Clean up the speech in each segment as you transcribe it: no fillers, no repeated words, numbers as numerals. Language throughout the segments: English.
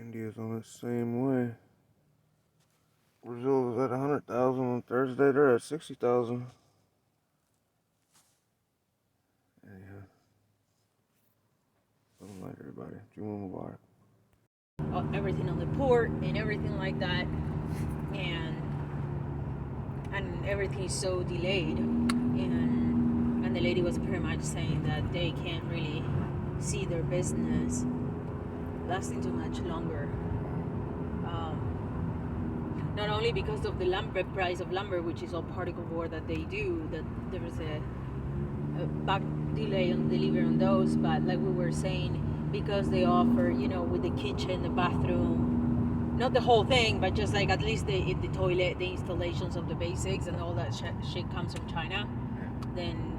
India's on the same way. Brazil was at 100,000 on Thursday. They're at 60,000. Anyhow, something like everybody. Juma Mubarak. Everything on the port and everything like that, and everything is so delayed, and the lady was pretty much saying that they can't really see their business lasting too much longer. Not only because of the lumber price of lumber, which is all particle board that they do, that there was a back delay on delivery on those, but like we were saying, because they offer, with the kitchen, the bathroom, not the whole thing, but just like at least the toilet, the installations of the basics and all that shit comes from China, then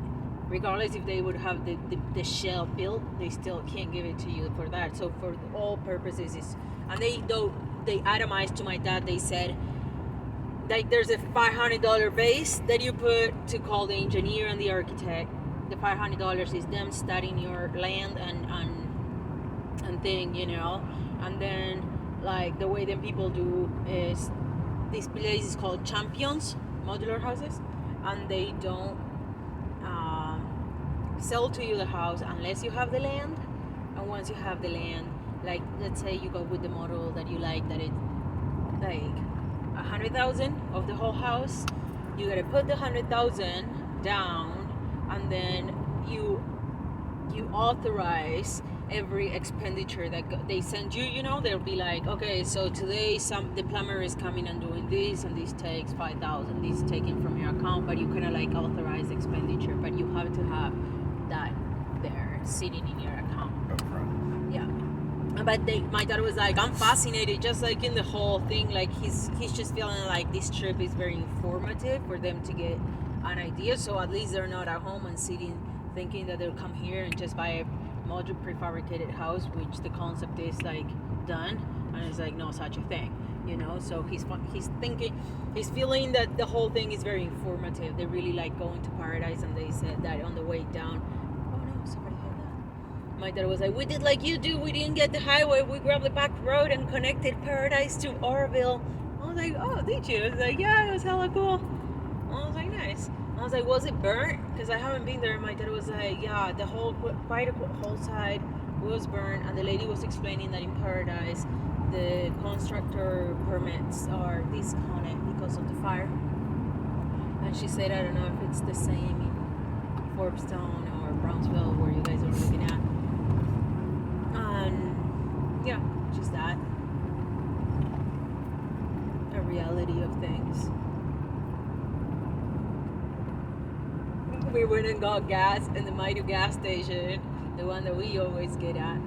regardless if they would have the shell built, they still can't give it to you for that. So for all purposes, and they itemized to my dad, they said, like, there's a $500 base that you put to call the engineer and the architect. The $500 is them studying your land and thing, and then like the way that people do is this place is called Champions modular houses, and they don't sell to you the house unless you have the land. And once you have the land, like let's say you go with the model that you like, that it's like 100,000 of the whole house, you gotta put the 100,000 down, and then you authorize every expenditure that they send you. They'll be like, okay, so today the plumber is coming and doing this, and this takes 5,000, this is taken from your account, but you kind of like authorize expenditure, but you have to have that there sitting in your account. Yeah. But my dad was like, I'm fascinated, just like in the whole thing, like he's just feeling like this trip is very informative for them to get an idea, so at least they're not at home and sitting thinking that they'll come here and just buy a module prefabricated house, which the concept is like done, and it's like no such a thing, so he's feeling that the whole thing is very informative. They really like going to Paradise, and they said that on the way down, oh no, somebody had that. My dad was like, we did like you do, we didn't get the highway, we grabbed the back road and connected Paradise to Orville. I was like, oh, did you? I was like, yeah, it was hella cool. I was like, nice. I was like, was it burnt? Because I haven't been there. My dad was like, yeah, the whole side was burnt. And the lady was explaining that in Paradise, the constructor permits are discounted because of the fire. And she said, I don't know if it's the same in Forbstown or Brownsville where you guys are looking at. And yeah, just that. A reality of things. We went and got gas in the Maidu gas station, the one that we always get at.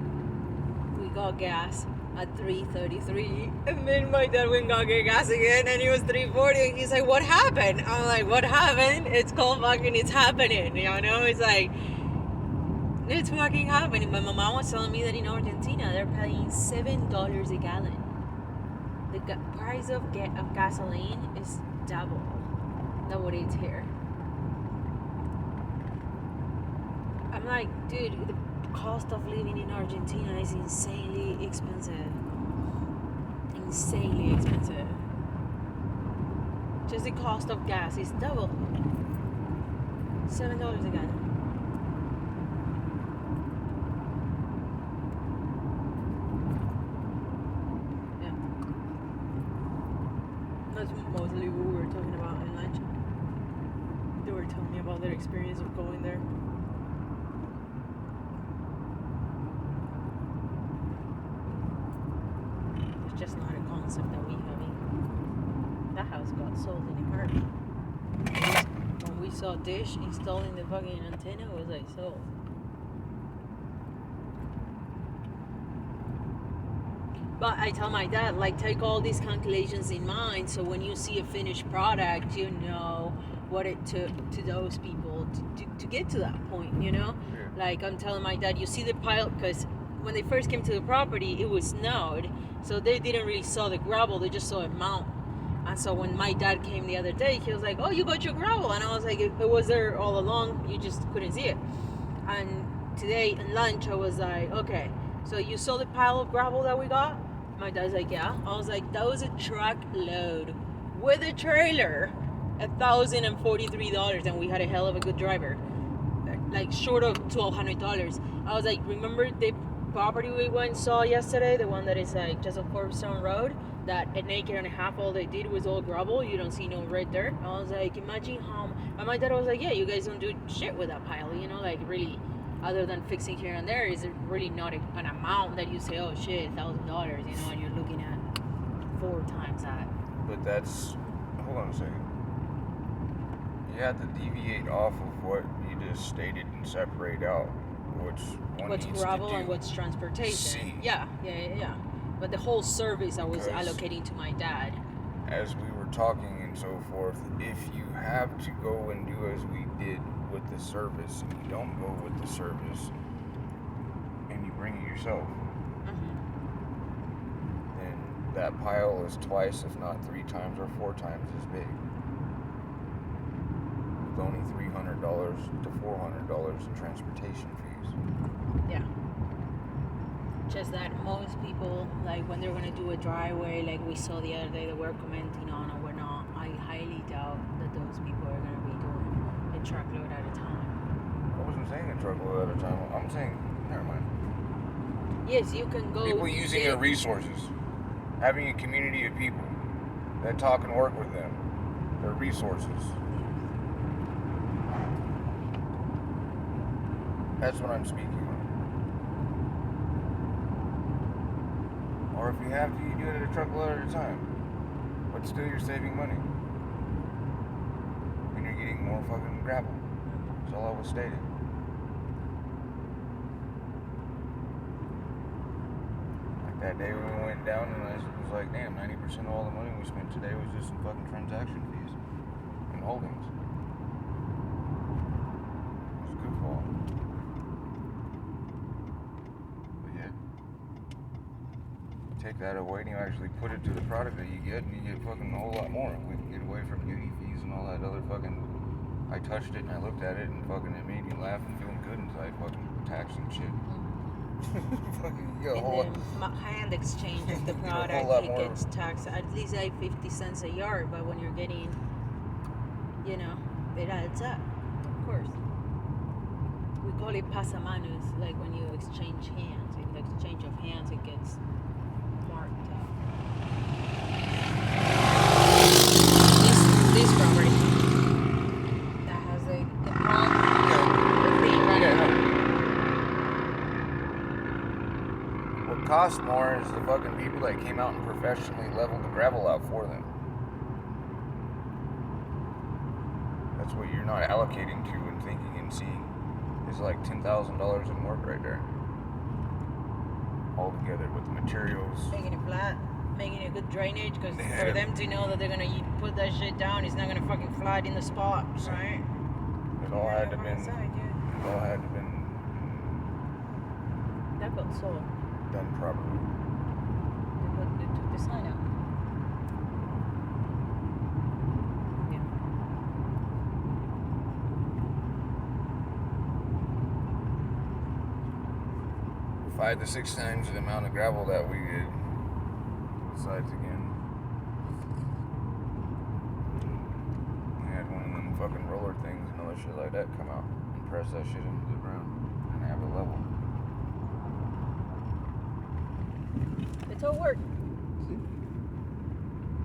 We got gas at 3:33, and then my dad went and got gas again, and it was 3:40, and he's like, what happened? I'm like, what happened? It's called fucking, it's happening, It's like, it's fucking happening. But my mom was telling me that in Argentina, they're paying $7 a gallon. The price of gasoline is double than what it's here. I'm like, dude, the cost of living in Argentina is insanely expensive. Insanely expensive. Just the cost of gas is double. $7 a gallon. Yeah. That's mostly what we were talking about in lunch. They were telling me about their experience of going there. Just not a concept that we have in. That house got sold in a heartbeat. When we saw Dish installing the fucking antenna, it was like sold. But I tell my dad, like, take all these calculations in mind, so when you see a finished product, you know what it took to those people to get to that point, Yeah. Like, I'm telling my dad, you see the pile, because when they first came to the property, it was snowed, so they didn't really saw the gravel, they just saw a mount. And so when my dad came the other day, he was like, oh, you got your gravel. And I was like, it was there all along, you just couldn't see it. And today in lunch, I was like, okay, so you saw the pile of gravel that we got? My dad's like, yeah. I was like, that was a truckload with a trailer, $1,043, and we had a hell of a good driver, like short of $1,200. I was like, remember the property we went and saw yesterday, the one that is like just a Cornerstone Road, that an acre and a half, all they did was all gravel, you don't see no red dirt. I was like, imagine how. And my dad was like, yeah, you guys don't do shit with that pile, you know, like really, other than fixing here and there, is it really not an amount that you say, oh shit, $1,000, you know, and you're looking at 4 times that. But that's, hold on a second. You have to deviate off of what you just stated and separate out what's gravel and what's transportation. See. Yeah. But the whole service I was allocating to my dad. As we were talking and so forth, if you have to go and do as we did with the service, and you don't go with the service, and you bring it yourself, then that pile is twice, if not 3 times or 4 times as big. With only $300 to $400 in transportation fees. Yeah. Just that most people, like when they're gonna do a driveway, like we saw the other day that we're commenting on, or we're not, I highly doubt that those people are gonna be doing a truckload at a time. I wasn't saying a truckload at a time. I'm saying, never mind. Yes, you can go. People using their resources. Having a community of people that talk and work with them. Their resources. That's what I'm speaking on. Or if you have to, you do it at a truckload at a time. But still, you're saving money. And you're getting more fucking gravel. That's all I was stating. Like that day when we went down, and I was like, damn, 90% of all the money we spent today was just in fucking transaction fees and holdings. It was a good fall. Take that away and you actually put it to the product that you get, and you get fucking a whole lot more. We can get away from duty fees and all that other fucking. I touched it and I looked at it and fucking it made me laugh and feeling good inside. Fucking tax and shit. Fucking you get a whole lot. Hand exchange of the product, it gets taxed at least like 50 cents a yard. But when you're getting, you know, it adds up. Of course. We call it pasamanos, like when you exchange hands. In the exchange of hands, it gets. This property that has the pond, the thing running. What costs more is the fucking people that came out and professionally leveled the gravel out for them. That's what you're not allocating to and thinking and seeing. Is like $10,000 in work right there. All together with the materials. Making it flat. Making a good drainage, because for them to know that they're gonna put that shit down, it's not gonna fucking flood in the spot, right? It all had to been. It all had to been. That got sold. Done properly. They took the sign out. Yeah. 5 to 6 times the amount of gravel that we did. Besides again, we had one of them fucking roller things and other shit like that come out and press that shit into the ground and have it level. It's all work.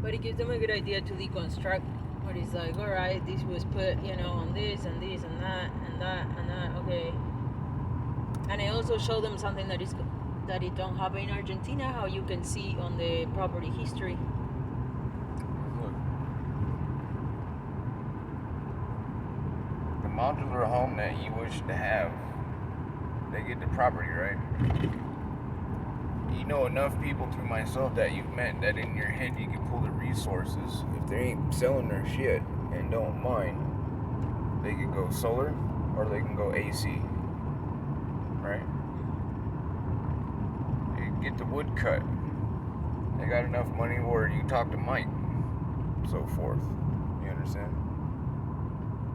But it gives them a good idea to deconstruct. What it's like, alright, this was put, you know, on this and this and that and that and that, okay. And I also show them something that it don't happen in Argentina, how you can see on the property history. Look, the modular home that you wish to have, they get the property, right? You know enough people through myself that you've met that in your head you can pull the resources. If they ain't selling their shit and don't mind, they could go solar or they can go AC, right? Get the wood cut. They got enough money where you talk to Mike, so forth. You understand?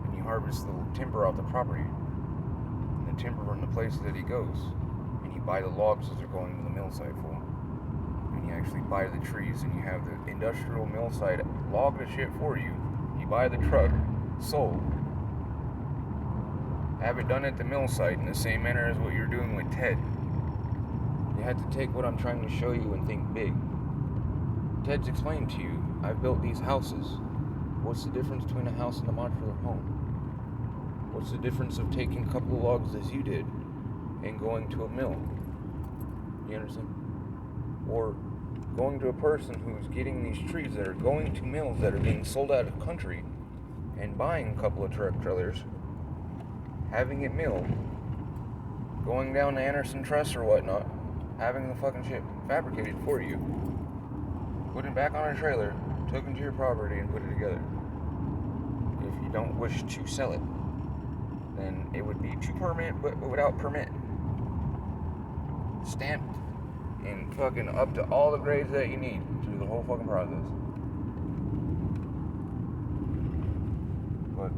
And you harvest the timber off the property, and the timber in the places that he goes, and you buy the logs as they're going to the mill site for him, and and you actually buy the trees, and you have the industrial mill site log the shit for you. You buy the truck, sold, have it done at the mill site in the same manner as what you're doing with Ted. You have to take what I'm trying to show you and think big. Ted's explained to you, I've built these houses. What's the difference between a house and a modular home? What's the difference of taking a couple of logs as you did and going to a mill? You understand? Or going to a person who's getting these trees that are going to mills that are being sold out of the country and buying a couple of truck trailers, having it milled, going down to Anderson Truss or whatnot, having the fucking shit fabricated for you, putting it back on a trailer, took into your property and put it together. If you don't wish to sell it, then it would be to permit, but without permit. Stamped and fucking up to all the grades that you need through the whole fucking process. But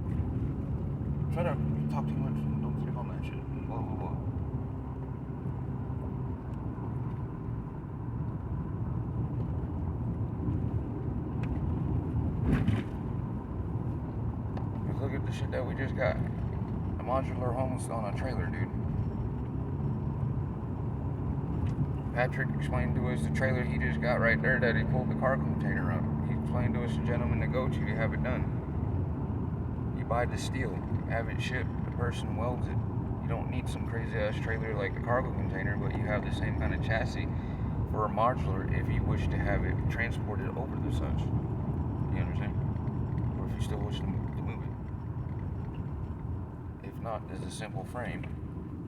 shut up, you talk too much and don't sleep on that shit. Blah blah blah. Just look at the shit that we just got. A modular home is on a trailer, dude. Patrick explained to us the trailer he just got right there that he pulled the cargo container up. He explained to us the gentleman to go to have it done. You buy the steel, have it shipped, the person welds it. You don't need some crazy ass trailer like the cargo container, but you have the same kind of chassis for a modular if you wish to have it transported over the such. You understand? Or if you still wish to move it. If not, there's a simple frame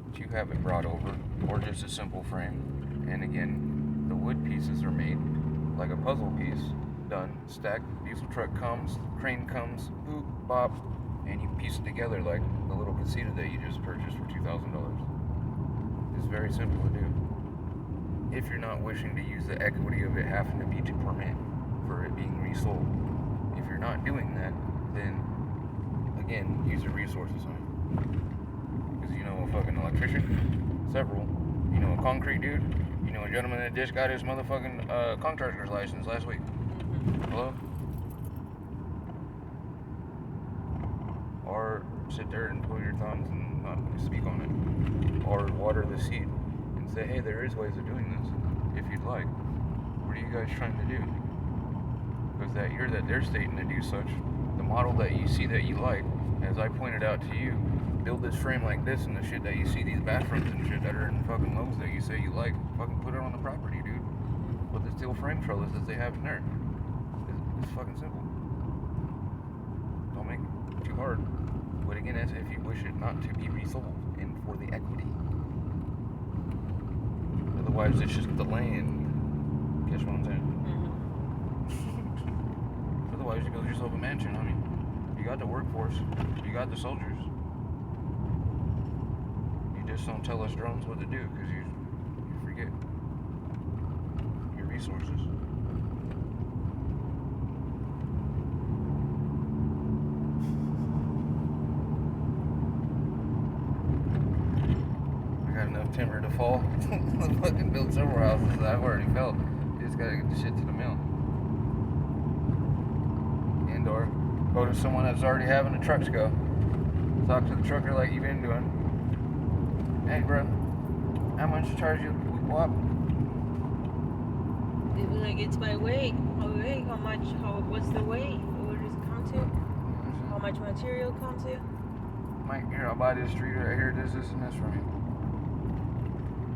that you have it brought over, or just a simple frame. And again, the wood pieces are made like a puzzle piece, done, stacked, diesel truck comes, crane comes, boop, bop, and you piece it together like the little casita that you just purchased for $2,000. It's very simple to do. If you're not wishing to use the equity of it having to be to permit for it being resold. If you're not doing that, then, again, use your resources on it. Because you know a fucking electrician, several, you know a concrete dude, you know a gentleman that just got his motherfucking contractor's license last week. Hello? Or sit there and twiddle your thumbs and not speak on it. Or water the seed and say, hey, there is ways of doing this, if you'd like. What are you guys trying to do? Because that year that they're stating to do such, the model that you see that you like, as I pointed out to you, build this frame like this and the shit that you see, these bathrooms and shit that are in fucking Lowe's that you say you like, fucking put it on the property, dude. With the steel frame trellis that they have in there. It's fucking simple. Don't make it too hard. But again, that's if you wish it not to be resold and for the equity. Otherwise, it's just the land. Guess what I'm saying? Otherwise, you build yourself a mansion, honey. You got the workforce. You got the soldiers. You just don't tell us drones what to do because you forget your resources. I got enough timber to fall. Fucking build several houses that I've already felt. You just gotta get the shit to the mill. And or go to someone that's already having the trucks go. Talk to the trucker like you've been doing. Hey, bro, how much to charge you? What? Like it's by weight. Okay, how much? What's the weight? What does it come to? How much material comes to? Mike, here, I'll buy this tree right here. This, and this from you.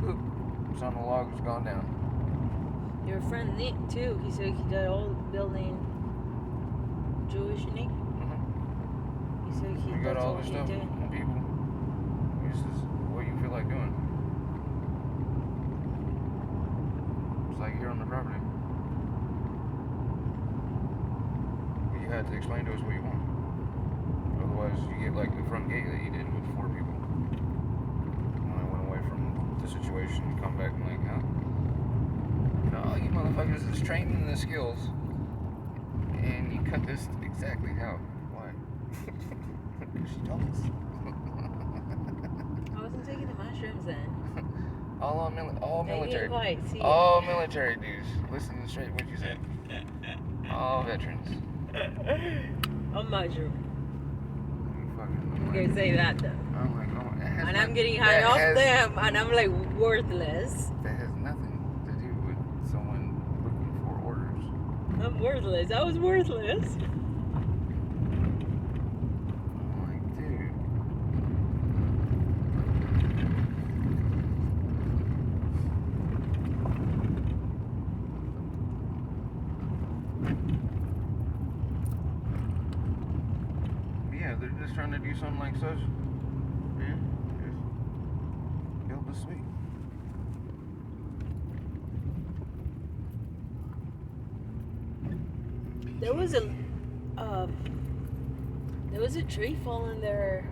Boop. It's on the log. It's gone down. Your friend Nick too. He said he did all the building. Jewish Nick. He said he got all this he stuff did. on people. This is what you feel like doing. It's like here on the property. But you had to explain to us what you want. Otherwise, you get like the front gate that you did with 4 people. When I went away from the situation, you come back and like, huh? No, you motherfuckers is trained in the skills. And you cut this exactly how? Why? Because she told us. I wasn't taking the mushrooms then. All I military. didn't quite see All it. military dudes. Listen straight what you said. All veterans. A mushroom. I'm You guys say that though. I'm like, oh, it has And I'm not- getting that high off has- them, and I'm like worthless. That has nothing to do with someone looking for orders. I'm worthless. I was worthless. I'm like, dude. Yeah, they're just trying to do something like such. Yeah, just build the suite. There was a tree falling there,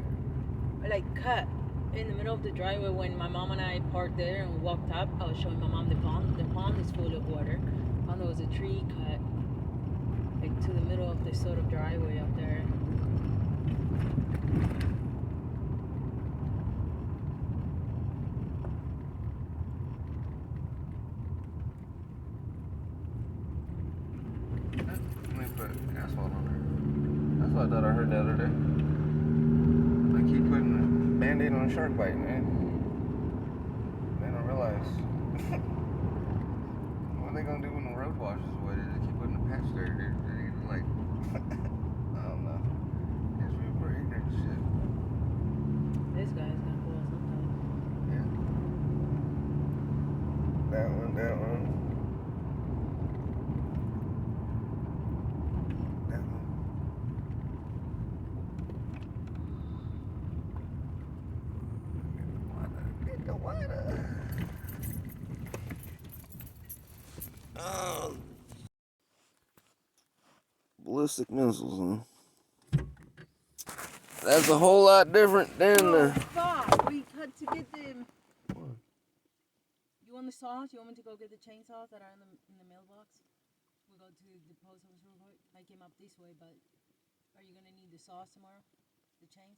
like cut in the middle of the driveway when my mom and I parked there and walked up. I was showing my mom the pond. The pond is full of water. And there was a tree cut like to the middle of the sort of driveway up there. Let me put asphalt on there. That's what I thought I heard the other day. They keep putting a band-aid on a shark bite, man. They don't realize. What are they gonna do when the road washes away? They just keep putting a patch there. They're either like, I don't know. It's super ignorant shit. This guy's gonna pull something. Yeah. That one. That one. Get the water. Oh. Ballistic missiles, huh? That's a whole lot different than Oh, fuck! We had to get them. What? You want the saws? You want me to go get the chainsaws that are in the mailbox? We'll go to the post office real quick. I came up this way, but are you gonna need the saws tomorrow? The chains?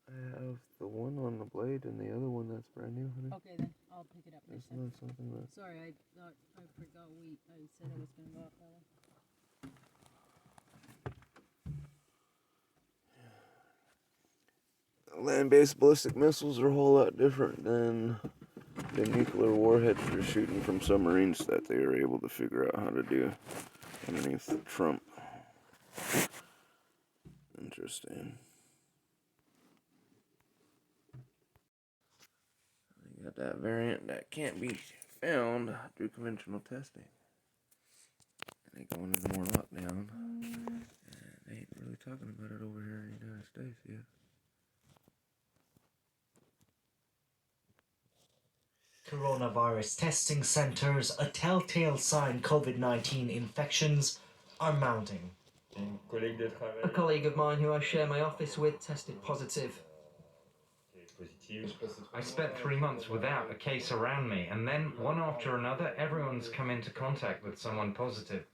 I have the one on the blade and the other one that's brand new, honey. Okay, then I'll pick it up That's next time. not something that. Sorry, I forgot I said I was gonna go up that way. Land-based ballistic missiles are a whole lot different than the nuclear warheads they're shooting from submarines that they are able to figure out how to do underneath Trump. Interesting. They got that variant that can't be found through conventional testing. And they going into more lockdown. And they ain't really talking about it over here in the United States yet. Coronavirus testing centers, a telltale sign COVID-19 infections are mounting. A colleague of mine who I share my office with tested positive. I spent 3 months without a case around me, and then one after another, everyone's come into contact with someone positive.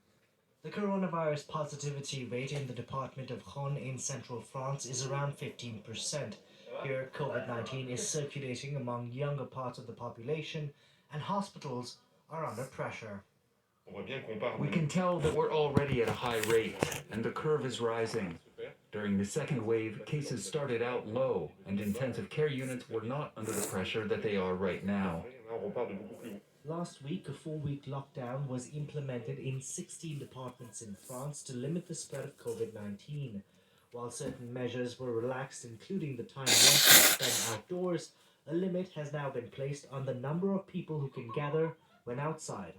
The coronavirus positivity rate in the department of Rhône in central France is around 15%. Here, COVID-19 is circulating among younger parts of the population, and hospitals are under pressure. We can tell that we're already at a high rate, and the curve is rising. During the second wave, cases started out low, and intensive care units were not under the pressure that they are right now. Last week, a 4-week lockdown was implemented in 16 departments in France to limit the spread of COVID-19. While certain measures were relaxed, including the time one can spend outdoors, a limit has now been placed on the number of people who can gather when outside.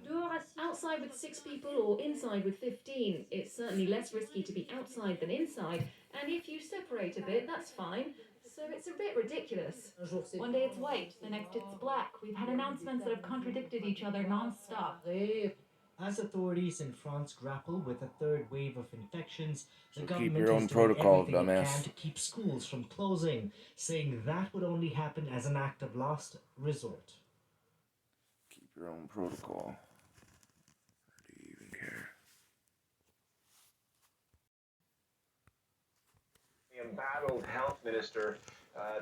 Outside with 6 people or inside with 15. It's certainly less risky to be outside than inside, and if you separate a bit, that's fine. So it's a bit ridiculous. One day it's white, the next it's black. We've had announcements that have contradicted each other non-stop. As authorities in France grapple with a third wave of infections, the So keep government your own is doing protocol, everything it dumbass. can to keep schools from closing, saying that would only happen as an act of last resort. Keep your own protocol. Do you even care? The embattled health minister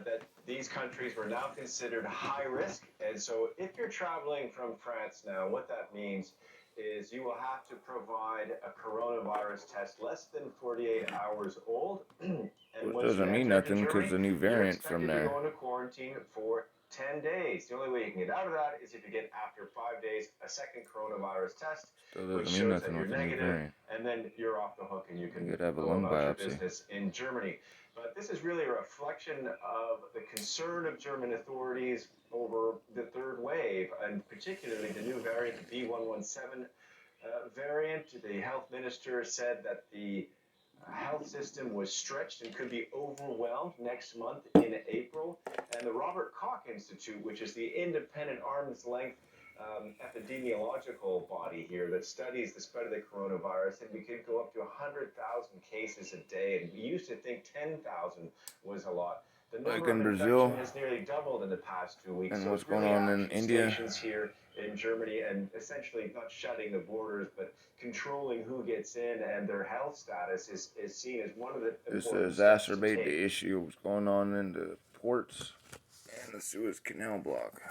that these countries were now considered high risk. And so if you're traveling from France now, what that means is you will have to provide a coronavirus test less than 48 hours old. And Which doesn't mean nothing because the new variant from you're there. going to quarantine for 10 days. The only way you can get out of that is if you get, after 5 days, a second coronavirus test, Still which doesn't mean shows that nothing you're with the new negative, variant. and then you're off the hook and you can You could have a go lung about your biopsy. business in Germany. But this is really a reflection of the concern of German authorities over the third wave, and particularly the new variant, the B.1.1.7 variant. The health minister said that the health system was stretched and could be overwhelmed next month in April. And the Robert Koch Institute, which is the independent arm's length epidemiological body here that studies the spread of the coronavirus, and we could go up to 100,000 cases a day. And we used to think 10,000 was a lot. The number Like in of Brazil, infection has nearly doubled in the past 2 weeks. and So what's it's really going on in action India. stations here in Germany, and essentially not shutting the borders, but controlling who gets in, and their health status is seen as one of the This important steps to exacerbate take. the issue of what's going on in the ports and the Suez Canal block.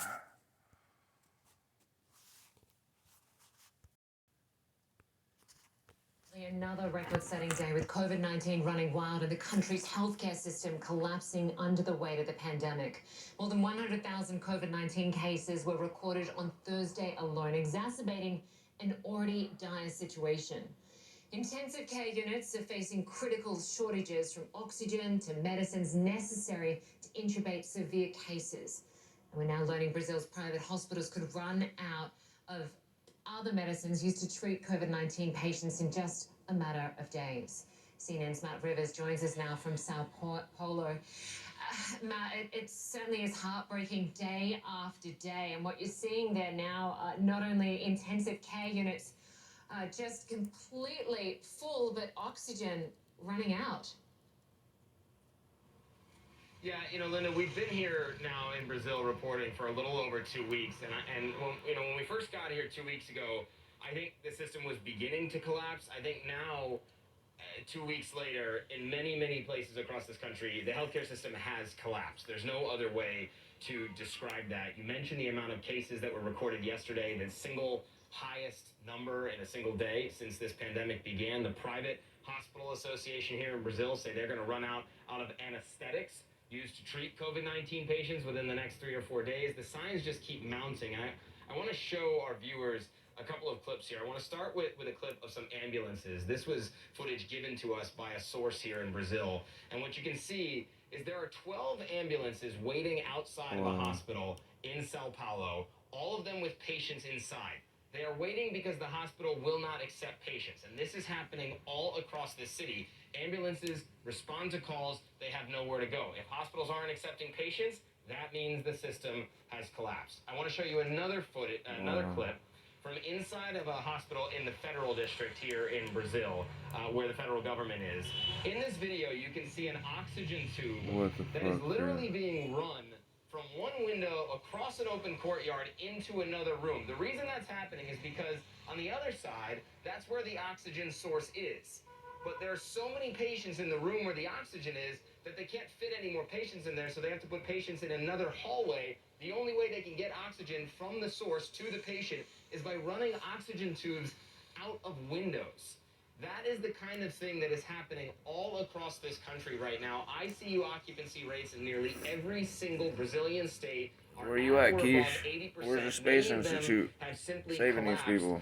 Another record-setting day with COVID-19 running wild and the country's healthcare system collapsing under the weight of the pandemic. More than 100,000 COVID-19 cases were recorded on Thursday alone, exacerbating an already dire situation. Intensive care units are facing critical shortages, from oxygen to medicines necessary to intubate severe cases. And we're now learning Brazil's private hospitals could run out of other medicines used to treat COVID-19 patients in just a matter of days. CNN's Matt Rivers joins us now from Sao Paulo. Matt, it certainly is heartbreaking day after day. And what you're seeing there now, not only intensive care units just completely full, but oxygen running out. Yeah, Linda, we've been here now in Brazil reporting for a little over 2 weeks, and when we first got here 2 weeks ago, I think the system was beginning to collapse. I think now, 2 weeks later, in many places across this country, the healthcare system has collapsed. There's no other way to describe that. You mentioned the amount of cases that were recorded yesterday, the single highest number in a single day since this pandemic began. The private hospital association here in Brazil say they're going to run out of anesthetics used to treat COVID-19 patients within the next 3 or 4 days. The signs just keep mounting. I want to show our viewers a couple of clips here. I want to start with a clip of some ambulances. This was footage given to us by a source here in Brazil. And what you can see is there are 12 ambulances waiting outside of a hospital in Sao Paulo, all of them with patients inside. They are waiting because the hospital will not accept patients. And this is happening all across the city. Ambulances respond to calls. They have nowhere to go. If hospitals aren't accepting patients, that means the system has collapsed. I want to show you another clip from inside of a hospital in the federal district here in Brazil, where the federal government is. In this video, you can see an oxygen tube that is literally being run from one window across an open courtyard into another room. The reason that's happening is because on the other side, that's where the oxygen source is. But there are so many patients in the room where the oxygen is that they can't fit any more patients in there, so they have to put patients in another hallway. The only way they can get oxygen from the source to the patient is by running oxygen tubes out of windows. That is the kind of thing that is happening all across this country right now. ICU occupancy rates in nearly every single Brazilian state are Where you at, Keshe? 80%. Where's the Space Many of them Institute have simply saving these collapsed. people?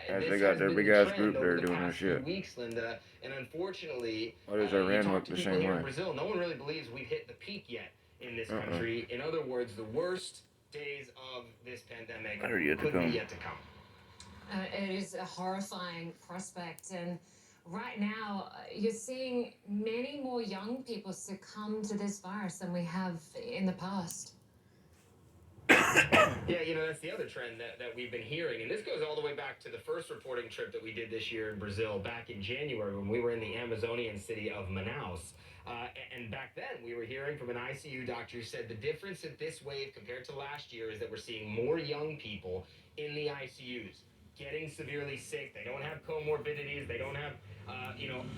And As this they got has their been big the ass trend group over there the doing their past few shit. weeks, Linda. And unfortunately, What is you Iran talk look to the people same here in way? Brazil, no one really believes we've hit the peak yet in this country. In other words, the worst days of this pandemic Better yet to could be come. yet to come. It is a horrifying prospect, and right now you're seeing many more young people succumb to this virus than we have in the past. Yeah, that's the other trend that we've been hearing. And this goes all the way back to the first reporting trip that we did this year in Brazil back in January when we were in the Amazonian city of Manaus. And back then, we were hearing from an ICU doctor who said the difference in this wave compared to last year is that we're seeing more young people in the ICUs. getting severely sick. They don't have comorbidities. They don't have,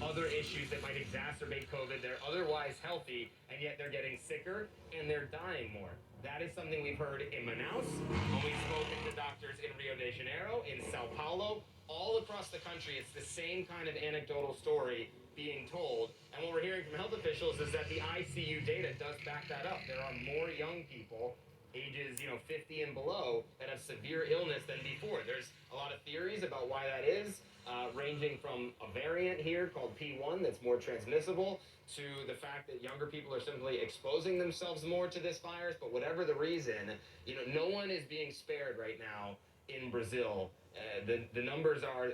other issues that might exacerbate COVID. They're otherwise healthy, and yet they're getting sicker and they're dying more. That is something we've heard in Manaus, when we've spoken to doctors in Rio de Janeiro, in Sao Paulo, all across the country. It's the same kind of anecdotal story being told. And what we're hearing from health officials is that the ICU data does back that up. There are more young people ages 50 and below that have severe illness than before. There's a lot of theories about why that is, ranging from a variant here called P1 that's more transmissible, to the fact that younger people are simply exposing themselves more to this virus. But whatever the reason, no one is being spared right now in Brazil. The numbers are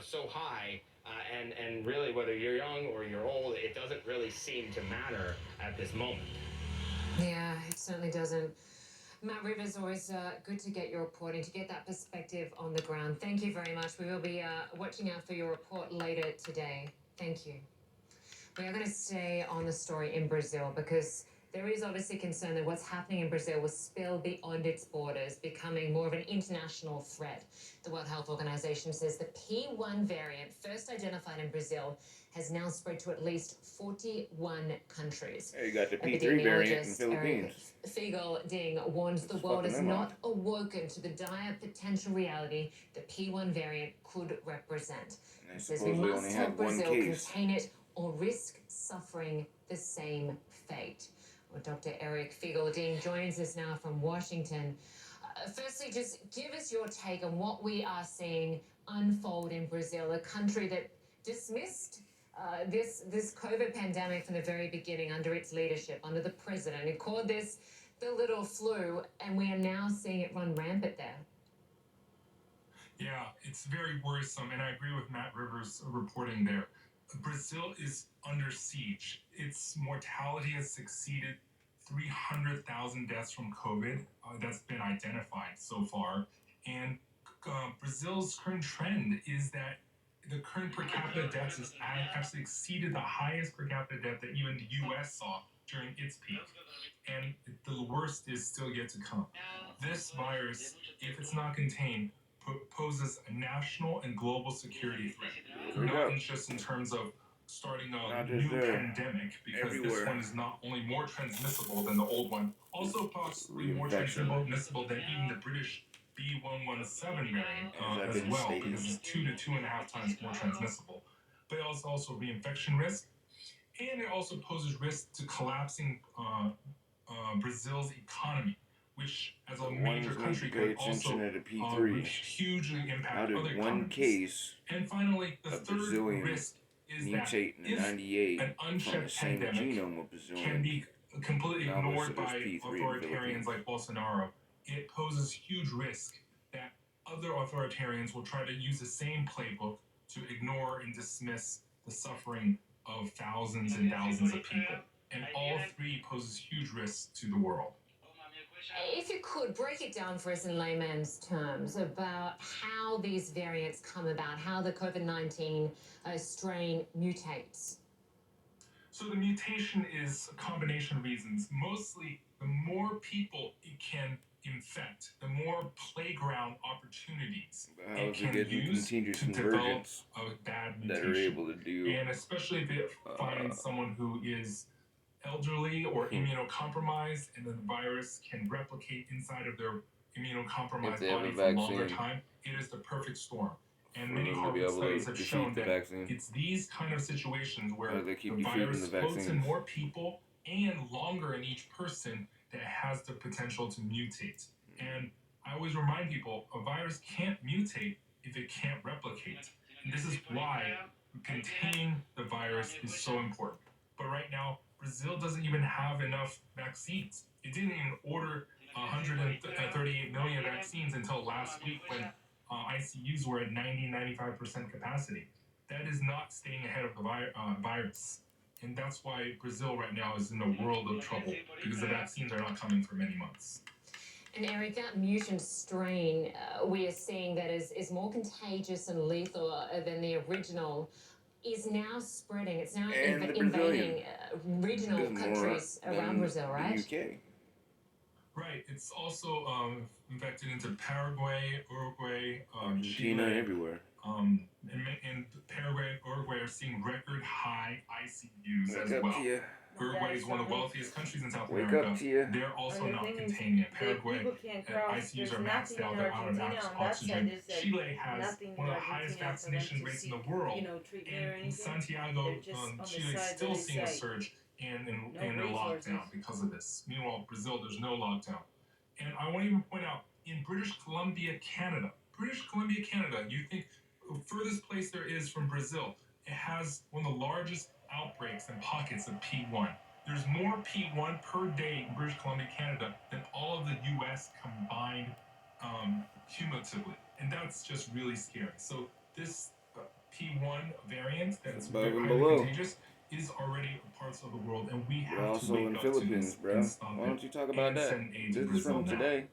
so high, and really, whether you're young or you're old, it doesn't really seem to matter at this moment. Yeah, it certainly doesn't. Matt Rivers, always good to get your report and to get that perspective on the ground. Thank you very much. We will be watching out for your report later today. Thank you. We are going to stay on the story in Brazil because there is obviously concern that what's happening in Brazil will spill beyond its borders, becoming more of an international threat. The World Health Organization says the P1 variant, first identified in Brazil, has now spread to at least 41 countries. Hey, you got the P3 variant in the Philippines. Fiegel-Ding warns the world has not awoken to the dire potential reality the P1 variant could represent. It says we must help Brazil contain it or risk suffering the same fate. Well, Dr. Eric Fiegel-Ding joins us now from Washington. Firstly, just give us your take on what we are seeing unfold in Brazil, a country that dismissed this COVID pandemic from the very beginning under its leadership, under the president, who called this the little flu, and we are now seeing it run rampant there. Yeah, it's very worrisome, and I agree with Matt Rivers' reporting there. Brazil is under siege. Its mortality has exceeded 300,000 deaths from COVID. That's been identified so far. And Brazil's current trend is that the current per capita deaths has actually exceeded the highest per capita death that even the U.S. saw during its peak. And the worst is still yet to come. This virus, if it's not contained, poses a national and global security threat. Not just in terms of starting a new pandemic, because this one is not only more transmissible than the old one, also possibly more transmissible than even the British B117 variant as well, because it's 2 to 2.5 times more transmissible. But it also reinfection risk, and it also poses risk to collapsing Brazil's economy, which as a major country could also hugely impact other economies. And finally, the third risk is that if an unchecked pandemic can be completely ignored by authoritarians like Bolsonaro, it poses huge risk that other authoritarians will try to use the same playbook to ignore and dismiss the suffering of thousands and thousands of people. And all three poses huge risks to the world. If you could break it down for us in layman's terms about how these variants come about, how the COVID-19 strain mutates. So the mutation is a combination of reasons. Mostly, the more people it can infect, the more playground opportunities it can use to develop a bad mutation. That are able to do. And especially if it finds someone who is elderly or immunocompromised, and the virus can replicate inside of their immunocompromised body for a longer time, it is the perfect storm. And many Harvard studies have shown that it's these kind of situations where the virus floats in more people and longer in each person that has the potential to mutate. And I always remind people, a virus can't mutate if it can't replicate. And this is why containing the virus is so important. But right now, Brazil doesn't even have enough vaccines. It didn't even order 138 million vaccines until last week when ICUs were at 90-95% capacity. That is not staying ahead of the virus. And that's why Brazil right now is in a world of trouble, because the vaccines are not coming for many months. And Eric, that mutant strain we are seeing that is more contagious and lethal than the original is now spreading. It's now invading regional countries around Brazil, right? The UK. Right. It's also infected into Paraguay, Uruguay, Argentina, Chile, everywhere. and Paraguay, Uruguay are seeing record high ICUs as well. Uruguay is one of the wealthiest countries in South America. They're also not containing it. Paraguay, ICUs are maxed out. They're out of oxygen. Chile has one of the highest vaccination rates in the world. In Santiago, Chile is still seeing a surge and a lockdown because of this. Meanwhile, Brazil, there's no lockdown. And I want to even point out, in British Columbia, Canada, you think the furthest place there is from Brazil, it has one of the largest outbreaks and pockets of P1. There's more P1 per day in British Columbia, Canada than all of the US combined cumulatively. And that's just really scary. So this P1 variant that's very highly contagious is already parts of the world, and we have also to wake in up Philippines, to bro. this and stop Why don't you talk about that? This is from today.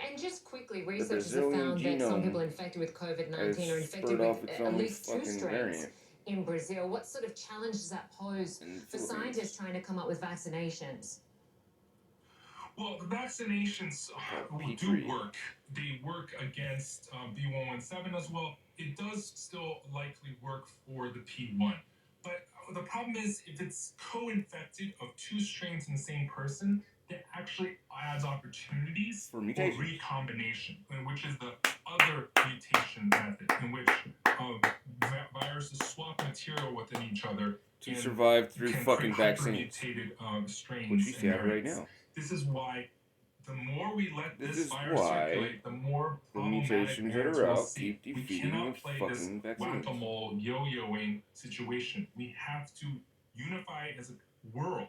And just quickly, researchers have found that some people infected with COVID-19 are infected with at least 2 strains in Brazil. What sort of challenge does that pose for scientists trying to come up with vaccinations? Well, the vaccinations do work. They work against B117 as well. It does still likely work for the P1. But the problem is, if it's co-infected of 2 strains in the same person, that actually adds opportunities for recombination, which is the other mutation method, in which viruses swap material within each other to survive through fucking vaccines, strains, which you have right now. This is why the more we let this virus circulate, the more the mutations that are out keep defeating the fucking vaccines. Whack-a-mole, yo-yoing situation. We have to unify as a world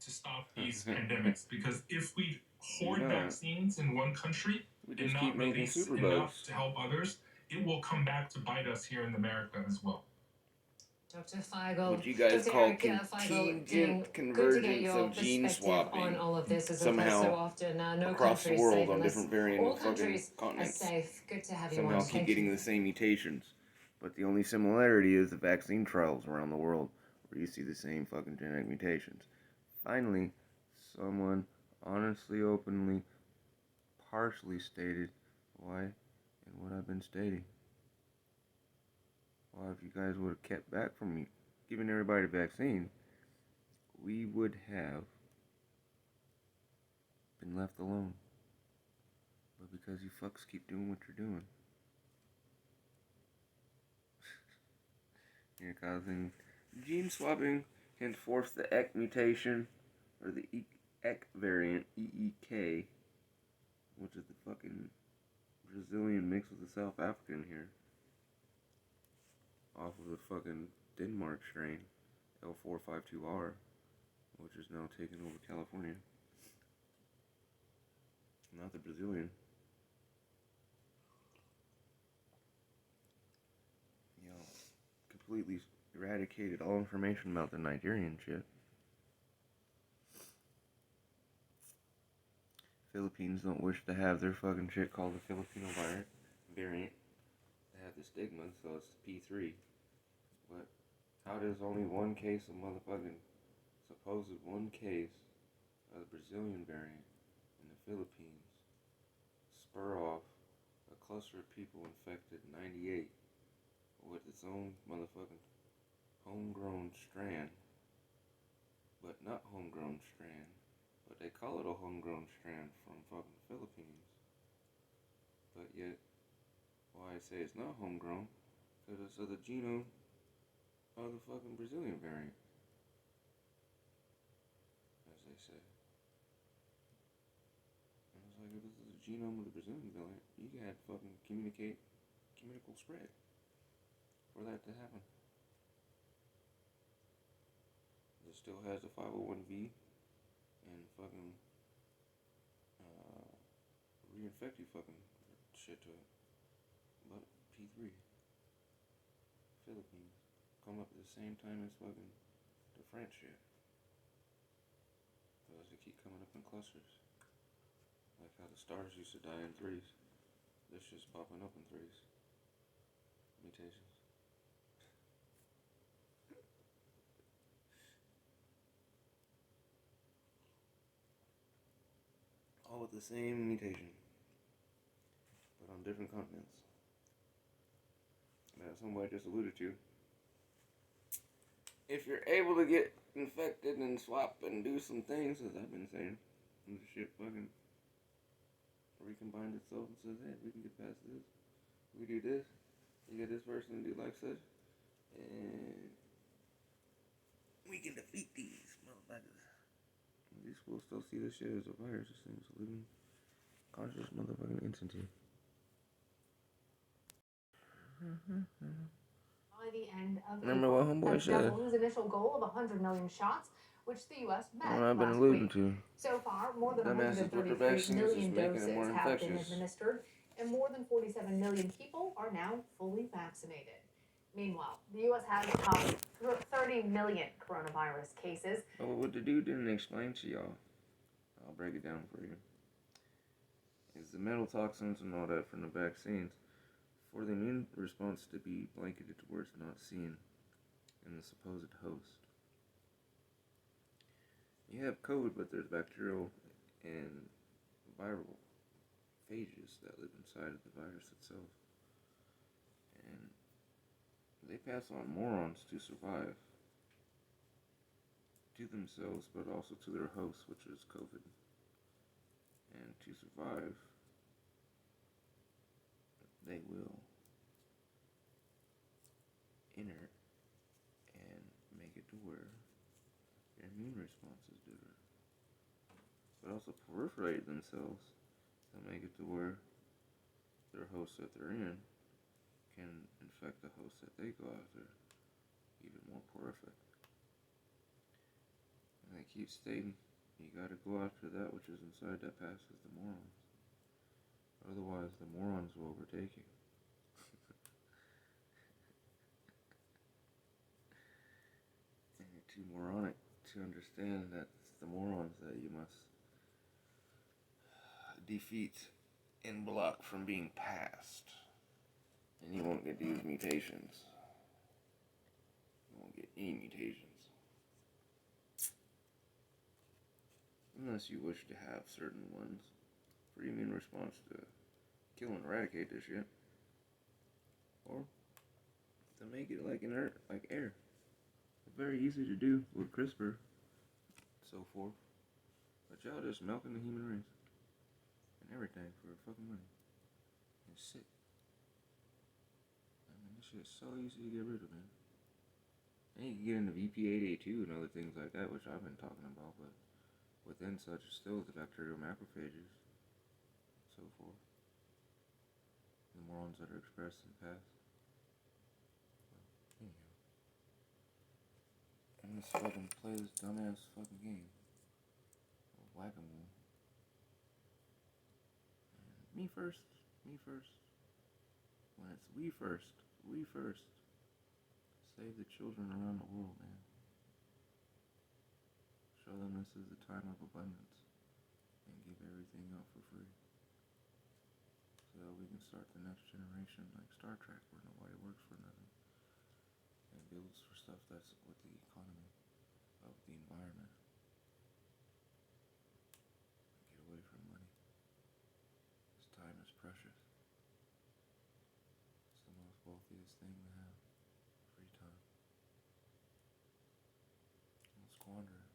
to stop these pandemics, because if we hoard vaccines in one country and not release enough to help others, it will come back to bite us here in America as well. Dr. Feigl, what you guys call contingent convergence of gene swapping on all of this, as somehow so often, no across the world on safe different variant all fucking continents. Safe. Good to have you somehow on. keep getting the same mutations, but the only similarity is the vaccine trials around the world where you see the same fucking genetic mutations. Finally, someone honestly, openly, partially stated why and what I've been stating. Well, if you guys would have kept back from me giving everybody the vaccine, we would have been left alone. But because you fucks keep doing what you're doing, you're causing gene swapping can force the EK mutation, or the EK variant, EEK, which is the fucking Brazilian mixed with the South African here, off of the fucking Denmark strain, L452R, which is now taking over California. Not the Brazilian. Completely eradicated all information about the Nigerian shit. Philippines don't wish to have their fucking shit called the Filipino variant. They have the stigma, so it's the P3. But how does only one case of motherfucking supposed one case of the Brazilian variant in the Philippines spur off a cluster of people infected 98 with its own motherfucking homegrown strand, but not homegrown strand, but they call it a homegrown strand from fucking Philippines. But yet, why I say it's not homegrown, because it's of the genome of the fucking Brazilian variant, as they say. And I was like, if this is the genome of the Brazilian variant, you had fucking communicable spread for that to happen. It still has the 501V and fucking reinfect you fucking shit to it. But P3, Philippines, come up at the same time as fucking the French shit. Because they keep coming up in clusters. Like how the stars used to die in threes. This shit's popping up in threes. Mutations. All with the same mutation, but on different continents. as somebody just alluded to, if you're able to get infected and swap and do some things, as I've been saying, and the shit fucking recombines itself and says, hey, we can get past this. We do this. You get this person to do like such. And we can defeat these motherfuckers. These fools still see this shit as a virus. This thing's a living, conscious motherfucking entity. By the end of Remember April, what homeboy said? WHO's initial goal of 100 million shots, which the U.S. met What I've been last alluding week. to. So far, more than Dumbasses with the 133 vaccines is million making it doses more have been infectious. administered, and more than 47 million people are now fully vaccinated. Meanwhile, the U.S. has topped 30 million coronavirus cases. But what the dude didn't explain to y'all, I'll break it down for you, is the metal toxins and all that from the vaccines, for the immune response to be blanketed towards not seen in the supposed host. You have COVID, but there's bacterial and viral phages that live inside of the virus itself. And they pass on morons to survive. To themselves, but also to their host, which is COVID. And to survive, they will enter and make it to where their immune response is different. But also proliferate themselves to make it to where their host that they're in can infect the host that they go after, even more prolific. And they keep stating, you gotta go after that which is inside that passes the morons. Otherwise, the morons will overtake you. And you're too moronic to understand that it's the morons that you must defeat and block from being passed. And you won't get these mutations. You won't get any mutations. Unless you wish to have certain ones for your immune response to kill and eradicate this shit. Or to make it like inert, like air. It's very easy to do with CRISPR, so forth. But y'all just milking the human race. And everything for fucking money. It's sick. I mean, this shit is so easy to get rid of, man. And you can get into VP8A2 and other things like that, which I've been talking about, but within such still the bacterial macrophages, so forth. The morons that are expressed and passed. Well, anyhow. And let's fucking play this dumbass fucking game. Whack-a-mole. Me first. When it's we first. Save the children around the world, man. Show them this is the time of abundance. And give everything out for free. So that we can start the next generation like Star Trek, where nobody works for nothing. And builds for stuff that's with the economy of the environment. Get away from money. This time is precious. It's the most wealthiest thing to have. Free time. Don't squander it.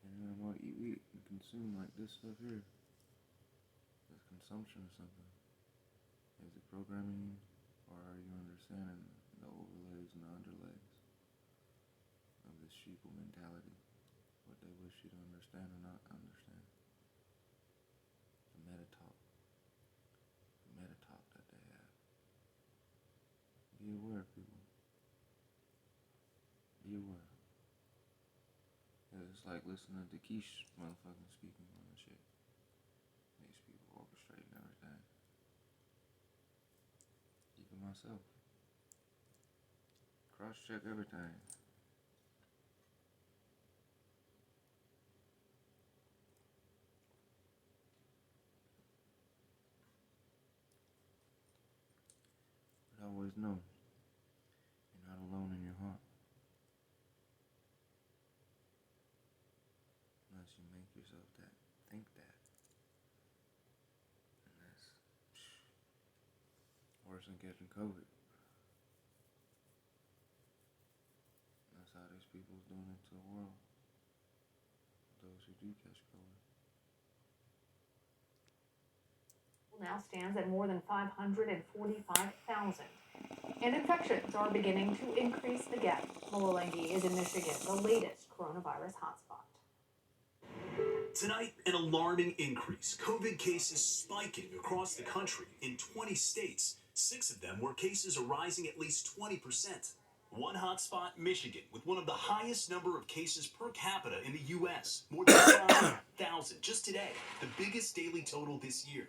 And then what you eat and consume like this stuff here. This consumption of something. Is it programming, or are you understanding the overlays and the underlays of this sheeple mentality? What they wish you to understand or not understand. The meta talk that they have. Be aware, people. Be aware. It's like listening to Keshe motherfucking speaking on the shit. These people orchestrating everything. Even myself. Cross-check everything. But always know, you're not alone in your heart. Unless you make yourself that, think that. And that's, or person catching COVID. That's how these people's doing it to the world. Those who do catch COVID. Now stands at more than 545,000. And infections are beginning to increase again. Molangi is in Michigan, the latest coronavirus hotspot. Tonight, an alarming increase. COVID cases spiking across the country in 20 states. 6 of them where cases are rising at least 20%. One hotspot, Michigan, with one of the highest number of cases per capita in the U.S. More than 5,000 just today, the biggest daily total this year.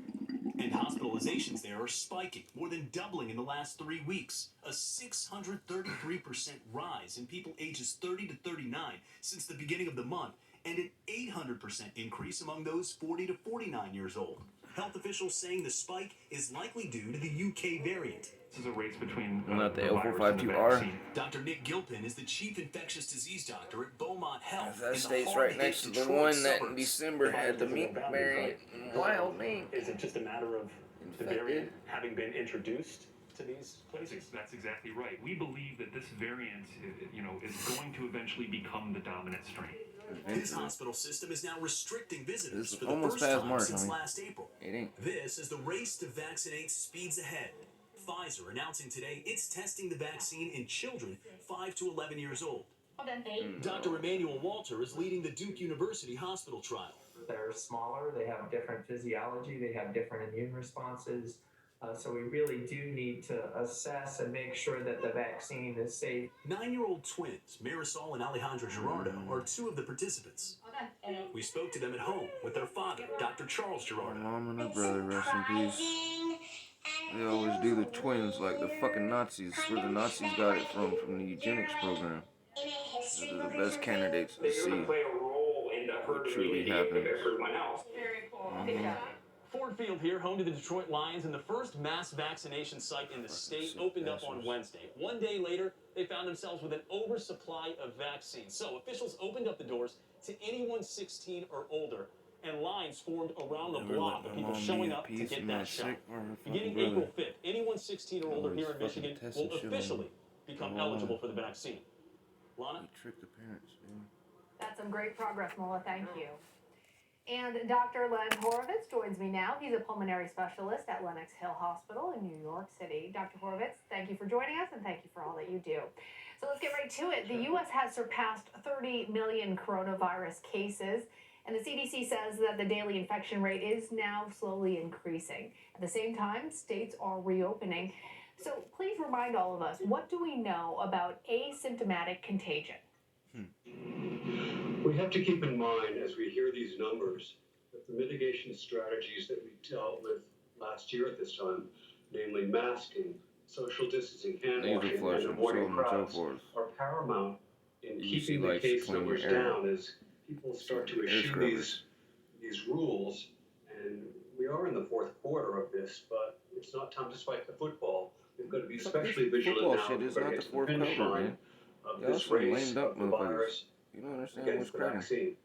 And hospitalizations there are spiking, more than doubling in the last 3 weeks. A 633% rise in people ages 30 to 39 since the beginning of the month, and an 800% increase among those 40 to 49 years old. Health officials saying the spike is likely due to the UK variant. This is a race between Not the the virus and the L452R. vaccine. Dr. Nick Gilpin is the chief infectious disease doctor at Beaumont Health. That in state's the right hard-hit next to the Detroit one that in suburbs. December had the mink variant. Wild mink. Is it just a matter of the variant having been introduced to these places? That's exactly right. We believe that this variant, is going to eventually become the dominant strain. His hospital system is now restricting visitors This is for the almost first past time March, since honey. last April. It ain't. This is the race to vaccinate speeds ahead. Pfizer announcing today it's testing the vaccine in children 5 to 11 years old. Dr. Emmanuel Walter is leading the Duke University hospital trial. They're smaller, they have different physiology, they have different immune responses. So we really do need to assess and make sure that the vaccine is safe. 9-year-old twins, Marisol and Alejandro Gerardo, are 2 of the participants. We spoke to them at home with their father, Dr. Charles Gerardo. Mom and her brother, rest in peace. They always do the twins like the fucking Nazis, where the Nazis got it from the eugenics program. They're the best candidates to see what truly happens. Very cool. Ford Field here, home to the Detroit Lions, and the first mass vaccination site in the state opened up on Wednesday. One day later, they found themselves with an oversupply of vaccines. So officials opened up the doors to anyone 16 or older, and lines formed around the block of people showing up to get that shot. Beginning April 5th, anyone 16 or older here in Michigan will officially become eligible for the vaccine. Lana? You tricked the parents, man. That's some great progress, Mola. Thank you. And Dr. Len Horowitz joins me now. He's a pulmonary specialist at Lenox Hill Hospital in New York City. Dr. Horowitz, thank you for joining us, and thank you for all that you do. So let's get right to it. The U.S. has surpassed 30 million coronavirus cases, and the CDC says that the daily infection rate is now slowly increasing. At the same time, states are reopening. So please remind all of us, what do we know about asymptomatic contagion? We have to keep in mind as we hear these numbers that the mitigation strategies that we dealt with last year at this time, namely masking, social distancing, hand washing, and avoiding crowds, are paramount in keeping the case numbers down as people start to issue these rules. And we are in the 4th quarter of this, but it's not time to spike the football. We've got to be especially vigilant now. Shit is not the 4th quarter, man. This race of the virus. You don't understand what's cracking.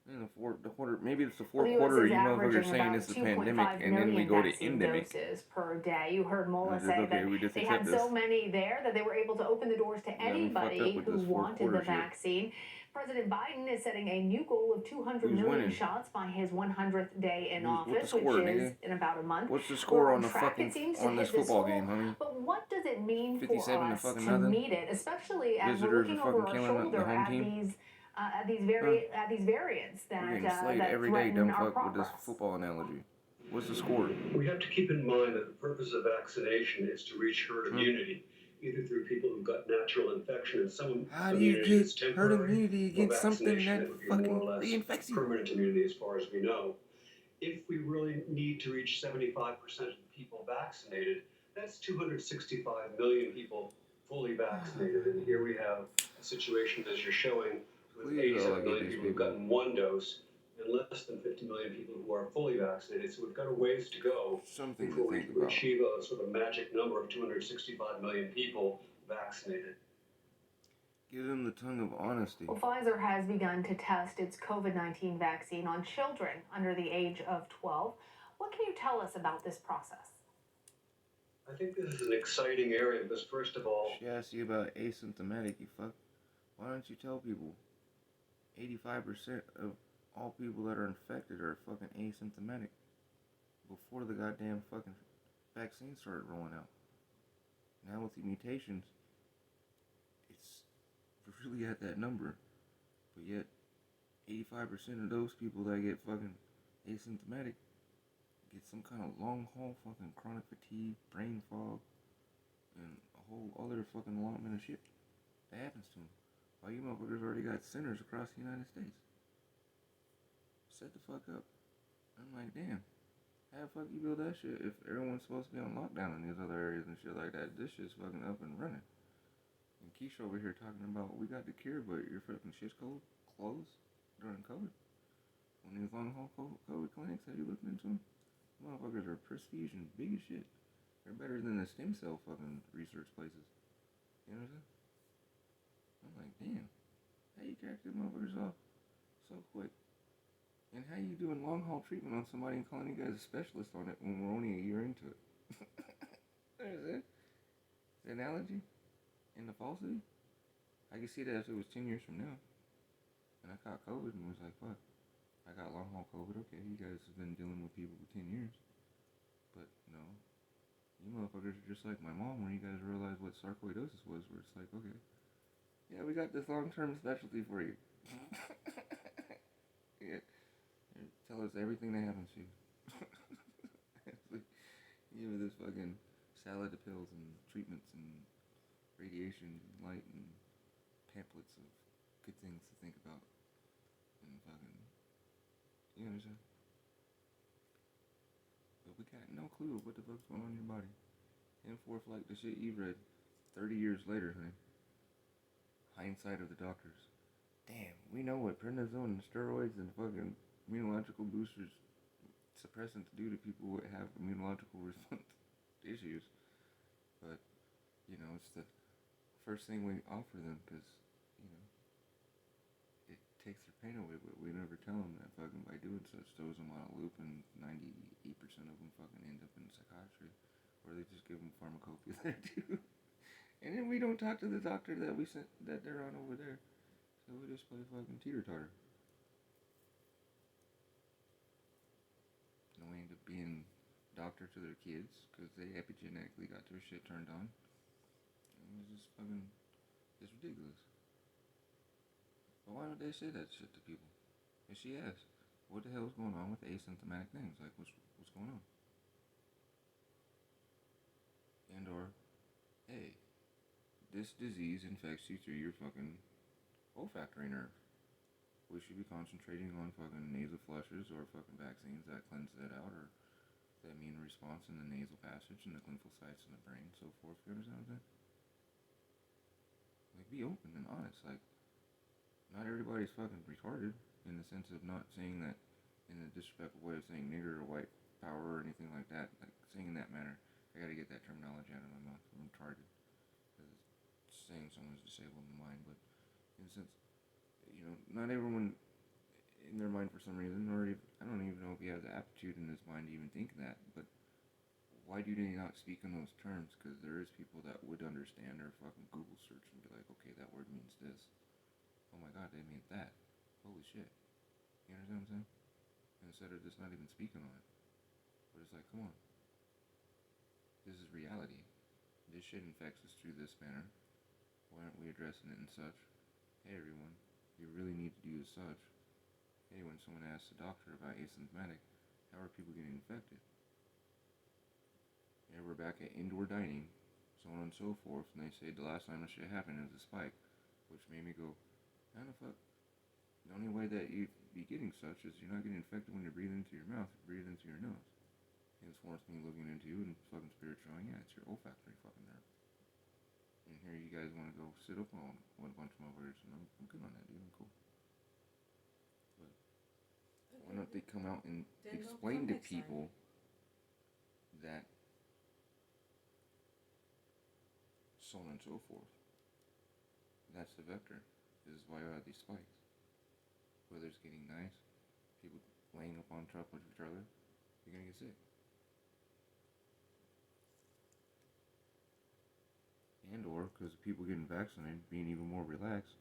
In the quarter, maybe it's the 4th The quarter. US You is motherfuckers averaging saying about it's the pandemic, 2.5 and then we million go to vaccine endemic. doses per day. You heard Mola Just, say okay, we that just they accept had this. so many there that they were able to open the doors to anybody who wanted the vaccine. President Biden is setting a new goal of 200 million shots by his 100th day in office, which is in about a month. What's the score on We're the fucking on this hit football goal. game, honey? But what does it mean for 57 to us fucking to nothing. meet it, especially as we're Visitors looking are over fucking our killing the shoulder home at team. these variants that We're getting slayed that every day, threaten dumb our fuck, with progress. this football analogy. What's the score? We have to keep in mind that the purpose of vaccination is to reach herd immunity, either through people who've got natural infection and some How do you immunity is get herd temporary, immunity or against something vaccination that would be fucking more or less reinfects you? permanent immunity as far as we know. If we really need to reach 75% of the people vaccinated, that's 265 million people fully vaccinated. And here we have a situation, as you're showing, with 87 million people who've gotten 1 dose and less than 50 million people who are fully vaccinated. So we've got a ways to go before we achieve a sort of magic number of 265 million people vaccinated. Give them the tongue of honesty. Well, Pfizer has begun to test its COVID-19 vaccine on children under the age of 12. What can you tell us about this process? I think this is an exciting area because, first of all, She asked you about asymptomatic, you fuck. Why don't you tell people 85% of all people that are infected are fucking asymptomatic before the goddamn fucking vaccine started rolling out? Now with the mutations, it's really at that number. But yet, 85% of those people that get fucking asymptomatic get some kind of long haul fucking chronic fatigue, brain fog, and a whole other fucking allotment of shit that happens to them. Why you motherfuckers already got centers across the United States? Set the fuck up. I'm like, damn. How the fuck you build that shit if everyone's supposed to be on lockdown in these other areas and shit like that? This shit's fucking up and running. And Keisha over here talking about we got the cure, but your fucking shit's closed during COVID. When these long haul COVID clinics, have you looked into them? Motherfuckers are prestige and big as shit. They're better than the stem cell fucking research places. You know what I'm saying? I'm like, damn. How you crack these motherfuckers off so quick? And how you doing long haul treatment on somebody and calling you guys a specialist on it when we're only a year into it? There's it. The analogy and the falsity. I can see that if it was 10 years from now. And I caught COVID and was like, fuck. I got long haul COVID. Okay, you guys have been dealing with people for 10 years. But no. You motherfuckers are just like my mom, where you guys realize what sarcoidosis was, where it's like, okay, yeah, we got this long-term specialty for you. Yeah. Tell us everything that happens to you. Give me this fucking salad of pills and treatments and radiation and light and pamphlets of good things to think about. And fucking, you know what I'm saying? But we got no clue of what the fuck's going on in your body. And forth like the shit you've read 30 years later, honey. Hindsight of the doctors. Damn, we know what prednisone and steroids and fucking immunological boosters, suppressants do to people who have immunological response issues. But, you know, it's the first thing we offer them because, you know, it takes their pain away, but we never tell them that fucking by doing such throws them on a loop and 98% of them fucking end up in psychiatry. Or they just give them pharmacopoeia there too. And then we don't talk to the doctor that we sent, that they're on over there. So we just play fucking teeter-totter. And we end up being doctor to their kids because they epigenetically got their shit turned on. And it's just fucking, it's ridiculous. But why don't they say that shit to people? And she asks, what the hell is going on with asymptomatic things? Like, what's going on? And or, hey, this disease infects you through your fucking olfactory nerve. We should be concentrating on fucking nasal flushes or fucking vaccines that cleanse that out, or the immune response in the nasal passage and the lymphocytes in the brain, so forth. You understand what I'm saying? Like, be open and honest. Like, not everybody's fucking retarded in the sense of not saying that in a disrespectful way of saying nigger or white power or anything like that. Like, saying in that manner, I gotta get that terminology out of my mouth. I'm retarded. Because it's saying someone's disabled in the mind, but in a sense, you know, not everyone in their mind for some reason, or if, I don't even know if he has the aptitude in his mind to even think that, but why do they not speak in those terms? Because there is people that would understand or fucking Google search and be like, okay, that word means this. Oh my god, they mean that. Holy shit. You understand what I'm saying? And instead of just not even speaking on it. But it's like, come on. This is reality. This shit infects us through this manner. Why aren't we addressing it in such? Hey everyone, you really need to do as such. Hey, when someone asks the doctor about asymptomatic, how are people getting infected? Yeah, we're back at indoor dining, so on and so forth, and they say the last time this shit happened is a spike, which made me go, how the fuck? The only way that you'd be getting such is you're not getting infected when you're breathing into your mouth, you breathe into your nose. Henceforth, me looking into you and fucking spirit showing, yeah, it's your olfactory fucking nerve. And here you guys want to go sit up on with a bunch of motherfuckers, and I'm good on that, dude, I'm cool. But why don't they come out and explain to people that so on and so forth. That's the vector. This is why you have these spikes. Whether it's getting nice, people laying up on top of each other, you're gonna get sick. therefore, because people getting vaccinated, being even more relaxed,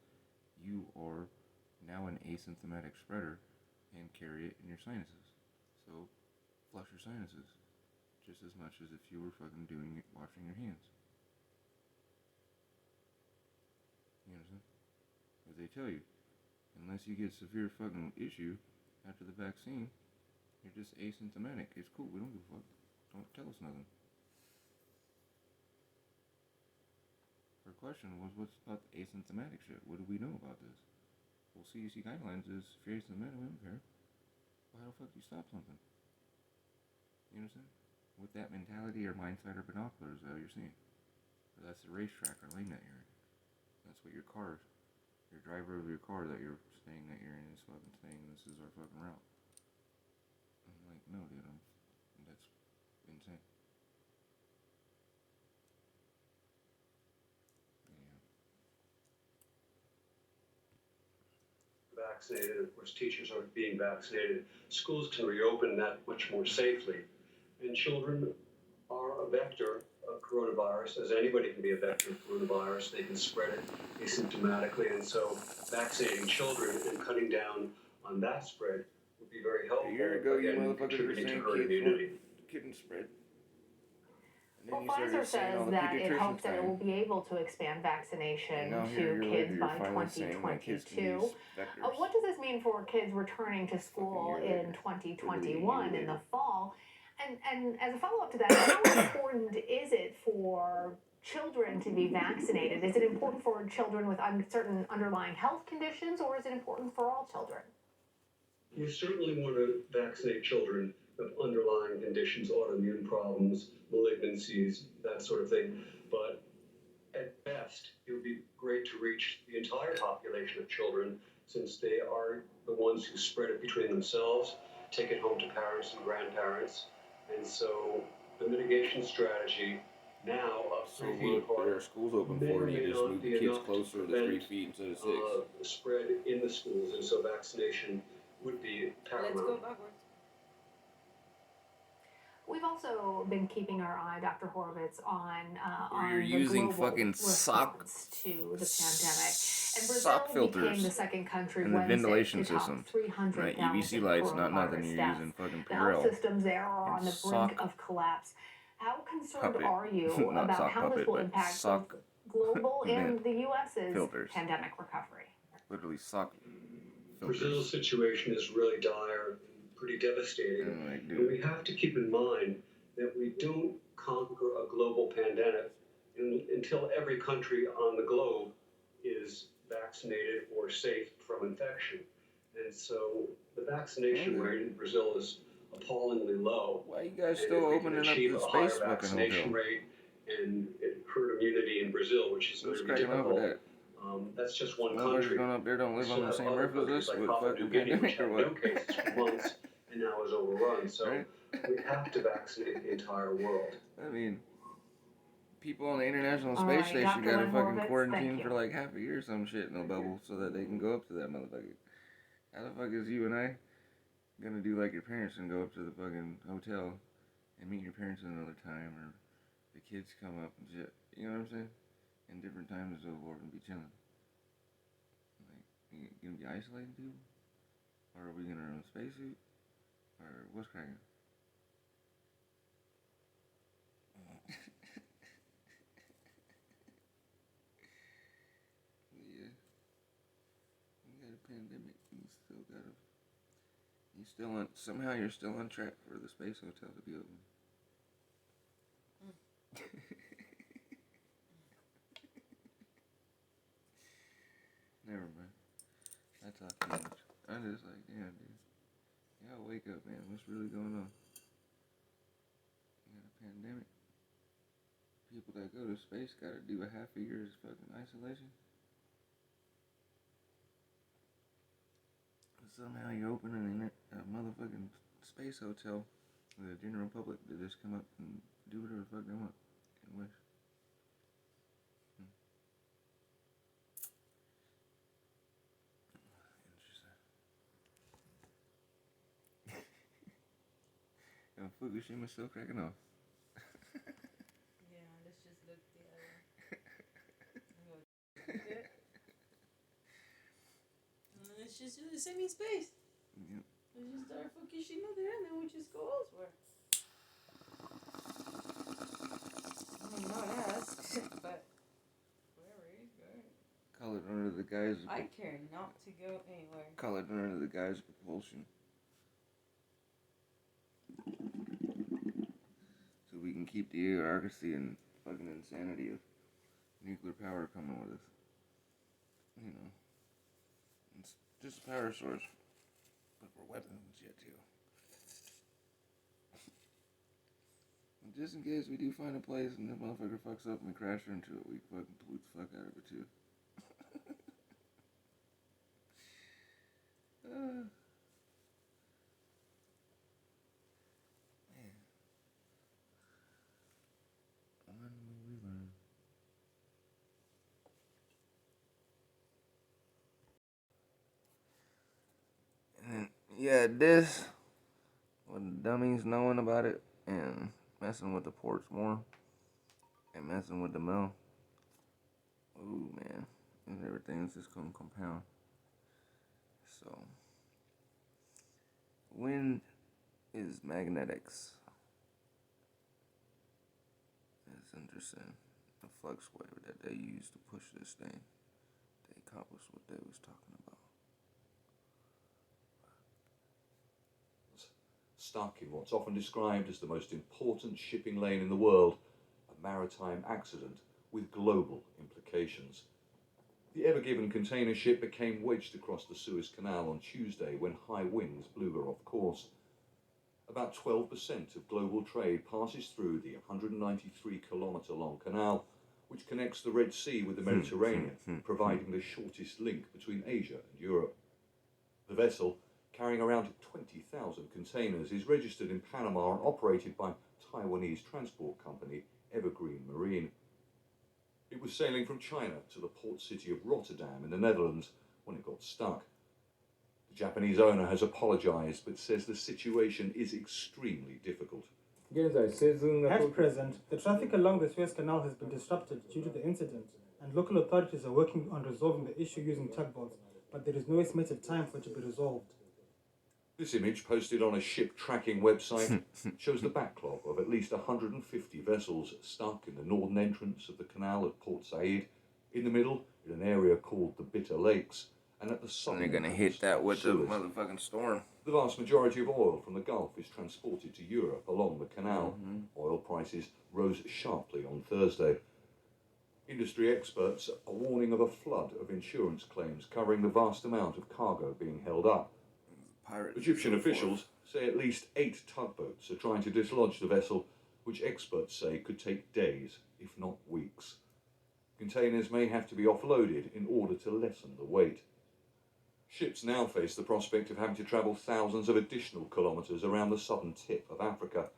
you are now an asymptomatic spreader and carry it in your sinuses. So, flush your sinuses just as much as if you were fucking doing it, washing your hands. You understand? Because they tell you, unless you get severe fucking issue after the vaccine, you're just asymptomatic. It's cool. We don't give a fuck. Don't tell us nothing. Her question was, what's about the asymptomatic shit? What do we know about this? Well, CDC guidelines is if you're asymptomatic, we don't care. Why the fuck do you stop something? You understand? With that mentality or mindset or binoculars that you're seeing. Or that's the racetrack or lane that you're in. That's what your car, your driver of your car that you're staying that you're in is fucking saying this is our fucking route. I'm like, no, dude, that's insane. Vaccinated, of course, teachers aren't being vaccinated. Schools can reopen that much more safely. And children are a vector of coronavirus, as anybody can be a vector of coronavirus. They can spread it asymptomatically, and so vaccinating children and cutting down on that spread would be very helpful. A year ago, you again, motherfuckers were contributing to saying herd kids immunity. couldn't spread. Well, Pfizer says that it hopes that it will be able to expand vaccination to kids by 2022. What does this mean for kids returning to school in 2021 in the fall? And as a follow-up to that, how important is it for children to be vaccinated? Is it important for children with certain underlying health conditions, or is it important for all children? You certainly want to vaccinate children of underlying conditions, autoimmune problems, malignancies, that sort of thing. But at best, it would be great to reach the entire population of children, since they are the ones who spread it between themselves, take it home to parents and grandparents. And so the mitigation strategy now of 3 feet apart, there are schools open for it, you just move the kids closer to 3 feet instead of 6. The spread in the schools, and so vaccination would be paramount. Let's go backwards. We've also been keeping our eye, Dr. Horowitz, on you're the using global fucking sock to the pandemic. And Brazil sock filters became the second country and the Wednesday ventilation to top systems. 300,000 Right, UVC lights, not nothing. You're deaths. using fucking The health Purell systems there are on the brink of collapse. How concerned puppet. are you Not about sock how puppet, this will but impact sock both global and vent the U.S.'s filters. pandemic recovery? Literally sock filters. Brazil's situation is really dire, pretty devastating. And we have to keep in mind that we don't conquer a global pandemic until every country on the globe is vaccinated or safe from infection. And so the vaccination rate in Brazil is appallingly low. Why you guys still opening up the space fucking vaccination hotel? rate and herd immunity in Brazil, which is going to be difficult. That's just one country. Going up there don't live on the same other earth as us countries with like Papua fucking New Guinea, which pandemic or had what? no cases for months and now is overrun. So we have to vaccinate the entire world. I mean, people on the International All Space right, Station Dr. got to Lynn fucking Horowitz, quarantine thank for you. like half a year or some shit in a bubble so that they can go up to that motherfucker. How the fuck is you and I gonna do like your parents and go up to the fucking hotel and meet your parents another time, or the kids come up and shit, you know what I'm saying? In different times and so forth and be chilling. Like, you gonna be isolating people? Or are we gonna run a spacesuit? Or what's cracking? Yeah. You got a pandemic. Somehow you're still on track for the space hotel to be open. Never mind. I talk too much. I'm just like, damn, dude. Y'all wake up, man. What's really going on? You got a pandemic. People that go to space gotta do a half a year's fucking isolation. Somehow you're opening a motherfucking space hotel for the general public to just come up and do whatever the fuck they want and wish. Interesting. And Fukushima's still cracking off. Yeah, let's just look the other. just do the same in space. Yep. We just start Fukushima there, and then we just go elsewhere. I'm not asked, but wherever he's going. Call it under the guise of... I care not to go anywhere. Call it under the guise of propulsion. So we can keep the bureaucracy and fucking insanity of nuclear power coming with us. You know. It's just a power source. But for weapons yet too. Just in case we do find a place and the motherfucker fucks up and we crash into it, we fucking pollute the fuck out of it too. Man. When will we learn? And yeah, this, with the dummies knowing about it and messing with the ports more and messing with the mill. Ooh, man. And everything's just gonna compound. So, wind is magnetics. It's interesting. The flux wave that they use to push this thing. They accomplished what they was talking about. Stuck in what's often described as the most important shipping lane in the world, a maritime accident with global implications. The Ever Given container ship became wedged across the Suez Canal on Tuesday when high winds blew her off course. About 12% of global trade passes through the 193-kilometre long canal, which connects the Red Sea with the Mediterranean, providing the shortest link between Asia and Europe. The vessel, carrying around 20,000 containers, is registered in Panama and operated by Taiwanese transport company Evergreen Marine. It was sailing from China to the port city of Rotterdam in the Netherlands when it got stuck. The Japanese owner has apologized but says the situation is extremely difficult. At present, the traffic along the Suez Canal has been disrupted due to the incident, and local authorities are working on resolving the issue using tugboats, but there is no estimated time for it to be resolved. This image, posted on a ship tracking website, shows the backlog of at least 150 vessels stuck in the northern entrance of the canal at Port Said, in the middle in an area called the Bitter Lakes, and at the southern And they're gonna hit that with the motherfucking storm. The vast majority of oil from the Gulf is transported to Europe along the canal. Oil prices rose sharply on Thursday. Industry experts are warning of a flood of insurance claims covering the vast amount of cargo being held up. Egyptian officials say at least 8 tugboats are trying to dislodge the vessel, which experts say could take days, if not weeks. Containers may have to be offloaded in order to lessen the weight. Ships now face the prospect of having to travel thousands of additional kilometres around the southern tip of Africa,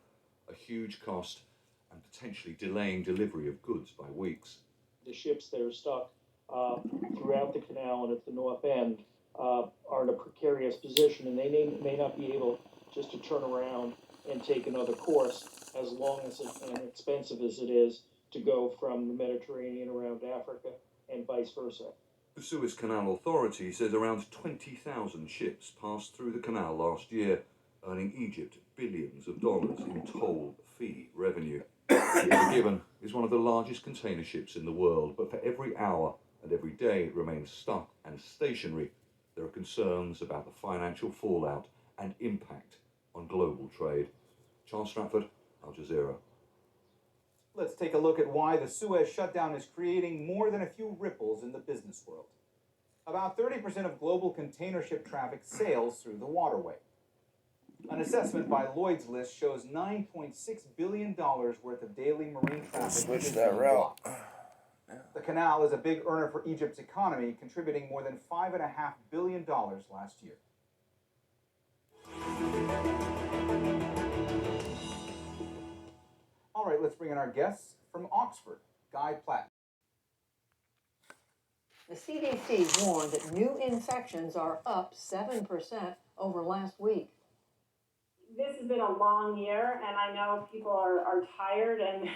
a huge cost and potentially delaying delivery of goods by weeks. The ships that are stuck throughout the canal and at the north end are in a precarious position, and they may not be able just to turn around and take another course, as long as and expensive as it is to go from the Mediterranean around Africa and vice versa. The Suez Canal Authority says around 20,000 ships passed through the canal last year, earning Egypt billions of dollars in toll fee revenue. The Ever Given is one of the largest container ships in the world, but for every hour and every day it remains stuck and stationary, there are concerns about the financial fallout and impact on global trade. Charles Stratford, Al Jazeera. Let's take a look at why the Suez shutdown is creating more than a few ripples in the business world. About 30% of global container ship traffic sails through the waterway. An assessment by Lloyd's List shows $9.6 billion worth of daily marine traffic. Switch that route. The canal is a big earner for Egypt's economy, contributing more than $5.5 billion last year. All right, let's bring in our guests from Oxford, Guy Platt. The CDC warned that new infections are up 7% over last week. This has been a long year, and I know people are tired and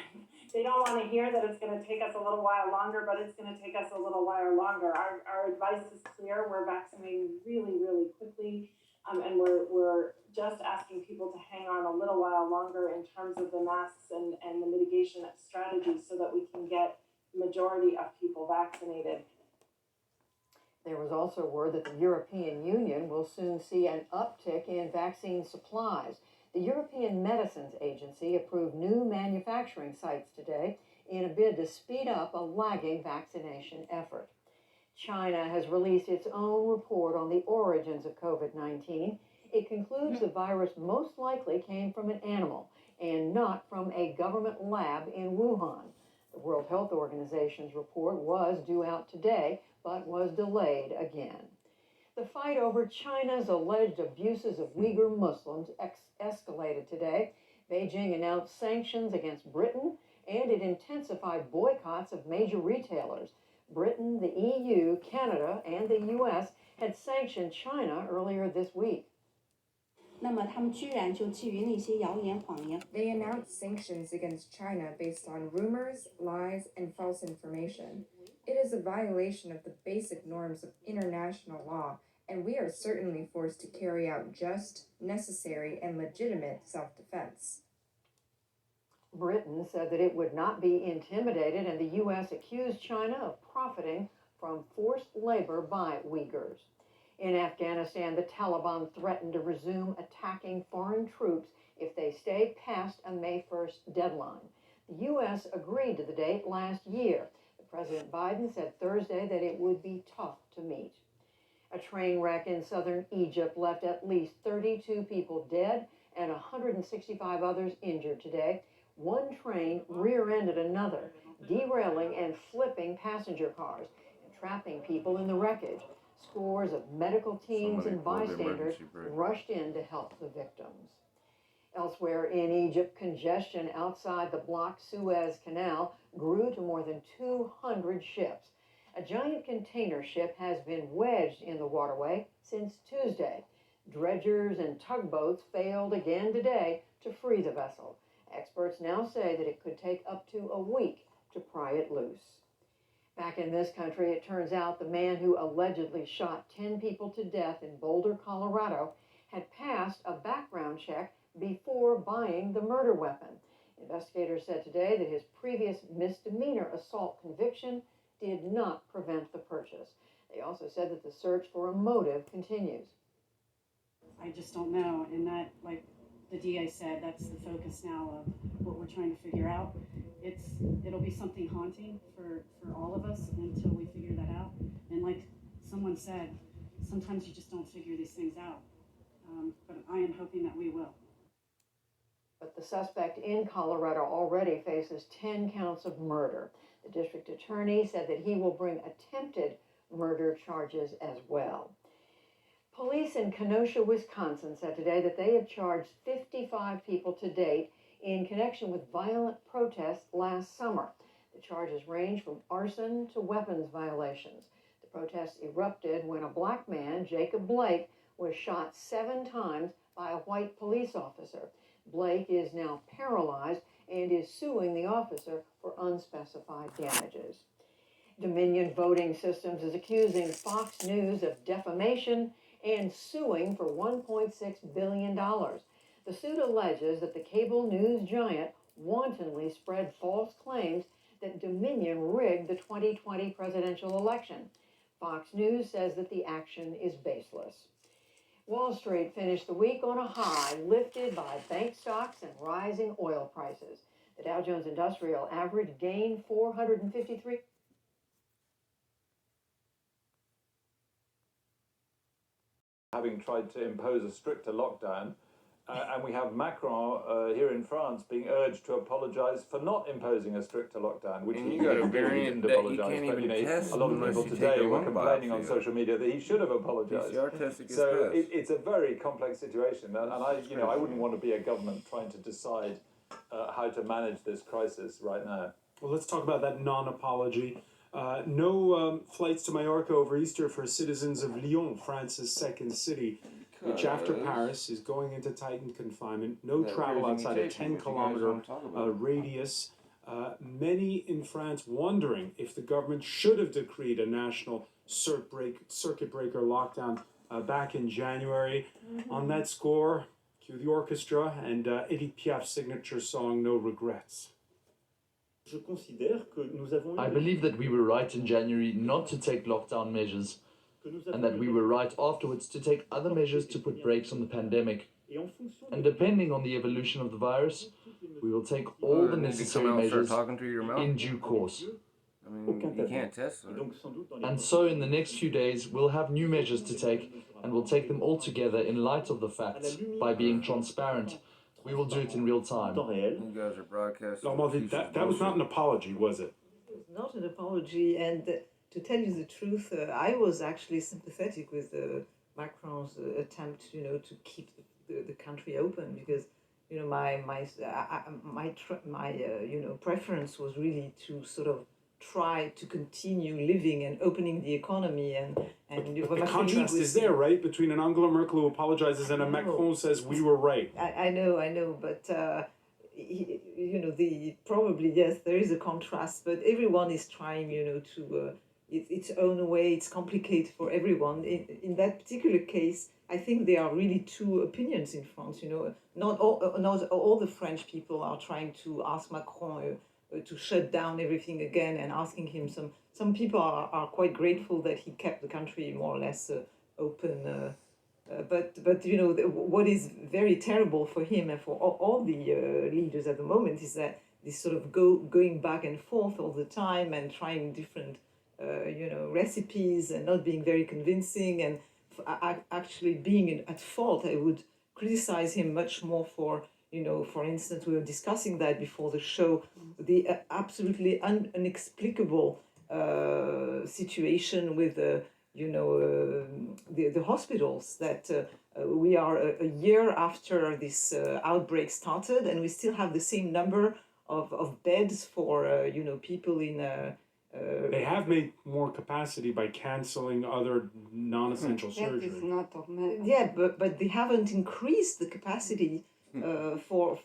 They don't want to hear that it's going to take us a little while longer, but it's going to take us a little while longer. Our advice is clear. We're vaccinating really, really quickly, and we're just asking people to hang on a little while longer in terms of the masks and the mitigation strategies so that we can get the majority of people vaccinated. There was also word that the European Union will soon see an uptick in vaccine supplies. The European Medicines Agency approved new manufacturing sites today in a bid to speed up a lagging vaccination effort. China has released its own report on the origins of COVID-19. It concludes the virus most likely came from an animal and not from a government lab in Wuhan. The World Health Organization's report was due out today, but was delayed again. The fight over China's alleged abuses of Uyghur Muslims escalated today. Beijing announced sanctions against Britain, and it intensified boycotts of major retailers. Britain, the EU, Canada, and the US had sanctioned China earlier this week. They announced sanctions against China based on rumors, lies, and false information. It is a violation of the basic norms of international law, and we are certainly forced to carry out just, necessary, and legitimate self-defense. Britain said that it would not be intimidated, and the U.S. accused China of profiting from forced labor by Uyghurs. In Afghanistan, the Taliban threatened to resume attacking foreign troops if they stay past a May 1st deadline. The U.S. agreed to the date last year. President Biden said Thursday that it would be tough to meet. A train wreck in southern Egypt left at least 32 people dead and 165 others injured today. One train rear-ended another, derailing and flipping passenger cars and trapping people in the wreckage. Scores of medical teams and bystanders rushed in to help the victims. Elsewhere in Egypt, congestion outside the blocked Suez Canal grew to more than 200 ships. A giant container ship has been wedged in the waterway since Tuesday. Dredgers and tugboats failed again today to free the vessel. Experts now say that it could take up to a week to pry it loose. Back in this country, it turns out the man who allegedly shot 10 people to death in Boulder, Colorado, had passed a background check before buying the murder weapon. Investigators said today that his previous misdemeanor assault conviction did not prevent the purchase. They also said that the search for a motive continues. I just don't know, and that, like the DA said, that's the focus now of what we're trying to figure out. It'll be something haunting for all of us until we figure that out. And like someone said, sometimes you just don't figure these things out. But I am hoping that we will. But the suspect in Colorado already faces 10 counts of murder. The district attorney said that he will bring attempted murder charges as well. Police in Kenosha, Wisconsin said today that they have charged 55 people to date in connection with violent protests last summer. The charges range from arson to weapons violations. The protests erupted when a black man, Jacob Blake, was shot 7 times by a white police officer. Blake is now paralyzed and is suing the officer for unspecified damages. Dominion Voting Systems is accusing Fox News of defamation and suing for $1.6 billion. The suit alleges that the cable news giant wantonly spread false claims that Dominion rigged the 2020 presidential election. Fox News says that the action is baseless. Wall Street finished the week on a high, lifted by bank stocks and rising oil prices. The Dow Jones Industrial Average gained 453. Having tried to impose a stricter lockdown, and we have Macron here in France being urged to apologise for not imposing a stricter lockdown, which he didn't apologise. But a lot of people today were complaining on social media that he should have apologised. So it's a very complex situation, and I wouldn't want to be a government trying to decide how to manage this crisis right now. Well, let's talk about that non-apology. No flights to Mallorca over Easter for citizens of Lyon, France's second city, which after Paris is going into tightened confinement. No travel outside a 10-kilometer radius. many in France wondering if the government should have decreed a national circuit breaker lockdown back in January. On that score, cue the orchestra and Edith Piaf's signature song, No Regrets. I believe that we were right in January not to take lockdown measures, and that we were right afterwards to take other measures to put brakes on the pandemic. And depending on the evolution of the virus, we will take all the necessary measures in due course. I mean, you can't test it. And so in the next few days, we'll have new measures to take, and we'll take them all together in light of the facts, by being transparent. We will do it in real time. You guys are broadcasting. That was not an apology, was it? It was not an apology, and to tell you the truth, I was actually sympathetic with Macron's attempt, to keep the country open, because my preference was really to sort of try to continue living and opening the economy and But the contrast is there, right, between an Angela Merkel who apologizes and a Macron who says we were right. I know, but probably yes, there is a contrast, but everyone is trying, to its own way. It's complicated for everyone. In that particular case, I think there are really two opinions in France. Not all the French people are trying to ask Macron to shut down everything again and asking him some people are quite grateful that he kept the country more or less open. But what is very terrible for him and for all the leaders at the moment is that this sort of going back and forth all the time and trying different recipes and not being very convincing and actually being at fault. I would criticize him much more for, for instance, we were discussing that before the show, the absolutely inexplicable situation with the hospitals, that we are a year after this outbreak started and we still have the same number of beds for people in they have made more capacity by cancelling other non-essential surgery. Yeah, but they haven't increased the capacity for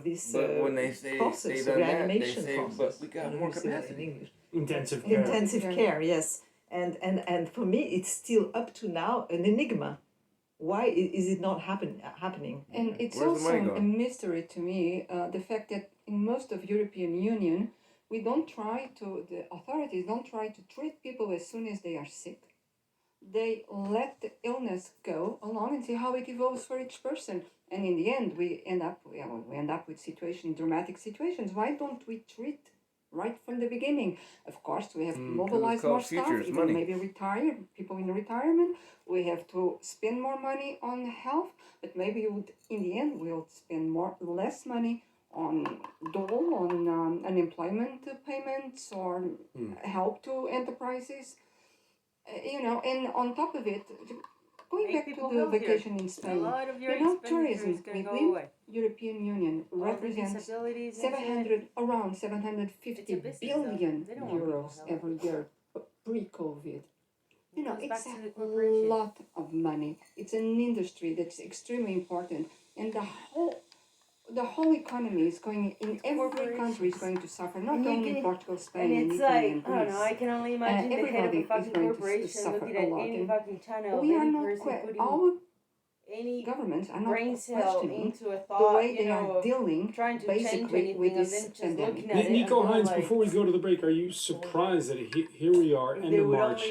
this when they say process, done reanimation that, they say, process. but we got more capacity. Intensive care. Intensive care, yes. And for me, it's still up to now an enigma. Why is it not happening? And it's also a mystery to me, the fact that in most of European Union, the authorities don't try to treat people as soon as they are sick. They let the illness go along and see how it evolves for each person. And in the end, we end up with dramatic situations. Why don't we treat right from the beginning? Of course, we have to mobilize more staff, even maybe people in retirement. We have to spend more money on health, but maybe in the end, we'll spend less money on dole, on unemployment payments, or help to enterprises. And on top of it, going back to the vacation in Spain, tourism within European Union represents around 750 billion euros every year pre-COVID. It's a lot of money. It's an industry that's extremely important, and the whole economy is going, in every country is going to suffer, not only Portugal, Spain, and it's Italy, and I don't know, I can only imagine the head of a fucking corporation looking at any fucking channel of any person putting any governments are not brain cell questioning into a thought, the way they are dealing trying to basically with this just pandemic. looking at Nico it Hines, like, before we go to the break, are you surprised that here we are, end of March,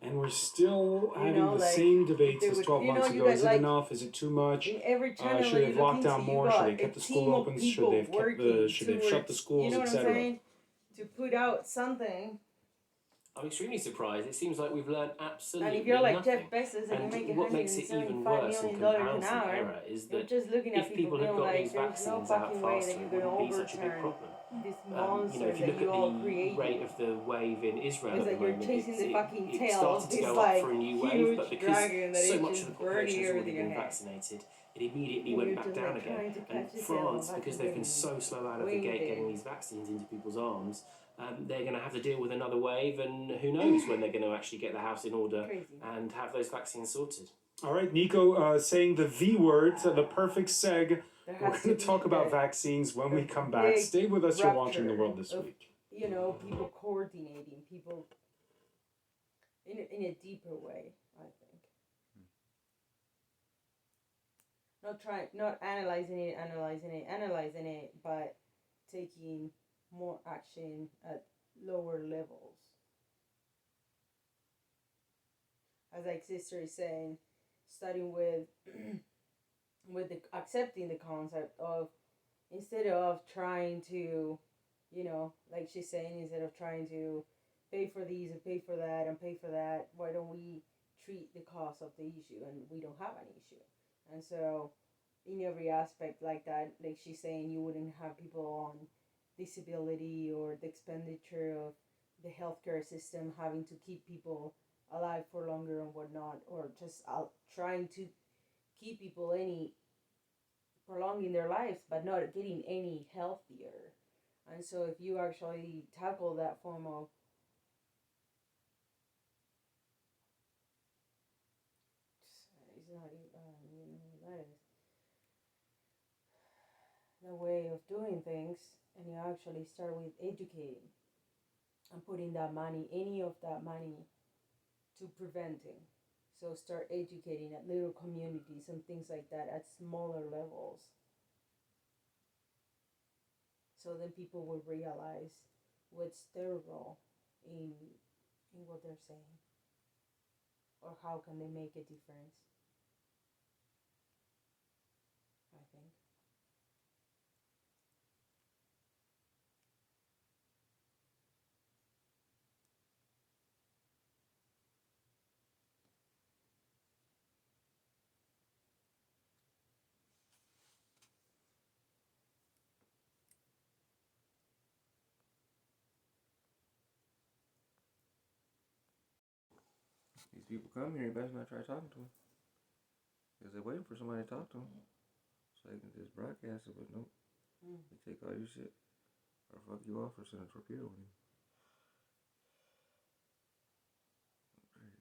and we're still having the same debates as 12 months ago? Is it enough? Is it too much? Should they have locked down more? Should they kept the school open? Should they have shut the schools, etc.? To put out something. I'm extremely surprised. It seems like we've learned absolutely And if you're like nothing. Jeff Bezos and you're making what makes it even $175 worse in million an comparison hour, error is you're that just looking at if people had being got like, these there's no vaccines out fucking way faster, that it you're going wouldn't to be such a big overturn problem. this monster if you that look you all at the created. rate of the wave in Israel Is at the that you're moment, chasing the fucking it tail started of to this go up like for a new wave, huge but dragon that because so is much of just the burning population has already everything been ahead. vaccinated, it immediately And went you're back just, down like, again. trying to And catch yourself France, back because they've been again. so slow out of the Way gate there. getting these vaccines into people's arms, they're going to have to deal with another wave, and who knows when they're going to actually get the house in order and have those vaccines sorted. All right, Nico saying the V word, the perfect seg There We're has going to to talk be about a vaccines when we come back. big Stay with us. You're watching The rupture World This of, Week. you know, people coordinating, people in a deeper way, I think. Not analyzing it, but taking more action at lower levels. As like sister is saying, starting with accepting the concept of, instead of trying to, you know, like she's saying, instead of trying to pay for these and pay for that and pay for that, why don't we treat the cause of the issue, and we don't have an issue. And so in every aspect like that, like she's saying, you wouldn't have people on disability or the expenditure of the healthcare system having to keep people alive for longer and whatnot, or just trying to keep people prolonging their lives but not getting any healthier. And so if you actually tackle that form of it's not even, that is the way of doing things, and you actually start with educating and putting that money, any of that money, to preventing. So start educating at little communities and things like that at smaller levels. So then people will realize what's their role in what they're saying, or how can they make a difference, I think. These people come here, you better not try talking to them. Because they're waiting for somebody to talk to them. So they can just broadcast it, but nope. They take all your shit. Or fuck you off or send a torpedo in you. Okay.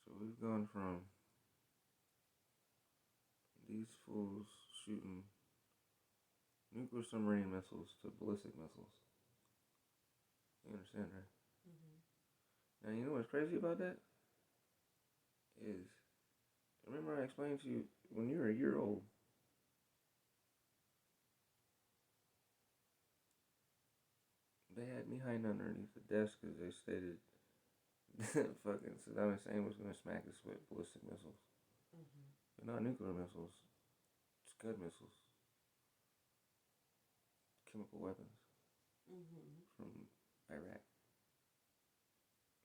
So we've gone from these fools shooting nuclear submarine missiles to ballistic missiles. You understand, right? Now, you know what's crazy about that? Is, remember I explained to you, when you're a year old, they had me hiding underneath the desk because they stated fucking Saddam Hussein was going to smack us with ballistic missiles. But not nuclear missiles, Scud missiles, chemical weapons from Iraq.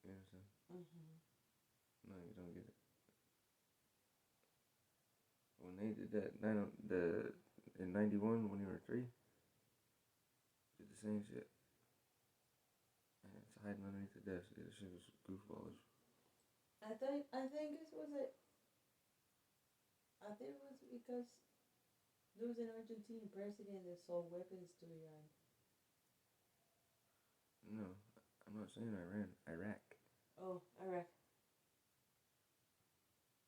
You understand? No, you don't get it. When they did that, in 91, when you were 3, did the same shit. And it's hiding underneath the desk. This shit was goofballish. I think it was because there was an Argentine president that sold weapons to Iran. No, I'm not saying Iran. Iraq. Oh, Iraq.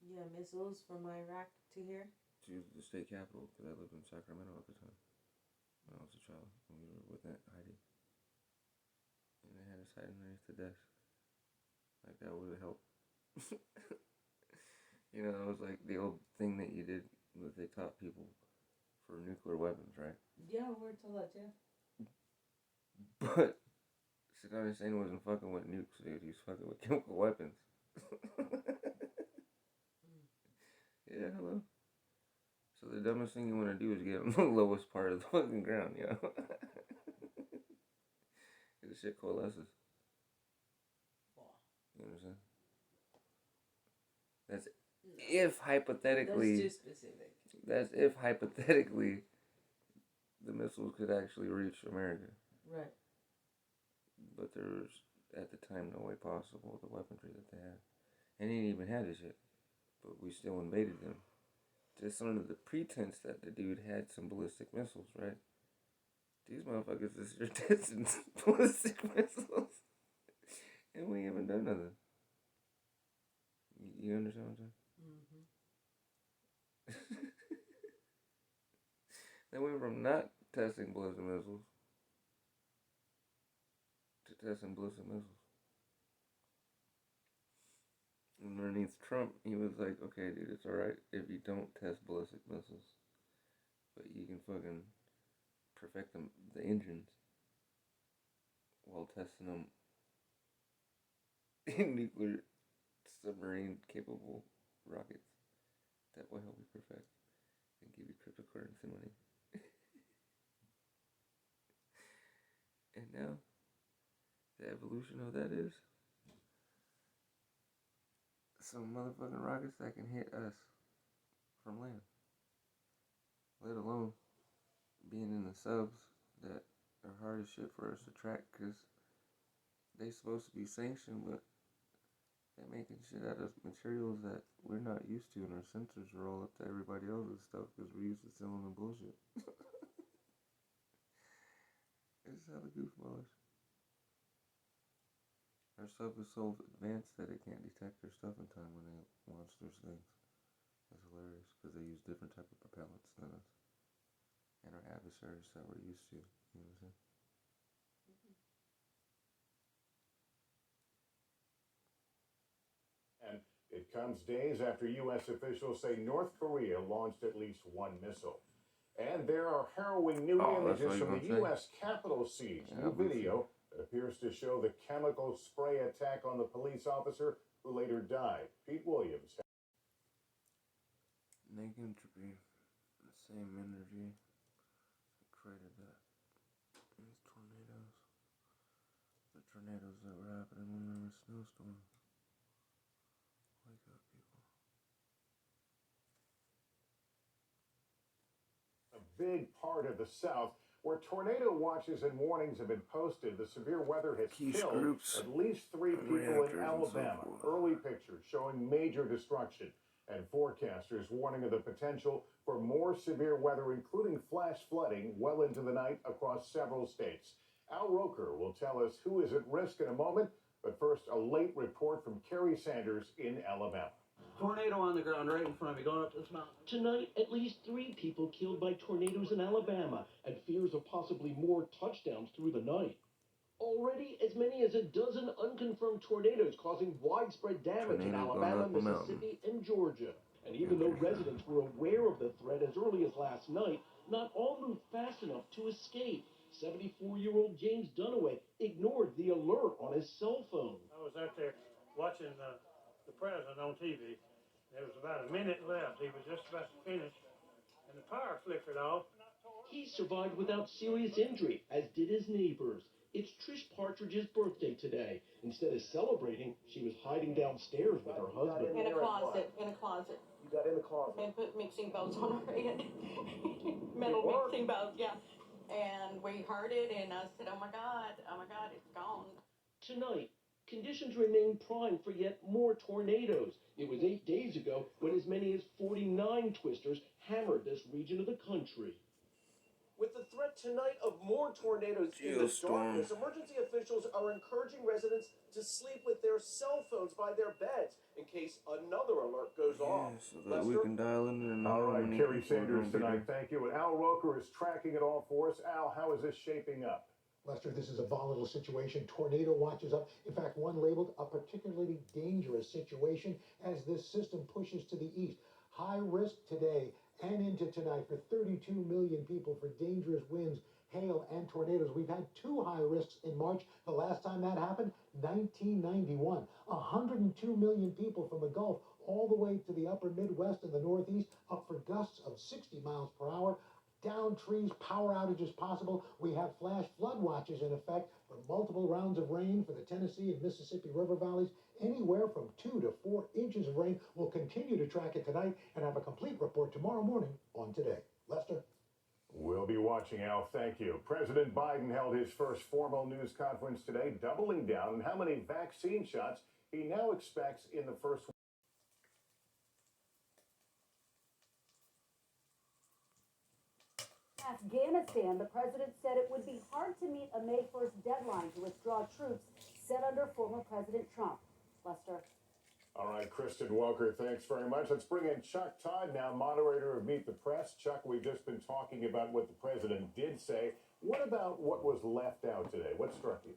Yeah, missiles from Iraq to here. To the state capital, because I lived in Sacramento at the time when I was a child, when we were with Aunt Heidi. And they had us hiding underneath the desk. Like, that would have helped. You know, it was like the old thing that you did, that they taught people for nuclear weapons, right? Yeah, we're told that too. But Saddam Hussein wasn't fucking with nukes, dude. He was fucking with chemical weapons. Yeah, hello. So the dumbest thing you want to do is get on the lowest part of the fucking ground, you know? The shit coalesces. You understand? That's if hypothetically. That's too specific. That's if hypothetically the missiles could actually reach America. Right. But there was, at the time, no way possible, the weaponry that they had. And they didn't even have this shit. But we still invaded them. Just under the pretense that the dude had some ballistic missiles, right? These motherfuckers is your testing ballistic missiles. And we haven't done nothing. You understand what I'm saying? They went from not testing ballistic missiles to testing ballistic missiles. Underneath Trump, he was like, okay, dude, it's alright if you don't test ballistic missiles, but you can fucking perfect the engines while testing them in nuclear submarine capable rockets. That will help you perfect and give you cryptocurrency money. And now, the evolution of that is some motherfucking rockets that can hit us from land. Let alone being in the subs that are hard as shit for us to track because they supposed to be sanctioned, but they're making shit out of materials that we're not used to, and our sensors are all up to everybody else's stuff because we're used to selling them bullshit. It's hella goofballish. Our stuff is so advanced that it can't detect their stuff in time when they launch their things. That's hilarious because they use different type of propellants than us and our adversaries that we're used to. You know what I'm saying? And it comes days after U.S. officials say North Korea launched at least one missile. And there are harrowing new images from the U.S. Capitol siege. New video that appears to show the chemical spray attack on the police officer who later died. Pete Williams. Negative entropy, the same energy that created that. These tornadoes. The tornadoes that were happening when there was snowstorms. Wake up, people. A big part of the South where tornado watches and warnings have been posted. The severe weather has killed at least 3 people in Alabama. Early pictures showing major destruction and forecasters warning of the potential for more severe weather, including flash flooding well into the night across several states. Al Roker will tell us who is at risk in a moment, but first a late report from Kerry Sanders in Alabama. Tornado on the ground right in front of me, going up this mountain. Tonight, at least 3 people killed by tornadoes in Alabama, and fears of possibly more touchdowns through the night. Already, as many as a dozen unconfirmed tornadoes causing widespread damage in Alabama, Mississippi, and Georgia. And even though residents were aware of the threat as early as last night, not all moved fast enough to escape. 74-year-old James Dunaway ignored the alert on his cell phone. I was out there watching the president on TV. There was about a minute left. He was just about to finish, and the power flickered off. He survived without serious injury, as did his neighbors. It's Trish Partridge's birthday today. Instead of celebrating, she was hiding downstairs with her husband. In a closet. You got in the closet? And put mixing bowls on her head. Metal mixing bowls, yeah. And we heard it, and I said, oh my God, it's gone. Tonight, conditions remain prime for yet more tornadoes. It was 8 days ago when as many as 49 twisters hammered this region of the country. With the threat tonight of more tornadoes in the darkness, emergency officials are encouraging residents to sleep with their cell phones by their beds in case another alert goes off. So that we can dial in and know. All right, Kerry Sanders tonight. Thank you. And Al Roker is tracking it all for us. Al, how is this shaping up? Lester, this is a volatile situation. Tornado watches up. In fact, one labeled a particularly dangerous situation as this system pushes to the east. High risk today and into tonight for 32 million people for dangerous winds, hail, and tornadoes. We've had 2 high risks in March. The last time that happened, 1991. 102 million people from the Gulf all the way to the upper Midwest and the Northeast up for gusts of 60 miles per hour. Down trees, power outages possible. We have flash flood watches in effect for multiple rounds of rain for the Tennessee and Mississippi River valleys. Anywhere from 2 to 4 inches of rain. We'll continue to track it tonight and have a complete report tomorrow morning on Today. Lester? We'll be watching, Al. Thank you. President Biden held his first formal news conference today, doubling down on how many vaccine shots he now expects in the first week. Afghanistan, the president said it would be hard to meet a May 1st deadline to withdraw troops set under former President Trump. Lester. All right, Kristen. Ed Walker, thanks very much. Let's bring in Chuck Todd now, moderator of Meet the Press. Chuck, we've just been talking about what the president did say. What about what was left out today? What struck you?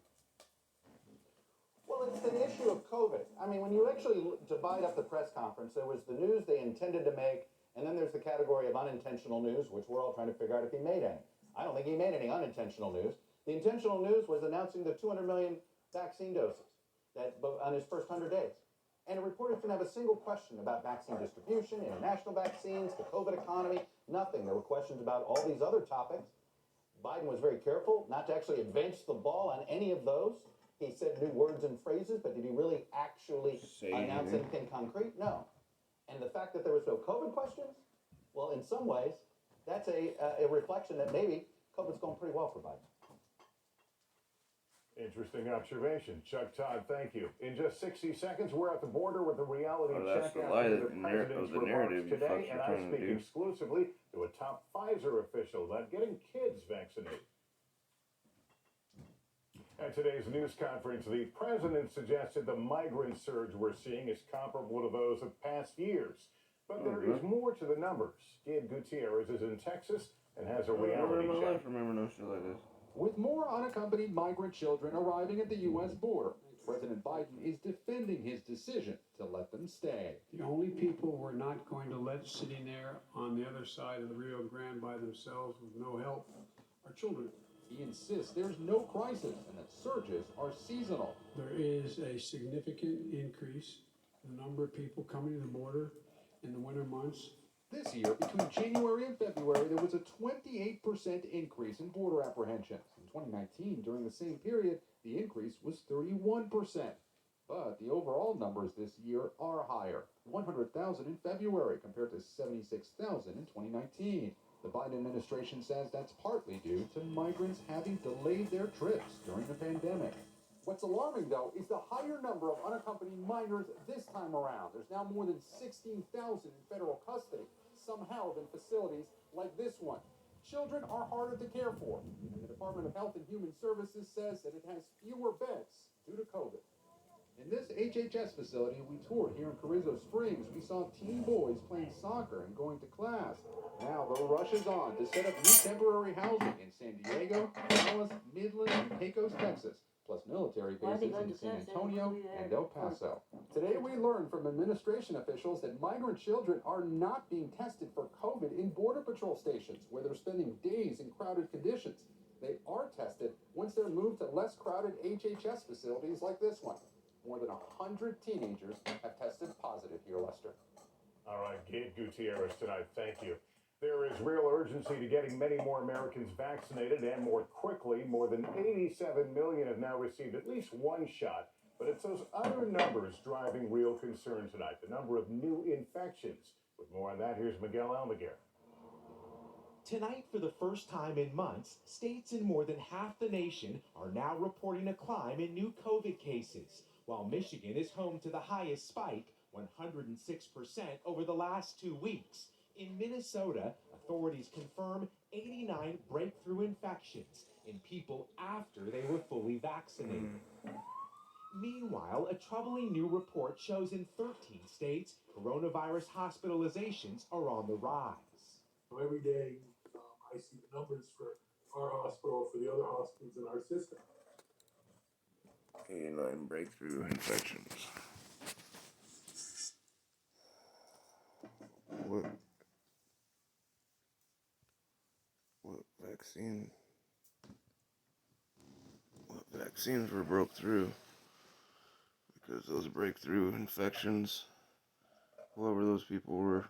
Well, it's the issue of COVID. I mean, when you actually divide up the press conference, there was the news they intended to make, and then there's the category of unintentional news, which we're all trying to figure out if he made any. I don't think he made any unintentional news. The intentional news was announcing the 200 million vaccine doses on his first 100 days. And a reporter didn't have a single question about vaccine distribution, international vaccines, the COVID economy, nothing. There were questions about all these other topics. Biden was very careful not to actually advance the ball on any of those. He said new words and phrases, but did he really actually announce anything concrete? No. And the fact that there was no COVID questions, well, in some ways, that's a reflection that maybe COVID's going pretty well for Biden. Interesting observation. Chuck Todd, thank you. In just 60 seconds, we're at the border with the reality check after the president's remarks today, and I speak exclusively to a top Pfizer official about getting kids vaccinated. At today's news conference, the president suggested the migrant surge we're seeing is comparable to those of past years. But there is more to the numbers. Gabe Gutierrez is in Texas and has a reality check. Remember no shit like this. With more unaccompanied migrant children arriving at the U.S. border, President Biden is defending his decision to let them stay. The only people we're not going to let sitting there on the other side of the Rio Grande by themselves with no help are children. He insists there's no crisis and that surges are seasonal. There is a significant increase in the number of people coming to the border in the winter months. This year, between January and February, there was a 28% increase in border apprehensions. In 2019, during the same period, the increase was 31%. But the overall numbers this year are higher. 100,000 in February compared to 76,000 in 2019. The Biden administration says that's partly due to migrants having delayed their trips during the pandemic. What's alarming, though, is the higher number of unaccompanied minors this time around. There's now more than 16,000 in federal custody, some held in facilities like this one. Children are harder to care for. And the Department of Health and Human Services says that it has fewer beds due to COVID. In this HHS facility we toured here in Carrizo Springs, we saw teen boys playing soccer and going to class. Now the rush is on to set up new temporary housing in San Diego, Dallas, Midland, and Pecos, Texas, plus military bases in San Antonio and El Paso. Today we learned from administration officials that migrant children are not being tested for COVID in Border Patrol stations where they're spending days in crowded conditions. They are tested once they're moved to less crowded HHS facilities like this one. More than 100 teenagers have tested positive here, Lester. All right, Gabe Gutierrez tonight, thank you. There is real urgency to getting many more Americans vaccinated and more quickly. More than 87 million have now received at least one shot. But it's those other numbers driving real concern tonight, the number of new infections. With more on that, here's Miguel Almaguer. Tonight, for the first time in months, states in more than half the nation are now reporting a climb in new COVID cases, while Michigan is home to the highest spike, 106% over the last 2 weeks. In Minnesota, authorities confirm 89 breakthrough infections in people after they were fully vaccinated. Meanwhile, a troubling new report shows in 13 states, coronavirus hospitalizations are on the rise. Every day, I see the numbers for our hospital, for the other hospitals in our system. 89 breakthrough infections. What vaccines were broke through? Because those breakthrough infections, whoever those people were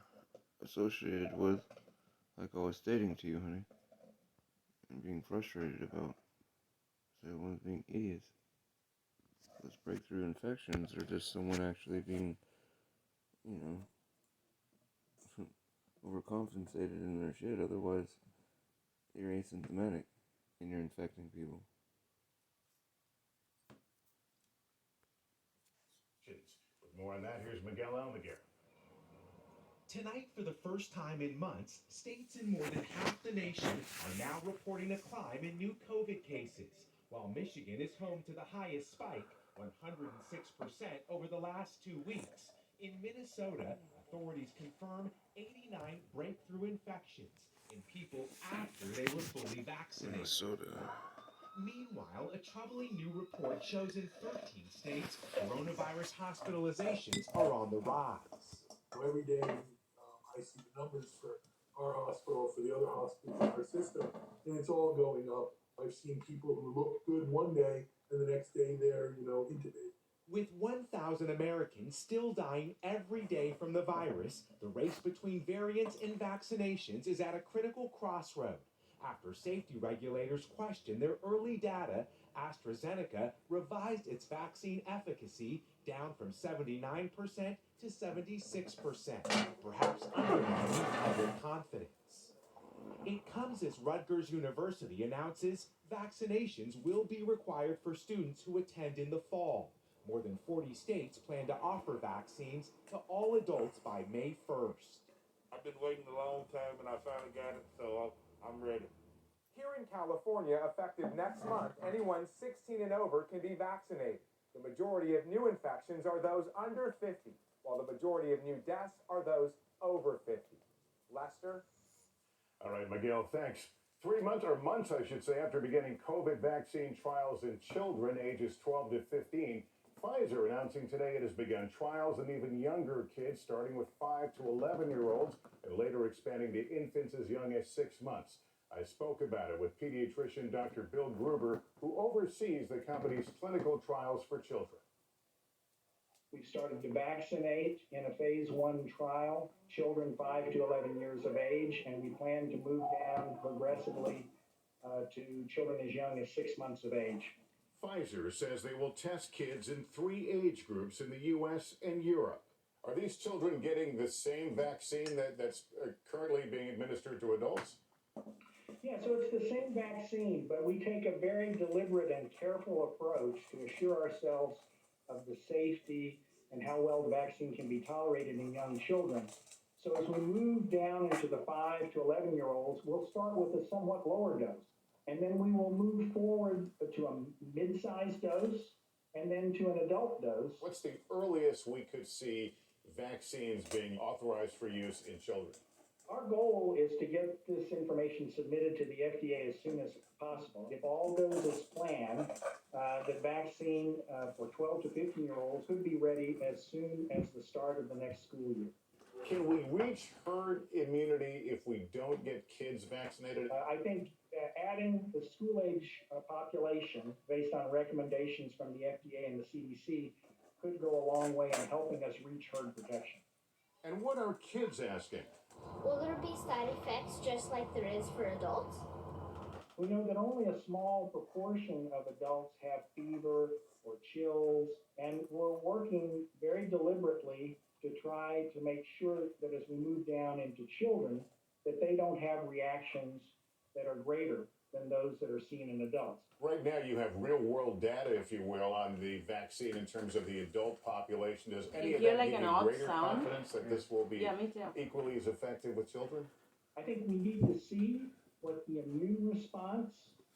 associated with, like I was stating to you, honey, and being frustrated about, so everyone's being idiots. Those breakthrough infections are just someone actually being, overcompensated in their shit. Otherwise, you're asymptomatic and you're infecting people. With more on that, here's Miguel Almaguer. Tonight, for the first time in months, states in more than half the nation are now reporting a climb in new COVID cases, while Michigan is home to the highest spike, 106% over the last 2 weeks. In Minnesota, authorities confirm 89 breakthrough infections in people after they were fully vaccinated. Minnesota. Meanwhile, a troubling new report shows in 13 states, coronavirus hospitalizations are on the rise. Every day, I see the numbers for our hospital, for the other hospitals in our system, and it's all going up. I've seen people who look good one day, and the next day they're, intubated. With 1,000 Americans still dying every day from the virus, the race between variants and vaccinations is at a critical crossroad. After safety regulators questioned their early data, AstraZeneca revised its vaccine efficacy down from 79% to 76%, perhaps undermining public confidence. It comes as Rutgers University announces vaccinations will be required for students who attend in the fall. More than 40 states plan to offer vaccines to all adults by May 1st. I've been waiting a long time and I finally got it, so I'm ready. Here in California, effective next month, anyone 16 and over can be vaccinated. The majority of new infections are those under 50, while the majority of new deaths are those over 50. Lester? All right, Miguel, thanks. 3 months, or months, I should say, after beginning COVID vaccine trials in children ages 12 to 15, Pfizer announcing today it has begun trials in even younger kids, starting with 5 to 11-year-olds, and later expanding to infants as young as 6 months. I spoke about it with pediatrician Dr. Bill Gruber, who oversees the company's clinical trials for children. We've started to vaccinate in a phase 1 trial, children 5 to 11 years of age, and we plan to move down progressively to children as young as 6 months of age. Pfizer says they will test kids in 3 age groups in the U.S. and Europe. Are these children getting the same vaccine that's currently being administered to adults? Yeah, so it's the same vaccine, but we take a very deliberate and careful approach to assure ourselves of the safety and how well the vaccine can be tolerated in young children. So as we move down into the 5 to 11-year-olds, we'll start with a somewhat lower dose. And then we will move forward to a mid-sized dose and then to an adult dose. What's the earliest we could see vaccines being authorized for use in children? Our goal is to get this information submitted to the FDA as soon as possible. If all goes as planned, the vaccine for 12 to 15-year-olds could be ready as soon as the start of the next school year. Can we reach herd immunity if we don't get kids vaccinated? I think adding the school-age population based on recommendations from the FDA and the CDC could go a long way in helping us reach herd protection. And what are kids asking? Will there be side effects just like there is for adults? We know that only a small proportion of adults have fever or chills, and we're working very deliberately to try to make sure that as we move down into children, that they don't have reactions that are greater than those that are seen in adults. Right now you have real-world data, if you will, on the vaccine in terms of the adult population. Does any of that like give an you odd greater sound? confidence that this will be Me too. equally as effective with children? I think we need to see what the immune response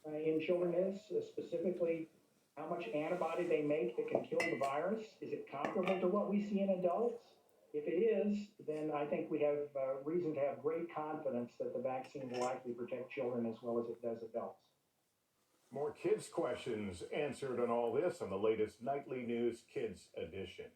in children is, specifically how much antibody they make that can kill the virus. Is it comparable to what we see in adults? If it is, then I think we have reason to have great confidence that the vaccine will likely protect children as well as it does adults. More kids' questions answered on all this on the latest Nightly News Kids edition.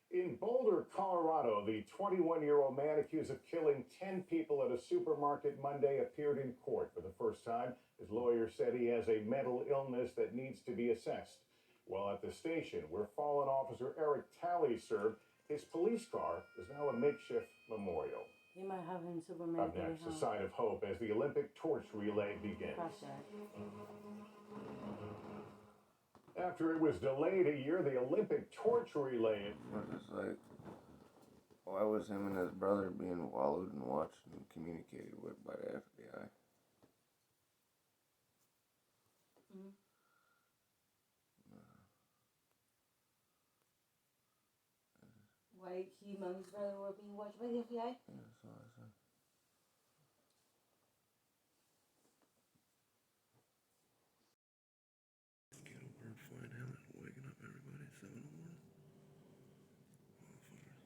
In Boulder, Colorado, the 21-year-old man accused of killing 10 people at a supermarket Monday appeared in court for the first time. His lawyer said he has a mental illness that needs to be assessed. While at the station where fallen officer Eric Talley served, his police car is now a makeshift memorial. You might have him Superman. Up next, a sign of hope as the Olympic torch relay begins. After it was delayed a year, the Olympic torch relay. It's like, why was him and his brother being wallowed and watched and communicated with by the FBI? Why him and his brother were being watched by the FBI? Yeah, that's what I said. Get over and find out. Waking up everybody at 7 in the morning. Motherfuckers.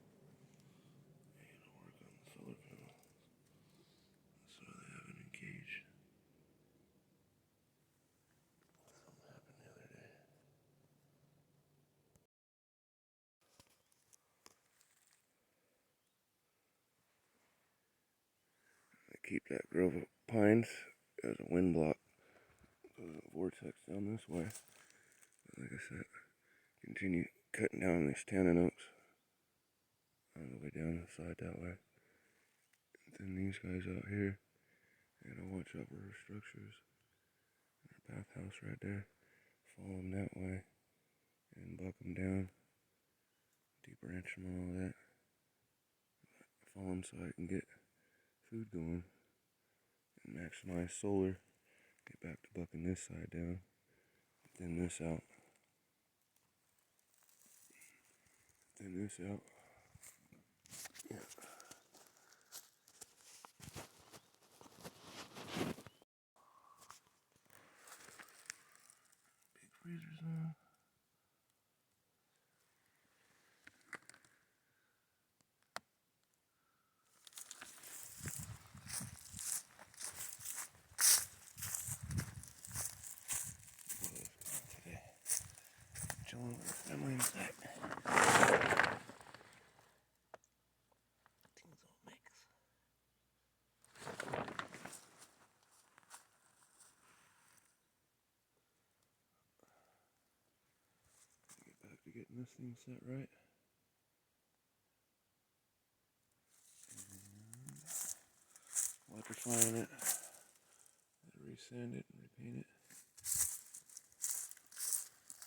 keep that grove of pines as a wind block. There's a vortex down this way. Like I said, continue cutting down these tannin oaks all the way down the side that way. And then these guys out here, I gotta watch out for her structures. Her bathhouse right there. Follow them that way and buck them down. Debranch them and all that. Follow them so I can get food going and maximize solar. Get back to bucking this side down. Thin this out. Thin this out. Yeah. Big freezers on. Chilling with her family inside. Things all mix. Get back to getting this thing set right. And electrifying it. Resand it and repaint it.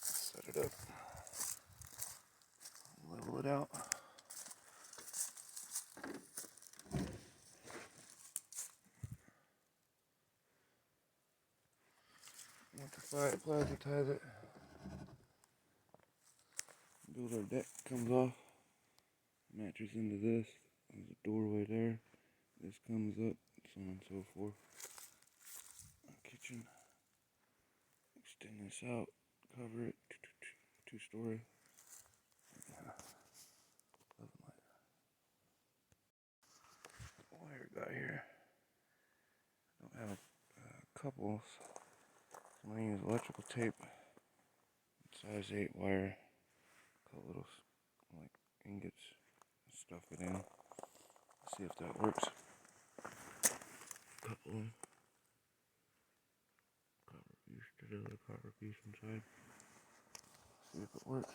Set it up. Level it out. Electrify it, plasmatize it. Build our deck comes off. Matches into this. There's a doorway there. This comes up, so on and so forth. Kitchen. Extend this out. Cover it. Two-story. Wire guy here. Don't have couples. I'm gonna use electrical tape. Size 8 wire. Cut little like ingots. Stuff it in. See if that works. Couple them. Copper piece to the other copper piece inside. See if it works.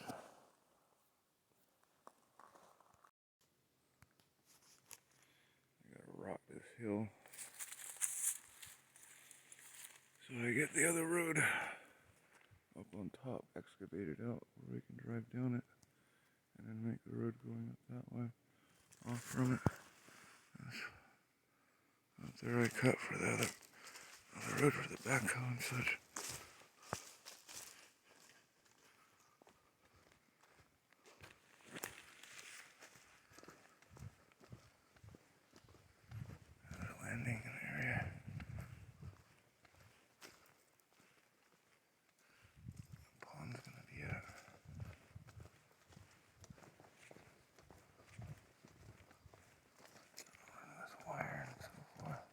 I gotta rock this hill so I get the other road up on top excavated out where we can drive down it and then make the road going up that way off from it. That's there I cut for the other road for the backhoe and such. Landing area. The pond's gonna be at. This wire and so forth.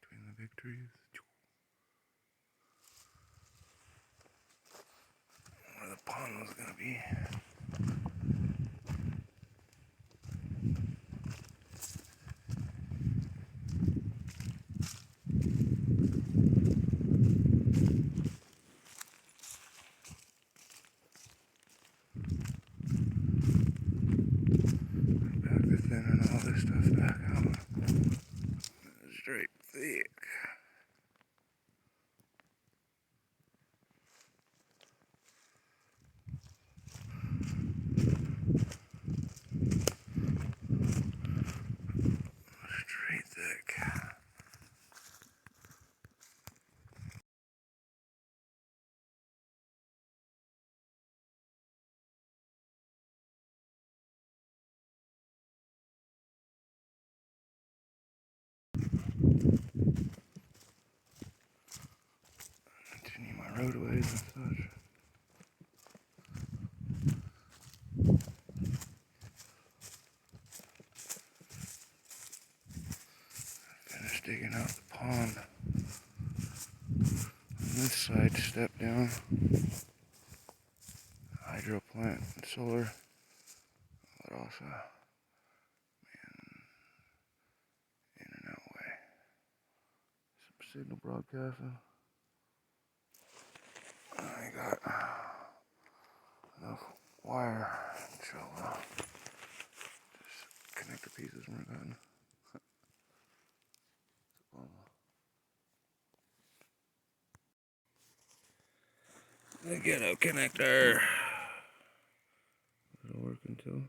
Between the big trees. Where the pond was gonna be. Back to thinning all this stuff back out. Straight thick. roadways and such. Finished digging out the pond. On this side, step down. Hydro plant and solar. But also in and out way. Some signal broadcasting. I got enough wire. Inshallah. Just connector pieces weren't gotten. The ghetto connector. It'll work until.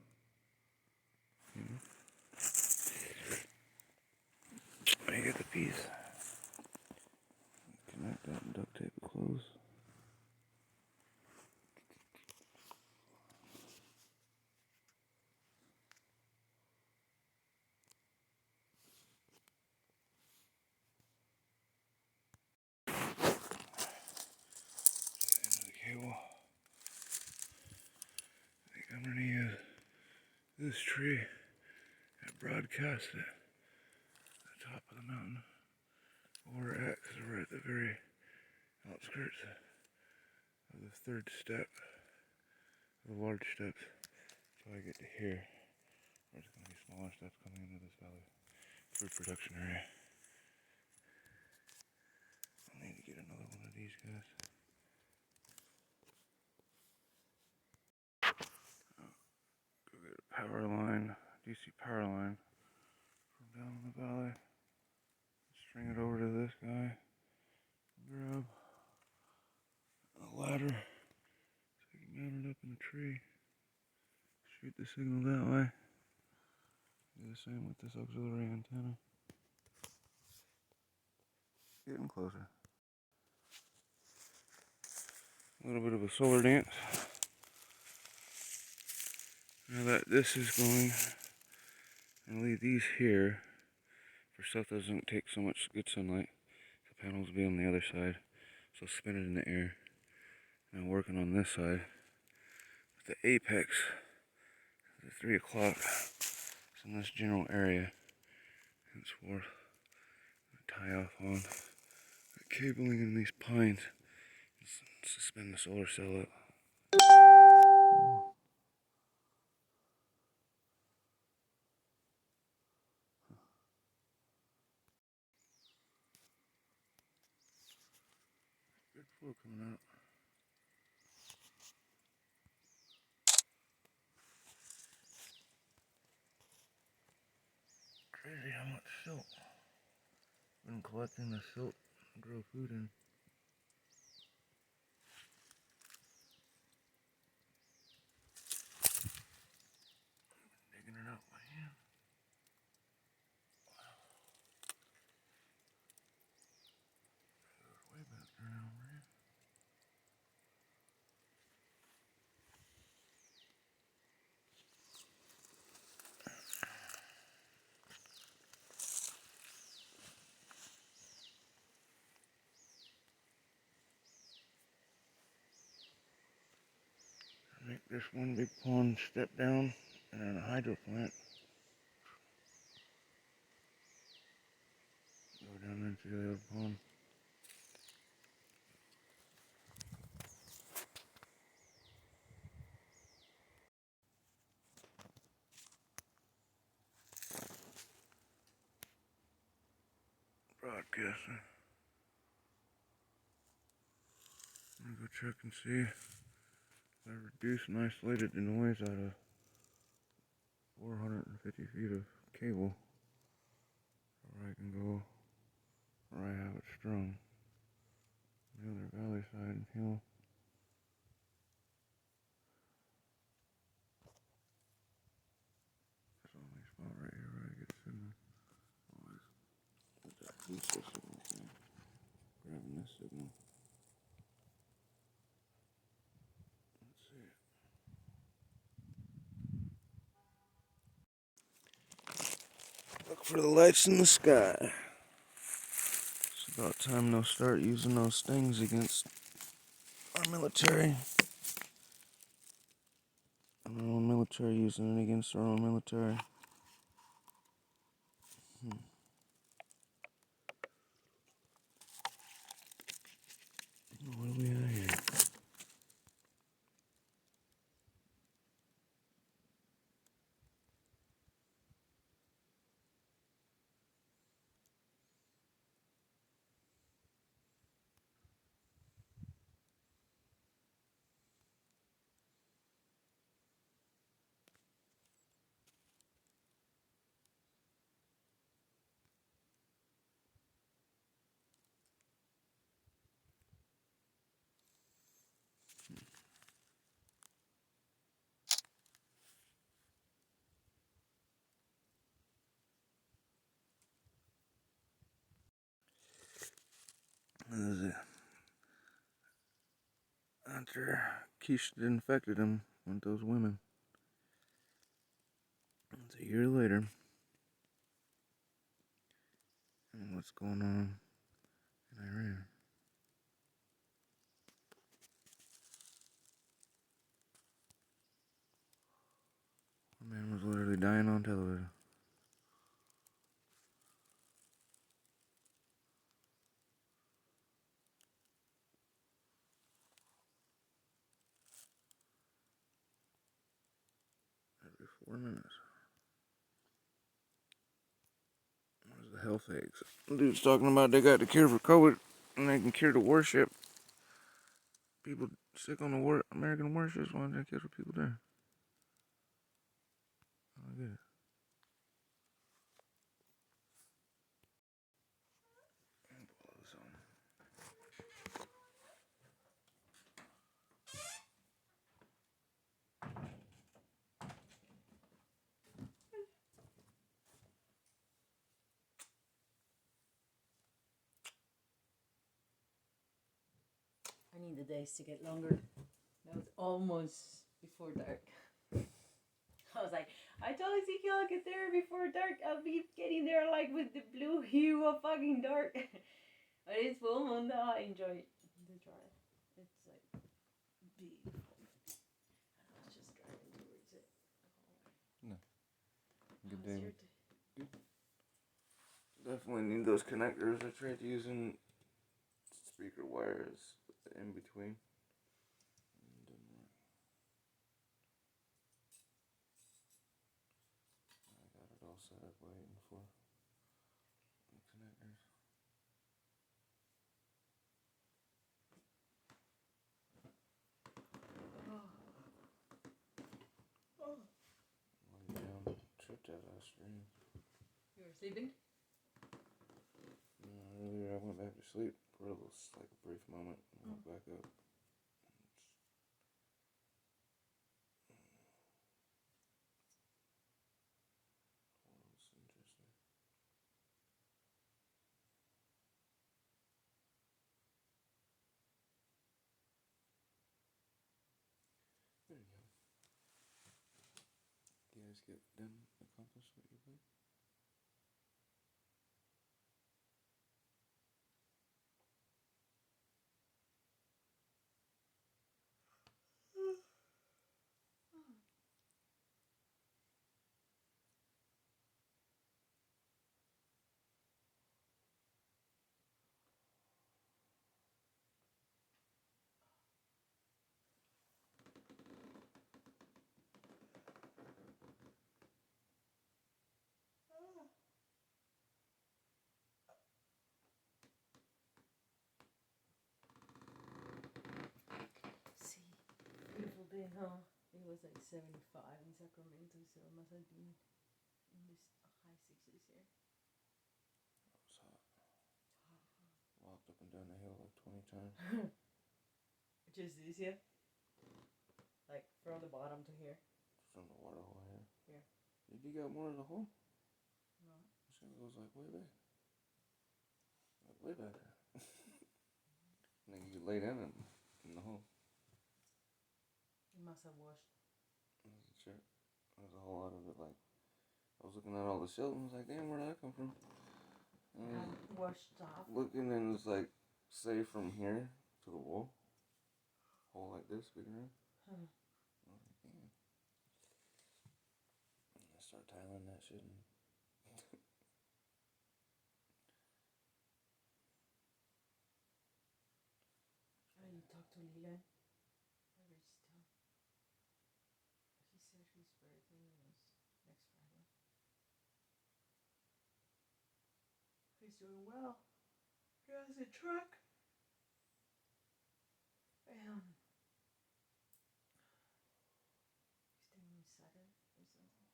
I get the piece. Connect that and duct tape it close. End of the cable. I think I'm gonna use this tree and broadcast it at the top of the mountain. Where we're at, because we're at the very outskirts of the third step, the large steps. So I get to hear. There's going to be smaller steps coming into this valley. Fruit production area. I need to get another one of these guys. Go get a power line, DC power line from down in the valley. String it over to this guy. Grab a ladder. So you can mount it up in a tree. Shoot the signal that way. Do the same with this auxiliary antenna. Getting closer. A little bit of a solar dance. Now that this is going, I'll leave these here for stuff that doesn't take so much good sunlight. The panels will be on the other side, so I'll spin it in the air. And I'm working on this side with the apex. The 3 o'clock. It's in this general area. Henceforth, tie off on the cabling in these pines. Suspend the solar cell up. Good flow coming out. Crazy how much silt. Been collecting the silt to grow food in. Digging it out by hand. Goes way back around here. Make this one big pond step down and then a hydro plant. Go down into the other pond. Broadcasting. I'm gonna go check and see if I reduced and isolated the noise out of 450 feet of cable. Where I can go where I have it strung. The other valley side and hill. There's only a spot right here where I get signal. Always with that pieces signal thing. Grabbing this signal. Let's see it. Look for the lights in the sky. It's about time they'll start using those stings against our military. Our own military using it against our own military. What do we have here? This is it. After Keshe infected him with those women. It's a year later. And what's going on in Iran? The man was literally dying on television. Every 4 minutes. Where's the health eggs? Dude's talking about they got the cure for COVID and they can cure the warship. People sick on the American warships, why don't they kill the people there? I don't get it. I need the days to get longer. Now it's almost before dark. I was like, I told Ezekiel I'll get there before dark. I'll be getting there like with the blue hue of fucking dark. But it's full moon though. I enjoy the drive. It's like beautiful. I was just driving towards it. No. Good day. Good. Definitely need those connectors. I tried using speaker wires in between. I got it all set up waiting for the connectors. Lay down, tripped out of stream. You were sleeping? No, earlier I went back to sleep for a little, like a brief moment, and woke back up. There you go. You guys get done, accomplish what you did? See, beautiful day, huh? It was like 75 in Sacramento, so it must have been in this high 60s here. It was hot. Walked up and down the hill like 20 times. Just this, yeah? Like from the bottom to here? From the water hole here. Here. Did you got more of the hole? No. I think it goes like way back. Like way back there. And then you could lay down in the hole. It must have washed. Sure. There's a whole lot of it. Like, I was looking at all the silt and I was like, damn, where did that come from? And Washed off. looking and it's like, say from here to the wall. like this, speaking of. Huh. Oh, I can. I start tiling that shit in. I talked to Leland. I reached out. He said his birthday was next Friday. He's doing well. He has a truck. He's doing Saturn or something.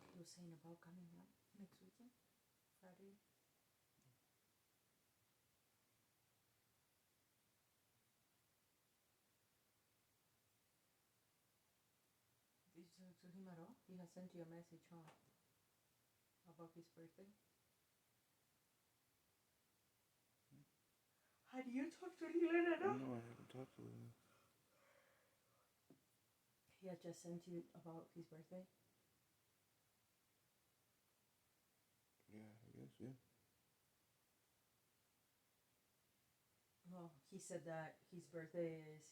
He was saying about coming up next weekend, Friday. Did you talk to him at all? He has sent you a message, huh? About his birthday? Had you talked to Leland at all? No, I haven't talked to him. He had just sent you about his birthday? Yeah, I guess, yeah. Well, he said that his birthday is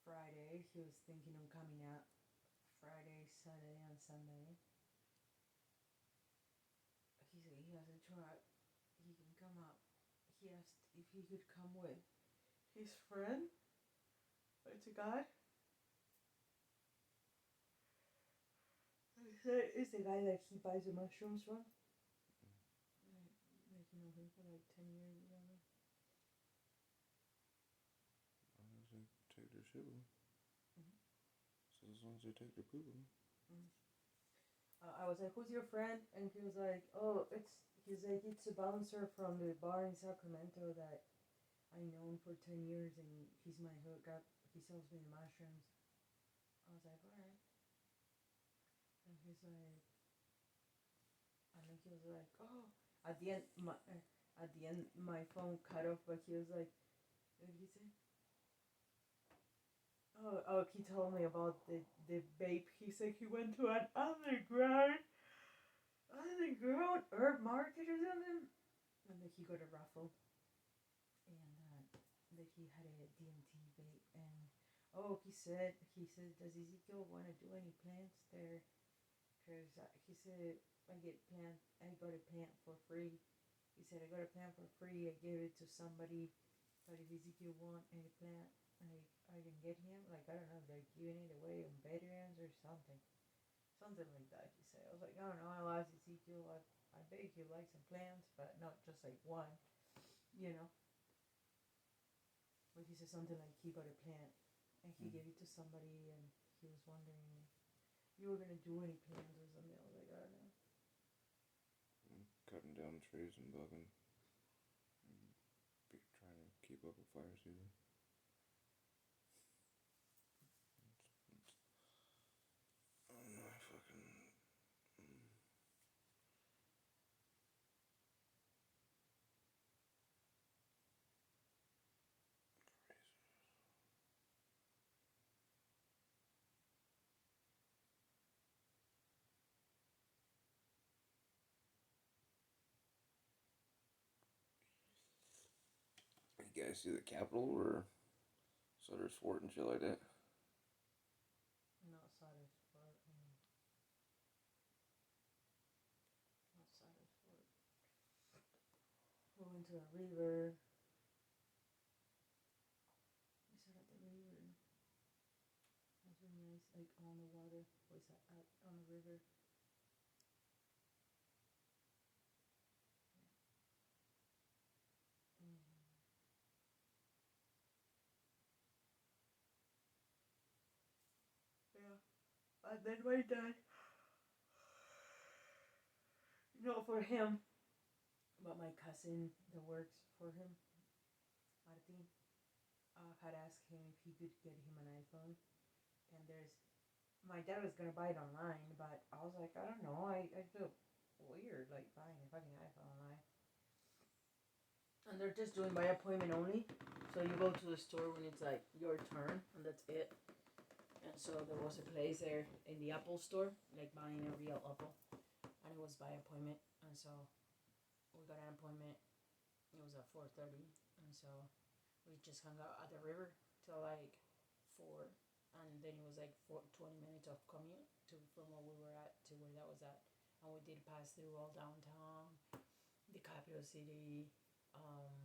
Friday. He was thinking of coming out Friday, Saturday, and Sunday. He said he has a truck. He can come up. He asked if he could come with his friend. It's a guy. He said it's the guy that he buys the mushrooms from. Like you know him for like 10 years or something. As long as they take their shit with them. Mm-hmm. So as long as they take their poop with them. Mm-hmm. I was like, who's your friend? And he was like, he's like, it's a bouncer from the bar in Sacramento that I known for 10 years and he's my hookup. He sells me the mushrooms. I was like, alright. And he's like, and then he was like, oh, at the end my phone cut off, but he was like, what did he say? Oh, he told me about the vape. He said he went to an underground herb market or something, and that he got a raffle, and that he had a DMT vape, and he said, does Ezekiel want to do any plants there? Because he said, I got a plant for free. He said, I got a plant for free. I gave it to somebody, but if Ezekiel want any plant, I can get him. Like, I don't know if they're giving it away on veterans or something. Something like that, he said. I was like, I don't know, I'll ask Ezekiel. I bet he'll like some plants, but not just like one, you know. But he said something like he got a plant and he gave it to somebody and he was wondering if you were going to do any plants or something. I was like, I don't know. Cutting down trees and bugging. Trying to keep up with fire season. I don't know, You guys see the Capitol or Sutter's Fort and shit like that? Not Sutter's Fort. Not Sutter's Fort. We went to a river. We sat at the river. That's really nice, like on the water. We sat on the river. Yeah. And then my dad, not for him, but my cousin that works for him, Martin, had asked him if he could get him an iPhone. And my dad was going to buy it online, but I was like, I don't know, I feel weird, like, buying a fucking iPhone online. And they're just doing by appointment only. So you go to the store when it's like your turn, and that's it. And so there was a place there in the Apple store, like buying a real apple, and it was by appointment. And so we got an appointment. It was at 4:30, and so we just hung out at the river till like 4, and then it was like 20 minutes of commute from where we were at to where that was at, and we did pass through all downtown, the capital city. What else?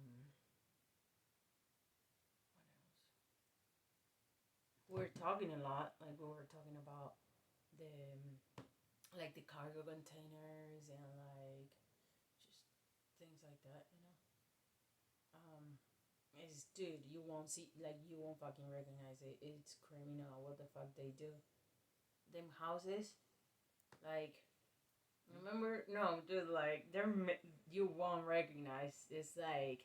We're talking a lot. Like we were talking about the like the cargo containers and like just things like that, you know. It's dude, you won't see like you won't fucking recognize it. It's criminal. What the fuck they do? Them houses, like remember? No, dude, like they're you won't recognize. It's like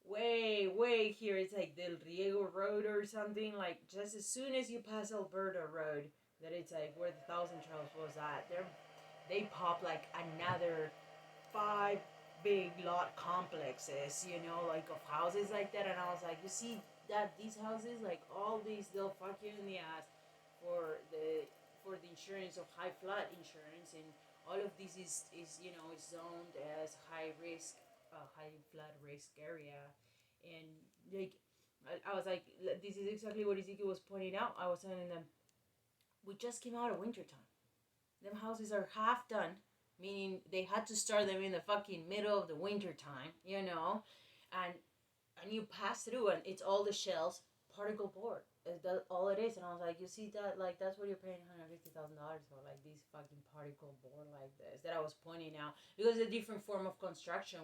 way here. It's like Del Riego Road or something. Like just as soon as you pass Alberta Road, that it's like where the Thousand Trails was at. They pop like another 5 big lot complexes, you know, like of houses like that. And I was like, you see that these houses, like all these, they'll fuck you in the ass for the insurance of high flood insurance, and all of this is you know is zoned as high risk, high flood risk area, and like I was like, this is exactly what Ezekiel was pointing out. I was telling them, we just came out of wintertime. Them houses are half done, meaning they had to start them in the fucking middle of the winter time, you know, and you pass through and it's all the shells, particle board. That's all it is. And I was like, you see that, like that's what you're paying $150,000 for, like these fucking particle board like this that I was pointing out, because it's a different form of construction.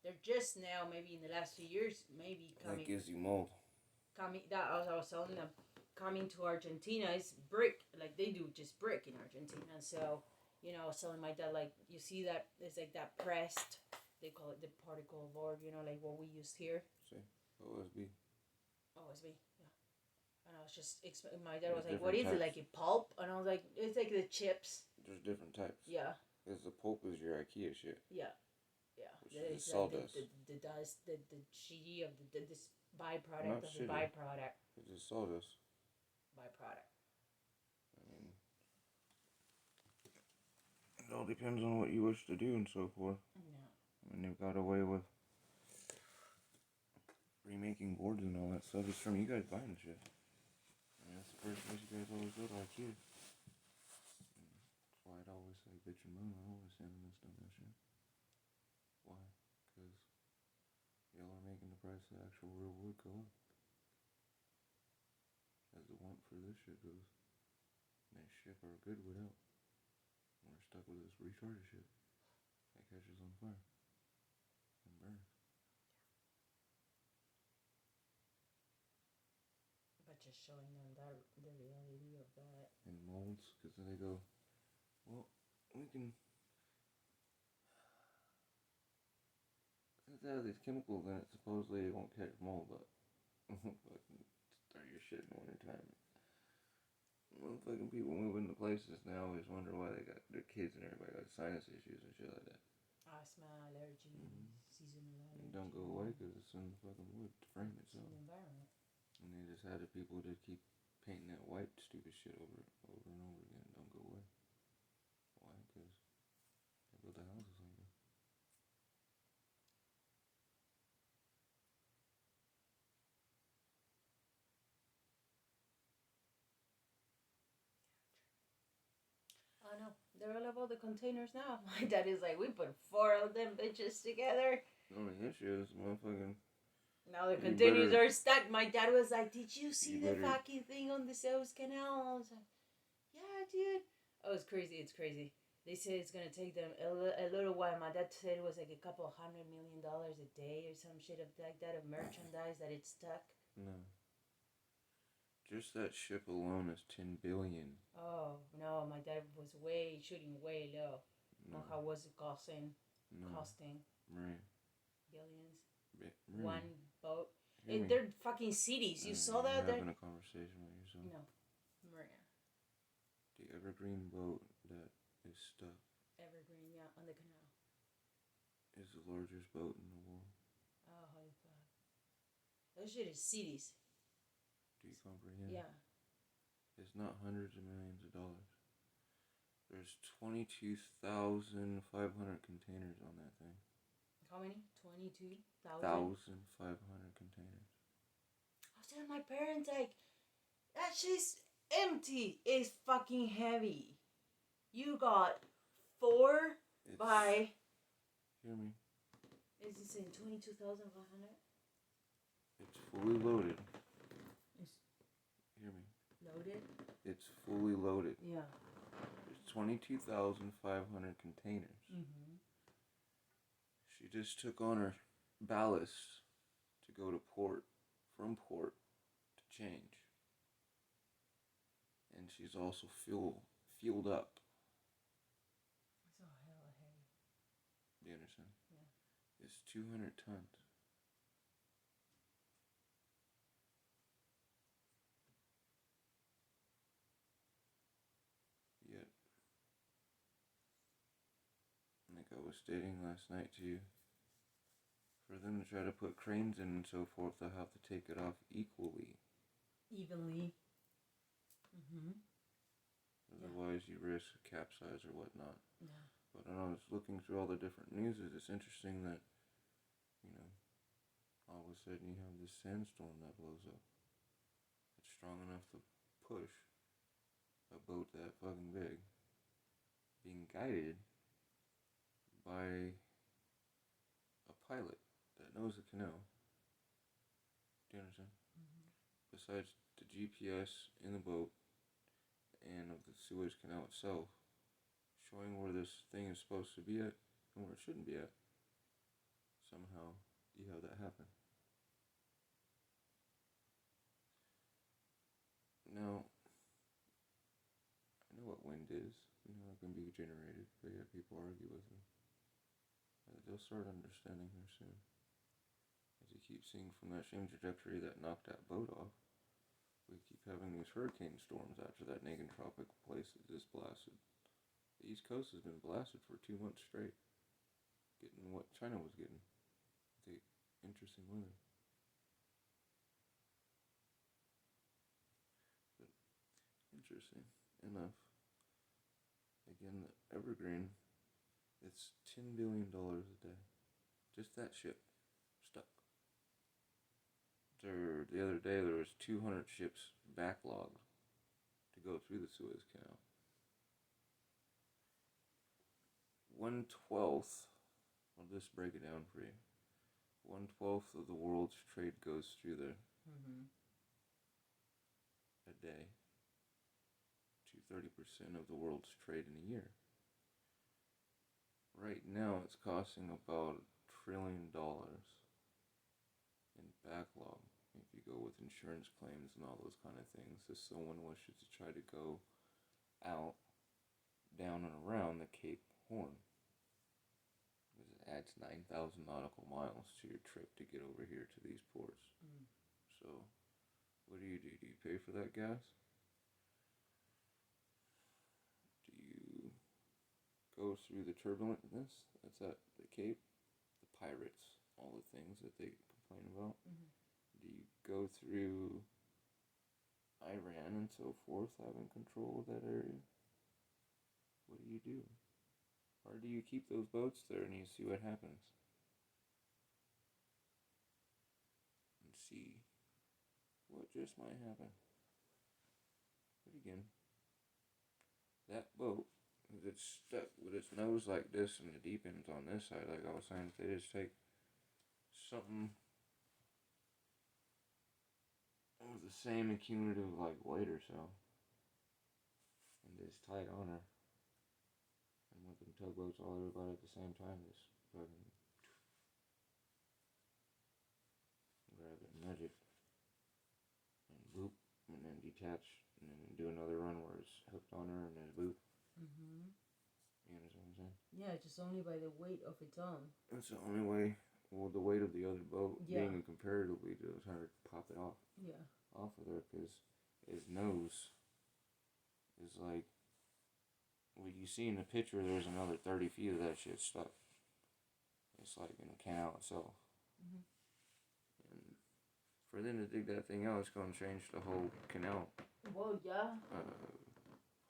They're just now, maybe in the last few years, maybe coming. That gives you mold. I was telling them, coming to Argentina is brick, like they do just brick in Argentina. So you know, I was telling my dad, like, you see that, it's like that pressed, they call it the particle board, you know, like what we used here. See, OSB. OSB, yeah. And I was just, my dad was like, what is it, like a pulp? And I was like, it's like the chips. There's different types. Yeah. Because the pulp is your IKEA shit. Yeah. Yeah. Which is the sawdust. The dust, the shitty of this byproduct of the byproduct. It's just sawdust. Byproduct. It all depends on what you wish to do and so forth. Yeah. I mean, they've got away with remaking boards and all that stuff. It's from you guys buying shit. I mean, that's the first place you guys always go to IKEA. That's why I'd always say bitch and moan. I always say this done that shit. Why? Because y'all are making the price of actual real wood go up. As the want for this shit goes. And they ship our good wood out. We're stuck with this retarded shit that catches on fire and burns. But just showing them the reality of that. And molds, because then they go, well, we can have these chemicals in it, supposedly it won't catch mold, but start your shit in the winter time. Motherfucking people moving to places now always wonder why they got their kids and everybody got sinus issues and shit like that. Asthma, allergies, seasonal allergies. And don't go away because it's in the fucking wood to frame itself. The environment. And they just had the people that keep painting that white stupid shit over and over again. Don't go away. Why? Because they built the houses like that. I know. They're all about the containers now. My dad is like, we put 4 of them bitches together. The only issue is motherfucking... Now the containers are stuck. My dad was like, did you see the fucking thing on the Suez Canal? I was like, yeah, dude. Oh, it's crazy. It's crazy. They say it's going to take them a little while. My dad said it was like $200 million a day or some shit like that of merchandise that it's stuck. No. Just that ship alone is $10 billion. Oh, no. My dad was shooting way low. No. How was it costing? No. Right. Billions. Right. One boat. They're fucking cities. You saw that? You're having a conversation with yourself. No. Maria. The evergreen boat that is stuck. Evergreen, yeah, on the canal. is the largest boat in the world. Oh, holy fuck. That shit is cities. Do you comprehend? Yeah. It's not hundreds of millions of dollars. There's 22,500 containers on that thing. How many? 22,000? 1,500 containers. I was telling my parents, like, that shit's empty. It's fucking heavy. You got 4 by... Hear me? Is this in 22,500? It's fully loaded. It's Hear me? loaded? It's fully loaded. Yeah. There's 22,500 containers. Mm-hmm. She just took on her ballast to go to port, from port to change. And she's also fueled up. It's all hella heavy. Do you understand? Yeah. It's 200 tons. Yet, like I was stating last night to you, for them to try to put cranes in and so forth, they'll have to take it off equally. Evenly. Mm-hmm. Otherwise, you risk a capsize or whatnot. Yeah. But when I was looking through all the different news, it's interesting that, you know, all of a sudden you have this sandstorm that blows up. It's strong enough to push a boat that fucking big, being guided by a pilot that knows the canal. Do you understand? Mm-hmm. Besides the GPS in the boat and of the Suez Canal itself, showing where this thing is supposed to be at and where it shouldn't be at, somehow you have that happen. Now, I know what wind is. I know it can be generated, but yet people argue with me. They'll start understanding here soon. As you keep seeing from that same trajectory that knocked that boat off, we keep having these hurricane storms after that negentropic place is just blasted. The East Coast has been blasted for 2 months straight, getting what China was getting. The interesting weather. But interesting enough, again, the Evergreen, it's $10 billion a day. Just that ship stuck. The other day there was 200 ships backlogged to go through the Suez Canal. 1/12, I'll just break it down for you. 1/12 of the world's trade goes through there a day to 30% of the world's trade in a year. Right now it's costing about $1 trillion in backlog if you go with insurance claims and all those kind of things. If someone wishes to try to go out, down and around the Cape Horn, it adds 9,000 nautical miles to your trip to get over here to these ports. So, what do? Do you pay for that gas? Do you go through the turbulentness that's at the Cape? The pirates, all the things that they complain about? Do you go through Iran and so forth, having control of that area? What do you do? Or do you keep those boats there and you see what happens? And see what just might happen. But again, that boat, if it's stuck with its nose like this and the deep end's on this side, like I was saying, if they just take something of the same accumulative like weight or so and just tie it on her, and with them tugboats all everybody at the same time, just fucking grab it and nudge it and boop, and then detach and then do another run where it's hooked on her and then boop. You understand what I'm saying? Yeah, just only by the weight of its own. That's the only way. Well, the weight of the other boat being comparatively to try to pop it off. Yeah. Off of there, because his nose is like, well, you see in the picture there's another 30 feet of that shit stuck. It's like in a canal itself. And for them to dig that thing out, it's going to change the whole canal. Well, yeah.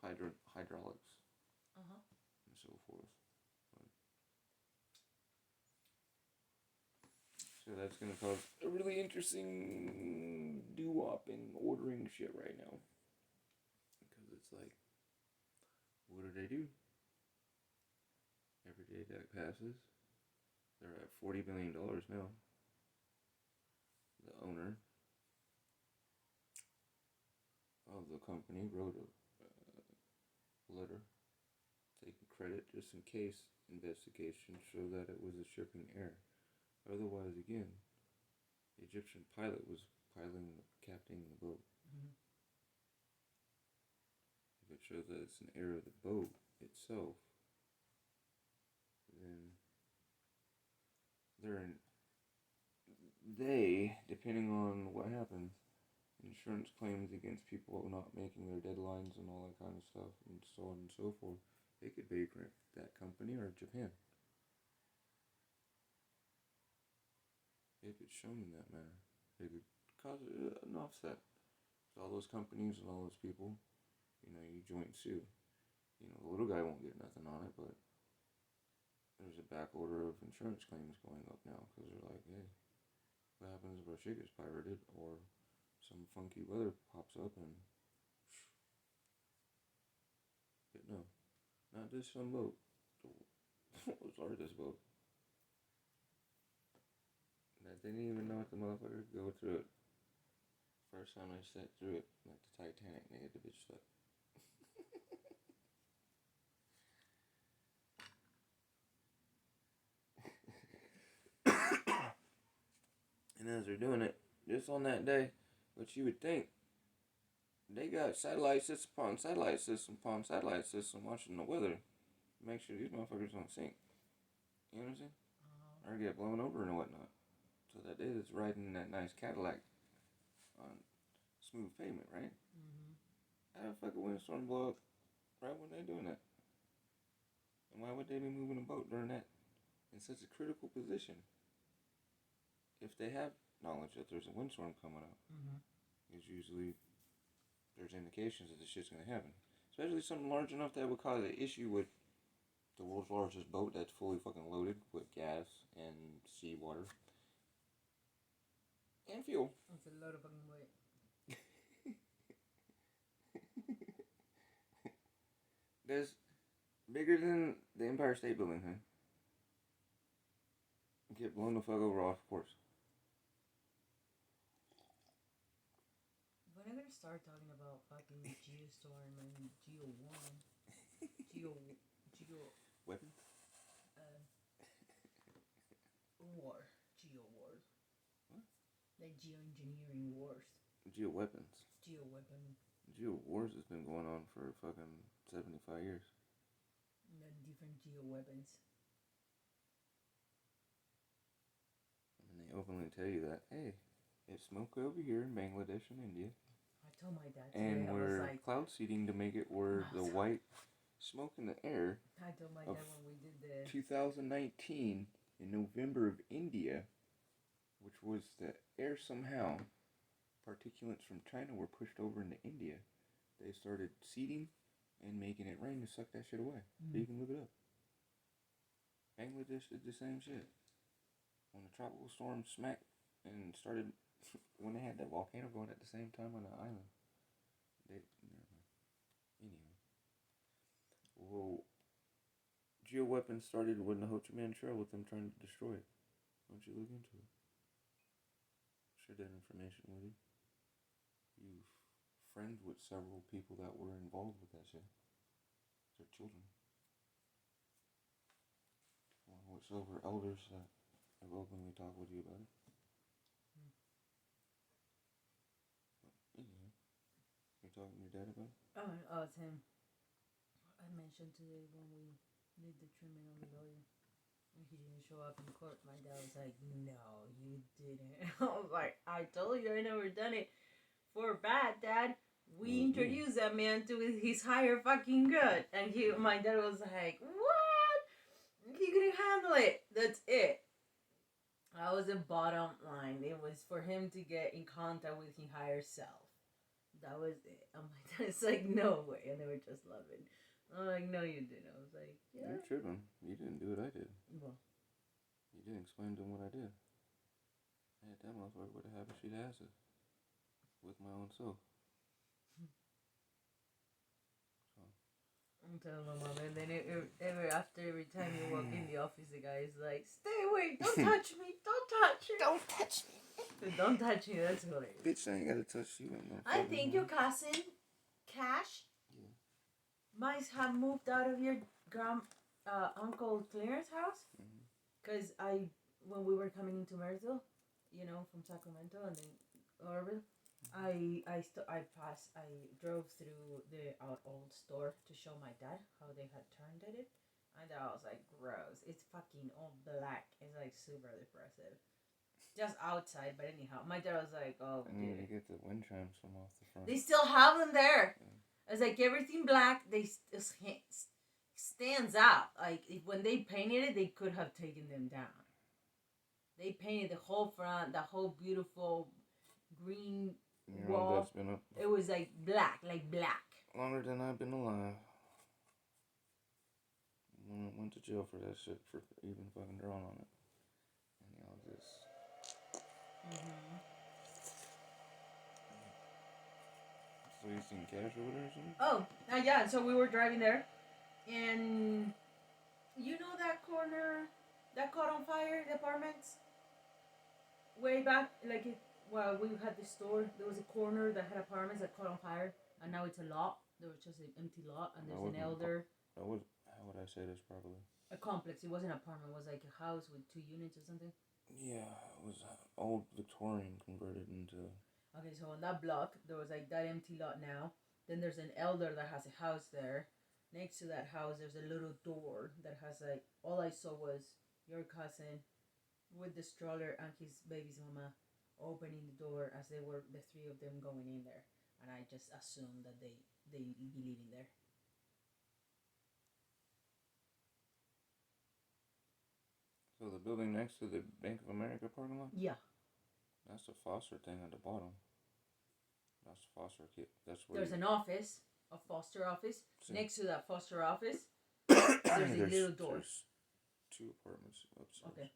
Hydraulics. Uh-huh. And so forth. So that's going to cause a really interesting doo-wop in ordering shit right now. Because it's like, what do? Every day that passes, they're at $40 million now. The owner of the company wrote a letter taking credit just in case investigations show that it was a shipping error. Otherwise, again, the Egyptian pilot was captaining the boat. If it shows that it's an error of the boat itself, then depending on what happens, insurance claims against people not making their deadlines and all that kind of stuff, and so on and so forth, they could bankrupt that company or Japan. If it's shown in that manner, it could cause an offset. So all those companies and all those people, you joint sue. The little guy won't get nothing on it, but there's a back order of insurance claims going up now because they're like, hey, what happens if our shit gets pirated or some funky weather pops up and... But no, not just some boat. What's largest boat? I didn't even know if the motherfucker could go through it. First time I sat through it, like the Titanic, nigga, the bitch stuck. And as they're doing it, just on that day, what you would think, they got satellite system upon satellite system upon satellite system watching the weather to make sure these motherfuckers don't sink. You know what I'm saying? Or get blown over and whatnot. So that they is riding that nice Cadillac on smooth pavement, right? How the fuck a windstorm blow up right when they're doing that? And why would they be moving a boat during that in such a critical position? If they have knowledge that there's a windstorm coming up, it's usually there's indications that this shit's gonna happen. Especially something large enough that would cause an issue with the world's largest boat that's fully fucking loaded with gas and seawater. And fuel. That's a lot of fucking weight. That's bigger than the Empire State Building, huh? Get blown the fuck over off course. When are they gonna start talking about fucking Geostorm and Geo1? Geo Weapons? War. Geo wars. What? Like geoengineering wars. Geo weapons. Geo weapon. Geo wars has been going on for fucking 75 years. And then different geo weapons. And they openly tell you that, hey, it's smoke over here in Bangladesh and India. I told my dad today, And I we're was like, cloud seeding to make it where the white smoke in the air I told my dad when we did the 2019 in November of India, which was the air somehow, particulates from China were pushed over into India. They started seeding and making it rain to suck that shit away. So you can look it up. Bangladesh did the same shit. When the tropical storm smacked and started, when they had that volcano going at the same time on the island. Anyway. Well, geoweapons started when the Ho Chi Minh Trail with them trying to destroy it. Why don't you look into it? Share that information with you. You friends with several people that were involved with that shit. Their children. Along with several elders that have openly talked with you about it. But anyway, you talking to your dad about it? Oh, it's him. I mentioned today when we did the trimming on the lawyer. And he didn't show up in court. My dad was like, no, you didn't. I was like, I told you I never done it for bad, Dad. We introduced that man to his higher fucking good. And my dad was like, what? he couldn't handle it. That's it. That was the bottom line. It was for him to get in contact with his higher self. That was it. I'm like, it's like, no way. And they were just loving. I'm like, no, you didn't. I was like, yeah. You're tripping. You didn't do what I did. Well, You didn't explain to him what I did. Hey, that motherfucker would have had a sheet acid with my own self. I'm telling my mom, and then every time you walk in the office, the guy is like, "Stay away! Don't touch me! Don't touch me! Don't touch me! Don't touch me!" That's hilarious. Bitch, I ain't gotta touch you. I think your cousin, Cash, might have moved out of your Uncle Clarence house. Cause when we were coming into Marysville, from Sacramento and then Orville, I drove through the old store to show my dad how they had turned it, and I was like, gross. It's fucking all black. It's like super depressive. Just outside, but anyhow, my dad was like, oh, I need to get the wind chimes from off the front. they still have them there. It's like everything black. They stands out. Like when they painted it, they could have taken them down. They painted the whole front, the whole beautiful green wall. That's been up It was like black. longer than I've been alive. Went to jail for that shit for even fucking drawing on it. And y'all just. So you seen Cash over there or something? Oh, yeah. So we were driving there, and you know that corner that caught on fire, the apartments. Way back, we had the store. There was a corner that had apartments that caught on fire, and now it's a lot. There was just an empty lot, and there's an elder. How would I say this properly? A complex. It wasn't an apartment. It was like a house with 2 units or something. Yeah, it was old Victorian converted into. Okay, so on that block, there was like that empty lot now. Then there's an elder that has a house there. Next to that house, there's a little door that has like, all I saw was your cousin with the stroller and his baby's mama opening the door as they were the 3 of them going in there. And I just assumed that they be living there. So the building next to the Bank of America parking lot? Yeah. That's the foster thing at the bottom. That's the foster kit. That's where There's an office, a foster office. See. Next to that foster office, there's a little door. There's 2 apartments upstairs. Okay.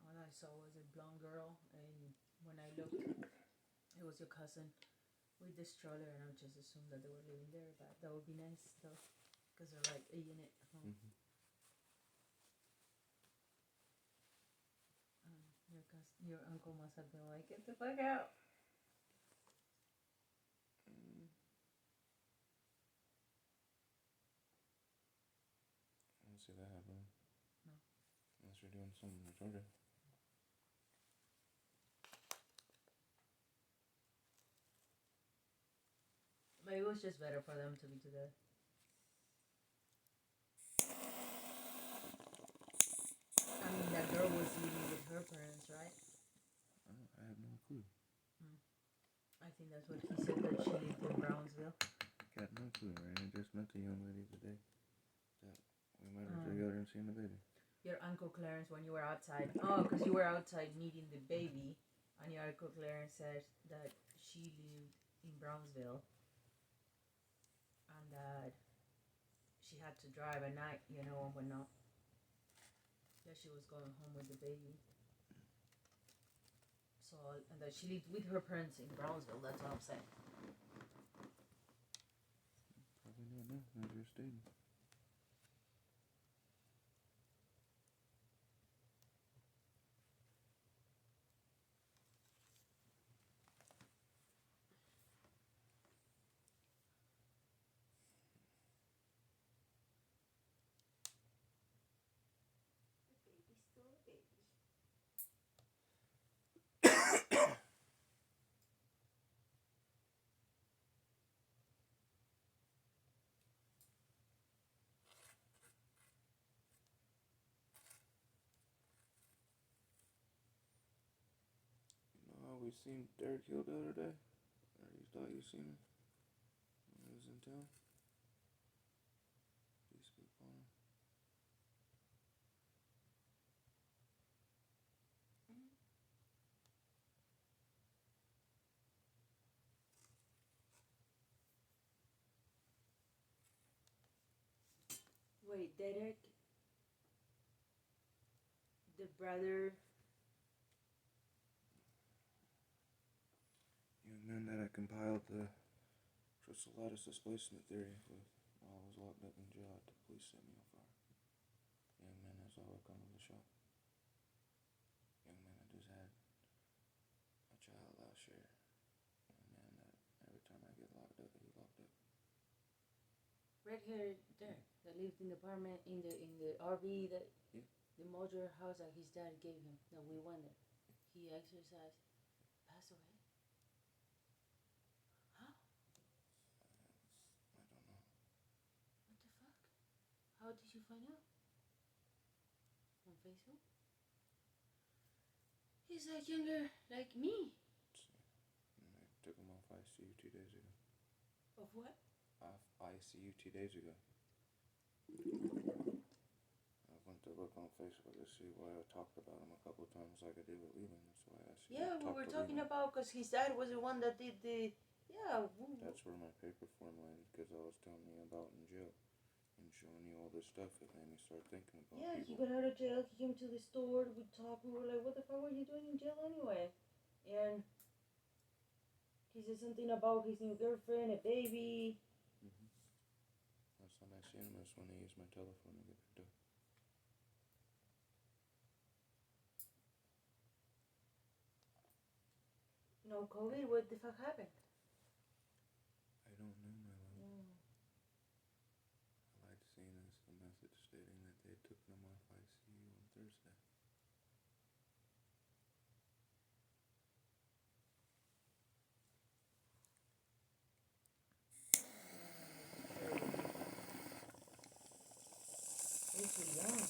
All I saw was a blonde girl, and when I looked, it was your cousin with the stroller, and I just assumed that they were living there, but that would be nice though, because they're like a unit home. Your uncle must have been like, get the fuck out. I don't see that happening. No. Unless you're doing something retarded. But it was just better for them to be together. I mean, that girl was living with her parents, right? I have no clue. I think that's what he said, that she lived in Brownsville. Got no clue, right? I just met the young lady today. That we met her together and seeing the baby. Your Uncle Clarence, when you were outside. Oh, because you were outside meeting the baby, and your Uncle Clarence said that she lived in Brownsville, and that she had to drive at night, and whatnot. That she was going home with the baby. So, and that she lived with her parents in Brownsville. That's what I'm saying. Probably not now. That's your statement. You seen Derek Hill the other day? Or you thought you seen him when he was in town? Did you speak on him? Wait, Derek, the brother. Young man that I compiled the Trusolatus displacement theory with while I was locked up in jail at the police set me on fire. Young man that's all come on the show. Young man that just had a child last year. Young man that every time I get locked up, he locked up. Red hair there that lived in the apartment in the RV that the modular house that his dad gave him that we went there. He exercised, passed away. How? I don't know. What the fuck? How did you find out? On Facebook? He's like younger, like me. I took him off ICU 2 days ago. Of what? Off ICU 2 days ago. I went to look on Facebook to see why I talked about him a couple of times like I did with Leland. That's why I asked you. Yeah, we were talking about because his dad was the one that did the. Yeah. That's where my paper form landed because I was telling you about in jail and showing you all this stuff. It made me start thinking about Yeah, people. he got out of jail. He came to the store. We talked. We were like, "What the fuck were you doing in jail anyway?" And he said something about his new girlfriend, a baby. Last time I seen him was when he used my telephone to get picked up. No COVID. What the fuck happened? I don't know, my love. Mm. All I'd seen is a message stating that they took them off ICU on Thursday. Way too young.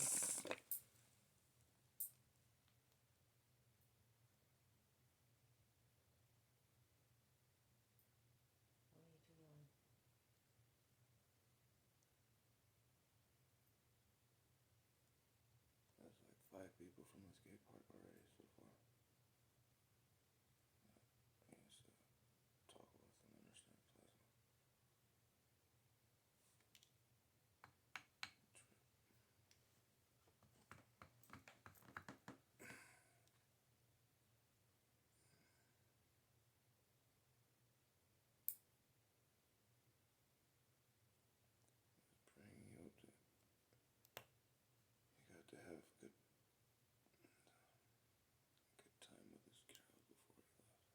That's like 5 people from the skate park already so far. I used to talk with and understand plasma. Praying you got to have good time with this child before he left.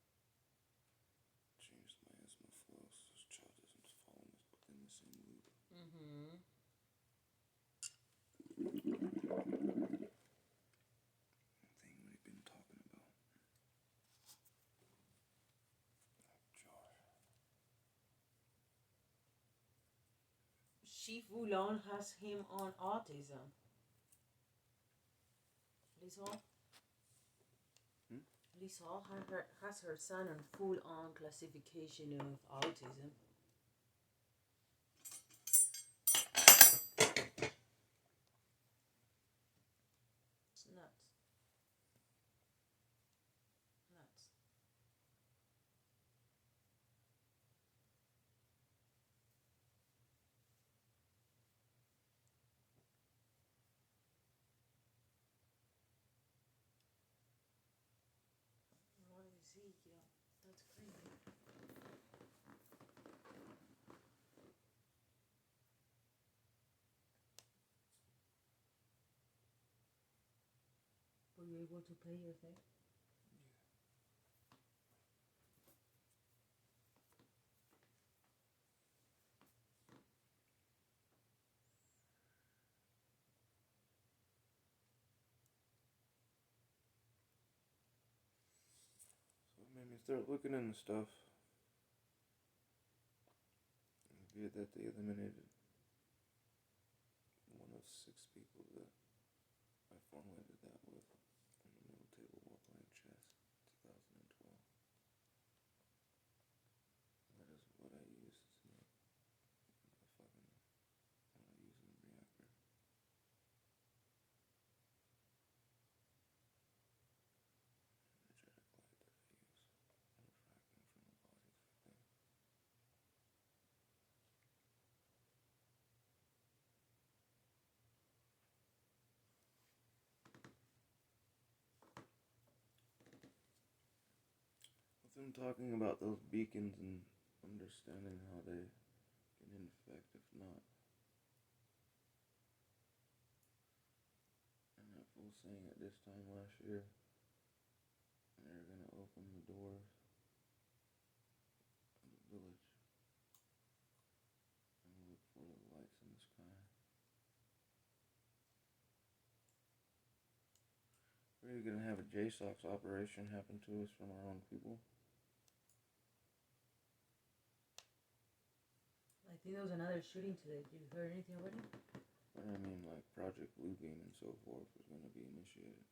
Changed my asthma flow so this child doesn't fall within the same loop. Mm-hmm. Thing we've been talking about. Chief Wulon has him on autism. Lizol? Lizol has her son on full-on classification of autism. It's nuts. Nuts. What is he? Yeah, that's crazy. Were you able to pay your thing? So it made me start looking into stuff. It appeared that they eliminated one of 6 people that I formulated that with on the middle table while playing chess in 2012. I'm talking about those beacons and understanding how they can infect if not. And that fool saying at this time last year, they're gonna open the doors of the village and look for the lights in the sky. We're gonna have a JSOX operation happen to us from our own people. I think there was another shooting today. Did you hear anything about it? But I mean, like Project Bluebeam and so forth was gonna be initiated.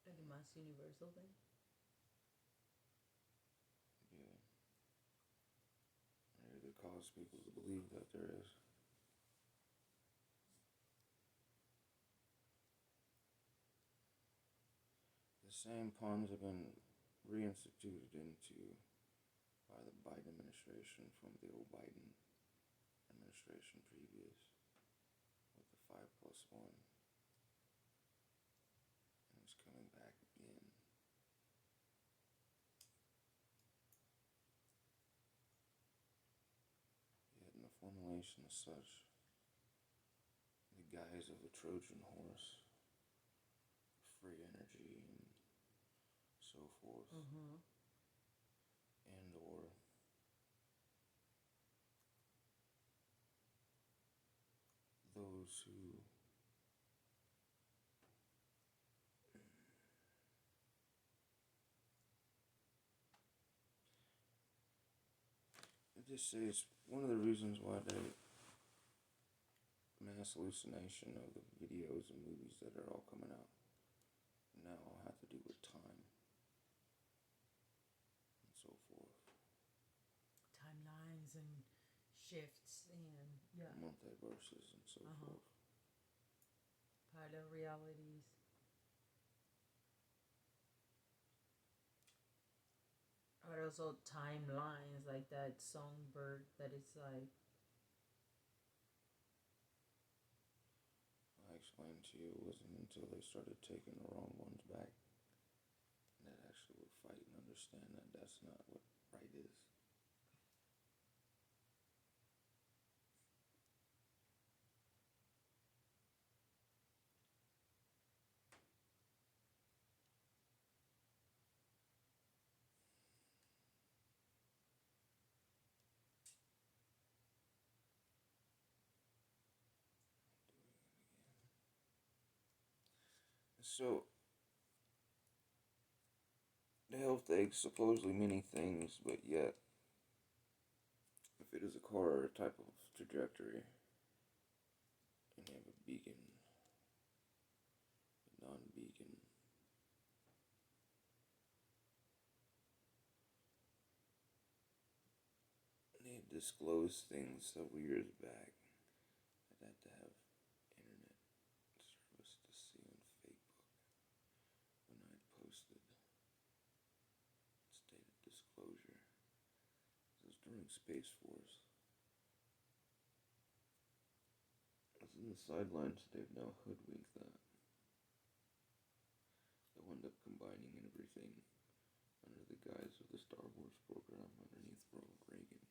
Like a mass universal thing? Yeah. Or to cause people to believe that there is. The same pawns have been reinstituted into by the Biden administration from the old Biden administration previous with the 5+1. And it's coming back again. Yet in the formulation as such, the guise of a Trojan horse, free energy and so forth, and or those who I just say it's one of the reasons why the mass hallucination of the videos and movies that are all coming out now all have to do with time and so forth. Timelines and shifts and Multiverses and so forth. Parallel realities. But also timelines, like that songbird that is like. I explained to you it wasn't until they started taking the wrong ones back that actually would fight and understand that that's not what right is. So, the health eggs supposedly many things, but yet, if it is a car or a type of trajectory, and you have a beacon, a non-beacon, they had disclosed things several years back that had to have internet service to see on Facebook when I posted stated disclosure. This was during Space Force. As in the sidelines, they've now hoodwinked that. They'll end up combining everything under the guise of the Star Wars program underneath Ronald Reagan.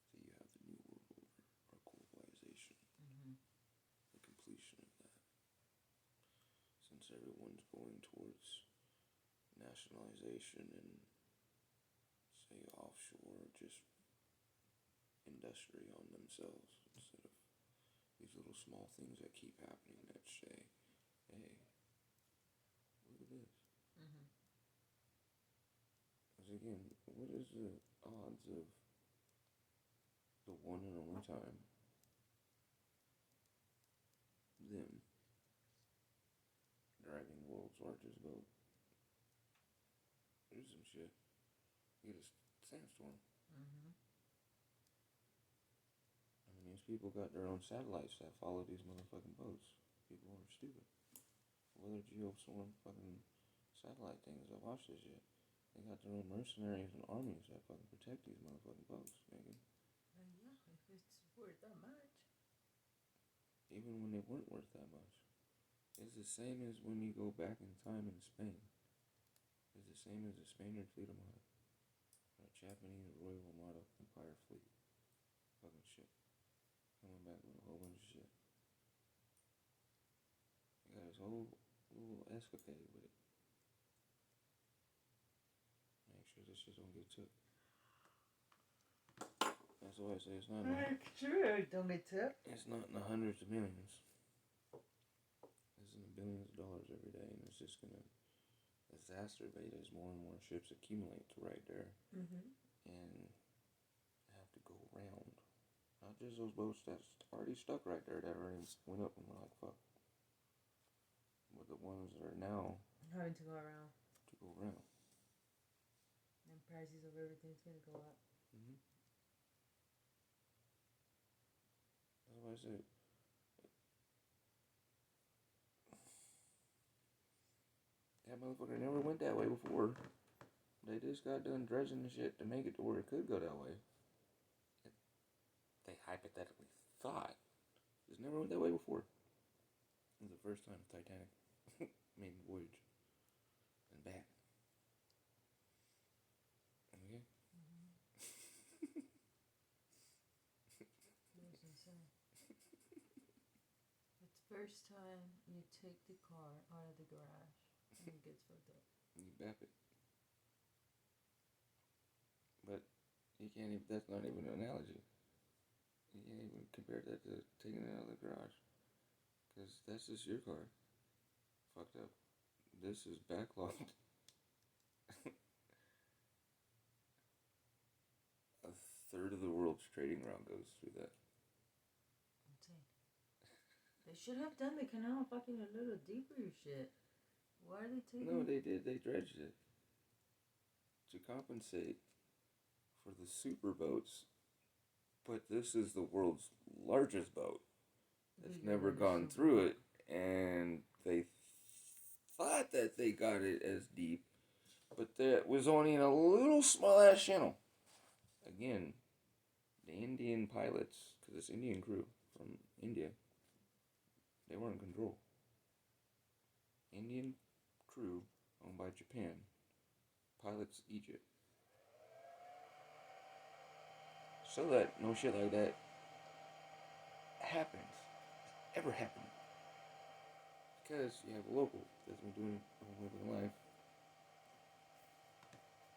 So you have the New World Order, or globalization, the completion of that. Since everyone's going towards nationalization and, say, offshore, just industry on themselves, instead of these little small things that keep happening that say, hey, look at this. Because again, what is the odds of the one and only time them driving the world's largest boat? Do some shit. You get a sandstorm. I mean, these people got their own satellites that follow these motherfucking boats. People are stupid. Weather geostorm fucking satellite things. I watch this shit. They got their own mercenaries and armies that fucking protect these motherfucking boats, Megan. Yeah, if it's worth that much. even when they weren't worth that much. It's the same as when you go back in time in Spain. It's the same as the Spaniard fleet armada. A Japanese Royal Armada Empire fleet. Fucking shit. Coming back with a whole bunch of shit. You got this whole little escapade with it. Make sure this shit don't get took. That's why I say it's not. Sure, don't get took. It's not in the hundreds of millions. It's in the billions of dollars every day, and it's just gonna exacerbate as more and more ships accumulate to right there, and have to go around. Not just those boats that's already stuck right there that already went up and we're like, fuck. But the ones that are now having to go around. And prices of everything's gonna go up. That's why I said. That motherfucker never went that way before. They just got done dredging the shit to make it to where it could go that way. They hypothetically thought. It never went that way before. It was the first time Titanic made the voyage. And back. Okay? That's insane. It's the first time you take the car out of the garage and it gets fucked up. You bap it. But you can't even, that's not even an analogy. You can't even compare that to taking it out of the garage. Because that's just your car. Fucked up. This is backlogged. A third of the world's trading route goes through that. Insane. They should have done the canal fucking a little deeper shit. Why are they taking... No, they did. They dredged it. To compensate for the super boats. But this is the world's largest boat. That's never gone through it. And they thought that they got it as deep. But that was only in a little small ass channel. Again, the Indian pilots, because it's Indian crew from India, they were in control. Indian crew owned by Japan pilots Egypt. So that no shit like that happens. Ever happened. Because you have a local that's been doing it all living life.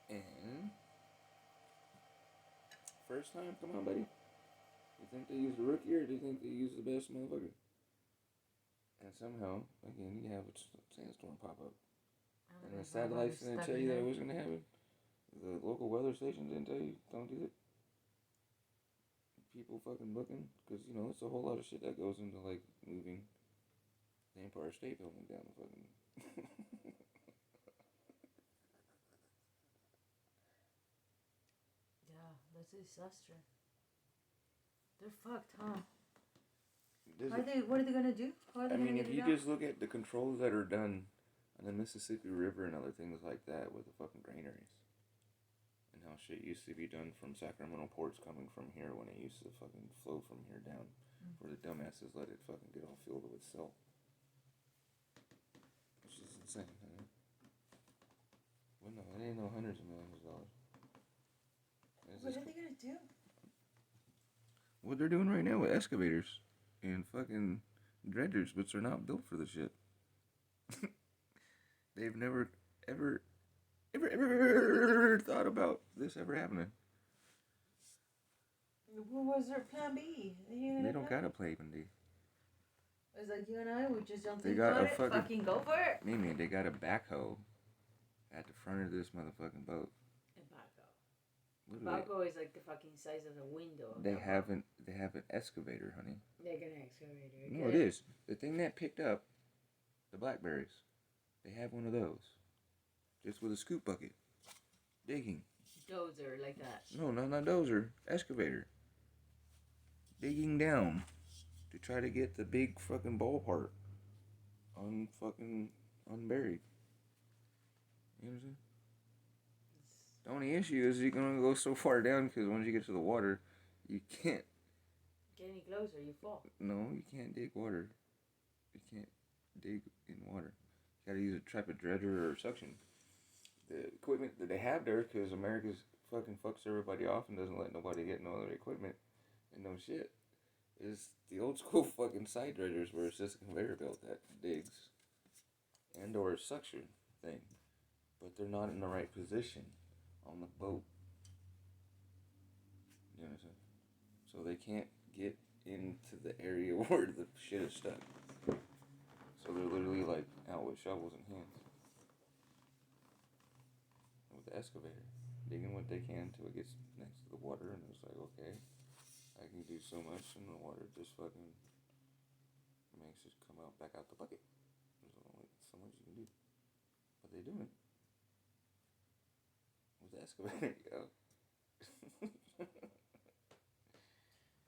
And first time, come on, buddy. You think they use the rookie or do you think they use the best motherfucker? And somehow, again, you have a sandstorm pop up. And the satellites didn't tell you that it was going to happen. The local weather stations didn't tell you, don't do it. People fucking looking, because, you know, it's a whole lot of shit that goes into, like, moving the Empire State Building down the fucking... Yeah, that's a disaster. They're fucked, huh? What are they gonna do? I mean, if you just look at the controls that are done on the Mississippi River and other things like that with the fucking granaries. And how shit used to be done from Sacramento ports coming from here when it used to fucking flow from here down. Where the dumbasses let it fucking get all filled with itself. Which is insane, huh? Well, no, it ain't no hundreds of millions of dollars. What are they gonna do? What they're doing right now with excavators and fucking dredgers, which are not built for the shit. They've never, ever thought about this ever happening. What was their plan B? They don't got a plan B. It's like you and I, we just don't They think got about a it. Fucking go for it. Mimi, they got a backhoe at the front of this motherfucking boat. A backhoe is like the fucking size of the window. They have an excavator, honey. They're gonna excavate. No, it is. The thing that picked up the blackberries. They have one of those. Just with a scoop bucket. Digging. Dozer, like that. No, not dozer. Excavator. Digging down to try to get the big fucking ball part unburied. You understand? The only issue is you're gonna go so far down because once you get to the water, you can't Get any closer, you fall. No, you can't dig water. You can't dig in water. You gotta use a type of dredger or suction. The equipment that they have there, because America's fucking fucks everybody off and doesn't let nobody get no other equipment and no shit, is the old school fucking side dredgers where it's just a conveyor belt that digs and or a suction thing. But they're not in the right position on the boat. You understand? So they can't get into the area where the shit is stuck. So they're literally like out with shovels in hands. With the excavator. Digging what they can until it gets next to the water, and it's like, okay, I can do so much, and the water just fucking makes it come out back out the bucket. There's only so much you can do. But they do it. With the excavator, yo.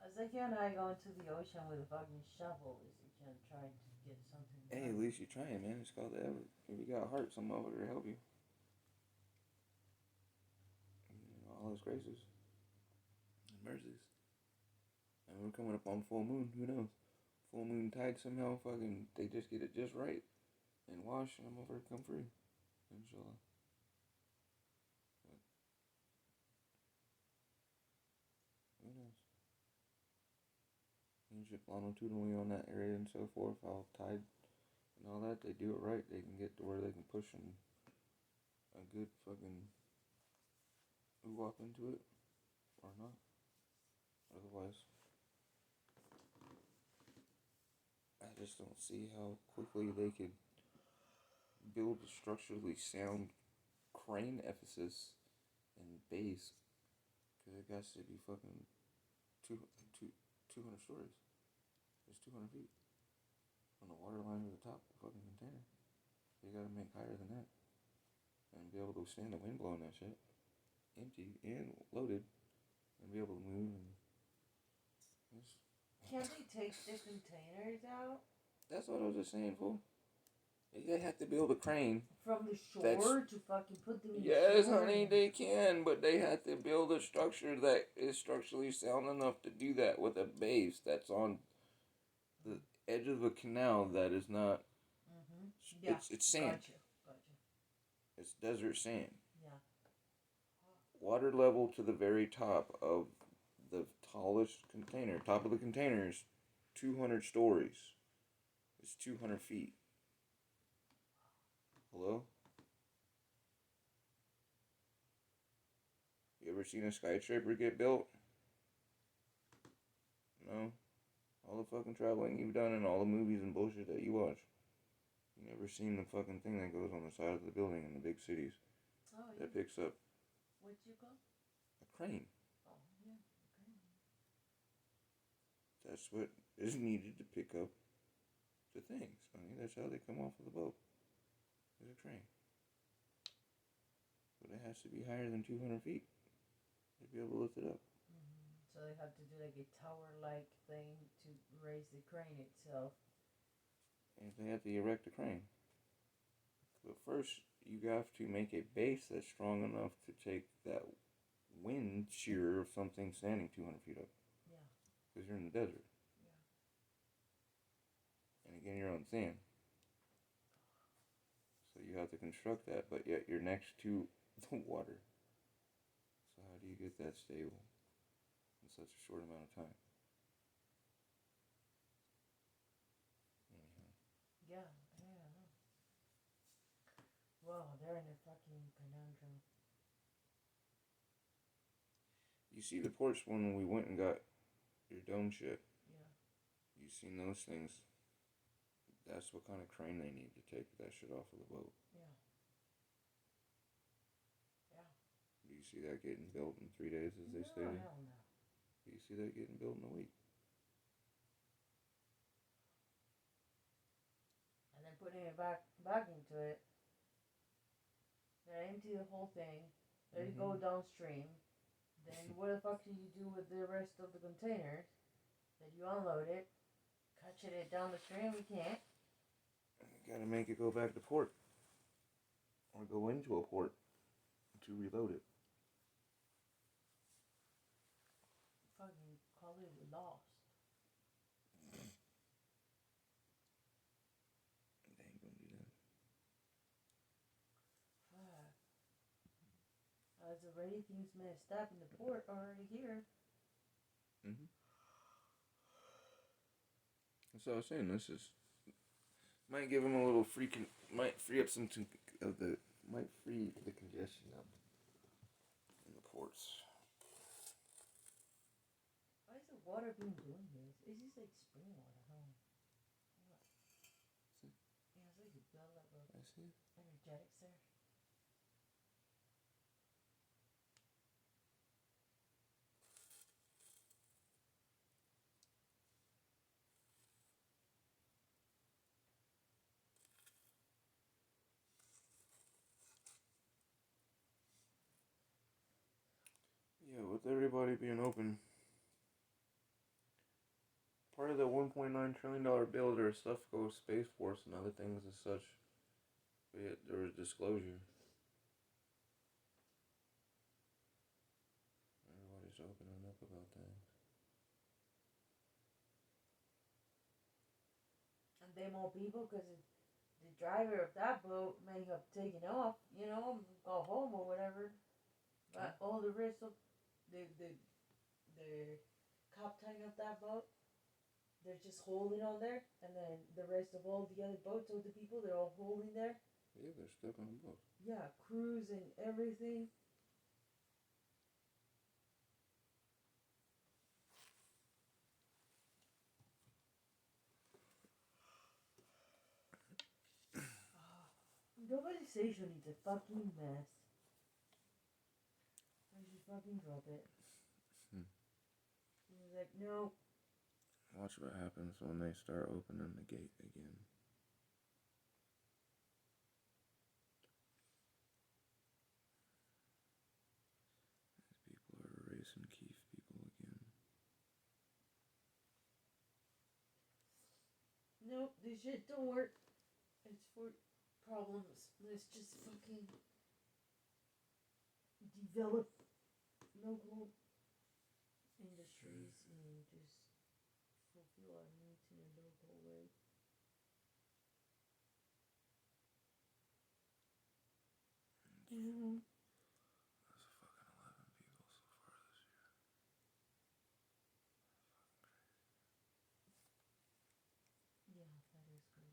It's like you and I go into the ocean with a fucking shovel. Is you can try to get something. Hey, at least you're trying, man. It's called the effort. If you got heart, some motherfucker to help you. All those graces and mercies. And we're coming up on full moon. Who knows? Full moon tide somehow fucking they just get it just right and wash, and I'm over to come free. Inshallah. But who knows? Usually longitudinally on that area and so forth, how tide and all that, they do it right. They can get to where they can push them a good fucking walk into it or not. Otherwise, I just don't see how quickly they could build a structurally sound crane emphasis and base, because it has to be fucking 200 stories. It's 200 feet from the water line to the top of the fucking container. You gotta make higher than that and be able to withstand the wind blowing that shit. Empty and loaded, and be able to move and just... Can't they take the containers out? That's what I was just saying, fool. They have to build a crane From the shore to fucking put them in Yes, the shore. honey, they can, but they have to build a structure that is structurally sound enough to do that with a base that's on the edge of a canal that is not... Yeah, It's sand. Gotcha. It's desert sand. Yeah. Water level to the very top of the tallest container. Top of the container is 200 stories. It's 200 feet. Hello? You ever seen a skyscraper get built? No? All the fucking traveling you've done and all the movies and bullshit that you watch. You never seen the fucking thing that goes on the side of the building in the big cities. Oh, yeah. That picks up What'd you call? a crane. Oh, yeah, okay. That's what is needed to pick up the things. I mean, that's how they come off of the boat. There's a crane. But it has to be higher than 200 feet to be able to lift it up. So they have to do like a tower-like thing to raise the crane itself. And they have to erect a crane. But first, you have to make a base that's strong enough to take that wind shear of something standing 200 feet up. Yeah. Because you're in the desert. Yeah. And again, you're on sand. So you have to construct that, but yet you're next to the water. So how do you get that stable in such a short amount of time? Yeah, I know. Wow, they're in a fucking conundrum. You see the ports when we went and got your dome shit. Yeah. You seen those things. That's what kind of crane they need to take that shit off of the boat. Yeah. Yeah. Do you see that getting built in 3 days, as they stated? Hell no. Do you see that getting built in a week? And then putting it back into it. They empty the whole thing. Let it go downstream. Then what the fuck do you do with the rest of the containers? Then you unload it, catch it down the stream. You can't. You gotta make it go back to port. Or go into a port to reload it. Fucking call it lost. As already things messed up in the port already here. That's what I was saying. This is might give them a little might free up some of the might free the congestion up in the ports. Why is the water being doing this? It's just like spring water, huh? What? See? Yeah, it's like a buildup of energetics there. Yeah, with everybody being open, part of the $1.9 trillion bill, there stuff goes Space Force and other things as such. But yet there was disclosure. Everybody's opening up about things. And they more people because the driver of that boat may have taken off, you know, go home or whatever. But all the rest of the captain of that boat, they're just holding on there, and then the rest of all the other boats, all the people, they're all holding there. Yeah, they're stuck on the boat. Yeah, crews and everything. Globalization is a fucking mess. I should fucking drop it. He was like, no. Watch what happens when they start opening the gate again. These people are erasing Keith people again. Nope, this shit don't work. It's for problems. Let's just fucking develop local industries and just fulfill our needs in a local way. Mm-hmm. That's fucking 11 people so far this year. Yeah, that is crazy.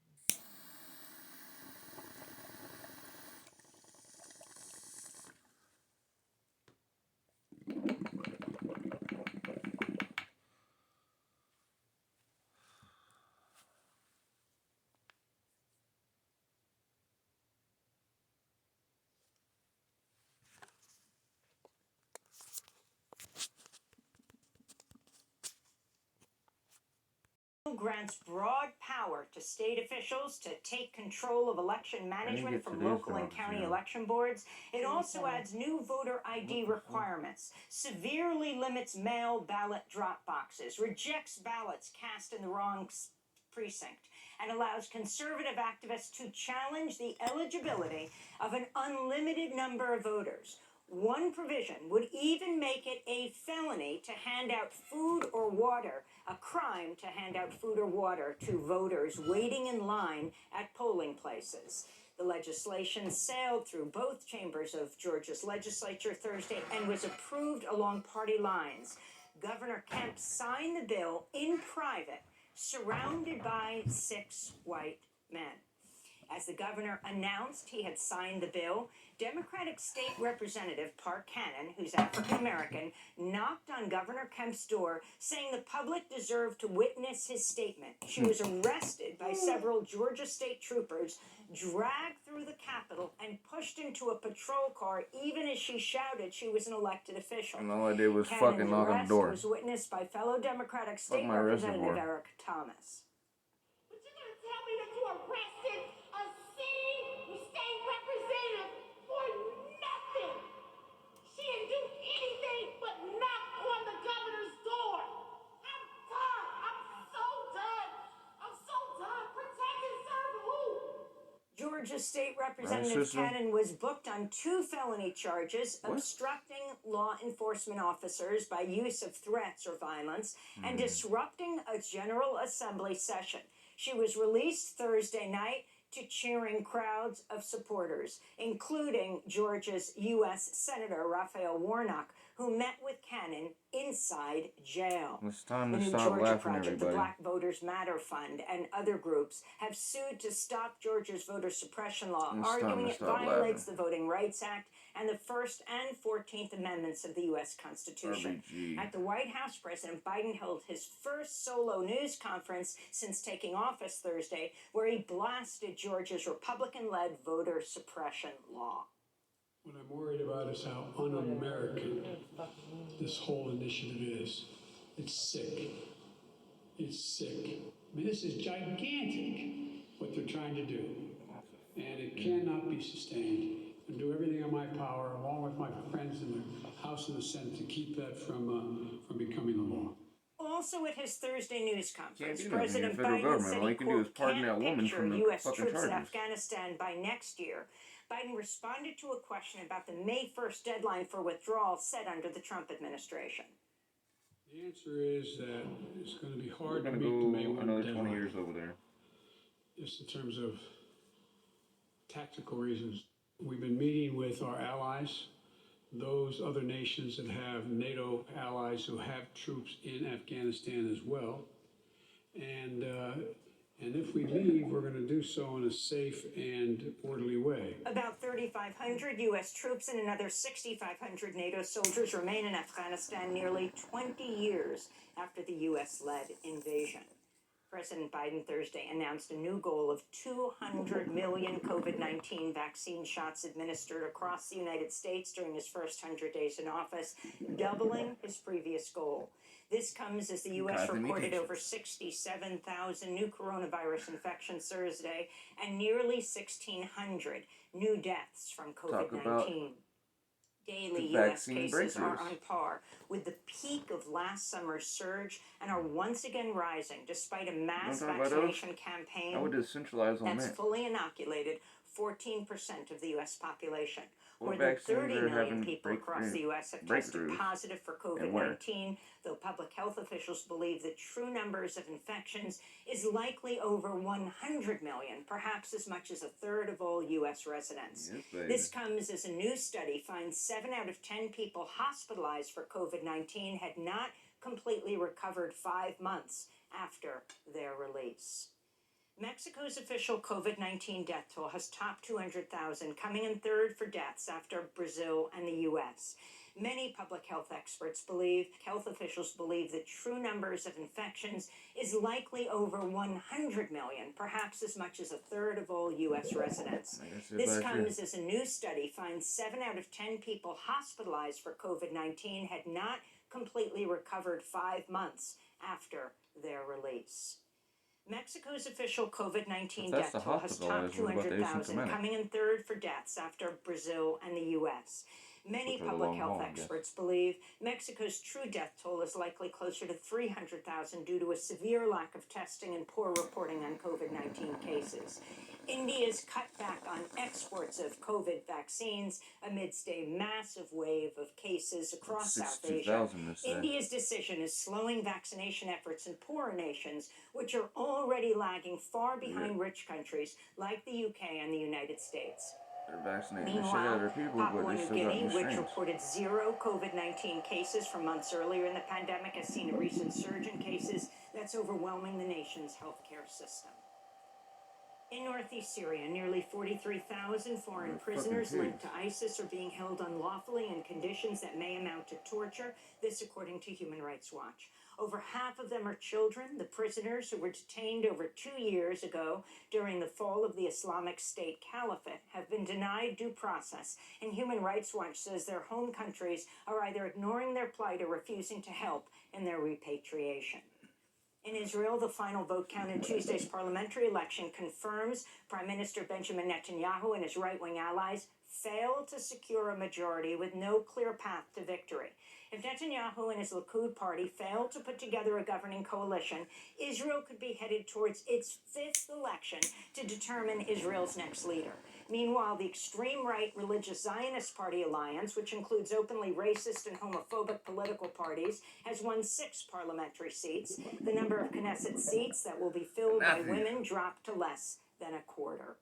Grants broad power to state officials to take control of election management from local and county election boards. It also adds new voter ID requirements, severely limits mail ballot drop boxes, rejects ballots cast in the wrong precinct, and allows conservative activists to challenge the eligibility of an unlimited number of voters. One provision would even make it a felony to hand out food or water, a crime to hand out food or water to voters waiting in line at polling places. The legislation sailed through both chambers of Georgia's legislature Thursday and was approved along party lines. Governor Kemp signed the bill in private, surrounded by 6 white men. As the governor announced he had signed the bill, Democratic State Representative Park Cannon, who's African-American, knocked on Governor Kemp's door, saying the public deserved to witness his statement. She was arrested by several Georgia state troopers, dragged through the Capitol, and pushed into a patrol car even as she shouted she was an elected official. And all I did was Cannon's fucking knock on the arrest door. was witnessed by fellow Democratic State my arrest Representative for? Eric Thomas. But you're gonna tell me that you arrested a sitting state representative for nothing? She didn't do anything but knock on the governor's door. I'm done. I'm so done. I'm so done. Protect and serve who? Georgia State Representative Cannon was booked on 2 felony charges, obstructing law enforcement officers by use of threats or violence, and disrupting a General Assembly session. She was released Thursday night. to cheering crowds of supporters, including Georgia's U.S. Senator Raphael Warnock, who met with Cannon inside jail. It's time The to New stop Georgia laughing, Project, everybody. the Black Voters Matter Fund, and other groups have sued to stop Georgia's voter suppression law, It's time arguing to it stop violates laughing. the Voting Rights Act and the First and 14th Amendments of the U.S. Constitution. RBG. At the White House, President Biden held his first solo news conference since taking office Thursday, where he blasted Georgia's Republican-led voter suppression law. What I'm worried about is how un-American this whole initiative is. It's sick. It's sick. I mean, this is gigantic, what they're trying to do. And it cannot be sustained. And do everything in my power, along with my friends in the House and the Senate, to keep that from becoming a law. Also at his Thursday news conference, Can't do nothing. You're President federal Biden government. said All he, you can do is quote, pardon can't that woman picture from the U.S. fucking troops in charges. Afghanistan by next year. Biden responded to a question about the May 1st deadline for withdrawal set under the Trump administration. The answer is that it's going to be We're hard to going meet the May to 1 go another deadline. 20 years over there. Just in terms of tactical reasons. We've been meeting with our allies, those other nations that have NATO allies who have troops in Afghanistan as well. And if we leave, we're going to do so in a safe and orderly way. About 3,500 U.S. troops and another 6,500 NATO soldiers remain in Afghanistan nearly 20 years after the U.S.-led invasion. President Biden Thursday announced a new goal of 200 million COVID-19 vaccine shots administered across the United States during his first 100 days in office, doubling his previous goal. This comes as the U.S. reported over 67,000 new coronavirus infections Thursday and nearly 1,600 new deaths from COVID-19. Daily U.S. cases are on par with the peak of last summer's surge and are once again rising despite a mass vaccination campaign I would just centralize on that's that. fully inoculated 14% of the U.S. population. What More than vaccines 30 are million having people across the U.S. have tested breakthroughs? positive for And where? COVID-19, though public health officials believe the true numbers of infections is likely over 100 million, perhaps as much as a third of all U.S. residents. Yes, baby. This comes as a new study finds 7 out of 10 people hospitalized for COVID-19 had not completely recovered 5 months after their release. Mexico's official COVID-19 death toll has topped 200,000, coming in third for deaths after Brazil and the U.S. Many public health health officials believe the true numbers of infections is likely over 100 million, perhaps as much as a third of all U.S. residents. This comes as a new study finds 7 out of 10 people hospitalized for COVID-19 had not completely recovered 5 months after their release. Mexico's official COVID-19 death toll has topped 200,000, coming in third for deaths after Brazil and the U.S. Many public health experts believe Mexico's true death toll is likely closer to 300,000 due to a severe lack of testing and poor reporting on COVID-19 cases. India's cut back on exports of COVID vaccines amidst a massive wave of cases across South Asia. India's decision is slowing vaccination efforts in poorer nations, which are already lagging far behind rich countries like the UK and the United States. They're vaccinating the shit out of their people, but Papua they New still got Guinea, new which strains. reported 0 COVID-19 cases from months earlier in the pandemic, has seen a recent surge in cases that's overwhelming the nation's healthcare system. In northeast Syria, nearly 43,000 foreign prisoners linked to ISIS are being held unlawfully in conditions that may amount to torture, this according to Human Rights Watch. Over half of them are children. The prisoners, who were detained over 2 years ago during the fall of the Islamic State Caliphate, have been denied due process, and Human Rights Watch says their home countries are either ignoring their plight or refusing to help in their repatriation. In Israel, the final vote count in Tuesday's parliamentary election confirms Prime Minister Benjamin Netanyahu and his right-wing allies failed to secure a majority with no clear path to victory. If Netanyahu and his Likud party fail to put together a governing coalition, Israel could be headed towards its 5th election to determine Israel's next leader. Meanwhile, the extreme right Religious Zionist Party alliance, which includes openly racist and homophobic political parties, has won 6 parliamentary seats. The number of Knesset seats that will be filled by women dropped to less than a quarter.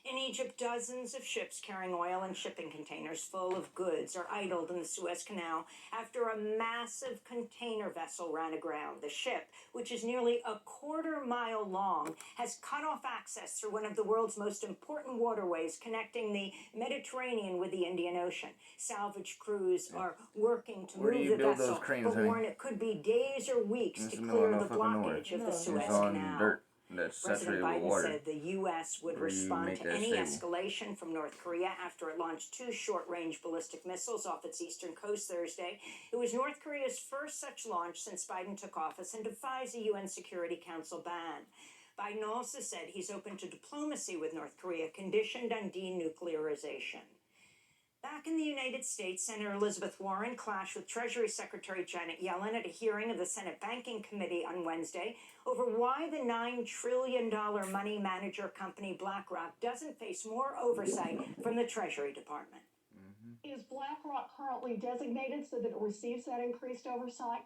In Egypt, dozens of ships carrying oil and shipping containers full of goods are idled in the Suez Canal after a massive container vessel ran aground. The ship, which is nearly a quarter-mile long, has cut off access through one of the world's most important waterways connecting the Mediterranean with the Indian Ocean. Salvage crews are working to move the vessel, but warn it could be days or weeks to clear the blockage of the Suez Canal. Dirt that's President saturated with Biden water. said the U.S. would Where you respond make to that any stable. escalation from North Korea after it launched 2 short-range ballistic missiles off its eastern coast Thursday. It was North Korea's first such launch since Biden took office and defies a UN Security Council ban. Biden also said he's open to diplomacy with North Korea, conditioned on denuclearization. Back in the United States, Senator Elizabeth Warren clashed with Treasury Secretary Janet Yellen at a hearing of the Senate Banking Committee on Wednesday over why the $9 trillion money manager company BlackRock doesn't face more oversight from the Treasury Department. Is BlackRock currently designated so that it receives that increased oversight?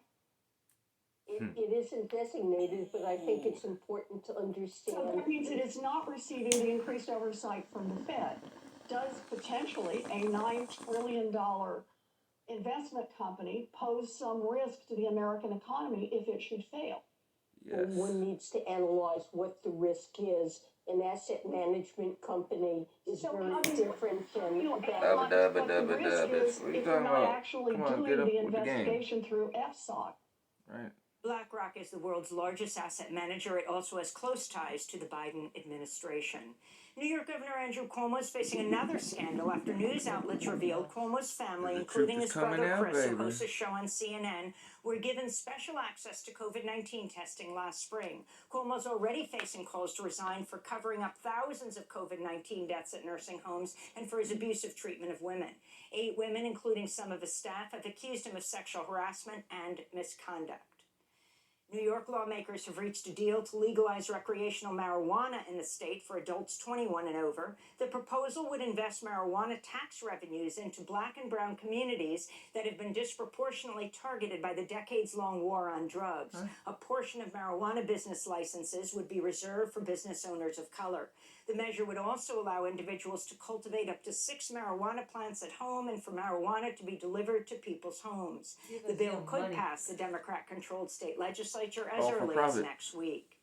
It isn't designated, but I think it's important to understand. So that means it is not receiving the increased oversight from the Fed. Does potentially a $9 trillion investment company pose some risk to the American economy if it should fail? Well, one needs to analyze what the risk is. An asset management company is very different than What the risk is if you're not actually Come on, doing get up the with the game. investigation through FSOC. Right. BlackRock is the world's largest asset manager. It also has close ties to the Biden administration. New York Governor Andrew Cuomo is facing another scandal after news outlets revealed Cuomo's family, including his brother Chris, who hosts a show on CNN, were given special access to COVID-19 testing last spring. Cuomo's already facing calls to resign for covering up thousands of COVID-19 deaths at nursing homes and for his abusive treatment of women. 8 women, including some of his staff, have accused him of sexual harassment and misconduct. New York lawmakers have reached a deal to legalize recreational marijuana in the state for adults 21 and over. The proposal would invest marijuana tax revenues into Black and brown communities that have been disproportionately targeted by the decades-long war on drugs. A portion of marijuana business licenses would be reserved for business owners of color. The measure would also allow individuals to cultivate up to 6 marijuana plants at home and for marijuana to be delivered to people's homes. The bill could pass the Democrat-controlled state legislature as early as next week.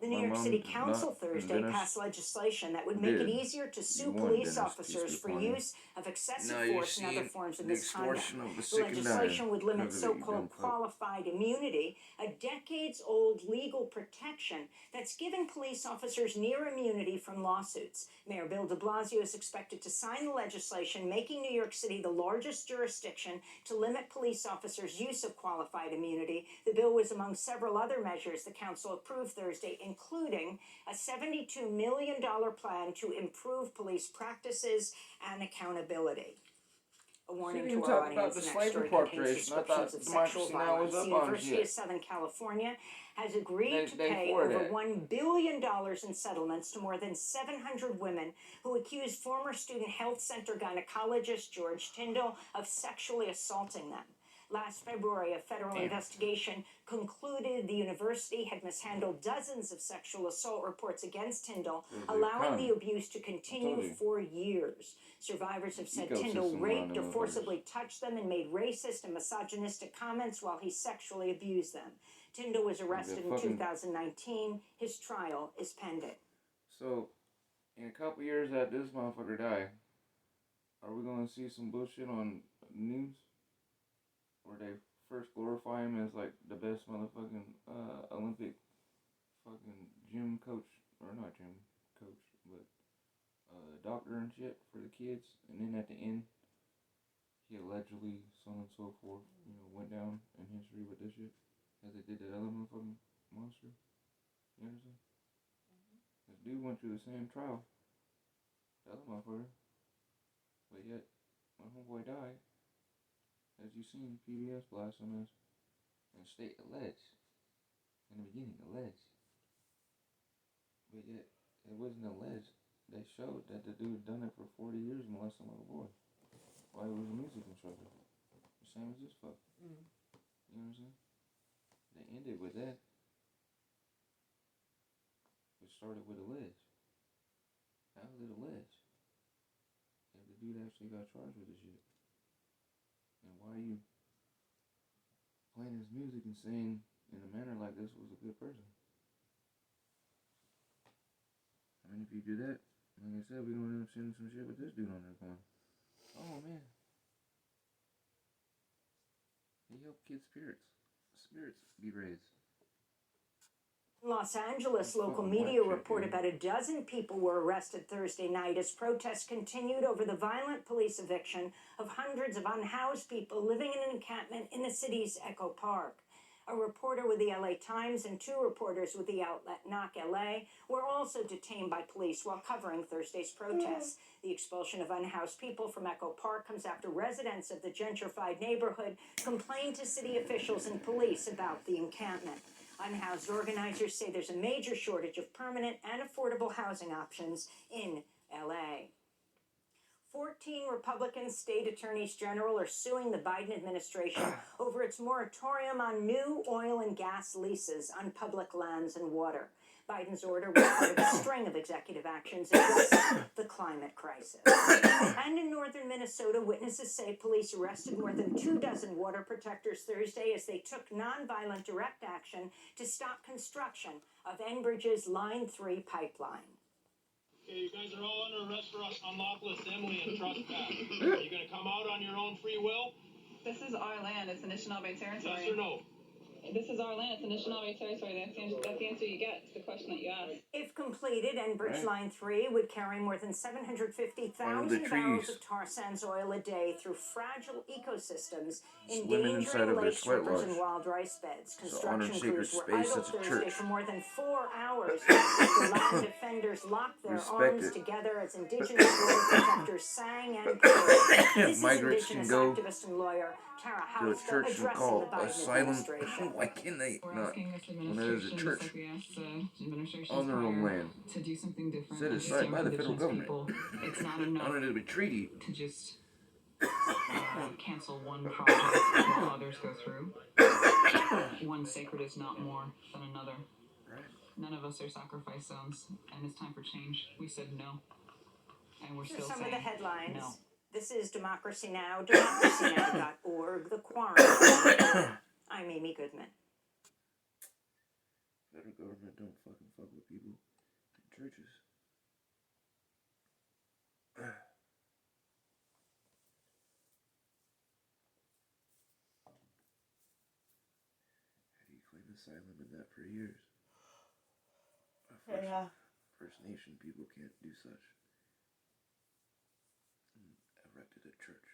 The New York City Council Thursday passed legislation that would make it easier to sue police officers for use of excessive force and other forms of misconduct. The legislation would limit so-called qualified immunity, a decades-old legal protection that's given police officers near immunity from lawsuits. Mayor Bill de Blasio is expected to sign the legislation, making New York City the largest jurisdiction to limit police officers' use of qualified immunity. The bill was among several other measures the council approved Thursday, including a $72 million plan to improve police practices and accountability. A warning to our audience, the next story contains descriptions of sexual violence. The University of Southern California has agreed to pay over $1 billion in settlements to more than 700 women who accused former student health center gynecologist George Tyndall of sexually assaulting them. Last February, a federal investigation concluded the university had mishandled dozens of sexual assault reports against Tyndall, allowing the abuse to continue for years. Survivors have said Tyndall raped or forcibly touched them and made racist and misogynistic comments while he sexually abused them. Tyndall was arrested in 2019. His trial is pending. So, in a couple years after this motherfucker die, are we gonna see some bullshit on news? Where they first glorify him as like the best motherfucking Olympic fucking gym coach, or not gym coach, but doctor and shit for the kids, and then at the end, he allegedly, so on and so forth, you know, went down in history with this shit, as they did that other motherfucking monster. You understand? This dude went through the same trial, the other motherfucker, but yet, my homeboy died. As you seen, PBS blast on us and state alleged. In the beginning, alleged. But yet, it wasn't alleged. They showed that the dude done it for 40 years molesting a little boy while he was a music instructor. The same as this fuck. You know what I'm saying? They ended with that. But it started with a Liz. How was it a Liz? And the dude actually got charged with this shit. And why are you playing his music and saying in a manner like this was a good person? I mean, if you do that, like I said, we're going to end up seeing some shit with this dude on there going, oh man. He helped kids' spirits be raised. Los Angeles, local media report about a dozen people were arrested Thursday night as protests continued over the violent police eviction of hundreds of unhoused people living in an encampment in the city's Echo Park. A reporter with the LA Times and two reporters with the outlet Knock LA were also detained by police while covering Thursday's protests. The expulsion of unhoused people from Echo Park comes after residents of the gentrified neighborhood complained to city officials and police about the encampment. Unhoused organizers say there's a major shortage of permanent and affordable housing options in LA. 14 Republican state attorneys general are suing the Biden administration over its moratorium on new oil and gas leases on public lands and water. Biden's order was part of a string of executive actions addressing the climate crisis. And in northern Minnesota, witnesses say police arrested more than 24 water protectors Thursday as they took nonviolent direct action to stop construction of Enbridge's Line 3 pipeline. Okay, you guys are all under arrest for unlawful assembly and trespass. Are you going to come out on your own free will? This is our land. It's Anishinaabe territory. Yes or no? This is our land. It's Anishinaabe territory. That's the answer you get to the question that you asked. If completed, Enbridge Line 3 would carry more than 750,000 barrels of tar sands oil a day through fragile ecosystems, endangering lakes, rivers, and wild rice beds. Construction crews were idle Thursday for more than 4 hours. The land defenders locked their arms together as indigenous water protectors sang and prayed. This is indigenous activist and lawyer Tara House addressing the Biden administration. Why can they not? When there's a church on their own land, to do something different, set aside by the federal government, it's not enough under the treaty, to just cancel one project while others go through. One sacred is not more than another. None of us are sacrifice zones, and it's time for change. We said no, and we're still Some saying of the headlines. no. This is Democracy Now!, democracynow.org, The Quarantine. I'm Amy Goodman. Federal government don't fucking fuck with people in churches. How do you claim asylum in that for years? First Nation people can't do such. Erected a church.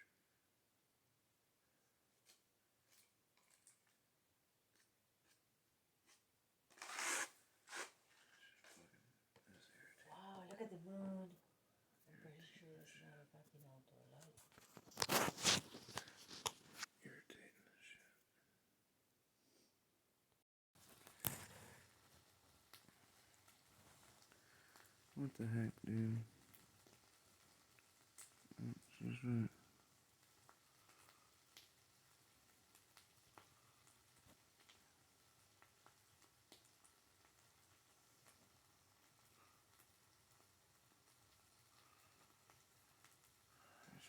Wow, look at the moon. I'm pretty sure it's not a fucking outdoor light. Irritating as shit. What the heck, dude? That's just right.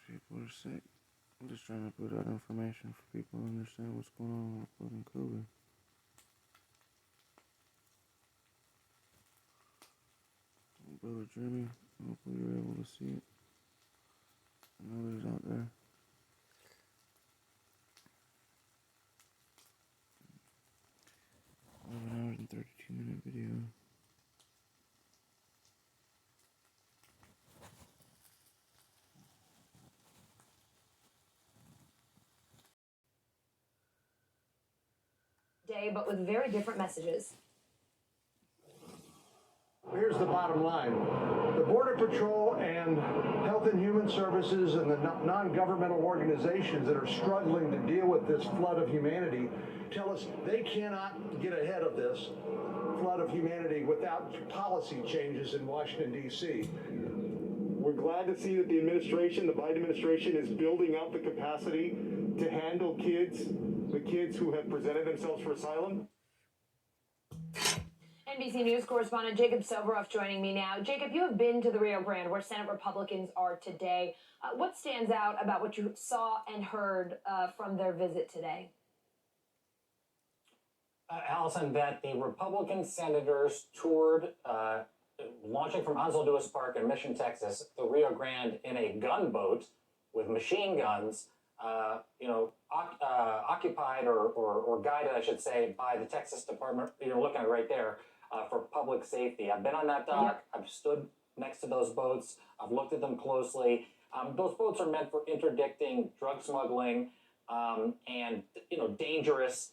People are sick. I'm just trying to put out information for people to understand what's going on with fucking COVID. Brother Jimmy, hopefully you're able to see it. And others out there. $11 hours and 32-minute video. Day, but with very different messages. Here's the bottom line. The Border Patrol and Health and Human Services and the non-governmental organizations that are struggling to deal with this flood of humanity tell us they cannot get ahead of this flood of humanity without policy changes in Washington, D.C. We're glad to see that the administration, the Biden administration, is building up the capacity to handle kids, the kids who have presented themselves for asylum. NBC News correspondent Jacob Soboroff joining me now. Jacob, you have been to the Rio Grande, where Senate Republicans are today. What stands out about what you saw and heard from their visit today? Allison, that the Republican senators toured, launching from Onslow Lewis Park in Mission, Texas, the Rio Grande in a gunboat with machine guns, occupied or guided, I should say, by the Texas Department, you're looking at right there, for public safety. I've been on that dock. Yep. I've stood next to those boats. I've looked at them closely. Those boats are meant for interdicting drug smuggling and, dangerous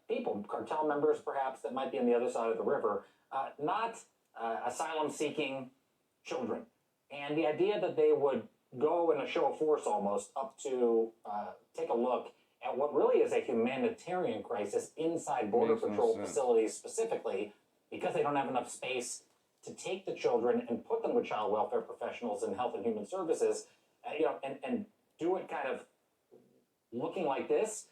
people, cartel members perhaps that might be on the other side of the river, not asylum-seeking children. And the idea that they would go in a show of force almost up to take a look at what really is a humanitarian crisis inside Border Patrol facilities specifically, because they don't have enough space to take the children and put them with child welfare professionals and health and human services, and do it kind of looking like this.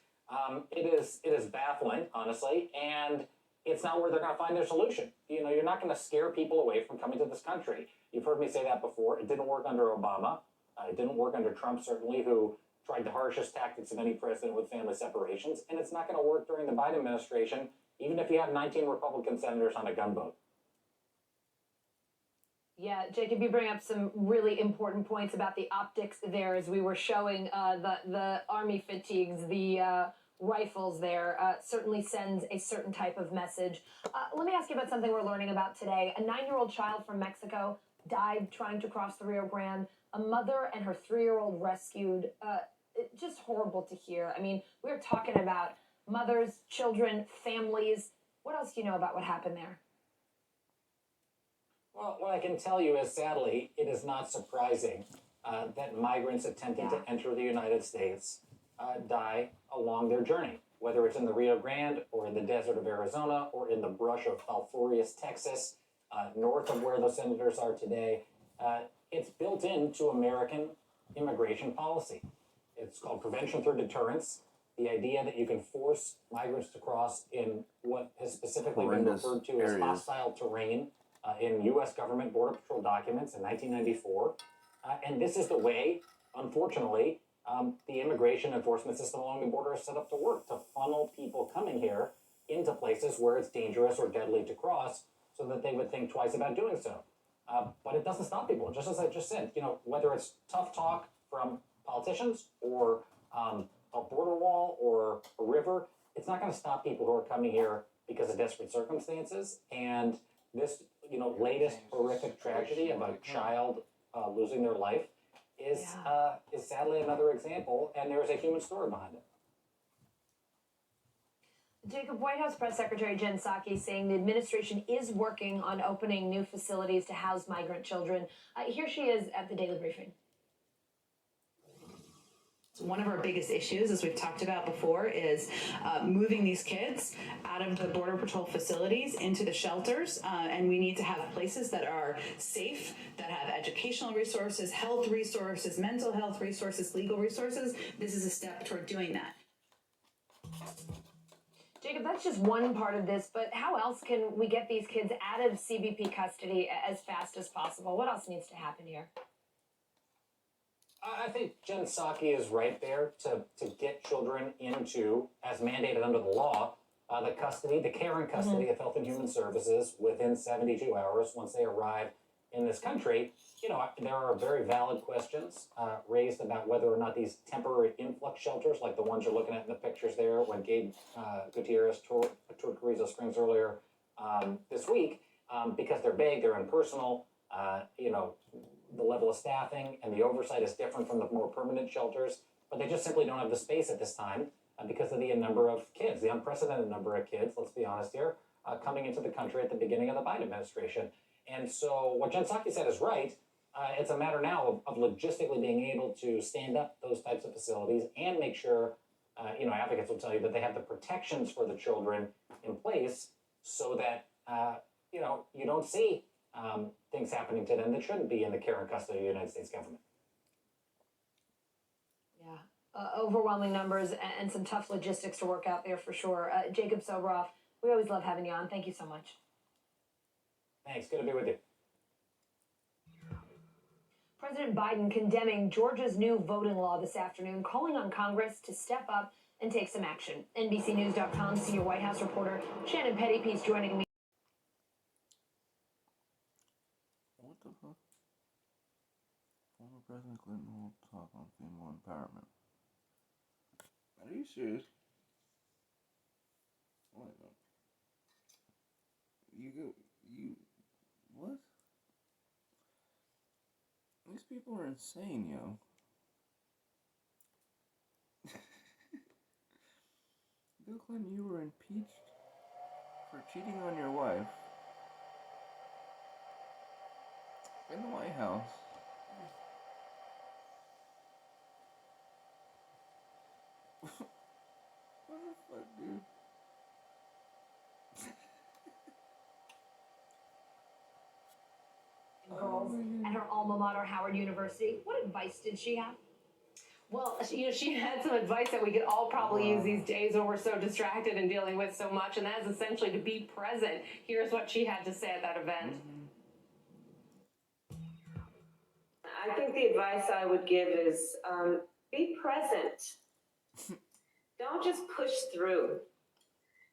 It is baffling, honestly, and it's not where they're going to find their solution. You're not going to scare people away from coming to this country. You've heard me say that before. It didn't work under Obama. It didn't work under Trump, certainly, who tried the harshest tactics of any president with family separations. And it's not going to work during the Biden administration, even if you have 19 Republican senators on a gunboat. Yeah, Jacob, you bring up some really important points about the optics there as we were showing the Army fatigues, the rifles there, certainly sends a certain type of message. Let me ask you about something we're learning about today. A 9-year-old child from Mexico died trying to cross the Rio Grande. A mother and her 3-year-old rescued. Just horrible to hear. I mean, we're talking about mothers, children, families. What else do you know about what happened there? Well, what I can tell you is, sadly, it is not surprising that migrants attempting to enter the United States die along their journey, whether it's in the Rio Grande or in the desert of Arizona or in the brush of Falfurrias, Texas, north of where the senators are today. It's built into American immigration policy. It's called prevention through deterrence. The idea that you can force migrants to cross in what has specifically been referred to as hostile terrain in U.S. government Border Patrol documents in 1994. And this is the way, unfortunately, the immigration enforcement system along the border is set up to work, to funnel people coming here into places where it's dangerous or deadly to cross so that they would think twice about doing so. But it doesn't stop people, just as I just said, whether it's tough talk from politicians or a border wall or a river, it's not going to stop people who are coming here because of desperate circumstances. And this, latest horrific tragedy of a child losing their life is sadly another example, and there's a human story behind it. Jacob, White House Press Secretary Jen Psaki saying the administration is working on opening new facilities to house migrant children. Here she is at the Daily Briefing. One of our biggest issues, as we've talked about before, is moving these kids out of the Border Patrol facilities into the shelters. And we need to have places that are safe, that have educational resources, health resources, mental health resources, legal resources. This is a step toward doing that. Jacob, that's just one part of this, but how else can we get these kids out of CBP custody as fast as possible? What else needs to happen here? I think Jen Psaki is right there to get children into, as mandated under the law, the care and custody of Health and Human Services within 72 hours once they arrive in this country. There are very valid questions raised about whether or not these temporary influx shelters, like the ones you're looking at in the pictures there, when Gabe Gutierrez toured Carrizo Springs earlier this week, because they're big, they're impersonal, the level of staffing and the oversight is different from the more permanent shelters, but they just simply don't have the space at this time because of the number of kids, the unprecedented number of kids, let's be honest here, coming into the country at the beginning of the Biden administration. And so what Jen Psaki said is right. It's a matter now of logistically being able to stand up those types of facilities and make sure, advocates will tell you that they have the protections for the children in place so that, you don't see things happening to them that shouldn't be in the care and custody of the United States government. Yeah, overwhelming numbers and some tough logistics to work out there for sure. Jacob Soboroff We always love having you on. Thank you so much. Thanks. Good to be with you. President Biden condemning Georgia's new voting law this afternoon, calling on Congress to step up and take some action. NBCNews.com senior White House reporter Shannon Pettypiece joining me. What the fuck? Former President Clinton will talk on female empowerment. Are you serious? Wait a minute. What? These people are insane, yo. Bill Clinton, you were impeached for cheating on your wife in the White House. What the fuck, dude? Girls at her alma mater, Howard University. What advice did she have? Well, she had some advice that we could all probably use these days when we're so distracted and dealing with so much, and that is essentially to be present. Here's what she had to say at that event. I think the advice I would give is be present. Don't just push through.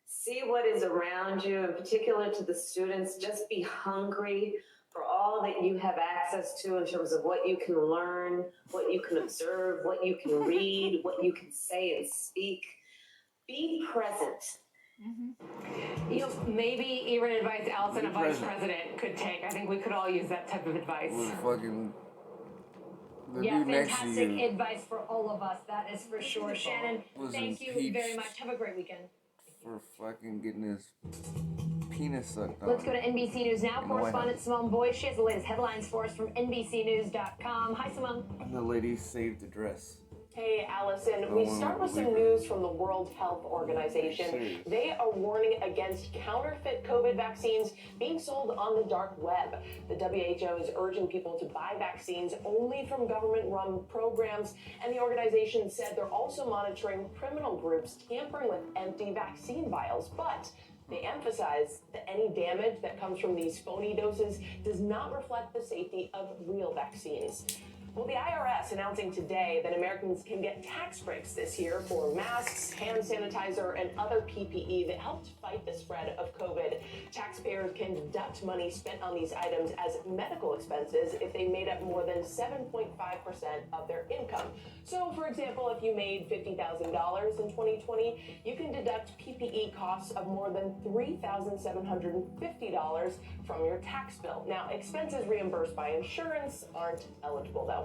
See what is around you, in particular to the students. Just be hungry for all that you have access to in terms of what you can learn, what you can observe, what you can read, what you can say and speak. Be present. You know, maybe even advice Allison, a vice president, could take. I think we could all use that type of advice. The Yeah, dude next to fantastic you advice for all of us. That is for sure. Shannon, was thank you impeached very much. Have a great weekend. for fucking getting his penis sucked on. Let's go to NBC News now. In the White Correspondent House. Simone Boyce. She has the latest headlines for us from NBCNews.com. Hi, Simone. And the lady saved the dress. Hey, Allison. No We one start would with some believe her. news from the World Health Organization. Serious. They are warning against counterfeit COVID vaccines being sold on the dark web. The WHO is urging people to buy vaccines only from government-run programs, and the organization said they're also monitoring criminal groups tampering with empty vaccine vials. But they emphasize that any damage that comes from these phony doses does not reflect the safety of real vaccines. Well, the IRS announcing today that Americans can get tax breaks this year for masks, hand sanitizer, and other PPE that helped fight the spread of COVID. Taxpayers can deduct money spent on these items as medical expenses if they made up more than 7.5% of their income. So, for example, if you made $50,000 in 2020, you can deduct PPE costs of more than $3,750 from your tax bill. Now, expenses reimbursed by insurance aren't eligible, though.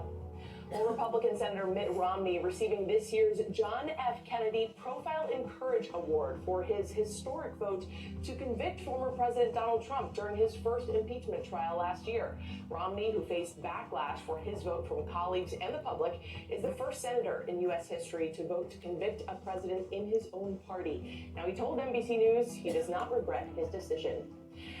Well, Republican Senator Mitt Romney receiving this year's John F. Kennedy Profile and Courage Award for his historic vote to convict former President Donald Trump during his first impeachment trial last year. Romney, who faced backlash for his vote from colleagues and the public, is the first senator in U.S. history to vote to convict a president in his own party. Now, he told NBC News he does not regret his decision.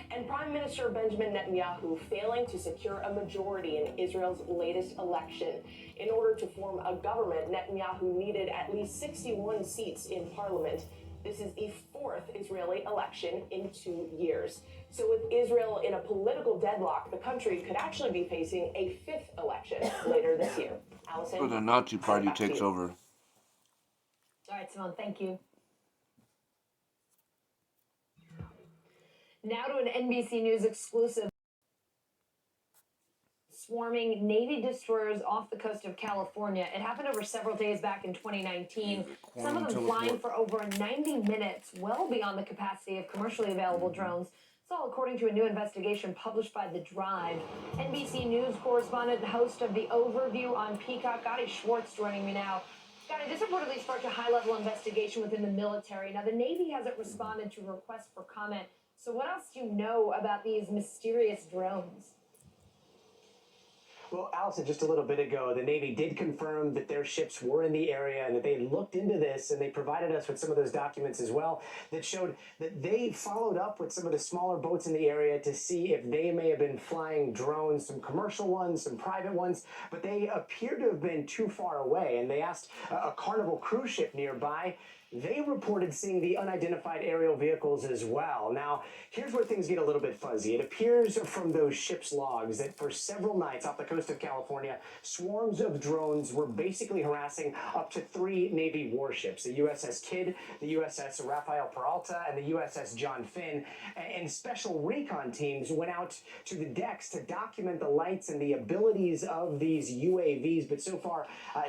And Prime Minister Benjamin Netanyahu failing to secure a majority in Israel's latest election. In order to form a government, Netanyahu needed at least 61 seats in parliament. This is the fourth Israeli election in 2 years. So with Israel in a political deadlock, the country could actually be facing a fifth election later this year. Allison? Or the Nazi party back to takes you. over. All right, Simone, thank you. Now to an NBC News exclusive. Swarming Navy destroyers off the coast of California. It happened over several days back in 2019. Some of them flying for over 90 minutes, well beyond the capacity of commercially available drones. It's all according to a new investigation published by The Drive. NBC News correspondent and host of The Overview on Peacock, Gotti Schwartz, joining me now. Gotti, this reportedly sparked a high-level investigation within the military. Now, the Navy hasn't responded to requests for comment. So what else do you know about these mysterious drones? Well, Allison, just a little bit ago, the Navy did confirm that their ships were in the area and that they had looked into this, and they provided us with some of those documents as well that showed that they followed up with some of the smaller boats in the area to see if they may have been flying drones, some commercial ones, some private ones, but they appear to have been too far away, and they asked a Carnival cruise ship nearby they reported seeing the unidentified aerial vehicles as well. Now, here's where things get a little bit fuzzy. It appears from those ship's logs that for several nights off the coast of California, swarms of drones were basically harassing up to 3 Navy warships, the USS Kidd, the USS Rafael Peralta, and the USS John Finn. And special recon teams went out to the decks to document the lights and the abilities of these UAVs. But so far,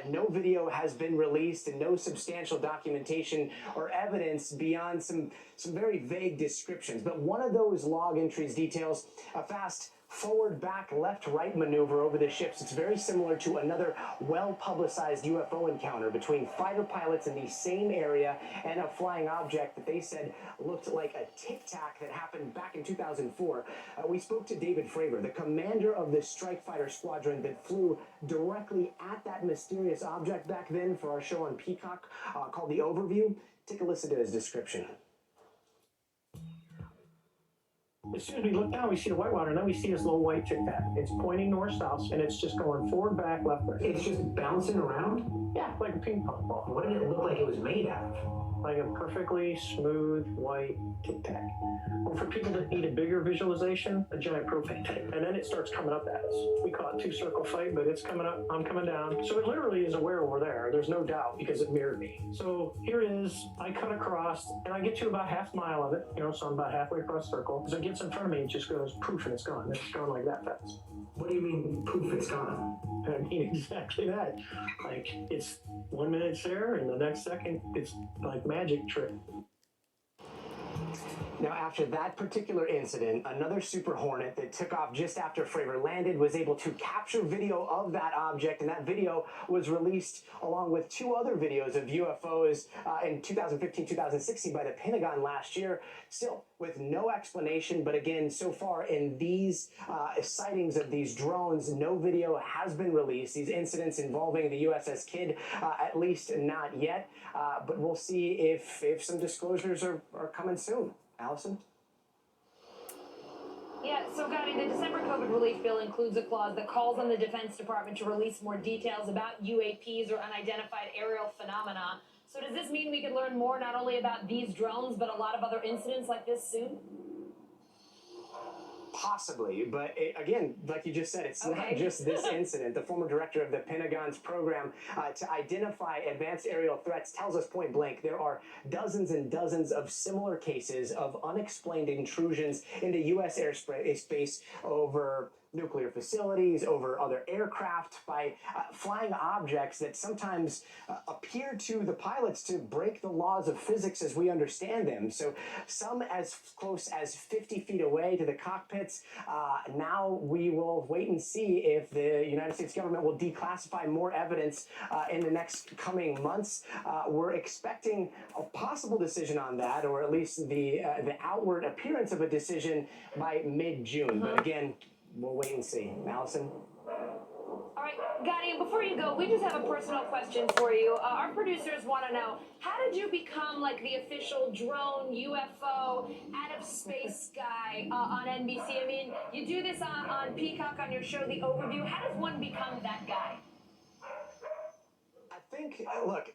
no video has been released and no substantial documentation or evidence beyond some very vague descriptions. But one of those log entries details a fast forward, back, left, right maneuver over the ships. It's very similar to another well-publicized UFO encounter between fighter pilots in the same area and a flying object that they said looked like a tic-tac that happened back in 2004. We spoke to David Fravor, the commander of the strike fighter squadron that flew directly at that mysterious object back then for our show on Peacock called The Overview. Take a listen to his description. As soon as we look down, we see the whitewater, and then we see this little white tic-tac. It's pointing north-south, and it's just going forward, back, left, right. It's just bouncing around? Yeah, like a ping pong ball. What did it look like it was made out of? Like a perfectly smooth white tic-tac. Or for people that need a bigger visualization, a giant propane tank. And then it starts coming up at us. We call it two-circle fight, but it's coming up, I'm coming down. So it literally is aware we're there. There's no doubt because it mirrored me. So here it is. I cut across, and I get to about half mile of it, so I'm about halfway across the circle. As it gets in front of me, it just goes poof, and it's gone. It's gone like that fast. What do you mean, poof, it's gone? I mean exactly that. Like, it's 1 minute it's there, and the next second, it's like magic trick. Now, after that particular incident, another Super Hornet that took off just after Fravor landed was able to capture video of that object, and that video was released along with 2 other videos of UFOs in 2015-2016 by the Pentagon last year, still with no explanation. But again, so far in these sightings of these drones, no video has been released. These incidents involving the USS Kidd, at least not yet, but we'll see if some disclosures are coming soon. Allison? Yeah, so Gotti, the December COVID relief bill includes a clause that calls on the Defense Department to release more details about UAPs or unidentified aerial phenomena. So does this mean we could learn more not only about these drones, but a lot of other incidents like this soon? Possibly, but again, like you just said, it's not just this incident. The former director of the Pentagon's program to identify advanced aerial threats tells us point blank there are dozens and dozens of similar cases of unexplained intrusions into U.S. airspace over nuclear facilities, over other aircraft, by flying objects that sometimes appear to the pilots to break the laws of physics as we understand them. So some as close as 50 feet away to the cockpits. Now we will wait and see if the United States government will declassify more evidence in the next coming months. We're expecting a possible decision on that, or at least the outward appearance of a decision by mid-June. But again, we'll wait and see. Allison? All right, Gotti, before you go, we just have a personal question for you. Our producers want to know, how did you become like the official drone, UFO, out of space guy on NBC? I mean, you do this on Peacock on your show, The Overview. How does one become that guy? I think, look,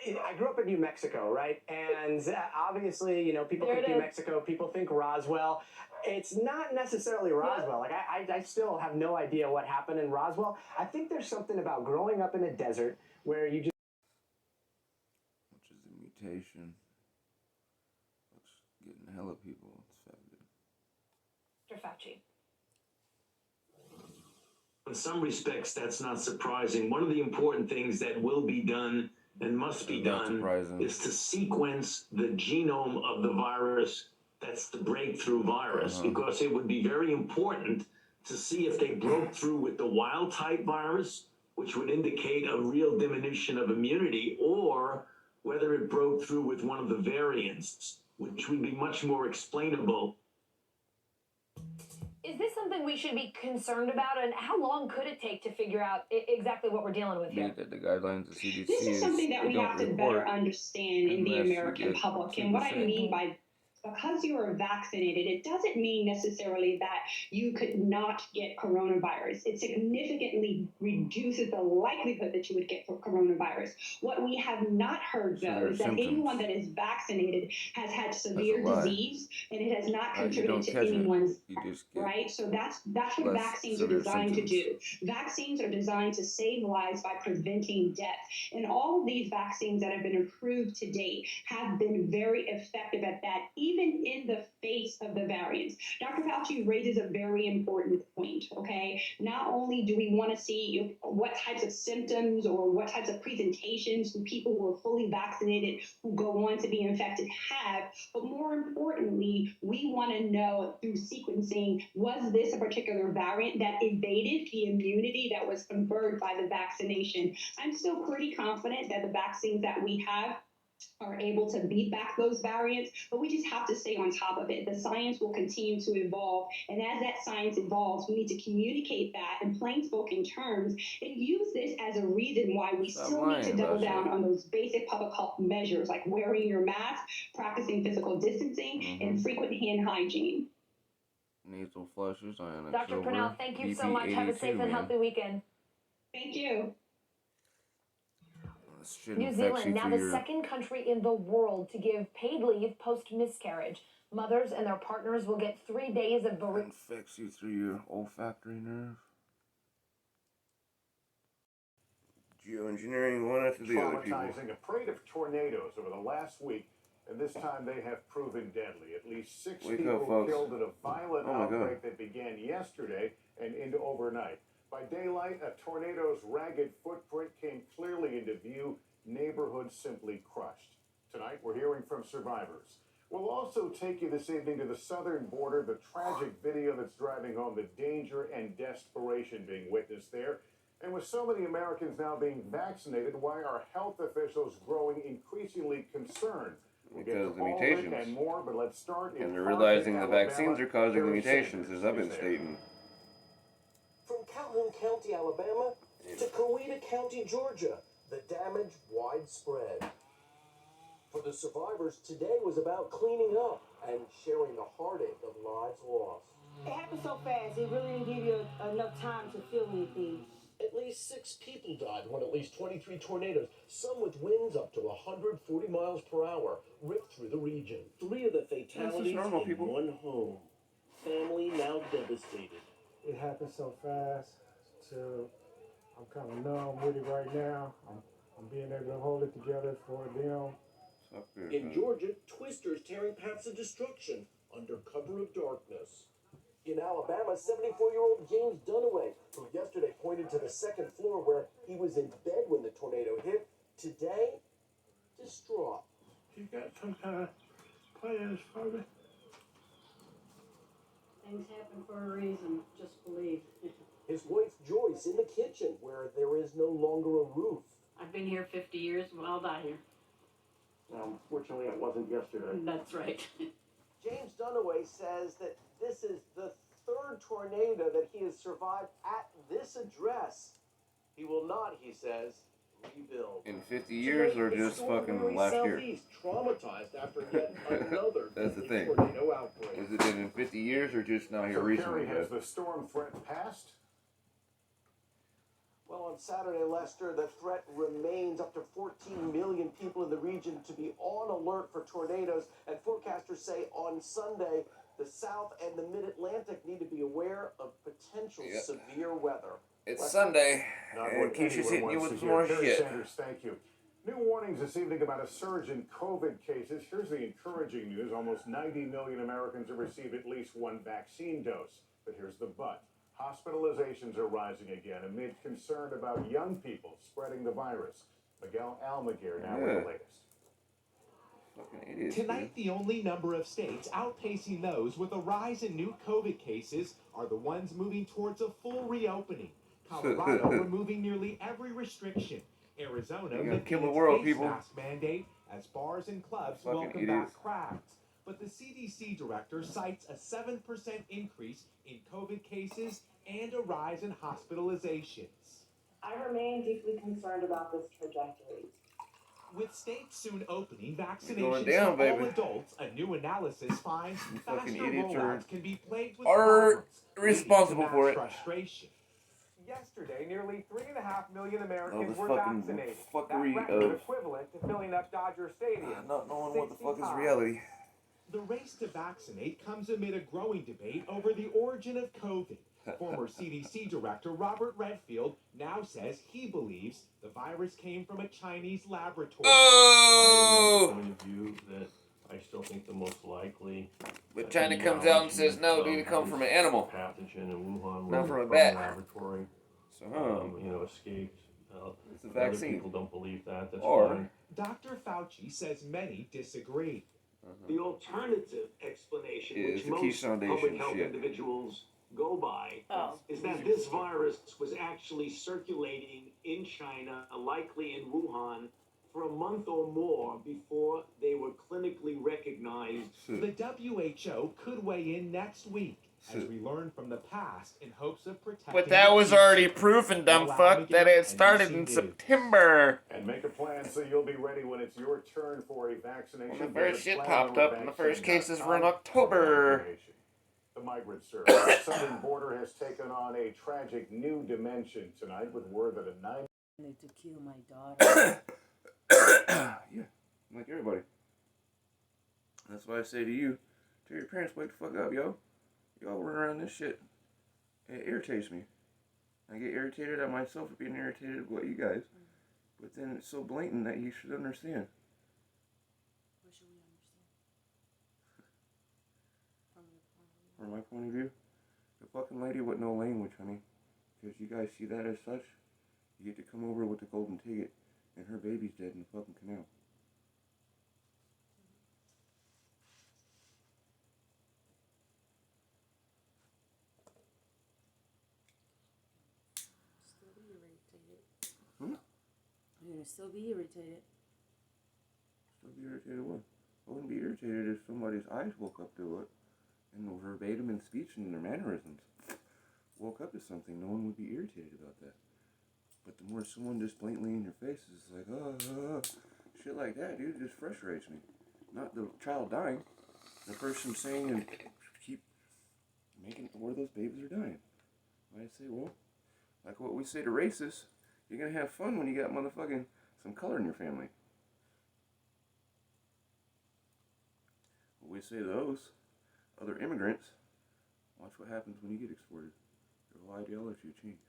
I grew up in New Mexico, right? And obviously, people think New Mexico, people think Roswell. It's not necessarily Roswell. Like, I still have no idea what happened in Roswell. I think there's something about growing up in a desert where you just... Which is a mutation. It's getting hella people infected. Dr. Fauci. In some respects, that's not surprising. One of the important things that will be done and must be done is to sequence the genome of the virus. That's the breakthrough virus, because it would be very important to see if they broke through with the wild type virus, which would indicate a real diminution of immunity, or whether it broke through with one of the variants, which would be much more explainable. Is this something we should be concerned about, and how long could it take to figure out exactly what we're dealing with here? The guidelines of CDC This is something that we have to better understand in the American public. And what I mean by because you are vaccinated, it doesn't mean necessarily that you could not get coronavirus. It significantly reduces the likelihood that you would get coronavirus. What we have not heard, though, is that anyone that is vaccinated has had severe disease, and it has not contributed to anyone's right. So that's what vaccines are designed to do. Vaccines are designed to save lives by preventing death, and all of these vaccines that have been approved to date have been very effective at that, even in the face of the variants. Dr. Fauci raises a very important point, okay? Not only do we want to see what types of symptoms or what types of presentations do people who are fully vaccinated who go on to be infected have, but more importantly, we want to know through sequencing, was this a particular variant that evaded the immunity that was conferred by the vaccination? I'm still pretty confident that the vaccines that we have are able to beat back those variants, but we just have to stay on top of it. The science will continue to evolve, and as that science evolves, we need to communicate that in plain spoken terms and use this as a reason why we still need to double down on those basic public health measures like wearing your mask, practicing physical distancing, and frequent hand hygiene. Nasal flushes, ionic Dr. silver, Purnell, thank you so BP much. Have a safe and healthy weekend. Thank you. New Zealand, now the second country in the world to give paid leave post-miscarriage. Mothers and their partners will get 3 days of infects you through your olfactory nerve. Geoengineering one after the other, people. Traumatizing a parade of tornadoes over the last week, and this time they have proven deadly. At least 6 people killed in a violent outbreak that began yesterday and into overnight. By daylight, a tornado's ragged footprint came clearly into view. Neighborhoods simply crushed. Tonight, we're hearing from survivors. We'll also take you this evening to the southern border, the tragic video that's driving home the danger and desperation being witnessed there. And with so many Americans now being vaccinated, why are health officials growing increasingly concerned? We'll Because of the all mutations. and more, but let's start and they're realizing the vaccines are causing the mutations, as I've been stating. From Calhoun County, Alabama, to Coweta County, Georgia, the damage widespread. For the survivors, today was about cleaning up and sharing the heartache of lives lost. It happened so fast, it really didn't give you enough time to feel anything. At least 6 people died when at least 23 tornadoes, some with winds up to 140 miles per hour, ripped through the region. 3 of the fatalities in one home. Family now devastated. It happened so fast, so I'm kind of numb with it right now. I'm being able to hold it together for them. In Georgia, twisters tearing paths of destruction under cover of darkness. In Alabama, 74-year-old James Dunaway, who yesterday pointed to the second floor where he was in bed when the tornado hit, today, distraught. You got some kind of plans for me? Things happen for a reason, just believe. His wife Joyce in the kitchen where there is no longer a roof. I've been here 50 years, well, I'll die here. Fortunately, it wasn't yesterday. That's right. James Dunaway says that this is the 3rd tornado that he has survived at this address. He will not, he says, rebuild. In 50 years or just fucking last year? Traumatized after yet another That's the thing. tornado outbreak. Is it been in 50 years or just now here recently? Has the storm threat passed? Well, on Saturday, Lester, the threat remains. Up to 14 million people in the region to be on alert for tornadoes. And forecasters say on Sunday, the South and the Mid-Atlantic need to be aware of potential severe weather. It's Sunday, Not and what Keshe's anyone hitting you wants with to some more hear. Terry shit. Sanders, thank you. New warnings this evening about a surge in COVID cases. Here's the encouraging news. Almost 90 million Americans have received at least one vaccine dose. But here's the but. Hospitalizations are rising again amid concern about young people spreading the virus. Miguel Almaguer now with the latest. Tonight, the only number of states outpacing those with a rise in new COVID cases are the ones moving towards a full reopening. Colorado removing nearly every restriction. Arizona lifting its face mask mandate as bars and clubs welcome back crowds. But the CDC director cites a 7% increase in COVID cases and a rise in hospitalizations. I remain deeply concerned about this trajectory. With states soon opening, Going vaccinations down, for all baby. adults, a new analysis finds You faster fucking idiots rollouts can be plagued with are problems, responsible leading to for mass it. frustration. Yesterday, nearly 3.5 million All Americans this were fucking vaccinated. fuckery That record of equivalent to filling up Dodger Stadium. not knowing what the 60 fuck is times. reality. The race to vaccinate comes amid a growing debate over the origin of COVID. Former CDC Director Robert Redfield now says he believes the virus came from a Chinese laboratory. Oh! I am of the view that I still think the most likely. But China comes out and says, no, dude, it come from an animal. Pathogen in Wuhan, not from a a bat. laboratory. So, Escaped. It's a Other vaccine. people don't believe that. That's Or fine. Dr. Fauci says many disagree. The alternative explanation, Is which the most Keystone public Foundation health shit. individuals go by, is that this virus was actually circulating in China, likely in Wuhan, for a month or more before they were clinically recognized. The WHO could weigh in next week as we learn from the past in hopes of protecting. But that was already proven, dumb fuck, that it started in September. And make a plan so you'll be ready when it's your turn for a vaccination. When the first shit popped up and the first cases were in October. The migrant service. The southern border has taken on a tragic new dimension tonight with word that a 9 Need to kill my daughter. Yeah, like everybody. That's why I say to you, tell your parents, wake the fuck up, yo. Y'all run around this shit. It irritates me. I get irritated at myself for being irritated at what you guys. But then it's so blatant that you should understand. What should we understand? From my point of view, the fucking lady with no language, honey. Because you guys see that as such, you get to come over with the golden ticket, and her baby's dead in the fucking canal. Still be irritated. Hmm? You're gonna still be irritated. Still be irritated what? I wouldn't be irritated if somebody's eyes woke up to it, and verbatim in speech and their mannerisms woke up to something. No one would be irritated about that. But the more someone just blatantly in your face is like, shit like that, dude, it just frustrates me. Not the child dying, the person saying and keep making it where those babies are dying. I say, well, like what we say to racists, you're gonna have fun when you got motherfucking some color in your family. What we say to those other immigrants, watch what happens when you get exported. Your whole ideology will change.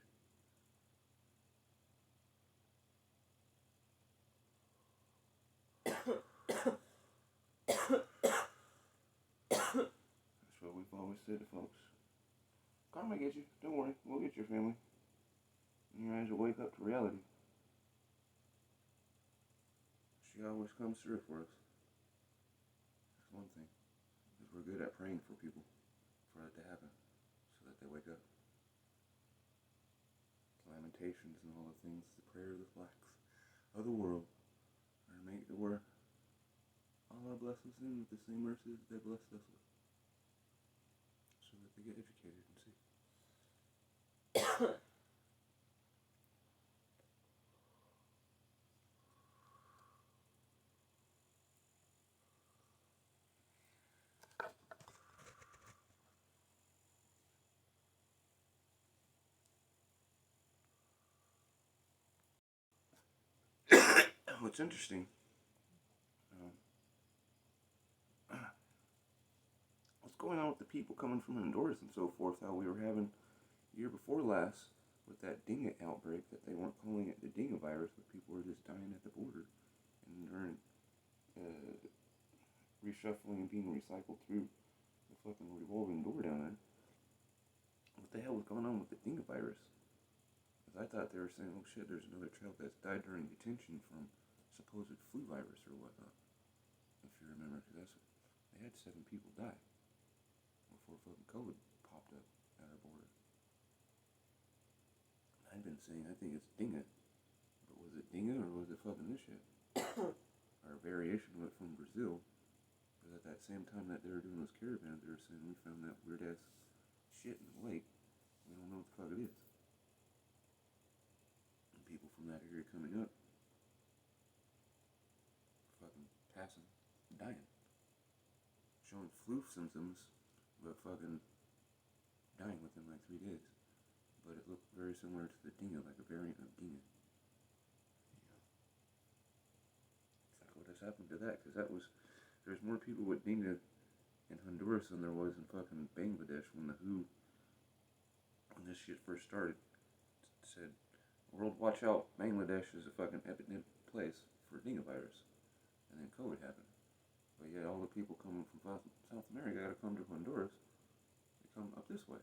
That's what we've always said to folks. Karma will get you. Don't worry. We'll get your family. And your eyes will wake up to reality. She always comes through for us. That's one thing. Is we're good at praying for people. For that to happen. So that they wake up. Lamentations and all the things. The prayer of the blacks of the world. Are to make it where Allah bless us in with the same mercies they blessed us with. So that they get educated and see. What's interesting, what's going on with the people coming from Honduras and so forth, how we were having year before last with that dengue outbreak, that they weren't calling it the dengue virus, but people were just dying at the border, and during reshuffling and being recycled through the fucking revolving door down there. What the hell was going on with the dengue virus? Because I thought they were saying, oh shit, there's another child that's died during detention from supposed flu virus or whatnot. If you remember, because they had 7 people die before fucking COVID popped up at our border. I've been saying I think it's dengue, but was it dengue or was it fucking this shit? Or a variation of it from Brazil. But at that same time that they were doing those caravans, they were saying we found that weird ass shit in the lake. We don't know what the fuck it is. And people from that area coming up passing, dying, showing flu symptoms, but fucking dying within like 3 days. But it looked very similar to the dengue, like a variant of dengue. It's like, what has happened to that? Because there's more people with dengue in Honduras than there was in fucking Bangladesh when this shit first started. It said, world, watch out, Bangladesh is a fucking epidemic place for dengue virus. And then COVID happened. But yeah, all the people coming from South America gotta come to Honduras. They come up this way.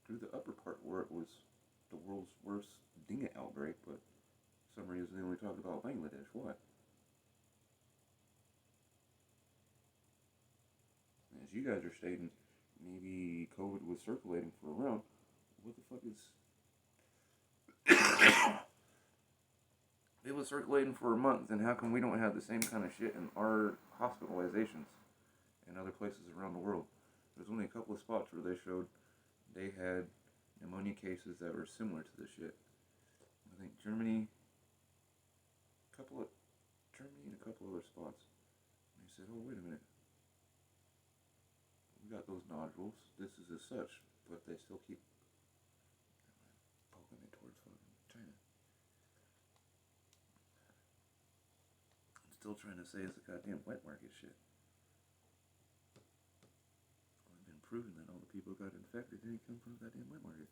Through the upper part where it was the world's worst dengue outbreak, but for some reason they only talk about Bangladesh. Why? As you guys are stating, maybe COVID was circulating for a round. What the fuck is... It was circulating for a month, then how come we don't have the same kind of shit in our hospitalizations in other places around the world? There's only a couple of spots where they showed they had pneumonia cases that were similar to this shit. I think Germany and a couple other spots. And they said, oh, wait a minute. We got those nodules. This is as such, but they still keep poking it towards fucking China. I'm still trying to say it's a goddamn wet market shit. It's been proven that all the people who got infected didn't come from the goddamn wet market.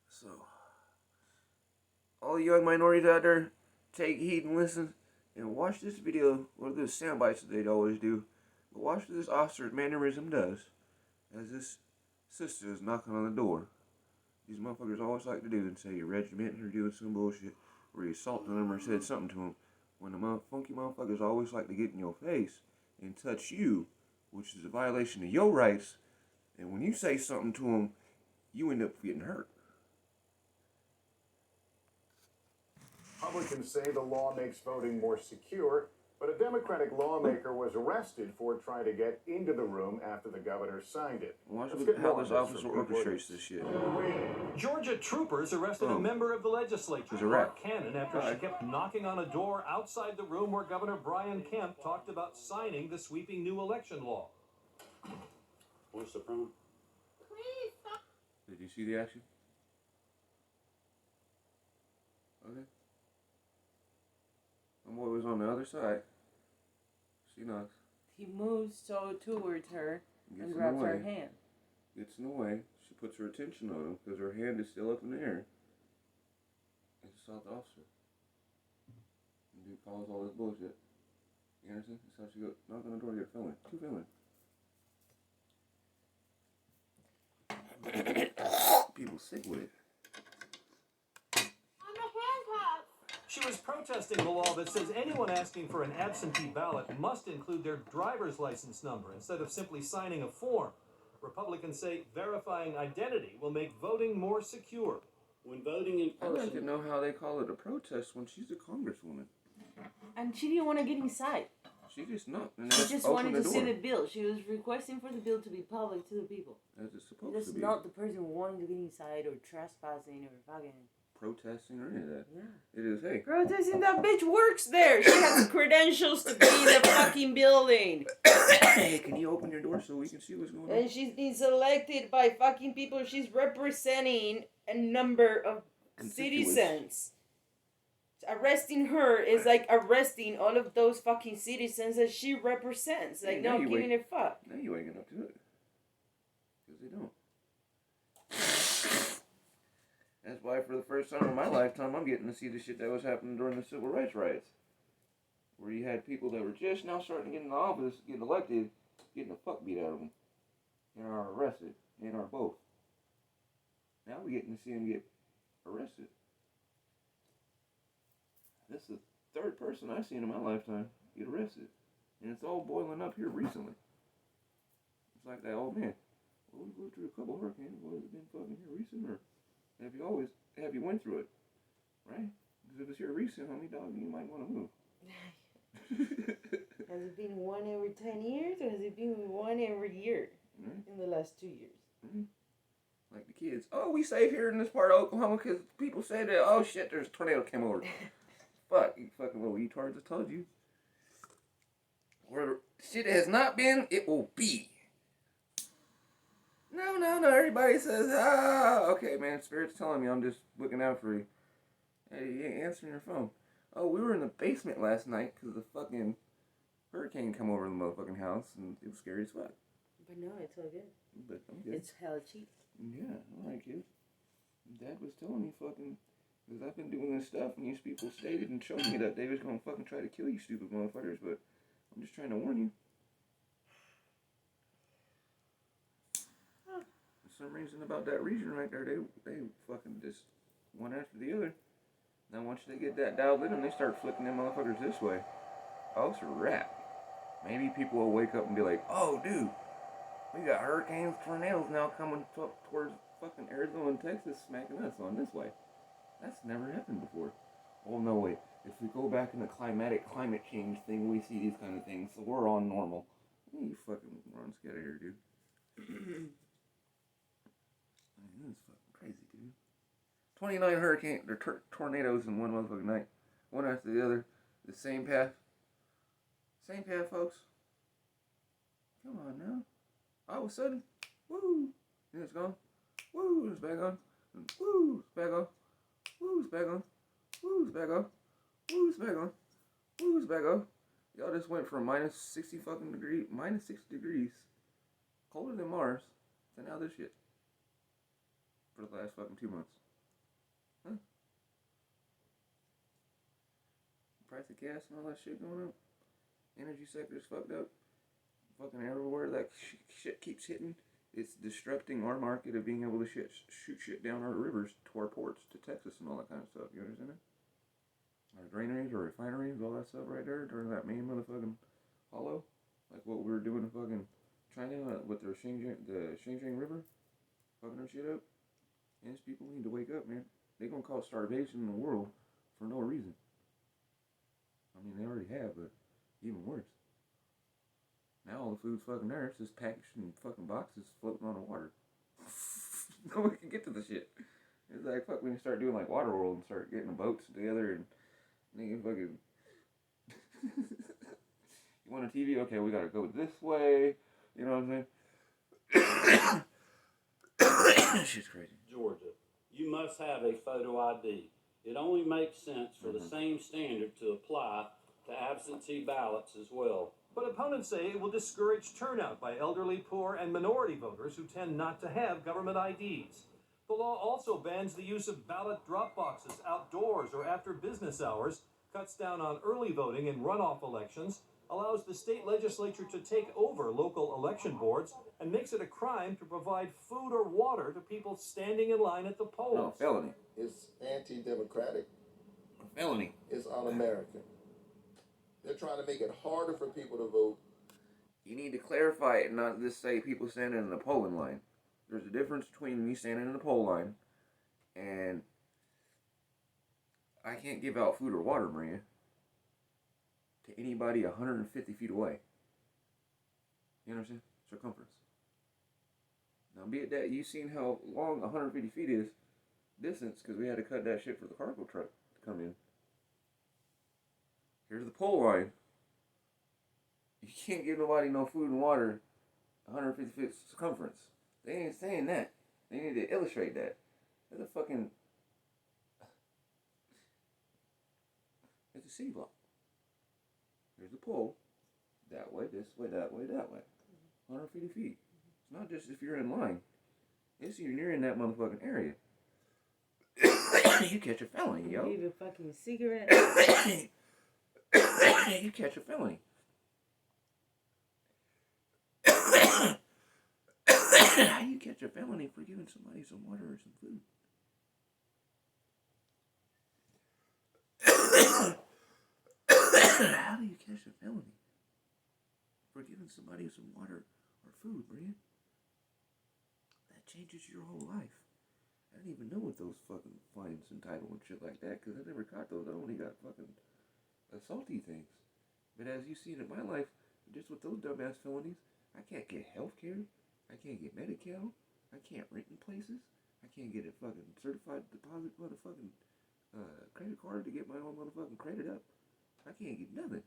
So, all young minorities out there, take heed and listen, and watch this video, or the sound bites that they'd always do, but watch what this officer's mannerism does, as this sister is knocking on the door. These motherfuckers always like to do and say you're regimenting or doing some bullshit, or you assaulted them or said something to them, when the funky motherfuckers always like to get in your face and touch you, which is a violation of your rights, and when you say something to them, you end up getting hurt. Republicans say the law makes voting more secure, but a Democratic lawmaker was arrested for trying to get into the room after the governor signed it. Watch how this officer orchestrates this shit. Georgia troopers arrested a member of the legislature, Mark Cannon, after she kept knocking on a door outside the room where Governor Brian Kemp talked about signing the sweeping new election law. What's the problem? Did you see the action? Okay. My boy was on the other side. She knocks. He moves towards her and Gets grabs in the her way. hand. Gets in the way. She puts her attention on him because her hand is still up in the air. And she saw the officer. The dude calls all this bullshit. You understand? That's how she goes. Knock on the door, get felon. 2 felons. People sick with it. She was protesting the law that says anyone asking for an absentee ballot must include their driver's license number instead of simply signing a form. Republicans say verifying identity will make voting more secure. When voting in person... I'd like to know how they call it a protest when she's a congresswoman. And she didn't want to get inside. She just knocked. And She just wanted to see the bill. She was requesting for the bill to be public to the people. As it's supposed That's to be. not the person wanting to get inside or trespassing or fucking... protesting or any of that. Yeah. It is, hey. Protesting, that bitch works there. She has credentials to be in the fucking building. Hey, can you open your door so we can see what's going on? And she's being selected by fucking people. She's representing a number of citizens. Arresting her is like arresting all of those fucking citizens that she represents. Like, Now not you giving a fuck. Now you waking up to it. Because they don't. That's why for the first time in my lifetime, I'm getting to see the shit that was happening during the civil rights riots. Where you had people that were just now starting to get in the office, getting elected, getting the fuck beat out of them. And are arrested. And are both. Now we're getting to see them get arrested. This is the 3rd person I've seen in my lifetime get arrested. And it's all boiling up here recently. It's like that old man. Well, we lived through a couple hurricanes. Well, has it been fucking here recent or have you went through it? Right? Because if it's here recent, homie dog, you might want to move. Has it been one every 10 years, or has it been one every year in the last 2 years? Like the kids. Oh, we safe here in this part of Oklahoma because people say that, oh shit, there's a tornado came over. Fuck, you fucking little retards, I told you. Where shit has not been, it will be. No, everybody says, okay, man, Spirit's telling me I'm just looking out for you. Hey, you ain't answering your phone. Oh, we were in the basement last night because the fucking hurricane come over the motherfucking house, and it was scary as fuck. But no, it's all good. But I'm good. It's hella cheap. Yeah, alright, kid. Dad was telling me fucking, because I've been doing this stuff, and these people stated and showed me that they was gonna fucking try to kill you stupid motherfuckers, but I'm just trying to warn you. For some reason about that region right there, they fucking just one after the other. Now once they get that dialed in, and they start flicking them motherfuckers this way, oh, it's a wrap. Maybe people will wake up and be like, oh, dude, we got hurricanes, tornadoes now coming towards fucking Arizona and Texas, smacking us on this way. That's never happened before. Oh, no, wait. If we go back in the climate change thing, we see these kind of things, so we're on normal. You fucking morons, get out of here, dude. This is fucking crazy, dude. 29 tornadoes in one motherfucking night. One after the other. The same path. Same path, folks. Come on now. All of a sudden, woo, and it's gone. Woo, it's back on. Woo, it's back on. Woo, it's back on. Woo, it's back on. Woo, it's back on. Woo, it's back on. Y'all just went from minus 60 degrees, colder than Mars, to now this shit. For the last fucking 2 months. Huh? Price of gas and all that shit going up. Energy sector's fucked up. Fucking everywhere that shit keeps hitting, it's disrupting our market of being able to shoot shit down our rivers to our ports, to Texas and all that kind of stuff. You understand it? Our granaries, our refineries, all that stuff right there during that main motherfucking hollow. Like what we were doing in fucking China with the Xinjiang River. Fucking our shit up. And these people need to wake up, man. They're gonna cause starvation in the world for no reason. I mean, they already have, but even worse. Now all the food's fucking there. It's just packaged in fucking boxes floating on the water. No one can get to the shit. It's like, fuck, when you start doing like Waterworld and start getting the boats together and you fucking... You want a TV? Okay, we gotta go this way. You know what I'm saying? Shit's crazy. Georgia, you must have a photo ID. It only makes sense for the same standard to apply to absentee ballots as well. But opponents say it will discourage turnout by elderly, poor, and minority voters who tend not to have government IDs. The law also bans the use of ballot drop boxes outdoors or after business hours, cuts down on early voting in runoff elections, allows the state legislature to take over local election boards, and makes it a crime to provide food or water to people standing in line at the polls. No, felony. It's anti-democratic. Felony. It's un-American. They're trying to make it harder for people to vote. You need to clarify it and not just say people standing in the polling line. There's a difference between me standing in the poll line and I can't give out food or water, Maria, to anybody 150 feet away. You understand? Circumference. Now, be it that you've seen how long 150 feet is distance because we had to cut that shit for the cargo truck to come in. Here's the pole line. You can't give nobody no food and water 150 feet circumference. They ain't saying that. They need to illustrate that. It's a fucking... It's a city block. Here's the pole. That way, this way, that way, that way. 150 feet. It's not just if you're in line. It's you're in that motherfucking area. You catch a felony, yo. You need a fucking cigarette. You catch a felony. How do you catch a felony for giving somebody some water or some food? How do you catch a felony for giving somebody some water or food, Brian? That changes your whole life. I didn't even know what those fucking fines entitled and shit like that, because I never caught those. I only got fucking assaulty things. But as you've seen in my life, just with those dumbass felonies, I can't get health care. I can't get Medi-Cal. I can't rent in places. I can't get a fucking certified deposit motherfucking credit card to get my own motherfucking credit up. I can't get nothing.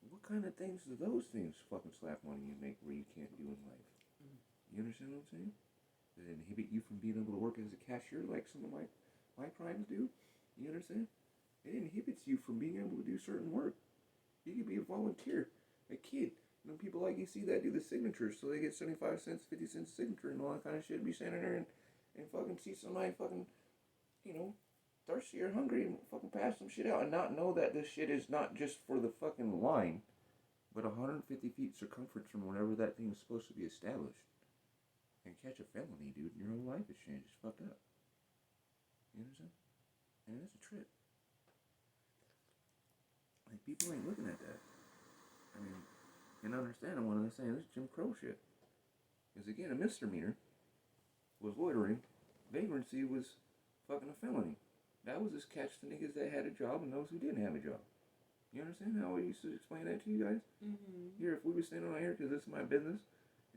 What kind of things do those things fucking slap money you make where you can't do in life? You understand what I'm saying? Does it inhibit you from being able to work as a cashier like some of my crimes do? You understand? It inhibits you from being able to do certain work. You could be a volunteer, a kid. You know, people like you see that do the signatures, so they get 75 cents, 50 cents signature and all that kind of shit. Be standing there and fucking see somebody fucking, you know, thirsty or hungry and fucking pass some shit out and not know that this shit is not just for the fucking line, but 150 feet circumference from wherever that thing is supposed to be established. And catch a felony, dude, and your whole life is changed. It's fucked up. You understand? And it's a trip. Like, people ain't looking at that. I mean, and understanding what I'm saying, this Jim Crow shit. Because again, a misdemeanor was loitering. Vagrancy was fucking a felony. That was just catch the niggas that had a job and those who didn't have a job. You understand how I used to explain that to you guys? Mm-hmm. Here, if we were standing on here because this is my business,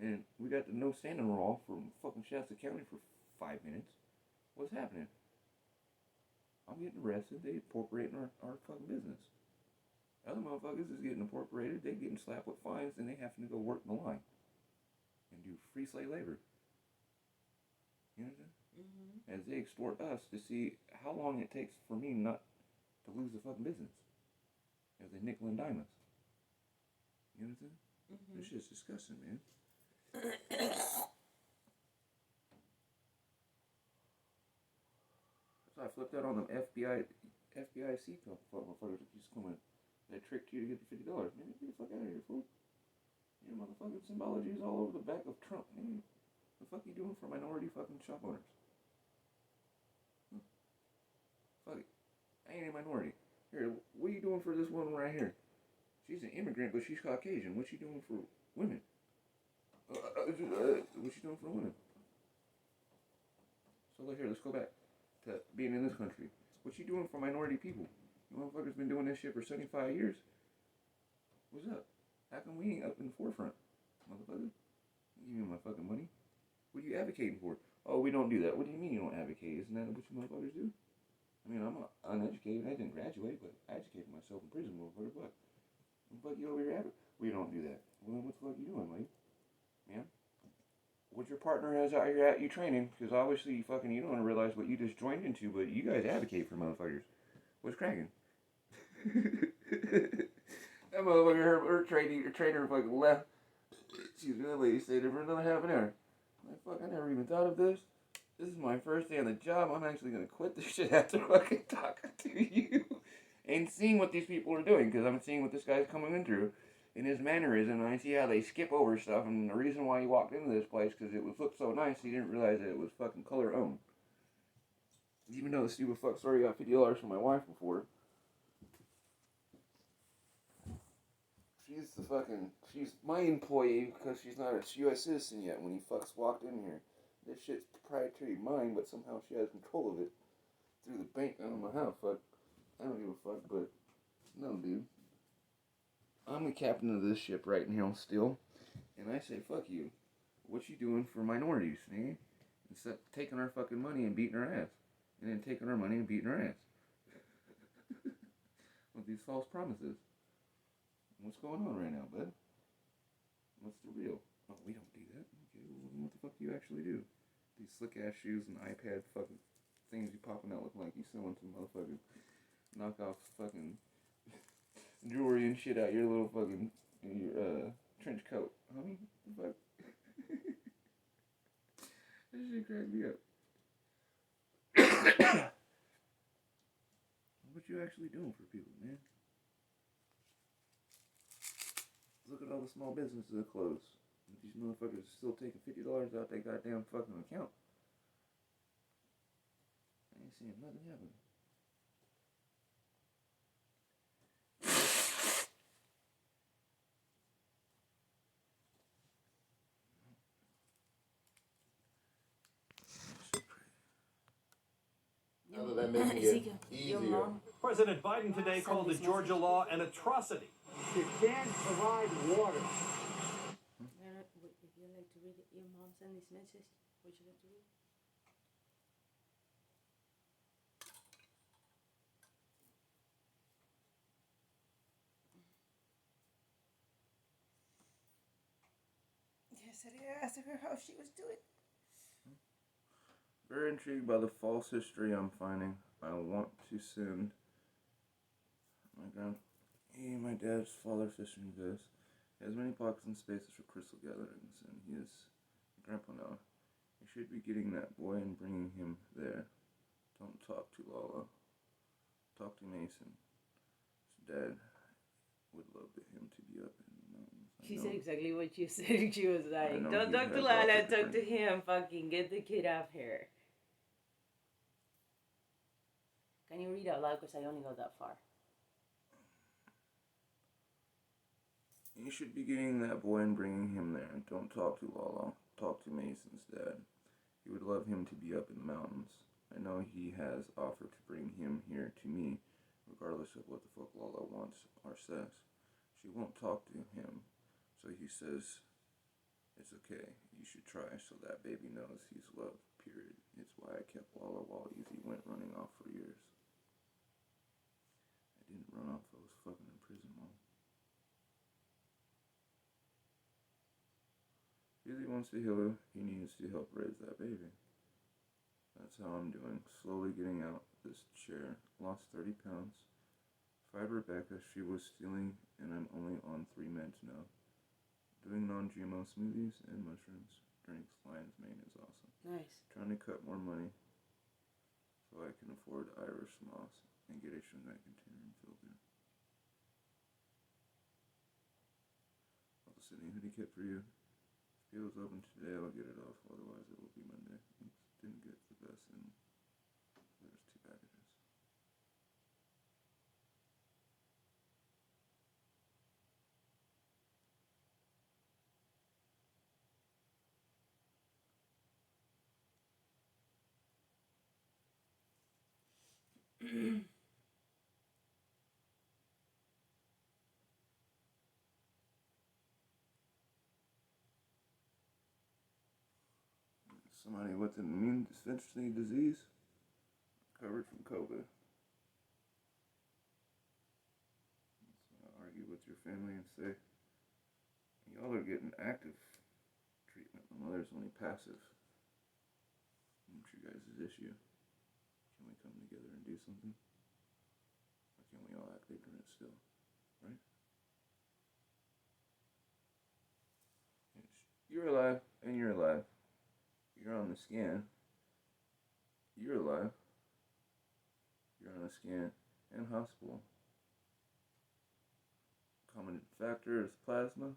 and we got the no standing law from fucking Shasta County for 5 minutes, what's happening? I'm getting arrested. They incorporating our fucking business. Other motherfuckers is getting incorporated. They getting slapped with fines, and they having to go work the line and do free slave labor. You understand? Mm-hmm. As they extort us to see how long it takes for me not to lose the fucking business. As they nickel and dime us. You understand? Mm-hmm. This shit's disgusting, man. So I flipped out on them FBIC motherfuckers that used to come in. They tricked you to get the $50. Man, get the fuck out of here, fool. Your motherfucking symbology is all over the back of Trump, man. The fuck you doing for minority fucking shop owners? Fuck it. I ain't a minority. Here, what are you doing for this woman right here? She's an immigrant, but she's Caucasian. What you doing for women? What you doing for women? So look here, let's go back to being in this country. What you doing for minority people? You motherfuckers been doing this shit for 75 years. What's up? How come we ain't up in the forefront? Motherfucker, give me my fucking money. What are you advocating for? Oh, we don't do that. What do you mean you don't advocate? Isn't that what you motherfuckers do? I mean, I'm uneducated. I didn't graduate, but I educated myself in prison, motherfucker. What the fuck you over here at? We don't do that. Well, what the fuck you doing, lady? Man? What your partner has out here at you training, because obviously you don't want to realize what you just joined into, but you guys advocate for motherfuckers. What's cracking? That motherfucker, her trainer fucking left. Excuse me, that lady stayed there for another half an hour. Like, fuck, I never even thought of this. This is my first day on the job. I'm actually going to quit this shit after fucking talking to you. And seeing what these people are doing, because I'm seeing what this guy's coming in through. In his mannerism, and I see how they skip over stuff, and the reason why he walked into this place, because it was looked so nice, he didn't realize that it was fucking color owned. Even though the stupid fuck story got $50 from my wife before. She's my employee because she's not a U.S. citizen yet when he fucks walked in here. This shit's proprietary mine, but somehow she has control of it through the bank. I don't know how, fuck. I don't give a fuck, but no, dude. I'm the captain of this ship right now still, and I say, fuck you. What you doing for minorities, nigga? Instead of taking our fucking money and beating our ass. And then taking our money and beating our ass. With these false promises. What's going on right now, bud? What's the real? Oh, we don't do that. Okay, well, what the fuck do you actually do? These slick ass shoes and iPad fucking things you popping out looking like you selling some motherfucking knockoff fucking jewelry and shit out your little fucking trench coat. Homie, what the fuck? That shit cracked me up. What you actually doing for people, man? Look at all the small businesses that close. These motherfuckers are still taking $50 out their goddamn fucking account. I ain't seeing nothing happen. Other than making it easier President Biden today called the Georgia law an atrocity. You can't provide water. If you like to read it, your mom sent this message. Would you like to read it? Yesterday I asked her how she was doing. Very intrigued by the false history I'm finding. I want to send my dad's father fishing this. He has many pockets and spaces for crystal gatherings, and he is grandpa now. You should be getting that boy and bringing him there. Don't talk to Lala. Talk to Mason. His dad would love him to be up in the mountains. She said exactly what you said. She was like, know don't he talk to has Lala, offered to talk to bring- him. Fucking get the kid off here. Can you read out loud? Because I only got that far. You should be getting that boy and bringing him there. Don't talk to Lala. Talk to Mason's dad. He would love him to be up in the mountains. I know he has offered to bring him here to me, regardless of what the fuck Lala wants or says. She won't talk to him, so he says it's okay. You should try so that baby knows he's loved, period. It's why I kept Lala while Easy went running off for years. I didn't run off, I was fucking in prison, Mom. Easy wants to heal her, he needs to help raise that baby. That's how I'm doing, slowly getting out this chair. Lost 30 pounds. Fired Rebecca, she was stealing, and I'm only on 3 meds now. Doing non-GMO smoothies and mushrooms, drinks, lion's mane is awesome. Nice. Trying to cut more money so I can afford Irish moss and get a Shanghai container filter. Also sending a hoodie kit for you. If it was open today, I'll get it off, otherwise it will be Monday. Oops, didn't get the best in. There's 2 packages. Somebody with an immune deficiency disease recovered from COVID. So I argue with your family and say, y'all are getting active treatment. My mother's only passive. What's your guys' issue? Can we come together and do something? Or can we all act ignorant still? Right? You're alive and you're alive. You're on the scan. You're alive. You're on a scan and hospital. Common factor is plasma.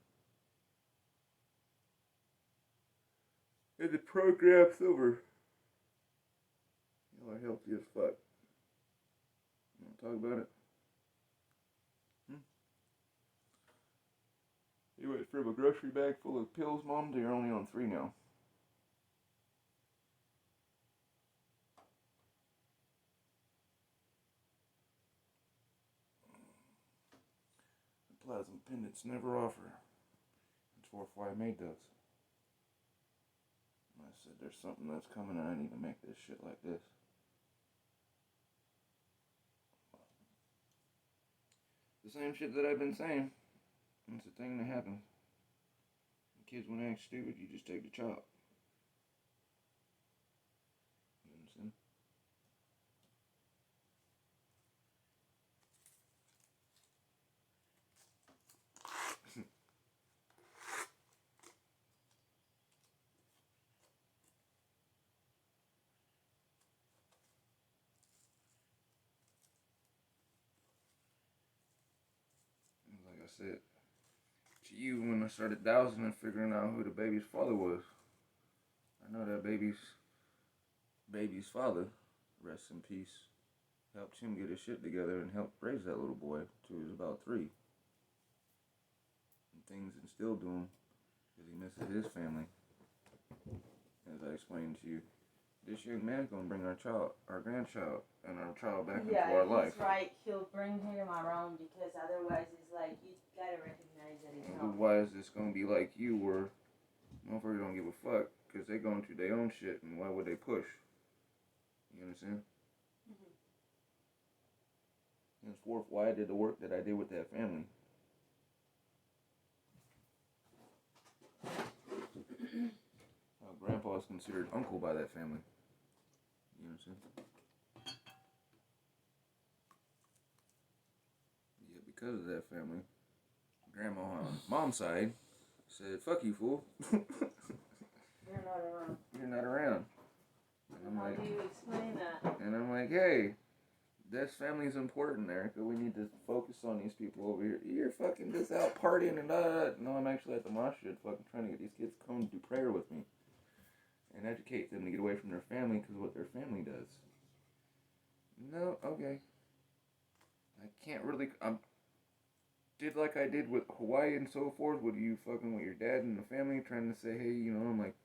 And the program's over. Y'all are healthy as fuck. You wanna talk about it? You went from a grocery bag full of pills, Mom, to you're only on 3 now. Plasma pendants never offer. It's worth why I made those. I said there's something that's coming and I need to make this shit like this. The same shit that I've been saying. It's a thing that happens. When kids want to act stupid, you just take the chop. You understand? Like I said to you when I started dowsing and figuring out who the baby's father was. I know that baby's father, rest in peace, helped him get his shit together and helped raise that little boy till he was about 3. And things instilled to him because he misses his family. As I explained to you, this young man's gonna bring our grandchild, and our child back into Yeah, our life. he's right. He'll bring him around because otherwise it's like you gotta recognize that it's not. Otherwise, it's gonna be like you were. Motherfuckers don't give a fuck because they going through their own shit, and why would they push? You understand? Henceforth, why I did the work that I did with that family. Grandpa is considered uncle by that family. You understand? Yeah, because of that family, Grandma on mom's side said, "Fuck you, fool." You're not around. You're not around. And I'm How like, do you explain that? and I'm like, hey, this family's important, Erica. We need to focus on these people over here. You're fucking just out partying and No, I'm actually at the mosh pit fucking trying to get these kids to come do prayer with me. And educate them to get away from their family because of what their family does. No, okay. I can't really... did like I did with Hawaii and so forth, with you fucking with your dad and the family, trying to say, hey, you know, I'm like,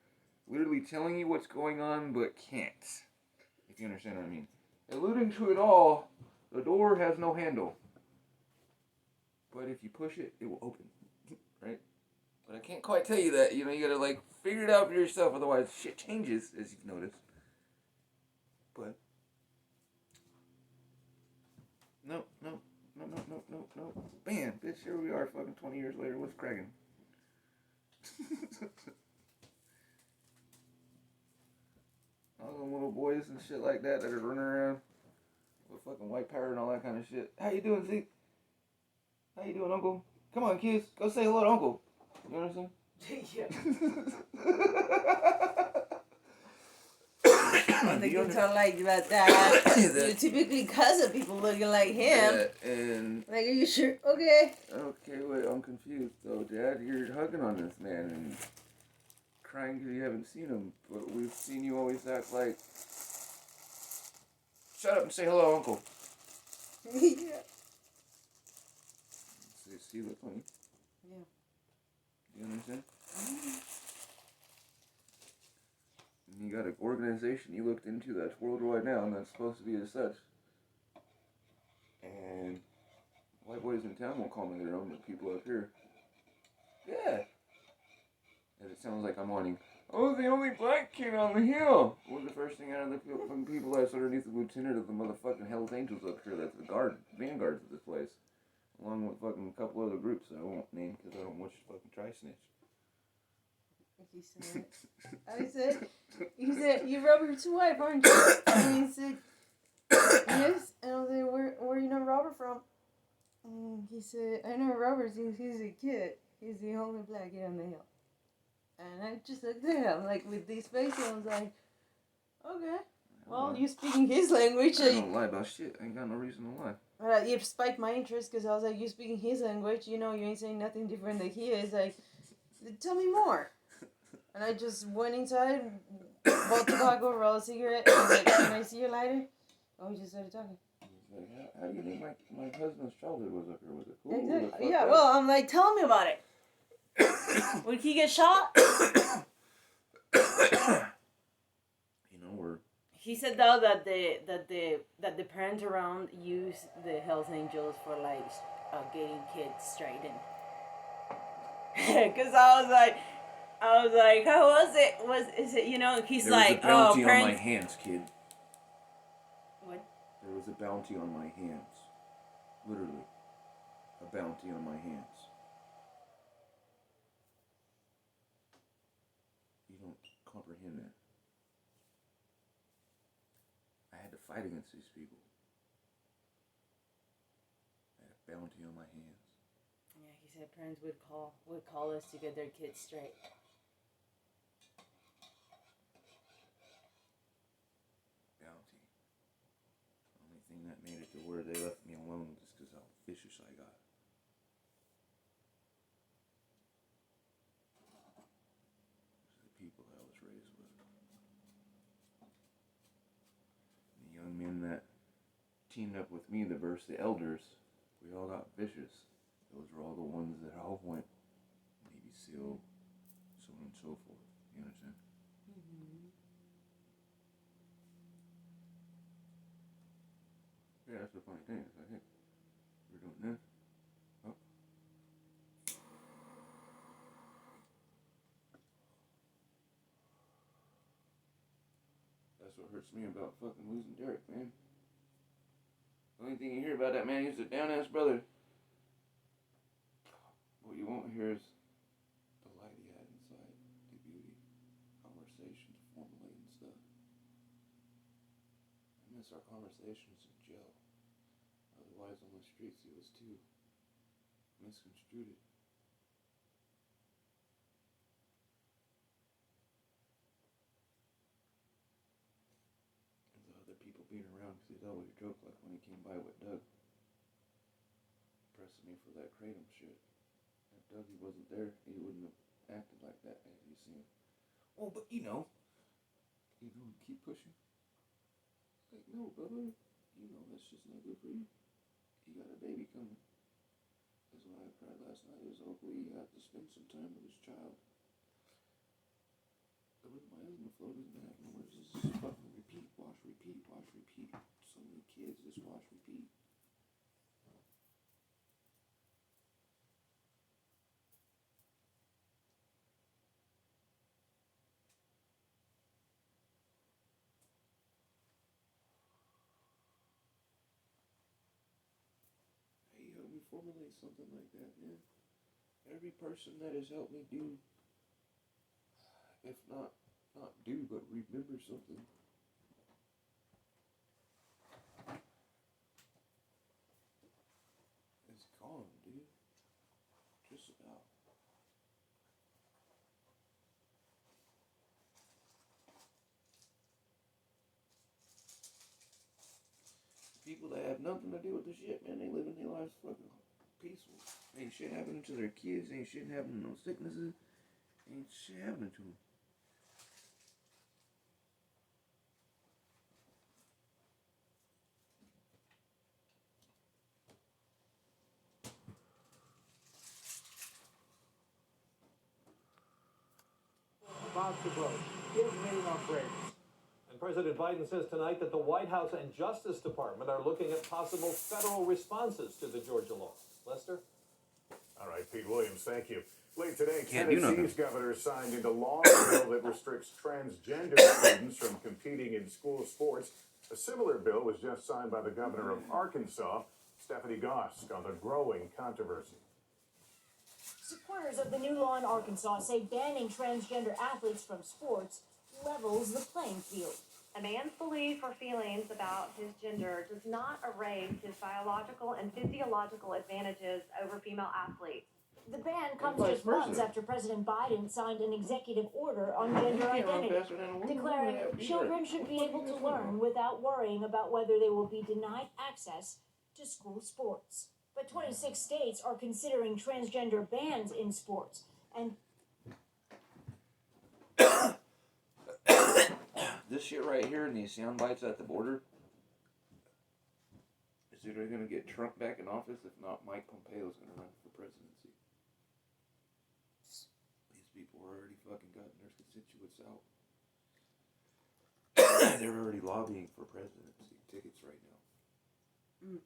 literally telling you what's going on, but can't. If you understand what I mean. Alluding to it all, the door has no handle. But if you push it, it will open. Right? But I can't quite tell you that. You know, you gotta, like, figure it out for yourself, otherwise shit changes, as you've noticed. But... No. Bam, bitch, here we are fucking 20 years later. What's cracking? All the little boys and shit like that are running around with fucking white powder and all that kind of shit. How you doing, Zeke? How you doing, Uncle? Come on, kids. Go say hello to Uncle. You understand? I think you talk like about that. You typically cousin people looking like him. And like, are you sure? Okay. Okay, wait, I'm confused though, Dad. You're hugging on this man and crying because you haven't seen him, but we've seen you always act like, shut up and say hello, Uncle. Yeah. See, look funny. Yeah. You understand? And you got an organization you looked into that's worldwide now, and that's supposed to be as such. And white boys in town won't call me their own, but people up here, yeah. And it sounds like I'm wanting, oh, the only black kid on the hill. Was the first thing out of the fucking people that's underneath the lieutenant of the motherfucking Hells Angels up here. That's the vanguards of this place. Along with fucking a couple other groups that I won't name because I don't want you to fucking try snitch. He said, you Robert's wife, aren't you? And he said, yes. And I was like, where you know Robert from? And he said, I know Robert since he's a kid. He's the only black kid on the hill. And I just looked at him, like, with this face, and I was like, okay. Well, you speaking his language. I don't lie about shit. I ain't got no reason to lie. It spiked my interest because I was like, you speaking his language, you know, you ain't saying nothing different than he is. Like, tell me more. And I just went inside, bought tobacco, rolled a cigarette, and I was like, can I see your lighter? Oh, we just started talking. Like, how do you think my husband's childhood was up here? Was it cool? Exactly. Yeah, well, I'm like, tell me about it. Would he get shot? He said though that the parents around use the Hells Angels for like getting kids straightened. Cause I was like, how was it? Is it, you know? He's there like, was a bounty oh, parents. on my hands, kid. What? There was a bounty on my hands. Literally, a bounty on my hands. You don't comprehend that. I had to fight against these people. I had a bounty on my hands. Yeah, he said parents would call us to get their kids straight. Bounty. The only thing that made it to where they left me alone is because how vicious I got. The people that I was raised with. The young men that teamed up with me to verse the elders, we all got vicious. Those were all the ones that all went Navy SEAL, so on and so forth. You understand? Mm-hmm. that's the funny thing. It's like, hey, we're doing this. Oh. That's what hurts me about fucking losing Derek, man. The only thing you hear about that man, he's a down-ass brother. What you won't hear is the light he had inside, the beauty, conversations, formulating stuff. I miss our conversations in jail. Otherwise, on the streets, he was too misconstrued. And the other people being around, because he'd always joke, like when he came by with Doug, pressing me for that kratom shit. If Dougie wasn't there, he wouldn't have acted like that, as you see him. Oh, but you know, keep pushing. Like, no, brother, you know that's just not good for you. You got a baby coming. That's why I cried last night. It was hopefully he had to spend some time with his child. But with my husband floating in that, where's this fucking repeat, wash, repeat, wash, repeat. So many kids, just wash, repeat. Hey, help me formulate something like that, man. Every person that has helped me do, if not do, but remember something. It's gone, dude. Just about. People that have nothing to do with the shit, man, they living their lives fucking peaceful. Ain't shit happening to their kids, ain't shit happening, no sicknesses, ain't shit happening to them. About to vote. Give me a break. And President Biden says tonight that the White House and Justice Department are looking at possible federal responses to the Georgia law. Lester? All right, Pete Williams, thank you. Late today, Can't do nothing. Tennessee's governor signed into law a bill that restricts transgender students from competing in school sports. A similar bill was just signed by the governor of Arkansas, Stephanie Gosk, on the growing controversy. Supporters of the new law in Arkansas say banning transgender athletes from sports levels the playing field. A man's belief or feelings about his gender does not erase his biological and physiological advantages over female athletes. The ban comes just months after President Biden signed an executive order on gender identity, declaring children should be able to learn without worrying about whether they will be denied access to school sports. But 26 states are considering transgender bans in sports, and This shit right here and these sound bites at the border is either going to get Trump back in office, if not Mike Pompeo is going to run for presidency. These people are already fucking gotten their constituents out. They're already lobbying for presidency tickets right now.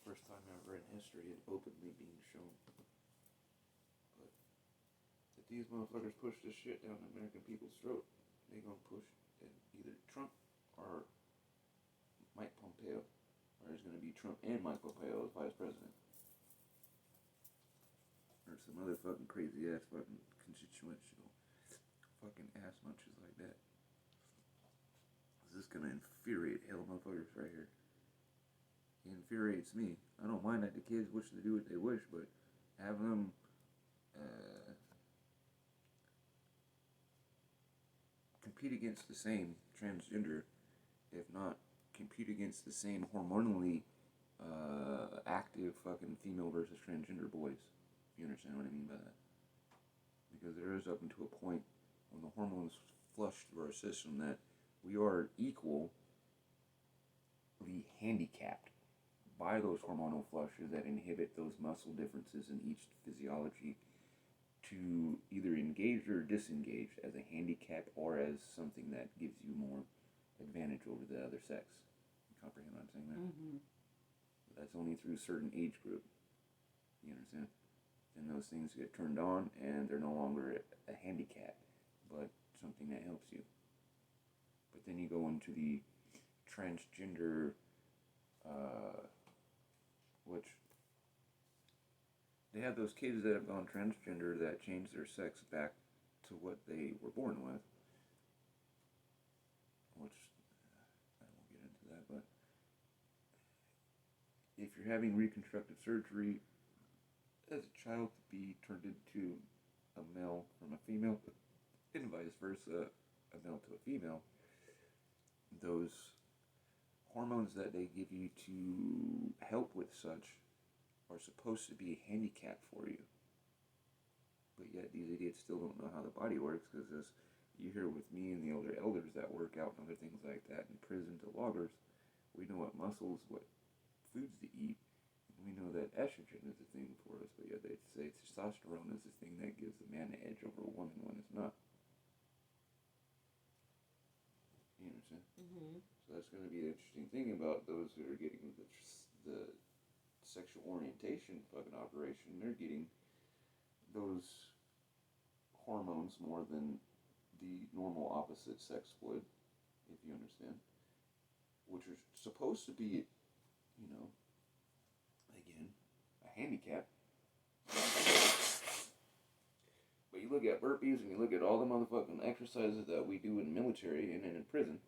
First time ever in history it openly being shown. But if these motherfuckers push this shit down the American people's throat, they gonna push either Trump or Mike Pompeo, or it's gonna be Trump and Mike Pompeo as vice president, or some other fucking crazy ass fucking constitutional fucking ass munches like that. This is gonna infuriate hell motherfuckers right here. It infuriates me. I don't mind that the kids wish to do what they wish, but have them compete against the same transgender, if not compete against the same hormonally active fucking female versus transgender boys. If you understand what I mean by that. Because there is up until a point when the hormones flush through our system that we are equally handicapped by those hormonal flushes that inhibit those muscle differences in each physiology to either engage or disengage as a handicap or as something that gives you more advantage over the other sex. comprehend what I'm saying there? Mm-hmm. That's only through a certain age group. You understand? Then those things get turned on, and they're no longer a handicap, but something that helps you. But then you go into the transgender, which they have those kids that have gone transgender that change their sex back to what they were born with, which I won't get into that, but if you're having reconstructive surgery as a child to be turned into a male from a female, and vice versa, a male to a female, those hormones that they give you to help with such are supposed to be a handicap for you. But yet these idiots still don't know how the body works, because as you hear with me and the older elders that work out and other things like that in prison to loggers, we know what muscles, what foods to eat, and we know that estrogen is a thing for us, but yet they say testosterone is the thing that gives a man an edge over a woman when it's not. You understand? Mm-hmm. So that's going to be an interesting thing about those who are getting the sexual orientation fucking operation. They're getting those hormones more than the normal opposite sex would, if you understand, which are supposed to be, you know, again, a handicap. But you look at burpees and you look at all the motherfucking exercises that we do in the military and in prison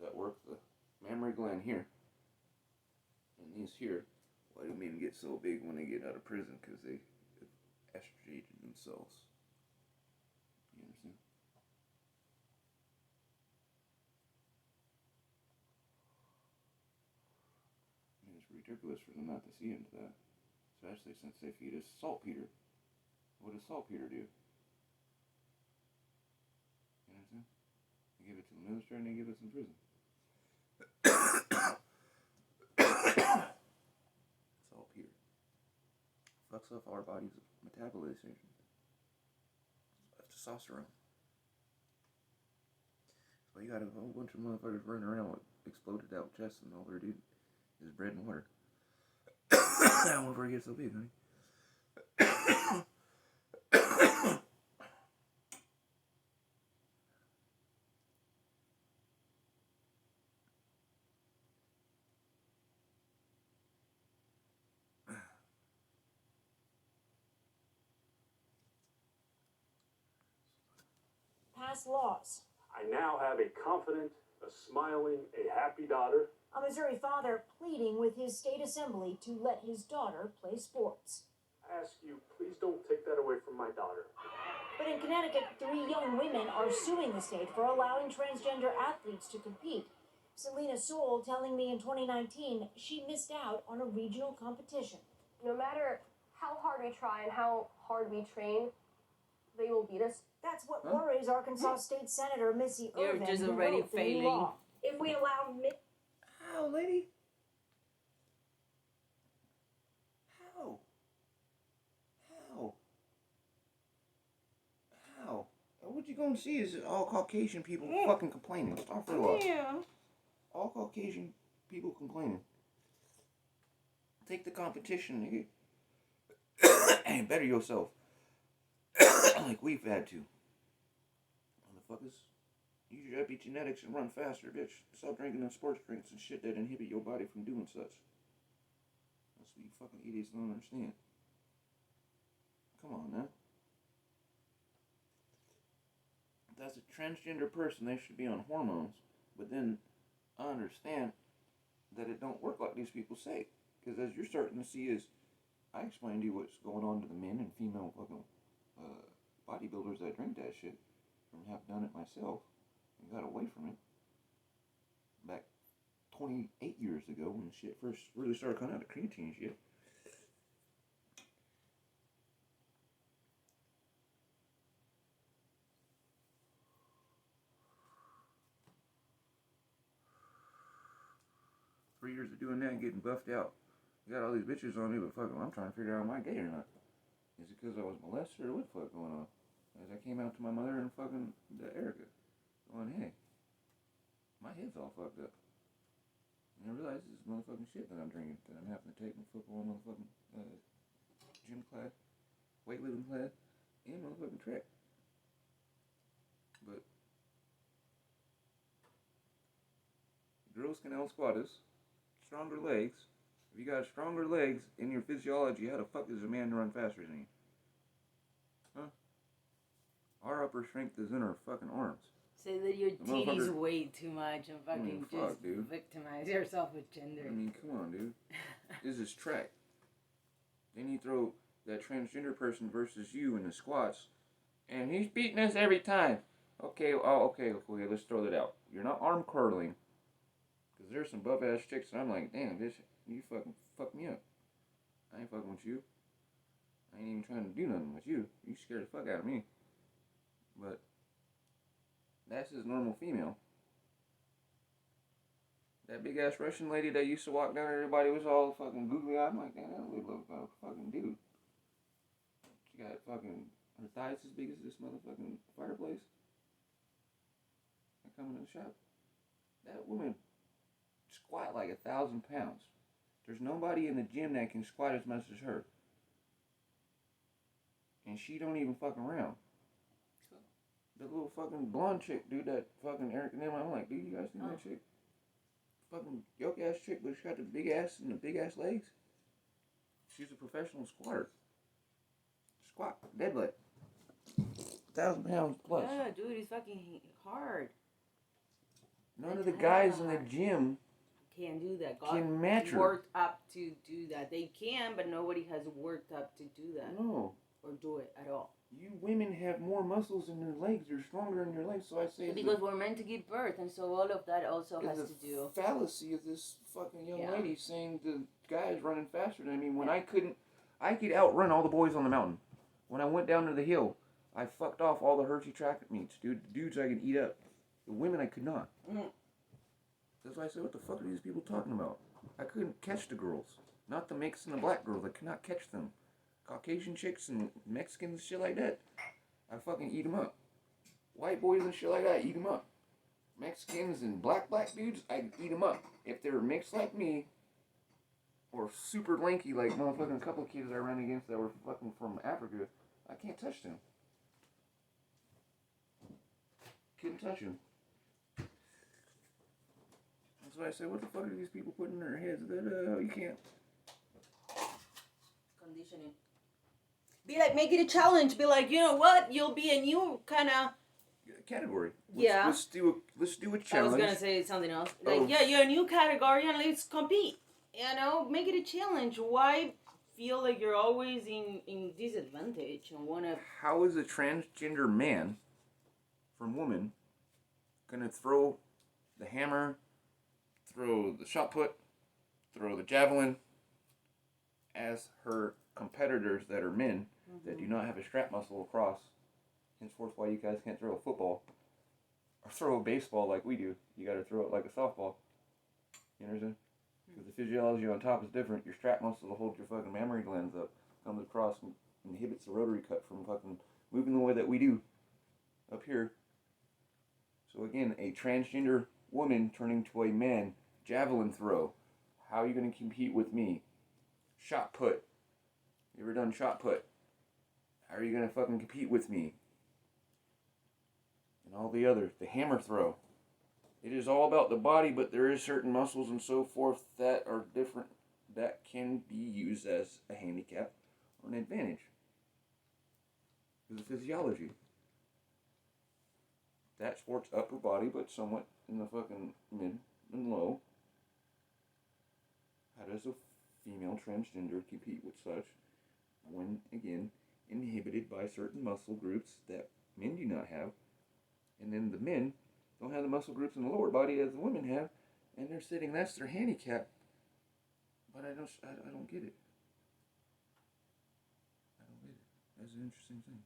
that work the mammary gland here and these here. Why do men get so big when they get out of prison? Because they estrogen themselves. You understand? And it's ridiculous for them not to see into that. Especially since they feed us saltpeter. What does saltpeter do? You understand? They give it to the military and they give it in prison. Saltpeter fucks up our body's metabolism of testosterone. So you got a whole bunch of motherfuckers running around with exploded out chests, and all they're doing is bread and water. That one before it gets so big, honey. Pass laws. I now have a confident, a smiling, a happy daughter. A Missouri father pleading with his state assembly to let his daughter play sports. I ask you, please don't take that away from my daughter. But in Connecticut, 3 young women are suing the state for allowing transgender athletes to compete. Selena Soule telling me in 2019 she missed out on a regional competition. No matter how hard we try and how hard we train, they will beat us. That's what worries Arkansas State Senator Missy Irvin, You're just who already wrote the new failing. law. If we allow How, lady? How? How? How? What you gonna see is all Caucasian people fucking complaining. Stop for love. Yeah. All Caucasian people complaining. Take the competition, nigga. And better yourself. Like we've had to. Motherfuckers. Use your epigenetics and run faster, bitch. Stop drinking them sports drinks and shit that inhibit your body from doing such. That's what you fucking idiots don't understand. Come on, now. If that's a transgender person, they should be on hormones. But then, I understand that it don't work like these people say. Because as you're starting to see is, I explained to you what's going on to the men and female fucking bodybuilders that drink that shit. From having done it myself. And got away from it back 28 years ago when shit first really started coming out of creatine shit. Three years of doing that and getting buffed out. Got all these bitches on me, but fuck them, I'm trying to figure out am I gay or not. Is it because I was molested or what the fuck going on? As I came out to my mother and fucking Erica. Going, hey, my head's all fucked up. And I realize this is motherfucking shit that I'm drinking, that I'm having to take my football, motherfucking gym class, weightlifting class, and motherfucking track. But girls can out-squat us. Stronger legs. If you got stronger legs in your physiology, how the fuck is a man to run faster than you? Huh? Our upper strength is in our fucking arms. Say that your titties weigh too much and fucking just victimize yourself with gender. I mean, come on, dude. This is track. Then you throw that transgender person versus you in the squats, and he's beating us every time. Okay, okay, let's throw that out. You're not arm curling, because there's some buff-ass chicks, and I'm like, damn, bitch, you fucking fuck me up. I ain't fucking with you. I ain't even trying to do nothing with you. You scared the fuck out of me. But that's his normal female. That big ass Russian lady that used to walk down, everybody was all fucking googly eyed. I'm like, damn, that looks like a fucking dude. She got fucking, her thighs as big as this motherfucking fireplace. I come in the shop. That woman squat like 1,000 pounds. There's nobody in the gym that can squat as much as her. And she don't even fuck around. The little fucking blonde chick, dude, that fucking Eric and them, I'm like, dude, you guys seen that chick? Fucking yoke ass chick, but she got the big ass and the big ass legs. She's a professional squatter. Squat, deadlift. 1,000 pounds plus. Yeah, dude, it's fucking hard. None of the guys in the gym can't do that. Can match her. Worked up to do that. They can, but nobody has worked up to do that. No. Or do it at all. You women have more muscles in your legs. You're stronger in your legs. So I say because we're meant to give birth, and so all of that also has to do. Fallacy of this fucking young lady saying the guy is running faster than me when I could outrun all the boys on the mountain. When I went down to the hill, I fucked off all the Hershey track meets, dude. The dudes I could eat up. The women I could not. That's why I said, what the fuck are these people talking about? I couldn't catch the girls. Not the mix and the black girls. I could not catch them. Caucasian chicks and Mexicans and shit like that, I fucking eat them up. White boys and shit like that, I eat them up. Mexicans and black dudes, I eat them up. If they're mixed like me, or super lanky like motherfucking couple of kids I ran against that were fucking from Africa, I can't touch them. Couldn't touch them. That's why I say, what the fuck are these people putting in their heads that you can't? Conditioning. Be like, make it a challenge. Be like, you know what? You'll be a new kind of category. Let's do a challenge. I was gonna say something else. Like, you're a new category, and let's compete. You know, make it a challenge. Why feel like you're always in disadvantage and wanna? How is a transgender man from woman gonna throw the hammer, throw the shot put, throw the javelin as her competitors that are men that do not have a strap muscle across? Henceforth, why you guys can't throw a football or throw a baseball like we do. You got to throw it like a softball. You understand? Because the physiology on top is different. Your strap muscle to hold your fucking mammary glands up comes across and inhibits the rotary cut from fucking moving the way that we do up here. So again, a transgender woman turning to a man, javelin throw. How are you going to compete with me? Shot put. You ever done shot put? How are you going to fucking compete with me? And all the others. The hammer throw. It is all about the body, but there is certain muscles and so forth that are different that can be used as a handicap or an advantage. Because of physiology. That sport's upper body, but somewhat in the fucking mid and low. How does a female transgender compete with such when, again, inhibited by certain muscle groups that men do not have, and then the men don't have the muscle groups in the lower body as the women have, and they're sitting, that's their handicap. But I don't get it. I don't get it. That's an interesting thing.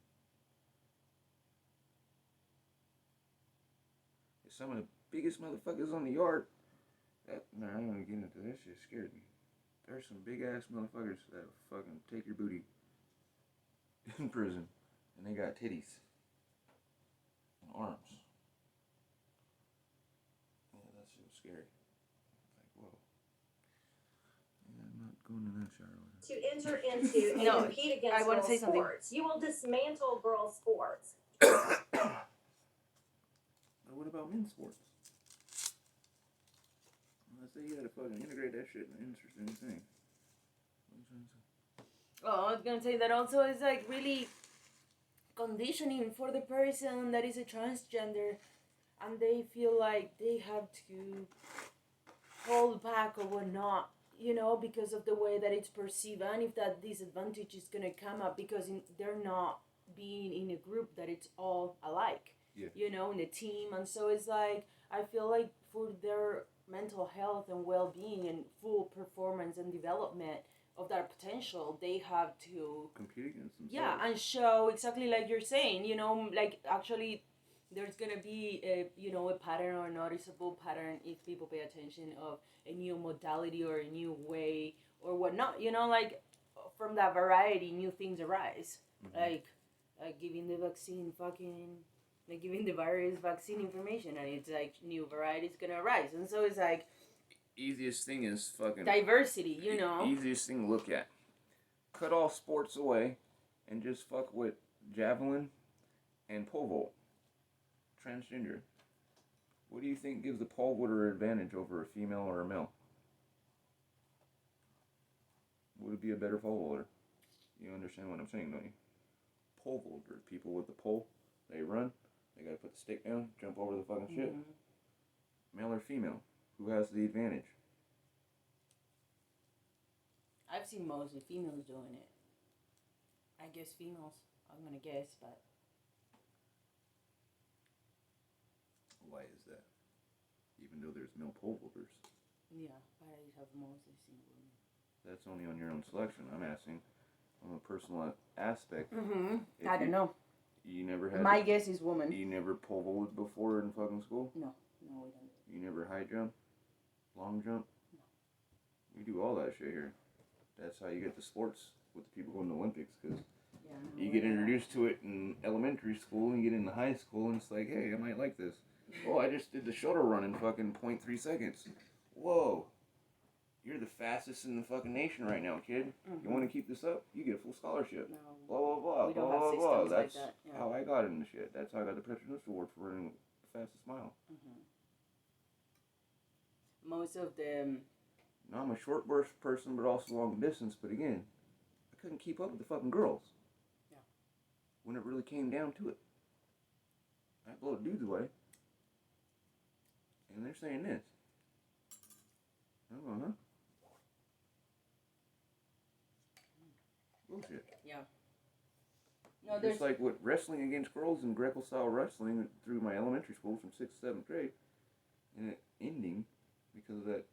Some of the biggest motherfuckers on the yard, I'm not gonna get into that shit, scared me. There's some big ass motherfuckers that fucking take your booty in prison, and they got titties and arms. Yeah, that shit was scary. Like, whoa. going to that shower. To enter into and No, compete I against wanna girls' say something. sports. You will dismantle girls' sports. What about men's sports? I say you gotta fucking integrate that shit in an interesting thing. Oh, I was gonna say that also is like really conditioning for the person that is a transgender, and they feel like they have to hold back or whatnot, you know, because of the way that it's perceived, and if that disadvantage is gonna come up because they're not being in a group that it's all alike, you know, in a team, and so it's like I feel like for their mental health and well-being and full performance and development of that potential, they have to compete against themselves. Yeah, and show exactly like you're saying, you know, like actually there's gonna be a, you know, a pattern or a noticeable pattern if people pay attention of a new modality or a new way or whatnot, you know, like from that variety new things arise. Like giving the vaccine like giving the virus vaccine information, and it's like new varieties gonna arise, and so it's like easiest thing is fucking diversity, you know. Easiest thing to look at. Cut all sports away and just fuck with javelin and pole vault. Transgender. What do you think gives the pole vaulter advantage over a female or a male? Would it be a better pole vaulter? You understand what I'm saying, don't you? Pole vaulter. People with the pole, they run, they gotta put the stick down, jump over the fucking shit. Male or female? Who has the advantage? I've seen mostly females doing it. I guess females, I'm gonna guess, but... Why is that? Even though there's male pole vaulters. Yeah, but I have mostly seen women. That's only on your own selection. I'm asking on a personal aspect. I don't know. You never had... My guess is woman. You never pole vaulted before in fucking school? No, we don't. You never high jump? Long jump? No. We do all that shit here. That's how you get the sports with the people going to the Olympics, because you get introduced to it in elementary school and you get into high school and it's like, hey, I might like this. Oh, I just did the shoulder run in fucking 0.3 seconds. Whoa. You're the fastest in the fucking nation right now, kid. You want to keep this up? You get a full scholarship. No. Blah, blah, blah. We don't blah, have blah, systems blah. That's like that. Yeah. how I got into shit. That's how I got the President's Award for running the fastest mile. Most of them... Now, I'm a short burst person, but also long distance. But again, I couldn't keep up with the fucking girls. Yeah. When it really came down to it. I blow dudes away. And they're saying this. I'm going, huh? Bullshit. Yeah. No, there's... Just like with wrestling against girls and Greco style wrestling through my elementary school from 6th to 7th grade. And it ending because of that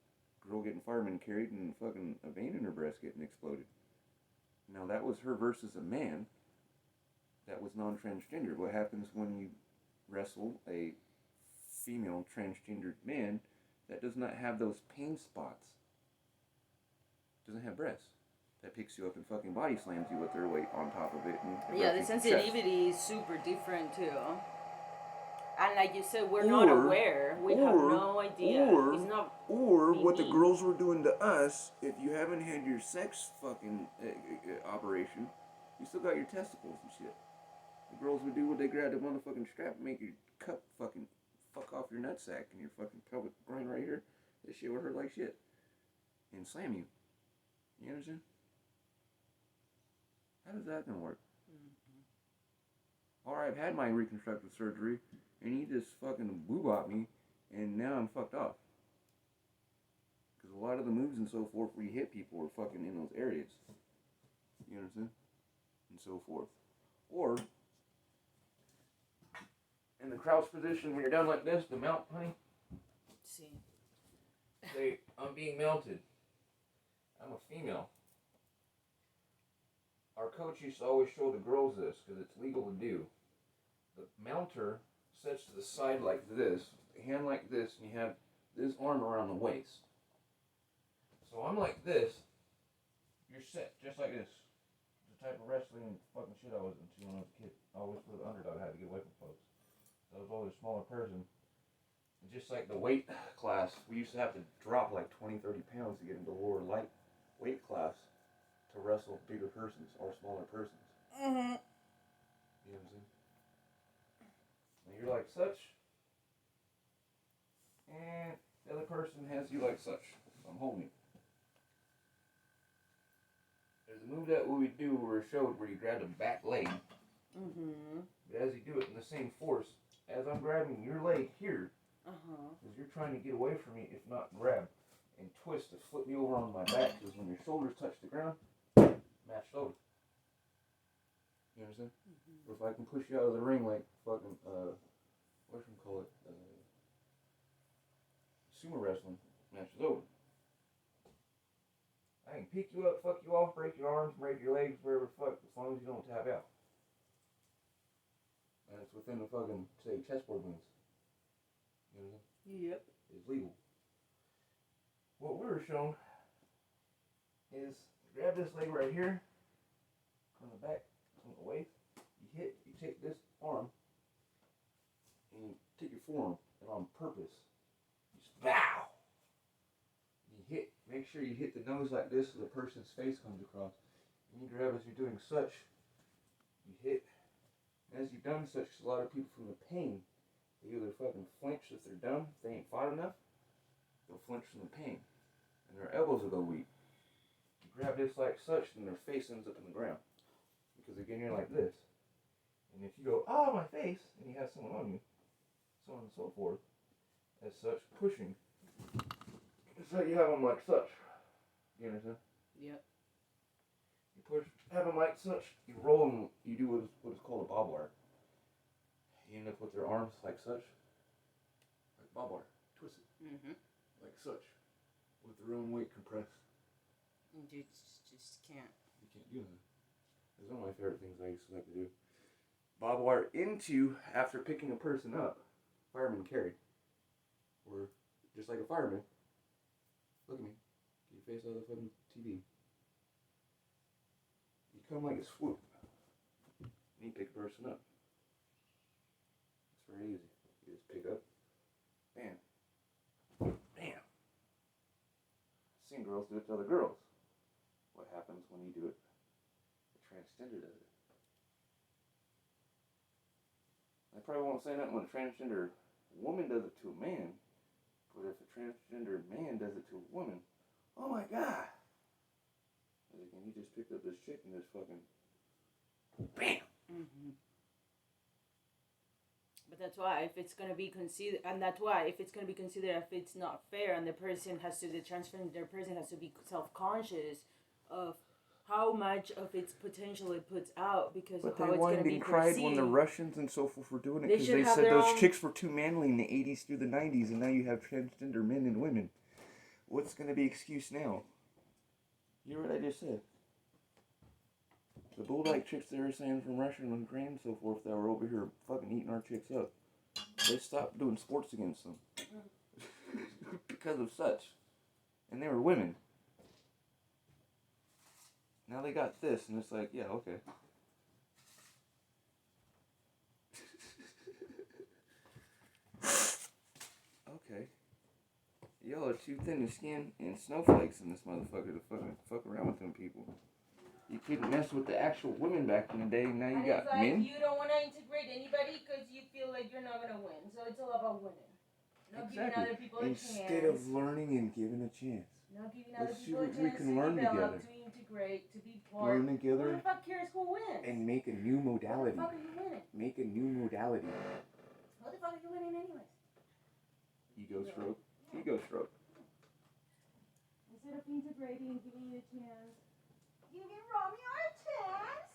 girl getting fireman carried and fucking a vein in her breast getting exploded. Now that was her versus a man that was non-transgender. What happens when you wrestle a female transgendered man that does not have those pain spots? Doesn't have breasts. That picks you up and fucking body slams you with their weight on top of it. And yeah, the sensitivity is super different too. And like you said, we're not aware. We have no idea. It's not or what the girls were doing to us, if you haven't had your sex fucking operation, you still got your testicles and shit. The girls would do what they grab the motherfucking strap and make your cup fucking fuck off your nutsack and your fucking pelvic groin right here. This shit would hurt like shit. And slam you. You understand? How does that gonna work? Or I've had my reconstructive surgery and he just fucking boo-bop me and now I'm fucked off. Because a lot of the moves and so forth where you hit people are fucking in those areas. You understand? And so forth. Or in the crouch position when you're down like this, the mount, honey. See. Say, I'm being mounted. I'm a female. Our coach used to always show the girls this because it's legal to do. The mounter sets to the side like this, hand like this, and you have this arm around the waist. So I'm like this. You're set just like this. The type of wrestling fucking shit I was into when I was a kid. I always for the underdog, I had to get away from folks. I was always a smaller person. And just like the weight class, we used to have to drop like 20, 30 pounds to get into lower light weight class to wrestle bigger persons or smaller persons. Mm-hmm. You know what I'm saying? And you're like such, and the other person has you like such. So I'm holding you. There's a move that we do where it showed where you grab the back leg. Mm-hmm. But as you do it in the same force, as I'm grabbing your leg here, because you're trying to get away from me, if not grab, and twist to flip me over on my back, because when your shoulders touch the ground, match shoulders. You understand? Or if I can push you out of the ring like fucking, whatchamacallit, sumo wrestling, match is over. I can pick you up, fuck you off, break your arms, break your legs, wherever the fuck, as long as you don't tap out. And it's within the fucking, say, chessboard moves. You know what I'm saying? Yep. It's legal. What we were shown is grab this leg right here, on the back, on the waist, you take this arm, and you take your forearm, and on purpose, you just, bow! You hit, make sure you hit the nose like this so the person's face comes across. And you grab as you're doing such, you hit. As you've done such, a lot of people from the pain, they either fucking flinch if they're dumb, if they ain't fought enough, they'll flinch from the pain. And their elbows will go weak. You grab this like such, and their face ends up in the ground. Because again, you're like this. And if you go, oh, my face, and you have someone on you, so on and so forth, as such, pushing, so you have them like such. You understand? Yep. You push, have them like such, you roll them, you do what is called a bob wire. You end up with their arms like such, like bob wire, twisted, like such, with their own weight compressed. You just can't. You can't do that. It's one of my favorite things I used to like to do. Bob wire into, after picking a person up, fireman carry. Or, just like a fireman, look at me, get your face out of the fucking TV. You come like a swoop, and you pick a person up. It's very easy. You just pick up, bam, bam. I've seen girls do it to other girls. What happens when you do it? The transgender does it. I probably won't say that when a transgender woman does it to a man, but if a transgender man does it to a woman, oh my god! And again, he just picked up this chick and just fucking bam! But that's why if it's gonna be considered, and that's why if it's gonna be considered, if it's not fair, and the transgender person has to be self-conscious of how much of its potential it puts out because of how it's going to be perceived. But they whined and cried when the Russians and so forth were doing it because they said those chicks were too manly in the 80s through the 90s, and now you have transgender men and women. What's going to be excuse now? You hear what I just said? The bull-like chicks they were saying from Russia and Ukraine and so forth that were over here fucking eating our chicks up, they stopped doing sports against them because of such. And they were women. Now they got this, and it's like, yeah, okay. Okay. Y'all are too thin to skin and snowflakes in this motherfucker to fuck around with them people. You couldn't mess with the actual women back in the day, now you got like, men. You don't want to integrate anybody because you feel like you're not going to win. So it's all about winning. Not giving other people a chance. Instead of learning and giving a chance. Not giving other Let's see people a what chance we can learn to develop, together. to integrate, to be part. Learn together. Who the fuck cares who wins? And make a new modality. What the fuck are you winning? Make a new modality. What the fuck are you winning anyways? Ego stroke. Ego stroke. Instead of integrating, giving you a chance. You give Romeo a chance?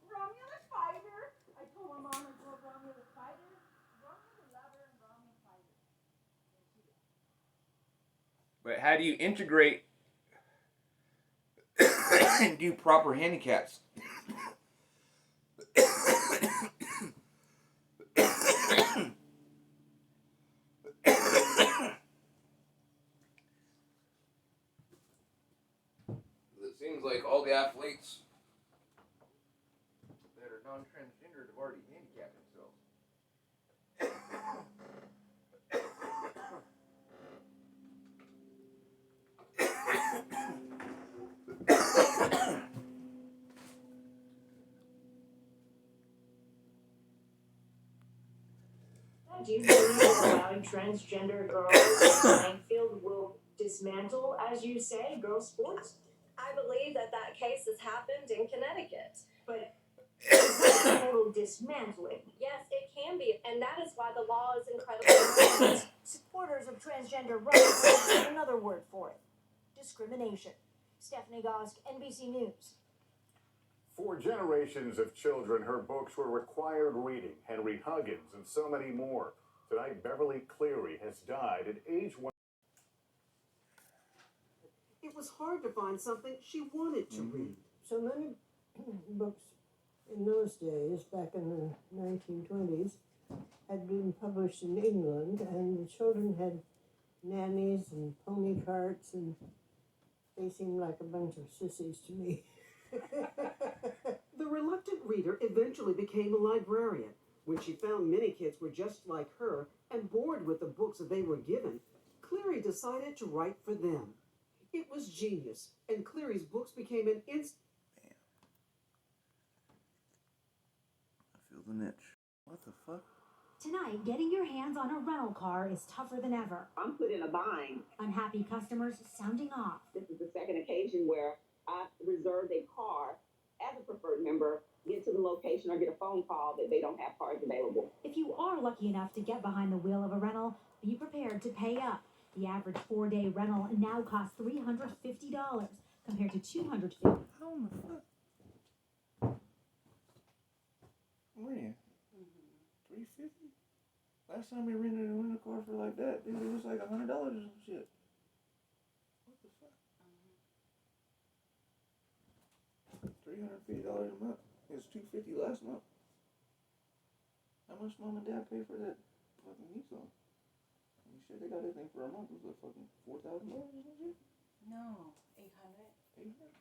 Romeo the fighter? I told my mom I told Romeo the fighter. Romeo the lover and Romeo the fighter. But how do you integrate and do proper handicaps? It seems like all the athletes that are non-transgender have already handicapped themselves. Do you believe that allowing transgender girls in the playing field will dismantle, as you say, girls' sports? I believe that case has happened in Connecticut. But it's not total dismantling. Yes, it can be, and that is why the law is incredibly important. Supporters of transgender rights have another word for it: discrimination. Stephanie Gosk, NBC News. For generations of children, her books were required reading. Henry Huggins and so many more. Tonight, Beverly Cleary has died at age 1. It was hard to find something she wanted to read. So many books in those days, back in the 1920s, had been published in England, and the children had nannies and pony carts, and they seemed like a bunch of sissies to me. The reluctant reader eventually became a librarian. When she found many kids were just like her and bored with the books that they were given, Cleary decided to write for them. It was genius, and Cleary's books became an instant. I feel the niche. What the fuck? Tonight, getting your hands on a rental car is tougher than ever. I'm put in a bind. Unhappy customers sounding off. This is the second occasion where I've reserved a car as a preferred member, get to the location or get a phone call that they don't have cars available. If you are lucky enough to get behind the wheel of a rental, be prepared to pay up. The average 4-day rental now costs $350 compared to $250. How the fuck? When? 350? Last time we rented a car for like that, dude, it was like $100 or some shit. What the fuck? $350 a month. It was $250 last month. How much mom and dad pay for that fucking Nissan? You sure they got that thing for a month? It was like fucking $4,000 or some shit? No, 800. 800?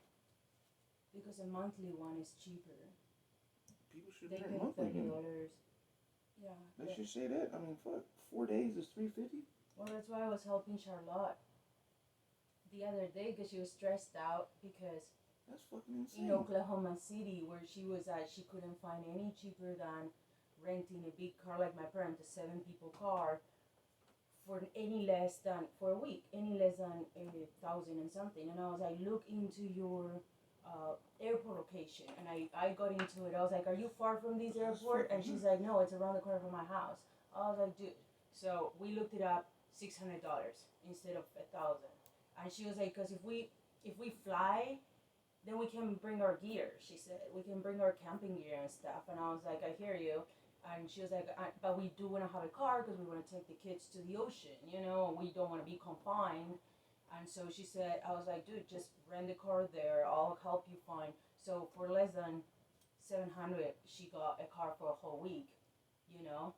Because a monthly one is cheaper. People should They rent pay monthly. $30. Yeah. They should say that. I mean, fuck. 4 days is $350. Well, that's why I was helping Charlotte the other day because she was stressed out because that's fucking insane. In Oklahoma City, where she was at, she couldn't find any cheaper than renting a big car like my parents, a 7-people car, for any less than for a week, any less than 1,000 and something. And I was like, look into your airport location, and I got into it. I was like, are you far from this airport? And she's like, no, it's around the corner from my house. I was like, dude. So we looked it up, $600 instead of 1,000. And she was like, because if we fly, then we can bring our gear. She said we can bring our camping gear and stuff. And I was like, I hear you. And she was like, but we do want to have a car because we want to take the kids to the ocean, you know, and we don't want to be confined. And so she said, I was like, dude, just rent the car there. I'll help you find. So for less than $700, she got a car for a whole week, you know.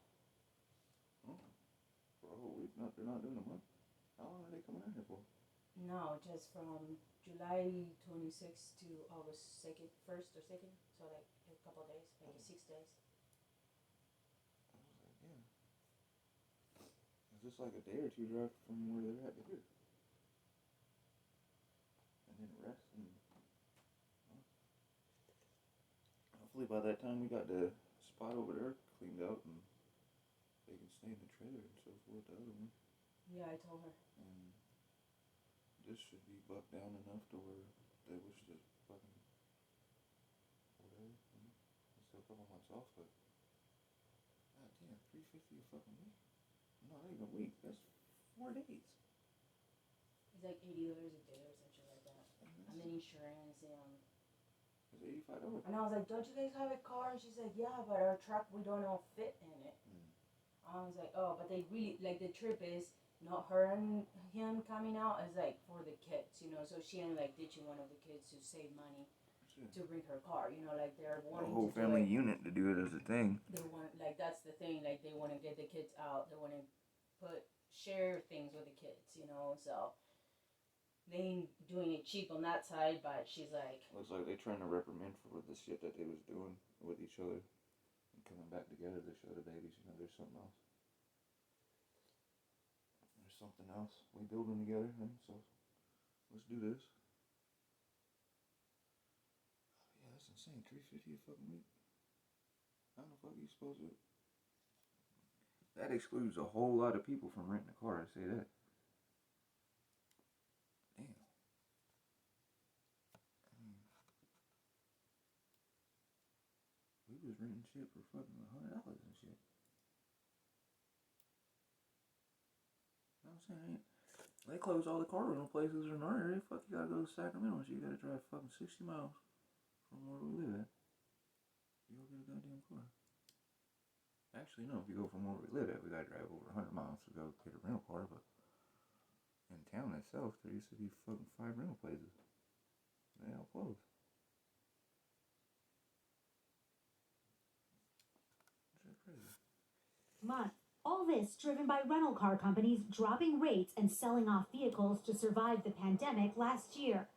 For a whole week? No, they're not doing a month. How long are they coming out here for? No, just from July 26th to August 1st or 2nd. So like a couple of days, maybe 6 days. I was like, yeah. It's just like a day or two drive from where they're at to here. And then rest and hopefully by that time we got the spot over there cleaned out and they can stay in the trailer and so forth, the other one. Yeah, I told her. And this should be bucked down enough to where they wish to fucking whatever. It's still a couple months off, but god damn, $350 a fucking week. Not even a week. That's 4 days. It's like $80 a day or something like that. And then insurance and it's $85. And I was like, don't you guys have a car? And she's like, yeah, but our truck, we don't all fit in it. I was like, oh, but they really, like, the trip is not her and him coming out, is like for the kids, you know. So she ended like ditching one of the kids to save money to bring her car, you know, like they're wanting a whole to family do it. unit to do it as a thing. They want, like, that's the thing, like they want to get the kids out, they want to share things with the kids, you know. So they ain't doing it cheap on that side, but she's like, Looks like they're trying to reprimand for the shit that they was doing with each other and coming back together to show the babies, you know, there's something else. There's something else. We building together, and so let's do this. Yeah, that's insane. $350 a fucking week. How the fuck are you supposed to? That excludes a whole lot of people from renting a car, I say that. Damn. We was renting shit for fucking $100 and shit. You know what I'm saying? They close all the car rental places in our area. Fuck, you gotta go to Sacramento, so you gotta drive fucking 60 miles from where we live at. You go get a goddamn car. Actually, no, if you go from where we live at, we gotta drive over 100 miles to go get a rental car, but in town itself, there used to be fucking 5 rental places. They all closed. That's crazy. Month. All this driven by rental car companies dropping rates and selling off vehicles to survive the pandemic last year.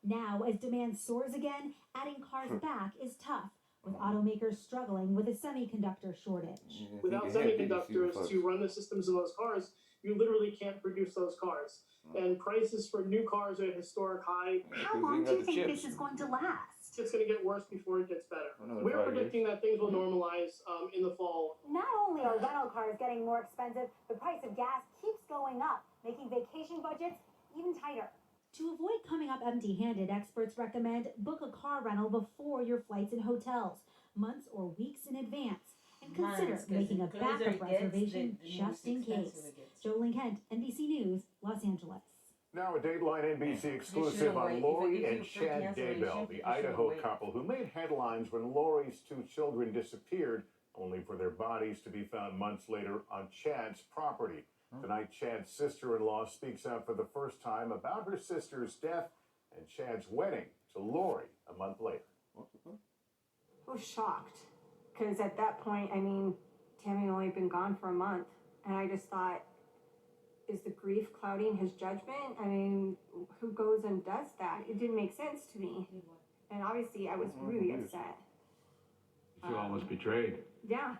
Now, as demand soars again, adding cars back is tough, with automakers struggling with a semiconductor shortage. Without semiconductors to run the systems in those cars, you literally can't produce those cars. And prices for new cars are at a historic high. How long do you think this is going to last? It's going to get worse before it gets better. We're predicting that things will normalize in the fall. Not only are rental cars getting more expensive, the price of gas keeps going up, making vacation budgets even tighter. To avoid coming up empty-handed, experts recommend book a car rental before your flights and hotels, months or weeks in advance, and consider making a backup reservation just in case. Jolene Kent, NBC News, Los Angeles. Now a Dateline NBC exclusive on Lori and Chad Daybell, the Idaho couple who made headlines when Lori's 2 children disappeared, only for their bodies to be found months later on Chad's property. Tonight, Chad's sister-in-law speaks out for the first time about her sister's death and Chad's wedding to Lori a month later. I was shocked, because at that point, I mean, Tammy had only been gone for a month, and I just thought, is the grief clouding his judgment? I mean, who goes and does that? It didn't make sense to me. And obviously, I was really upset. You feel almost betrayed. Yeah.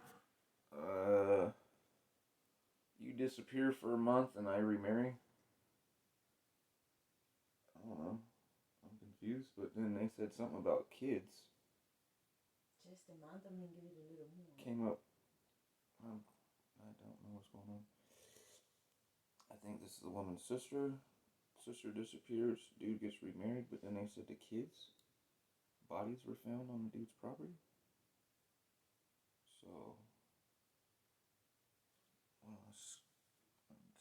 You disappear for a month and I remarry? I don't know. I'm confused, but then they said something about kids. Just a month, I'm gonna give it a little more. Came up. I don't know what's going on. I think this is the woman's sister. Sister disappears, dude gets remarried, but then they said the kids' bodies were found on the dude's property. So, well, that's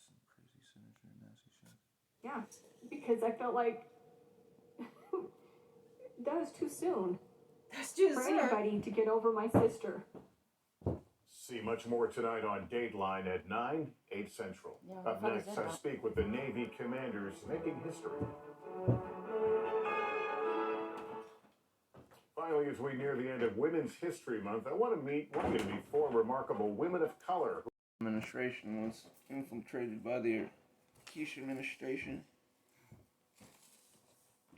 some crazy, sinister, nasty shit. Yeah, because I felt like that was too soon. That's too for soon. anybody to get over my sister. See much more tonight on Dateline at 9, 8 Central. Yeah, Up next, I speak with the Navy commanders making history. Finally, as we near the end of Women's History Month, I want to meet 4 remarkable women of color. Administration was infiltrated by the Keshe administration.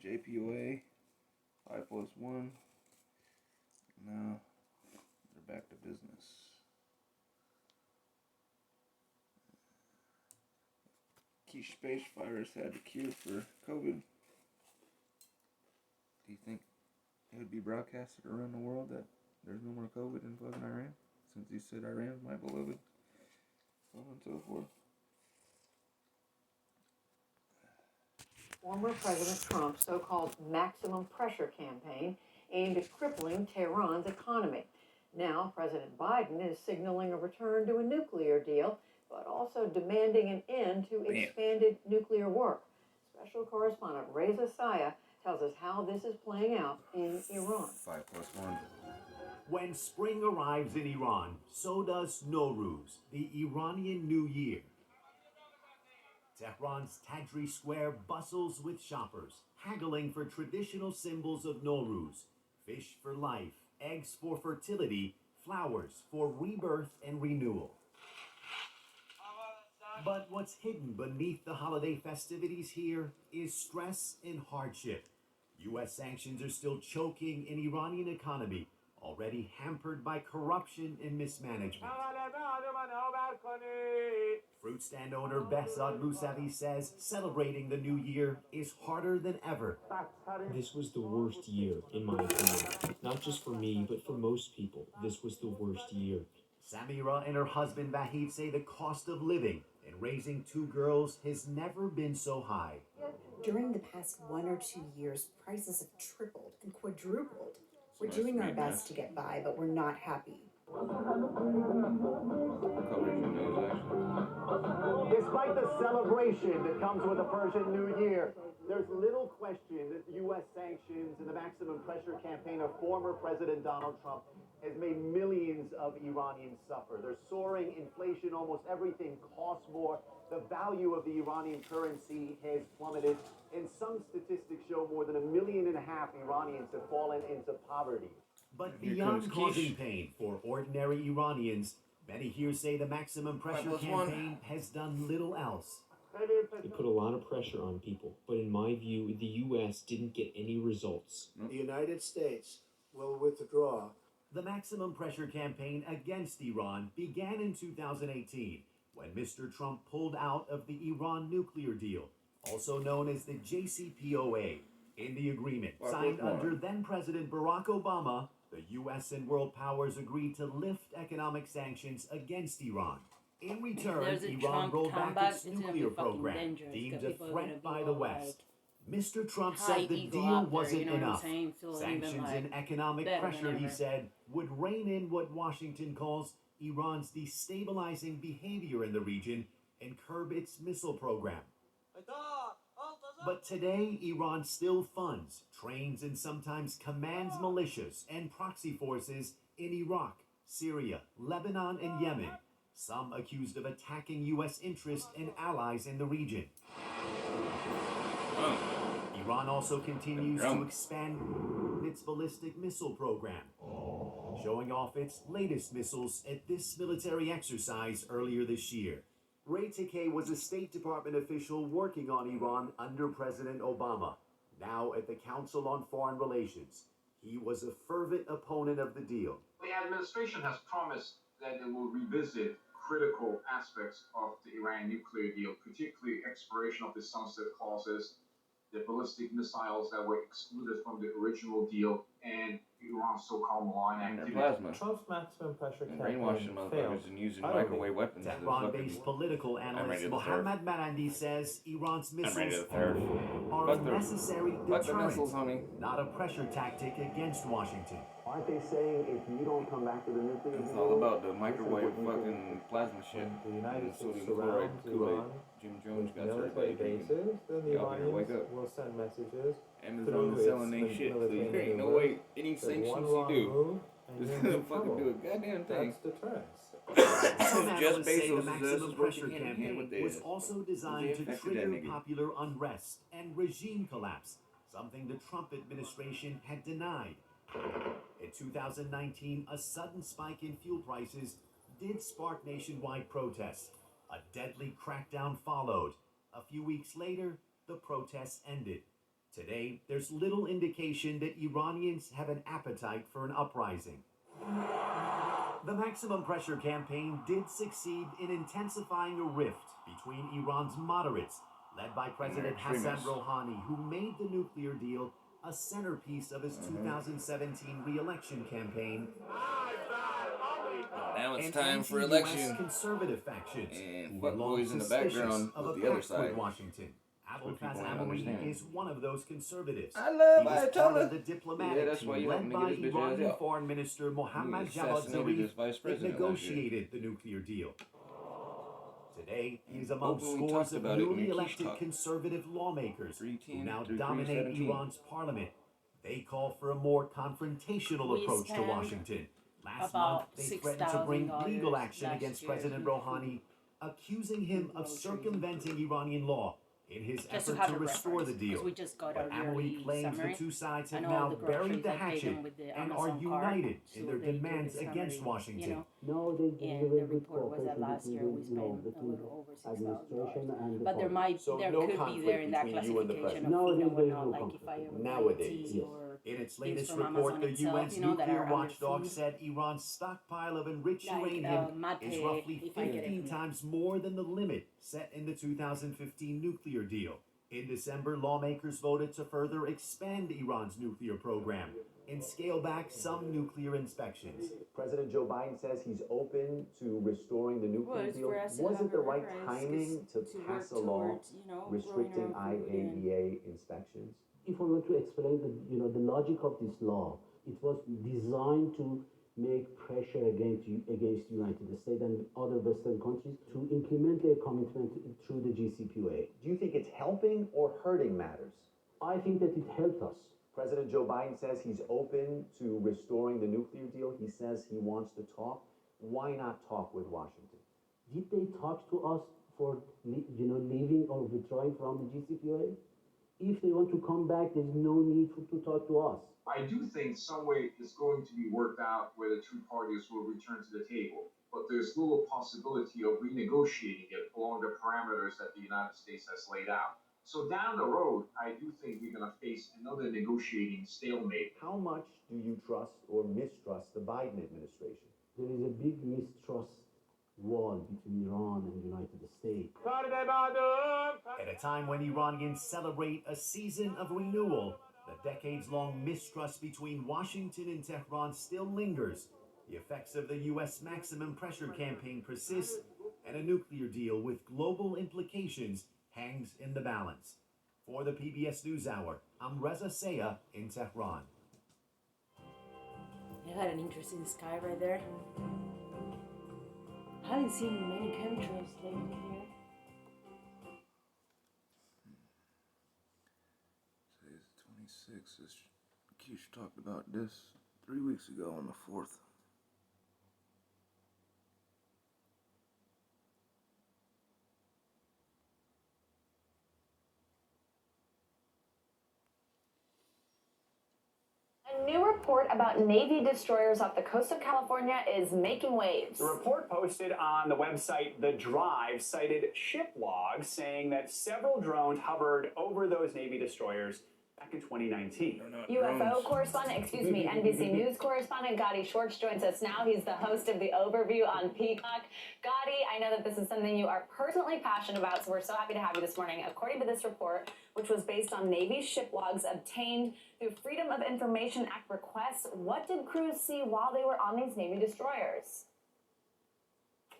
JPOA, 5+1. Now they're back to business. Keshe space virus had the cure for COVID. Do you think it would be broadcasted around the world that there's no more COVID in fucking Iran? Since he said Iran's my beloved. So on and so forth. Former President Trump's so-called maximum pressure campaign aimed at crippling Tehran's economy. Now, President Biden is signaling a return to a nuclear deal, but also demanding an end to expanded nuclear work. Special correspondent Reza Saya tells us how this is playing out in Iran. 5+1. When spring arrives in Iran, so does Nowruz, the Iranian New Year. Tehran's Tajri Square bustles with shoppers, haggling for traditional symbols of Nowruz: fish for life, eggs for fertility, flowers for rebirth and renewal. But what's hidden beneath the holiday festivities here is stress and hardship. U.S. sanctions are still choking an Iranian economy already hampered by corruption and mismanagement. Fruit stand owner Behzad Mousavi says celebrating the new year is harder than ever. This was the worst year, in my opinion. Not just for me, but for most people. This was the worst year. Samira and her husband Vahid say the cost of living and raising 2 girls has never been so high. During the past 1 or 2 years, prices have tripled and quadrupled. We're doing our best to get by, but we're not happy. Despite the celebration that comes with the Persian New Year, there's little question that U.S. sanctions and the maximum pressure campaign of former President Donald Trump has made millions of Iranians suffer. There's soaring inflation, almost everything costs more. The value of the Iranian currency has plummeted, and some statistics show more than 1.5 million Iranians have fallen into poverty. But beyond causing pain for ordinary Iranians, many here say the maximum pressure campaign has done little else. It put a lot of pressure on people, but in my view, the U.S. didn't get any results. The United States will withdraw. The maximum pressure campaign against Iran began in 2018 when Mr. Trump pulled out of the Iran nuclear deal, also known as the JCPOA. In the agreement signed under then-President Barack Obama, the U.S. and world powers agreed to lift economic sanctions against Iran. In return, Iran rolled back its nuclear program, deemed a threat by the West. Mr. Trump said the deal wasn't enough. Sanctions and economic pressure, he said, would rein in what Washington calls Iran's destabilizing behavior in the region and curb its missile program. But today, Iran still funds, trains, and sometimes commands militias and proxy forces in Iraq, Syria, Lebanon, and Yemen, some accused of attacking U.S. interests and allies in the region. Iran also continues to expand its ballistic missile program, showing off its latest missiles at this military exercise earlier this year. Ray Takei was a State Department official working on Iran under President Obama, now at the Council on Foreign Relations. He was a fervent opponent of the deal. The administration has promised that it will revisit critical aspects of the Iran nuclear deal, particularly expiration of the sunset clauses, the ballistic missiles that were excluded from the original deal, and Iran's so-called malign activity. Trump's maximum pressure campaign brainwashing motherfuckers and using microwave weapons. Tehran-based political analyst Mohammad Marandi says Iran's missiles are a necessary deterrent, not a pressure tactic against Washington. Aren't they saying if you don't come back to the nuclear deal? It's all about the microwave fucking plasma shit. The United States sodium chloride surrounds Kool-Aid. Iran Jim Jones got military bases, then the Iranians will send messages Amazon is selling their shit, so you ain't no way any sanctions you do. Just gonna fucking do a goddamn thing. That's deterrence. Some analysts say the maximum pressure campaign was also designed to trigger popular unrest and regime collapse, something the Trump administration had denied. In 2019, a sudden spike in fuel prices did spark nationwide protests. A deadly crackdown followed. A few weeks later, the protests ended. Today, there's little indication that Iranians have an appetite for an uprising. The maximum pressure campaign did succeed in intensifying a rift between Iran's moderates, led by President Hassan Rouhani, who made the nuclear deal a centerpiece of his 2017 re-election campaign. Now it's time for election. Conservative factions and fuck boys in the background with the other side. Washington. Abulfaz Amoury is one of those conservatives. I love he was part of the diplomatic that's why team you led by Iranian Foreign Minister Mohammad Javad Zarif that negotiated the nuclear deal. Today, he is among scores of newly elected conservative lawmakers who now dominate Iran's parliament. They call for a more confrontational approach to Washington. Last month, they threatened to bring legal action against President Rouhani, accusing him of circumventing Iranian law in his effort to restore the deal. But Emily claims the two sides have now buried the hatchet and are united in their demands against Washington. No, they and the report was that last year we spent a little over $6,000. But there could be there in that classification of not like if I ever nowadays. In its latest report, the UN's nuclear watchdog said Iran's stockpile of enriched uranium is roughly 15 times more than the limit set in the 2015 nuclear deal. In December, lawmakers voted to further expand Iran's nuclear program, and scale back some nuclear inspections. President Joe Biden says he's open to restoring the nuclear deal. Was it the right timing to pass a law restricting IAEA inspections? If I were to explain the logic of this law, it was designed to make pressure against the United States and other Western countries to implement their commitment through the GCPOA. Do you think it's helping or hurting matters? I think that it helped us. President Joe Biden says he's open to restoring the nuclear deal. He says he wants to talk. Why not talk with Washington? Did they talk to us for leaving or withdrawing from the GCPOA? If they want to come back, there's no need to talk to us. I do think some way it's going to be worked out where the two parties will return to the table, but there's little possibility of renegotiating it along the parameters that the United States has laid out. So down the road, I do think we're going to face another negotiating stalemate. How much do you trust or mistrust the Biden administration? There is a big mistrust wall between Iran and the United States. At a time when Iranians celebrate a season of renewal, the decades-long mistrust between Washington and Tehran still lingers. The effects of the U.S. maximum pressure campaign persist, and a nuclear deal with global implications hangs in the balance. For the PBS NewsHour, I'm Reza Sayah in Tehran. You got an interesting sky right there. I haven't seen many chemtrails lately here. Today's the 26th. Keshe talked about this 3 weeks ago on the 4th. A new report about Navy destroyers off the coast of California is making waves. The report posted on the website The Drive cited ship logs saying that several drones hovered over those Navy destroyers back in 2019. UFO correspondent, NBC News correspondent Gotti Schwartz joins us now. He's the host of The Overview on Peacock. Gotti, I know that this is something you are personally passionate about, so we're so happy to have you this morning. According to this report, which was based on Navy ship logs obtained through Freedom of Information Act requests, what did crews see while they were on these Navy destroyers?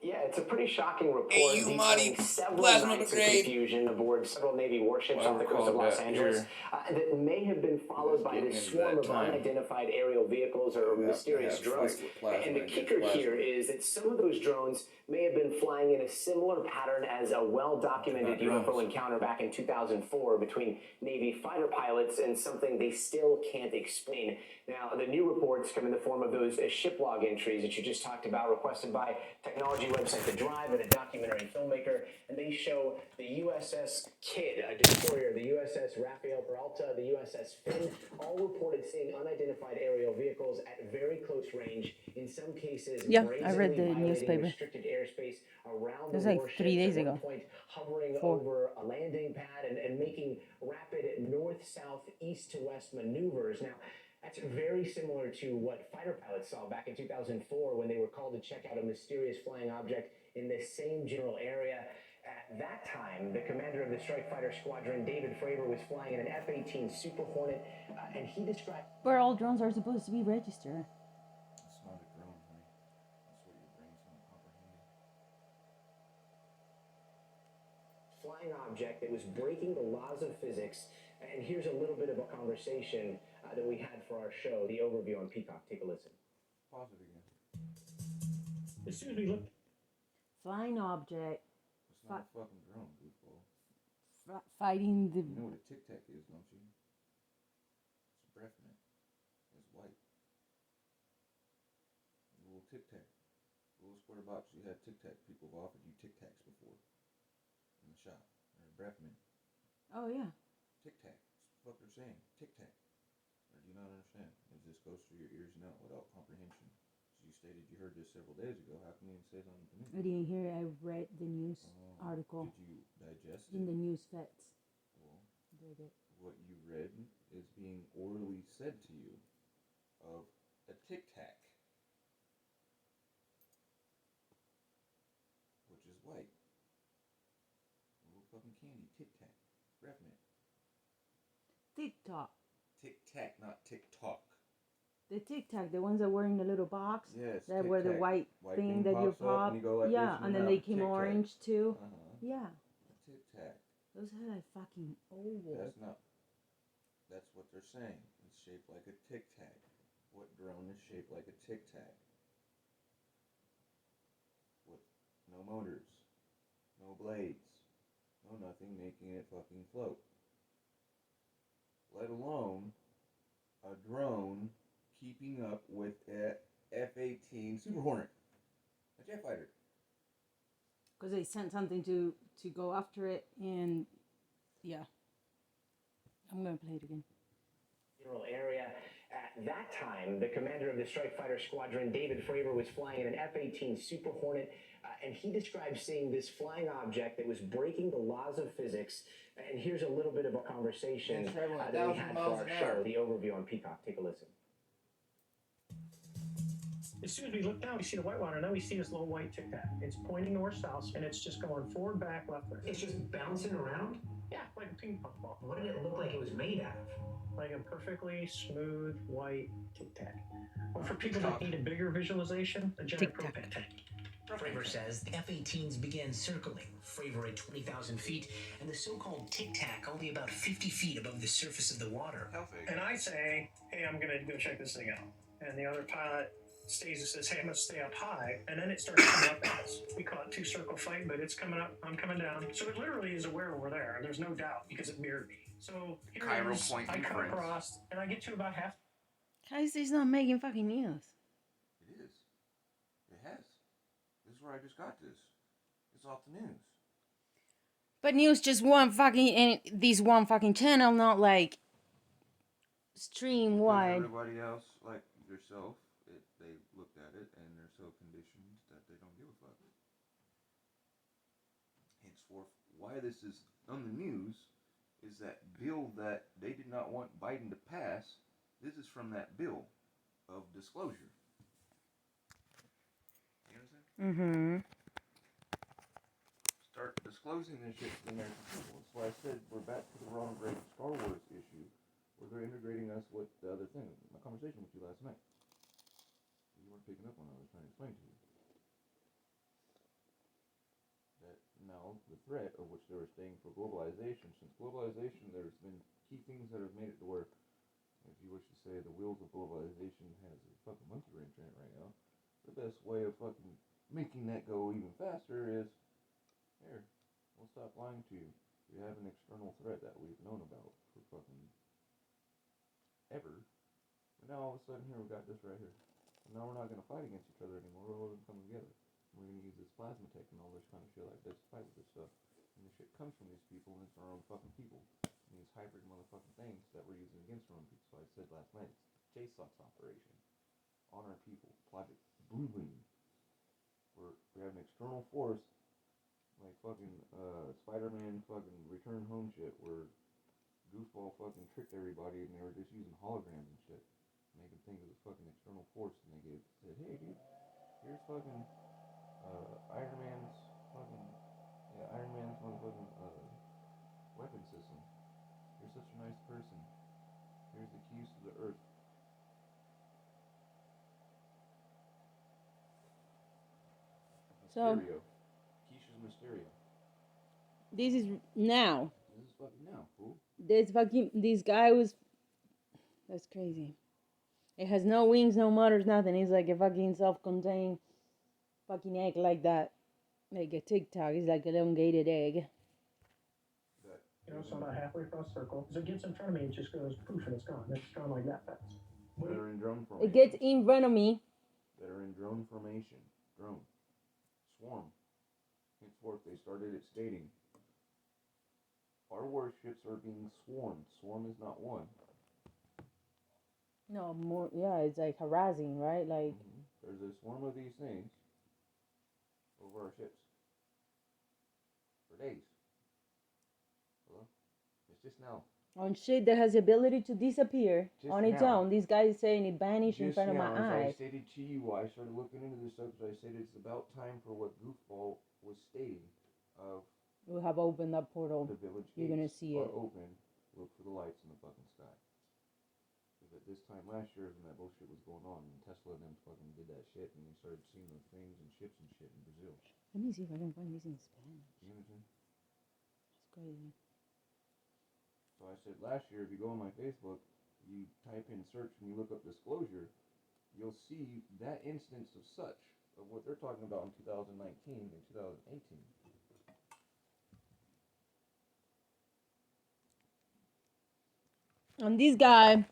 Yeah, it's a pretty shocking report detailing several nights of confusion aboard several Navy warships off the coast of Los Angeles that may have been followed by this swarm of unidentified aerial vehicles or mysterious drones. And the kicker here is that some of those drones may have been flying in a similar pattern as a well-documented UFO encounter back in 2004 between Navy fighter pilots and something they still can't explain. Now, the new reports come in the form of those ship log entries that you just talked about, requested by technology website The Drive and a documentary filmmaker, and they show the USS Kidd, a destroyer, the USS Rafael Peralta, the USS Finn, all reported seeing unidentified aerial vehicles at very close range, in some cases I read the newspaper. Restricted airspace around It was the like warships, 3 days at one ago. point hovering 4. over a landing pad and making rapid north-south, east-to-west maneuvers. Now, that's very similar to what fighter pilots saw back in 2004 when they were called to check out a mysterious flying object in this same general area. At that time, the commander of the Strike Fighter Squadron, David Fravor, was flying in an F-18 Super Hornet, and he described... Where all drones are supposed to be registered. It's not a drone, honey. That's what your brain's not comprehending. Flying object that was breaking the laws of physics. And here's a little bit of a conversation that we had for our show, The Overview on Peacock. Take a listen. Pause it again. As soon as we look. Flying object. It's not a fucking drone, goofball. Fighting the... You know what a tic-tac is, don't you? It's a breath mint. It's white. A little tic-tac. A little square box. You had tic-tac. People have offered you tic-tacs before. In the shop. They're a breath mint. Oh, yeah. Tic-tac. That's what they're saying. Tic-tac. Or do you not understand? As this goes through your ears now without comprehension. So you stated you heard this several days ago. How can you even say something to me? I didn't hear it. I read the news article. Did you digest it? In the news feds. Well, Read it. what you read is being orally said to you of a tic-tac. Which is white. A little fucking candy. Tic-tac. Breath mint. TikTok. Tic-tac, not tick-tock. The Tic Tac, the ones that were in the little box. Yes. That were the white thing that you pop. And you go like yeah, this and then they came orange too. Yeah. Tic Tac. Those are like fucking oval. That's not. That's what they're saying. It's shaped like a Tic Tac. What drone is shaped like a Tic Tac? With no motors, no blades, no nothing making it fucking float. Let alone a drone keeping up with a F-18 Super Hornet, a jet fighter. Because they sent something to go after it, and yeah, I'm gonna play it again. Area. At that time, the commander of the Strike Fighter Squadron, David Fravor, was flying in an F-18 Super Hornet, and he described seeing this flying object that was breaking the laws of physics. And here's a little bit of a conversation that we had for our show, the overview on Peacock. Take a listen. As soon as we look down, we see the whitewater. Now we see this little white Tic Tac. It's pointing north-south, and it's just going forward, back, left, right. It's just bouncing around? Yeah, like a ping pong ball. What did it look like it was made out of? Like a perfectly smooth white Tic Tac. Well, for people that need a bigger visualization, a giant propane tank. Fravor says the F-18s began circling, Fravor at 20,000 feet, and the so-called Tic Tac only about 50 feet above the surface of the water. And I say, hey, I'm going to go check this thing out. And the other pilot stays and says, hey, I'm going to stay up high. And then it starts coming up at us. We call it two-circle fight, but it's coming up, I'm coming down. So it literally is aware we're there. There's no doubt because it mirrored me. So here it is. I come across, and I get to about half. Guys, he's not making fucking news. It is. It has. This is where I just got this. It's off the news. But news just one fucking, and this one fucking channel, not like stream wide. Everybody else, like yourself, they looked at it and they're so conditioned that they don't give a fuck. Henceforth, why this is on the news is that bill that they did not want Biden to pass. This is from that bill of disclosure. You understand? Start disclosing this shit to the American people. That's why I said we're back to the Ronald Reagan Star Wars issue, where they're integrating us with the other thing. My conversation with you last night. You weren't picking up on what I was trying to explain to you. That now the threat of which they were staying for globalization. Since globalization, there's been key things that have made it to where, if you wish to say the wheels of globalization has a fucking monkey wrench in it right now, the best way of fucking making that go even faster is, here, we'll stop lying to you. We have an external threat that we've known about for fucking ever. But now all of a sudden here we got this right here. And now we're not going to fight against each other anymore. We're all going to come together. We're going to use this plasma tech and all this kind of shit like this to fight with this stuff. And this shit comes from these people, and it's our own fucking people. And these hybrid motherfucking things that we're using against our own people. So I said last night, it's JSOX operation on our people. Project Blue Beam. We have an external force, like fucking Spider-Man fucking Return Home shit, where Goofball fucking tricked everybody and they were just using holograms and shit. Make them think it was fucking external force, and they said, hey dude, here's fucking Iron Man's motherfucking weapon system. You're such a nice person. Here's the keys to the earth. So, Mysterio. Keshe's Mysterio. this is now. This is fucking now, fool. This guy was, that's crazy. It has no wings, no motors, nothing. It's like a fucking self-contained fucking egg like that. Like a Tic Tac. It's like an elongated egg. You know, so about halfway across the circle. As it gets in front of me, it just goes poof and it's gone. It's gone like that fast. That are in drone formation. It gets in front of me. That are in drone formation. Drone. Swarm. Henceforth, they started it stating, our warships are being swarmed. Swarm is not one. No, more, yeah, it's like harassing, right? Like, there's a swarm of these things over our ships for days. Hello? It's just now. on shit that has the ability to disappear Just on its now. own. This guy is saying it vanished in Just front of now, my as I eyes. stated to you, I started looking into this stuff because I said it's about time for what Goofball was stating of We have opened that portal. the village You're gonna gates see are it. open. Look for the lights in the fucking sky. Because But this time last year, when that bullshit was going on, and Tesla and them fucking did that shit, and they started seeing those things and ships and shit in Brazil. Let me see if I can find this in Spanish. You know what I'm saying? That's crazy. So I said last year, if you go on my Facebook, you type in search and you look up disclosure, you'll see that instance of such, of what they're talking about in 2019 and 2018. And this guy,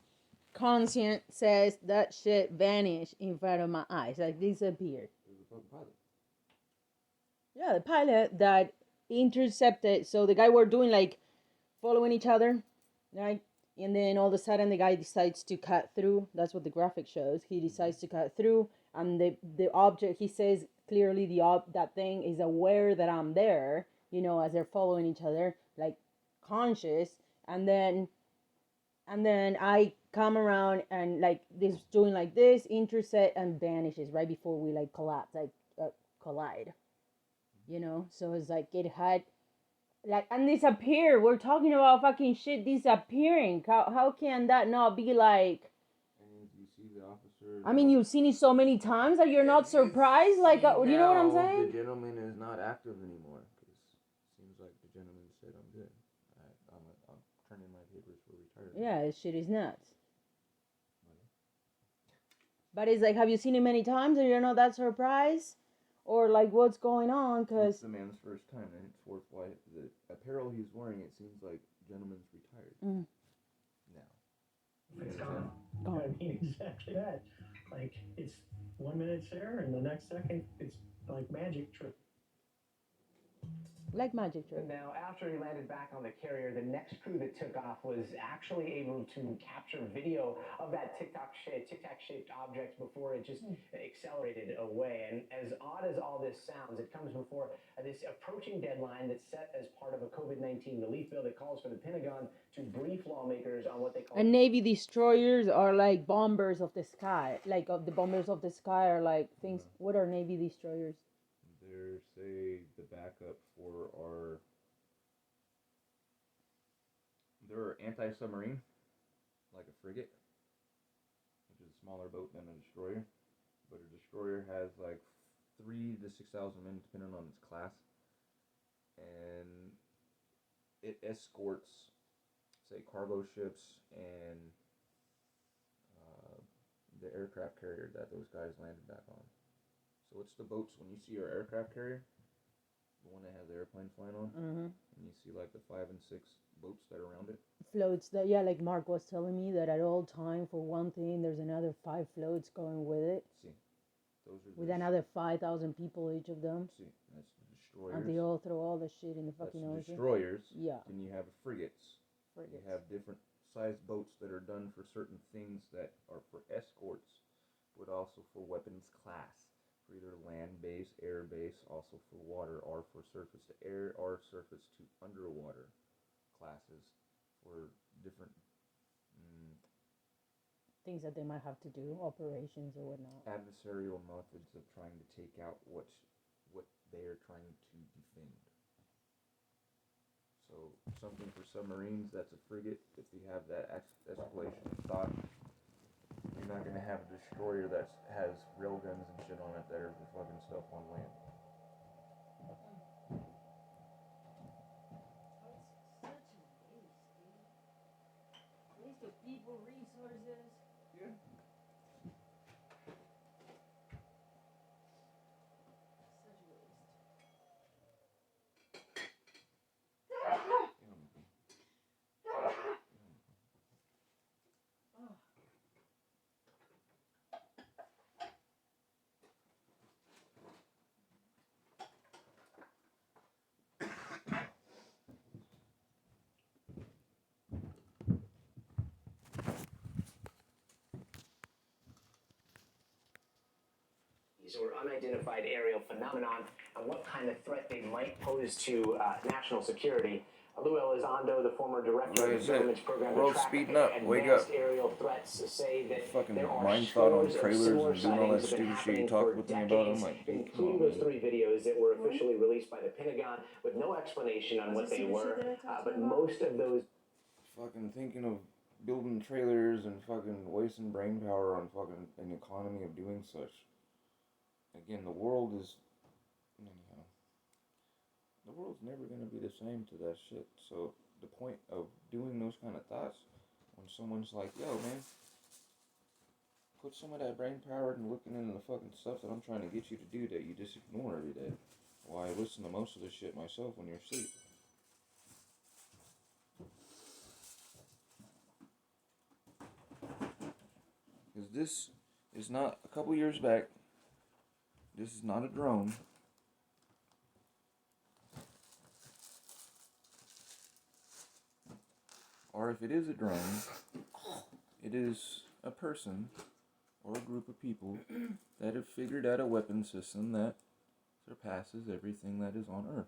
Conscient, says that shit vanished in front of my eyes, like disappeared. It was a fucking pilot. Yeah, the pilot that intercepted. So the guy were doing like following each other, right? And then all of a sudden the guy decides to cut through. That's what the graphic shows. He decides to cut through, and the object, he says clearly that thing is aware that I'm there, you know, as they're following each other, like conscious. And then I come around and like this doing like this, intercept, and vanishes right before we like collapse, like collide. You know, so it's like it had like and disappear. We're talking about fucking shit disappearing. How can that not be like? And you see the officer. I mean, you've seen it so many times that you're not surprised. Like, you know what I'm saying? The gentleman is not active anymore because it seems like the gentleman said, "I'm good. I'm turning my papers for retirement." Yeah, this shit is nuts. But it's like, have you seen it many times and you're not that surprised? Or like, what's going on? Because it's the man's first time, and it's worth why the apparel he's wearing. It seems like gentleman's retired now. It's gone. I mean, exactly that. Like, it's 1 minute it's there, and the next second, it's like magic trick. Like magic trick. Now, after he landed back on the carrier, the next crew that took off was actually able to capture video of that tic-tac-shaped object before it just accelerated away. And as odd as all this sounds, it comes before this approaching deadline that's set as part of a COVID-19 relief bill that calls for the Pentagon to brief lawmakers on what they call... And Navy destroyers are like bombers of the sky. Like, the bombers of the sky are like things... What are Navy destroyers? They're, say, the backup for our... They're anti-submarine, like a frigate, which is a smaller boat than a destroyer. But a destroyer has like 3,000 to 6,000 men, depending on its class. And it escorts, say, cargo ships and the aircraft carrier that those guys landed back on. So it's the boats, when you see your aircraft carrier, the one that has the airplane flying on, and you see like the 5 and 6 boats that are around it. Floats that, yeah, like Mark was telling me that at all time, for one thing, there's another 5 floats going with it. See, those are with another 5,000 people, each of them. See, that's the destroyers. And they all throw all the shit in the fucking ocean. Destroyers. Yeah. Then you have frigates. You have different sized boats that are done for certain things that are for escorts, but also for weapons class. For either land-based, air-based, also for water, or for surface to air, or surface to underwater classes for different things that they might have to do, operations or whatnot. Adversarial methods of trying to take out what they are trying to defend. So something for submarines, that's a frigate. If you have that escalation thought, you're not going to have a destroyer that has rail guns and shit on it that are for fucking stuff on land. Waste of people, resources. Yeah. or unidentified aerial phenomenon and what kind of threat they might pose to national security. Lou Elizondo, the former director of the government's program to track advanced aerial threats, say that fucking there are mind thought on scores of trailers similar and doing all that sightings that have been stupid shit you happening talk for with me about. I'm decades, like, including those 3 videos that were officially released by the Pentagon with no explanation on what they were. But most of those... Fucking thinking of building trailers and fucking wasting brain power on fucking an economy of doing such. Again, the world is, anyhow, the world's never going to be the same to that shit. So the point of doing those kind of thoughts, when someone's like, yo, man, put some of that brain power into looking into the fucking stuff that I'm trying to get you to do that you just ignore every day. Well, I listen to most of this shit myself when you're asleep. Because this is not, a couple years back, this is not a drone. Or if it is a drone, it is a person or a group of people that have figured out a weapon system that surpasses everything that is on Earth.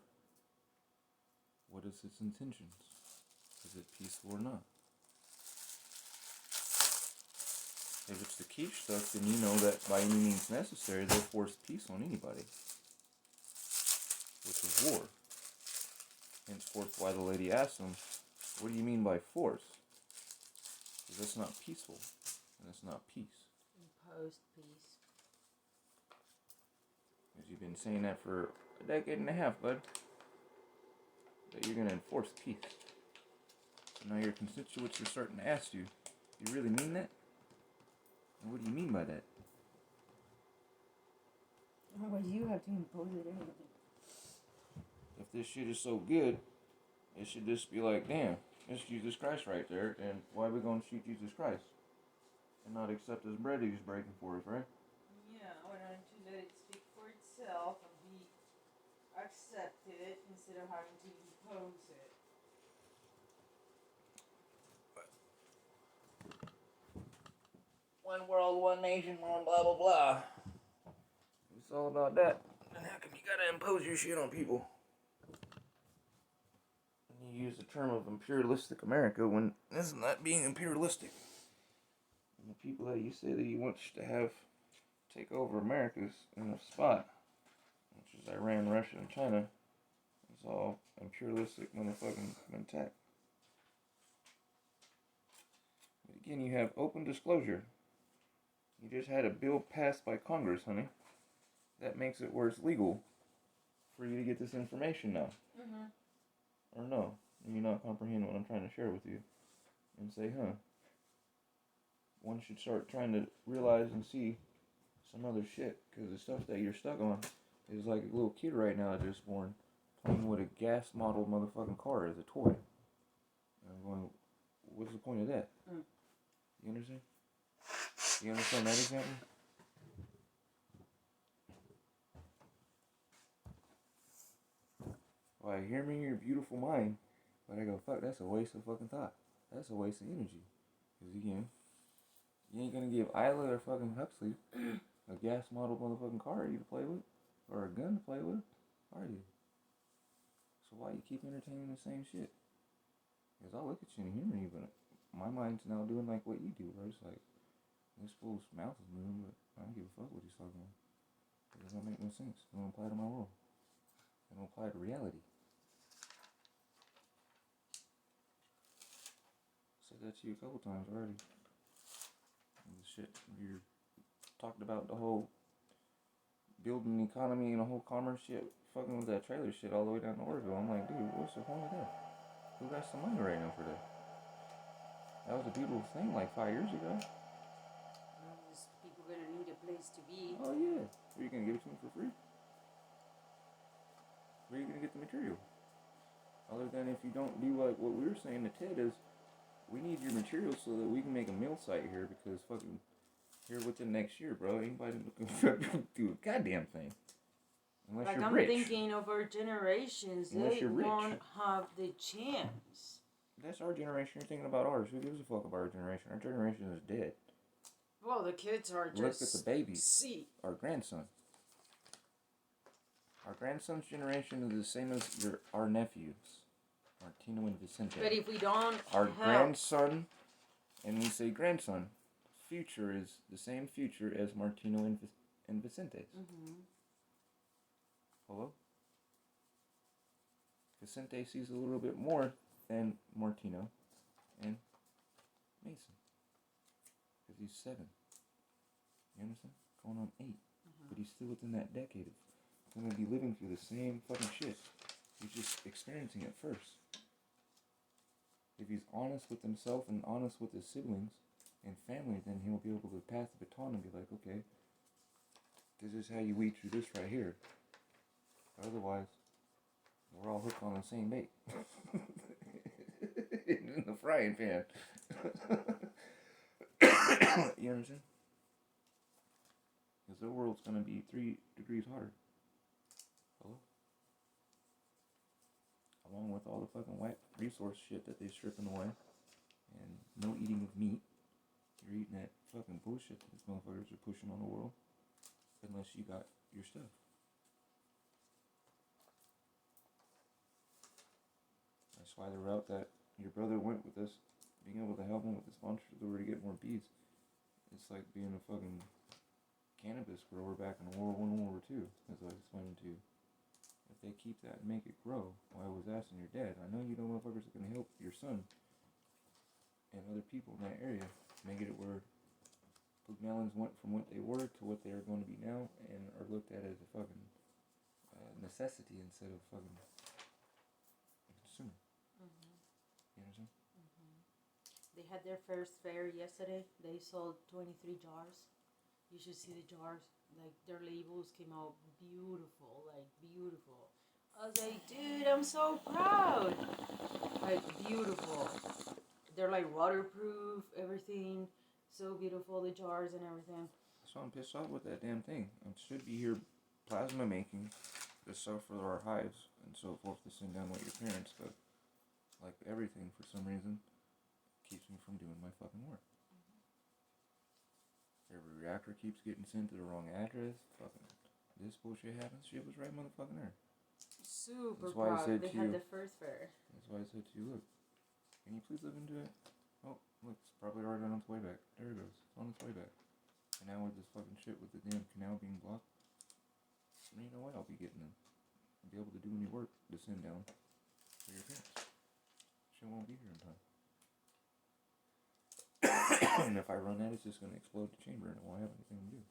What is its intentions? Is it peaceful or not? If it's the keshe stuff, then you know that by any means necessary, they'll force peace on anybody. Which is war. Henceforth, why the lady asked him, what do you mean by force? Because that's not peaceful, and it's not peace. Imposed peace. Because you've been saying that for a decade and a half, bud. That you're going to enforce peace. So now your constituents are starting to ask you, you really mean that? And what do you mean by that? Well, you have to impose it anyway. If this shit is so good, it should just be like, damn, it's Jesus Christ right there, and why are we going to shoot Jesus Christ? And not accept his bread he's breaking for us, right? Yeah, why don't you let it speak for itself and be accepted instead of having to impose it? One world, one nation, one blah, blah, blah. It's all about that. And how come you gotta impose your shit on people? And you use the term of imperialistic America when this is not being imperialistic. And the people that you say that you want to have take over America's in a spot, which is Iran, Russia, and China, it's all imperialistic motherfucking intact. But again, you have open disclosure. You just had a bill passed by Congress, honey. That makes it where it's legal for you to get this information now. Mm-hmm. Or no, you not comprehend what I'm trying to share with you. And say, huh. One should start trying to realize and see some other shit. Because the stuff that you're stuck on is like a little kid right now just born playing with a gas model motherfucking car as a toy. And I'm going, what's the point of that? You understand? You understand that example? Well, I hear me in your beautiful mind, but I go, fuck, that's a waste of fucking thought. That's a waste of energy. Because again, you ain't gonna give Isla or fucking Huxley a gas model motherfucking car you to play with, or a gun to play with, are you? So why you keep entertaining the same shit? Because I'll look at you and humor you, but my mind's now doing like what you do, where it's like, this fool's mouth is moving, but I don't give a fuck what he's talking about. It doesn't make no sense. It don't apply to my world. It don't apply to reality. Said that to you a couple times already. And the shit, you talked about the whole building the economy and the whole commerce shit, fucking with that trailer shit all the way down to Orville. I'm like, dude, what's the point of that? Who got some money right now for that? That was a beautiful thing like 5 years ago. People gonna need a place to be. Oh yeah. Are you gonna give it to them for free? Where are you gonna get the material? Other than if you don't do like what we were saying to Ted is, we need your material so that we can make a mill site here because fucking here within next year, bro, anybody looking do a goddamn thing. Unless like you're I'm rich. Thinking of our generations, Unless they you're rich. won't have the chance. That's our generation. You're thinking about ours. Who gives a fuck about our generation? Our generation is dead. Well, the kids are just look at the babies. See. Our grandson. Our grandson's generation is the same as our nephews, Martino and Vicente. But if we don't our help. Grandson, and we say grandson, future is the same future as Martino and Vicente's. Mm-hmm. Hello? Vicente sees a little bit more than Martino, and Mason. Because he's 7. You understand? Going on 8. But he's still within that decade of going to be living through the same fucking shit. He's just experiencing it first. If he's honest with himself and honest with his siblings and family, then he'll be able to pass the baton and be like, okay, this is how you weed through this right here. Otherwise, we're all hooked on the same bait. In the frying pan. You understand? Because the world's going to be 3 degrees hotter. Hello? Along with all the fucking whack resource shit that they're stripping away. And no eating of meat. You're eating that fucking bullshit that these motherfuckers are pushing on the world. Unless you got your stuff. That's why the route that your brother went with us, being able to help him with the sponsorship lure to get more bees. It's like being a fucking cannabis grower back in World War I and World War II, as I explained to you. If they keep that and make it grow, well, I was asking your dad, I know you know motherfuckers are going to help your son and other people in that area, make it where melons went from what they were to what they are going to be now, and are looked at as a fucking necessity instead of fucking consumer. You understand? They had their first fair yesterday. They sold 23 jars. You should see the jars. Like, their labels came out beautiful. Like, beautiful. I was like, dude, I'm so proud. Like, beautiful. They're like waterproof, everything. So beautiful, the jars and everything. So I'm pissed off with that damn thing. I should be here plasma making the stuff for our hives and so forth to send down with your parents, but like everything for some reason keeps me from doing my fucking work. Every reactor keeps getting sent to the wrong address. Fucking this bullshit happens. Shit was right motherfucking there. Super That's why proud. I said They to had you, the first fair. That's why I said to you, look, can you please look into it? Oh, look, it's probably already on its way back. There it goes. It's on its way back. And now with this fucking shit with the damn canal being blocked, you know what? I'll be getting them. I'll be able to do any work to send down for your parents. Shit won't be here in time. And if I run that, it's just going to explode the chamber and it won't have anything to do.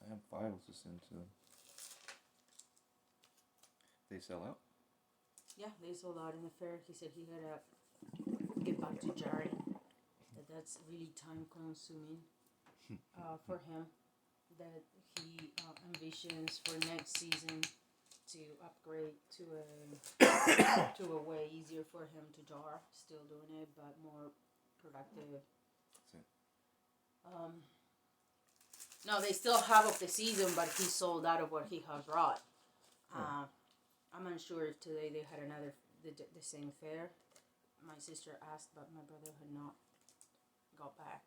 I have files to send to them. They sell out? Yeah, they sold out in the fair. He said he had to get back to jarring. That's really time consuming for him. That he envisions for next season to upgrade to a way easier for him to jar. Still doing it, but more productive. No, they still have of the season, but he sold out of what he had brought. I'm unsure if today they had another the same fair. My sister asked, but my brother had not got back.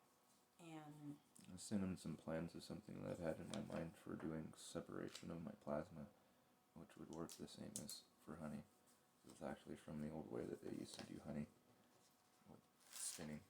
And I sent him some plans of something that I've had in my mind for doing separation of my plasma, which would work the same as for honey. It's actually from the old way that they used to do honey, with spinning,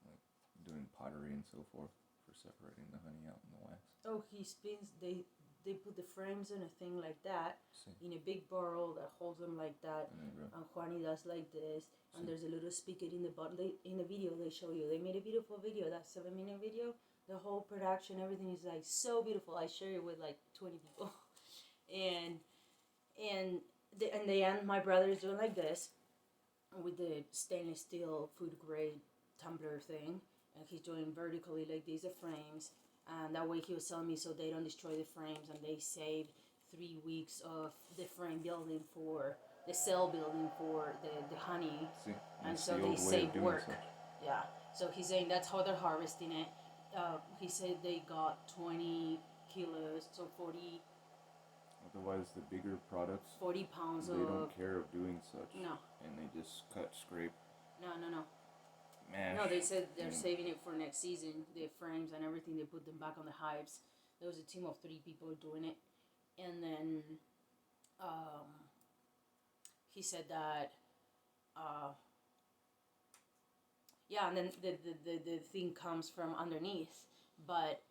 like doing pottery and so forth for separating the honey out in the wax. Oh, he spins. They put the frames in a thing like that, in a big barrel that holds them like that, and Juani does like this, and there's a little spigot in the bottom. In the video they show you, they made a beautiful video, that 7-minute video, the whole production, everything is like so beautiful. I share it with like 20 people, and the end my brother is doing like this, with the stainless steel food grade tumbler thing, and he's doing vertically like these, the frames. And that way he was telling me so they don't destroy the frames, and they saved 3 weeks of the frame building for the cell building for the honey. And so they saved work. Yeah. So he's saying that's how they're harvesting it. He said they got 20 kilos, so 40. Otherwise, the bigger products, 40 pounds they don't care of doing such. No. And they just cut, scrape. No. Mash. No, they said they're saving it for next season. The frames and everything, they put them back on the hives. There was a team of 3 people doing it. And then he said that, and then the thing comes from underneath. But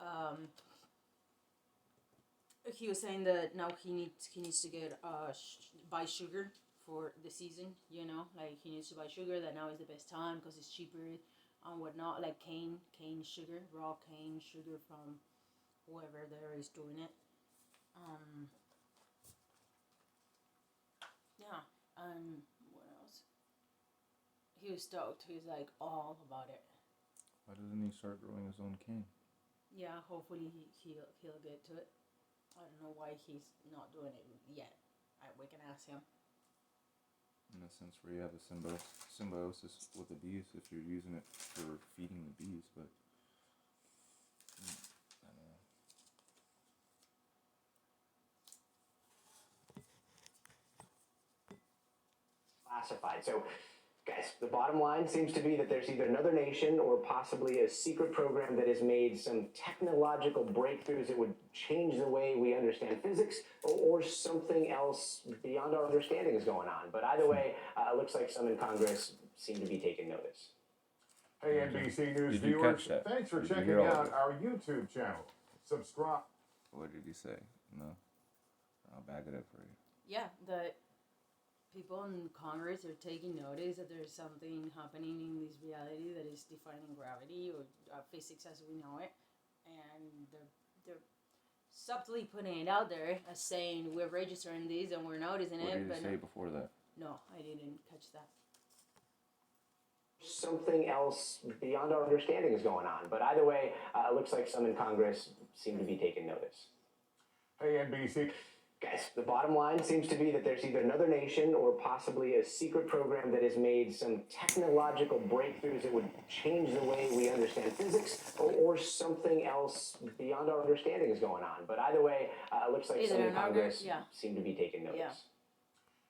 he was saying that now he needs to get buy sugar for the season, you know, like he needs to buy sugar, that now is the best time because it's cheaper and whatnot, like cane sugar, raw cane sugar from whoever there is doing it. Yeah, and what else? He was stoked. He was like all about it. Why doesn't he start growing his own cane? Yeah, hopefully he'll get to it. I don't know why he's not doing it yet. We can ask him. In a sense where you have a symbiosis with the bees if you're using it for feeding the bees, but I don't know. Classified. So, guys, the bottom line seems to be that there's either another nation or possibly a secret program that has made some technological breakthroughs that would change the way we understand physics, or something else beyond our understanding is going on. But either way, it looks like some in Congress seem to be taking notice. Hey, NBC News viewers, thanks for checking out our YouTube channel. Subscribe. What did he say? No? I'll back it up for you. Yeah, the people in Congress are taking notice that there's something happening in this reality that is defining gravity or physics as we know it, and they're subtly putting it out there as saying we're registering this and we're noticing it. What did he say before that? No, I didn't catch that. Something else beyond our understanding is going on. But either way, it looks like some in Congress seem to be taking notice. Hey, NBC. Guys, the bottom line seems to be that there's either another nation or possibly a secret program that has made some technological breakthroughs that would change the way we understand physics, or something else beyond our understanding is going on. But either way, it looks like some in Congress seem to be taking notice. Yeah.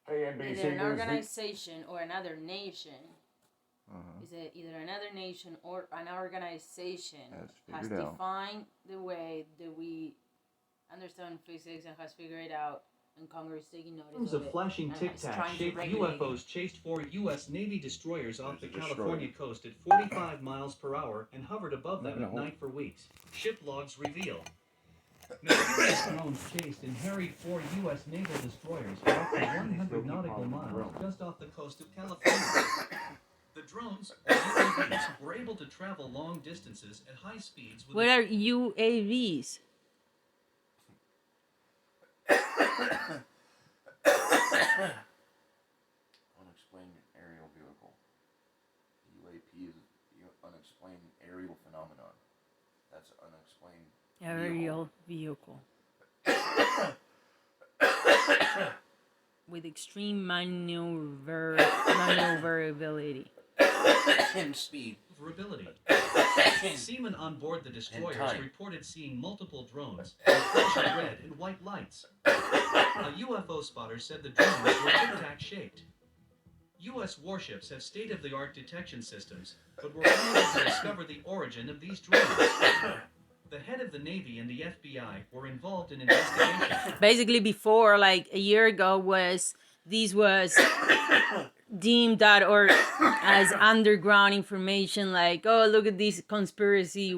Hey, NBC either an organization or another nation. Is it either another nation or an organization has defined the way that we understand physics and has figured it out, and Congress taking notice of it. Flashing Tic Tac-shaped UFOs chased 4 U.S. Navy destroyers off the California coast at 45 miles per hour and hovered above them at night for weeks. Ship logs reveal. Mysterious drones chased and harried 4 U.S. naval destroyers for up to 100 nautical miles just off the coast of California. The drones, or UAVs, were able to travel long distances at high speeds. What are UAVs? Unexplained aerial vehicle. UAP is unexplained aerial phenomenon. That's unexplained aerial vehicle. With extreme maneuverability. And speed. Maneuverability. Seamen on board the destroyers reported seeing multiple drones with flashing red and white lights. A UFO spotter said the drones were tic-tac shaped. U.S. warships have state-of-the-art detection systems, but were unable to discover the origin of these drones. The head of the Navy and the FBI were involved in investigation. Basically, before, like a year ago, this was deemed that or as underground information, like, oh, look at this conspiracy,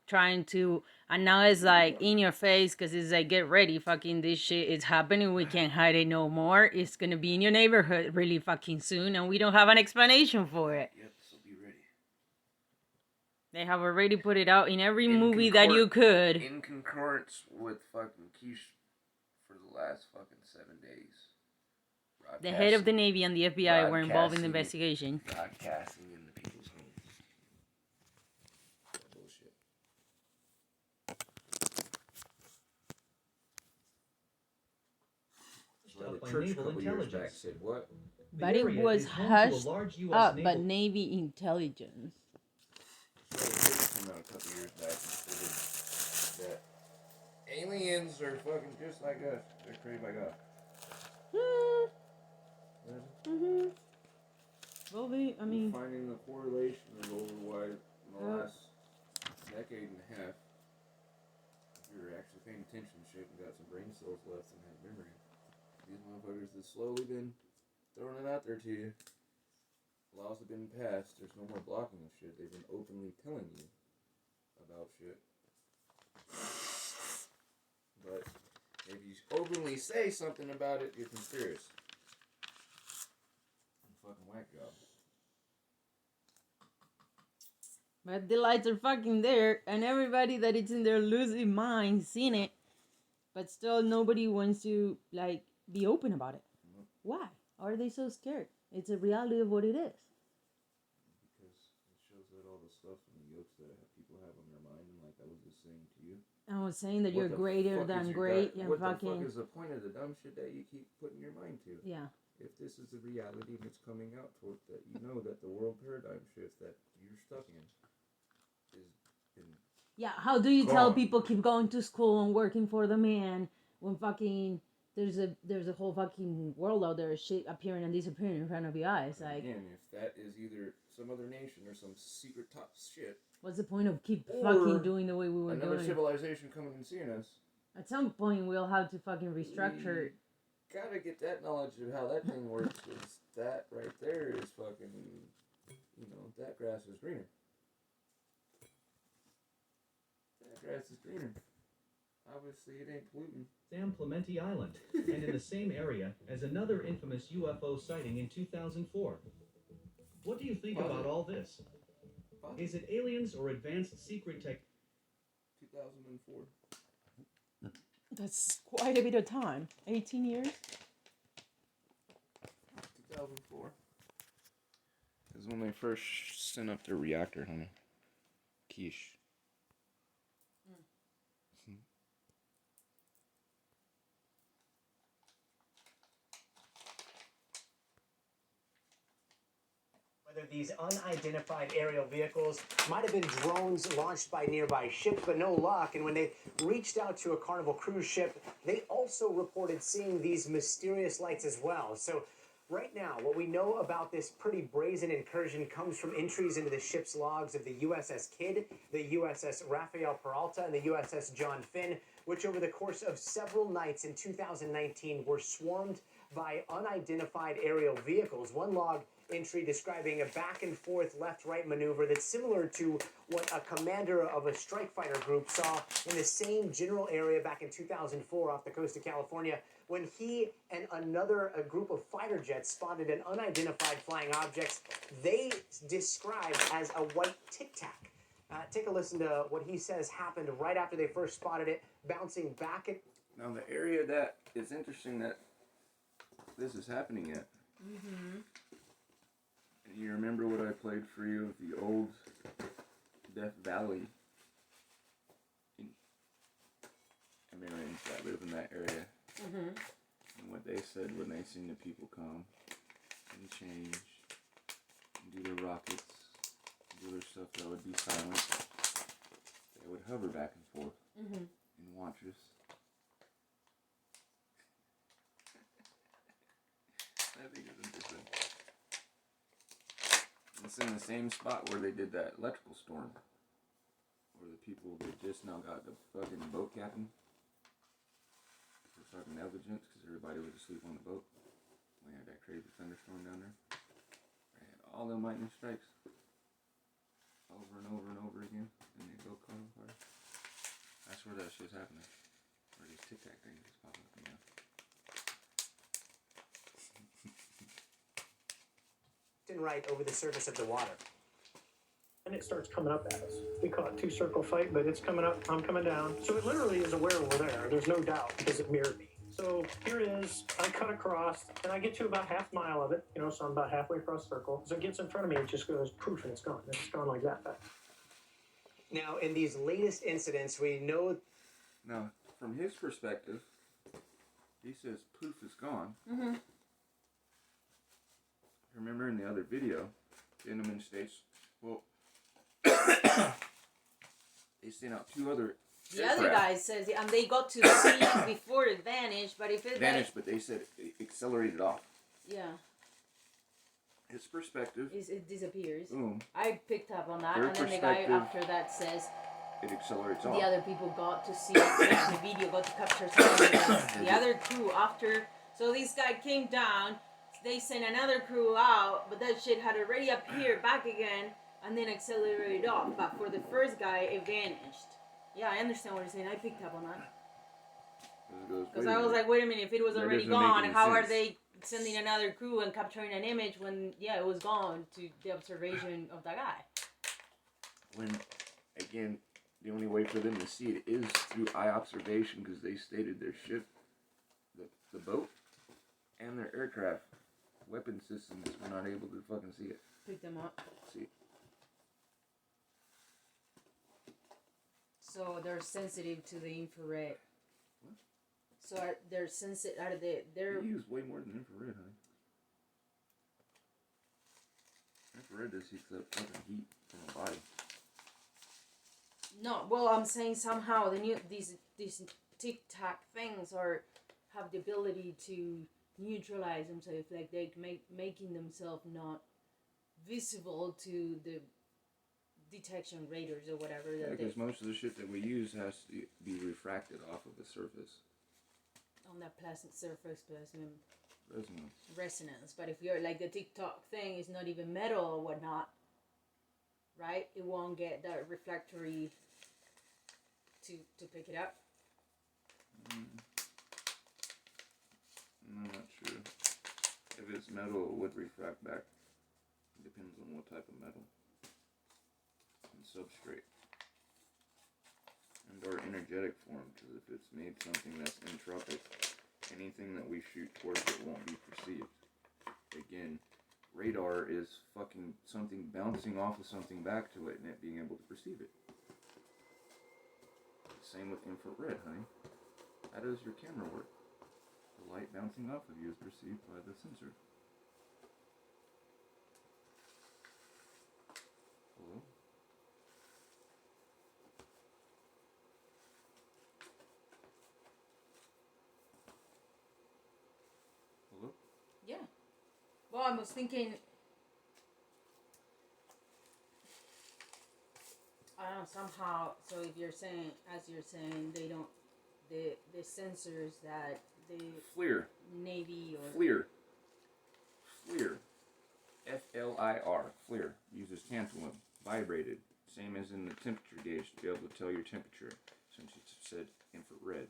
trying to, and now it's like in your face, because it's like, get ready, fucking this shit is happening, we can't hide it no more, it's gonna be in your neighborhood really fucking soon, and we don't have an explanation for it. Yep, so be ready. They have already put it out in every movie that you could. In concurrence with fucking Keshe for the last fucking 7 days. The head of the Navy and the FBI were involved in the investigation. Broadcasting in the people's homes. Bullshit. Well, the church a couple years back said what? But it was hushed up by Navy intelligence. Came out a couple years back and stated that aliens are fucking just like us. They're created by God. Well, finding the correlation of over why in the last decade and a half, if you're actually paying attention to shit and got some brain cells left and have memory, these motherfuckers have slowly been throwing it out there to you. Laws have been passed. There's no more blocking of shit. They've been openly telling you about shit. But if you openly say something about it, you're conspiracy. fucking whack job. But the lights are fucking there, and everybody that is in their losing mind seen it, but still nobody wants to like be open about it. Mm-hmm. Why are they so scared? It's a reality of what it is. Because it shows that all the stuff and the yokes that people have on their mind, and like I was just saying to you. I was saying that you're greater than great and what fucking. What the fuck is the point of the dumb shit that you keep putting your mind to? Yeah. If this is the reality and it's coming out toward that, you know that the world paradigm shift that you're stuck in is in. Yeah, how do you tell people keep going to school and working for the man when fucking there's a whole fucking world out there of shit appearing and disappearing in front of your eyes? Like, again, if that is either some other nation or some secret top shit. What's the point of keep fucking doing the way we were doing? Another civilization coming and seeing us. At some point, we'll have to fucking restructure. Gotta get that knowledge of how that thing works. Cause that right there is fucking, that grass is greener. That grass is greener. Obviously, it ain't polluting. San Clemente Island, and in the same area as another infamous UFO sighting in 2004. What do you think about all this? Is it aliens or advanced secret tech? 2004. That's quite a bit of time. 18 years? 2004 is when they first sent up their reactor, honey. Keshe. Whether these unidentified aerial vehicles might have been drones launched by nearby ships, but no luck. And when they reached out to a Carnival cruise ship, they also reported seeing these mysterious lights as well. So right now, what we know about this pretty brazen incursion comes from entries into the ship's logs of the USS Kidd, the USS Rafael Peralta, and the USS John Finn, which over the course of several nights in 2019 were swarmed by unidentified aerial vehicles. One log entry describing a back-and-forth left-right maneuver that's similar to what a commander of a strike fighter group saw in the same general area back in 2004 off the coast of California when he and a group of fighter jets spotted an unidentified flying objects they described as a white tic-tac. Take a listen to what he says happened right after they first spotted it, bouncing back at... Now, the area that is interesting that this is happening at. Mm-hmm. You remember what I played for you of the old Death Valley Americans that live in that area. Mm-hmm. And what they said when they seen the people come and change and do their rockets, do their stuff that would be silent, they would hover back and forth and watch us. I think it's interesting. It's in the same spot where they did that electrical storm. Where the people, they just now got the fucking boat captain. For fucking negligence, because everybody was asleep on the boat. We had that crazy thunderstorm down there. They had all them lightning strikes. Over and over and over again. And they go caught on fire. That's where that shit's happening. Where these tic-tac things just pop up, right over the surface of the water. And it starts coming up at us. We call it two-circle fight, but it's coming up, I'm coming down. So it literally is aware we're there. There's no doubt because it mirrored me. So here it is. I cut across, and I get to about half mile of it, so I'm about halfway across the circle. So it gets in front of me, it just goes poof, and it's gone. It's gone like that. Now, in these latest incidents, we know... Now, from his perspective, he says poof is gone. Mm-hmm. Remember in the other video, gentleman states, well, they sent out two other The aircraft. other guy says, and they got to see before it vanished, but if it vanished, but they said it accelerated off. Yeah. His perspective. It disappears. Boom. I picked up on that, Their and then the guy after that says it accelerates the off. other people got to see the video, got to capture something. The other crew after, so this guy came down. They sent another crew out, but that shit had already appeared back again and then accelerated off. But for the first guy, it vanished. Yeah, I understand what you're saying. I picked up on that. Because I was like, wait a minute, if it was already gone, how are they sending another crew and capturing an image when, yeah, it was gone to the observation of the guy. When, again, the only way for them to see it is through eye observation because they stated their ship, the boat, and their aircraft weapon systems were not able to fucking see it. Pick them up. See. So they're sensitive to the infrared. What? So they're sensitive. They're. They use way more than infrared, honey. Infrared just heats up fucking heat from a body. No, well, I'm saying somehow these tic-tac things have the ability to neutralize themselves, like they making themselves not visible to the detection radars or whatever. Yeah, because most of the shit that we use has to be refracted off of the surface. On that plastic surface, resonance. But if you're like the TikTok thing is not even metal or whatnot, right? It won't get that reflectory to pick it up. I'm not sure. If it's metal, it would refract back. It depends on what type of metal. And substrate. And or energetic form, because if it's made something that's entropic, anything that we shoot towards it won't be perceived. Again, radar is fucking something bouncing off of something back to it and it being able to perceive it. Same with infrared, honey. How does your camera work? The light bouncing off of you is perceived by the sensor. Hello? Hello? Yeah. Well, I was thinking. I don't know, somehow, so if you're saying, as you're saying, they don't, the sensors that the FLIR. Navy or... FLIR. F-L-I-R. FLIR. Uses tantalum. Vibrated. Same as in the temperature gauge to be able to tell your temperature, since it said infrared.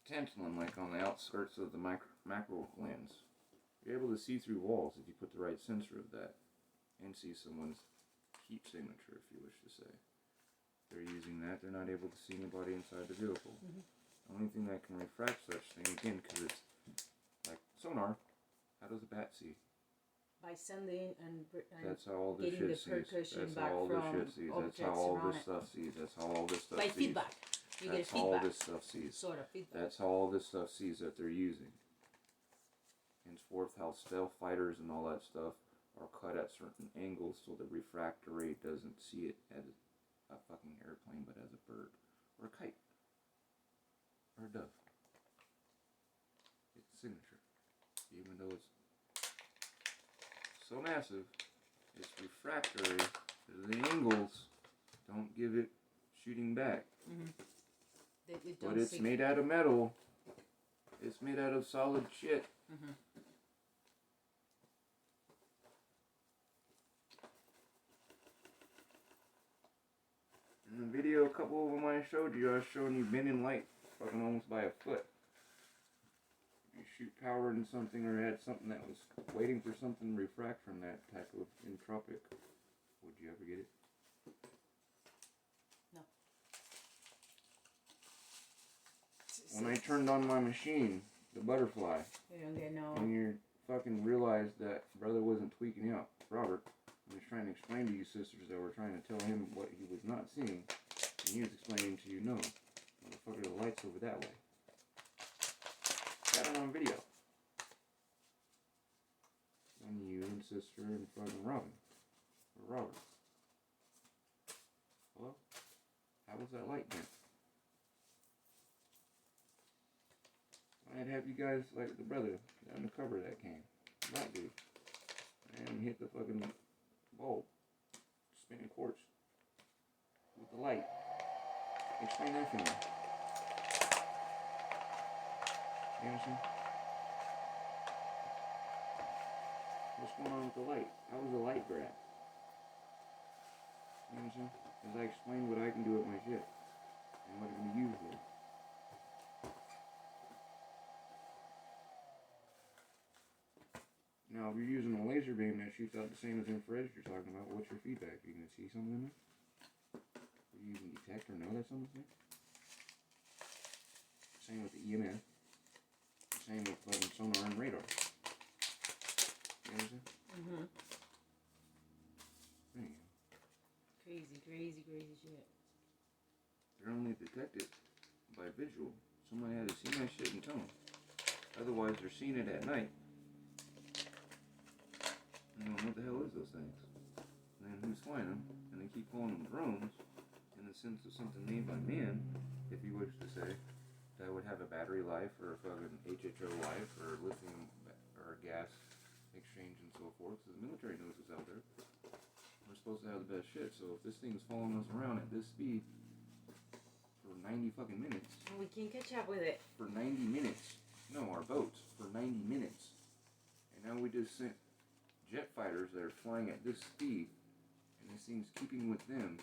Tantalum, like on the outskirts of the macro lens. You're able to see through walls if you put the right sensor of that and see someone's heat signature, if you wish to say. They're using that, they're not able to see anybody inside the vehicle. The only thing that can refract such thing, again, because it's like sonar, how does a bat see? By sending and that's how all this getting shit the sees. That's back how all from this shit sees. That's how objects all around this it. stuff sees. That's how all this stuff By sees. feedback. You That's get how all feedback. this stuff sees. Sort of feedback. That's how all this stuff sees that they're using. Henceforth, how stealth fighters and all that stuff are cut at certain angles so the refractor rate doesn't see it as a fucking airplane, but as a bird or a kite or a dove. It's a signature, even though it's so massive. It's refractory. The angles don't give it shooting back. But it's made out of metal. It's made out of solid shit. In the video, a couple of them I showed you, I was showing you bending light fucking almost by a foot. If you shoot power into something or had something that was waiting for something to refract from that type of entropic, would you ever get it? No. When I turned on my machine, the butterfly, you don't get no. when you fucking realized that brother wasn't tweaking out, Robert, he was trying to explain to you sisters that were trying to tell him what he was not seeing, and he was explaining to you, no, motherfucker, the light's over that way. Got it on video. On you and sister and fucking Robin. Or Robert. Hello? How was that light bent? I'd have you guys like the brother on the cover of that came. Black dude. And hit the fucking bulb. Spinning quartz. With the light. Explain that to me. You understand? What's going on with the light? How was the light grab? You understand? As I explained what I can do with my shit. And what it can be used for. Now, if you're using a laser beam that shoots out the same as infrared you're talking about, what's your feedback? Are you going to see something in there? Are you using detect or know that's something? Same with the EMF. Same with sonar and radar. You know what I'm saying? Mm-hmm. There you go. Crazy shit. They're only detected by visual. Somebody had to see that shit in tone. Otherwise, they're seeing it at night. What the hell is those things? And then who's flying them? And they keep calling them drones in the sense of something made by man, if you wish to say, that would have a battery life or a fucking HHO life or lithium or gas exchange and so forth. So the military knows it's out there. We're supposed to have the best shit. So if this thing's following us around at this speed for 90 fucking minutes. We can't catch up with it. For 90 minutes. No, our boats. For 90 minutes. And now we just sent jet fighters that are flying at this speed, and this thing's keeping with them.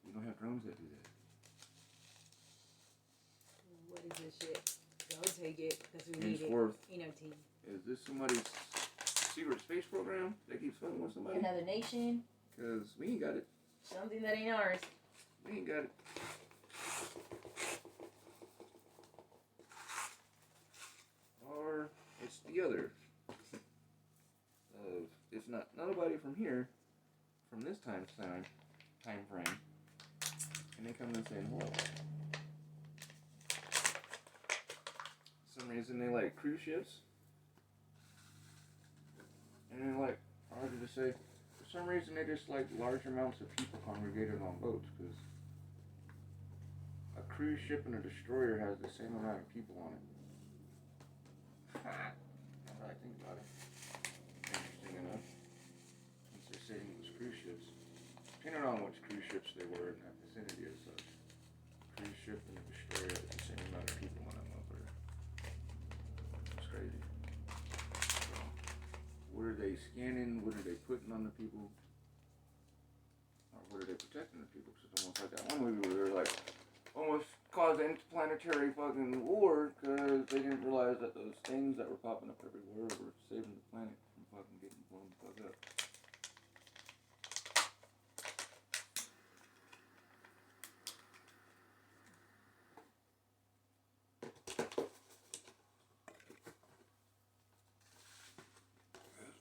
We don't have drones that do that. What is this shit? Go take it, because we need it. Team. Is this somebody's secret space program that keeps fucking with somebody? Another nation. Because we ain't got it. Something that ain't ours. We ain't got it. Or it's the other. It's not nobody from here, from this time frame, and they come and say hello. For some reason they like cruise ships, and they're like, hard to say, for some reason they just like large amounts of people congregated on boats, because a cruise ship and a destroyer has the same amount of people on it. Now that I think about it. Interesting enough. Since they're saying it was cruise ships. Depending on which cruise ships they were in that vicinity as such. Cruise ship and a destroyer had the same amount of people on them over there. It's crazy. So, what are they scanning? What are they putting on the people? Or what are they protecting the people? Because it's almost like that one movie where they're like, almost caused interplanetary fucking war because they didn't realize that those things that were popping up everywhere were saving the planet from fucking getting blown the fuck up.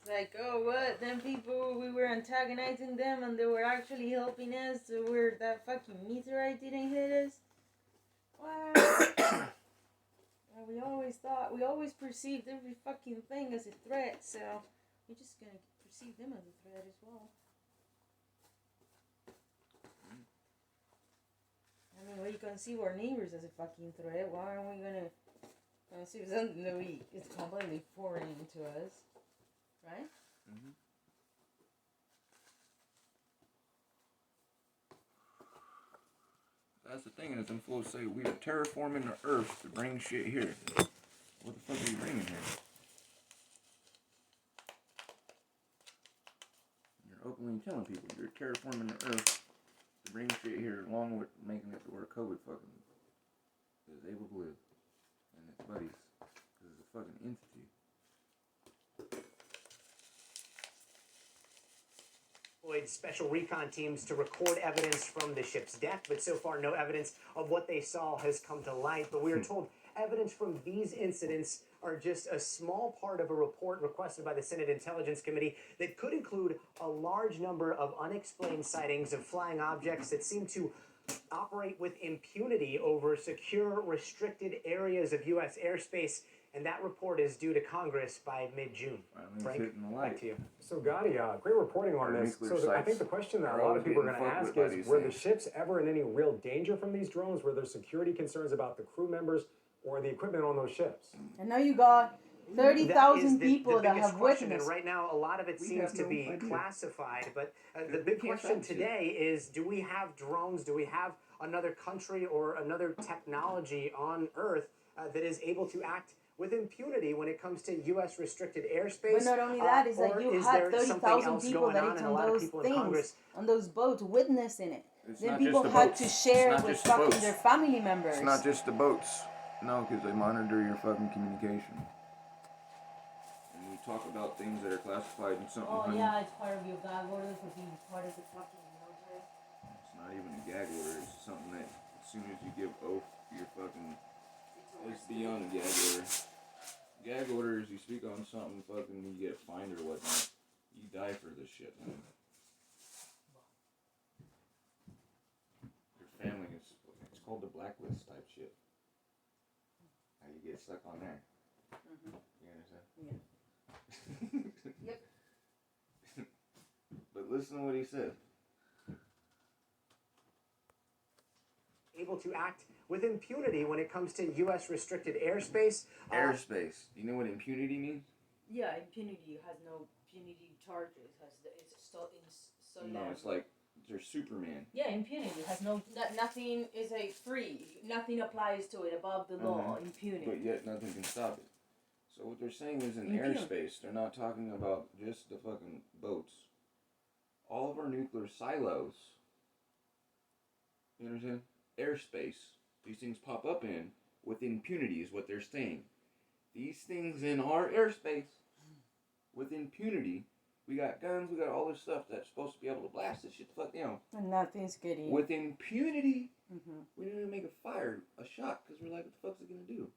Like, oh, what? Them people, we were antagonizing them and they were actually helping us, so that fucking meteorite didn't hit us? Wow. Well, we always perceived every fucking thing as a threat, so we're just gonna perceive them as a threat as well. I mean, we conceive our neighbors as a fucking threat. Why aren't we gonna conceive something that is completely foreign to us? Right? Mm-hmm. That's the thing, is them fools say we are terraforming the earth to bring shit here. What the fuck are you bringing here? You're openly telling people you're terraforming the earth to bring shit here, along with making it to where COVID fucking is able to live. And its buddies. Because it's a fucking entity. Special recon teams to record evidence from the ship's deck, but so far no evidence of what they saw has come to light. But we are told evidence from these incidents are just a small part of a report requested by the Senate Intelligence Committee that could include a large number of unexplained sightings of flying objects that seem to operate with impunity over secure, restricted areas of U.S. airspace. And that report is due to Congress by mid-June. Frank, back to you. So, Gotti, great reporting on this. So, I think the question that a lot of people are going to ask is, were the ships ever in any real danger from these drones? Were there security concerns about the crew members or the equipment on those ships? And now you got 30,000 people that have witnessed. And right now, a lot of it seems to be classified. But the big question today is, do we have drones? Do we have another country or another technology on Earth that is able to act with impunity when it comes to U.S. restricted airspace? But not only that, it's like you had 30,000 people that each on those things, on those boats, witnessing it. Then people had to share with fucking their family members. It's not just the boats. No, because they monitor your fucking communication. And talk about things that are classified in something. Oh yeah, it's part of your gag order for being part of the fucking military. It's not even a gag order. It's something that as soon as you give oath, you're fucking. It's beyond a gag order. Gag order is you speak on something, fucking, you get fined or whatnot. You die for this shit, man. Your family is. It's called the blacklist type shit. How you get stuck on there. Mm-hmm. You understand? Yeah. Yep. But listen to what he said. Able to act with impunity when it comes to U.S. restricted airspace. Airspace. Do you know what impunity means? Yeah, impunity has no punitive charges. No, it's like they're Superman. Yeah, impunity has nothing is a free. Nothing applies to it above the law. Impunity. But yet nothing can stop it. So what they're saying is in Impunity. airspace, they're not talking about just the fucking boats. All of our nuclear silos. You understand? Airspace. These things pop up in with impunity is what they're saying. These things in our airspace with impunity. We got guns, we got all this stuff that's supposed to be able to blast this shit the fuck down. And nothing's getting. With impunity, Mm-hmm. we didn't even make a shot, because we're like, what the fuck's it gonna do?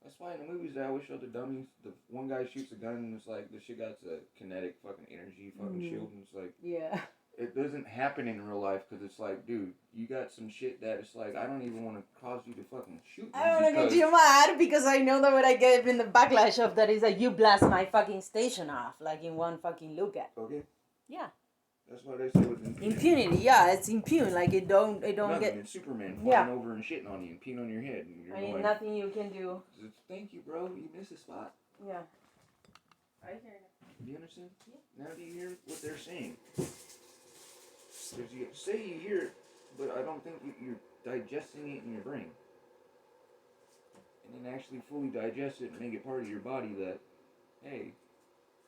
That's why in the movies they always show the dummies, the one guy shoots a gun and it's like, the shit got a kinetic fucking energy fucking shield, and it's like, yeah. It doesn't happen in real life, because it's like, dude, you got some shit that it's like, I don't even want to cause you to fucking shoot me. I don't want to get you mad, because I know that what I get in the backlash of that is that you blast my fucking station off, like in one fucking look at. Okay. Yeah. That's why they say with impunity. Impunity, yeah, it's impune. Like it don't Nothing, get. It's Superman flying over and shitting on you and peeing on your head. And you're going, nothing you can do. Thank you, bro. You missed a spot. Yeah. I hear you. Do you understand? Yeah. Now do you hear what they're saying? Because you say you hear it, but I don't think you're digesting it in your brain. And then actually fully digest it and make it part of your body that, hey,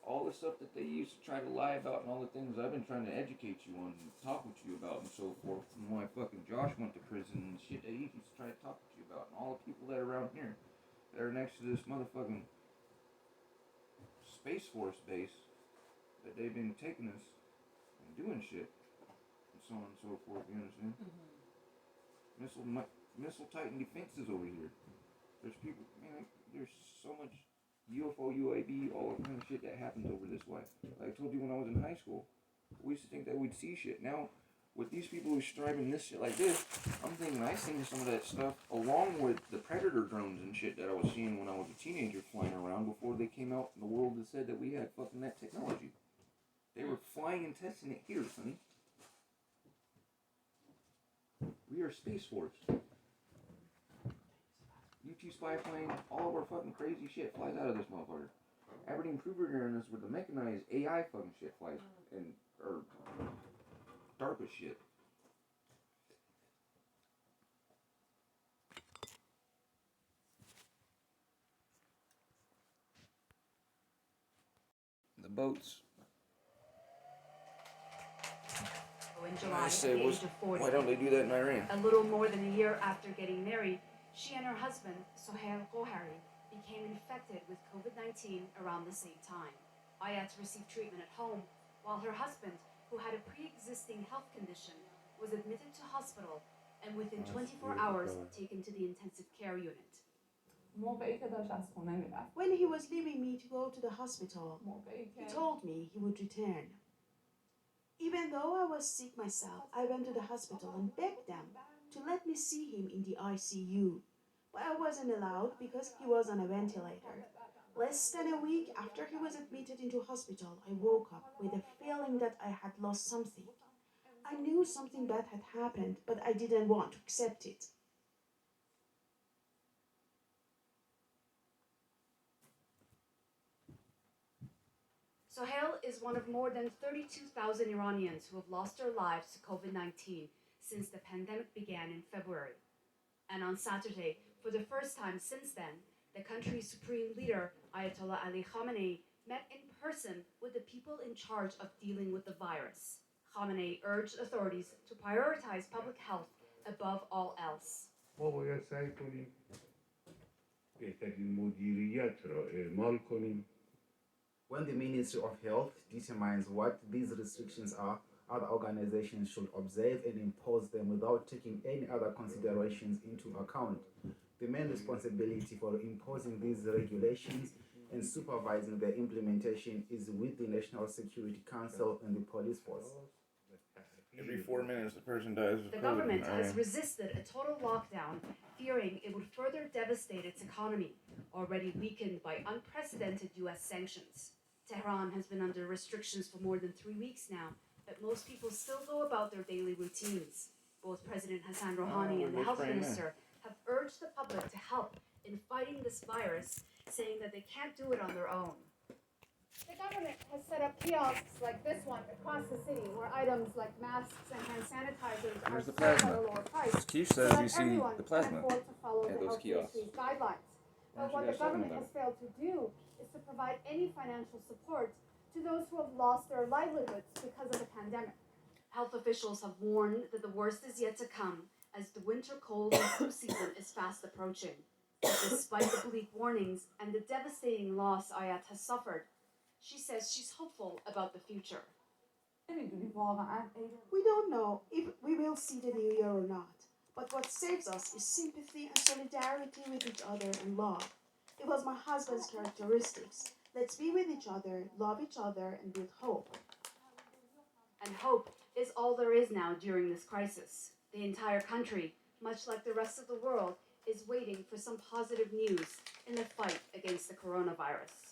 all the stuff that they used to try to lie about and all the things I've been trying to educate you on and talk with you about and so forth, and why fucking Josh went to prison and shit that he used to try to talk with you about, and all the people that are around here that are next to this motherfucking Space Force base that they've been taking us and doing shit. So on and so forth, you understand? Missile Titan defenses over here. There's people, man, there's so much UFO, UAV, all that kind of shit that happens over this way. Like I told you when I was in high school, we used to think that we'd see shit. Now, with these people who's striving this shit like this, I'm thinking I seen some of that stuff along with the Predator drones and shit that I was seeing when I was a teenager flying around before they came out in the world that said that we had fucking that technology. They were flying and testing it here, son. We are Space Force. UT spy plane, all of our fucking crazy shit flies out of this motherfucker. Aberdeen Kruger during this with the mechanized AI fucking shit flies and or DARPA shit. The boats. In July, I say, at the age of 40, why don't they do that in Iran? a little more than a year after getting married, she and her husband, Sohail Gohari, became infected with COVID-19 around the same time. Ayat received treatment at home, while her husband, who had a pre-existing health condition, was admitted to hospital and within 24 hours taken to the intensive care unit. When he was leaving me to go to the hospital, he told me he would return. Even though I was sick myself, I went to the hospital and begged them to let me see him in the ICU. But I wasn't allowed because he was on a ventilator. Less than a week after he was admitted into hospital, I woke up with a feeling that I had lost something. I knew something bad had happened, but I didn't want to accept it. Sohail is one of more than 32,000 Iranians who have lost their lives to COVID-19 since the pandemic began in February. And on Saturday, for the first time since then, the country's supreme leader, Ayatollah Ali Khamenei, met in person with the people in charge of dealing with the virus. Khamenei urged authorities to prioritize public health above all else. ما باید سعی کنیم بهترین مدیریت را اعمال کنیم When the Ministry of Health determines what these restrictions are, other organizations should observe and impose them without taking any other considerations into account. The main responsibility for imposing these regulations and supervising their implementation is with the National Security Council and the police force. Every 4 minutes, the person dies of The COVID. government has resisted a total lockdown, fearing it would further devastate its economy, already weakened by unprecedented U.S. sanctions. Tehran has been under restrictions for more than 3 weeks now, but most people still go about their daily routines. Both President Hassan Rouhani and the health minister have urged the public to help in fighting this virus, saying that they can't do it on their own. The government has set up kiosks like this one across the city where items like masks and hand sanitizers are Where's the sold at plasma? a lower price. Keith so says that you see everyone the plasma can afford to follow at the those health kiosks. ministry's guidelines. Why But aren't what you the guys talking government about has failed to do is to provide any financial support to those who have lost their livelihoods because of the pandemic. Health officials have warned that the worst is yet to come as the winter cold and flu season is fast approaching. But despite the bleak warnings and the devastating loss Ayat has suffered, she says she's hopeful about the future. We don't know if we will see the new year or not, but what saves us is sympathy and solidarity with each other and love. It was my husband's characteristics. Let's be with each other, love each other, and build hope. And hope is all there is now during this crisis. The entire country, much like the rest of the world, is waiting for some positive news in the fight against the coronavirus.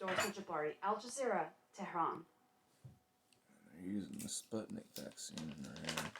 Dorsa Jabari, Al Jazeera, Tehran. They're using the Sputnik vaccine in their hand.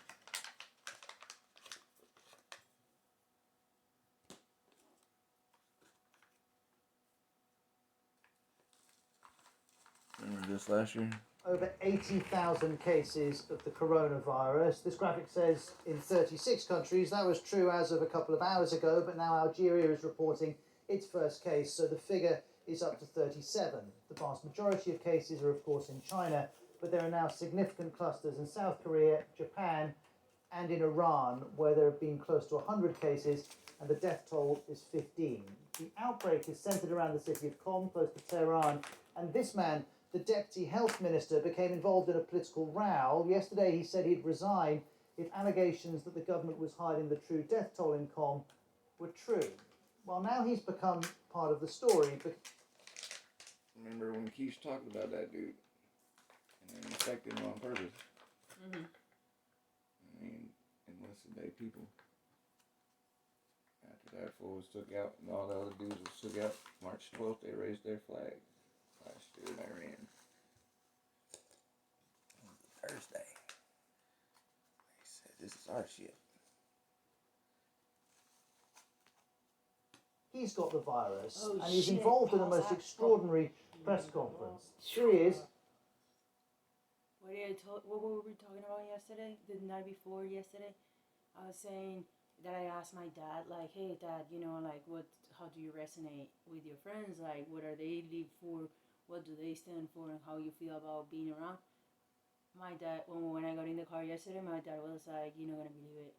Remember this last year? Over 80,000 cases of the coronavirus. This graphic says in 36 countries. That was true as of a couple of hours ago, but now Algeria is reporting its first case, so the figure is up to 37. The vast majority of cases are, of course, in China, but there are now significant clusters in South Korea, Japan, and in Iran, where there have been close to 100 cases, and the death toll is 15. The outbreak is centered around the city of Qom, close to Tehran, and this man, the deputy health minister, became involved in a political row. Yesterday he said he'd resign if allegations that the government was hiding the true death toll in Qom were true. Well, now he's become part of the story. But remember when Keish talked about that dude and then infected him on purpose? Mm-hmm. I mean, enlisted day people. After that fool was took out and all the other dudes was took out, March 12th they raised their flag. Last year in Iran. Thursday. They said, this is our shit. he's got the virus, and he's involved in the most extraordinary press conference. Here he is. What were we talking about yesterday? The night before yesterday? I was saying that I asked my dad, like, hey, Dad, you know, like, how do you resonate with your friends? Like, what are they live for? What do they stand for? And how you feel about being around? My dad, when I got in the car yesterday, my dad was like, you're not going to believe it.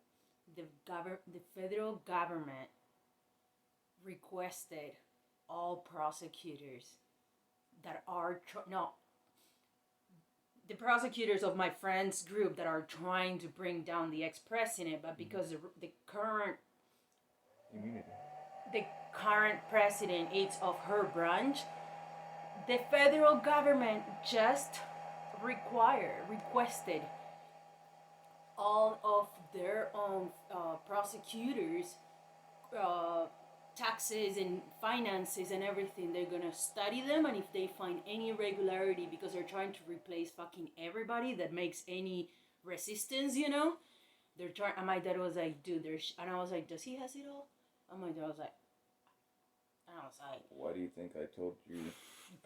The federal government requested all prosecutors that are, the prosecutors of my friend's group that are trying to bring down the ex-president, but because the current president is of her branch, the federal government just requested all of their own prosecutors, taxes and finances and everything. They're gonna study them, and if they find any irregularity, because they're trying to replace fucking everybody that makes any resistance, you know, they're trying. And my dad was like, dude, and I was like, does he has it all? And my dad was like, why do you think I told you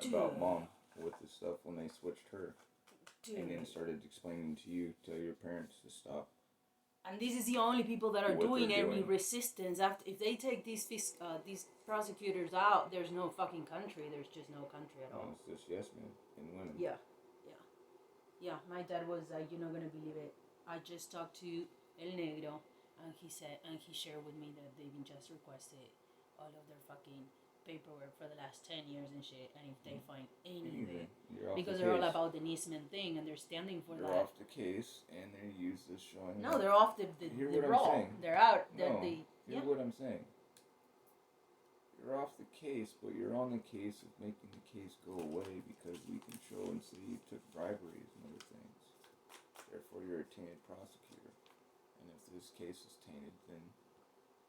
about Mom with the stuff when they switched her? And then started explaining to you, tell your parents to stop. And this is the only people that are doing any resistance. After, if they take these prosecutors out, there's no fucking country. There's just no country at all. It's just yes men and women. Yeah. My dad was like, you're not gonna believe it. I just talked to El Negro, and he shared with me that they've been just requested all of their fucking paperwork for the last 10 years and shit, and if they find any of it, the because they're all case. about the Nisman thing and they're standing for They're that. off the case, and they're used as showing. No, they're off the Hear what roll. I'm saying? They're out. No, yeah. hear what I'm saying. You're off the case, but you're on the case of making the case go away because we can show and see you took briberies and other things. Therefore, you're a tainted prosecutor. And if this case is tainted, then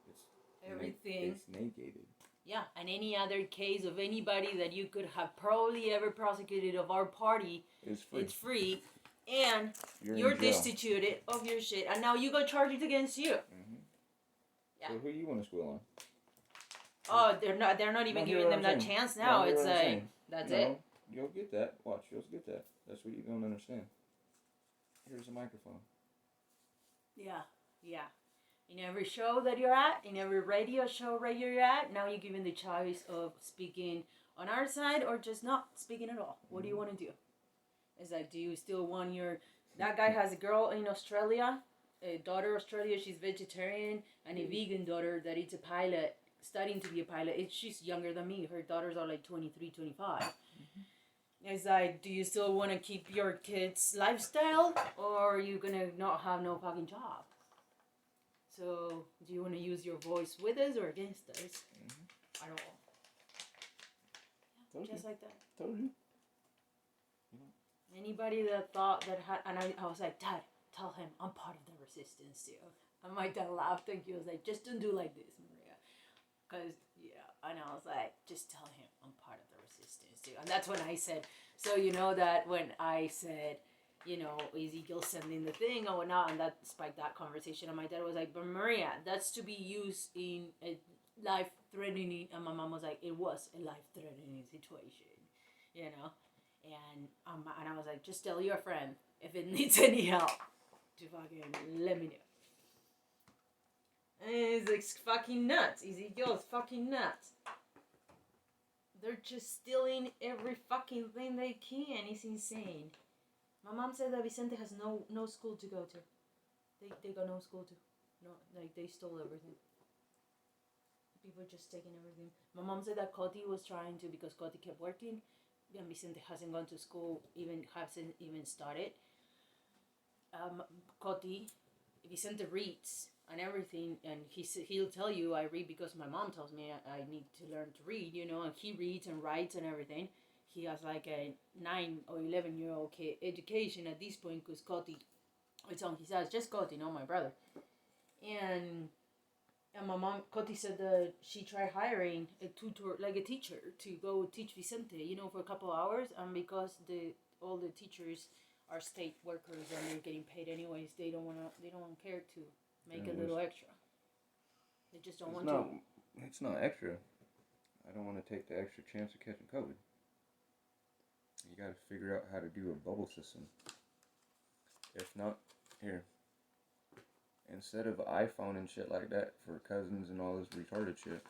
it's everything. It's negated. Yeah, and any other case of anybody that you could have probably ever prosecuted of our party, it's free, and you're destituted of your shit, and now you got charges against you. Mm-hmm. Yeah. So who you want to squeal on? Oh, they're not even giving them that chance now. It's like that's it. You'll get that. Watch, you'll get that. That's what you don't understand. Here's a microphone. Yeah. In every show that you're at, in every radio show where you're at, now you're given the choice of speaking on our side or just not speaking at all. What do you want to do? It's like, do you still want that guy has a girl in Australia, a daughter Australia, she's vegetarian, and a vegan daughter that is a pilot, studying to be a pilot. She's younger than me. Her daughters are like 23, 25. It's like, do you still want to keep your kids' lifestyle, or are you going to not have no fucking job? So, do you want to use your voice with us or against us? I don't know. Yeah, just like that. Told you. Anybody that thought that had, and I was like, Dad, tell him I'm part of the resistance too. And my dad laughed and he was like, just don't do like this, Maria. Because, and I was like, just tell him I'm part of the resistance too. And that's when I said, so you know that when I said, Ezekiel sending the thing or whatnot, and that spiked that conversation, and my dad was like, but Maria, that's to be used in a life-threatening, and my mom was like, it was a life-threatening situation, and I was like, just tell your friend, if it needs any help, to fucking let me know. And it's like fucking nuts. Ezekiel's fucking nuts. They're just stealing every fucking thing they can. It's insane. My mom said that Vicente has no school to go to. They got no school to. No, like they stole everything. People just taking everything. My mom said that Coti was trying to, because Coti kept working, and Vicente hasn't gone to school, hasn't even started. Vicente reads and everything, and he'll tell you, I read because my mom tells me I need to learn to read, and he reads and writes and everything. He has like a 9 or 11-year-old kid education at this point, because Coti, it's on his ass, just Coti, not my brother. And my mom, Coti, said that she tried hiring a tutor, like a teacher, to go teach Vicente, for a couple of hours, and because all the teachers are state workers and they're getting paid anyways, they don't care to make a little extra. They just don't want to. It's not extra. I don't want to take the extra chance of catching COVID. You got to figure out how to do a bubble system. If not, here. Instead of iPhone and shit like that for cousins and all this retarded shit,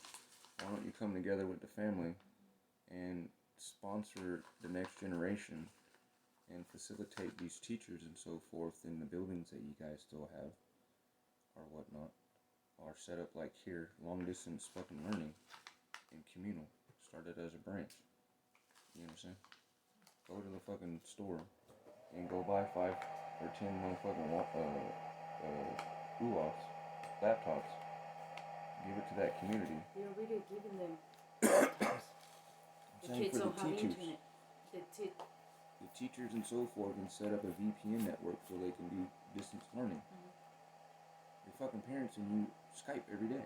why don't you come together with the family and sponsor the next generation and facilitate these teachers and so forth in the buildings that you guys still have or whatnot, or set up like here, long distance fucking learning and communal. Started as a branch. You know what I'm saying? Go to the fucking store and go buy 5 or 10 motherfucking laptops. Give it to that community. They're really giving them. The kids don't have internet. The teachers and so forth can set up a VPN network so they can do distance learning. Your fucking parents and you Skype every day.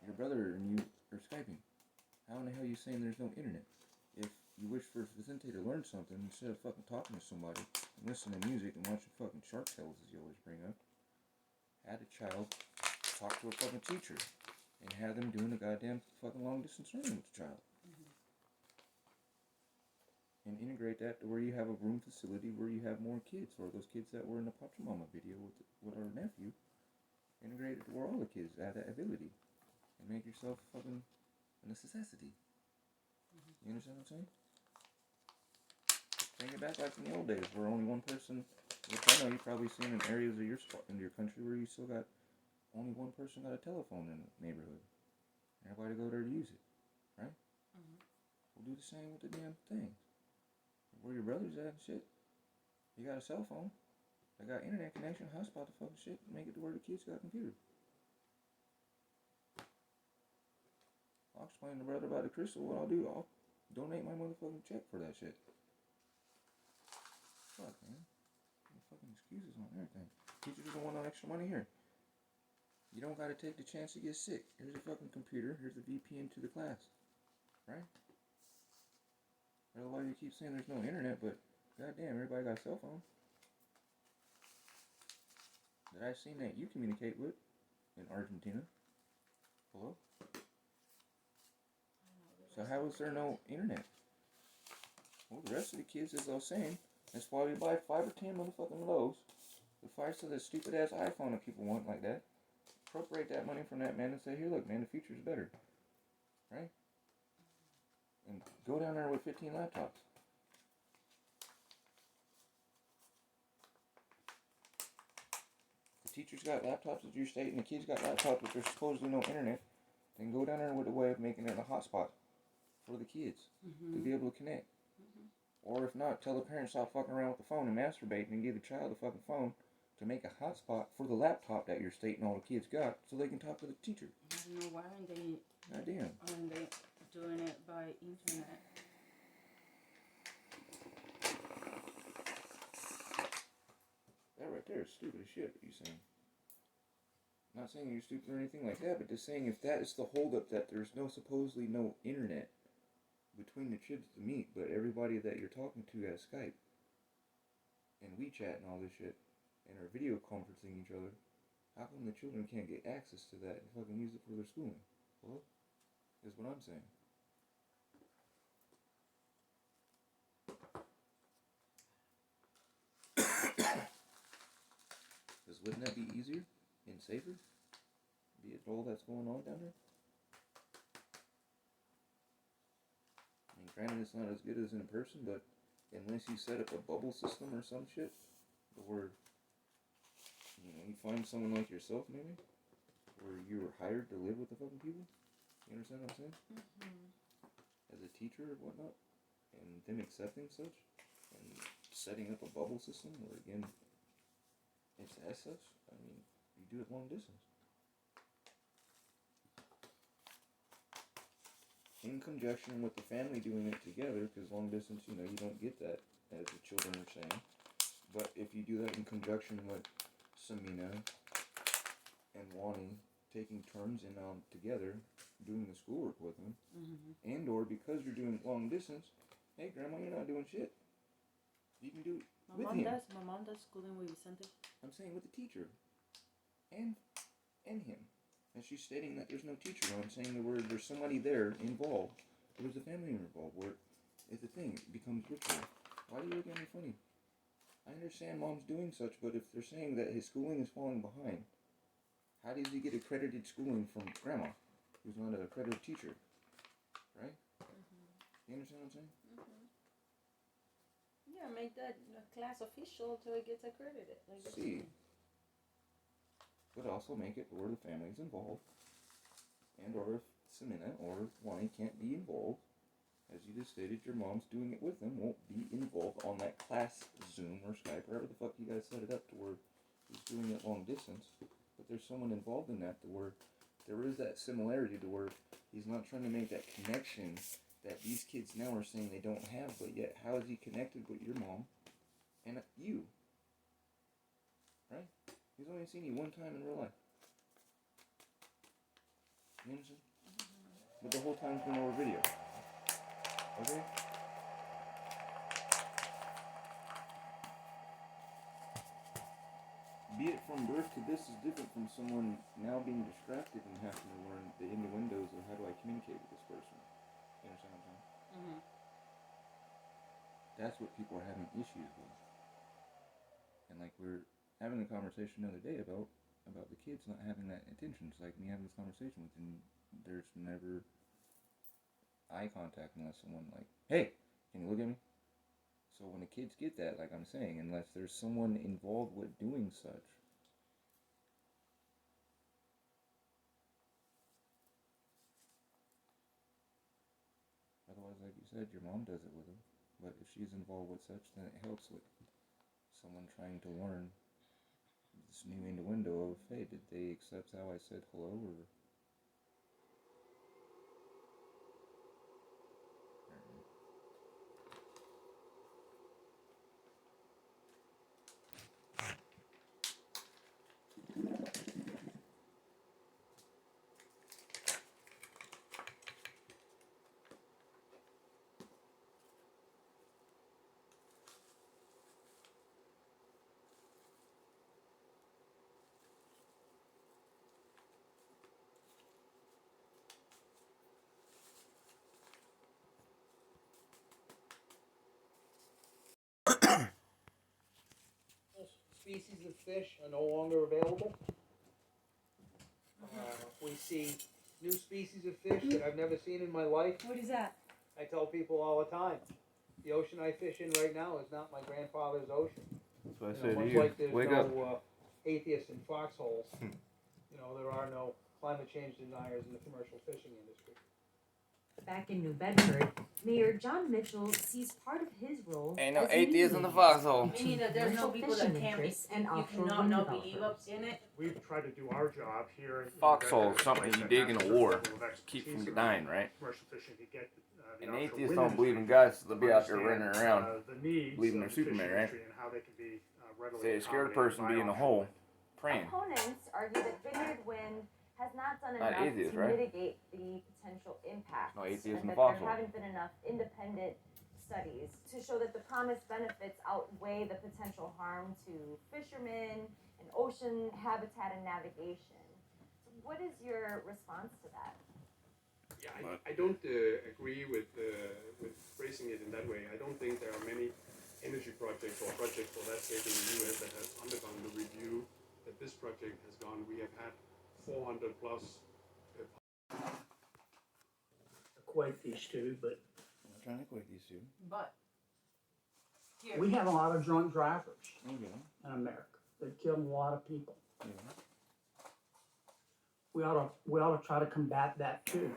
Your brother and you are Skyping. How in the hell are you saying there's no internet? If you wish for Vicente to learn something, instead of fucking talking to somebody and listening to music and watching fucking Shark Tales, as you always bring up, had a child talk to a fucking teacher and have them doing a goddamn fucking long distance learning with the child. And integrate that to where you have a room facility where you have more kids, or those kids that were in the Pachamama video with our nephew. Integrate it to where all the kids have that ability, and make yourself fucking a necessity. You understand what I'm saying? Bring it back like in the old days, where only one person, which I know you've probably seen in areas of your country where you still got only one person got a telephone in the neighborhood. Everybody go there to use it, right? do the same with the damn thing. Where your brother's at and shit. You got a cell phone. They got internet connection, hotspot the fucking shit, make it to where the kids got a computer. I'll explain to brother about the crystal. What I'll do, I'll donate my motherfucking check for that shit. Fuck, man. No fucking excuses on everything. Teachers don't want no extra money here. You don't gotta take the chance to get sick. Here's a fucking computer. Here's the VPN to the class. Right? Otherwise you keep saying there's no internet, but goddamn, everybody got a cell phone that I've seen that you communicate with in Argentina. Hello? So how is there no internet? Well, the rest of the kids, as I was saying, that's why we buy 5 or 10 motherfucking of those. The 5 to the stupid ass iPhone that people want like that. Appropriate that money from that man and say, here, look, man, the future's better. Right? And go down there with 15 laptops. The teachers got laptops at your state and the kids got laptops but there's supposedly no internet. Then go down there with a way of making it a hotspot for the kids to be able to connect. Or if not, tell the parents stop fucking around with the phone and masturbating and give the child the fucking phone to make a hotspot for the laptop that your state and all the kids got so they can talk to the teacher. I don't know why aren't they doing it by internet? That right there is stupid as shit, what you're saying. I'm not saying you're stupid or anything like that, but just saying if that is the holdup that there's supposedly no internet between the chips to meet, but everybody that you're talking to has Skype and WeChat and all this shit and are video conferencing each other, how come the children can't get access to that and fucking use it for their schooling? Well, is what I'm saying. Because wouldn't that be easier and safer? Be it all that's going on down there? I mean, granted, it's not as good as in person, but unless you set up a bubble system or some shit, or you find someone like yourself, maybe, where you were hired to live with the fucking people. You understand what I'm saying? As a teacher or whatnot, and them accepting such, and setting up a bubble system, where again, it's as such. I mean, you do it long distance. In conjunction with the family doing it together, because long distance, you don't get that, as the children are saying. But if you do that in conjunction with Samina and Wani taking turns and together doing the schoolwork with them, and or because you're doing long distance, hey grandma, you're not doing shit. You can do it with him. My mom does schooling with Vicente. I'm saying with the teacher and him. And she's stating that there's no teacher. I'm saying that there's somebody there involved. There's a family involved where it's a thing. It becomes ritual. Why do you look at me funny? I understand mom's doing such, but if they're saying that his schooling is falling behind, how does he get accredited schooling from grandma, who's not an accredited teacher? Right? You understand what I'm saying? Yeah, make that class official till it gets accredited. See. But also make it where the family's involved. And or if Samina or Wani can't be involved, as you just stated, your mom's doing it with them, won't be involved on that class Zoom or Skype, wherever the fuck you guys set it up to where he's doing it long distance. But there's someone involved in that to where there is that similarity to where he's not trying to make that connection that these kids now are saying they don't have, but yet how is he connected with your mom and you? Right? He's only seen you one time in real life. You understand? But the whole time's been over video. Okay? Be it from birth to this is different from someone now being distracted and having to learn the innuendos of how do I communicate with this person. You understand what I'm saying? That's what people are having issues with. And like we're having a conversation the other day about the kids not having that attention. It's like me having this conversation with them, there's never eye contact unless someone like, hey, can you look at me? So when the kids get that, like I'm saying, unless there's someone involved with doing such, otherwise like you said, your mom does it with them. But if she's involved with such, then it helps with someone trying to learn this new innuendo of, hey, did they accept how I said hello, or... Species of fish are no longer available. We see new species of fish that I've never seen in my life. What is that? I tell people all the time, the ocean I fish in right now is not my grandfather's ocean. That's what I You said know, to much you. like there's Wake no up. Atheists in foxholes. You know, there are no climate change deniers in the commercial fishing industry. Back in New Bedford, Mayor John Mitchell sees part of his role Ain't no as atheists in the foxhole. Meaning that there's no people that can't be, and you offshore cannot wind not believe developers. in it. We've tried to do our job here. In Foxhole New is something Bedford you to dig in have a this war, level of keep expertise from around dying, right? Commercial fishing to get the And offshore atheists wind don't believe in industry God, so they'll be out there running understand, around, the needs believing of they're the fishing Superman, right? industry and how they can be readily Say a scared accommodated person by be in a offshore hole, wind. praying. Opponents argue that Vineyard Wind has not done Not enough atheists, to right? mitigate the potential impacts, No atheists in and the that there fossil. haven't been enough independent studies to show that the promised benefits outweigh the potential harm to fishermen and ocean habitat and navigation. So what is your response to that? Yeah, I don't agree with phrasing it in that way. I don't think there are many energy projects or projects for that sake in the US that have undergone the review that this project has gone. We have had 400 plus. Equate these two, but I'm not trying to equate these two. But here. we have a lot of drunk drivers Okay. in America that kill a lot of people. Yeah. We ought to try to combat that too.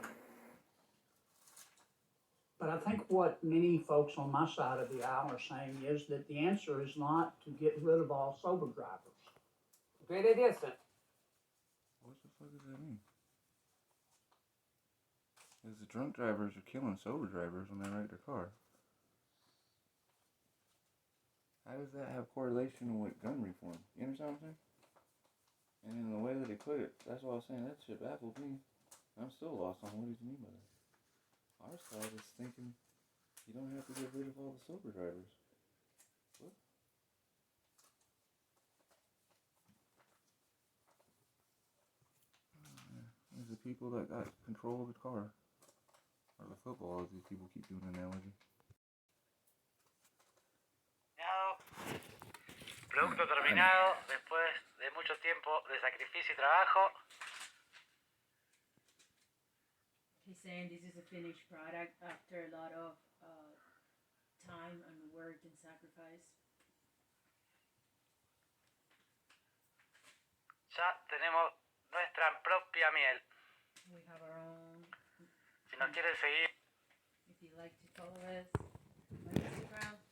But I think what many folks on my side of the aisle are saying is that the answer is not to get rid of all sober drivers. Great idea, Sen. What the fuck does that mean? Because the drunk drivers are killing sober drivers when they wreck their car. How does that have correlation with gun reform? You understand what I'm saying? And in the way that they put it, that's what I was saying, that shit baffled me. I'm still lost on what do you mean by that? Our side is thinking you don't have to get rid of all the sober drivers. What? There's the people that got control of the car. Or the football, as these people keep doing an analogy. Producto terminado después de mucho tiempo de sacrificio y trabajo. He's saying this is a finished product after a lot of time and work and sacrifice. Ya tenemos nuestra propia miel. We have our own. Si nos quieren seguir. If you like to follow us on Instagram,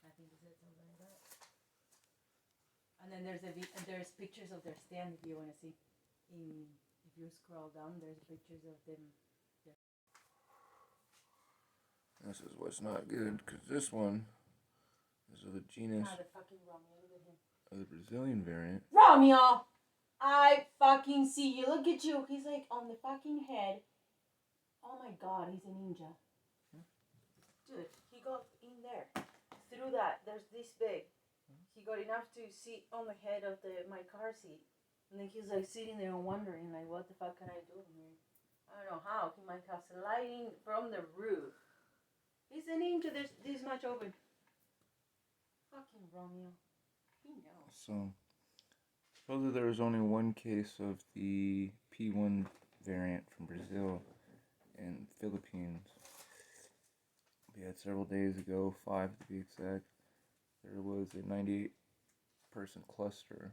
I think you said something like that. And then there's pictures of their stand if you want to see. If you scroll down, there's pictures of them. This is what's not good, because this one is of the genus The fucking Romeo, look at him. of the Brazilian variant. Romeo! I fucking see you. Look at you. He's like on the fucking head. Oh my god, he's a ninja. Dude, he got in there. Through that, there's this big. He got enough to sit on the head of my car seat. And then he's like sitting there and wondering like, what the fuck can I do here? I don't know how. He might have sliding from the roof. He's a ninja. There's this much open. Fucking Romeo. He knows. So, supposedly there was only one case of the P1 variant from Brazil and Philippines. We had several days ago, 5 to be exact, there was a 98-person cluster,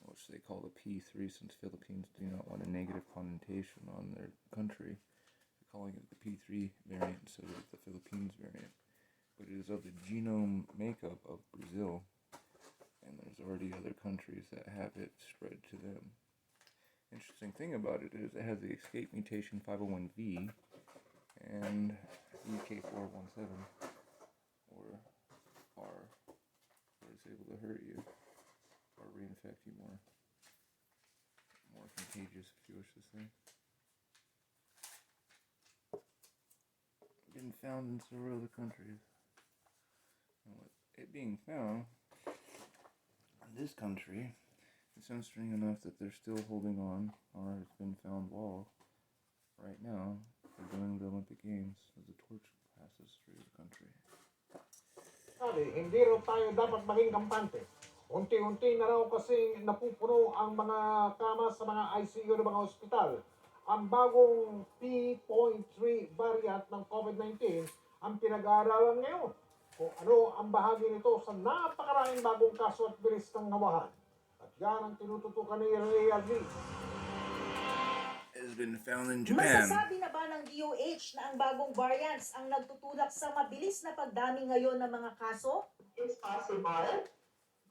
which they call the P3 since Philippines do not want a negative connotation on their country. They calling it the P3 variant instead of the Philippines variant. But it is of the genome makeup of Brazil, and there's already other countries that have it spread to them. Interesting thing about it is it has the escape mutation 501V and UK417 or R, that is able to hurt you or reinfect you more contagious, if you wish to say. Been found in several other countries. And with it being found in this country, it's interesting enough that they're still holding on our It's Been Found wall right now for doing the Olympic Games as the torch passes through the country. Sabi, hindi raw tayo dapat maging kampante. Unti-unti na raw kasing napupuno ang mga kama sa mga ICU ng mga ospital. Ang bagong P.3 variant ng COVID-19 ang pinag-aaralan ngayon. Kung ano ang bahagi nito sa napakaraming bagong kaso at bilis ng nawahan. At yan ang tinututukan ni Real V. Has been found in Japan. Masasabi na ba ng DOH na ang bagong variants ang nagtutulak sa mabilis na pagdami ngayon ng mga kaso? It's possible,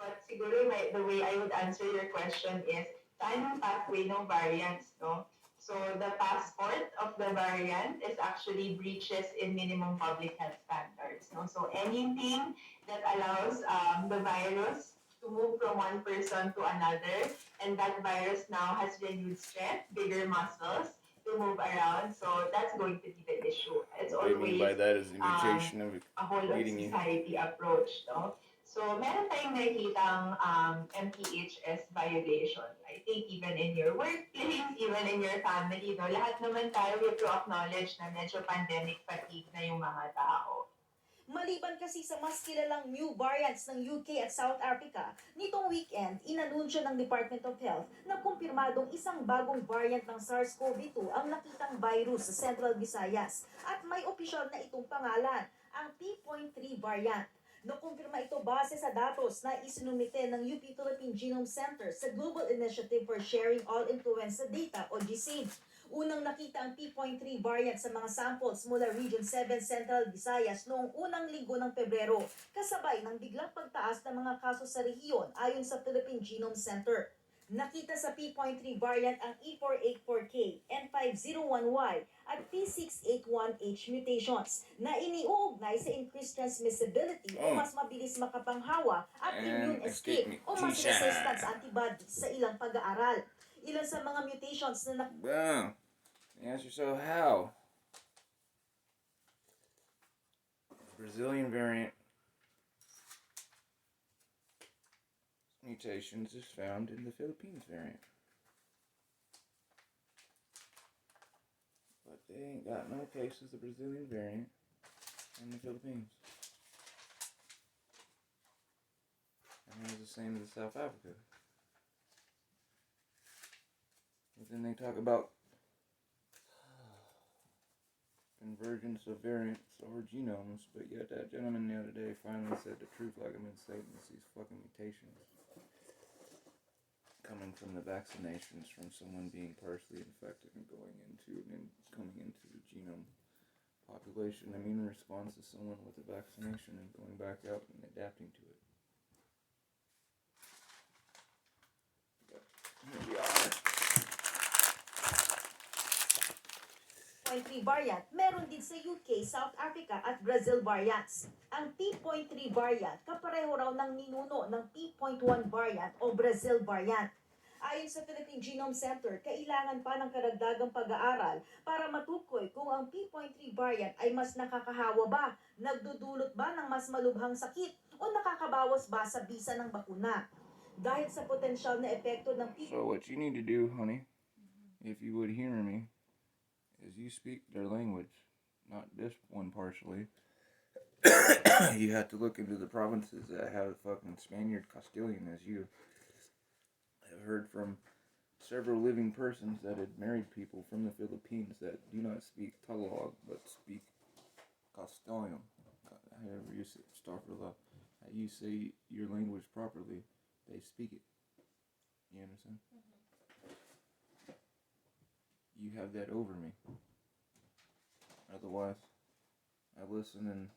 but siguro the way I would answer your question is time and pathway ng variants, no? So the passport of the variant is actually breaches in minimum public health standards, no? So anything that allows the virus to move from one person to another, and that virus now has renewed strength, bigger muscles to move around. So that's going to be the issue. It's What I mean by that is the mutation of a whole of society approach, no? So meron tayong nakikitang MPHS violation. I think even in your workplace, even in your family, no? Lahat naman tayo we have to acknowledge na medyo pandemic fatigue na yung mga tao. Maliban kasi sa mas kilalang new variants ng UK at South Africa, nitong weekend, inanunsyo ng Department of Health na kumpirmadong isang bagong variant ng SARS-CoV-2 ang nakitang virus sa Central Visayas at may opisyal na itong pangalan, ang P.3 variant. Nakumpirma ito base sa datos na isinumite ng UP Philippine Genome Center sa Global Initiative for Sharing All Influenza Data o GSAID. Unang nakita ang P.3 variant sa mga samples mula Region 7 Central Visayas noong unang linggo ng Pebrero, kasabay ng biglang pagtaas ng mga kaso sa rehiyon ayon sa Philippine Genome Center. Nakita sa P.3 variant ang E484K, N501Y at P681H mutations na iniuugnay sa increased transmissibility o mas mabilis makapanghawa at immune escape o mas resistant sa antibodies sa ilang pag-aaral. Ilan sa mga mutations na The answer so how? Brazilian variant mutations is found in the Philippines variant. But they ain't got no cases of Brazilian variant in the Philippines. And it's the same as South Africa. But then they talk about convergence of variants or genomes, but yet that gentleman the other day finally said the truth like I've been saying, is these fucking mutations coming from the vaccinations from someone being partially infected and going into and coming into the genome population immune response to someone with a vaccination and going back out and adapting to it. But here we are. P.3 variant, meron din sa UK, South Africa at Brazil variants. Ang P.3 variant, kapareho raw ng ninuno ng P.1 variant o Brazil variant. Ayon sa Philippine Genome Center, kailangan pa ng karagdagang pag-aaral para matukoy kung ang P.3 variant ay mas nakakahawa ba, nagdudulot ba ng mas malubhang sakit, o nakakabawas ba sa bisa ng bakuna. Dahil sa potensyal na epekto ng P.3 So what you need to do, honey, if you would hear me, is you speak their language, not this one partially. You have to look into the provinces that have fucking Spaniard Castilian as you. I've heard from several living persons that had married people from the Philippines that do not speak Tagalog but speak Castilian. However you say, how you say your language properly, they speak it. You understand? You have that over me. Otherwise, I listen and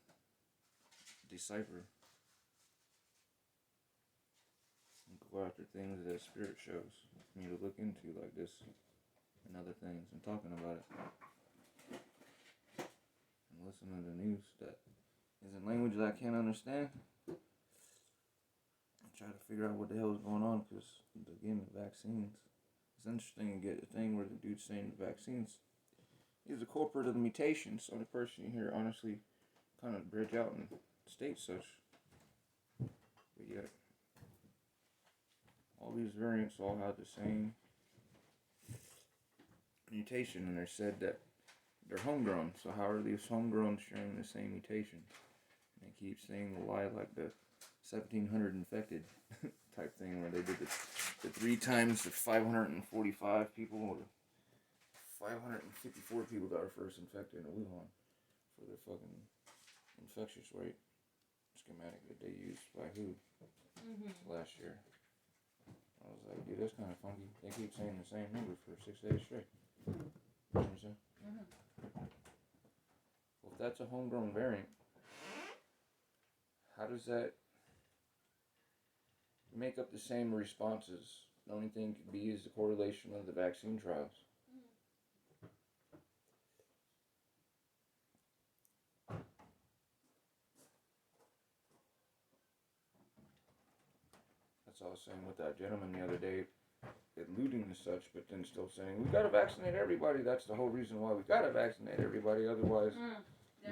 decipher. And go after things that Spirit shows me to look into, like this and other things, and talking about it. And listen to the news that is in language that I can't understand. And try to figure out what the hell is going on, because, again, the vaccines. It's interesting to get a thing where the dude's saying the vaccines is the culprit of the mutation. So the person you hear honestly kind of bridge out and state such. But yet, all these variants all have the same mutation, and they're said that they're homegrown. So how are these homegrown sharing the same mutation? And they keep saying the lie like the 1,700 infected type thing, where they did the 3 times the 545 people, or 554 people got first infected in Wuhan for their fucking infectious rate schematic that they used by WHO last year. I was like, dude, that's kind of funky. They keep saying the same number for 6 days straight. You know what I'm saying? Well, if that's a homegrown variant, how does that make up the same responses? The only thing could be is the correlation of the vaccine trials. That's all I was saying with that gentleman the other day, alluding to such, but then still saying, we gotta vaccinate everybody. That's the whole reason why we gotta vaccinate everybody. Otherwise,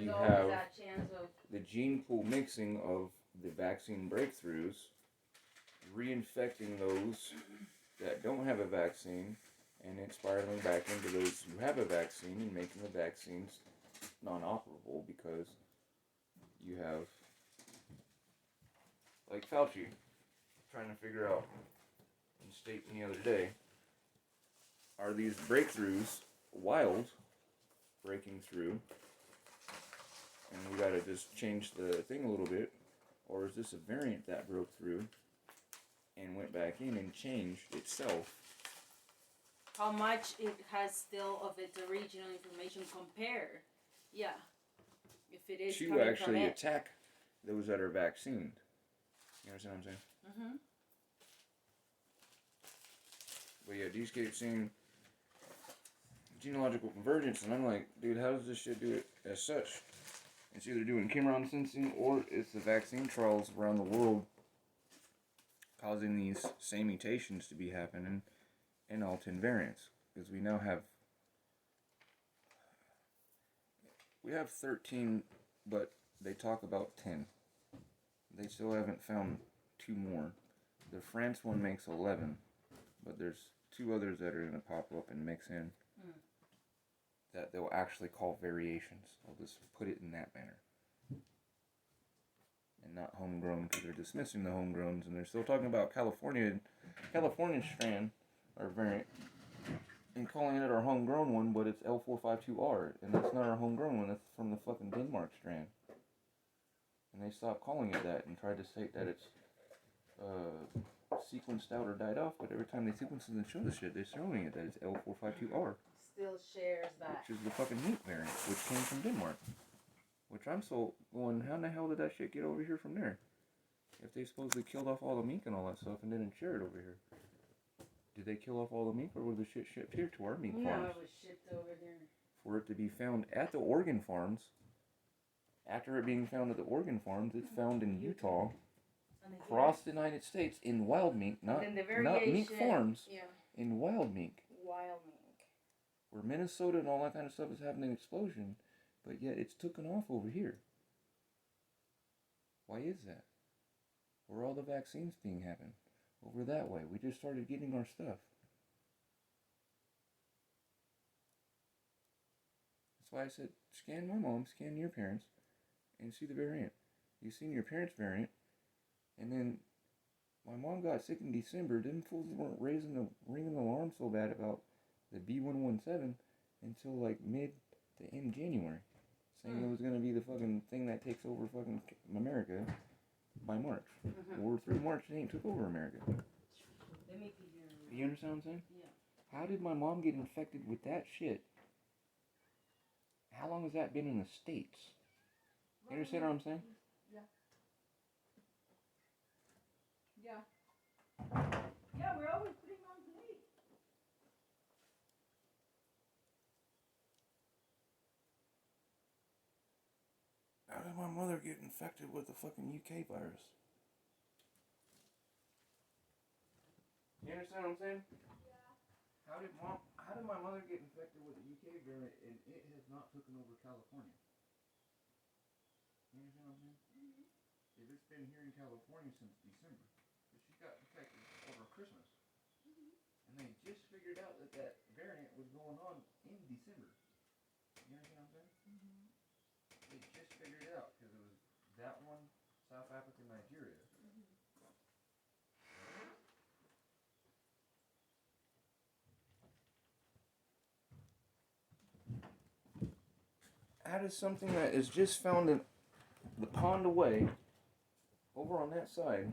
you have that chance of the gene pool mixing of the vaccine breakthroughs, reinfecting those that don't have a vaccine, and it spiraling back into those who have a vaccine and making the vaccines non-operable, because you have, like Fauci, trying to figure out and stating the other day, are these breakthroughs wild breaking through and we gotta just change the thing a little bit, or is this a variant that broke through and went back in and changed itself? how much it has still of its original information compared. Yeah. If it is To coming actually from it. attack those that are vaccinated. You understand what I'm saying? Mm-hmm. But yeah, these keep seeing genealogical convergence, and I'm like, dude, how does this shit do it as such? It's either doing Qumran sensing, or it's the vaccine trials around the world causing these same mutations to be happening in all 10 variants. Because we now have, we have 13, but they talk about 10. They still haven't found 2 more. The France one makes 11, but there's 2 others that are going to pop up and mix in that they'll actually call variations. I'll just put it in that manner. And not homegrown, because they're dismissing the homegrowns, and they're still talking about California strand, or variant, and calling it our homegrown one, but it's L452R, and that's not our homegrown one, that's from the fucking Denmark strand. And they stopped calling it that, and tried to state that it's sequenced out or died off, but every time they sequence it and show the shit, they're showing it that it's L452R. Still shares that. Which is the fucking meat variant, which came from Denmark. Which I'm so going, how in the hell did that shit get over here from there? If they supposedly killed off all the mink and all that stuff and didn't share it over here. Did they kill off all the mink, or was the shit shipped here to our mink farms? No, it was shipped over there. For it to be found at the organ farms. After it being found at the organ farms, it's found in Utah, across the United States, in wild mink, not mink farms, in wild mink. Wild mink. Where Minnesota and all that kind of stuff is having an explosion, but yet it's taken off over here. Why is that? Where are all the vaccines being happened? Over that way. We just started getting our stuff. That's why I said, scan my mom, scan your parents, and see the variant. You've seen your parents' variant, and then my mom got sick in December. Them fools weren't ringing the alarm so bad about the B117 until like mid to end January, saying it was going to be the fucking thing that takes over fucking America by March. Or through March, they ain't took over America. You understand what I'm saying? Yeah. How did my mom get infected with that shit? How long has that been in the States? You understand what I'm saying? Yeah. Yeah. Yeah, we're always 3 months late. How did my mother get infected with the fucking UK virus? You understand what I'm saying? Yeah. How did my mother get infected with the UK variant and it has not taken over California? You understand what I'm saying? Mm-hmm. If it's been here in California since December, but she got infected over Christmas, and they just figured out that that variant was going on in December. You understand what I'm saying? Mm-hmm. They just figured it out because it was that one, South Africa, Nigeria. Mm-hmm. That is something that is just found in the pond away, over on that side,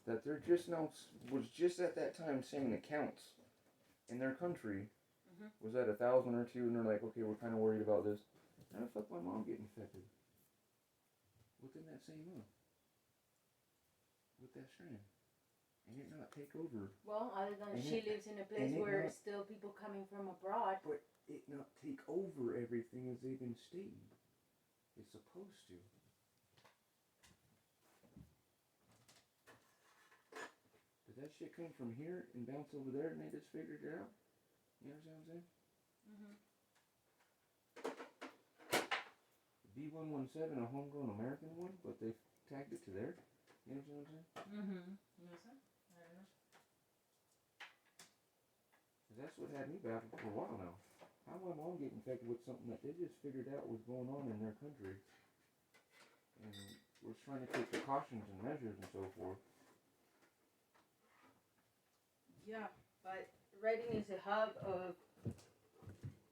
that they're just now, was just at that time saying the counts in their country was at 1,000 or 2, and they're like, okay, we're kind of worried about this. How the fuck my mom get infected? Within that same month? With that strain? And it not take over. Well, other than she lives in a place where still people coming from abroad. But it not take over everything as they've been stating. It's supposed to. Did that shit come from here and bounce over there and they just figured it out? You understand what I'm saying? Mm-hmm. B117, a homegrown American one, but they tagged it to there. You understand what I'm saying? Mm-hmm. Yes, sir. I don't know. That's what had me baffled for a while now. How my mom get infected with something that they just figured out was going on in their country and was trying to take precautions and measures and so forth. Yeah, but Reading is a hub of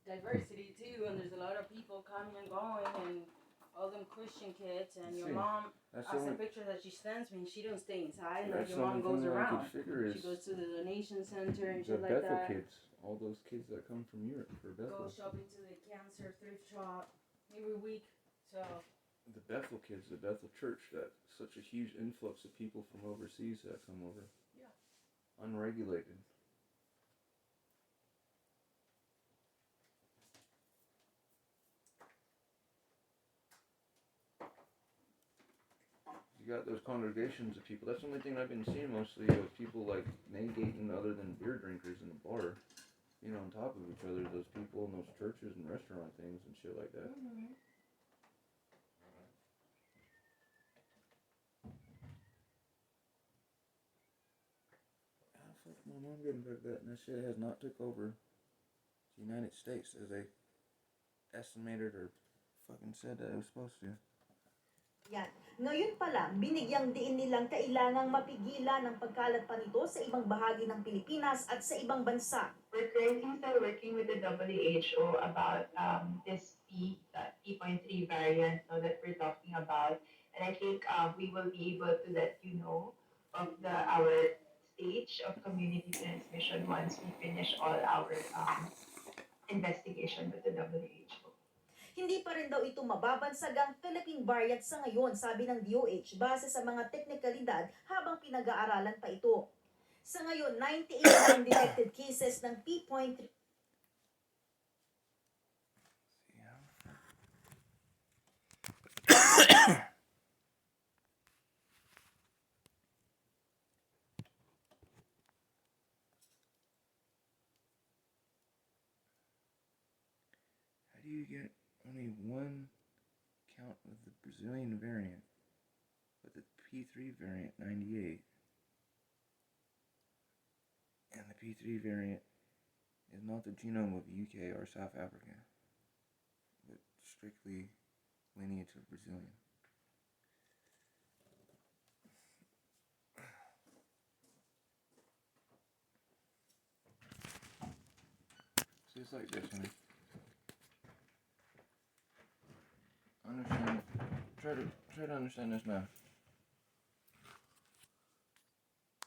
diversity too, and there's a lot of people coming and going, and all them Christian kids, and your mom, as a picture that she sends me, she don't stay inside, like your mom goes around. She goes to the donation center and shit like that. Bethel kids, all those kids that come from Europe for Bethel. Go shopping to the cancer thrift shop every week, so. The Bethel kids, the Bethel church, that's such a huge influx of people from overseas that come over. Yeah. Unregulated. You got those congregations of people. That's the only thing I've been seeing mostly of people like negating other than beer drinkers in the bar. You know, on top of each other, those people in those churches and restaurant things and shit like that. Mm-hmm. How the fuck my mom getting back that? And that shit has not took over the United States as they estimated or fucking said that it was supposed to. Yan. Ngayon pa lang, binigyang diin nilang kailangang mapigilan ang pagkalat pa nito sa ibang bahagi ng Pilipinas at sa ibang bansa. We're currently still working with the WHO about this P.3 variant that we're talking about. And I think we will be able to let you know of our stage of community transmission once we finish all our investigation with the WHO. Hindi pa rin daw ito mababansagang Philippine variant sa ngayon, sabi ng DOH, base sa mga teknikalidad habang pinag-aaralan pa ito. Sa ngayon, 98 ang detected cases ng P.3. How do you get only one count of the Brazilian variant, but the P3 variant 98, and the P3 variant is not the genome of UK or South Africa, but strictly lineage of Brazilian? See, it's like this, honey. Understand. Try to understand this now.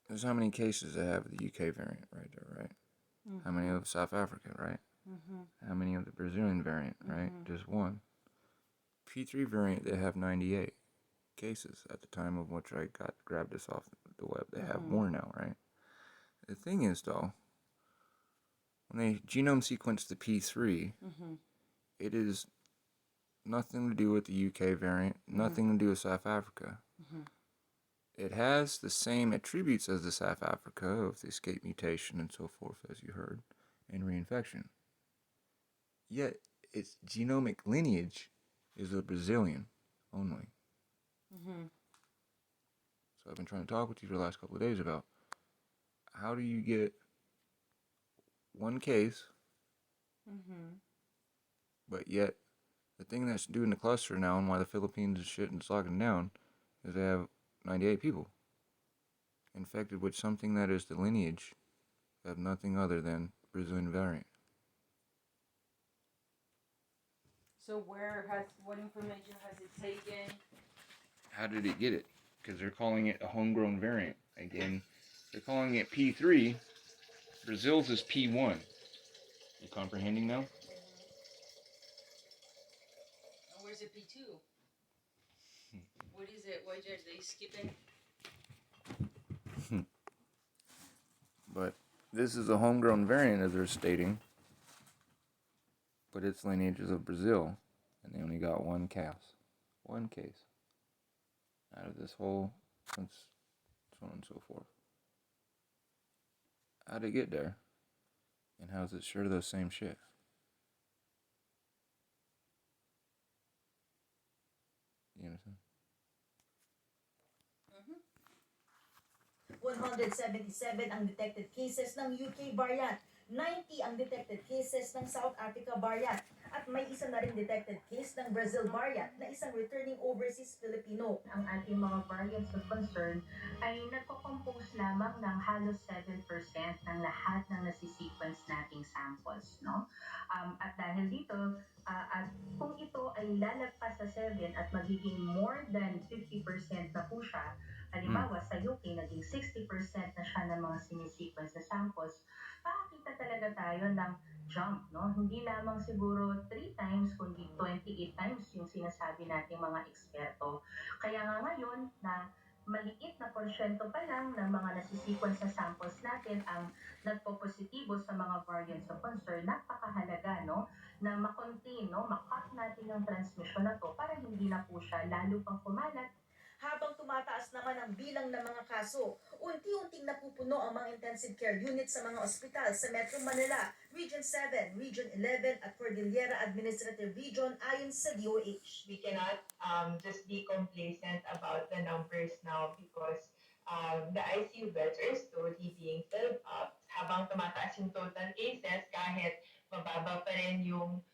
There's how many cases they have of the UK variant right there, right? Mm-hmm. How many of South Africa, right? How many of the Brazilian variant, right? Just one. P3 variant, they have 98 cases at the time of which I grabbed this off the web. They have more now, right? The thing is, though, when they genome sequence the P3, it is nothing to do with the UK variant, nothing to do with South Africa. It has the same attributes as the South Africa of the escape mutation and so forth, as you heard, and reinfection. Yet, its genomic lineage is a Brazilian only. So I've been trying to talk with you for the last couple of days about how do you get one case, but yet the thing that's doing the cluster now and why the Philippines is shit and it's locking down is they have 98 people infected with something that is the lineage of nothing other than Brazilian variant. So what information has it taken? How did it get it? Because they're calling it a homegrown variant. Again, they're calling it P3. Brazil's is P1. You comprehending now? And where's the P2? What is it? Why are they skipping? But this is a homegrown variant, as they're stating. But its lineage is of Brazil. And they only got one case. One case. Out of this whole, so on and so forth. How'd it get there? And how's it sure those same shit? 177 ang detected cases ng UK variant, 90 ang detected cases ng South Africa variant, at may isa na rin detected case ng Brazil variant na isang returning overseas Filipino. Ang ating mga variants of concern ay nagko-compose lamang ng halos 7% ng lahat ng nasi-sequence nating samples, no? At dahil dito, at kung ito ay lalagpas sa 7 at magiging more than 50% na po siya, halimbawa sa UK, naging 60% na siya ng mga sinisequence na samples, makakita talaga tayo ng jump, no? Hindi lamang siguro 3 times, kundi 28 times yung sinasabi nating mga eksperto. Kaya nga ngayon na maliit na porsyento pa lang ng mga nasisequence na samples natin ang nagpo-positibo sa mga variants of concern, napakahalaga, no? Na makontain, no? Makat natin yung transmission na to para hindi na po siya lalo pang kumalat. Habang tumataas naman ang bilang ng mga kaso, unti-unting napupuno ang mga intensive care units sa mga ospital sa Metro Manila, Region 7, Region 11 at Cordillera Administrative Region ayon sa DOH. We cannot just be complacent about the numbers now because the ICU beds are slowly being filled up. Habang tumataas yung total cases, kahit mababa pa rin yung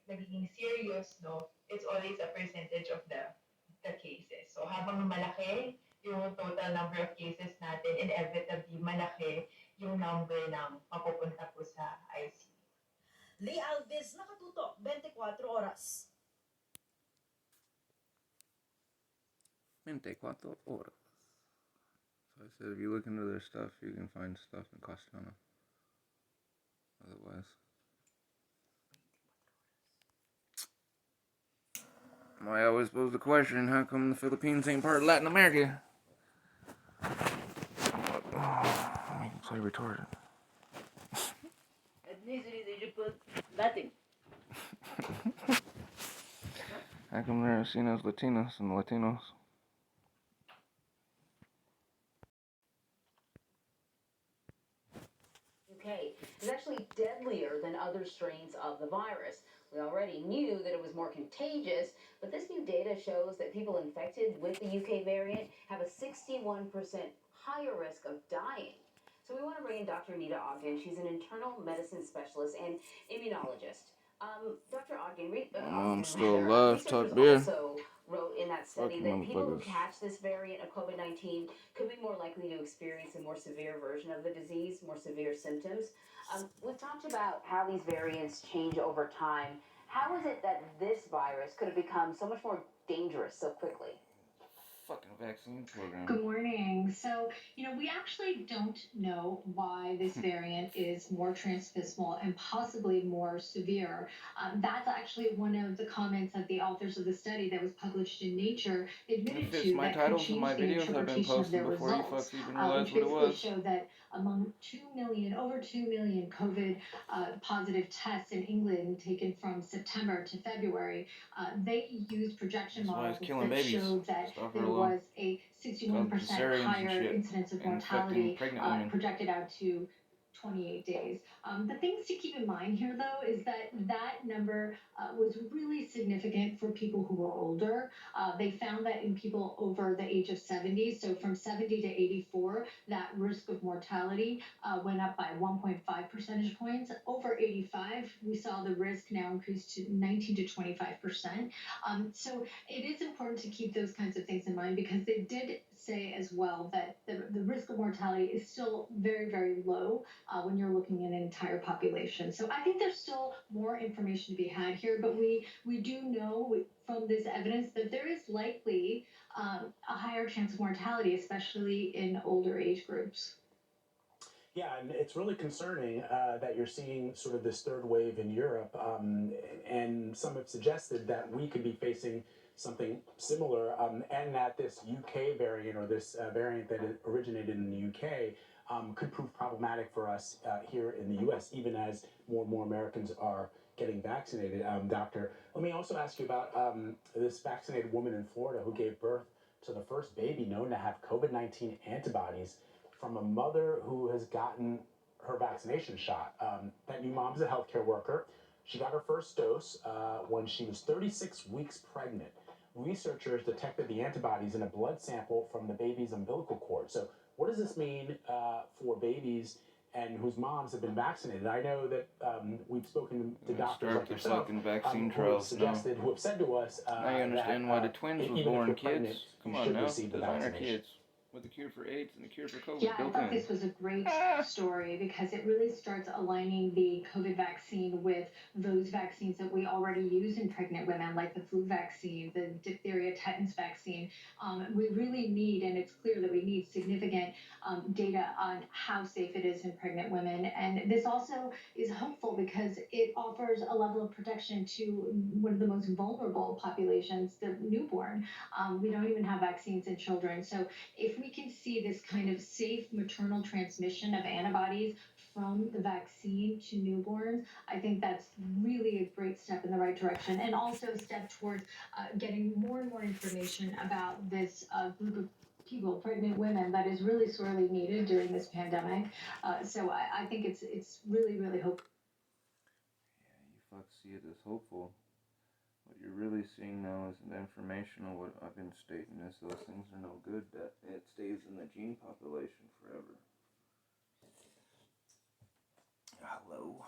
nagiging serious, no, it's always a percentage of the cases. So habang malaki yung total number of cases natin, inevitably malaki yung number ng mapupunta po sa ICU. Lee Alves, nakatutok, 24 oras. 24 horas. So I said if you look into their stuff, you can find stuff in Castellano. Otherwise, why I always pose the question, how come the Philippines ain't part of Latin America? I can play retarded. Ethnicity, they just put Latin. How come they're seen as Latinos and Latinos? UK is actually deadlier than other strains of the virus. We already knew that it was more contagious, but this new data shows that people infected with the UK variant have a 61% higher risk of dying. So we want to bring in Dr. Nita Ogden. She's an internal medicine specialist and immunologist. Dr. Ogden, I'm still alive, talk beer. Also wrote in that study that people who catch this variant of COVID-19 could be more likely to experience a more severe version of the disease, more severe symptoms. We've talked about how these variants change over time. How is it that this virus could have become so much more dangerous so quickly? fucking vaccine program. Good morning. So, we actually don't know why this variant is more transmissible and possibly more severe. That's actually one of the comments of the authors of the study that was published in Nature admitted If it's to my that could titles of change my the videos I've been interpretation of their posting before you results, fucks even which realized what it basically was. showed that among over 2 million COVID positive tests in England taken from September to February, they used projection That's why models it's killing that babies. showed that Stop her there alone. was a Called 61% cesareans and higher shit. incidence of And infecting mortality pregnant women. projected out to 28 days. The things to keep in mind here, though, is that number was really significant for people who were older. They found that in people over the age of 70, so from 70 to 84, that risk of mortality went up by 1.5 percentage points. Over 85, we saw the risk now increase to 19 to 25%. So it is important to keep those kinds of things in mind because they did say as well that the risk of mortality is still very, very low when you're looking at an entire population. So I think there's still more information to be had here, but we do know from this evidence that there is likely a higher chance of mortality, especially in older age groups. Yeah, and it's really concerning that you're seeing sort of this third wave in Europe, and some have suggested that we could be facing something similar, and that this UK variant or this variant that originated in the UK could prove problematic for us here in the US, even as more and more Americans are getting vaccinated. Doctor, let me also ask you about this vaccinated woman in Florida who gave birth to the first baby known to have COVID-19 antibodies from a mother who has gotten her vaccination shot. That new mom's a healthcare worker. She got her first dose when she was 36 weeks pregnant. Researchers detected the antibodies in a blood sample from the baby's umbilical cord. So what does this mean for babies and whose moms have been vaccinated? I know that we've spoken to doctors like yourself fucking vaccine who have trials suggested, who have said to us now you understand that, why the twins was even if born you're kids. pregnant, Come you on should now. receive the Designer vaccination. kids with the cure for AIDS and the cure for COVID Yeah, I built thought in. this was a great story because it really starts aligning the COVID vaccine with those vaccines that we already use in pregnant women, like the flu vaccine, the diphtheria tetanus vaccine. We really need, and it's clear that we need significant data on how safe it is in pregnant women. And this also is hopeful because it offers a level of protection to one of the most vulnerable populations, the newborn. We don't even have vaccines in children. So if we can see this kind of safe maternal transmission of antibodies from the vaccine to newborns, I think that's really a great step in the right direction, and also a step towards getting more and more information about this group of people, pregnant women, that is really sorely needed during this pandemic. So I think it's really, really hopeful. You fuck see it as hopeful. What you're really seeing now is the information of what I've been stating is those things are no good, that it stays in the gene population forever. Hello.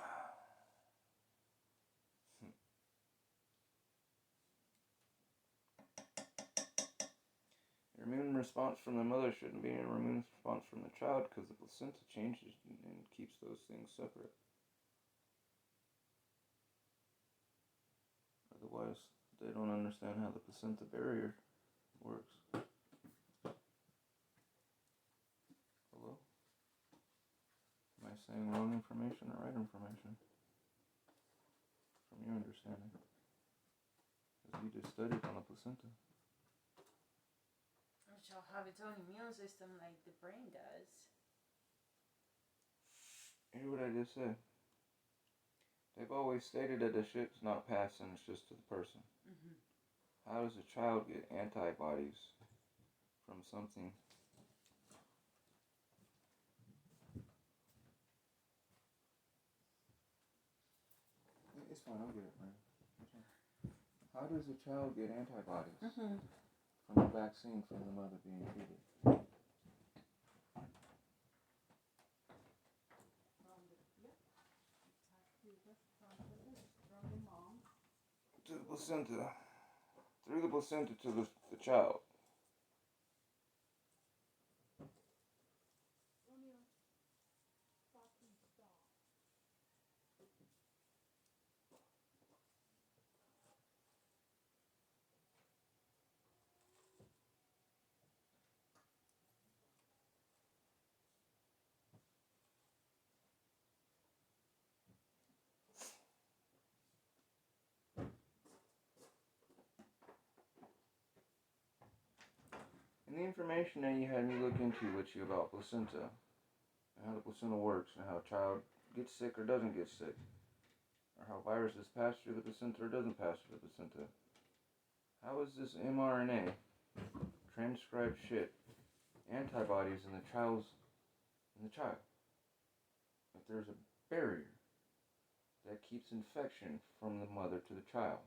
Your immune response from the mother shouldn't be an immune response from the child because the placenta changes and keeps those things separate. Otherwise, they don't understand how the placenta barrier works. Hello? Am I saying wrong information or right information? From your understanding. Because you just studied on the placenta. Which will have its own immune system like the brain does. Hear what I just said. They've always stated that the shit's not passing, it's just to the person. Mm-hmm. How does a child get antibodies from something? It's fine, I'll get it, man. How does a child get antibodies from the vaccine from the mother being treated? To the placenta. Through the placenta to the child. information that you had me look into with you about placenta, and how the placenta works, and how a child gets sick or doesn't get sick, or how viruses pass through the placenta or doesn't pass through the placenta. How is this mRNA transcribed shit antibodies in the child? If there's a barrier that keeps infection from the mother to the child.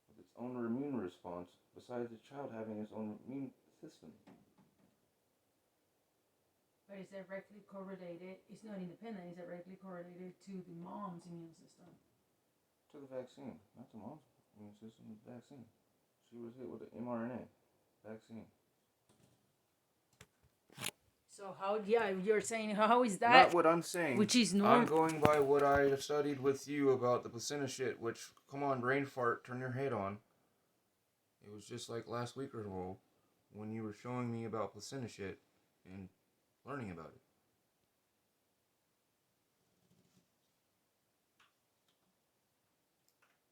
With its own immune response, besides the child having its own immune system. But it's directly correlated, it's not independent, it's directly correlated to the mom's immune system. To the vaccine, not the mom's immune system, the vaccine. She was hit with the mRNA vaccine. So how, you're saying, how is that? Not what I'm saying. Which is normal. I'm going by what I studied with you about the placenta shit, which, come on, brain fart, turn your head on. It was just like last week or so when you were showing me about placenta shit and learning about it.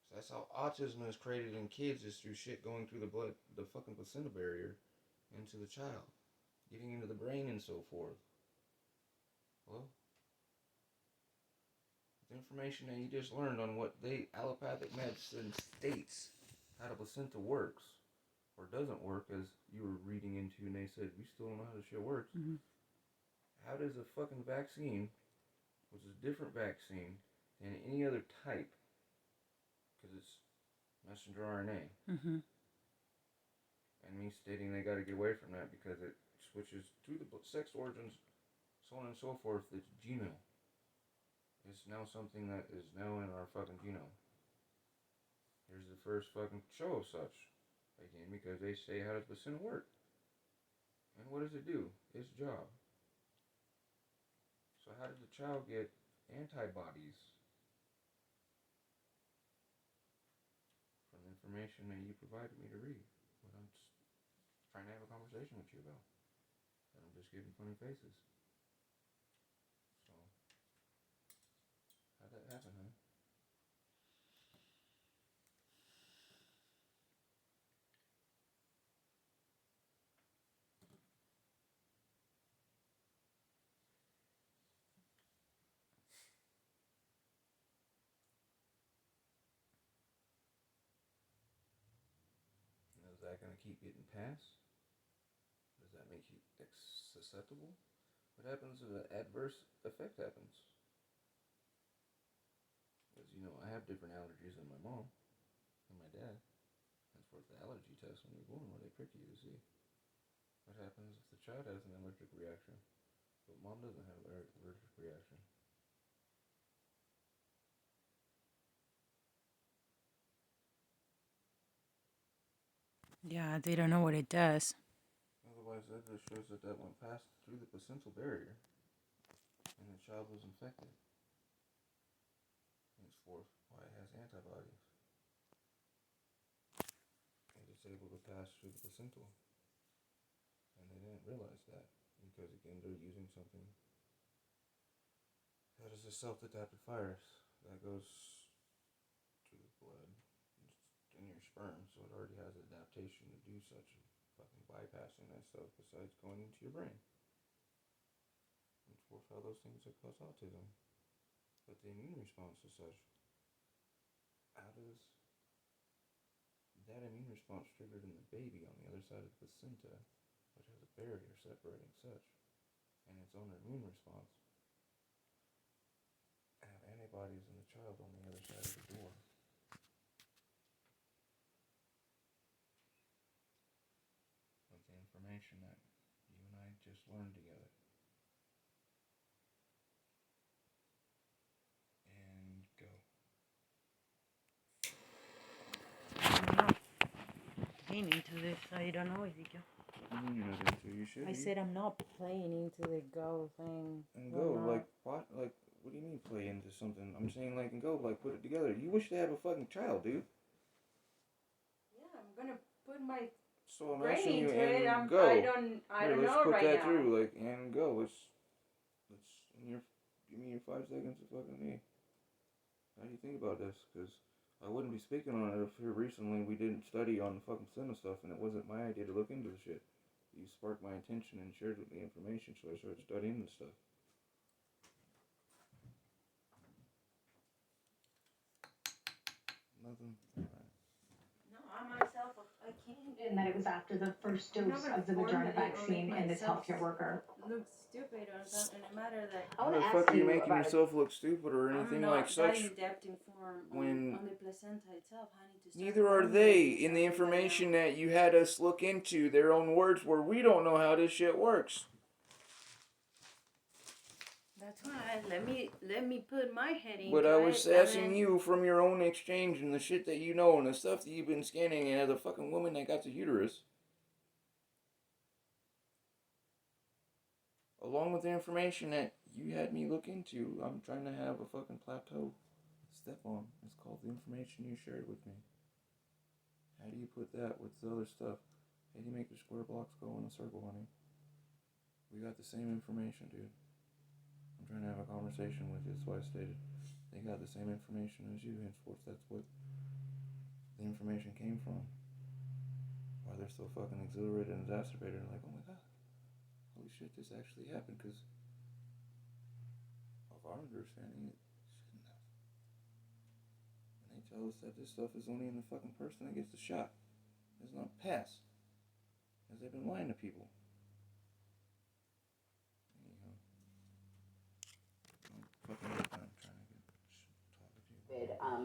So that's how autism is created in kids, is through shit going through the blood, the fucking placenta barrier into the child, getting into the brain and so forth. Well, the information that you just learned on what allopathic medicine states how the placenta works or doesn't work, as you were reading into, and they said we still don't know how the shit works. Mm-hmm. How does a fucking vaccine, which is a different vaccine than any other type, because it's messenger RNA, and me stating they got to get away from that because it switches to the sex organs, so on and so forth, its genome. It's now something that is now in our fucking genome. Here's the first fucking show of such. Again, because they say, how does placenta work? And what does it do? Its job. So how did the child get antibodies from the information that you provided me to read? What I'm just trying to have a conversation with you about. And I'm just giving funny faces. So, how'd that happen, huh? Is that going to keep getting passed? Does that make you susceptible? What happens if an adverse effect happens? Because, I have different allergies than my mom and my dad. That's worth the allergy test when you're born, where they prick you to see. What happens if the child has an allergic reaction, but mom doesn't have an allergic reaction? Yeah, they don't know what it does. Otherwise, that just shows that went past through the placental barrier, and the child was infected. Henceforth, why it has antibodies. And it's able to pass through the placental. And they didn't realize that, because again, they're using something that is a self-adapted virus that goes to the blood in your sperm, so it already has adaptation to do such, fucking bypassing that stuff besides going into your brain. And for how those things that cause autism. But the immune response is such. How does that immune response triggered in the baby on the other side of the placenta, which has a barrier separating such, and its own immune response, have antibodies in the child on the other side of the door? With the information that you and I just learned together. And go. I'm not playing into this. I don't know, Ezekiel. What do you mean you're not into? You should I be. said I'm not playing into the go thing. And I'm go, not. like, what? Like, what do you mean play into something? I'm saying, like, and go, like, put it together. You wish to have a fucking child, dude. Yeah, I'm gonna put my So I'm brain asking you, into it. and go. I don't Let's know put right that now. through, like, and go. Let's, give me your 5 seconds of fucking me. How do you think about this? Because I wouldn't be speaking on it if here recently we didn't study on the fucking cinema stuff, and it wasn't my idea to look into the shit. You sparked my attention and shared with me information, so I started studying the stuff. Nothing. No, I myself, I can't. And that it was after the first dose of the Moderna vaccine in this healthcare worker. Look stupid or something, no matter that. How the fuck are you making yourself look stupid or anything like such? I'm not that in-depth informed on the placenta itself. I need to start Neither are they in the information that you had us look into. Their own words where we don't know how this shit works. That's why let me put my head in. But I was asking you from your own exchange and the shit that you know and the stuff that you've been scanning and as a fucking woman that got the uterus. Along with the information that you had me look into, I'm trying to have a fucking plateau step on. It's called the information you shared with me. How do you put that with the other stuff? How do you make the square blocks go in a circle, honey? We got the same information, dude. I'm trying to have a conversation with you. That's why I stated they got the same information as you. Henceforth, that's what the information came from. Why they're so fucking exhilarated and exacerbated and like, oh my god, holy shit, this actually happened, because of our understanding, it shouldn't have. And they tell us that this stuff is only in the fucking person that gets the shot. It's not passed. Because they've been lying to people.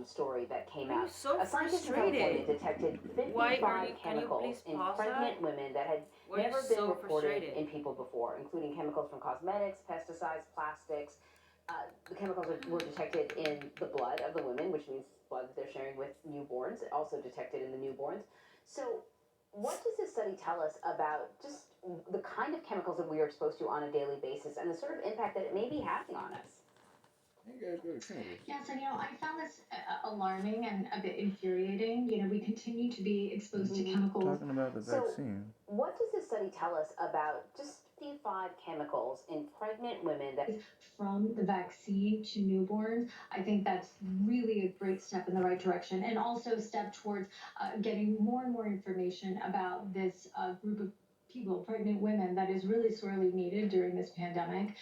Story that came Why are out. you so A scientist in California detected 55 chemicals in pregnant women that had never been reported in people before, including chemicals from cosmetics, pesticides, plastics. The chemicals were detected in the blood of the women, which means blood that they're sharing with newborns, also detected in the newborns. So what does this study tell us about just the kind of chemicals that we are exposed to on a daily basis and the sort of impact that it may be having on us? Yeah, so I found this alarming and a bit infuriating. We continue to be exposed to chemicals. Talking about the vaccine. So, what does this study tell us about just 55 chemicals in pregnant women that from the vaccine to newborns? I think that's really a great step in the right direction, and also a step towards getting more and more information about this group of people, pregnant women, that is really sorely needed during this pandemic.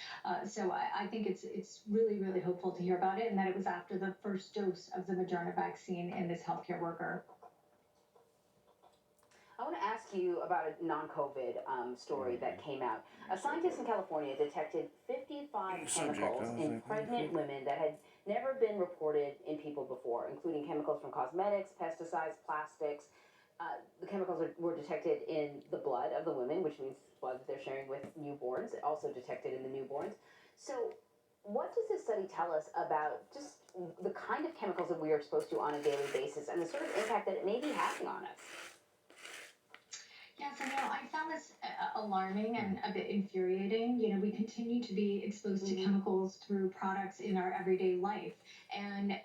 So I think it's really, really hopeful to hear about it, and that it was after the first dose of the Moderna vaccine in this healthcare worker. I want to ask you about a non-COVID story that came out. A scientist in California detected 55 chemicals in pregnant women that had never been reported in people before, including chemicals from cosmetics, pesticides, plastics. The chemicals were detected in the blood of the women, which means blood that they're sharing with newborns, also detected in the newborns. So what does this study tell us about just the kind of chemicals that we are exposed to on a daily basis and the sort of impact that it may be having on us? Yeah, so I found this alarming and a bit infuriating. We continue to be exposed to chemicals through products in our everyday life. And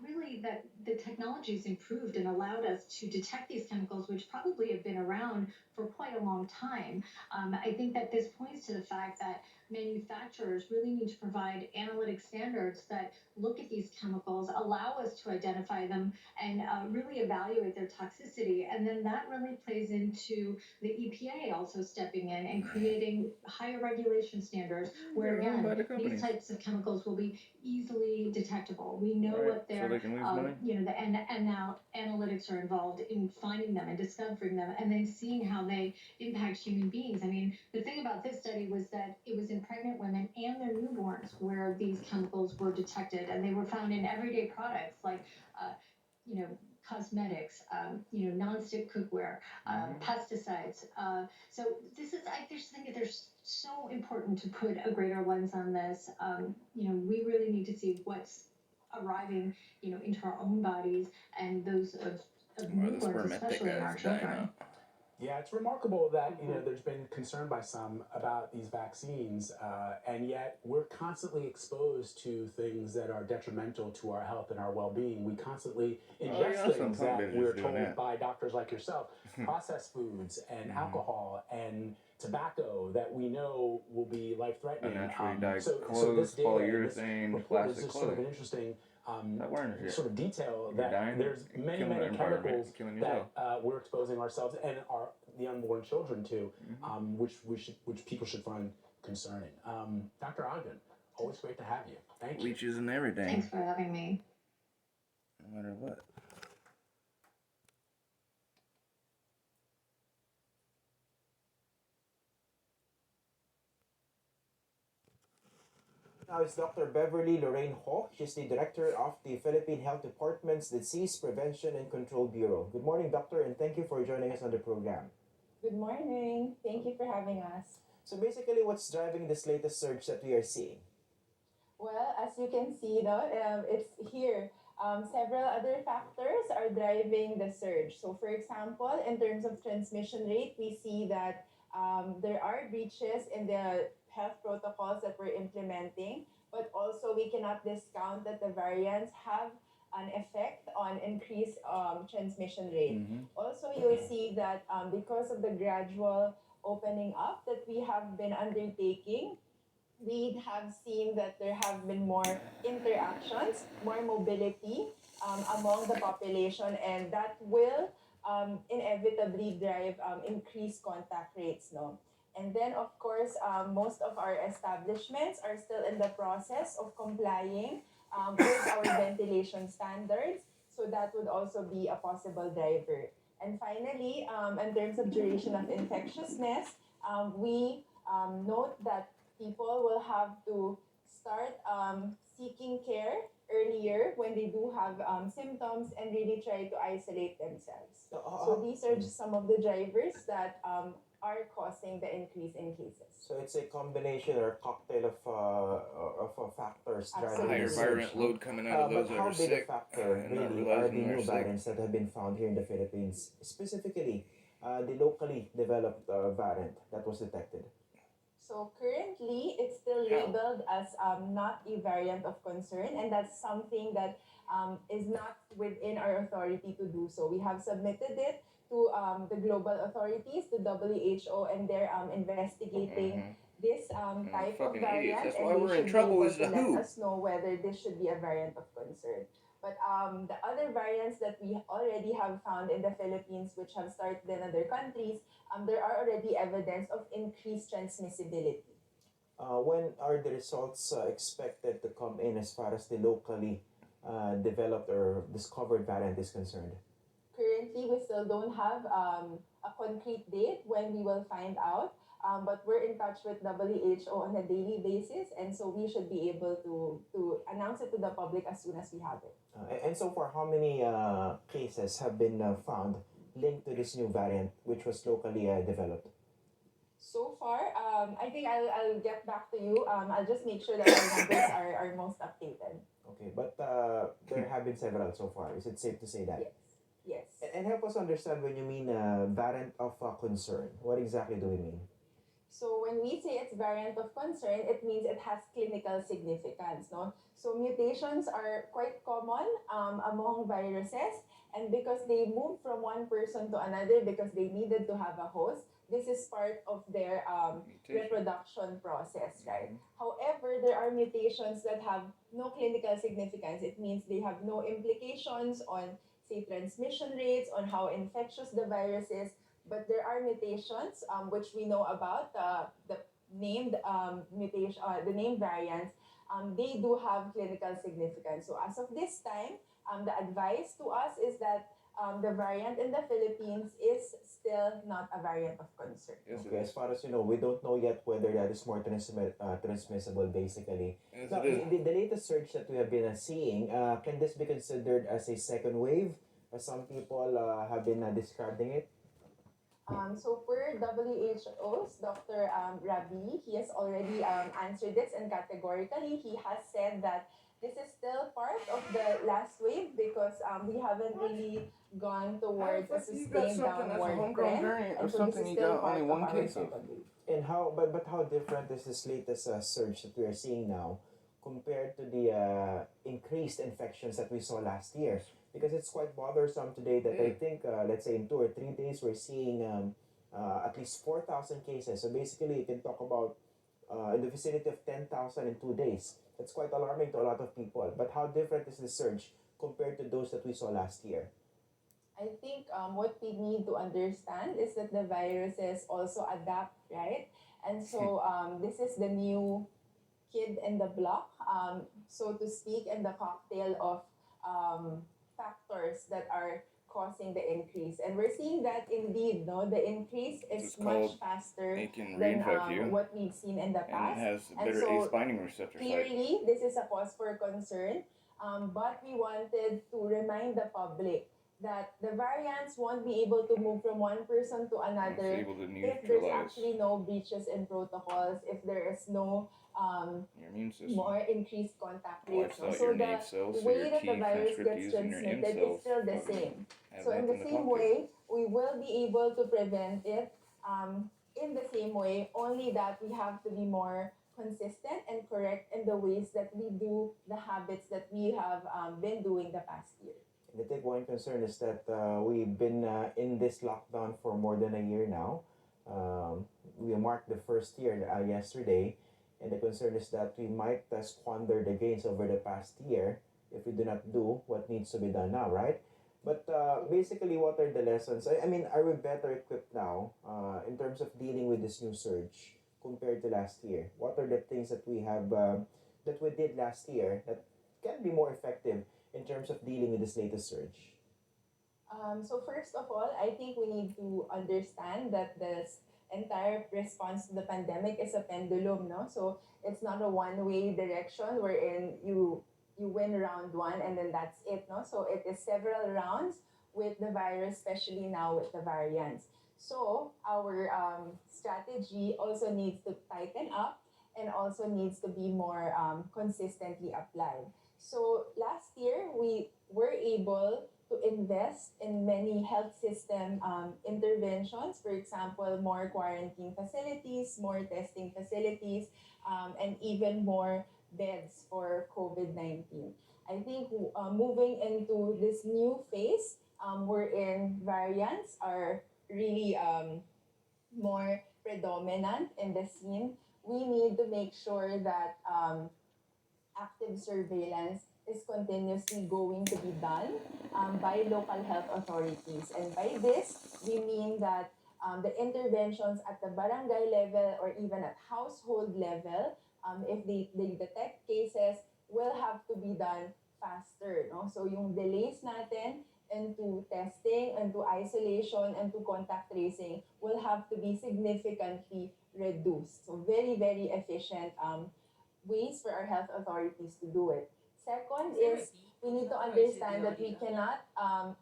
really, that the technology's improved and allowed us to detect these chemicals, which probably have been around for quite a long time. I think that this points to the fact that manufacturers really need to provide analytic standards that look at these chemicals, allow us to identify them, and really evaluate their toxicity. And then that really plays into the EPA also stepping in and creating higher regulation standards where, again, these types of chemicals will be easily detectable. We know what their, and now analytics are involved in finding them and discovering them and then seeing how they impact human beings. I mean, the thing about this study was that it was in pregnant women and their newborns where these chemicals were detected, and they were found in everyday products like, cosmetics, non-stick cookware, pesticides. So this is, I just think that there's so important to put a greater lens on this. We really need to see what's arriving, into our own bodies and those of newborns, especially in our children. Yeah, it's remarkable that there's been concern by some about these vaccines, and yet we're constantly exposed to things that are detrimental to our health and our well-being. We constantly ingest things that we're told by doctors like yourself, processed foods and alcohol and tobacco that we know will be life-threatening. Unnaturally dyed So clothes, this data, polyurethane, this report is plastic just sort of clothing. an interesting sort of detail You're that dying, there's you're many, killing the many environment, chemicals you're killing yourself. that we're exposing ourselves and the unborn children to, which people should find concerning. Dr. Ogden, always great to have you. Thank you. Leeches and everything. Thanks for having me. No matter what. Now is Dr. Beverly Lorraine Ho. She's the director of the Philippine Health Department's Disease Prevention and Control Bureau. Good morning, doctor, and thank you for joining us on the program. Good morning. Thank you for having us. So basically, what's driving this latest surge that we are seeing? Well, as you can see, it's here. Several other factors are driving the surge. So, for example, in terms of transmission rate, we see that there are breaches in the health protocols that we're implementing, but also we cannot discount that the variants have an effect on increased transmission rate. Also, you'll see that because of the gradual opening up that we have been undertaking, we have seen that there have been more interactions, more mobility among the population, and that will inevitably drive increased contact rates. No? And then, of course, most of our establishments are still in the process of complying with our ventilation standards. So that would also be a possible driver. And finally, in terms of duration of infectiousness, we note that people will have to start seeking care earlier when they do have symptoms and really try to isolate themselves. So these are just some of the drivers that are causing the increase in cases. So it's a combination or cocktail of factors driving higher this virulent surge. load coming out of those but that how are big sick a factor and not really are the realizing they're new sick? variants that have been found here in the Philippines, specifically the locally developed variant that was detected? So currently, it's still labeled as not a variant of concern, and that's something that is not within our authority to do so. We have submitted it to the global authorities, to WHO, and they're investigating this type of fucking variant, idiots. That's and why they we're in should trouble be is able the to let WHO. us know whether this should be a variant of concern. But the other variants that we already have found in the Philippines, which have started in other countries, there are already evidence of increased transmissibility. When are the results expected to come in as far as the locally developed or discovered variant is concerned? Currently, we still don't have a concrete date when we will find out, but we're in touch with WHO on a daily basis, and so we should be able to announce it to the public as soon as we have it. And so far, how many cases have been found linked to this new variant, which was locally developed? So far, I think I'll get back to you. I'll just make sure that our numbers are most updated. Okay, but there have been several so far. Is it safe to say that? Yes. And help us understand when you mean variant of concern. What exactly do we mean? So when we say it's variant of concern, it means it has clinical significance, no? So mutations are quite common among viruses, and because they move from one person to another because they needed to have a host, this is part of their reproduction process, right? However, there are mutations that have no clinical significance. It means they have no implications on, say, transmission rates, on how infectious the virus is, but there are mutations which we know about, the named mutation, the named variants. They do have clinical significance. So as of this time, the advice to us is that the variant in the Philippines is still not a variant of concern. Okay, as far as you know, we don't know yet whether that is more transmissible, basically. Yes, Now, it is. the latest surge that we have been seeing, can this be considered as a second wave, as some people have been describing it? So for WHO's Dr. Rabi, he has already answered this, and categorically he has said that this is still part of the last wave because we haven't really gone towards a sustained downward trend, and so this is still part of our second wave. And how, but how different is this latest surge that we are seeing now compared to the increased infections that we saw last year? Because it's quite bothersome today that I think, let's say in 2 or 3 days, we're seeing at least 4,000 cases. So basically, you can talk about in the vicinity of 10,000 in 2 days. That's quite alarming to a lot of people. But how different is the surge compared to those that we saw last year? I think what we need to understand is that the viruses also adapt, right? And so this is the new kid in the block, so to speak, and the cocktail of factors that are causing the increase. And we're seeing that indeed, no, the increase is much faster than what we've seen in the past. And it has And better so ACE binding receptor site. clearly, this is a cause for concern, but we wanted to remind the public that the variants won't be able to move from one person to another able to if there's neutralize actually no breaches in protocols, if there is no your immune system. more increased contact rates. Wipes out So your the naive cells, so way your that the T virus gets transcriptase and your M transmitted is cells still the fucking same. have So in the nothing to same talk to. way, we will be able to prevent it in the same way, only that we have to be more consistent and correct in the ways that we do the habits that we have been doing the past year. And I think one concern is that we've been in this lockdown for more than a year now. We marked the first year yesterday, and the concern is that we might squander the gains over the past year if we do not do what needs to be done now, right? But basically, what are the lessons? I mean, are we better equipped now in terms of dealing with this new surge compared to last year? What are the things that we have that we did last year that can be more effective in terms of dealing with this latest surge? So first of all, I think we need to understand that this entire response to the pandemic is a pendulum, no? So it's not a one-way direction wherein you win round one and then that's it, no? So it is several rounds with the virus, especially now with the variants. So our strategy also needs to tighten up and also needs to be more consistently applied. So last year, we were able to invest in many health system interventions. For example, more quarantine facilities, more testing facilities, and even more beds for COVID-19. I think moving into this new phase, wherein variants are really more predominant in the scene, we need to make sure that active surveillance is continuously going to be done by local health authorities. And by this, we mean that the interventions at the barangay level or even at household level, if they detect cases, will have to be done faster. No? So yung delays natin into testing, into isolation, and to contact tracing will have to be significantly reduced. So very, very efficient ways for our health authorities to do it. Second is we need to understand that we cannot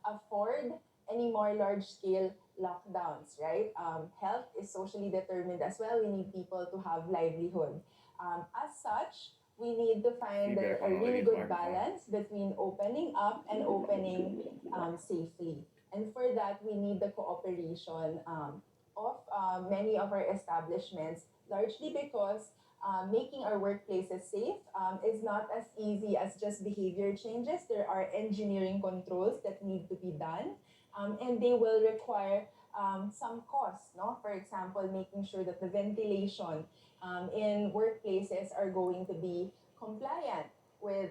afford any more large-scale lockdowns, right? Health is socially determined as well. We need people to have livelihood. As such, we need to find a really good balance between opening up and opening safely. And for that, we need the cooperation of many of our establishments, largely because making our workplaces safe is not as easy as just behavior changes. There are engineering controls that need to be done, and they will require some costs. No? For example, making sure that the ventilation in workplaces are going to be compliant with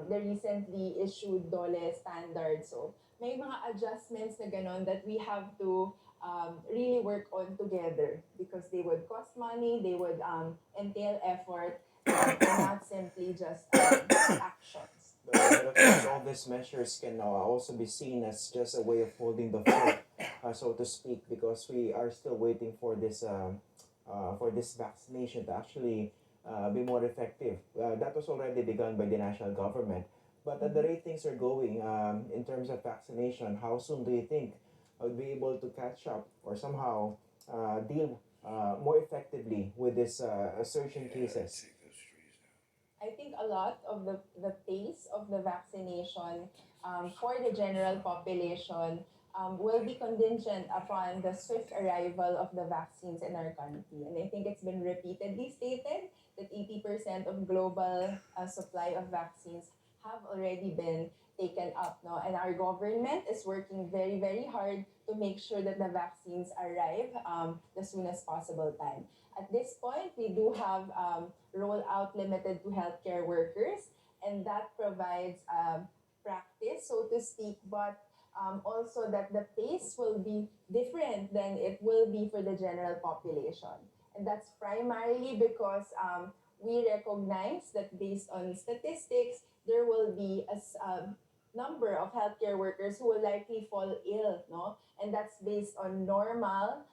the recently issued DOLE standards. So may mga adjustments na ganon that we have to really work on together because they would cost money, they would entail effort, and not simply just actions. But of course, all these measures can also be seen as just a way of holding the fort, so to speak, because we are still waiting for this vaccination to actually be more effective. That was already begun by the national government. But at the rate things are going in terms of vaccination, how soon do you think would be able to catch up or somehow deal more effectively with this surge in cases? I think a lot of the pace of the vaccination for the general population will be contingent upon the swift arrival of the vaccines in our country. And I think it's been repeatedly stated that 80% of global supply of vaccines have already been taken up, no? And our government is working very, very hard to make sure that the vaccines arrive the soonest possible time. At this point, we do have rollout limited to healthcare workers, and that provides practice, so to speak, but also that the pace will be different than it will be for the general population. And that's primarily because we recognize that based on statistics, there will be a number of healthcare workers who will likely fall ill, no? And that's based on normal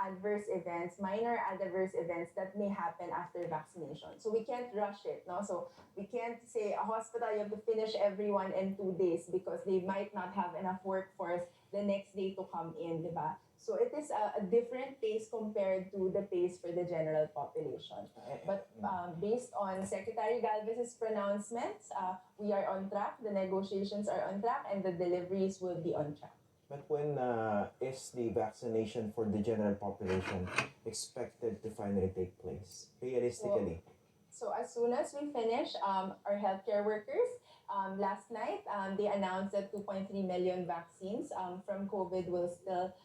adverse events, minor adverse events that may happen after vaccination. So we can't rush it, no? So we can't say a hospital, you have to finish everyone in 2 days because they might not have enough workforce the next day to come in, diba? So it is a different pace compared to the pace for the general population. But based on Secretary Galvez's pronouncements, we are on track, the negotiations are on track, and the deliveries will be on track. But when is the vaccination for the general population expected to finally take place, realistically? So as soon as we finish our healthcare workers, last night they announced that 2.3 million vaccines from COVID will still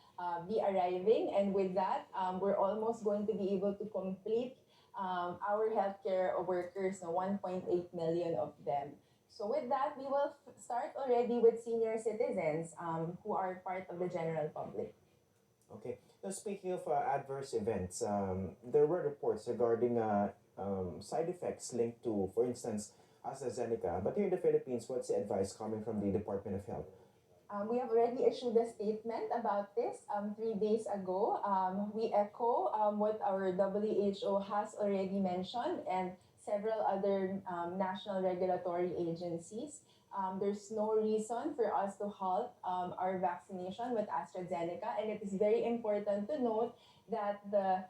be arriving. And with that, we're almost going to be able to complete our healthcare workers, 1.8 million of them. So with that, we will start already with senior citizens who are part of the general public. Okay. Now, speaking of adverse events, there were reports regarding side effects linked to, for instance, AstraZeneca. But here in the Philippines, what's the advice coming from the Department of Health? We have already issued a statement about this 3 days ago. We echo what our WHO has already mentioned and several other national regulatory agencies. There's no reason for us to halt our vaccination with AstraZeneca, and it is very important to note that the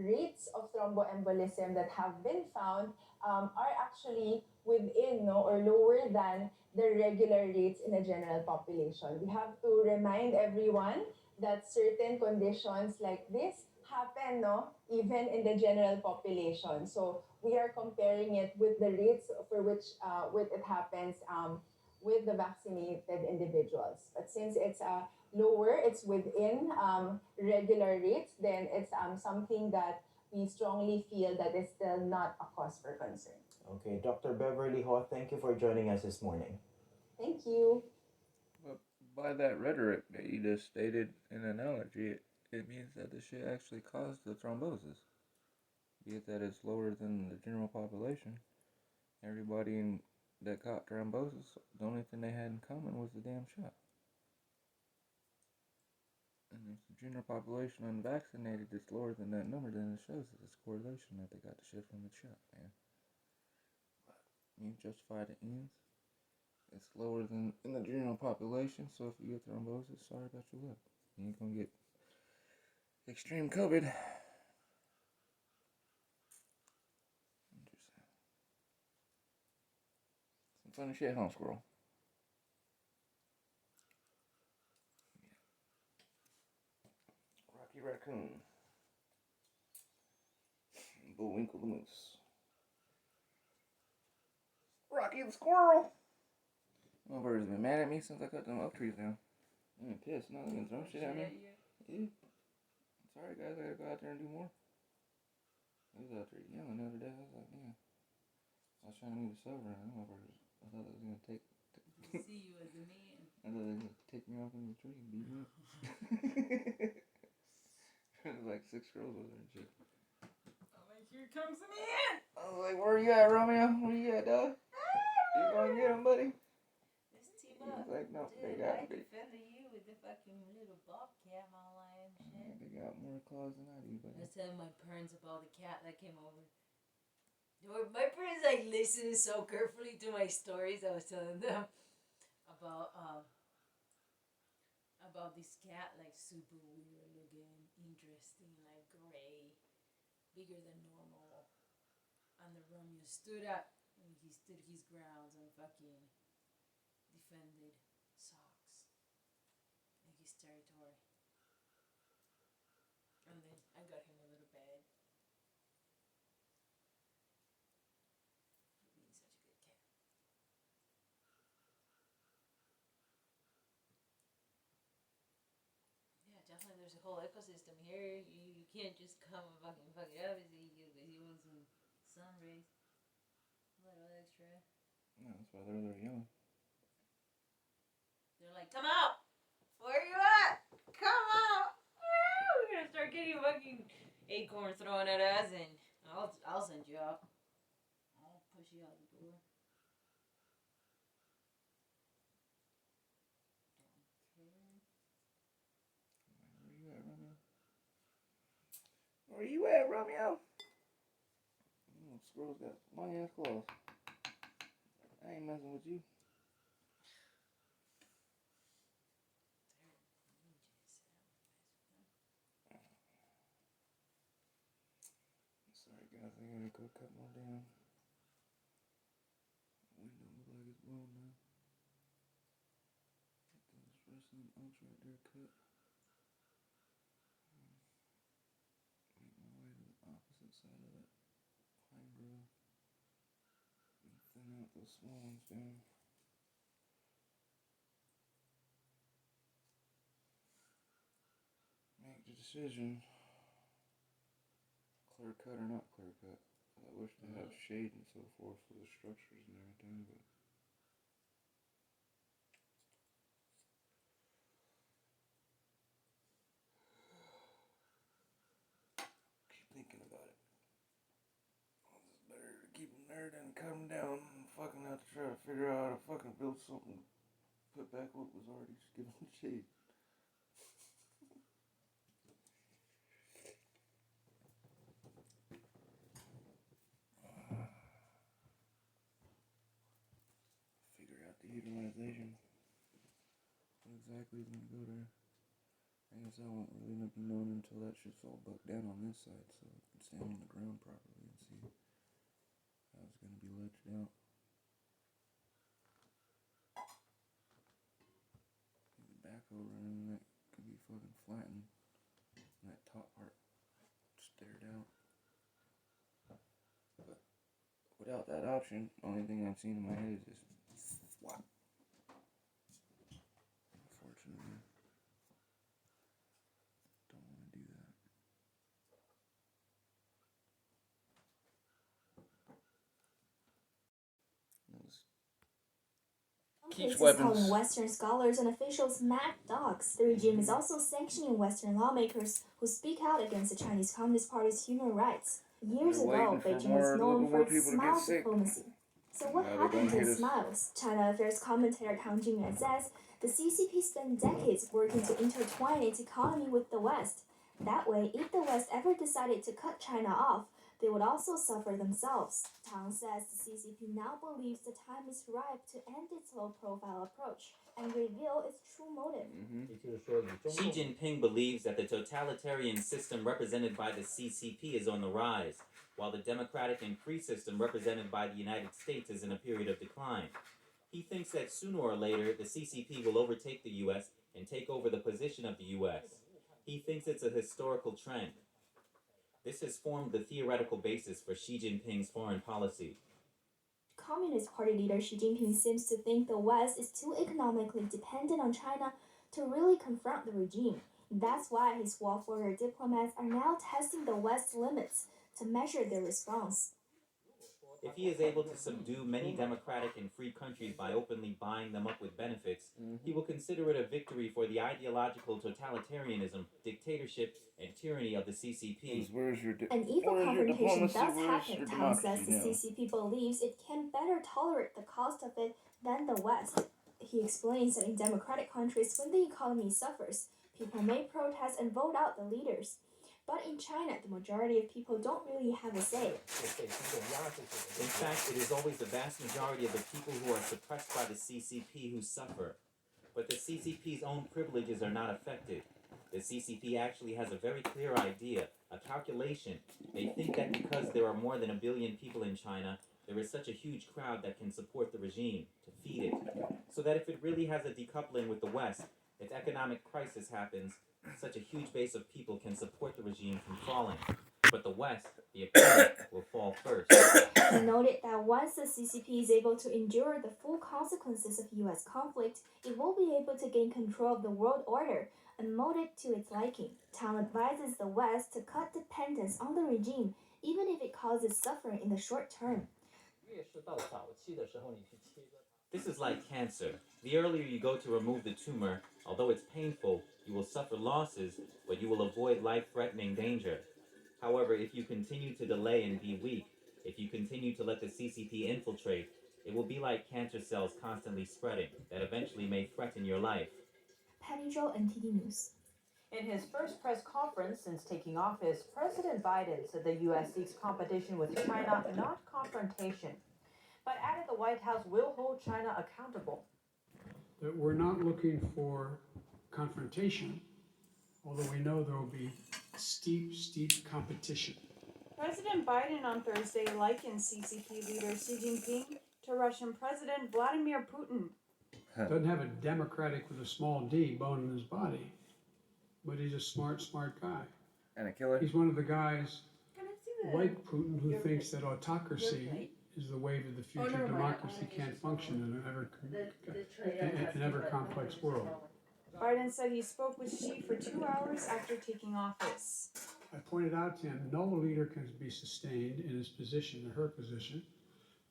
rates of thromboembolism that have been found are actually within or lower than the regular rates in the general population. We have to remind everyone that certain conditions like this happen even in the general population. So we are comparing it with the rates for which it happens with the vaccinated individuals. But since it's lower, it's within regular rates, then it's something that we strongly feel that is still not a cause for concern. Okay, Dr. Beverly Ho, thank you for joining us this morning. Thank you. But by that rhetoric that you just stated in an analogy, it means that the shit actually caused the thrombosis. Be it that it's lower than the general population. Everybody that caught thrombosis, the only thing they had in common was the damn shot. And if the general population unvaccinated is lower than that number, then it shows that it's correlation that they got the shit from the shot, man. But you justify the ends. It's lower than in the general population, so if you get thrombosis, sorry about your luck. You ain't gonna get extreme COVID. Interesting. Some funny shit, huh, squirrel? Rocky Raccoon. Bullwinkle the Moose. Rocky the Squirrel! My bird's been mad at me since I cut them oak trees down. I'm pissed. Now they're gonna throw shit at me. Yeah. Sorry guys, I gotta go out there and do more. I was out there yelling the other day. I was like, yeah. I was trying to move this over. I know my birds. I thought it was gonna take. See you as a man. I thought they was gonna take me off in the tree and beat me up. There was like 6 girls over there and shit. I'm like, here comes the man! I was like, where you at, Romeo? Where you at, dog? You gonna get him, buddy? This team He was up. like, no, Dude, they got I me. defended you with the fucking little bobcat mauling and shit. They got more claws than I do, I buddy. was telling my parents about the cat that came over. My parents like listened so carefully to my stories. I was telling them about this cat, like super weird looking, interesting, like gray, bigger than normal. And the Romeo stood up and he stood his grounds and fucking defended socks in his territory. And then I got him a little bed. For being such a good cat. there's a whole ecosystem here. You can't just come and fucking fuck it up because you want some sun rays. A little extra. Yeah, that's why they're yellow. They're like, come out! Where are you at? Come out! We're gonna start getting fucking acorns thrown at us, and I'll send you out. I'll push you out the door. Where you at, Romeo? Oh, squirrel's got long ass claws. I ain't messing with you. Sorry guys, I gotta go cut my damn window. Look like it's blown now. Get those rest of them oaks right there cut. Make my way to the opposite side of that pine grove. And thin out those small ones down. Make the decision. Clear cut or not clear cut. I wish they had shade and so forth for the structures and everything, but keep thinking about it. It's better to keep them there than cut them down and fucking have to try to figure out how to fucking build something, put back what was already just given shade. Figure out the utilization. What exactly is gonna go there? I guess I won't really be known until that shit's all bucked down on this side, so I can stand on the ground properly and see how it's gonna be ledged out. The backhoe running that could be fucking flattened, and that top part stared out. But without that option, the only thing I've seen in my head is just flop. Unfortunately. Don't want to do that. Cases calling Western scholars and officials mad dogs. The regime is also sanctioning Western lawmakers who speak out against the Chinese Communist Party's human rights. Years ago, Beijing was known for its smile diplomacy. So what happened to the smiles? China Affairs commentator Tang Jingyuan says the CCP spent decades working to intertwine its economy with the West. That way, if the West ever decided to cut China off, they would also suffer themselves. Tang says the CCP now believes the time is ripe to end its low-profile approach and reveal its true motive. Xi Jinping believes that the totalitarian system represented by the CCP is on the rise, while the democratic and free system represented by the United States is in a period of decline. He thinks that sooner or later the CCP will overtake the U.S. and take over the position of the U.S. He thinks it's a historical trend. This has formed the theoretical basis for Xi Jinping's foreign policy. Communist Party leader Xi Jinping seems to think the West is too economically dependent on China to really confront the regime. That's why his wolf warrior diplomats are now testing the West's limits to measure their response. If he is able to subdue many democratic and free countries by openly buying them up with benefits, he will consider it a victory for the ideological totalitarianism, dictatorship, and tyranny of the CCP. And if a confrontation does happen, Tang says the CCP believes it can better tolerate the cost of it than the West. He explains that in democratic countries, when the economy suffers, people may protest and vote out the leaders. But in China, the majority of people don't really have a say. In fact, it is always the vast majority of the people who are suppressed by the CCP who suffer. But the CCP's own privileges are not affected. The CCP actually has a very clear idea, a calculation. They think that because there are more than 1 billion people in China, there is such a huge crowd that can support the regime, to feed it. So that if it really has a decoupling with the West, if economic crisis happens, such a huge base of people can support the regime from falling. But the West, the opponent, will fall first. He noted that once the CCP is able to endure the full consequences of U.S. conflict, it will be able to gain control of the world order, and mold it to its liking. Tao advises the West to cut dependence on the regime, even if it causes suffering in the short term. This is like cancer. The earlier you go to remove the tumor, although it's painful, you will suffer losses, but you will avoid life-threatening danger. However, if you continue to delay and be weak, if you continue to let the CCP infiltrate, it will be like cancer cells constantly spreading that eventually may threaten your life. Penny Joel, NTD News. In his first press conference since taking office, President Biden said the U.S. seeks competition with China, not confrontation, but added the White House will hold China accountable. That we're not looking for confrontation, although we know there will be steep competition. President Biden on Thursday likened CCP leader Xi Jinping to Russian President Vladimir Putin. Doesn't have a Democratic with a small d bone in his body, but he's a smart guy. And a killer. He's one of the guys like Putin who thinks that autocracy is the way to the future. Democracy can't function in an ever complex world. Biden said he spoke with Xi for 2 hours after taking office. I pointed out to him, no leader can be sustained in his position or her position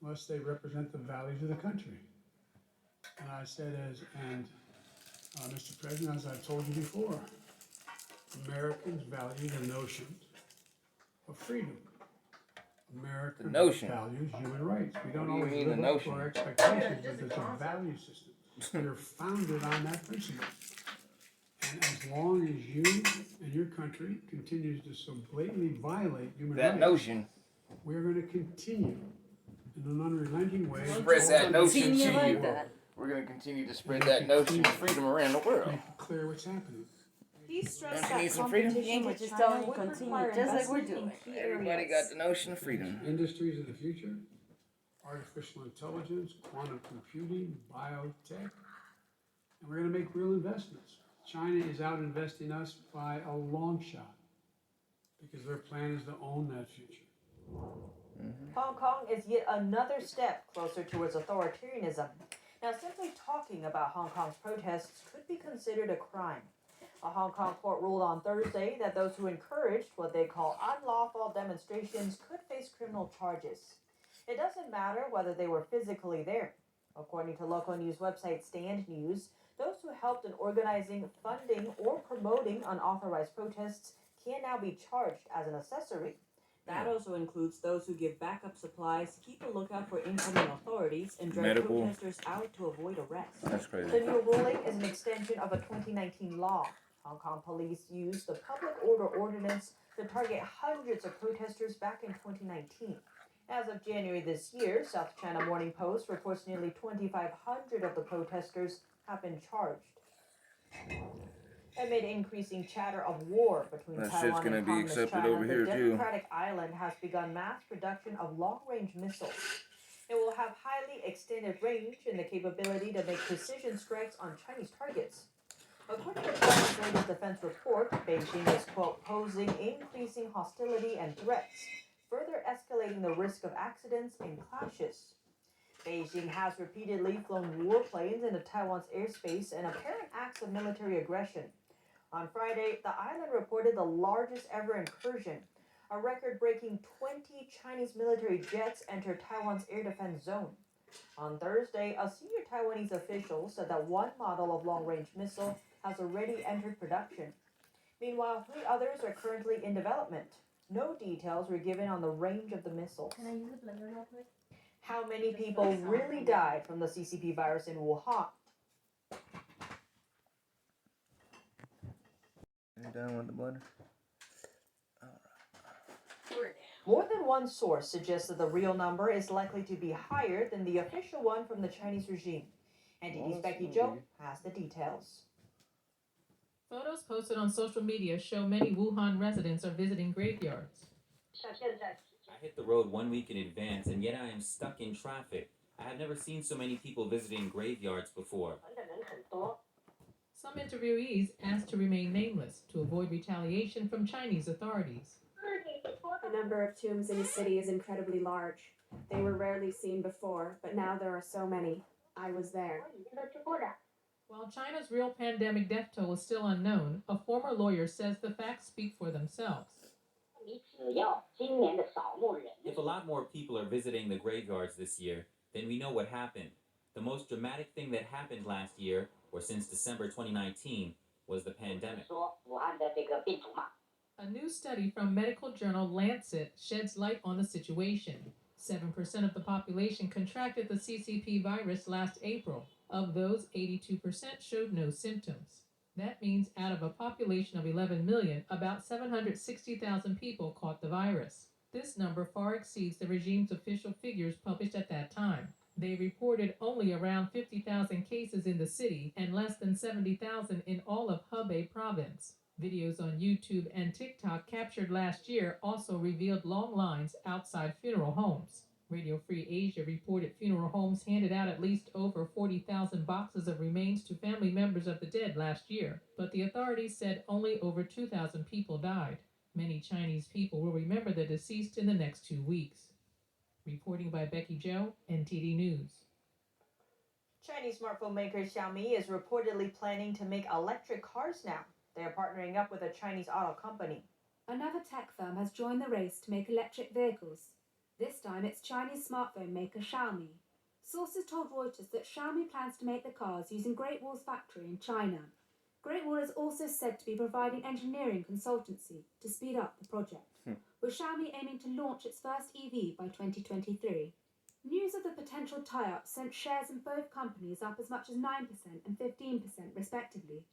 unless they represent the values of the country. And I said, Mr. President, as I've told you before, Americans value the notion of freedom. America values human rights. We don't always live up to our expectations, but it's a value system. They're founded on that principle. And as long as you and your country continues to so blatantly violate human rights, we're going to continue in an unrelenting way. Spread that notion to you. We're going to continue to spread that notion of freedom around the world. Make it clear what's happening. He stressed Don't you that need some freedom? competition with China would require investment in key Everybody areas. got the notion of freedom. Industries of the future, artificial intelligence, quantum computing, biotech, and we're going to make real investments. China is out investing us by a long shot because their plan is to own that future. Hong Kong is yet another step closer towards authoritarianism. Now, simply talking about Hong Kong's protests could be considered a crime. A Hong Kong court ruled on Thursday that those who encouraged what they call unlawful demonstrations could face criminal charges. It doesn't matter whether they were physically there. According to local news website Stand News, those who helped in organizing, funding, or promoting unauthorized protests can now be charged as an accessory. That also includes those who give backup supplies, keep a lookout for incoming authorities, and drag protesters out to avoid arrest. That's crazy. The new ruling is an extension of a 2019 law. Hong Kong police used the Public Order Ordinance to target hundreds of protesters back in 2019. As of January this year, South China Morning Post reports nearly 2,500 of the protesters have been charged. Amid increasing chatter of war between Taiwan and Communist China, the Democratic Island has begun mass production of long-range missiles. It will have highly extended range and the capability to make precision strikes on Chinese targets. According to China's latest defense report, Beijing is, quote, posing increasing hostility and threats, further escalating the risk of accidents and clashes. Beijing has repeatedly flown warplanes into Taiwan's airspace in apparent acts of military aggression. On Friday, the island reported the largest ever incursion. A record-breaking 20 Chinese military jets entered Taiwan's air defense zone. On Thursday, a senior Taiwanese official said that one model of long-range missile has already entered production. Meanwhile, 3 others are currently in development. No details were given on the range of the missiles. Can I use a blender real quick? How many people really died from the CCP virus in Wuhan? You done with the blender? More than one source suggests that the real number is likely to be higher than the official one from the Chinese regime. NTD's Becky Zhou has the details. Photos posted on social media show many Wuhan residents are visiting graveyards. I hit the road 1 week in advance, and yet I am stuck in traffic. I have never seen so many people visiting graveyards before. Some interviewees asked to remain nameless to avoid retaliation from Chinese authorities. The number of tombs in the city is incredibly large. They were rarely seen before, but now there are so many. I was there. While While China's real pandemic death toll is still unknown, a former lawyer says the facts speak for themselves. If a lot more people are visiting the graveyards this year, then we know what happened. The most dramatic thing that happened last year, or since December 2019, was the pandemic. A new study from medical journal Lancet sheds light on the situation. 7% of the population contracted the CCP virus last April. Of those, 82% showed no symptoms. That means out of a population of 11 million, about 760,000 people caught the virus. This number far exceeds the regime's official figures published at that time. They reported only around 50,000 cases in the city and less than 70,000 in all of Hubei province. Videos on YouTube and TikTok captured last year also revealed long lines outside funeral homes. Radio Free Asia reported funeral homes handed out at least over 40,000 boxes of remains to family members of the dead last year, but the authorities said only over 2,000 people died. Many Chinese people will remember the deceased in the next 2 weeks. Reporting by Becky Zhou, NTD News. Chinese smartphone maker Xiaomi is reportedly planning to make electric cars now. They are partnering up with a Chinese auto company. Another tech firm has joined the race to make electric vehicles. This time it's Chinese smartphone maker Xiaomi. Sources told Reuters that Xiaomi plans to make the cars using Great Wall's factory in China. Great Wall is also said to be providing engineering consultancy to speed up the project, with Xiaomi aiming to launch its first EV by 2023. News of the potential tie-up sent shares in both companies up as much as 9% and 15% respectively.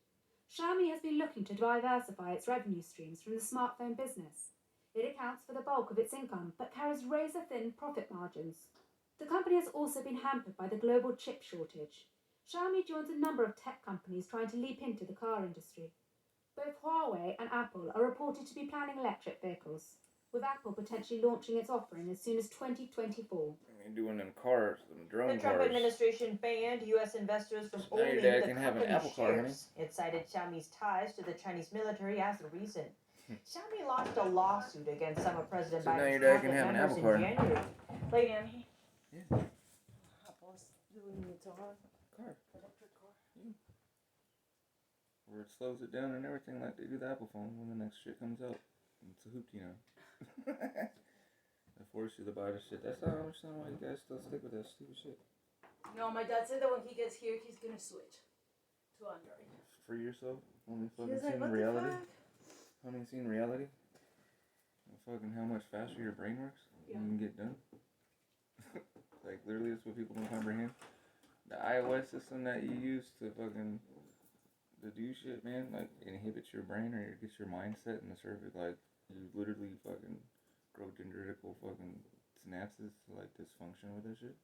Xiaomi has been looking to diversify its revenue streams from the smartphone business. It accounts for the bulk of its income, but carries razor-thin profit margins. The company has also been hampered by the global chip shortage. Xiaomi joins a number of tech companies trying to leap into the car industry. Both Huawei and Apple are reported to be planning electric vehicles, with Apple potentially launching its offering as soon as 2024. They're doing them cars, them drone The Trump cars. administration banned U.S. investors from Now your owning dad the can have an company's Apple car, honey. shares. It cited Xiaomi's ties to the Chinese military as the reason. Xiaomi launched a lawsuit against some of President So now Biden's your dad can cabinet have an members Apple car. in January. Lay down here. Yeah. Car. Where it slows it down and everything like they do the Apple phone when the next shit comes out. It's a hoopty now. They force you to buy the shit. That's not understand why you guys still stick with that stupid shit. No, my dad said that when he gets here, he's gonna switch to Android. Free yourself. Only He fucking was like, seen what the reality. fuck? Only seen reality. And fucking how much faster your brain works. Yeah. You can get done. Like literally that's what people don't comprehend. The iOS system that you use to fucking to do shit, man, like inhibits your brain or it gets your mindset and the surface, like you literally fucking grow dendritical fucking synapses to like dysfunction with that shit.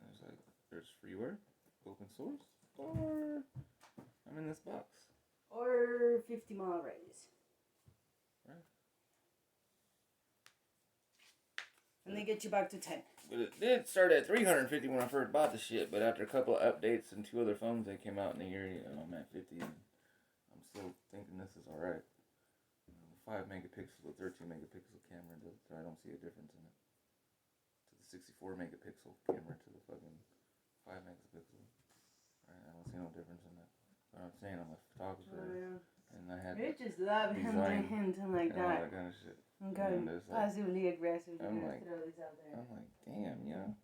And it's like there's freeware, open source, or I'm in this box. Or 50-mile radius. Right. And they get you back to 10. But it did start at 350 when I first bought the shit, but after a couple of updates and 2 other phones that came out in the year, I'm at 50 and I'm still thinking this is alright. 5 megapixel to 13 megapixel camera, I don't see a difference in it. To the 64 megapixel camera to the fucking 5 megapixel. Right, I don't see no difference in that. But I'm saying I'm a photographer and I had You're just loving him like and all that. that kind of shit. I'm kind of passively aggressive. I'm Gonna like, throw this out there. I'm like, damn, yeah.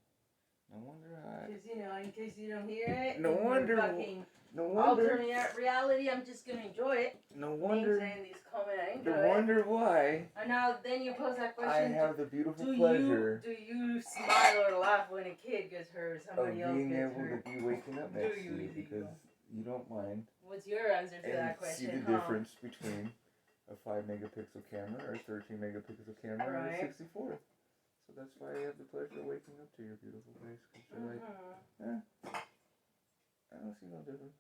No wonder I. Because, you know, in case you don't hear it, No wonder. Fucking No wonder. alternate reality, I'm just gonna enjoy it. No wonder. Saying these comment, I enjoy No it. wonder why. And now then you pose that I question. have the beautiful do pleasure do you smile or laugh when a kid gets hurt or somebody of else being gets able hurt? to be waking up Do next to you you because you don't mind. What's your answer to and that question? see the difference between a 5 megapixel camera or a 13 megapixel camera and a 64. So that's why I have the pleasure of waking up to your beautiful face. Because you're like, I don't see no difference.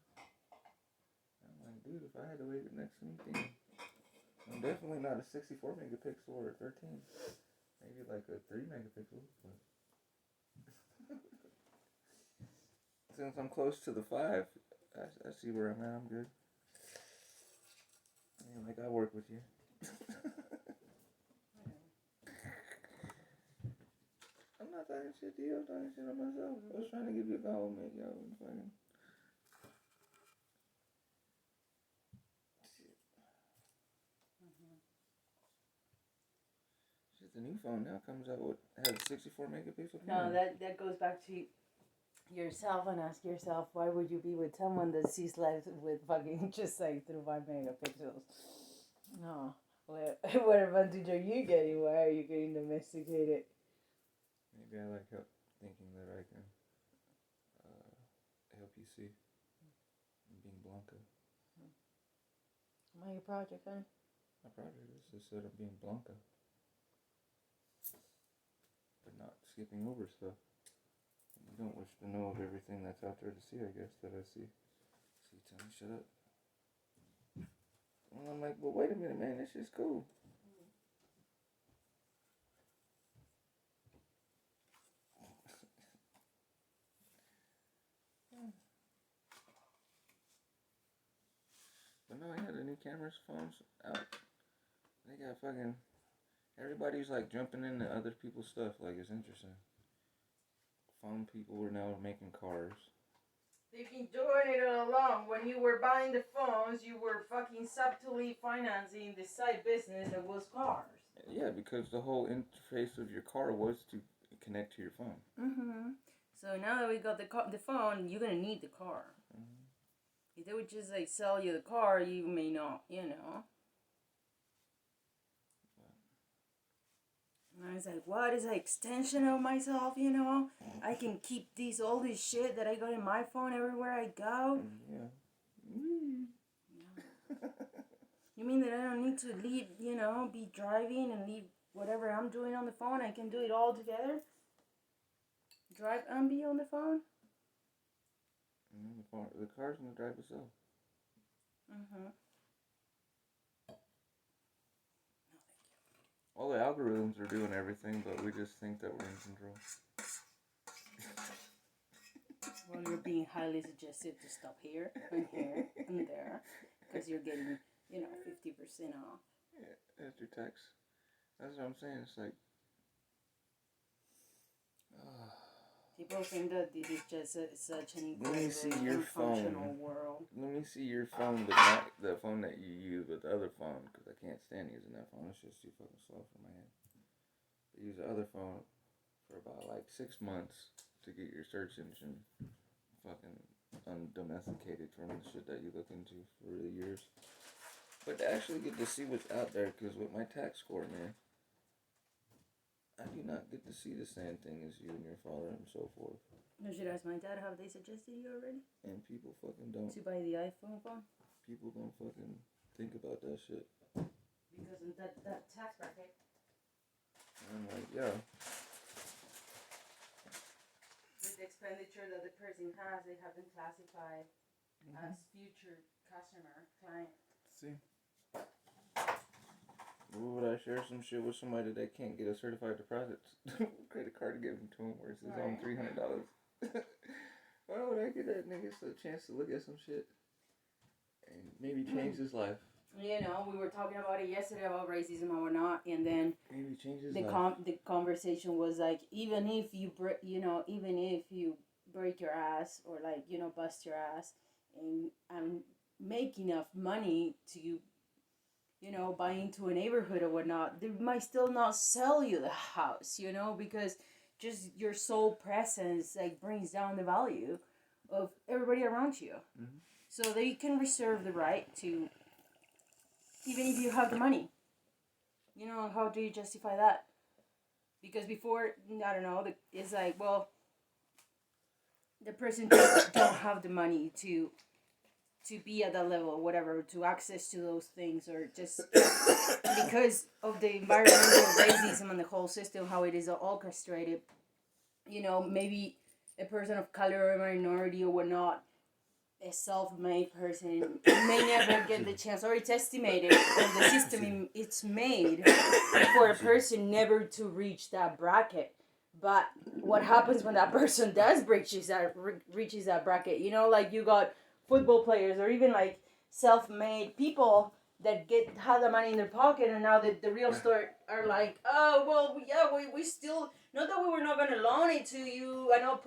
I'm like, dude, if I had to wake up next to me, damn. I'm definitely not a 64 megapixel or a 13. Maybe like a 3 megapixel. But since I'm close to the 5, I see where I'm at. I'm good. I mean, like, I work with you. I'm not talking shit to you. I'm talking shit on myself. I was trying to give you a compliment, yo. Fucking. Shit, the new phone now comes out with has 64 megapixel No, camera. that goes back to yourself and ask yourself, why would you be with someone that sees life with fucking just like through 5 megapixels? No. What advantage are you getting? Why are you getting domesticated? Maybe I like thinking that I can help you see. Being Blanca. My project, huh? My project is just that I'm being Blanca. But not skipping over stuff. You don't wish to know of everything that's out there to see, I guess, that I see. So you tell me, shut up. And I'm like, well, wait a minute, man, this shit's cool. But no, yeah, the new cameras, phones out. They got fucking... Everybody's like jumping into other people's stuff, like it's interesting. Phone people are now making cars. They've been doing it all along. When you were buying the phones, you were fucking subtly financing the side business that was cars. Yeah, because the whole interface of your car was to connect to your phone. Mm-hmm. So now that we got the phone, you're gonna need the car. Mm-hmm. If they would just like sell you the car, you may not, you know. And I was like, what is an extension of myself, you know? I can keep all this shit that I got in my phone everywhere I go. Yeah. You mean that I don't need to leave, you know, be driving and leave whatever I'm doing on the phone? I can do it all together? Drive and be on the phone? The car's gonna drive itself. Mm-hmm. All the algorithms are doing everything, but we just think that we're in control. Well, you're being highly suggested to stop here and here and there because you're getting, you know, 50% off. Yeah, after tax. That's what I'm saying. It's like... People think that this is just such an Let me see your phone. world. Let me see your phone, but not the phone that you use, but the other phone, because I can't stand using that phone. It's just too fucking slow for my head. I use the other phone for about like 6 months to get your search engine fucking undomesticated from the shit that you look into for the years. But to actually get to see what's out there, because with my tax score, man, I do not get to see the same thing as you and your father and so forth. You should ask my dad, have they suggested you already? And people fucking don't. To buy the iPhone phone? People don't fucking think about that shit. Because of that tax bracket. And I'm like, yeah. With the expenditure that the person has, they have been classified as future customer, client. See? Would I share some shit with somebody that can't get a certified deposit credit card to give them to him where it's his own $300? Why would I give that nigga a chance to look at some shit and maybe change his life? You know, we were talking about it yesterday about racism or not, and then maybe change his life. The conversation was like, even if you break your ass or like, you know, bust your ass and make enough money to, you know, buy into a neighborhood or whatnot, they might still not sell you the house, you know, because just your sole presence like brings down the value of everybody around you. Mm-hmm. So they can reserve the right to, even if you have the money. You know, how do you justify that? Because before, I don't know, it's like, well, the person just don't have the money to be at that level, whatever, to access to those things, or just because of the environmental racism and the whole system, how it is orchestrated. You know, maybe a person of color or minority or whatnot, a self-made person may never get the chance, or it's estimated, or the system it's made for a person never to reach that bracket. But what happens when that person does reaches that bracket? You know, like you got football players or even like self-made people that have the money in their pocket, and now the real story are like, oh well, yeah, we still, not that we were not gonna loan it to you, I know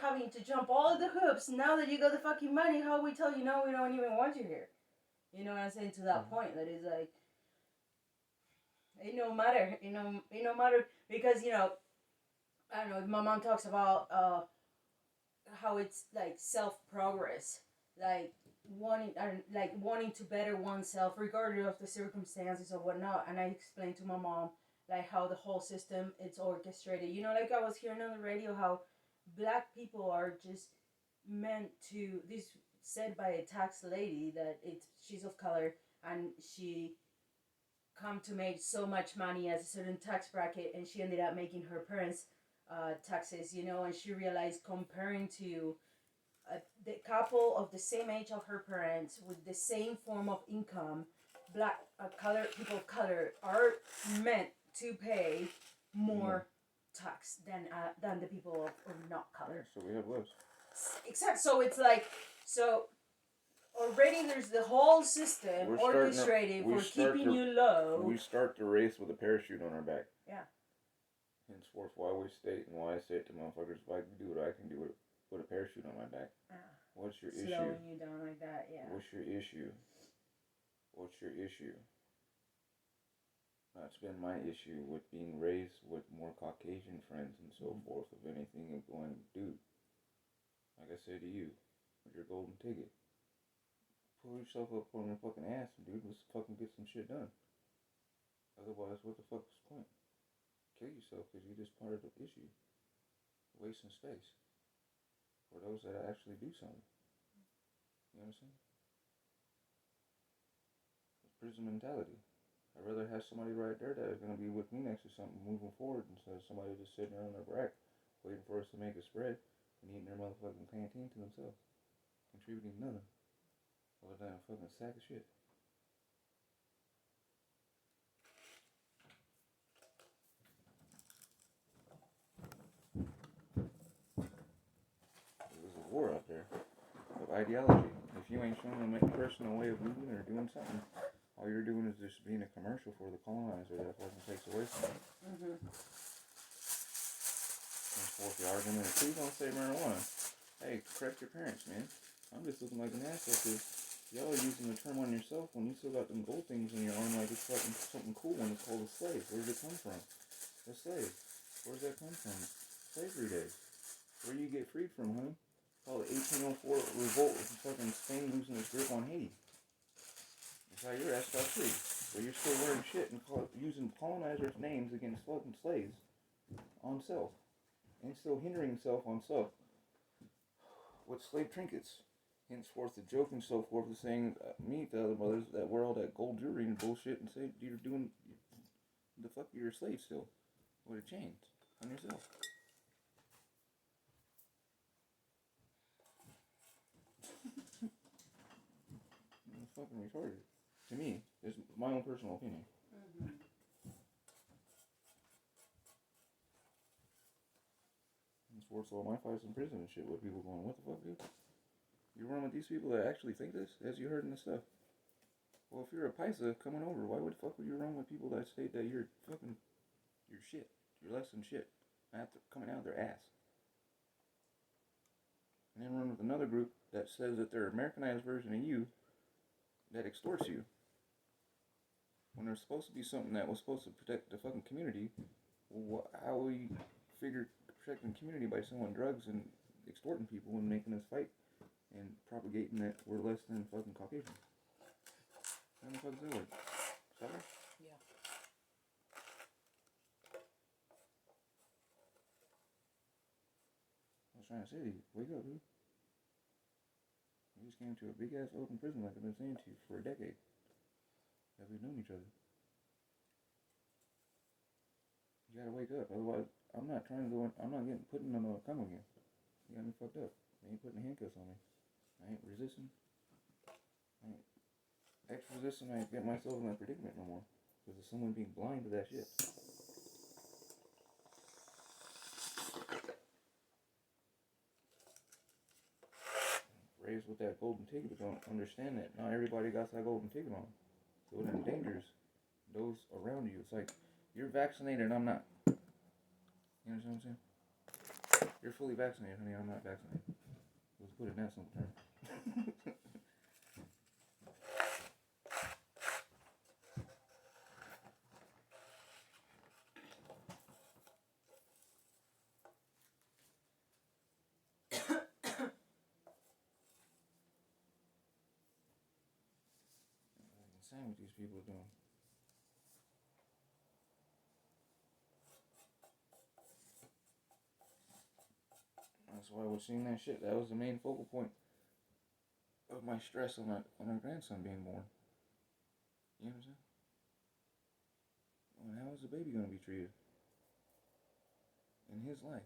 having to jump all the hoops. Now that you got the fucking money, how we tell you no, we don't even want you here? You know what I'm saying? To that point, that is like, It no matter, it no matter because I don't know. My mom talks about how it's like self progress, like wanting to better oneself regardless of the circumstances or whatnot. And I explained to my mom like how the whole system it's orchestrated. Like I was hearing on the radio how black people are just meant to. This said by a tax lady that she's of color and she come to make so much money as a certain tax bracket, and she ended up making her parents taxes, and she realized comparing to the couple of the same age of her parents with the same form of income, black color people of color are meant to pay more tax than the people of not color. So we have less. Except so it's like so. Already there's the whole system orchestrated for keeping you low. We start the race with a parachute on our back. Yeah. Henceforth, why we state and why I say it to motherfuckers, if I can do what I can do with a parachute on my back. What's your issue? Slowing you down like that, yeah. What's your issue? What's your issue? That's been my issue with being raised with more Caucasian friends and so forth, of anything of going, dude, like I said to you, with your golden ticket. Pull yourself up on your fucking ass, dude. Let's fucking get some shit done. Otherwise, what the fuck is the point? Kill yourself because you're just part of the issue. Wasting space. For those that actually do something. You know what I'm saying? It's prison mentality. I'd rather have somebody right there that is going to be with me next to something moving forward instead of somebody just sitting there on their rack waiting for us to make a spread and eating their motherfucking canteen to themselves. Contributing nothing. Other than a fucking sack of shit. There's a war out there of ideology. If you ain't showing them a personal way of moving or doing something, all you're doing is just being a commercial for the colonizer that fucking takes away from you. Henceforth, the argument is, please don't say marijuana. Hey, correct your parents, man. I'm just looking like an asshole because y'all are using the term on yourself when you still got them gold things in your arm like it's fucking something cool when it's called a slave. Where does it come from? A slave. Where does that come from? Slavery days. Where do you get freed from, honey? Called the 1804 revolt of fucking Spain losing its grip on Haiti. That's how your ass got free. But you're still wearing shit and using colonizers' names against fucking slaves on self. And still hindering self on self with slave trinkets. Henceforth, the joke and so forth is saying, me, the other brothers, that wear all that gold jewelry and bullshit and say you're doing the fuck, you're a slave still. With a chain on yourself. It's fucking retarded. To me, it's my own personal opinion. Henceforth, so my fight's in prison and shit with people going, what the fuck, dude? You run with these people that actually think this, as you heard in the stuff. Well, if you're a paisa coming over, why would the fuck would you run with people that state that you're fucking, you're shit, you're less than shit, after coming out of their ass? And then run with another group that says that they're an Americanized version of you that extorts you. When there's supposed to be something that was supposed to protect the fucking community, how will you figure protecting the community by selling drugs and extorting people and making us fight? And propagating that we're less than fucking Caucasian. How the fuck does that work? Sorry? Yeah. I was trying to say to you, wake up, dude. We just came to a big ass open prison like I've been saying to you for a decade. That we've known each other. You gotta wake up, otherwise I'm not trying to go in, I'm not getting put in a coma again. You got me fucked up. They ain't putting handcuffs on me. I ain't resisting. I ain't resisting. I ain't get myself in that predicament no more. Because of someone being blind to that shit. Raised with that golden ticket, but don't understand that not everybody got that golden ticket on. So it endangers those around you. It's like, you're vaccinated and I'm not. You understand what I'm saying? You're fully vaccinated, honey, I'm not vaccinated. Let's put it in that simple term. insane what these people are doing. That's why I was seeing that shit. That was the main focal point of my stress on our grandson being born. You know what I'm saying? Well, how is the baby going to be treated in his life?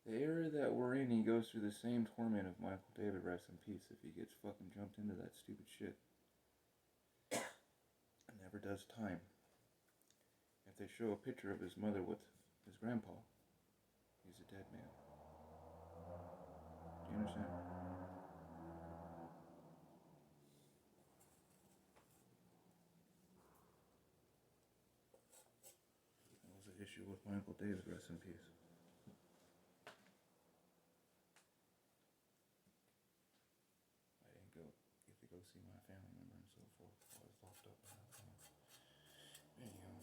The era that we're in, he goes through the same torment of Michael David, rest in peace, if he gets fucking jumped into that stupid shit. It never does time. If they show a picture of his mother with his grandpa, he's a dead man. Do you understand? That was the issue with Michael David, rest in peace. I didn't get to go see my family member and so forth. I was locked up in that time. Anyhow,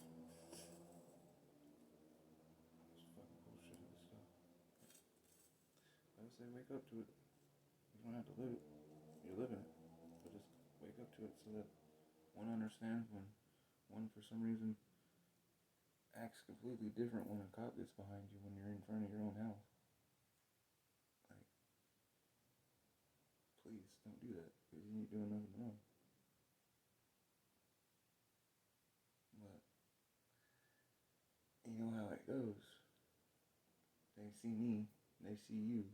it's fucking bullshit, this stuff. I would say wake up to it. You don't have to live it. You're living it. But just wake up to it so that one understands when one, for some reason, acts completely different when a cop gets behind you when you're in front of your own house. Like, please don't do that, because you ain't doing nothing wrong. But you know how it goes. They see me, they see you,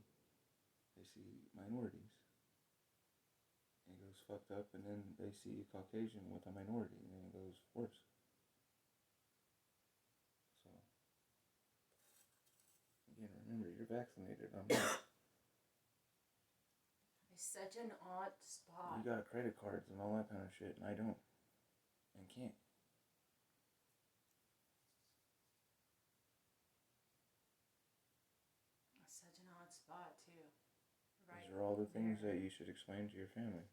they see minorities. It goes fucked up, and then they see a Caucasian with a minority, and then it goes worse. So, again, remember, you're vaccinated, I'm not. It's such an odd spot. You got credit cards and all that kind of shit, and I don't. And can't. It's such an odd spot, too. Right. These are all the things that you should explain to your family.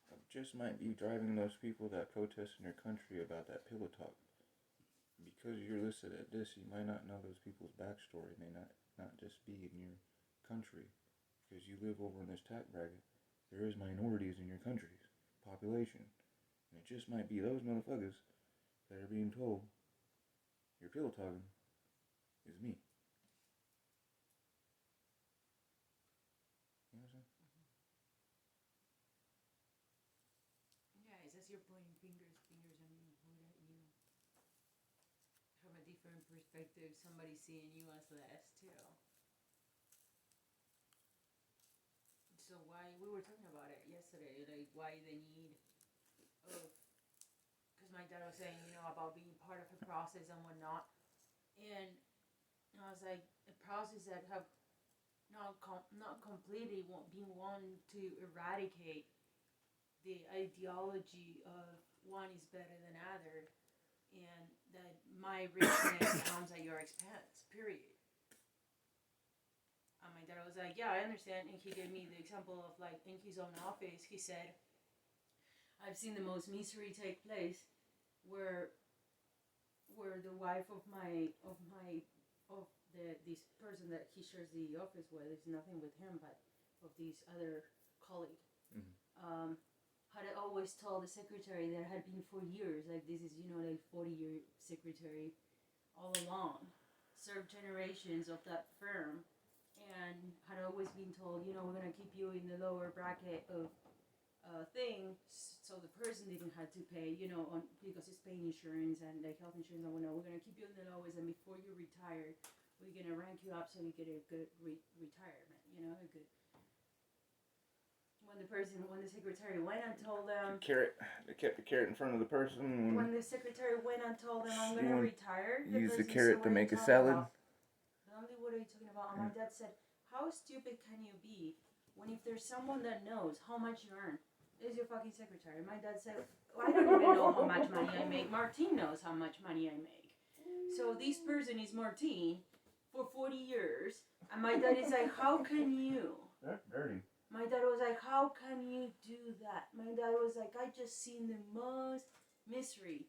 I just might be driving those people that protest in your country about that pillow talk. Because you're listed at this, you might not know those people's backstory. It may not just be in your country. Because you live over in this tax bracket, there is minorities in your country's population. And it just might be those motherfuckers that are being told your pillow talking is me. You know what I'm saying? Yeah, it's as you're pointing fingers at me, point at you. From a different perspective, somebody seeing you as less too. So why, we were talking about it yesterday, like why the need of, because my dad was saying, about being part of a process and whatnot. And I was like, a process that have not completely been one to eradicate the ideology of one is better than other, and that my richness comes at your expense, period. And my dad was like, yeah, I understand. And he gave me the example of, like, in his own office, he said, I've seen the most misery take place where the wife of this person that he shares the office with, it's nothing with him, but of this other colleague, had always told the secretary that had been for years, like this is, like 40-year secretary all along, served generations of that firm, and had always been told, we're going to keep you in the lower bracket of thing, so the person didn't have to pay, because it's paying insurance and like health insurance and whatnot. We're going to keep you in the lowest, and before you retire, we're going to rank you up so you get a good retirement, a good. When the secretary went and told them... They kept the carrot in front of the person. When the secretary went and told them, I'm going to retire... Use the carrot to make a salad. Lonely, what are you talking about? And my dad said, how stupid can you be when if there's someone that knows how much you earn, is your fucking secretary? My dad said, I don't even know how much money I make. Martine knows how much money I make. So this person is Martine for 40 years. And my dad is like, how can you? That's dirty. My dad was like, how can you do that? My dad was like, I just seen the most misery,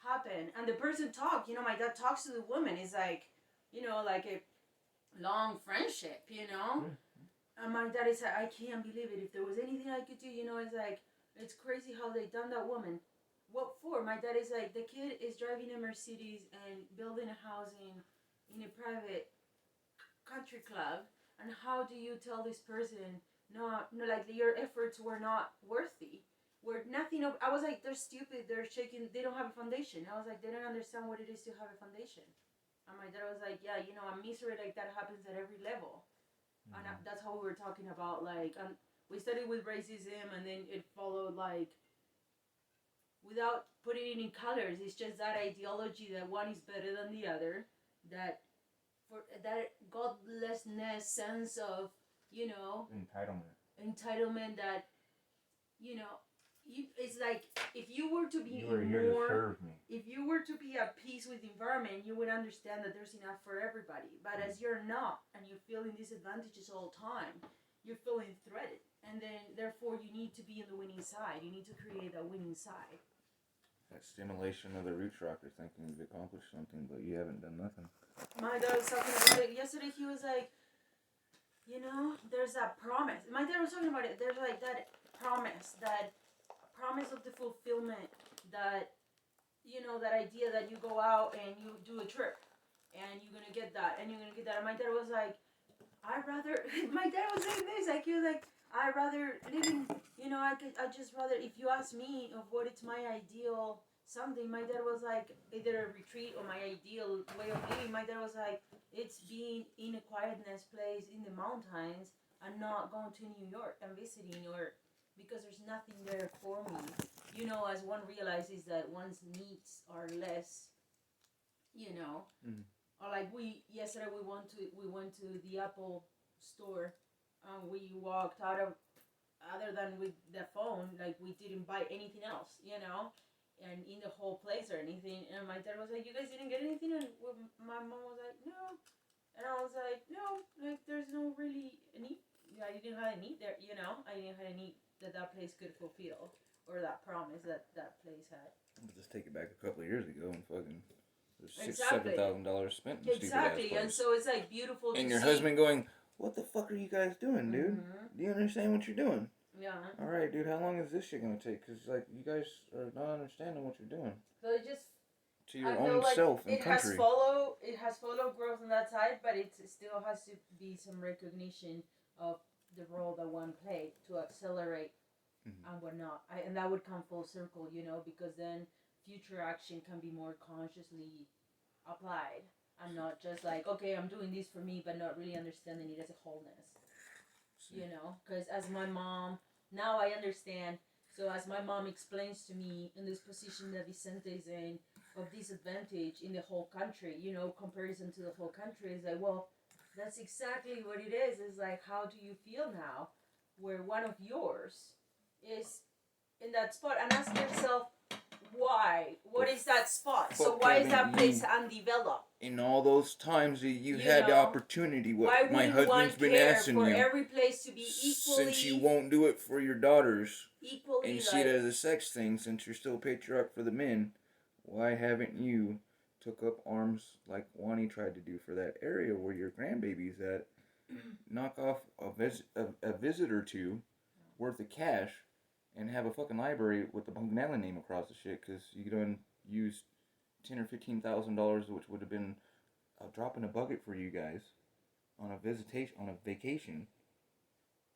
happen. And the person talked, my dad talks to the woman. He's like, like a long friendship, And my daddy said, I can't believe it. If there was anything I could do, it's like, it's crazy how they done that woman. What for? My daddy's like, the kid is driving a Mercedes and building a house in a private country club. And how do you tell this person, no, like your efforts were not worthy? Were nothing of, I was like, they're stupid, they're shaking, they don't have a foundation. I was like, they don't understand what it is to have a foundation. And my dad was like, yeah, a misery like that happens at every level. And that's how we were talking about, like, we started with racism, and then it followed, like, without putting it in colors, it's just that ideology that one is better than the other, that for that godlessness sense of, entitlement that, it's like, if you were to be You were here to serve me. if you were to be at peace with the environment, you would understand that there's enough for everybody. But as you're not, and you're feeling disadvantages all the time, you're feeling threatened. And then, therefore, you need to be in the winning side. You need to create a winning side. That stimulation of the root chakra, thinking you've accomplished something, but you haven't done nothing. My dad was talking about it yesterday. He was like, there's that promise. My dad was talking about it. There's like that promise of the fulfillment, that that idea that you go out and you do a trip and you're gonna get that and you're gonna get that. And my dad was like, my dad was saying this, like, he was like, I'd rather live in, I just rather, if you ask me of what it's my ideal something, my dad was like, either a retreat or my ideal way of living, my dad was like, it's being in a quietness place in the mountains and not going to New York and visiting, or because there's nothing there for me. As one realizes that one's needs are less, or like yesterday we went to the Apple store, and we walked out of, other than with the phone, like we didn't buy anything else, and in the whole place or anything. And my dad was like, you guys didn't get anything? And my mom was like, no. And I was like, no, like there's no really need. I didn't have a need there, I didn't have a need that place could fulfill, or that promise that place had. I'll just take it back a couple of years ago and fucking there's Exactly. $6,000-7,000 spent in Exactly, and so it's like beautiful. And to your see. husband going, what the fuck are you guys doing, dude? Do you understand what you're doing? Yeah. All right, dude. How long is this shit gonna take? Because like you guys are not understanding what you're doing. So it just To your own self and it country. It has followed growth on that side, but it still has to be some recognition of the role that one played to accelerate and whatnot. And that would come full circle, because then future action can be more consciously applied, and not just like, okay, I'm doing this for me, but not really understanding it as a wholeness. Because as my mom, now I understand. So as my mom explains to me, in this position that Vicente is in, of disadvantage in the whole country, comparison to the whole country, is like, well, that's exactly what it is. It's like, how do you feel now, where one of yours is in that spot? And ask yourself, why? What is that spot? So why is that place undeveloped? In all those times that you had the opportunity, what my husband's been asking for you, every place to be equally, since you won't do it for your daughters, equally, and see it as a sex thing, since you're still patriarch for the men, why haven't you took up arms like Wani tried to do for that area where your grandbaby's at? Knock off a visit or two worth of cash and have a fucking library with the Bunganelli name across the shit, because you done used $10,000 or $15,000, which would have been a drop in a bucket for you guys on a vacation.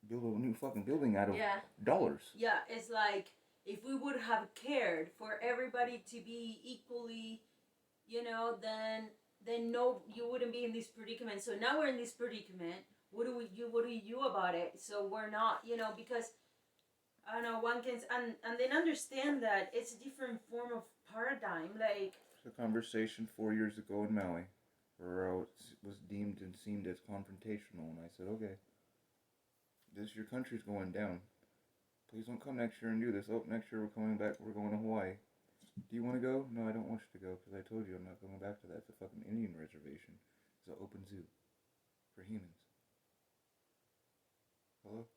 Build a new fucking building out of dollars. Yeah, it's like, if we would have cared for everybody to be equally, then no, you wouldn't be in this predicament. So now we're in this predicament. What do we do about it? So we're not, because I don't know, one can, and then understand that it's a different form of paradigm. Like, it's a conversation 4 years ago in Maui, where I was deemed and seen as confrontational, and I said, okay, your country's going down. Please don't come next year and do this. Oh, next year we're coming back. We're going to Hawaii. Do you want to go? No, I don't want you to go, because I told you I'm not going back to that. It's a fucking Indian reservation. It's an open zoo for humans. Hello?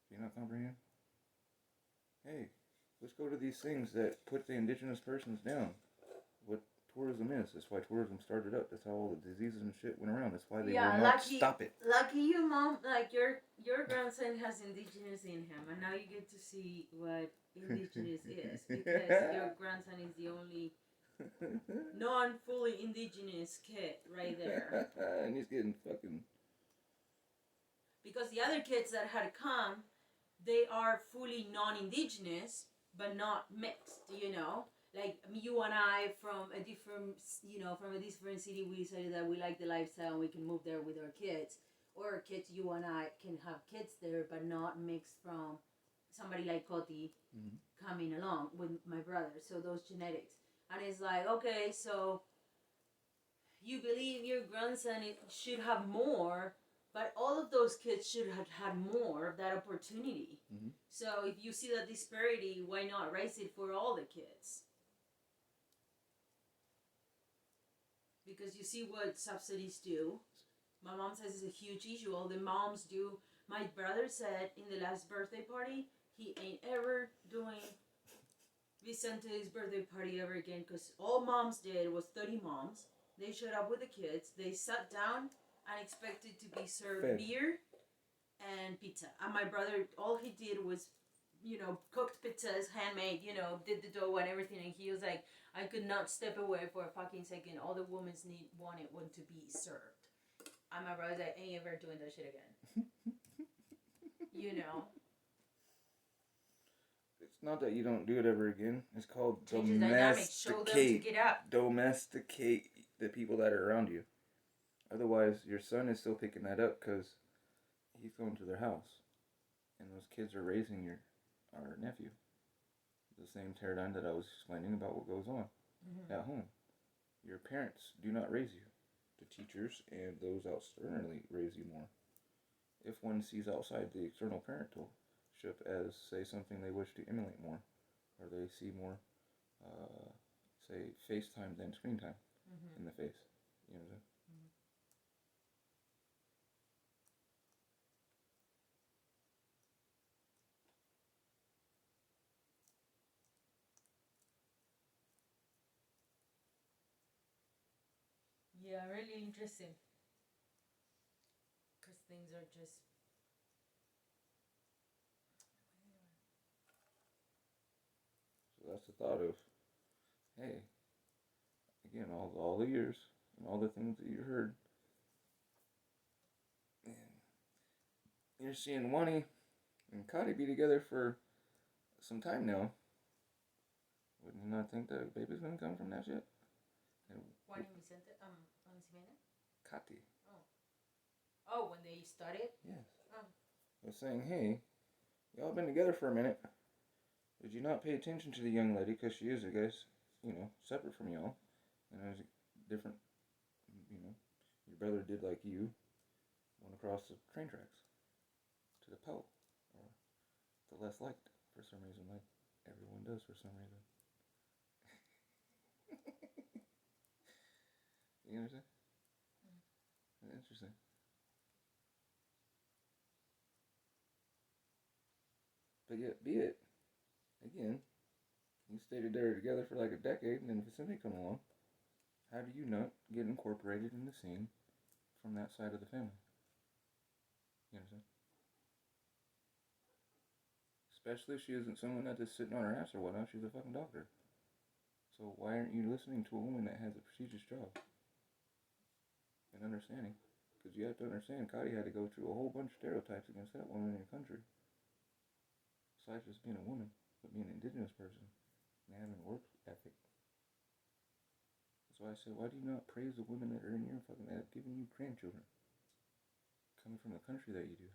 Do you not comprehend? Hey, let's go to these things that put the indigenous persons down. What tourism is. That's why tourism started up. That's how all the diseases and shit went around. That's why they Yeah, will not stop it. Lucky you, Mom. Like your grandson has indigenous in him, and now you get to see what indigenous is, because your grandson is the only non-fully indigenous kid right there. And he's getting fucking... Because the other kids that had come, they are fully non-indigenous, but not mixed, you know? Like you and I from a different city, we decided that we like the lifestyle and we can move there with our kids. Or kids, you and I can have kids there, but not mixed from somebody like Coti coming along with my brother. So those genetics. And it's like, okay, so you believe your grandson should have more, but all of those kids should have had more of that opportunity. So if you see that disparity, why not raise it for all the kids? Because you see what subsidies do. My mom says it's a huge issue. All the moms do. My brother said in the last birthday party, he ain't ever doing Vicente's birthday party ever again, because all moms did was 30 moms. They showed up with the kids. They sat down and expected to be served beer and pizza. And my brother, all he did was, cooked pizzas, handmade, did the dough and everything. And he was like, I could not step away for a fucking second. All the women wanted to be served. And my brother's like, ain't ever doing that shit again. It's not that you don't do it ever again. It's called Change the dynamics. Show them to get up. Domesticate the people that are around you. Otherwise, your son is still picking that up because he's going to their house. And those kids are raising our nephew. The same paradigm that I was explaining about what goes on at home. Your parents do not raise you. The teachers and those externally raise you more. If one sees outside the external parentalship as, say, something they wish to emulate more, or they see more, say, FaceTime than screen time in the face. You know what I'm saying? Yeah, really interesting. Because things are just... So that's the thought of, hey, again, all the years and all the things that you heard. And you're seeing Wani and Kati be together for some time now. Wouldn't you not think that a baby's gonna come from that shit? Juan y Vicente, Ximena? Kati. Oh, when they started? Yes. I was saying, hey, y'all been together for a minute. Did you not pay attention to the young lady? Because she is, I guess, separate from y'all. And it was different, your brother did like you, went across the train tracks to the pole, or the less liked for some reason, like everyone does for some reason. You understand? Interesting. But yet, be it. Again, you stayed there together for like a decade, and then Vicente come along. How do you not get incorporated in the scene from that side of the family? You understand? Especially if she isn't someone that is sitting on her ass or whatnot. She's a fucking doctor. So why aren't you listening to a woman that has a prestigious job? And understanding. Because you have to understand, Kati had to go through a whole bunch of stereotypes against that woman in your country. Besides just being a woman, but being an indigenous person and having a work ethic. That's why I said, why do you not praise the women that are in your fucking, that have given you grandchildren? Coming from the country that you do.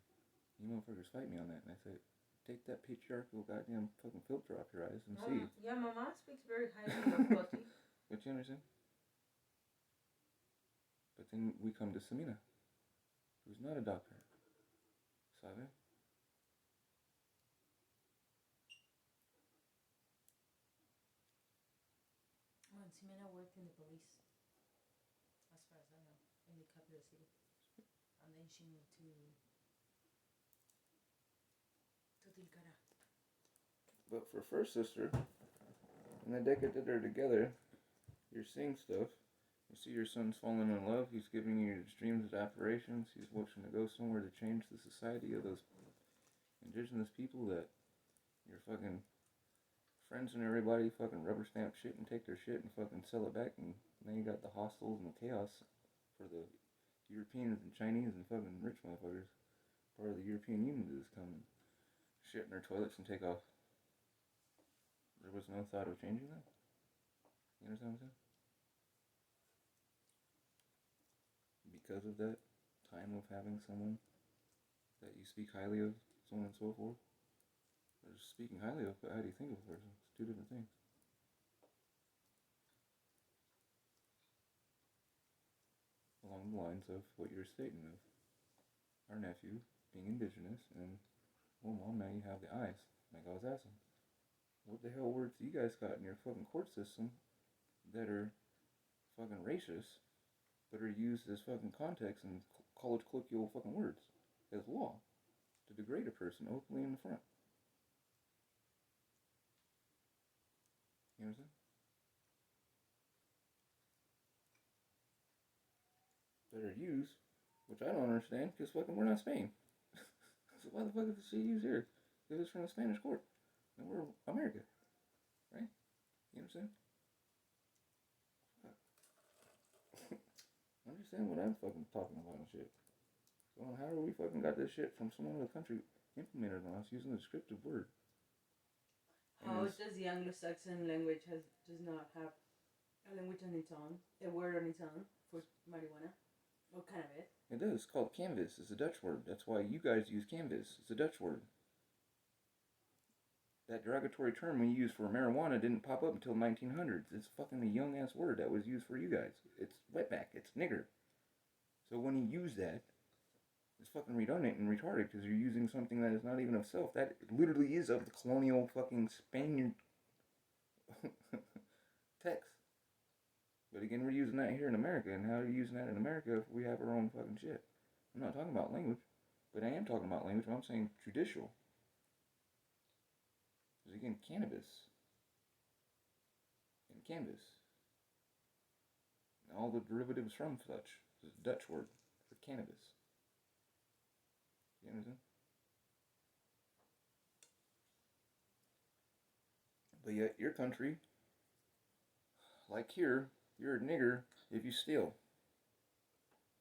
You motherfuckers fight me on that. And I said, take that patriarchal goddamn fucking filter off your eyes and see. Yeah, my mom speaks very highly of Coti. But you understand? But then we come to Samina, who's not a doctor. ¿Sabe? Well, Ximena worked in the police, as far as I know, in the capital city. And then she moved to Tilcara. But for first sister, in the decade that they're together, You're seeing stuff. You see your son's falling in love. He's giving you dreams and aspirations. He's wishing to go somewhere to change the society of those indigenous people that your fucking friends and everybody fucking rubber stamp shit and take their shit and fucking sell it back. And now you got the hostels and the chaos for the Europeans and Chinese and fucking rich motherfuckers. Part of the European Union to just come and shit in their toilets and take off. There was no thought of changing that? You understand what I'm saying? Because of that time of having someone that you speak highly of, so on and so forth. There's speaking highly of, but how do you think of a person? It's two different things. Along the lines of what you're stating of our nephew being indigenous, and well, mom, now you have the eyes. Like I was asking, what the hell words do you guys got in your fucking court system that are fucking racist, but are used as fucking context and college colloquial fucking words as law to degrade a person openly in the front? You know what I'm saying? That are used, which I don't understand, because fucking we're not Spain. So why the fuck is the shit used here? Because it's from the Spanish court. And we're America. Right? You understand? Understand what I'm fucking talking about and shit. So how are we fucking got this shit from some other country implemented on us using a descriptive word? How does the Anglo-Saxon language does not have a language on its own, a word on its own for marijuana? What kind of it? It does. It's called canvas. It's a Dutch word. That's why you guys use canvas. It's a Dutch word. That derogatory term we use for marijuana didn't pop up until 1900s. It's fucking a young-ass word that was used for you guys. It's wetback. It's nigger. So when you use that, it's fucking redundant and retarded because you're using something that is not even of self. That literally is of the colonial fucking Spaniard text. But again, we're using that here in America, and how are you using that in America if we have our own fucking shit? I'm not talking about language, but I am talking about language, but I'm saying judicial. Because again, cannabis and canvas, and all the derivatives from such, is a Dutch word for cannabis. You understand? But yet, your country, like here, you're a nigger if you steal.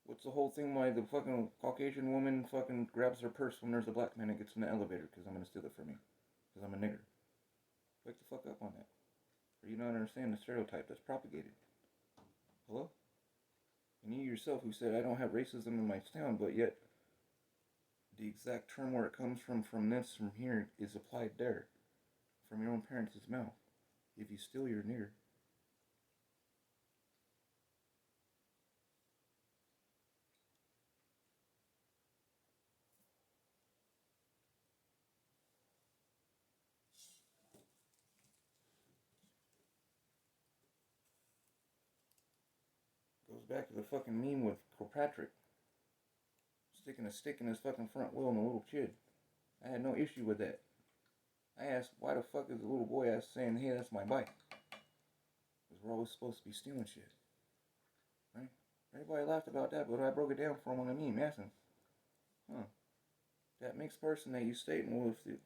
What's the whole thing why the fucking Caucasian woman fucking grabs her purse when there's a black man that gets in the elevator because I'm going to steal it from me? Because I'm a nigger. Wake the fuck up on that. Or you don't understand the stereotype that's propagated. Hello? And you yourself who said I don't have racism in my town, but yet the exact term where it comes from here, is applied there. From your own parents' mouth. If you steal, you're a nigger. Goes back to the fucking meme with Kilpatrick. Sticking a stick in his fucking front wheel and a little kid. I had no issue with that. I asked, why the fuck is the little boy saying, hey, that's my bike? Because we're always supposed to be stealing shit. Right? Everybody laughed about that, but I broke it down for him on a meme, asking, that mixed person that you stating, well, if the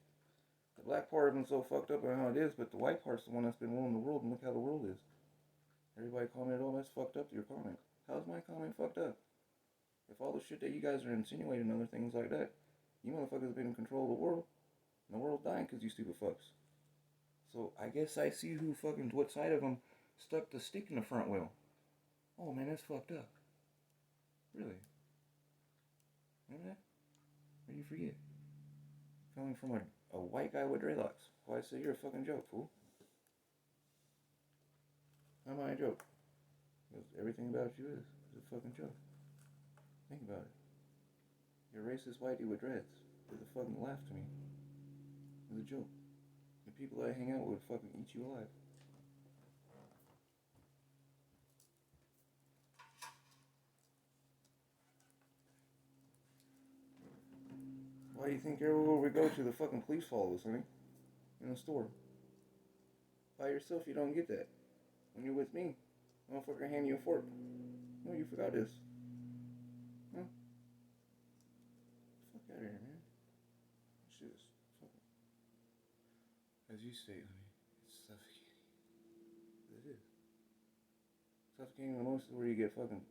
black part of him so fucked up on how it is, but the white part's the one that's been ruling the world, and look how the world is. Everybody commented, oh, that's fucked up to your comment. How's my comment fucked up? If all the shit that you guys are insinuating and other things like that, you motherfuckers have been in control of the world. And the world's dying because you stupid fucks. So I guess I see who fucking, what side of them stuck the stick in the front wheel. Oh man, that's fucked up. Really? Remember that? Or you forget? Coming from a white guy with dreadlocks. Why I say you're a fucking joke, fool? How am I a joke? Because everything about you is a fucking joke. Think about it. You're a racist white dude with dreads. It's a fucking laugh to me. It's a joke. The people that I hang out with fucking eat you alive. Why do you think everywhere we go to, the fucking police follow us, honey? In the store. By yourself, you don't get that. When you're with me, Motherfucker hand you a fork. No, you forgot this. Huh? Fuck out of here, man. Shit is fucking. As you state, honey, it's suffocating. It is. Suffocating the most is where you get fucking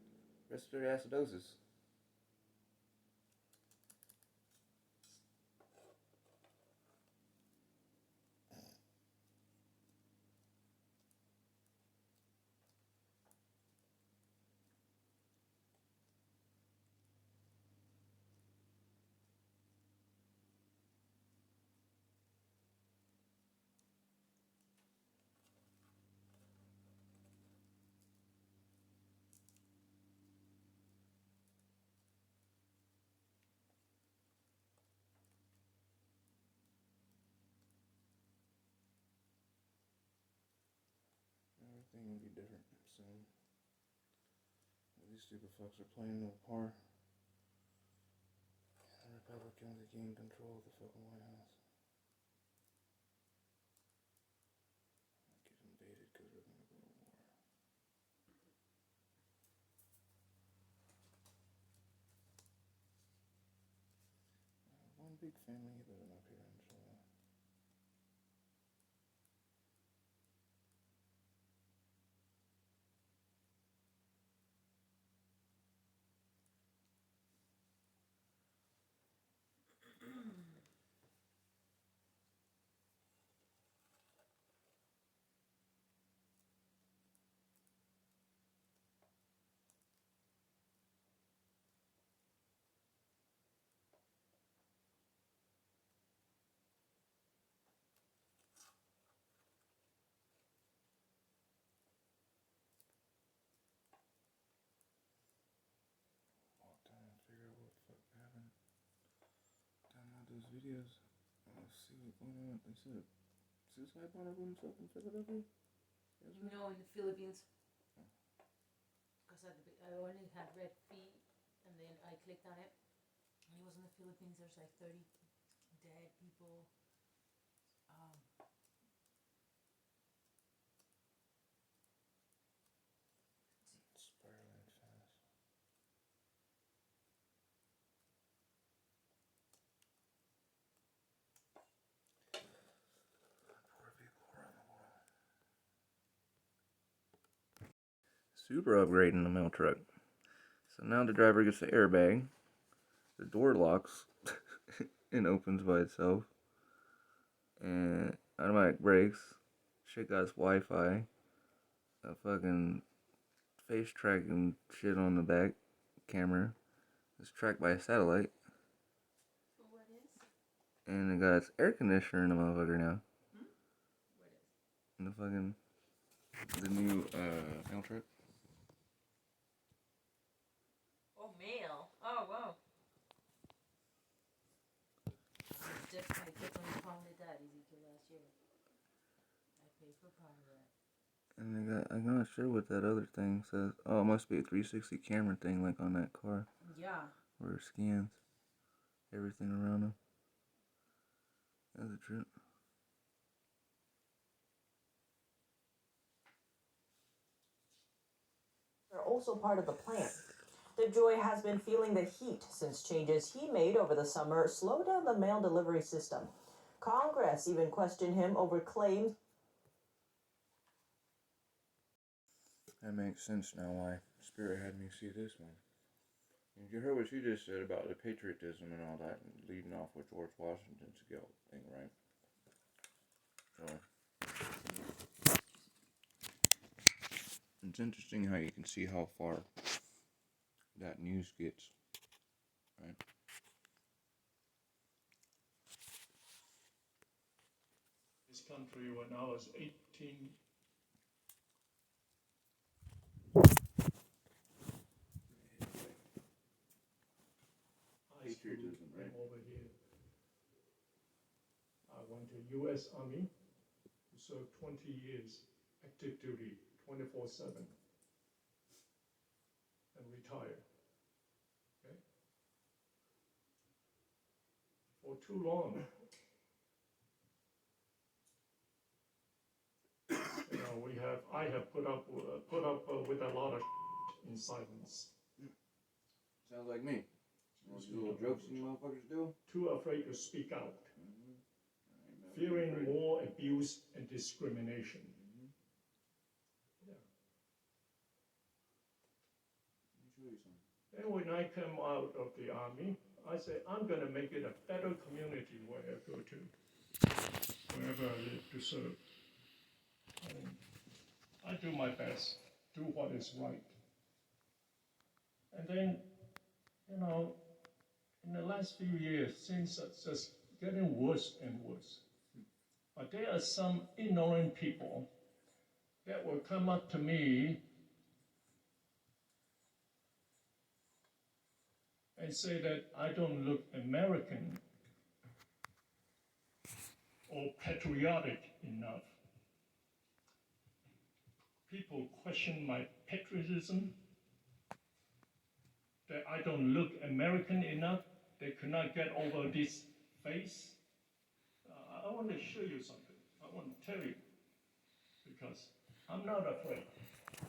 respiratory acidosis. Everything will be different soon. These stupid fucks are playing the part. The Republicans are gaining control of the fucking White House. Get invaded because we're gonna go to war. One big family living up here in July. Download those videos. Let's see what's going on. They said suicide bomber wouldn't show up in Philadelphia? No, in the Philippines. Because I only had read feed, and then I clicked on it, and it was in the Philippines. There's like 30 dead people. Spiraling fast. Poor people around the world. Super upgrading the mail truck. So now the driver gets the airbag. The door locks and opens by itself. And automatic brakes. Shit got Wi-Fi. A fucking face tracking shit on the back camera. It's tracked by a satellite. What is? And it got its air conditioner in the motherfucker now. What is? In the fucking the new mail truck. Oh, mail. Oh, wow. My kids only found it that Ezekiel last year. I paid for part of that. And they got, I'm not sure what that other thing says. Oh, it must be a 360 camera thing like on that car. Yeah. Where it scans everything around them. That's a trip. They're also part of the plan. DeJoy has been feeling the heat since changes he made over the summer slowed down the mail delivery system. Congress even questioned him over claims. That makes sense now why Spirit had me see this one. And you heard what you just said about the patriotism and all that, and leading off with George Washington's guilt thing, right? So it's interesting how you can see how far that news gets, right? This country when I was 18. Patriotism, right? Over here. I went to U.S. Army, served 20 years, active duty, 24/7, and retired. Okay? For too long, we have I have put up with a lot of in silence. Sounds like me. Those little jokes you motherfuckers do? Too afraid to speak out. Fearing more abuse and discrimination. Yeah. Let me show you something. Then when I came out of the army, I said, I'm going to make it a better community where I go to, wherever I live to serve. And I do my best, do what is right. And then, you know, in the last few years, things are just getting worse and worse. But there are some ignorant people that will come up to me and say that I don't look American or patriotic enough. People question my patriotism, that I don't look American enough. They could not get over this face. I want to show you something. I want to tell you, because I'm not afraid.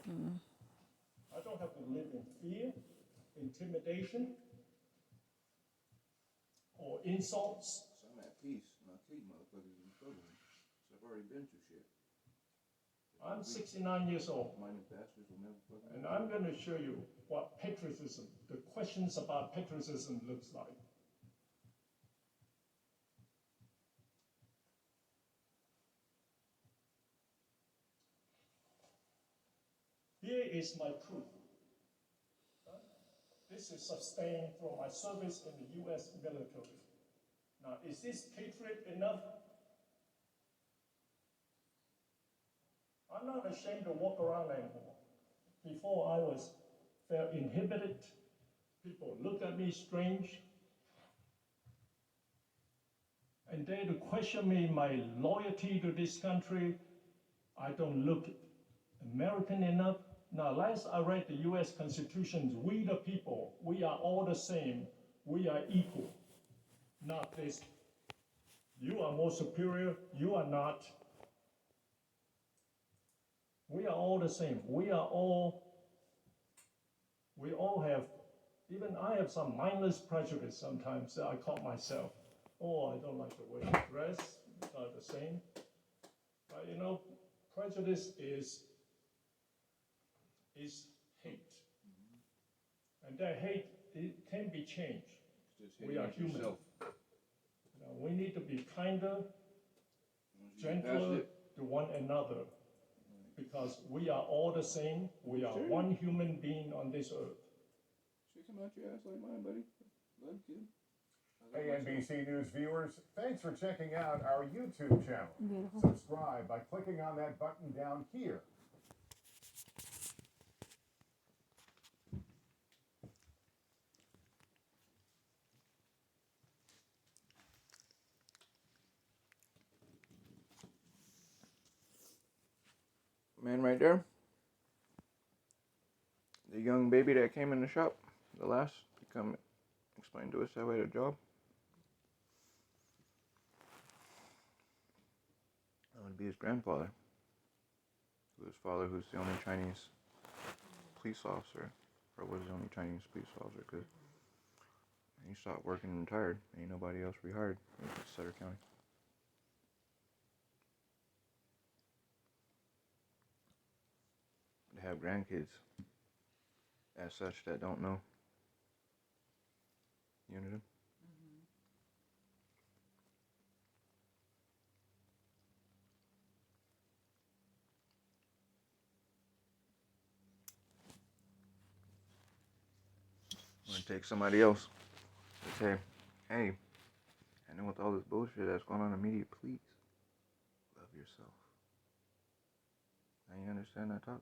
I don't have to live in fear, intimidation, or insults. So I'm at peace, and I keep motherfuckers in trouble. So I've already been through shit. I'm 69 years old, Minded bastards will never fucking. and I'm going to show you what patriotism, the questions about patriotism looks like. Here is my proof. This is sustained from my service in the U.S. military. Now, is this patriot enough? I'm not ashamed to walk around anymore. Before I felt inhibited. People look at me strange. And they to question me my loyalty to this country. I don't look American enough. Now, last I read the U.S. Constitution, we the people, we are all the same. We are equal. Not this. You are more superior. You are not. We are all the same. We all have, even I have some mindless prejudice sometimes that I caught myself. Oh, I don't like the way you dress. It's not the same. But you know, prejudice is hate. And that hate, it can be changed. We are human. Now, we need to be kinder, gentler to one another, because we are all the same. We are one human being on this earth. Shit come out your ass like mine, buddy. Love kid. Hey, NBC News viewers, thanks for checking out our YouTube channel. Beautiful. Subscribe by clicking on that button down here. Man right there. The young baby that came in the shop. The last. He come explain to us how we had a job. That would be his grandfather. His father, who's the only Chinese police officer, or was the only Chinese police officer, because he stopped working and retired. Ain't nobody else rehired in Sutter County. They have grandkids, as such, that don't know. You know them? I'm gonna take somebody else to say, hey, I know with all this bullshit that's going on in the media, please love yourself. Now you understand that talk?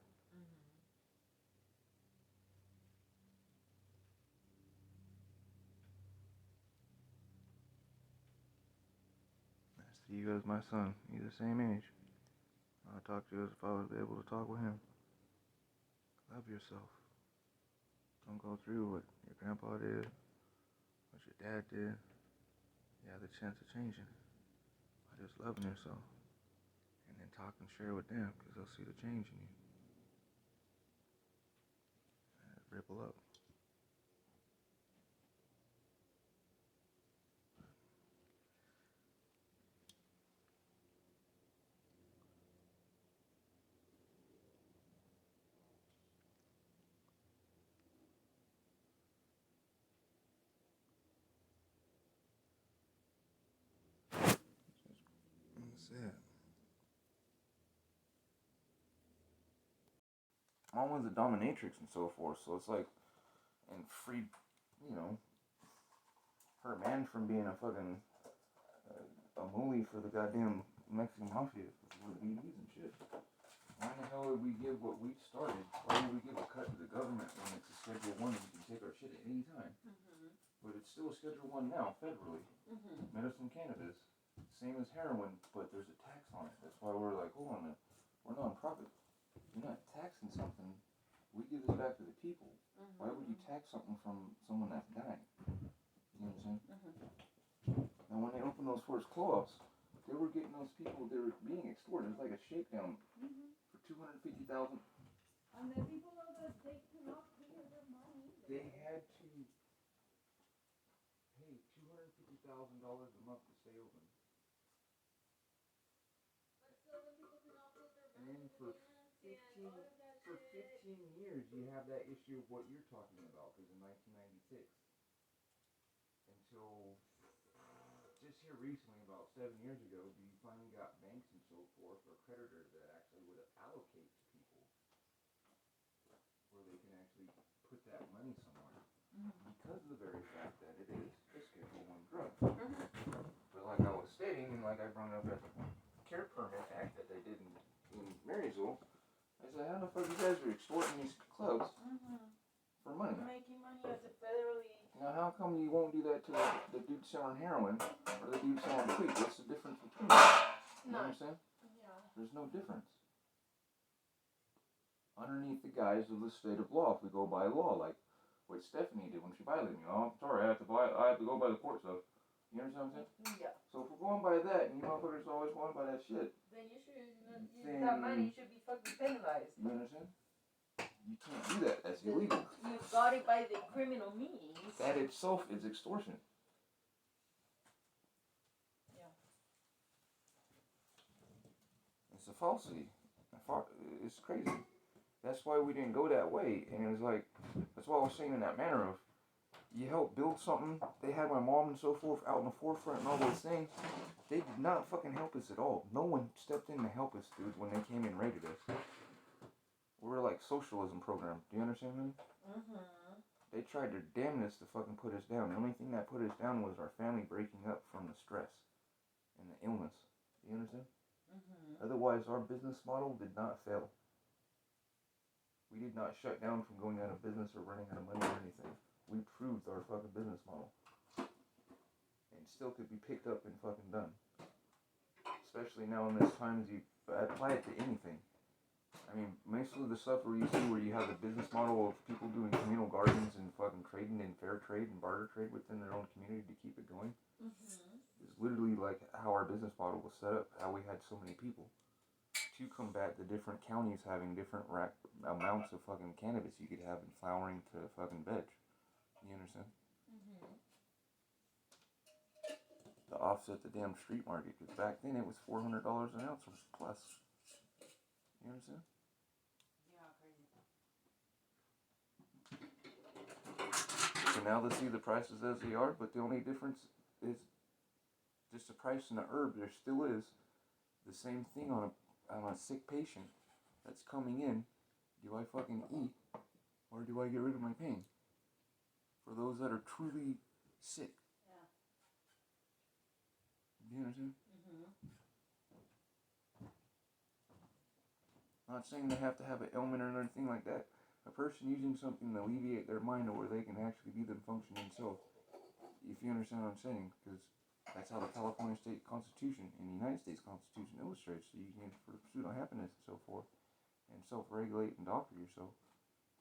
I see you as my son. He's the same age. I'll talk to you as if I was able to talk with him. Love yourself. Don't go through what your grandpa did, what your dad did. You have the chance of changing by just loving yourself. And then talk and share with them, because they'll see the change in you. ripple up. That's it. Mom was a dominatrix and so forth, so it's like, and freed, you know, her man from being a fucking a moolie for the goddamn Mexican mafia with BDs and shit. Why the hell would we give what we started? Why would we give a cut to the government when it's a Schedule 1 and we can take our shit at any time? But it's still a Schedule 1 now, federally. Medicinal cannabis. Same as heroin, but there's a tax on it. That's why we're like, hold on, we're non-profit. You're not taxing something. We give this back to the people. Why would you tax something from someone that's dying? You know what I'm saying? And when they opened those first co-ops, they were getting those people, they were being extorted. It was like a shakedown for $250,000. And the people know that they cannot pay their money. They had to pay $250,000 a month to stay open. But still, the people cannot pay their And then for 15 years, you have that issue of what you're talking about, because in 1996, until just here recently, about 7 years ago, you finally got banks and so forth, or creditors that actually would allocate to people, where they can actually put that money somewhere, because of the very fact that it is a Schedule 1 drug. But like I was stating, and like I brought up at the Care Permit Act that they did in Marysville, I said, how the fuck you guys are extorting these clubs for money? Making money as a federally. Now, how come you won't do that to the dude selling heroin or the dude selling tweet? What's the difference between them? You know what I'm saying? Yeah. There's no difference. Underneath the guise of the state of law, if we go by law, like what Stephanie did when she violated me. Oh, I'm sorry, I have to go by the court stuff. You understand what I'm saying? Yeah. So if we're going by that, and you motherfuckers always going by that shit, Then you should, that money should be fucking penalized. you understand? You can't do that. That's illegal. You got it by the criminal means. That itself is extortion. Yeah. It's a falsity. It's crazy. That's why we didn't go that way. And it was like, that's why I was saying in that manner of, you help build something. They had my mom and so forth out in the forefront and all those things. They did not fucking help us at all. No one stepped in to help us, dude, when they came and raided us. We were like socialism program. Do you understand me? They tried their damnedest to fucking put us down. The only thing that put us down was our family breaking up from the stress and the illness. Do you understand? Otherwise, our business model did not fail. We did not shut down from going out of business or running out of money or anything. We proved our fucking business model. And still could be picked up and fucking done. Especially now in this time as you apply it to anything. I mean, most of the stuff where you see where you have the business model of people doing communal gardens and fucking trading and fair trade and barter trade within their own community to keep it going. It's literally like how our business model was set up, how we had so many people to combat the different counties having different amounts of fucking cannabis you could have in flowering to fucking veg. You understand? To offset the damn street market, because back then it was $400 an ounce or plus. You understand? So now they see the prices as they are, but the only difference is just the price in the herb. There still is the same thing on a sick patient that's coming in. Do I fucking eat or do I get rid of my pain? For those that are truly sick. Yeah. Do you understand? I'm not saying they have to have an ailment or anything like that. A person using something to alleviate their mind or where they can actually be them function themselves. If you understand what I'm saying, because that's how the California State Constitution and the United States Constitution illustrates. So you can pursue happiness and so forth, and self-regulate and doctor yourself.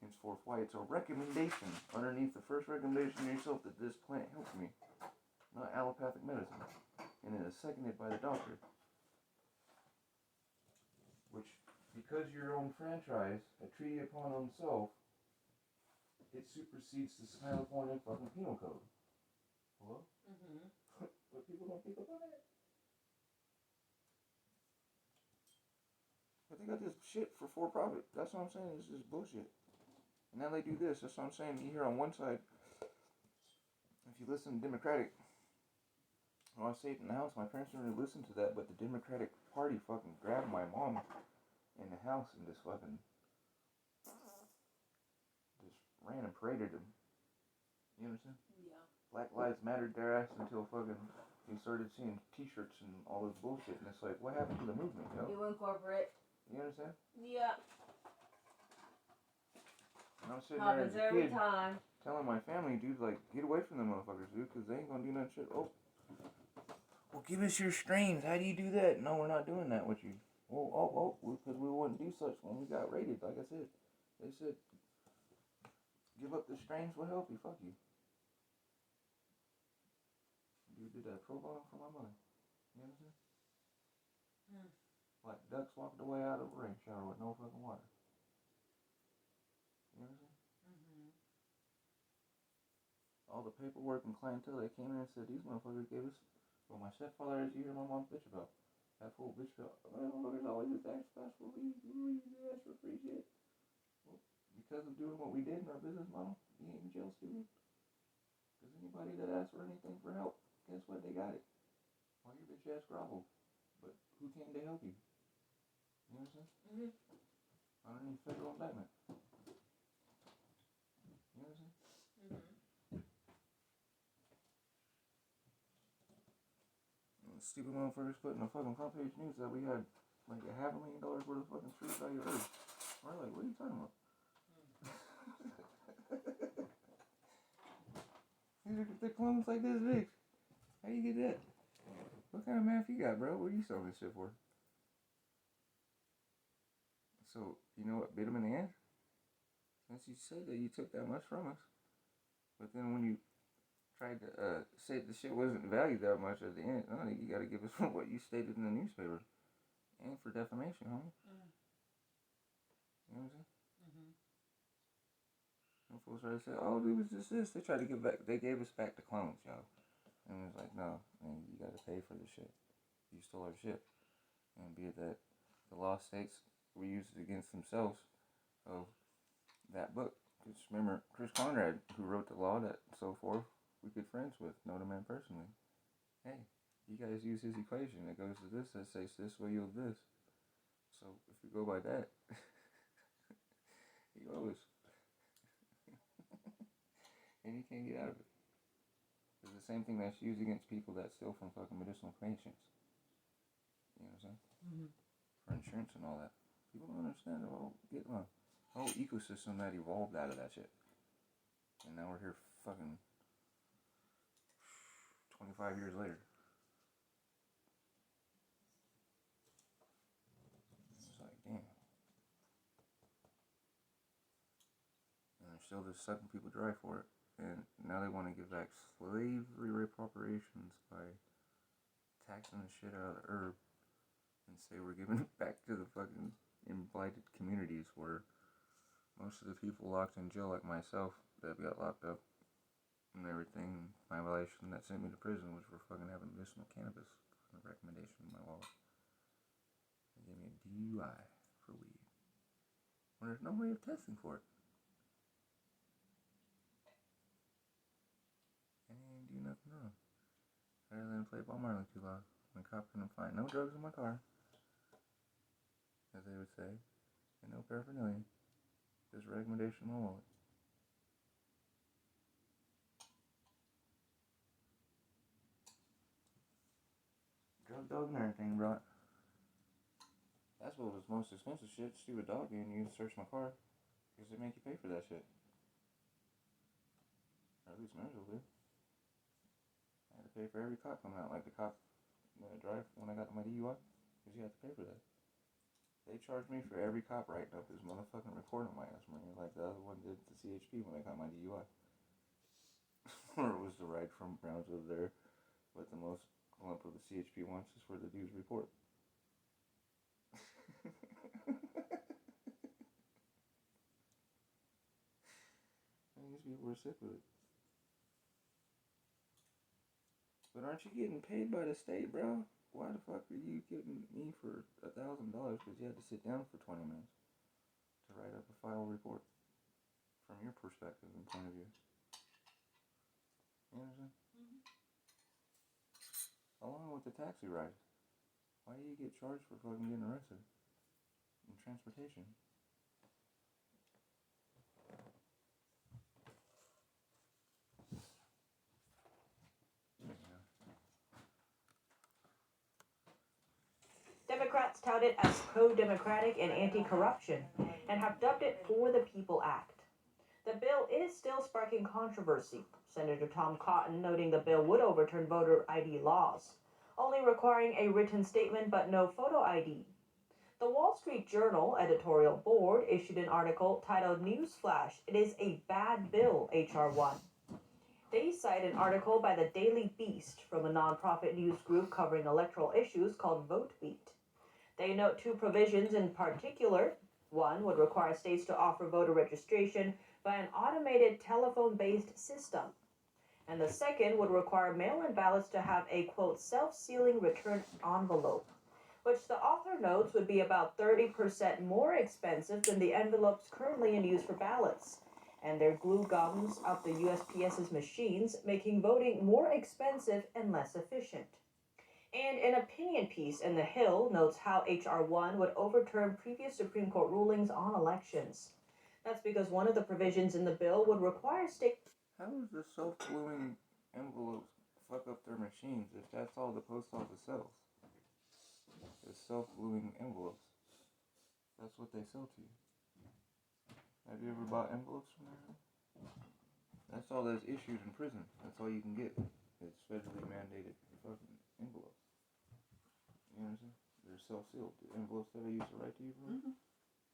Henceforth, why it's a recommendation underneath the first recommendation to yourself that this plant helps me, not allopathic medicine, and it is seconded by the doctor. Which, because your own franchise, a treaty upon himself, it supersedes the California fucking penal code. Hello? But people don't pick up on that. But they got this shit for profit. That's what I'm saying. It's just bullshit. And now they do this. That's what I'm saying. You hear on one side, if you listen to Democratic, well, I say it in the house, my parents didn't really listen to that, but the Democratic Party fucking grabbed my mom in the house and just fucking just ran and paraded them. You understand? Yeah. Black Lives Mattered their ass until fucking you started seeing t-shirts and all this bullshit, and it's like, what happened to the movement, yo? You incorporate. You understand? Yeah. And I'm sitting Happens there as a every kid time. telling my family, dude, like, get away from them motherfuckers, dude, because they ain't gonna do nothing shit. Oh, well, give us your strains. How do you do that? No, we're not doing that with you. Well, because we wouldn't do such when we got raided, like I said. They said, give up the strains, we'll help you, fuck you. Dude did that pro bono for my mother. You understand? Like ducks walked away out of a rain shower with no fucking water. You understand? All the paperwork and clientele that came in and said these motherfuckers gave us. Well, my stepfather, as you hear my mom bitch about, that fool bitch about, motherfuckers always just ask us for we ask for free shit. Well, because of doing what we did in our business model, you ain't in jail, stupid. Because anybody that asks for anything for help, guess what? They got it. Why your bitch ass grovel? But who came to help you? You understand? Underneath federal indictment. You understand? Stupid motherfuckers put in the fucking front page news that we had like $500,000 worth of fucking street value earth. We're like, what are you talking about? The clones like this big. How you get that? What kind of math you got, bro? What are you selling this shit for? So, you know what bit them in the ass? Since you said that you took that much from us, but then when you tried to say the shit wasn't valued that much at the end, no, you gotta give us what you stated in the newspaper. And for defamation, homie. You know what I'm saying? Some folks try to say, oh, it was just this. They tried to give back, they gave us back the clones, yo. And it was like, no, man, you gotta pay for this shit. You stole our shit. And be it that the law states we used it against themselves of that book. Because remember, Chris Conrad, who wrote the law that so forth, we good friends with, know the man personally. Hey, you guys use his equation. It goes to this, that says this will yield this. So if we go by that, he owes. And you can't get out of it. It's the same thing that's used against people that steal from fucking medicinal patients. You know what I'm saying? For insurance and all that. People don't understand the whole ecosystem that evolved out of that shit. And now we're here fucking 25 years later. It's like, damn. And they're still just sucking people dry for it. And now they want to give back slavery reparations by taxing the shit out of the herb and say we're giving it back to the fucking blighted communities where most of the people locked in jail, like myself, that got locked up and everything, my violation that sent me to prison was for fucking having medicinal cannabis on the recommendation of my wallet. They gave me a DUI for weed when there's no way of testing for it. And they didn't do nothing wrong. Other than play Bob Marley too loud. The cop couldn't find no drugs in my car, as they would say, and no paraphernalia. Just recommendation of my wallet. Drug dog and everything, bro. That's what was most expensive shit. Stupid dog getting you to search my car. Because they make you pay for that shit. Or at least Marshall did. I had to pay for every cop coming out. Like the cop drive when I got my DUI. Because you have to pay for that. They charged me for every cop writing up his motherfucking report on my ass, man. Like the other one did the CHP when I got my DUI. Or it was the ride from Brownsville there. But the most lump of the CHP wants is for the dude's report. people are sick with it. But aren't you getting paid by the state, bro? Why the fuck are you giving me for $1,000 because you had to sit down for 20 minutes to write up a final report from your perspective and point of view? You understand? Mm-hmm. Along with the taxi ride. Why do you get charged for fucking getting arrested? In transportation. Democrats tout it as pro-democratic and anti-corruption, and have dubbed it For the People Act. The bill is still sparking controversy, Senator Tom Cotton noting the bill would overturn voter ID laws, only requiring a written statement but no photo ID. The Wall Street Journal editorial board issued an article titled Newsflash, It is a Bad Bill, H.R. 1. They cite an article by the Daily Beast from a nonprofit news group covering electoral issues called VoteBeat. They note two provisions in particular. One would require states to offer voter registration by an automated telephone-based system. And the second would require mail-in ballots to have a, quote, self-sealing return envelope, which the author notes would be about 30% more expensive than the envelopes currently in use for ballots. And their glue gums up the USPS's machines, making voting more expensive and less efficient. And an opinion piece in The Hill notes how H.R. 1 would overturn previous Supreme Court rulings on elections. That's because one of the provisions in the bill would require state... How does the self-gluing envelopes fuck up their machines if that's all the post office sells? The self-gluing envelopes. That's what they sell to you. Have you ever bought envelopes from there? That's all that's issued in prison. That's all you can get. It's federally mandated fucking envelopes. You understand? They're self-sealed. The envelopes that I used to write to you from,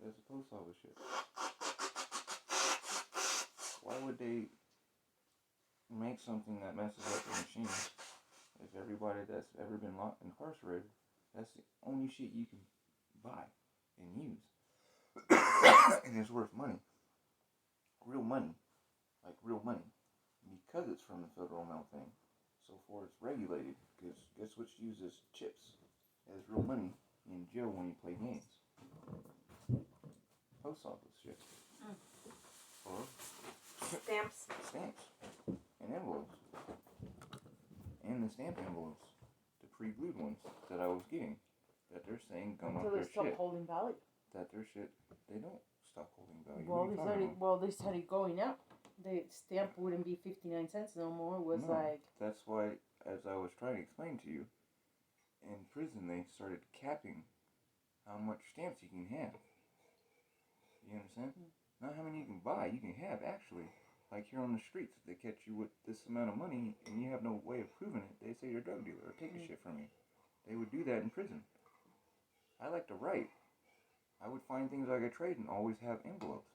that's the post office shit. Why would they make something that messes up the machine if everybody that's ever been incarcerated, that's the only shit you can buy and use? And it's worth money. Real money. Like real money. Because it's from the federal mail thing. So far it's regulated. Because guess which uses chips as real money in jail when you play games? Post office shit. Or Stamps. Stamps. And envelopes. And the stamp envelopes. The pre-glued ones that I was getting. That they're saying gum up Until their they stop shit. holding value. That their shit, they don't stop holding value. They started going up. The stamp wouldn't be 59 cents no more. It was like... That's why, as I was trying to explain to you, in prison they started capping how much stamps you can have. You understand? Not how many you can buy, you can have actually. Like here on the streets, if they catch you with this amount of money and you have no way of proving it, they say you're a drug dealer or take the shit from you. They would do that in prison. I like to write. I would find things I could trade and always have envelopes.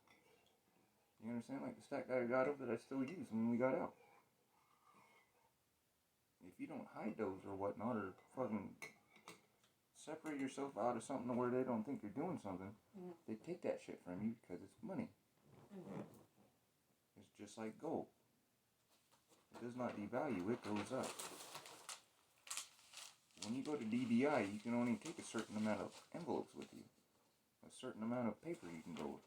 You understand? Like the stack that I got up that I still use when we got out. If you don't hide those or whatnot, or fucking separate yourself out of something where they don't think you're doing something, they take that shit from you because it's money. It's just like gold. It does not devalue, it goes up. When you go to DDI, you can only take a certain amount of envelopes with you. A certain amount of paper you can go with.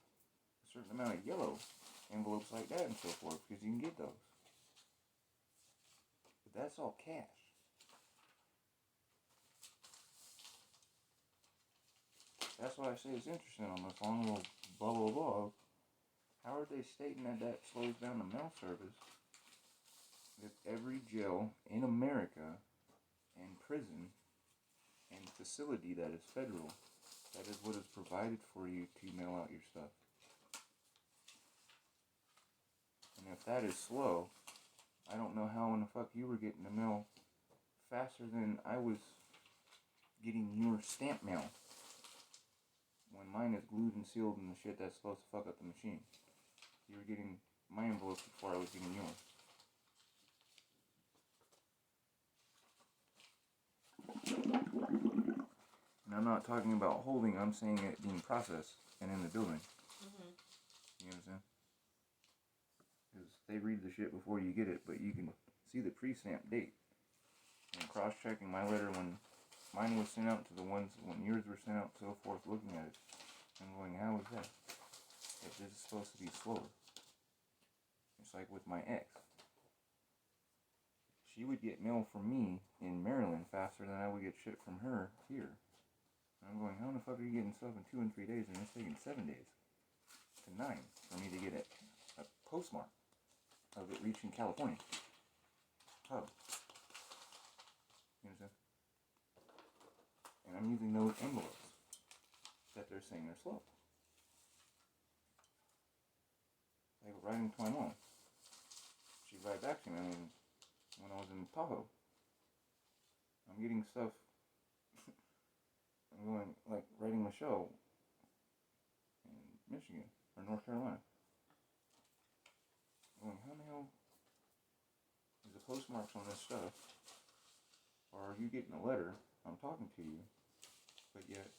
A certain amount of yellow envelopes like that and so forth, because you can get those. But that's all cash. That's why I say it's interesting on this long little blah blah blah. How are they stating that that slows down the mail service if every jail in America and prison and facility that is federal, that is what is provided for you to mail out your stuff? And if that is slow, I don't know how in the fuck you were getting the mail faster than I was getting your stamp mail. When mine is glued and sealed and the shit that's supposed to fuck up the machine. You were getting my envelopes before I was getting yours. And I'm not talking about holding, I'm saying it being processed and in the building. You understand? Because they read the shit before you get it, but you can see the pre-stamped date. And cross-checking my letter when mine was sent out to the ones when yours were sent out, so forth, looking at it. I'm going, how is that? If this is supposed to be slower. It's like with my ex. She would get mail from me in Maryland faster than I would get shit from her here. And I'm going, how the fuck are you getting stuff in 2 and 3 days and it's taking 7 days to 9 for me to get a postmark of it reaching California? Hub. You understand? And I'm using those envelopes that they're saying they're slow. Like writing to my mom. She'd write back to me, when I was in Tahoe. I'm getting stuff. I'm going, like, writing Michelle in Michigan or North Carolina. I'm going, how the hell is the postmarks on this stuff? Or are you getting a letter? I'm talking to you, but yet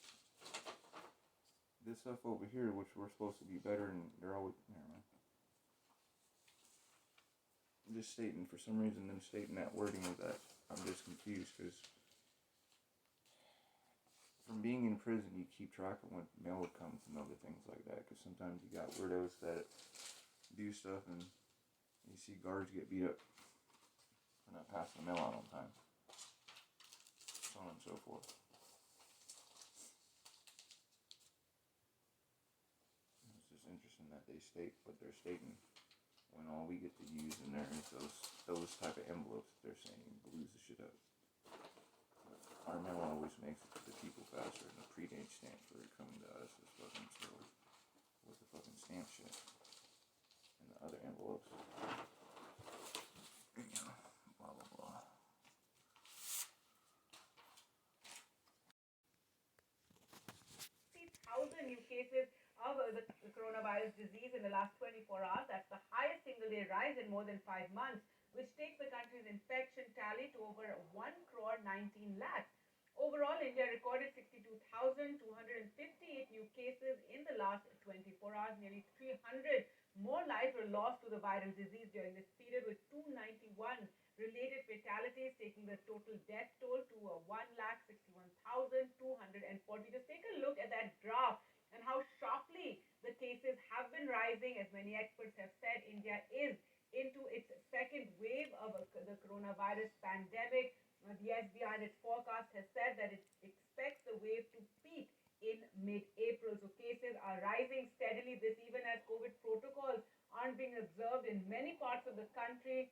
this stuff over here, which we're supposed to be better, and they're always, never mind. I'm just stating, for some reason, them stating that wording of that, I'm just confused, because from being in prison, you keep track of when mail comes and other things like that, because sometimes you got weirdos that do stuff, and you see guards get beat up for not passing the mail out on time, so on and so forth. It's just interesting that they state what they're stating, when all we get to use in there is those type of envelopes that they're saying blues the shit up. Our mail always makes it to the people faster, and the pre-date stamp for it coming to us is fucking slow with the fucking stamp shit. And the other envelopes, you know, blah blah blah. 60,000 new cases of the coronavirus disease in the last 24 hours. That's the highest single-day rise in more than 5 months, which takes the country's infection tally to over 1,19 lakhs. Overall, India recorded 62,258 new cases in the last 24 hours. Nearly 300 more lives were lost to the viral disease during this period, with 291 related fatalities, taking the total death toll to 1,61,240. Just take a look at that graph and how sharply the cases have been rising. As many experts have said, India is into its second wave of the coronavirus pandemic. The SBI in its forecast has said that it expects the wave to peak in mid-April. So cases are rising steadily. This even as COVID protocols aren't being observed in many parts of the country,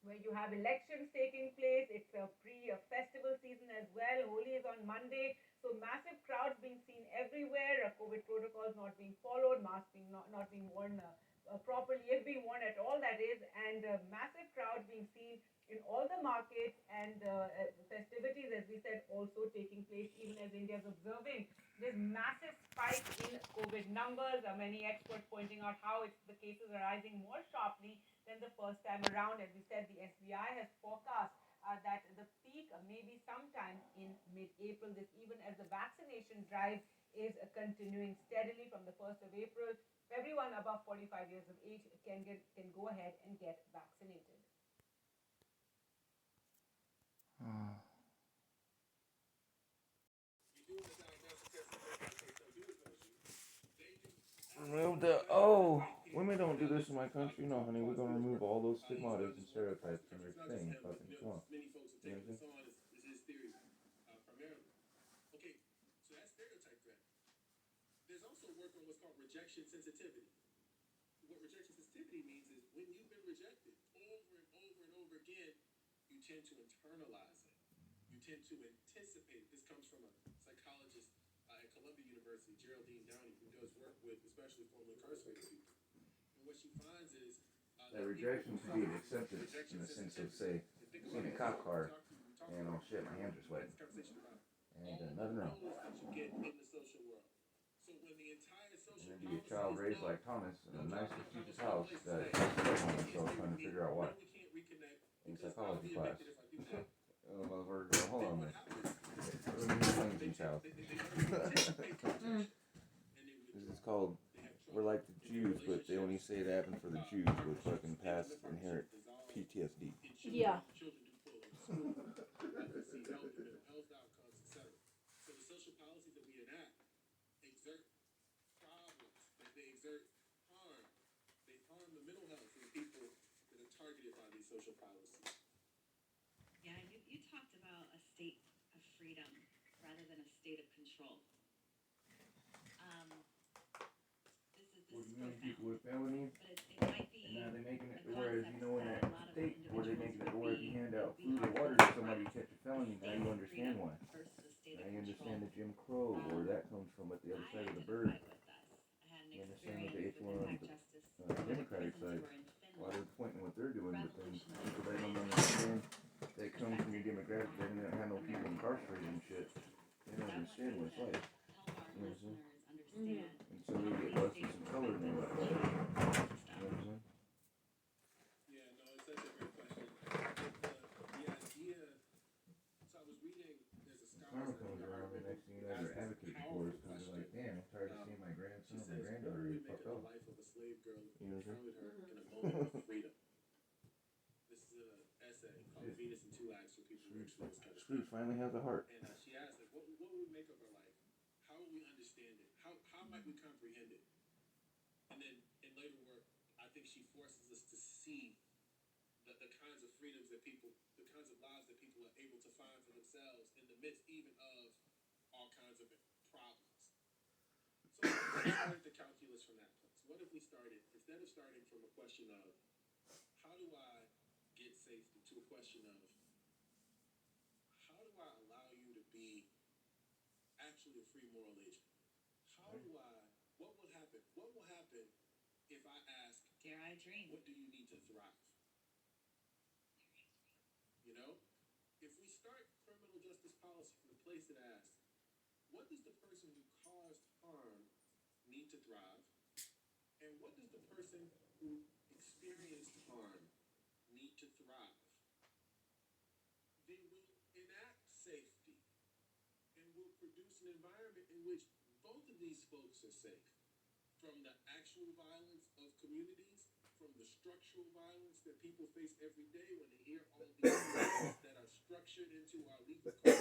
where you have elections taking place. It's a pre-festival season as well. Holi is on Monday, so massive crowds being seen everywhere. COVID protocols not being followed, masks being not being worn properly, if being worn at all, that is, and massive crowds being seen in all the markets, and festivities, as we said, also taking place even as India is observing this massive spike in COVID numbers. Many experts pointing out how the cases are rising more sharply than the first time around. As we said, the SBI has forecast that the peak may be sometime in mid-April. This even as the vaccination drive is continuing steadily from the 1st of April. Everyone above 45 years of age can go ahead and get vaccinated. Remove women don't do this in my country. No, honey, we're gonna remove all those stigmas and stereotypes and everything. Fucking come on. You know what I'm saying? Is his theory, primarily. Okay, so that's stereotype threat. There's also work on what's called rejection sensitivity. What rejection sensitivity means is when you've been rejected over and over and over again, you tend to internalize it. You tend to anticipate it. This comes from a psychologist at Columbia University, Geraldine Downey, who does work with especially formerly incarcerated people. And what she finds is that rejection should be an acceptance in the sense of, say, seeing a cop car and oh shit, my hands are sweating. And ain't done nothing wrong. that you get in the social world. So when the entire social and then be a child raised like Thomas in a nice prestigious house that is on himself trying to figure out why. In psychology class. Oh, motherfucker, hold on a minute. This is called, we're like the Jews, but they only say it happened for the Jews with fucking past inherent PTSD. Yeah. So the social policies that we enact exert problems, they exert harm. They harm the mental health of the people that are targeted by these social policies. Yeah, you talked about a state of freedom rather than a state of control. What do you mean, people with felonies? And now they're making it to where, you know, in that state where they're making it to where if you hand out food or water to somebody who catch a felony, now you understand why. Now you understand the Jim Crow, where that comes from at the other side of the bird. You understand what the H1 on the Democratic side, why they're pointing what they're doing, but then people that don't understand that come from your demographic, they don't have no people incarcerated and shit. They don't understand what it's like. You know what I'm saying? And so they get busted some color and they like shit. You know what I'm saying? Yeah, no, it's such a great question. The idea, so I was reading, there's a scholar Karma comes around, the next thing you know, they're advocating for us because they're like, damn, I'm tired of seeing my grandson or my granddaughter get fucked up. life of a slave girl who You know what I'm confronted her saying? in a moment of freedom. This is an essay called Venus in Two Acts for people who experience kind of Scrooge finally has a heart. And she asked, like, what would we make of her life? How would we understand it? How might we comprehend it? And then in later work, I think she forces us to see the kinds of freedoms that people, the kinds of lives that people are able to find for themselves in the midst even of all kinds of problems. So what if we started the calculus from that place? What if we started, instead of starting from a question of how do I get safety, to a question of how do I allow you to be actually a free moral agent? How do I, what will happen? What will happen if I ask, dare I dream? What do you need to thrive? You know? If we start criminal justice policy from the place that asks, what does the person who caused harm need to thrive? And what does the person who experienced harm need to thrive? Then we'll enact safety. And we'll produce an environment in which both of these folks are safe. From the actual violence of communities, from the structural violence that people face every day when they hear all these things that are structured into our legal code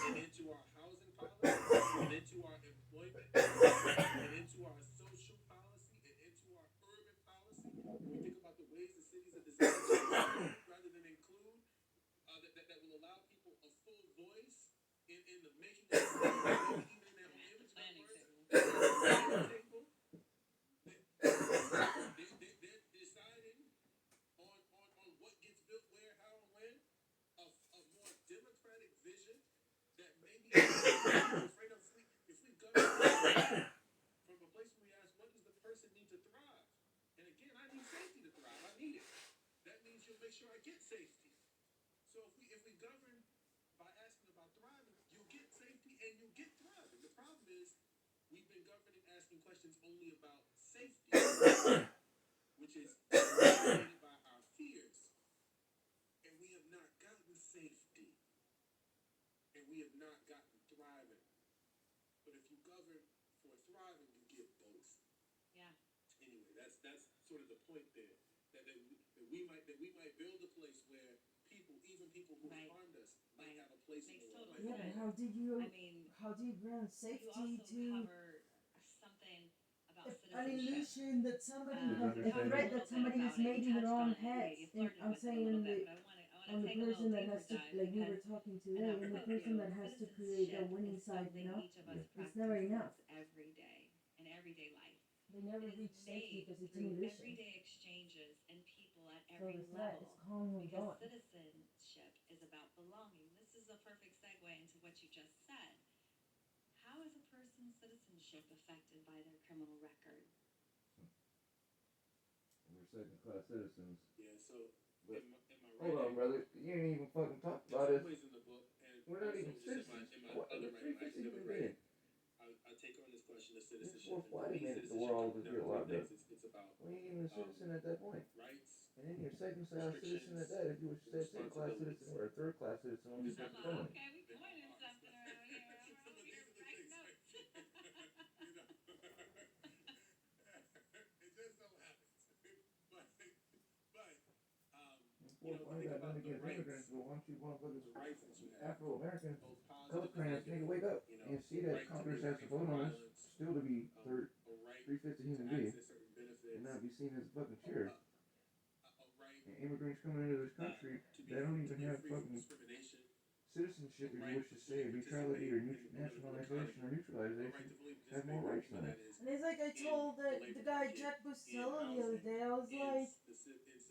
and into our housing policy and into our employment and into our social policy and into our urban policy. When we think about the ways the cities are designed rather than include, that will allow people a full voice in the making of even in their own image of words. They're deciding on what gets built where, how, and when. A more democratic vision that maybe afraid of if we govern from a place where we ask, what does the person need to thrive? And again, I need safety to thrive. I need it. That means you'll make sure I get safety. So if we govern by asking about thriving, you'll get safety and you'll get thriving. The problem is we've been governing asking questions only about safety, which is dominated by our fears. And we have not gotten safety. And we have not gotten thriving. But if you govern for thriving, you get both. Yeah. Anyway, that's sort of the point there. That we might build a place where even people who harmed us might have a place in the world. Yeah, but how do you grant safety to something about an illusion that somebody has a threat that somebody has made in their own head? I'm saying on the person that has to, like we were talking today, and the person that has to create a winning side, you know, it's never enough. Every day, in everyday life. They never reach safety because it's an illusion. Everyday exchanges and people at So every the threat level. is constantly Because going. citizenship is about belonging. This is a perfect segue into what you just said. How is a person's citizenship affected by their criminal record? We're second-class citizens. Yeah, so But, in my hold on, brother. You ain't even fucking talk about it. ways in the book, and We're not also even just citizens. in my other writing, I actually never read it. I take on this question of citizenship. Well, why did it make the world would get locked up? It's about We ain't even a citizen at that point. rights. And then you're second-class citizen at that. If you were second-class citizen or a third-class citizen, only just felony. Okay, we pointed something around here. I'm over here writing notes. And Well, fight that done against immigrants, but once you motherfuckers Afro-Americans, color crayons, nigga, wake up and see that Congress has to vote on us still to be three-fifths of human being and not be seen as fucking sheriff. And immigrants coming into this country, they don't even have fucking citizenship, if you wish to say, neutrality or nationalization or neutralization, have more rights than us. And it's like I told the guy Jack Bustillo the other day, I was like,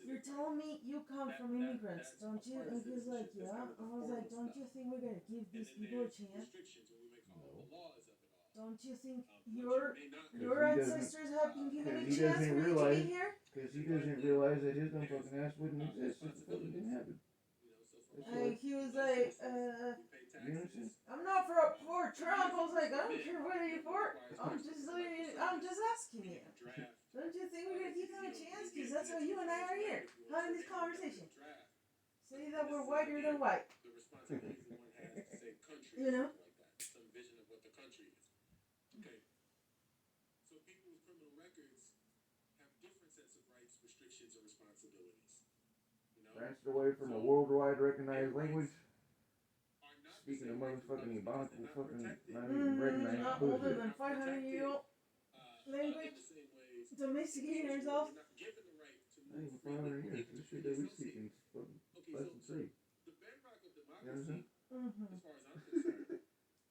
you're telling me you come from immigrants, don't you? And he was like, yeah. I was like, don't you think we're gonna give these people a chance? Don't you think your ancestors have been given a chance for you to be here? Because he doesn't realize that his dumb fucking ass wouldn't exist if the fucking didn't happen. And he was like, you understand? I'm not for Trump. I was like, I don't care what you're for. I'm just asking you. Don't you think we're gonna give them a chance? Because that's why you and I are here, having this conversation. Say that we're whiter than white. You know? Some vision of what the country is. Okay. So people with criminal records have different sets of rights, restrictions, and responsibilities. Transferred away from a worldwide recognized language. Speaking of motherfucking Ebonic, fucking not even recognized. Not older than 500-year-old language. Domesticating yourself. Not even 500 years. This shit that we speak in fucking less than 3. The bedrock of democracy, you understand? as far as I'm concerned,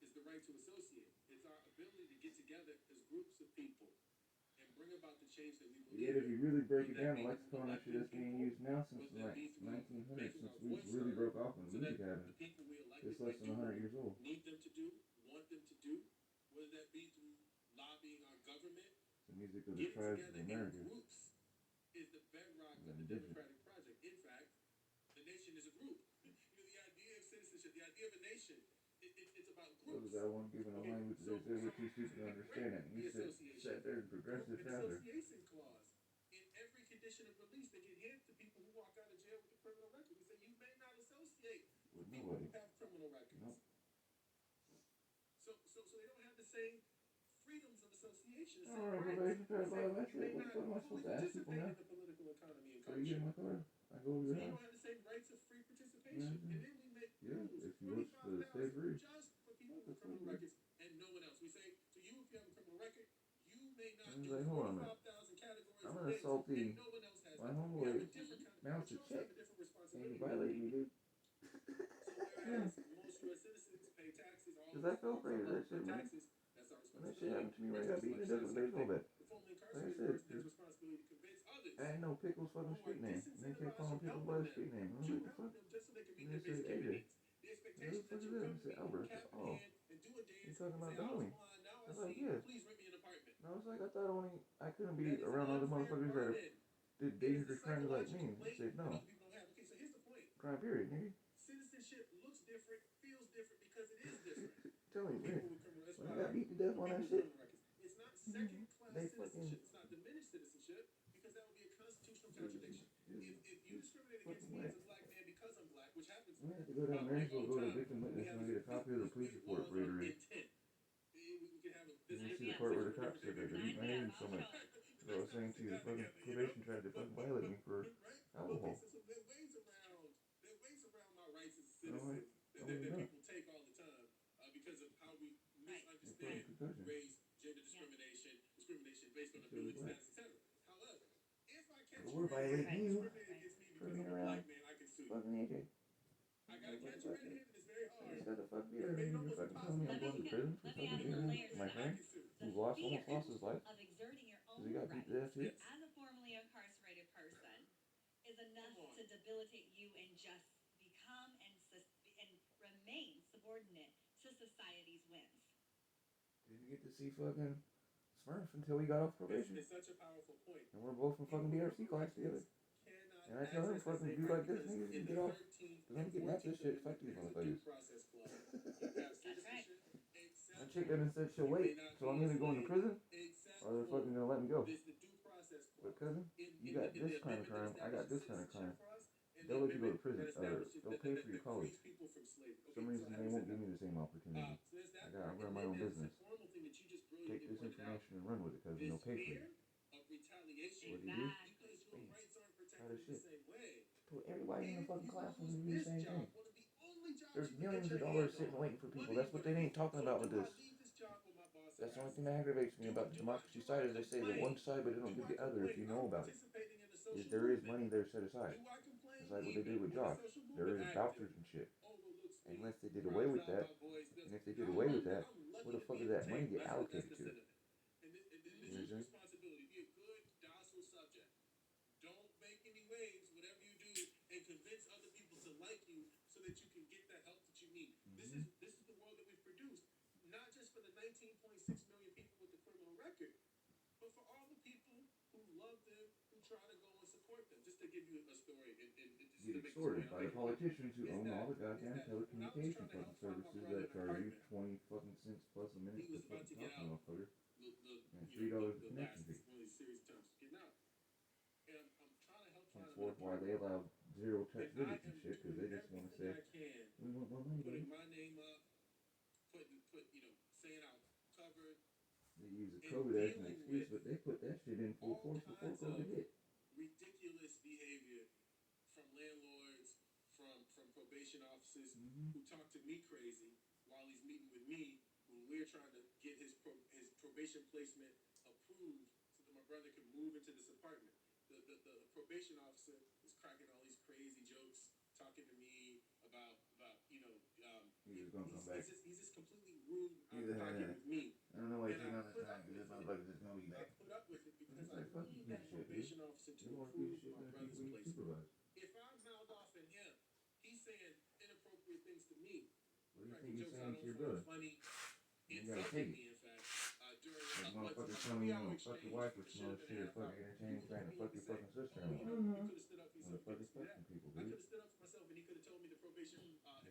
is the right to associate. It's our ability to get together as groups of people and bring about the change that we believe. Yet if you really break it down, the lexicon actually that's being used now since the 1900s, since we really broke off in the music cabinet, it's less than 100 years old. Need them to do, want them to do, whether that be through lobbying our government. The music of the tribes of America. Groups is the bedrock of the democratic project. In fact, the nation is a group. The idea of citizenship, the idea of a nation, it's about groups. Those that one given a language they say we're too stupid to understand it. And you sat there and progressive founder. Association clause in every condition of release that get handed to people who walk out of jail with a criminal record. We say you may not associate with people who have criminal records. No. So they don't have the same freedoms of association. All right, probation trial biometric. What the fuck am I supposed to ask people now? The political economy and Are you getting my car? I go over so your you house. don't have the same rights of free participation. And then we make If you wish to stay free. just for people with criminal records and no one else. We say to you, if you have a criminal record, you may not do like, hold on a minute. 45,000 categories I'm of gonna things, assault and the no one else has my that. homeboy. You have a different kind of Now it's a check. a different And responsibility. you violate me, dude. So whereas most U.S. citizens pay taxes, all Cause I felt great at that shit, man. taxes, that's our When that shit happened to me when I got beaten to death with a baseball bat. The formerly Like I incarcerated said, person has responsibility to convince others. I didn't know Pickle's fucking street name. And they kept calling Pickle by his street name. I was like, the fuck? Just so they can meet And they their said, basic AJ. the Who the fuck is that? I said, Albert. I said, oh. You talking about the homie? I was like, yeah. And I was like, I thought I couldn't be around other motherfuckers that did dangerous crimes like me. He said, no. Okay, so here's the point. Crime period, nigga. Citizenship looks different, feels different because it is different. Tell me, man. When I got beat to death on that shit, it's not second class they citizenship. fucking. It's not diminished citizenship because that would be a constitutional contradiction. If you discriminate against me as a black man because I'm black, which happens. We have to go down there and go to victim witness and get a copy of the police report for you to read. You see the part where the cops said that they beat my head in so much. Because I was saying to you, the fucking probation tried to fucking violate me for alcohol. There are ways around my rights as a No, citizen that no. people take all the time because of how we misunderstand race, gender discrimination, discrimination based on ability, status, etc. However, if I catch We're violating you for being a around black man, I can sue you. fucking AJ. I gotta catch you red-handed. It's very hard. You just got the fuck beat out of me. You're fucking telling me I'm going to prison for fucking being my friend who almost lost his life of exerting your because own he got beat to death too. as a formerly incarcerated person is enough to debilitate you and just become and remain subordinate to society's whims. Didn't get to see fucking Smurf until we got off probation. It's such a powerful point. And we're both from fucking BRC class together. And I tell him, fucking dude like this, niggas, you get off. Because I'm getting at this shit, fuck these motherfuckers. That's right. My chick done said she'll wait, so I'm either going to prison, or they're fucking gonna let me go. But cousin, you got this kind of crime, I got this kind of crime. They'll let you go to prison, or they'll pay for your college. For some reason, they won't give me the same opportunity. I run my own business. Take this information and run with it, cousin, they'll pay for you. What do you do? How does shit? Put everybody everybody in the fucking classroom to do the same thing. There's millions of dollars sitting waiting for people. That's what they ain't talking about with this. That's the only thing that aggravates me about the democracy side is they say the one side, but they don't give the other if you know about it. There is money there set aside. It's like what they did with Josh. There is vouchers and shit. Unless they did away with that, and if they did away with that, where the fuck does that money get allocated to? You know what I'm saying? Don't make any waves, whatever you do, and convince other people to like you so that you can get the help that you need. This is the world that we've produced, not just for the 19.6 million people with the criminal record, but for all the people who love them, who try to go and support them. Just to give you a story, and just Get extorted by the politicians who own all the goddamn telecommunication fucking services that charge you 20 fucking cents plus a minute to fucking talk to motherfucker. And $3 a connection fee. One of these series of times getting out. And I'm trying to help. Henceforth, why they allow zero text visits and shit, because they just want to say, we want more money. Putting my name up, saying I'm covered. They use the COVID as an excuse, but they put that shit in full force before COVID hit. Ridiculous behavior from landlords, from probation officers who talk to me crazy while he's meeting with me when we're trying to get his probation placement approved so that my brother can move into this apartment. The probation officer is cracking all these crazy jokes, talking to me about he's just gonna come back. He's just completely rude out of pocket with me. I don't know why he's taking all that time, because this motherfucker's just gonna be back. I put up with it because I need that probation officer to approve my brother's placement. If I mouth off at him, he's saying inappropriate things to me. What do you think he's saying to your brother? Funny, you gotta take it. me, in fact, That motherfucker telling you to fuck your wife or some other shit, or fucking entertaining, trying to fuck your fucking sister-in-law. Motherfucker's fucking people, I dude. could have stood up for myself and he could have told me the probation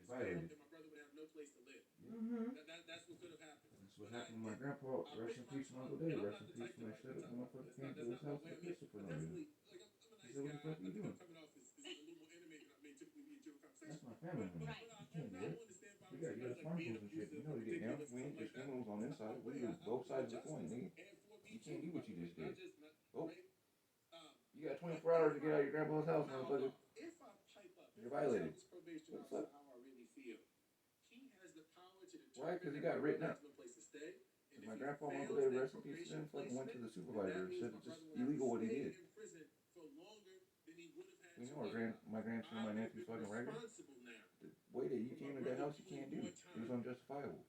Violated. and my brother would have no place to live. That's what could have happened. That's what happened to my grandpa. Rest in peace, my Uncle Dave. Rest in peace when I stood up. Motherfucker came to his house with a pistol for no reason. He said, what the fuck are you doing? That's my family member. You can't do that. We got U.S. Marshals and shit. You know they get down. We ain't just criminals on this side. We do both sides of the coin, nigga. You can't do what you just did. Oh. You got 24 hours to get out of your grandpa's house, motherfucker. You're violated. What the fuck? Why? Because he got written up. My grandpa went over there, rest in peace, and fucking went to the supervisor and said it's just illegal what he did. We know my grandson and my nephew's fucking regular. The way that you came to that house, you can't do it. It was unjustifiable.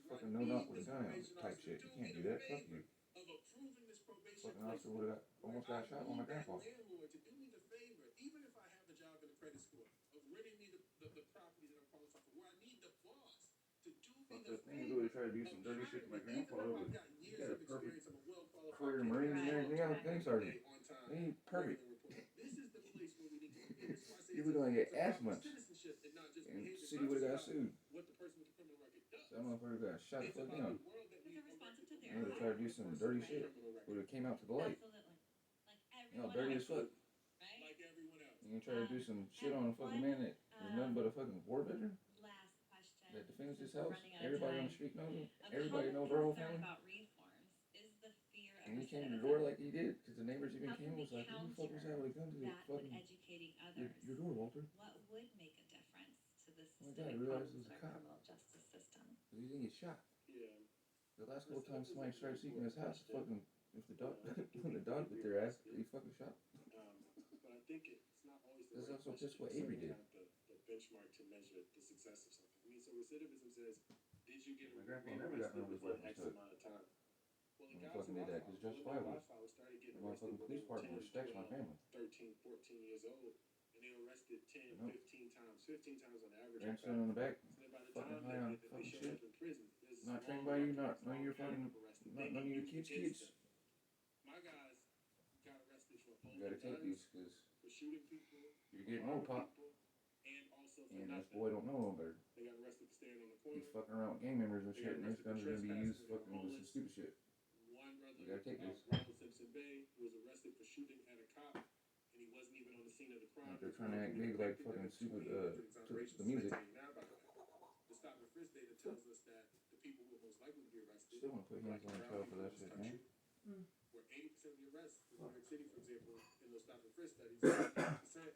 Fucking no knock with a gun out type shit. You can't do that. Fuck you. Fucking officer would have almost got shot on my grandpa. Even if I have a job in the credit score of renting me the properties that I'm qualified for, where I need the boss to do me the thing is, they try to do some dirty shit to my grandfather, but he got a perfect career in Marines and everything else. Gang sergeant. He ain't perfect. He was gonna get ass much. And the city would have got sued. That motherfucker got shot the fuck down. And they would try to do some dirty shit. Would have came out to the light. You know, dirty as fuck. You try to do some shit on a fucking man that is nothing but a fucking war veteran that defends his house. Everybody on the street knows him. Everybody knows our whole family. And he came to the door like he did, because the neighbors even came and was like, who the fuck was that with a gun to the fucking your door, Walter? What would make a difference to the Oh my God, I realized it was a cop. criminal justice system? Because he didn't get shot. Yeah. The last couple times somebody started seeking his house, fucking, if the dog, when the dog bit their ass, he fucking shot. But I think it's not always the That's right also just question. what Avery did. The benchmark to measure the success of something. I mean, so recidivism says, did you get My grandpa never got none of his weapons X took. amount of time? Well, the When he guys fucking who did that, I because followed, justifiable. started getting The arrested motherfucking when police they were department 10, respects my 12, family. 13, 14 years old, and they were arrested 10, Nope. 15 times on average. Grandson on the back, So then by the fucking time high on they fucking showed shit. up in prison, there's this Not long trained by you, record, not this none of your long fucking, pattern of arrested none of your kids' against kids. them. My guys got arrested for You gotta take these, because for shooting people, you're getting old, Pop. and also for And this nothing. boy don't know no better. They got arrested for standing on the corner. He's fucking around with gang members and They shit, got and his arrested guns for are gonna be used trespassing fucking with some stupid shit. One brother, You gotta take this. Ronald Simpson Bay, who was arrested for shooting at a cop, and he wasn't even on the scene of the crime. Like they're trying to act big like fucking stupid, the music. The stop and frisk data tells us that the people who are most likely to be arrested Still wanna put hands on the child for that shit, man. where 80% of the arrests in New York City, for example, in having those stop and frisk studies, 50%.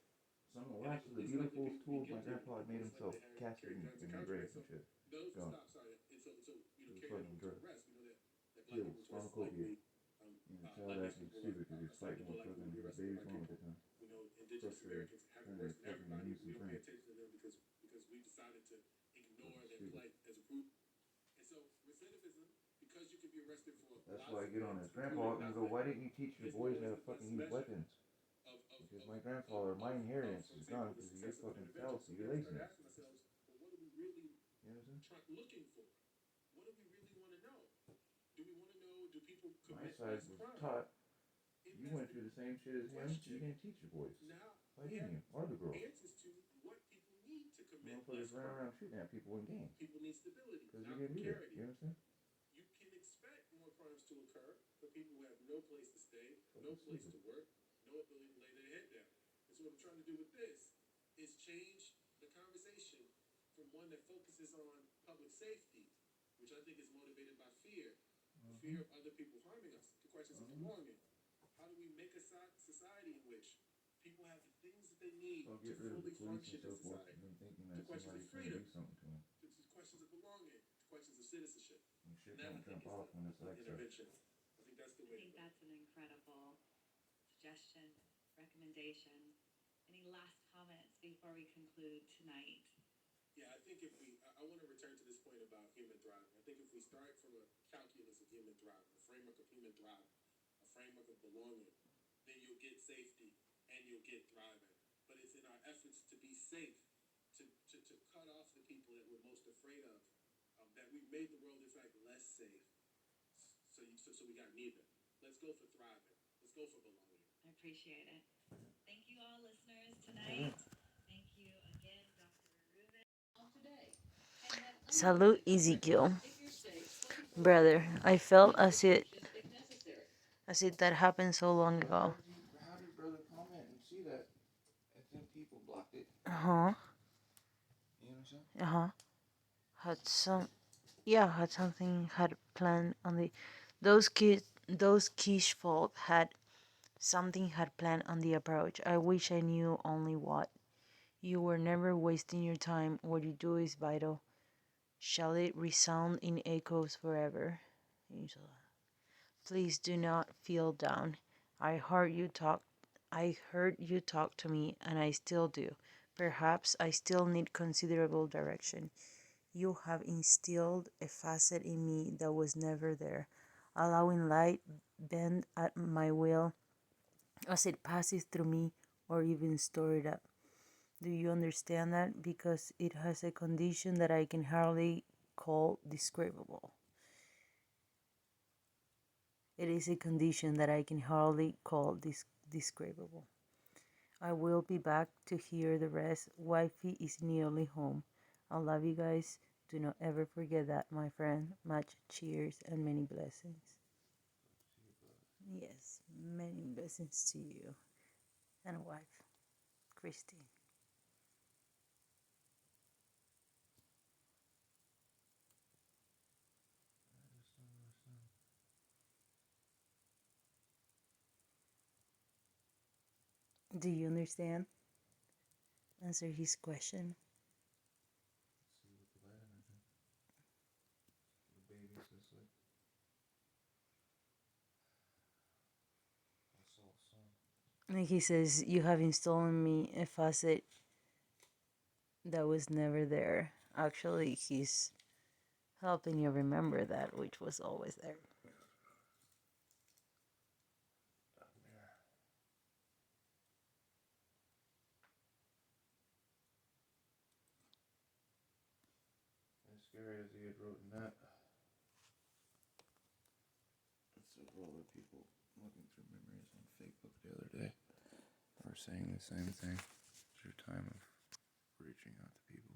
Some of the last of the beautiful tools my grandpa had made himself, casket and engraved and shit. Those were Gone. stop sign, and so It was carrying fucking over to drug. arrest. We know that black Killed, people to arrest pharmacopoeia. likely And the child acting stupid because he was fighting with fucking his baby's mom at the time. we know indigenous Frustrated. Americans have Trying it to worse than fucking everybody. amuse We some don't pay friends. attention to them because we decided to ignore their Stupid. plight as a group. And so recidivism, because you can be arrested for That's lots why I of get on things, his grandpa and go, nothing, why didn't you teach your is boys known how as to the fucking use best weapons? of Because my grandfather, my inheritance for is example, gone the because of your success of fucking intervention. So fallacy, we your have to start laziness. asking ourselves, well, what are we really You know what I'm saying? looking for? What do we really want to know? Do we want to know, do people My commit side less was crime? taught, you went through the same shit as him, you didn't teach your boys. Now Why we have didn't you? Or the girls. answers to what people need to commit Motherfuckers less running crime. around shooting at people in games. People need stability, Because not you didn't do that. precarity. You understand? You can expect more crimes to occur for people who have no place to stay, no Fucking place stupid. to work, no ability to lay their head down. And so what I'm trying to do with this is change the conversation from one that focuses on public safety, which I think is motivated by fear, the fear of other people harming us, to questions of belonging. How do we make a society in which people have the things that they need So to get rid of the fully police function and so in forth society? and then thinking To that questions of somebody's going to freedom, do something to them. to questions of belonging, to questions of citizenship. And shit And that, I don't think, jump off is when it's the like that. intervention. I think that's the I way think to go. that's an incredible suggestion, recommendation. Any last comments before we conclude tonight? Yeah, I think if we, I want to return to this point about human thriving. I think if we start from a calculus of human thriving, a framework of human thriving, a framework of belonging, then you'll get safety and you'll get thriving. But it's in our efforts to be safe, to cut off the people that we're most afraid of, that we've made the world, in fact, less safe. So we got neither. Let's go for thriving. Let's go for belonging. I appreciate it. Thank you all, listeners, tonight. Thank you again, Dr. Rubin. Salute, Ezekiel. Brother, I felt as if that happened so long ago. How did brother comment and see that? I think people blocked it. Uh-huh. You know what I'm saying? Uh-huh. Had something had planned on the those quiche folk had something had planned on the approach. I wish I knew only what. You were never wasting your time. What you do is vital. Shall it resound in echoes forever? Please do not feel down. I heard you talk to me, and I still do. Perhaps I still need considerable direction. You have instilled a facet in me that was never there, allowing light bend at my will as it passes through me or even store it up. Do you understand that? Because it has a condition that I can hardly call describable. It is a condition that I can hardly call describable. I will be back to hear the rest. Wifey is nearly home. I love you guys. Do not ever forget that, my friend. Much cheers and many blessings. Yes, many blessings to you and wife, Christy. Do you understand? Answer his question. And he says, you have installed in me a facet that was never there. Actually, he's helping you remember that, which was always there. As scary as he had wrote in that. Several other people looking through memories on Facebook the other day were saying the same thing. It's your time of reaching out to people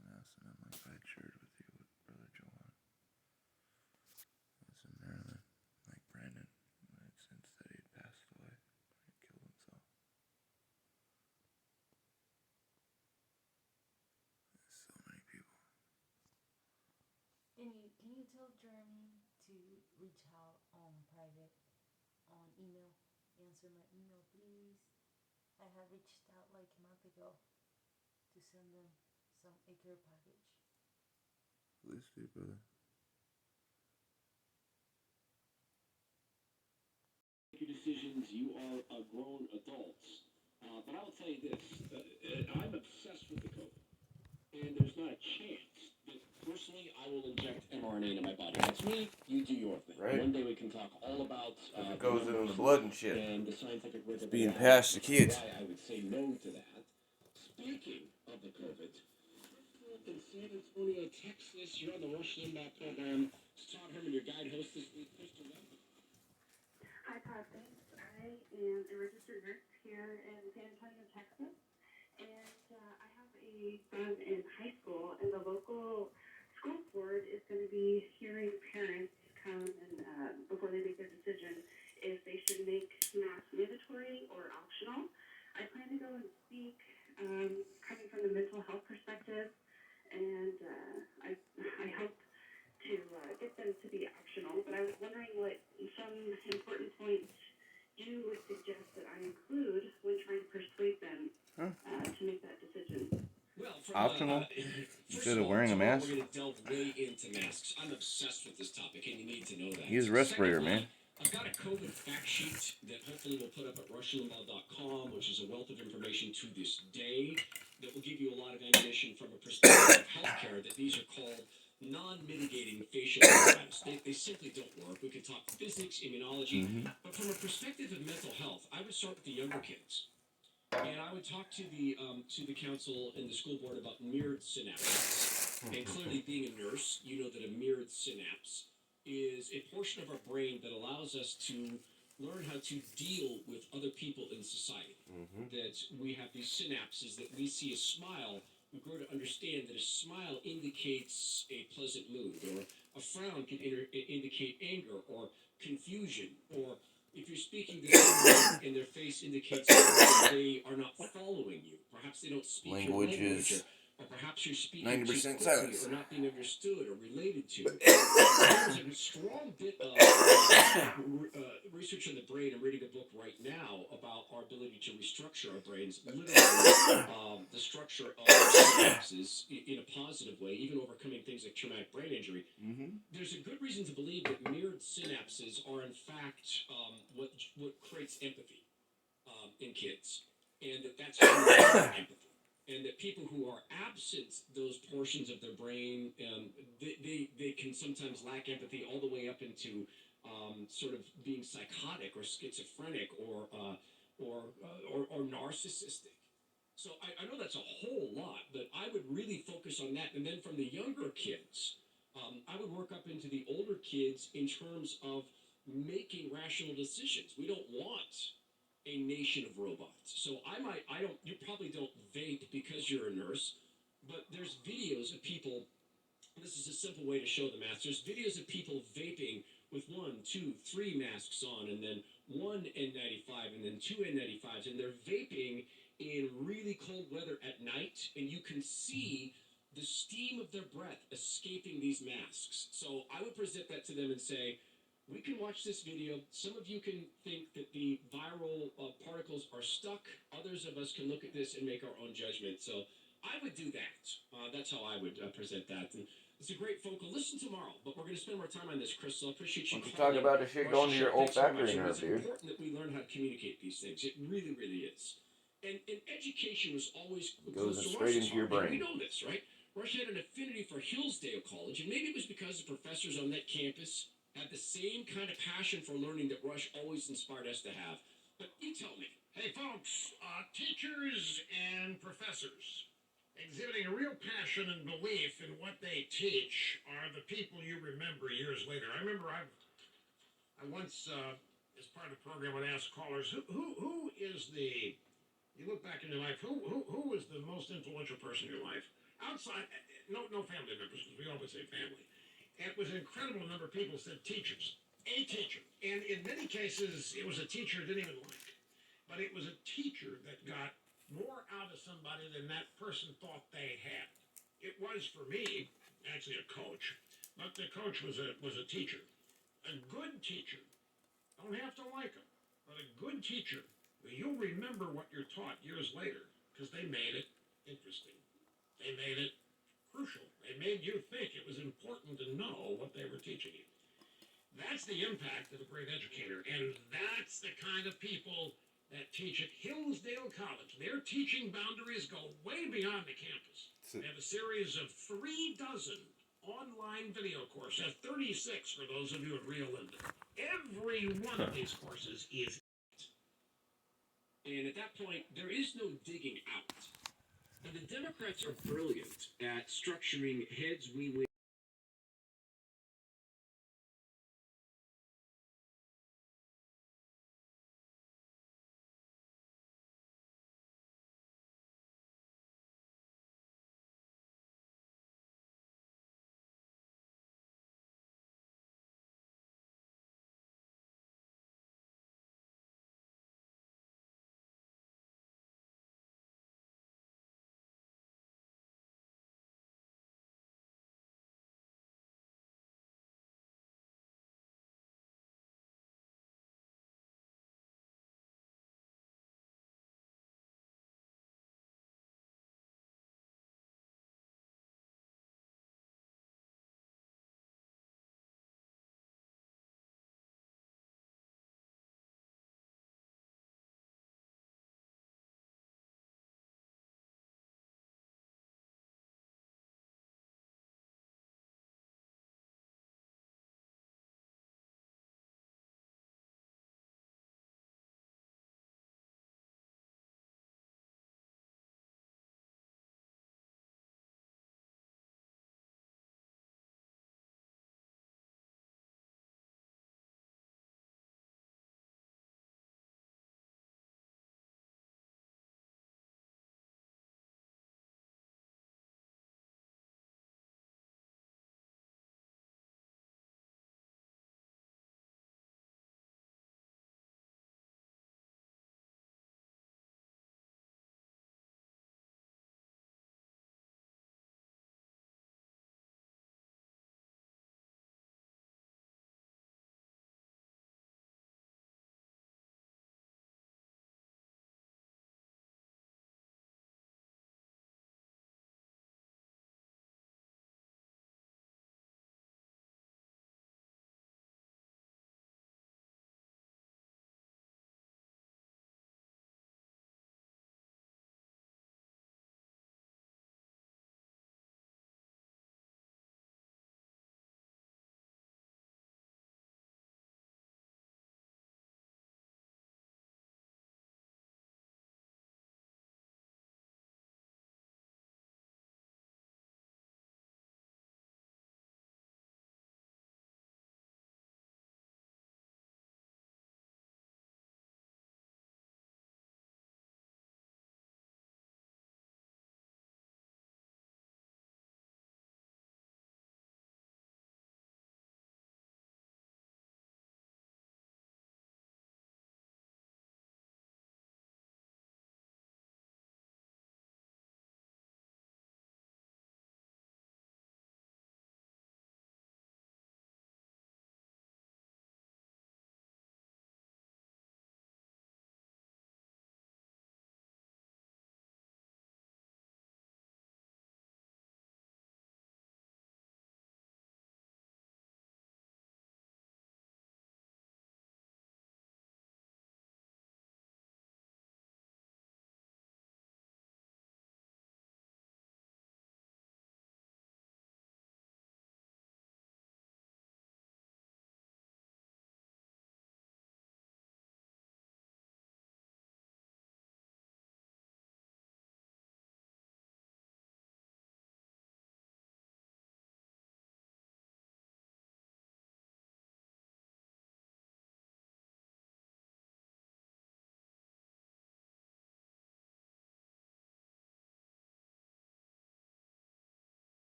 and asking them, like I'd shared with you with Brother Johan. It's in Maryland, like Brandon, since that he'd passed away, he killed himself. There's so many people. Can you tell Jeremy to reach out on private, on email, answer my email, please? I had reached out like a month ago to send them some care package. Please do, brother. Your decisions, you are grown adults. But I will tell you this, I'm obsessed with the COVID. And there's not a chance that personally I will inject mRNA into my body. That's me, you do your thing. Right. One day we can talk all about it goes into the blood and shit. And the scientific It's being passed to kids. Why I would say no to that. Speaking of the COVID, in San Antonio, Texas, you're on the Rush Limbaugh program. It's Todd Herman, your guide host this week. Crystal, welcome. Hi, Todd. Thanks. I am a registered nurse here in San Antonio, Texas, and I have a son in high school, and the local school board is going to be hearing parents come and before they make their decision if they should make masks mandatory or optional. I plan to go and speak, coming from the mental health perspective, and I hope to get them to be optional, but I was wondering what some important points you would suggest that I include when trying to persuade them to make that decision. Well, Optional? Instead of wearing a mask? We're going to delve way into masks. I'm obsessed with this topic, and you need to know that. Use a respirator, man. I've got a COVID fact sheet that hopefully we'll put up at rushlimbaugh.com, which is a wealth of information to this day that will give you a lot of ammunition from a perspective of healthcare that these are called non-mitigating facial enzymes. They simply don't work. We could talk physics, immunology, but from a perspective of mental health, I would start with the younger kids. And I would talk to the council and the school board about mirrored synapses. And clearly, being a nurse, you know that a mirrored synapse is a portion of our brain that allows us to learn how to deal with other people in society. That we have these synapses that we see a smile. We grow to understand that a smile indicates a pleasant mood, or a frown can indicate anger or confusion, or if you're speaking to someone and their face indicates that they are not following you, perhaps they don't speak your language, or perhaps you're speaking 90% too quickly silence. or not being understood or related to. There's a strong bit of research on the brain. I'm reading a book right now about our ability to restructure our brains, literally the structure of our synapses in a positive way, even overcoming things like traumatic brain injury. There's a good reason to believe that mirrored synapses are in fact what creates empathy in kids, and that's how we have empathy. And that people who are absent those portions of their brain, they can sometimes lack empathy all the way up into sort of being psychotic or schizophrenic or narcissistic. So I know that's a whole lot, but I would really focus on that. And then from the younger kids, I would work up into the older kids in terms of making rational decisions. We don't want a nation of robots. So you probably don't vape because you're a nurse, but there's videos of people, this is a simple way to show the mask. There's videos of people vaping with 1, 2, 3 masks on, and then 1 N95, and then 2 N95s, and they're vaping in really cold weather at night, and you can see the steam of their breath escaping these masks. So I would present that to them and say, we can watch this video. Some of you can think that the viral particles are stuck. Others of us can look at this and make our own judgment. So I would do that. That's how I would present that. And it's a great phone call. Listen tomorrow, but we're going to spend more time on this, Crystal. I appreciate you. Why don't you talk about the shit going to your olfactory nerve, dude? It's important that we learn how to communicate these things. It really, really is. And education was always goes straight into your brain. We know this, right? Rush had an affinity for Hillsdale College, and maybe it was because the professors on that campus had the same kind of passion for learning that Rush always inspired us to have. But you tell me. Hey, folks, teachers and professors exhibiting a real passion and belief in what they teach are the people you remember years later. I remember I once, as part of the program, would ask callers, who is the, you look back in your life, who was the most influential person in your life? Outside, no family members, because we always say family. And it was an incredible number of people said teachers. A teacher. And in many cases, it was a teacher I didn't even like. But it was a teacher that got more out of somebody than that person thought they had. It was, for me, actually a coach. But the coach was a teacher. A good teacher. Don't have to like him. But a good teacher, you'll remember what you're taught years later, because they made it interesting. They made it crucial. They made you think it was important to know what they were teaching you. That's the impact of a great educator, and that's the kind of people that teach at Hillsdale College. Their teaching boundaries go way beyond the campus. They have a series of 36 online video courses, 36 for those of you at Rio Linda. Every one of these courses is it. And at that point, there is no digging out. And the Democrats are brilliant at structuring heads we win.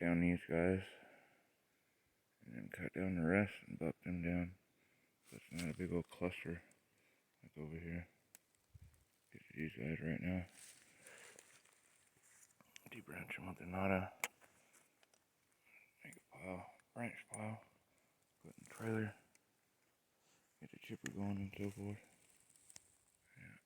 down these guys. And then cut down the rest and buck them down. So it's not a big old cluster like over here. Get to these guys right now. Debranch them with the nada. Make a pile, branch pile. Put in the trailer. Get the chipper going and so forth. Yeah.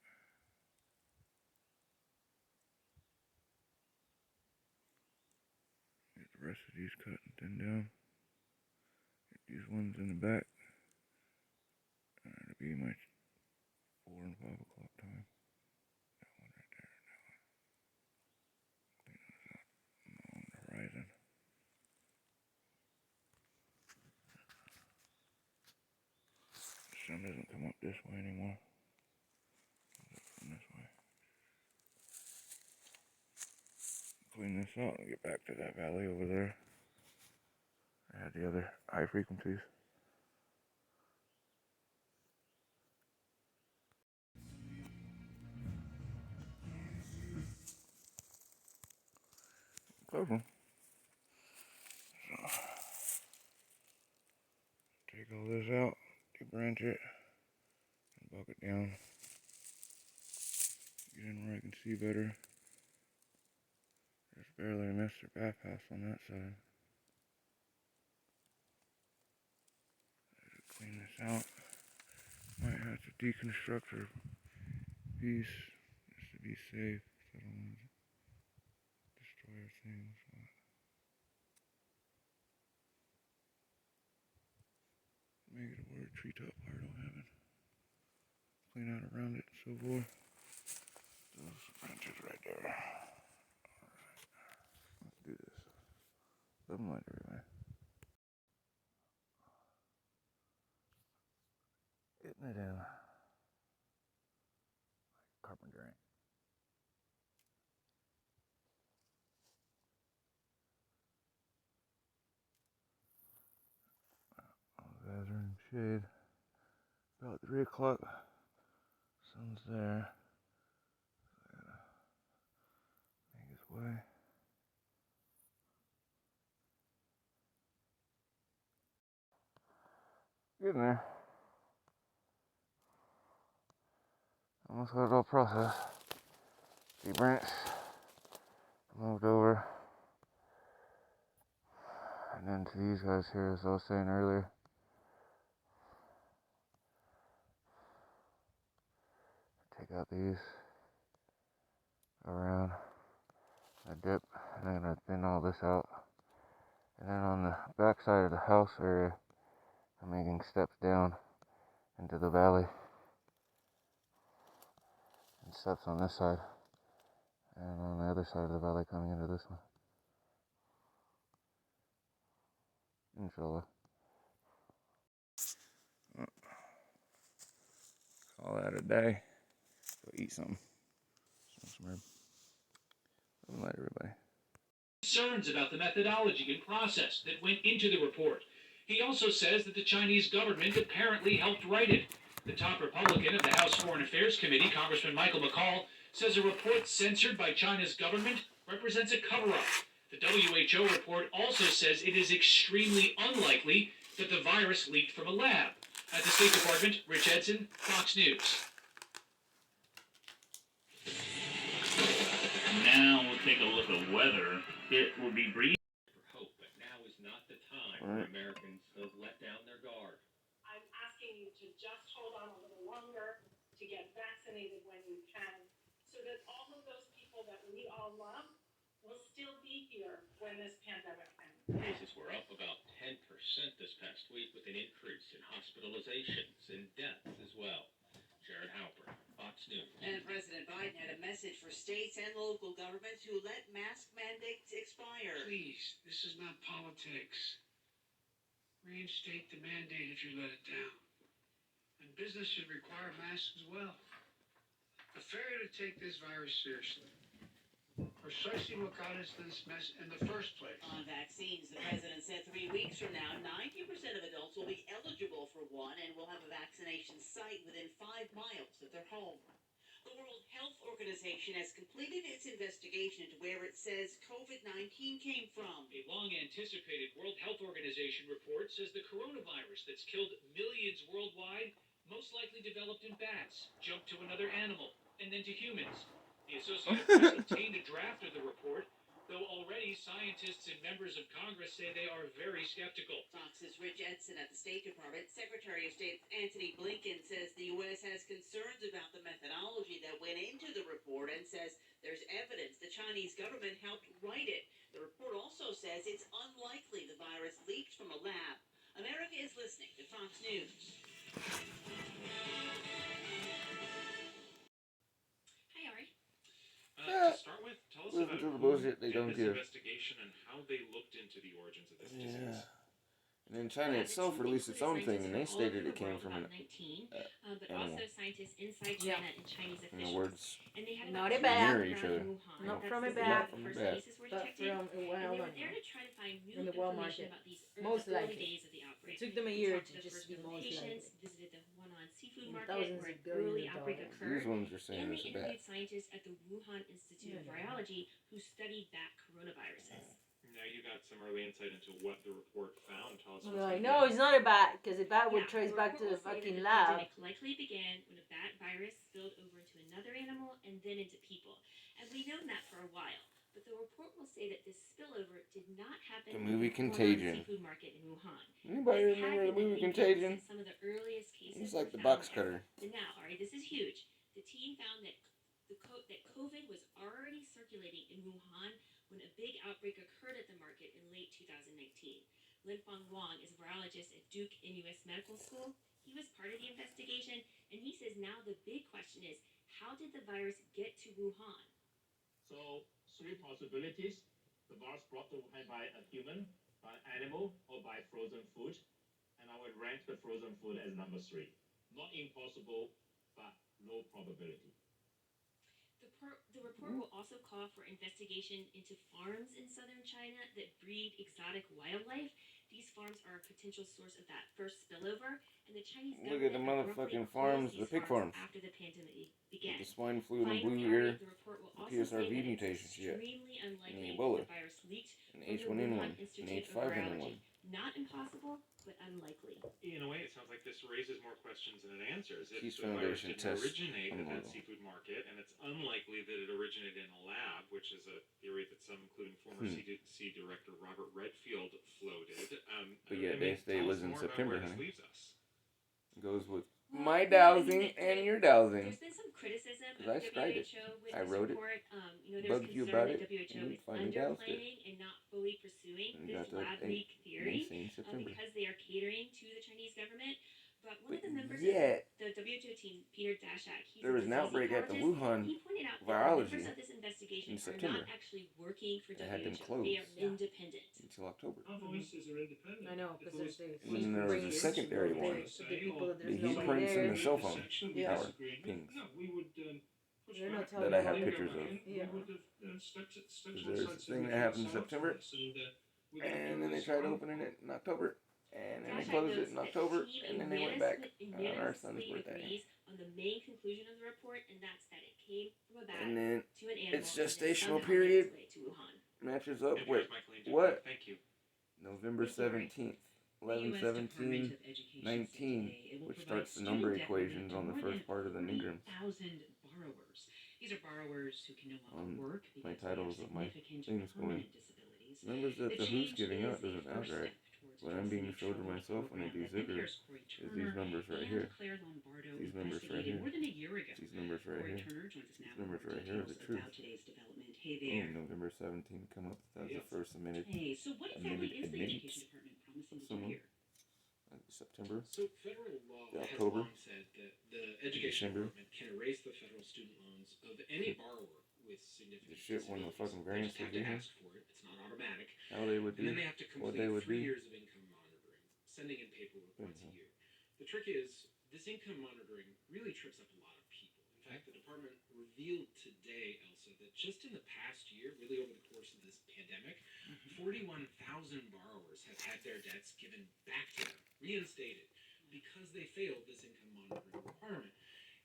Get the rest of these cut and thin down. Get these ones in the back. That'll be my 4 and 5 o'clock time. That one right there. That one. Clean those out on the horizon. The sun doesn't come up this way anymore. It comes up from this way. Clean this out and get back to that valley over there. I had the other high frequencies. Coven. So, take all this out, debranch it, and buck it down. Get in where I can see better. Just barely missed her bypass on that side. Clean this out. Might have to deconstruct her piece just to be safe. So I don't want to destroy her things. Make it where a treetop part don't have it. Clean out around it and so forth. Those branches right there. Alright. Let's do this. Let them light everywhere. Getting it in. Carpentry. All the guys are in shade. About 3 o'clock. Sun's there. So I gotta make his way. Getting there. Almost got it all processed. Debranch. Moved over. And then to these guys here, as I was saying earlier. Take out these. Around. I dip. And I'm gonna thin all this out. And then on the back side of the house area, I'm making steps down into the valley. And steps on this side. And on the other side of the valley coming into this one. Inshallah. Call that a day. Go eat something. Some rib. Good night, everybody. Concerns about the methodology and process that went into the report. He also says that the Chinese government apparently helped write it. The top Republican of the House Foreign Affairs Committee, Congressman Michael McCall, says a report censored by China's government represents a cover-up. The WHO report also says it is extremely unlikely that the virus leaked from a lab. At the State Department, Rich Edson, Fox News. Now we'll take a look at weather. It will be brief. For hope, but now is not the time for Americans to let down their guard. I'm asking you to just hold on a little longer, to get vaccinated when you can, so that all of those people that we all love will still be here when this pandemic ends. Cases were up about 10% this past week, with an increase in hospitalizations and deaths as well. Jared Halper, Fox News. And President Biden had a message for states and local governments who let mask mandates expire. Please, this is not politics. Reinstate the mandate if you let it down. And business should require masks as well. A failure to take this virus seriously. Precisely what got us this mess in the first place. On vaccines, the president said 3 weeks from now, 90% of adults will be eligible for one and will have a vaccination site within 5 miles of their home. The World Health Organization has completed its investigation into where it says COVID-19 came from. A long-anticipated World Health Organization report says the coronavirus that's killed millions worldwide most likely developed in bats, jumped to another animal, and then to humans. The Associated Press obtained a draft of the report, though already scientists and members of Congress say they are very skeptical. Fox's Rich Edson at the State Department. Secretary of State Antony Blinken says the U.S. has concerns about the methodology that went into the report and says there's evidence the Chinese government helped write it. The report also says it's unlikely the virus leaked from a lab. America is listening to Fox News. Hi, Ari. To start with, tell us Listen about to the who bullshit they did don't this give. investigation and how they looked into the origins of this disease. And then China itself released its own thing, and they stated it came from an But animal. also scientists inside China and Chinese And the officials. words And they had Not about a bat. mirror each other. Not That's from a the bat. where the first bat. cases were But detected. from a And wild they were animal. there to try to find new In the world information market. about these Most early likely. days of the outbreak. It took them a They year talked to the just first be known most patients, likely. visited the Hunan seafood And market thousands where of an billions early of outbreak dollars. occurred. These ones are saying And it's they a bat. interviewed scientists at the Wuhan Institute of Virology who studied bat coronaviruses. Now you got some early insight into what the report found. Tell us what's Like, in no, it. it's not a bat, because a bat would Yeah, trace the back report to the will say that fucking the lab. pandemic likely began when a bat virus spilled over into another animal and then into people. And we've known that for a while. But the report will say that this spillover did not happen The in movie Hunan Contagion. seafood market in Wuhan. Anybody It had remember the been movie linked Contagion? since some of the earliest cases It's like were the found box there. cutter. But now, Ari, this is huge. The team found that that COVID was already circulating in Wuhan when a big outbreak occurred at the market in late 2019. Linfeng Wang is a virologist at Duke NUS Medical School. He was part of the investigation, and he says now the big question is, how did the virus get to Wuhan? So, three possibilities. The virus brought to Wuhan by a human, by an animal, or by frozen food. And I would rank the frozen food as number 3. Not impossible, but low probability. The report will also call for investigation into farms in southern China that breed exotic wildlife. These farms are a potential source of that first spillover, and the Chinese Look at the government motherfucking abruptly farms, closed the these pig farms. after the pandemic With began. the swine flu and the Finally, blue Ari, ear, the report will the also say PSRV that it's mutation shit, extremely and unlikely the that Ebola, the virus leaked and from the H1N1, Wuhan and Institute of H5N1. Virology. Not impossible, but unlikely. In a way, it sounds like this raises more questions than it answers. If Peace the virus Foundation didn't test originate at that unloadable. seafood market, and it's unlikely that it originated in a lab, which is a theory that some, including former CDC Director Robert Redfield, floated. But yet they say it tell was us in more September, about where honey. this leaves us. It goes with Well, my yeah, I mean, dowsing and your dowsing. There's been some criticism of 'Cause I scried it. WHO with I this wrote it, report. There's bugged you concern about that it, WHO and you is finally doused it. underplanning and not fully pursuing And this got that lab 8 leak theory insane September. because they are catering to the Chinese government. But one of the members yet, of the WHO team, Peter Daszak, he's there a was an disease outbreak at the ecologist. Wuhan He pointed out that the virology members of this investigation in are September. not actually working for They had them WHO. They are closed. independent. Until October. Our voices are independent. I know, If because there was there's And then there was a secondary one. So the people, The there's heat nobody prints there. and the cell phone Yeah. tower pings. No, we would push They're not back. telling That I you have what pictures Back of. in, Yeah. We would have stuck to Because on there's a sites thing we that happened in saw September, afterwards, and, we're gonna and do then they this tried one. opening it in October, and then they Daszak closed it notes in that October, the team and then they went back on our son's unanimously birthday. agrees on the main conclusion of the report, and that's that it came from a bat And then to an animal its and then gestational somehow made period its way to Wuhan. matches up NPR's with Michael Angel. what? Thank you. November 17th, 11, 17, 19, which starts the number equations on the first part of the Nigrams. 40,000 borrowers. These are borrowers who can no longer On work my because they have titles of my significant things going. permanent disabilities. Members that the Who's change giving is out a doesn't first outright. step towards What I'm being addressing showed to troubled myself when I program do that zipper NPR's Corey is Turner these numbers right and here. Claire Lombardo These numbers right investigated here. more than a year ago. These numbers right Corey here. Turner joins us now These numbers for right here are the details truth. about today's development. Hey Boom, there. November 17th come up. That was the first admitted. Hey, so what exactly admitted is the admittance Education Department promising to do someone. here? September. So federal law The has October. long said that the Education December. Department can erase the federal student loans of any borrower with significant The shit when the fucking They variants just have would be to here. ask for it. It's not automatic. How they would And do. then they have to What complete they would 3 do. years of income monitoring, sending in paperwork once a year. The trick is, this income monitoring really trips up a lot of people. In fact, the department revealed today, Elsa, that just in the past year, really over the course of this pandemic, 41,000 borrowers have had their debts given back to them, reinstated, because they failed this income monitoring requirement.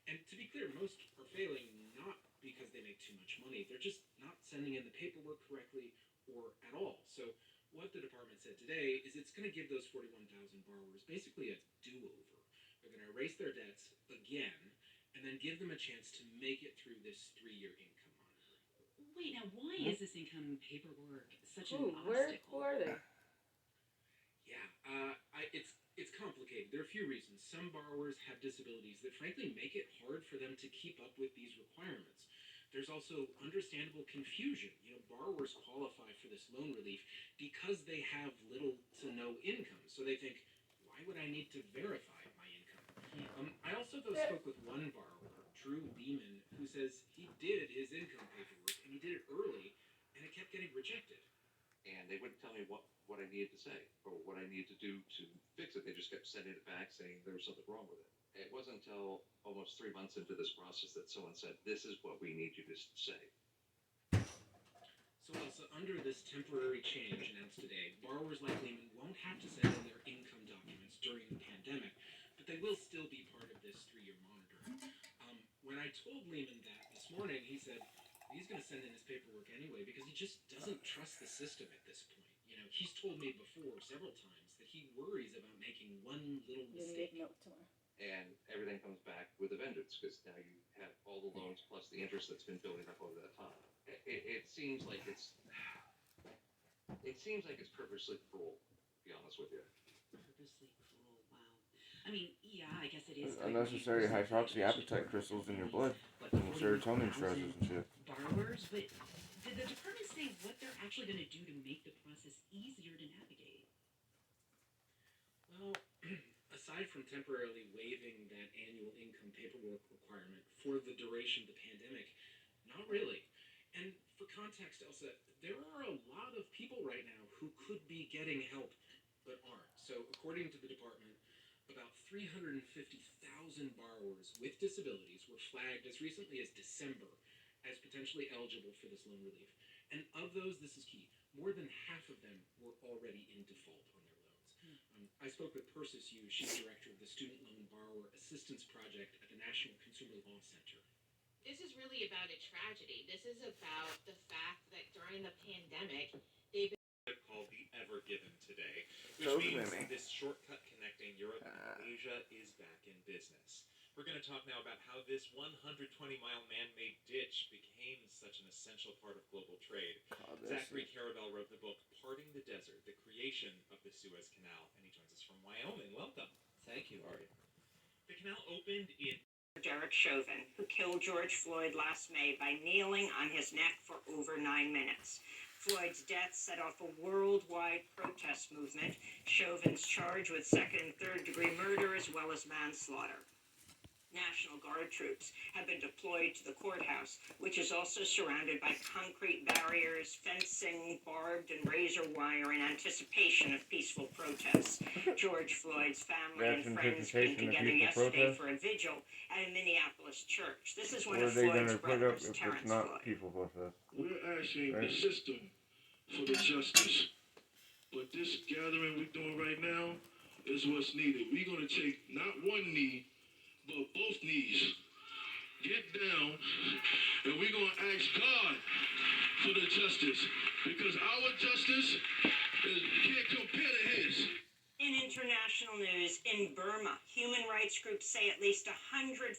And to be clear, most are failing not because they make too much money. They're just not sending in the paperwork correctly or at all. So what the department said today is it's going to give those 41,000 borrowers basically a do-over. They're going to erase their debts again and then give them a chance to make it through this 3-year income monitoring. Wait, now why is this income paperwork such an Who obstacle? are they? Yeah, it's complicated. There are a few reasons. Some borrowers have disabilities that frankly make it hard for them to keep up with these requirements. There's also understandable confusion. You know, borrowers qualify for this loan relief because they have little to no income. So they think, why would I need to verify my income? I also though spoke with one borrower, Drew Lehman, who says he did his income paperwork and he did it early and it kept getting rejected. And they wouldn't tell me what I needed to say or what I needed to do to fix it. They just kept sending it back saying there was something wrong with it. It wasn't until almost 3 months into this process that someone said, this is what we need you to say. So also under this temporary change announced today, borrowers like Lehman won't have to send in their income documents during the pandemic, but they will still be part of this 3-year monitoring. When I told Lehman that this morning, he said he's going to send in his paperwork anyway because he just doesn't trust the system at this point. You know, he's told me before several times that he worries about making one little mistake. And everything comes back with a vengeance because now you have all the loans plus the interest that's been building up over that time. It seems like it's purposely cruel, to be honest with you. Purposely cruel, wow. I mean, yeah, I guess it is. Unnecessary hydroxyapatite crystals in your blood. And serotonin stresses and shit. Borrowers, but did the department say what they're actually going to do to make the process easier to navigate? Well, aside from temporarily waiving that annual income paperwork requirement for the duration of the pandemic, not really. And for context, Elsa, there are a lot of people right now who could be getting help but aren't. So according to the department, about 350,000 borrowers with disabilities were flagged as recently as December as potentially eligible for this loan relief. And of those, this is key, more than half of them were already in default on their loans. I spoke with Persis Yu, she's director of the Student Loan Borrower Assistance Project at the National Consumer Law Center. This is really about a tragedy. This is about the fact that during the pandemic, they've been called the Ever Given today, which means this shortcut connecting Europe and Asia is back in business. We're going to talk now about how this 120-mile man-made ditch became such an essential part of global trade. Zachary Carabel wrote the book Parting the Desert, the creation of the Suez Canal, and he joins us from Wyoming. Welcome. Thank you, Ari. The canal opened in Derek Chauvin, who killed George Floyd last May by kneeling on his neck for over 9 minutes. Floyd's death set off a worldwide protest movement. Chauvin's charged with second and third degree murder as well as manslaughter. National Guard troops have been deployed to the courthouse, which is also surrounded by concrete barriers, fencing, barbed and razor wire in anticipation of peaceful protests. George Floyd's family and friends came together yesterday for a vigil at a Minneapolis church. This is one of Floyd's brothers, Terrence Floyd. We're asking the system for the justice, but this gathering we're doing right now is what's needed. We're going to take not one knee, but both knees. Get down, and we're going to ask God for the justice, because our justice can't compare to his. In international news, in Burma, human rights groups say at least 114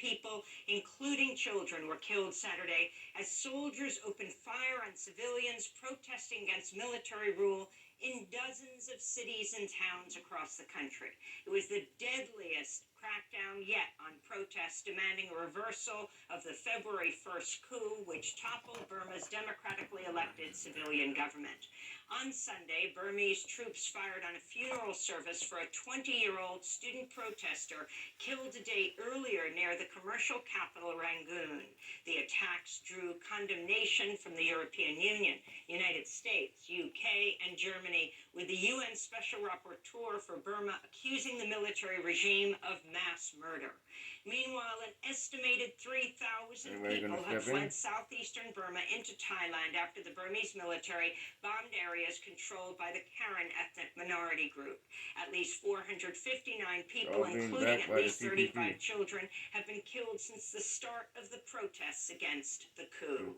people, including children, were killed Saturday as soldiers opened fire on civilians protesting against military rule in dozens of cities and towns across the country. It was the deadliest crackdown yet on protests demanding a reversal of the February 1st coup, which toppled Burma's democratically elected civilian government. On Sunday, Burmese troops fired on a funeral service for a 20-year-old student protester killed a day earlier near the commercial capital Rangoon. The attacks drew condemnation from the European Union, United States, UK, and Germany, with the UN Special Rapporteur for Burma accusing the military regime of mass murder. Meanwhile, an estimated 3,000 Anybody people gonna have step in? fled southeastern Burma into Thailand after the Burmese military bombed areas controlled by the Karen ethnic minority group. At least 459 people, All being including backed at by the least 35 CPP. children, have been killed since the start of the protests against the coup.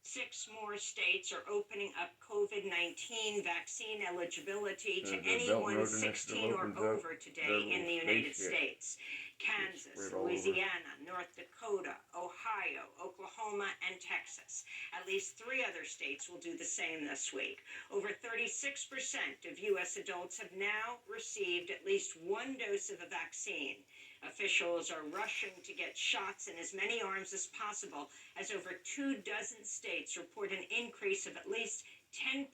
6 more states are opening up COVID-19 vaccine eligibility to The Belt anyone Road 16 or opens up over today their in the little United spaceship. States. Kansas, spread all over. Louisiana, North Dakota, Ohio, Oklahoma, and Texas. At least 3 other states will do the same this week. Over 36% of U.S. adults have now received at least 1 dose of a vaccine. Officials are rushing to get shots in as many arms as possible, as over 24 states report an increase of at least 10%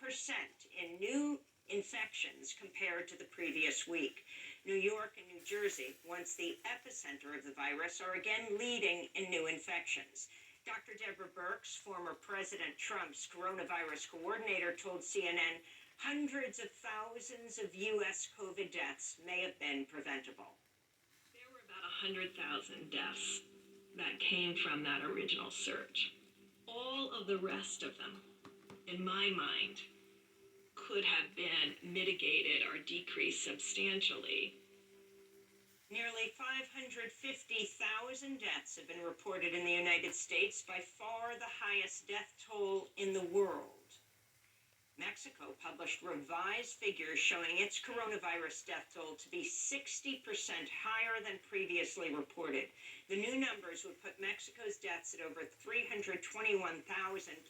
in new infections compared to the previous week. New York and New Jersey, once the epicenter of the virus, are again leading in new infections. Dr. Deborah Birx, former President Trump's coronavirus coordinator, told CNN hundreds of thousands of U.S. COVID deaths may have been preventable. There were about 100,000 deaths that came from that original surge. All of the rest of them, in my mind, could have been mitigated or decreased substantially. Nearly 550,000 deaths have been reported in the United States, by far the highest death toll in the world. Mexico published revised figures showing its coronavirus death toll to be 60% higher than previously reported. The new numbers would put Mexico's deaths at over 321,000,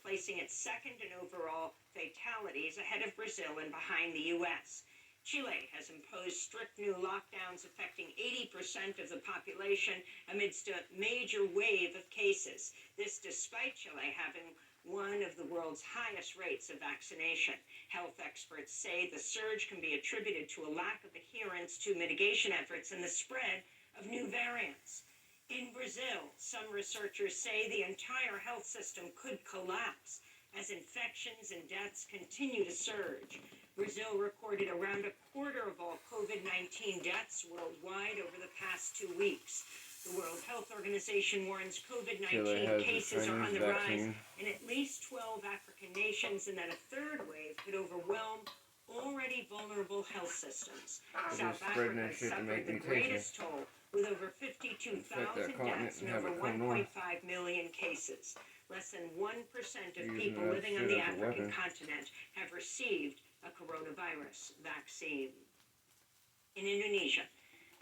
placing it second in overall fatalities, ahead of Brazil and behind the U.S. Chile has imposed strict new lockdowns affecting 80% of the population amidst a major wave of cases. This despite Chile having one of the world's highest rates of vaccination. Health experts say the surge can be attributed to a lack of adherence to mitigation efforts and the spread of new variants. In Brazil, some researchers say the entire health system could collapse as infections and deaths continue to surge. Brazil recorded around a quarter of all COVID-19 deaths worldwide over the past 2 weeks. The World Health Organization warns COVID-19 cases are on the rise in at least 12 African nations, and that a third wave could overwhelm already vulnerable health systems. South Africa suffered the greatest toll, with over 52,000 deaths and over 1.5 million cases. Less than 1% of people living on the African continent have received a coronavirus vaccine. In Indonesia,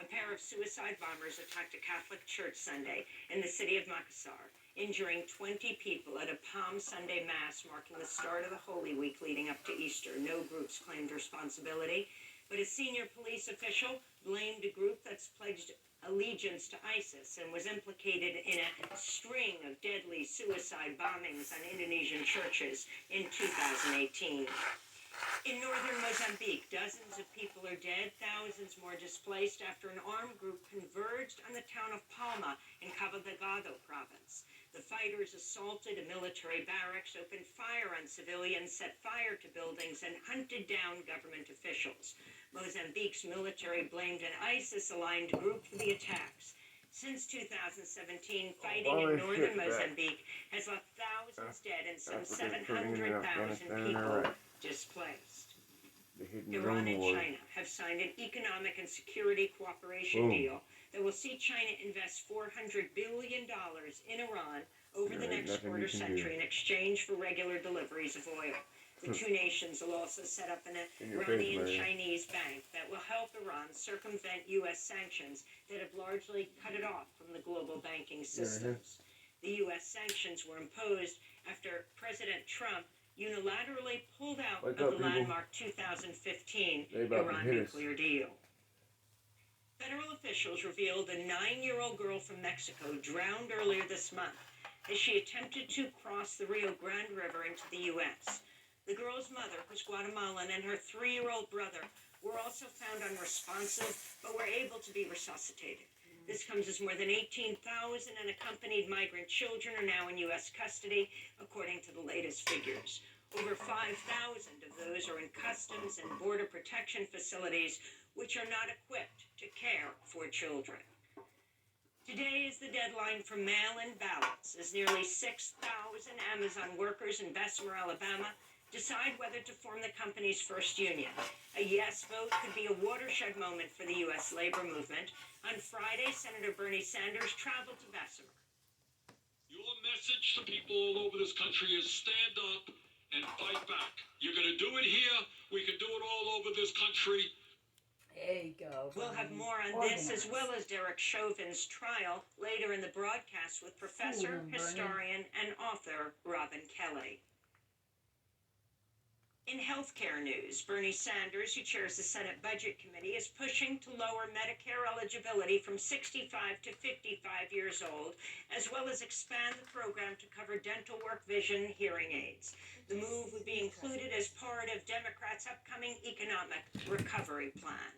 a pair of suicide bombers attacked a Catholic church Sunday in the city of Makassar, injuring 20 people at a Palm Sunday Mass marking the start of the Holy Week leading up to Easter. No groups claimed responsibility, but a senior police official blamed a group that's pledged allegiance to ISIS and was implicated in a string of deadly suicide bombings on Indonesian churches in 2018. In northern Mozambique, dozens of people are dead, thousands more displaced after an armed group converged on the town of Palma in Cabo Delgado province. The fighters assaulted a military barracks, opened fire on civilians, set fire to buildings, and hunted down government officials. Mozambique's military blamed an ISIS-aligned group for the attacks. Since 2017, fighting in northern Mozambique has left thousands dead and some 700,000 people displaced. Iran and China have signed an economic and security cooperation deal that will see China invest $400 billion in Iran over the next quarter century in exchange for regular deliveries of oil. The two nations will also set up an Iranian-Chinese bank that will help Iran circumvent U.S. sanctions that have largely cut it off from the global banking systems. The U.S. sanctions were imposed after President Trump unilaterally pulled out of the landmark 2015 Iran nuclear deal. Federal officials revealed a 9-year-old girl from Mexico drowned earlier this month as she attempted to cross the Rio Grande River into the U.S. The girl's mother was Guatemalan, and her 3-year-old brother were also found unresponsive, but were able to be resuscitated. This comes as more than 18,000 unaccompanied migrant children are now in U.S. custody, according to the latest figures. Over 5,000 of those are in customs and border protection facilities, which are not equipped to care for children. Today is the deadline for mail-in ballots, as nearly 6,000 Amazon workers in Bessemer, Alabama, decide whether to form the company's first union. A yes vote could be a watershed moment for the U.S. labor movement. On Friday, Senator Bernie Sanders traveled to Bessemer. Your message to people all over this country is stand up and fight back. You're going to do it here. We can do it all over this country. There you go. We'll have more on this as well as Derek Chauvin's trial later in the broadcast with professor, historian, and author Robin Kelly. In healthcare news, Bernie Sanders, who chairs the Senate Budget Committee, is pushing to lower Medicare eligibility from 65 to 55 years old, as well as expand the program to cover dental work, vision, hearing aids. The move would be included as part of Democrats' upcoming economic recovery plan.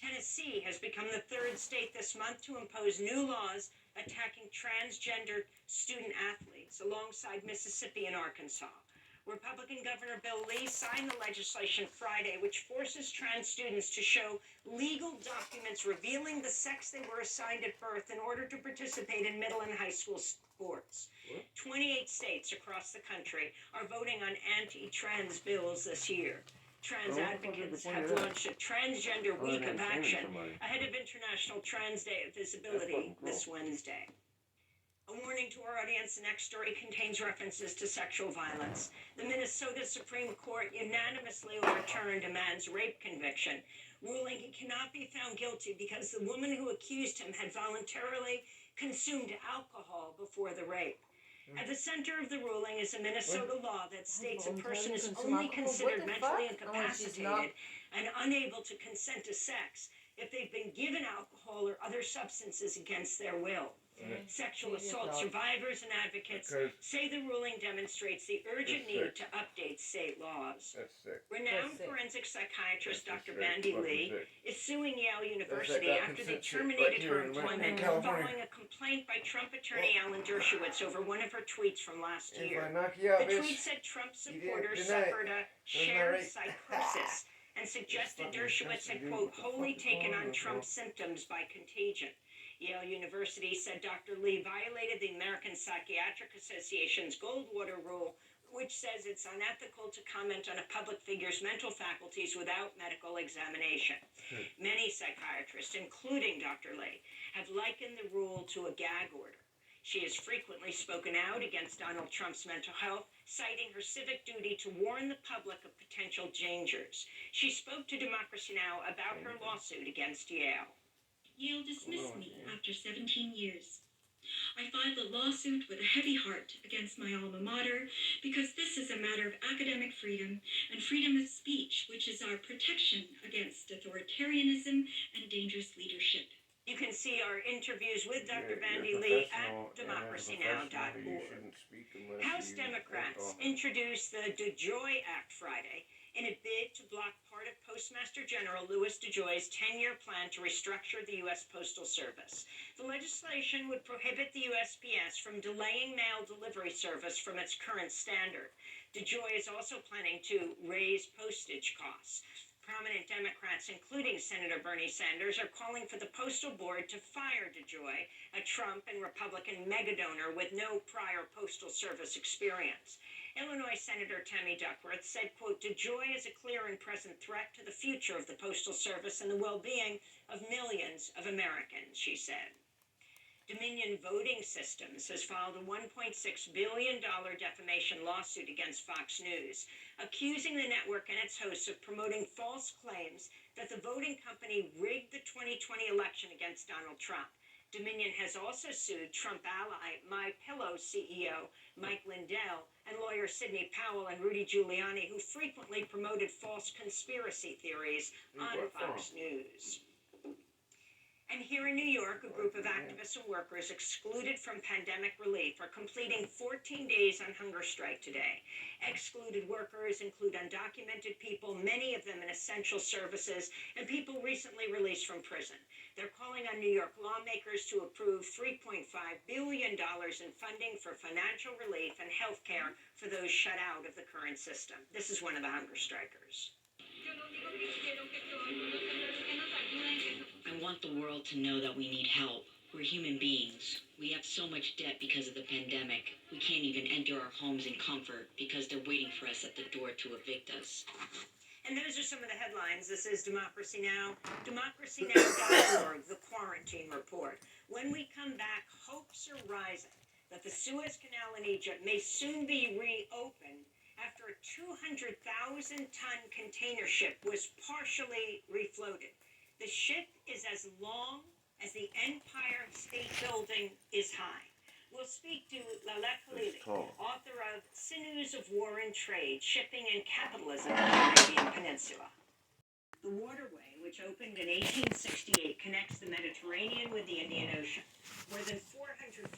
Tennessee has become the third state this month to impose new laws attacking transgender student athletes, alongside Mississippi and Arkansas. Republican Governor Bill Lee signed the legislation Friday, which forces trans students to show legal documents revealing the sex they were assigned at birth in order to participate in middle and high school sports. 28 states across the country are voting on anti-trans bills this year. Trans advocates have launched a Transgender Week of Action ahead of International Trans Day of Visibility this Wednesday. A warning to our audience, the next story contains references to sexual violence. The Minnesota Supreme Court unanimously overturned a man's rape conviction, ruling he cannot be found guilty because the woman who accused him had voluntarily consumed alcohol before the rape. At the center of the ruling is a Minnesota law that states a person is only considered mentally incapacitated and unable to consent to sex if they've been given alcohol or other substances against their will. Sexual assault survivors and advocates say the ruling demonstrates the urgent need to update state laws. Renowned forensic psychiatrist Dr. Bandy Lee is suing Yale University after they terminated her employment following a complaint by Trump attorney Alan Dershowitz over one of her tweets from last year. The tweet said Trump supporters suffered a shared psychosis and suggested Dershowitz had, quote, wholly taken on Trump's symptoms by contagion. Yale University said Dr. Lee violated the American Psychiatric Association's Goldwater rule, which says it's unethical to comment on a public figure's mental faculties without medical examination. Many psychiatrists, including Dr. Lee, have likened the rule to a gag order. She has frequently spoken out against Donald Trump's mental health, citing her civic duty to warn the public of potential dangers. She spoke to Democracy Now! About her lawsuit against Yale. Yale dismissed me after 17 years. I filed a lawsuit with a heavy heart against my alma mater because this is a matter of academic freedom and freedom of speech, which is our protection against authoritarianism and dangerous leadership. You can see our interviews with Dr. Bandy Lee at democracynow.org. House Democrats introduced the DeJoy Act Friday in a bid to block part of Postmaster General Louis DeJoy's 10-year plan to restructure the U.S. Postal Service. The legislation would prohibit the USPS from delaying mail delivery service from its current standard. DeJoy is also planning to raise postage costs. Prominent Democrats, including Senator Bernie Sanders, are calling for the Postal Board to fire DeJoy, a Trump and Republican megadonor with no prior Postal Service experience. Illinois Senator Tammy Duckworth said, quote, DeJoy is a clear and present threat to the future of the Postal Service and the well-being of millions of Americans, she said. Dominion Voting Systems has filed a $1.6 billion defamation lawsuit against Fox News, accusing the network and its hosts of promoting false claims that the voting company rigged the 2020 election against Donald Trump. Dominion has also sued Trump ally MyPillow CEO Mike Lindell and lawyer Sidney Powell and Rudy Giuliani, who frequently promoted false conspiracy theories on Fox News. And here in New York, a group of activists and workers excluded from pandemic relief are completing 14 days on hunger strike today. Excluded workers include undocumented people, many of them in essential services, and people recently released from prison. They're calling on New York lawmakers to approve $3.5 billion in funding for financial relief and health care for those shut out of the current system. This is one of the hunger strikers. I want the world to know that we need help. We're human beings. We have so much debt because of the pandemic. We can't even enter our homes in comfort because they're waiting for us at the door to evict us. And those are some of the headlines. This is Democracy Now!, democracynow.org, the quarantine report. When we come back, hopes are rising that the Suez Canal in Egypt may soon be reopened after a 200,000-ton container ship was partially refloated. The ship is as long as the Empire State Building is high. We'll speak to Locality, author of Sinews of War and Trade, Shipping and Capitalism in the Arabian Peninsula. The waterway, which opened in 1868, connects the Mediterranean with the Indian Ocean. More than 450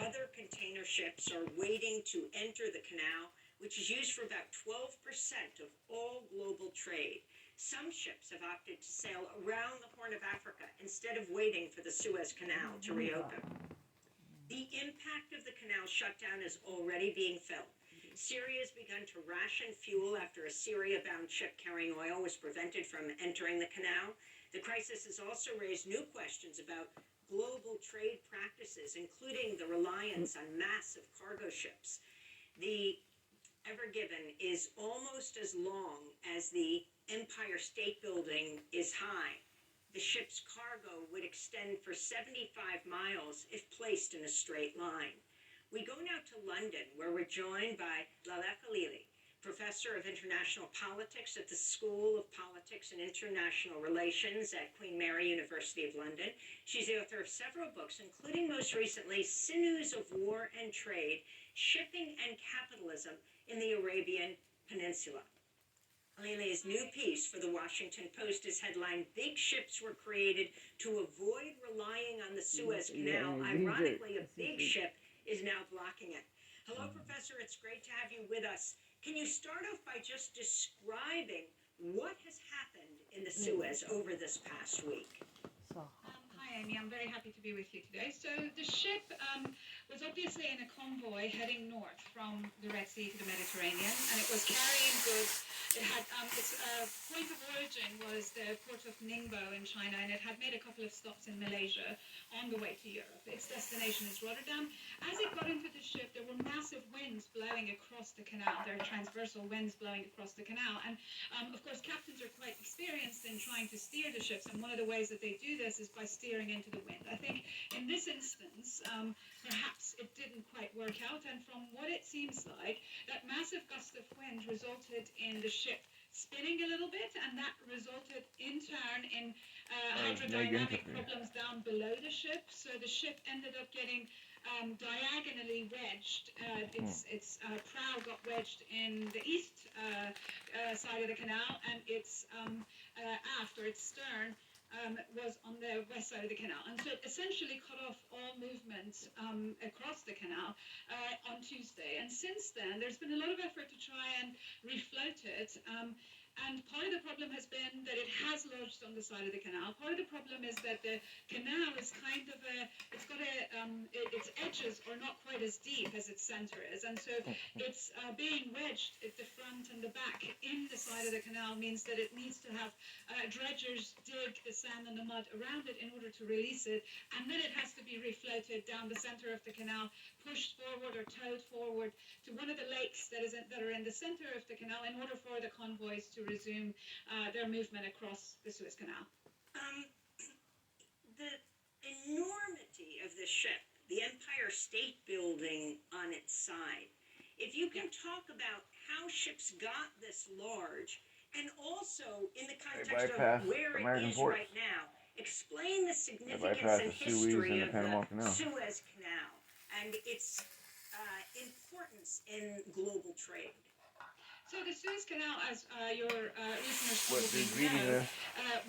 other container ships are waiting to enter the canal, which is used for about 12% of all global trade. Some ships have opted to sail around the Horn of Africa instead of waiting for the Suez Canal to reopen. The impact of the canal shutdown is already being felt. Syria has begun to ration fuel after a Syria-bound ship carrying oil was prevented from entering the canal. The crisis has also raised new questions about global trade practices, including the reliance on massive cargo ships. The Ever Given is almost as long as the Empire State Building is high. The ship's cargo would extend for 75 miles if placed in a straight line. We go now to London, where we're joined by Lalek Khalili, Professor of International Politics at the School of Politics and International Relations at Queen Mary University of London. She's the author of several books, including most recently Sinews of War and Trade, Shipping and Capitalism in the Arabian Peninsula. Khalili's new piece for the Washington Post is headlined, Big Ships Were Created to Avoid Relying on the Suez Canal. Ironically, a big ship is now blocking it. Hello, Professor. It's great to have you with us. Can you start off by just describing what has happened in the Suez over this past week? Hi, Amy. I'm very happy to be with you today. So the ship was obviously in a convoy heading north from the Red Sea to the Mediterranean, and it was carrying goods. It had its point of origin was the port of Ningbo in China, and it had made a couple of stops in Malaysia on the way to Europe. Its destination is Rotterdam. As it got into the ship, there were massive winds blowing across the canal. There are transversal winds blowing across the canal, and of course, captains are quite experienced in trying to steer the ships, and one of the ways that they do this is by steering into the wind. I think in this instance, perhaps it didn't quite work out, and from what it seems like, that massive gust of wind resulted in the ship spinning a little bit, and that resulted in turn in hydrodynamic problems down below the ship. So the ship ended up getting diagonally wedged. Its prow got wedged in the east side of the canal, and its aft, or its stern, was on the west side of the canal. And so it essentially cut off all movement across the canal on Tuesday. And since then, there's been a lot of effort to try and refloat it. And part of the problem has been that it has lodged on the side of the canal. Part of the problem is that the canal is kind of it's got its edges are not quite as deep as its center is. And so it's being wedged at the front and the back in the side of the canal means that it needs to have dredgers dig the sand and the mud around it in order to release it. And then it has to be refloated down the center of the canal, pushed forward or towed forward to one of the lakes that are in the center of the canal in order for the convoys to resume their movement across the Suez Canal. The enormity of the ship, the Empire State Building on its side, if you can talk about how ships got this large, and also in the context of where it is right now, explain the significance and history of the Suez Canal and its importance in global trade. So the Suez Canal, as your listeners probably know,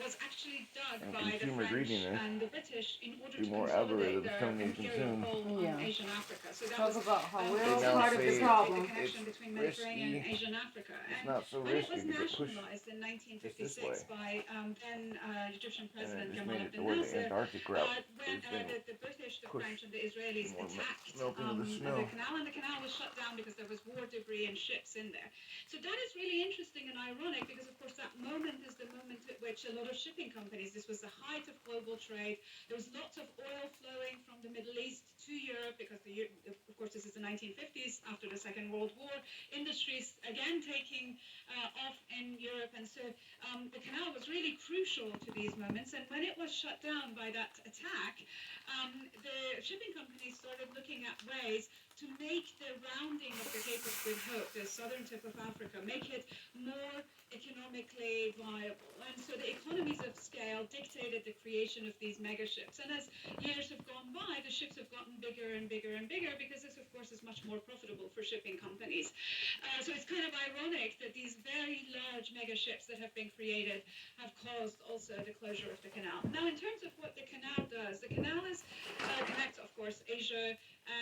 was actually dug by the French and the British in order to consolidate their imperial hold on Asian Africa. So that was about how we're all part of the problem. The connection between Mediterranean and Asian Africa. And when it was nationalized in 1956 by then Egyptian President Gamal Abdel Nasser, when the British, the French, and the Israelis attacked the canal, and the canal was shut down because there was war debris and ships in there. So that is really interesting and ironic because, of course, that moment is the moment at which which a lot of shipping companies, this was the height of global trade. There was lots of oil flowing from the Middle East to Europe because, of course, this is the 1950s after the Second World War. Industries, again, taking off in Europe. And so the canal was really crucial to these moments. And when it was shut down by that attack, the shipping companies started looking at ways to make the rounding of the Cape of Good Hope, the southern tip of Africa, make it more economically viable. And so the economies of scale dictated the creation of these mega ships. And as years have gone by, the ships have gotten bigger and bigger and bigger because this, of course, is much more profitable for shipping companies. So it's kind of ironic that these very large mega ships that have been created have caused also the closure of the canal. Now, in terms of what the canal does, the canal connects, of course, Asia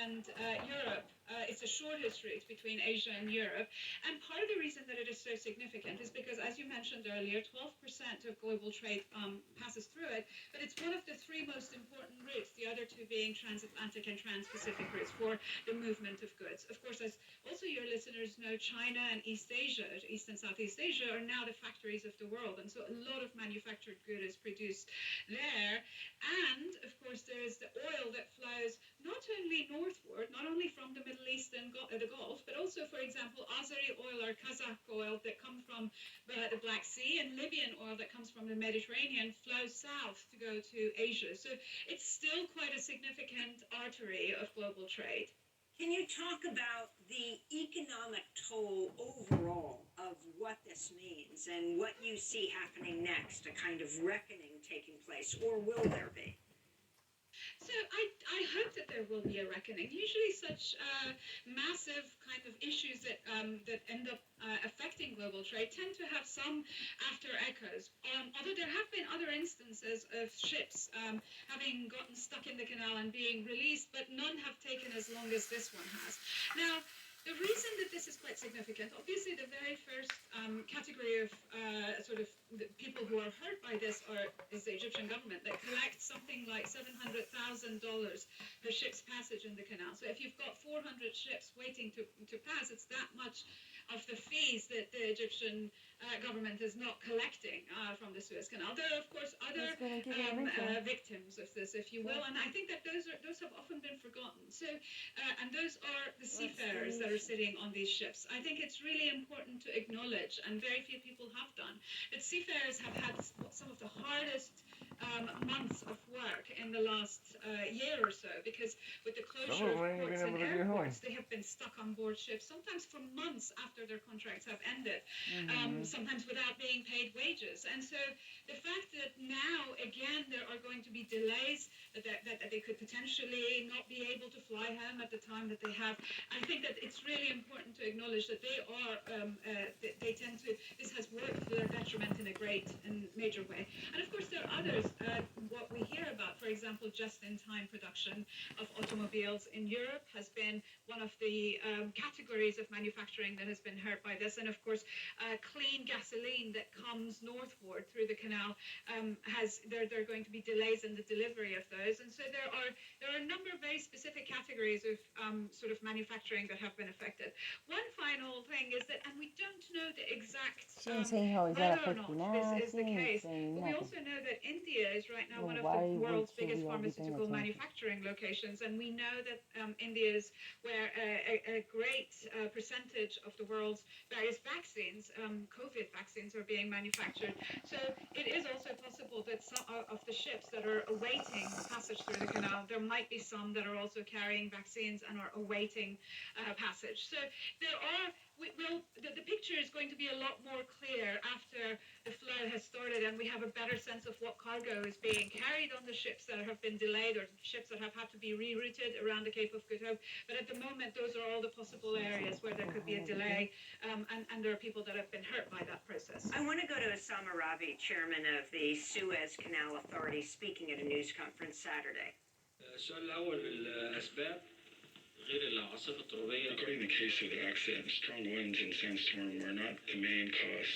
and Europe. It's a shortest route between Asia and Europe. And part of the reason that it is so significant is because, as you mentioned earlier, 12% of global trade passes through it, but it's one of the three most important routes, the other two being transatlantic and trans-Pacific routes for the movement of goods. Of course, as also your listeners know, China and East Asia, East and Southeast Asia, are now the factories of the world. And so a lot of manufactured good is produced there. And, of course, there's the oil that flows not only northward, not only from the Middle East and the Gulf, but also, for example, Azeri oil or Kazakh oil that come from the Black Sea, and Libyan oil that comes from the Mediterranean flows south to go to Asia. So it's still quite a significant artery of global trade. Can you talk about the economic toll overall of what this means and what you see happening next, a kind of reckoning taking place, or will there be? So I hope that there will be a reckoning. Usually such massive kind of issues that end up affecting global trade tend to have some after echoes. Although there have been other instances of ships having gotten stuck in the canal and being released, but none have taken as long as this one has. Now, the reason that this is quite significant, obviously the very first category of sort of the people who are hurt by this is the Egyptian government that collects something like $700,000 per ship's passage in the canal. So if you've got 400 ships waiting to pass, it's that much of the fees that the Egyptian government is not collecting from the Suez Canal. There are, of course, other victims of this, if you will, and I think that those have often been forgotten. So, and those are the seafarers that are sitting on these ships. I think it's really important to acknowledge, and very few people have done, that seafarers have had some of the hardest months of work in the last year or so, because with the closure of ports and airports, they have been stuck on board ships, sometimes for months after their contracts have ended, sometimes without being paid wages. And so the fact that now, again, there are going to be delays, that they could potentially not be able to fly home at the time that they have, I think that it's really important to acknowledge that they are, they tend to, this has worked to their detriment in a great and major way. And of course there are others, what we hear about, for example, just-in-time production of automobiles in Europe has been one of the categories of manufacturing that has been hurt by this. And of course, clean gasoline that comes northward through the canal there are going to be delays in the delivery of those. And so there are a number of very specific categories of sort of manufacturing that have been affected. One final thing is that, and we don't know the exact whether or not this is the case, but we also know that India is right now one of the world's biggest pharmaceutical manufacturing locations, and we know that India is where a great percentage of the world's various vaccines, COVID vaccines, are being manufactured. So it is also possible that some of the ships that are awaiting passage through the canal, there might be some that are also carrying vaccines and are awaiting passage. So there are, the picture is going to be a lot more clear after the flow has started and we have a better sense of what cargo is being carried on the ships that have been delayed or ships that have had to be rerouted around the Cape of Good Hope. But at the moment, those are all the possible areas where there could be a delay, and there are people that have been hurt by that process. I want to go to Osama Rabi, chairman of the Suez Canal Authority, speaking at a news conference Saturday. السؤال الأول الأسباب غير العاصفة الترابية. Regarding the case of the accident, strong winds and sandstorm are not the main cause,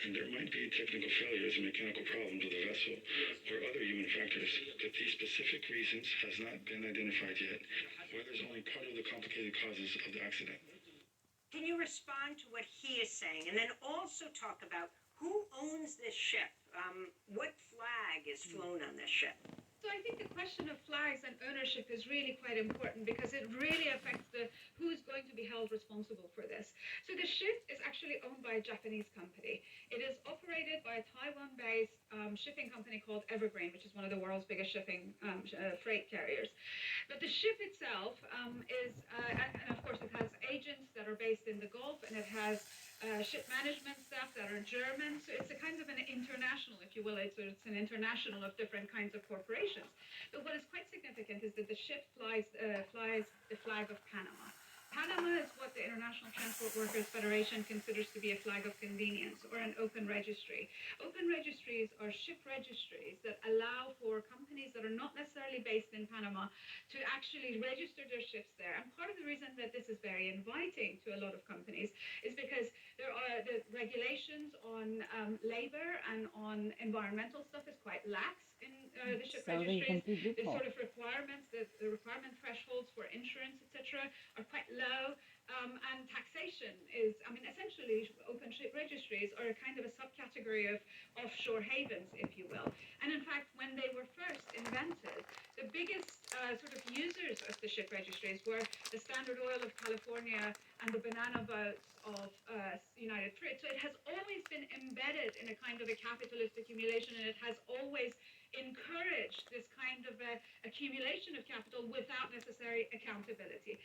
and there might be technical failures and mechanical problems with the vessel or other human factors, but these specific reasons has not been identified yet. Weather is only part of the complicated causes of the accident. Can you respond to what he is saying, and then also talk about Who owns this ship? What flag is flown on this ship? So I think the question of flags and ownership is really quite important because it really affects who's going to be held responsible for this. So the ship is actually owned by a Japanese company. It is operated by a Taiwan-based shipping company called Evergreen, which is one of the world's biggest shipping freight carriers. But the ship itself is, and of course it has agents that are based in the Gulf, and it has ship management staff that are German. So it's a kind of an international, if you will. It's an international of different kinds of corporations. But what is quite significant is that the ship flies the flag of Panama. Panama is what the International Transport Workers Federation considers to be a flag of convenience or an open registry. Open registries are ship registries that allow for companies that are not necessarily based in Panama to actually register their ships there. And part of the reason that this is very inviting to a lot of companies is because there are the regulations on labor and on environmental stuff is quite lax in the ship registries. The sort of requirements, the requirement thresholds for insurance, etc., are quite low. And taxation is, I mean, essentially, open ship registries are a kind of a subcategory of offshore havens, if you will. And in fact, when they were first invented, the biggest sort of users of the ship registries were the Standard Oil of California and the banana boats of United Fruit. So it has always been embedded in a kind of a capitalist accumulation, and it has always encouraged this kind of accumulation of capital without necessary accountability.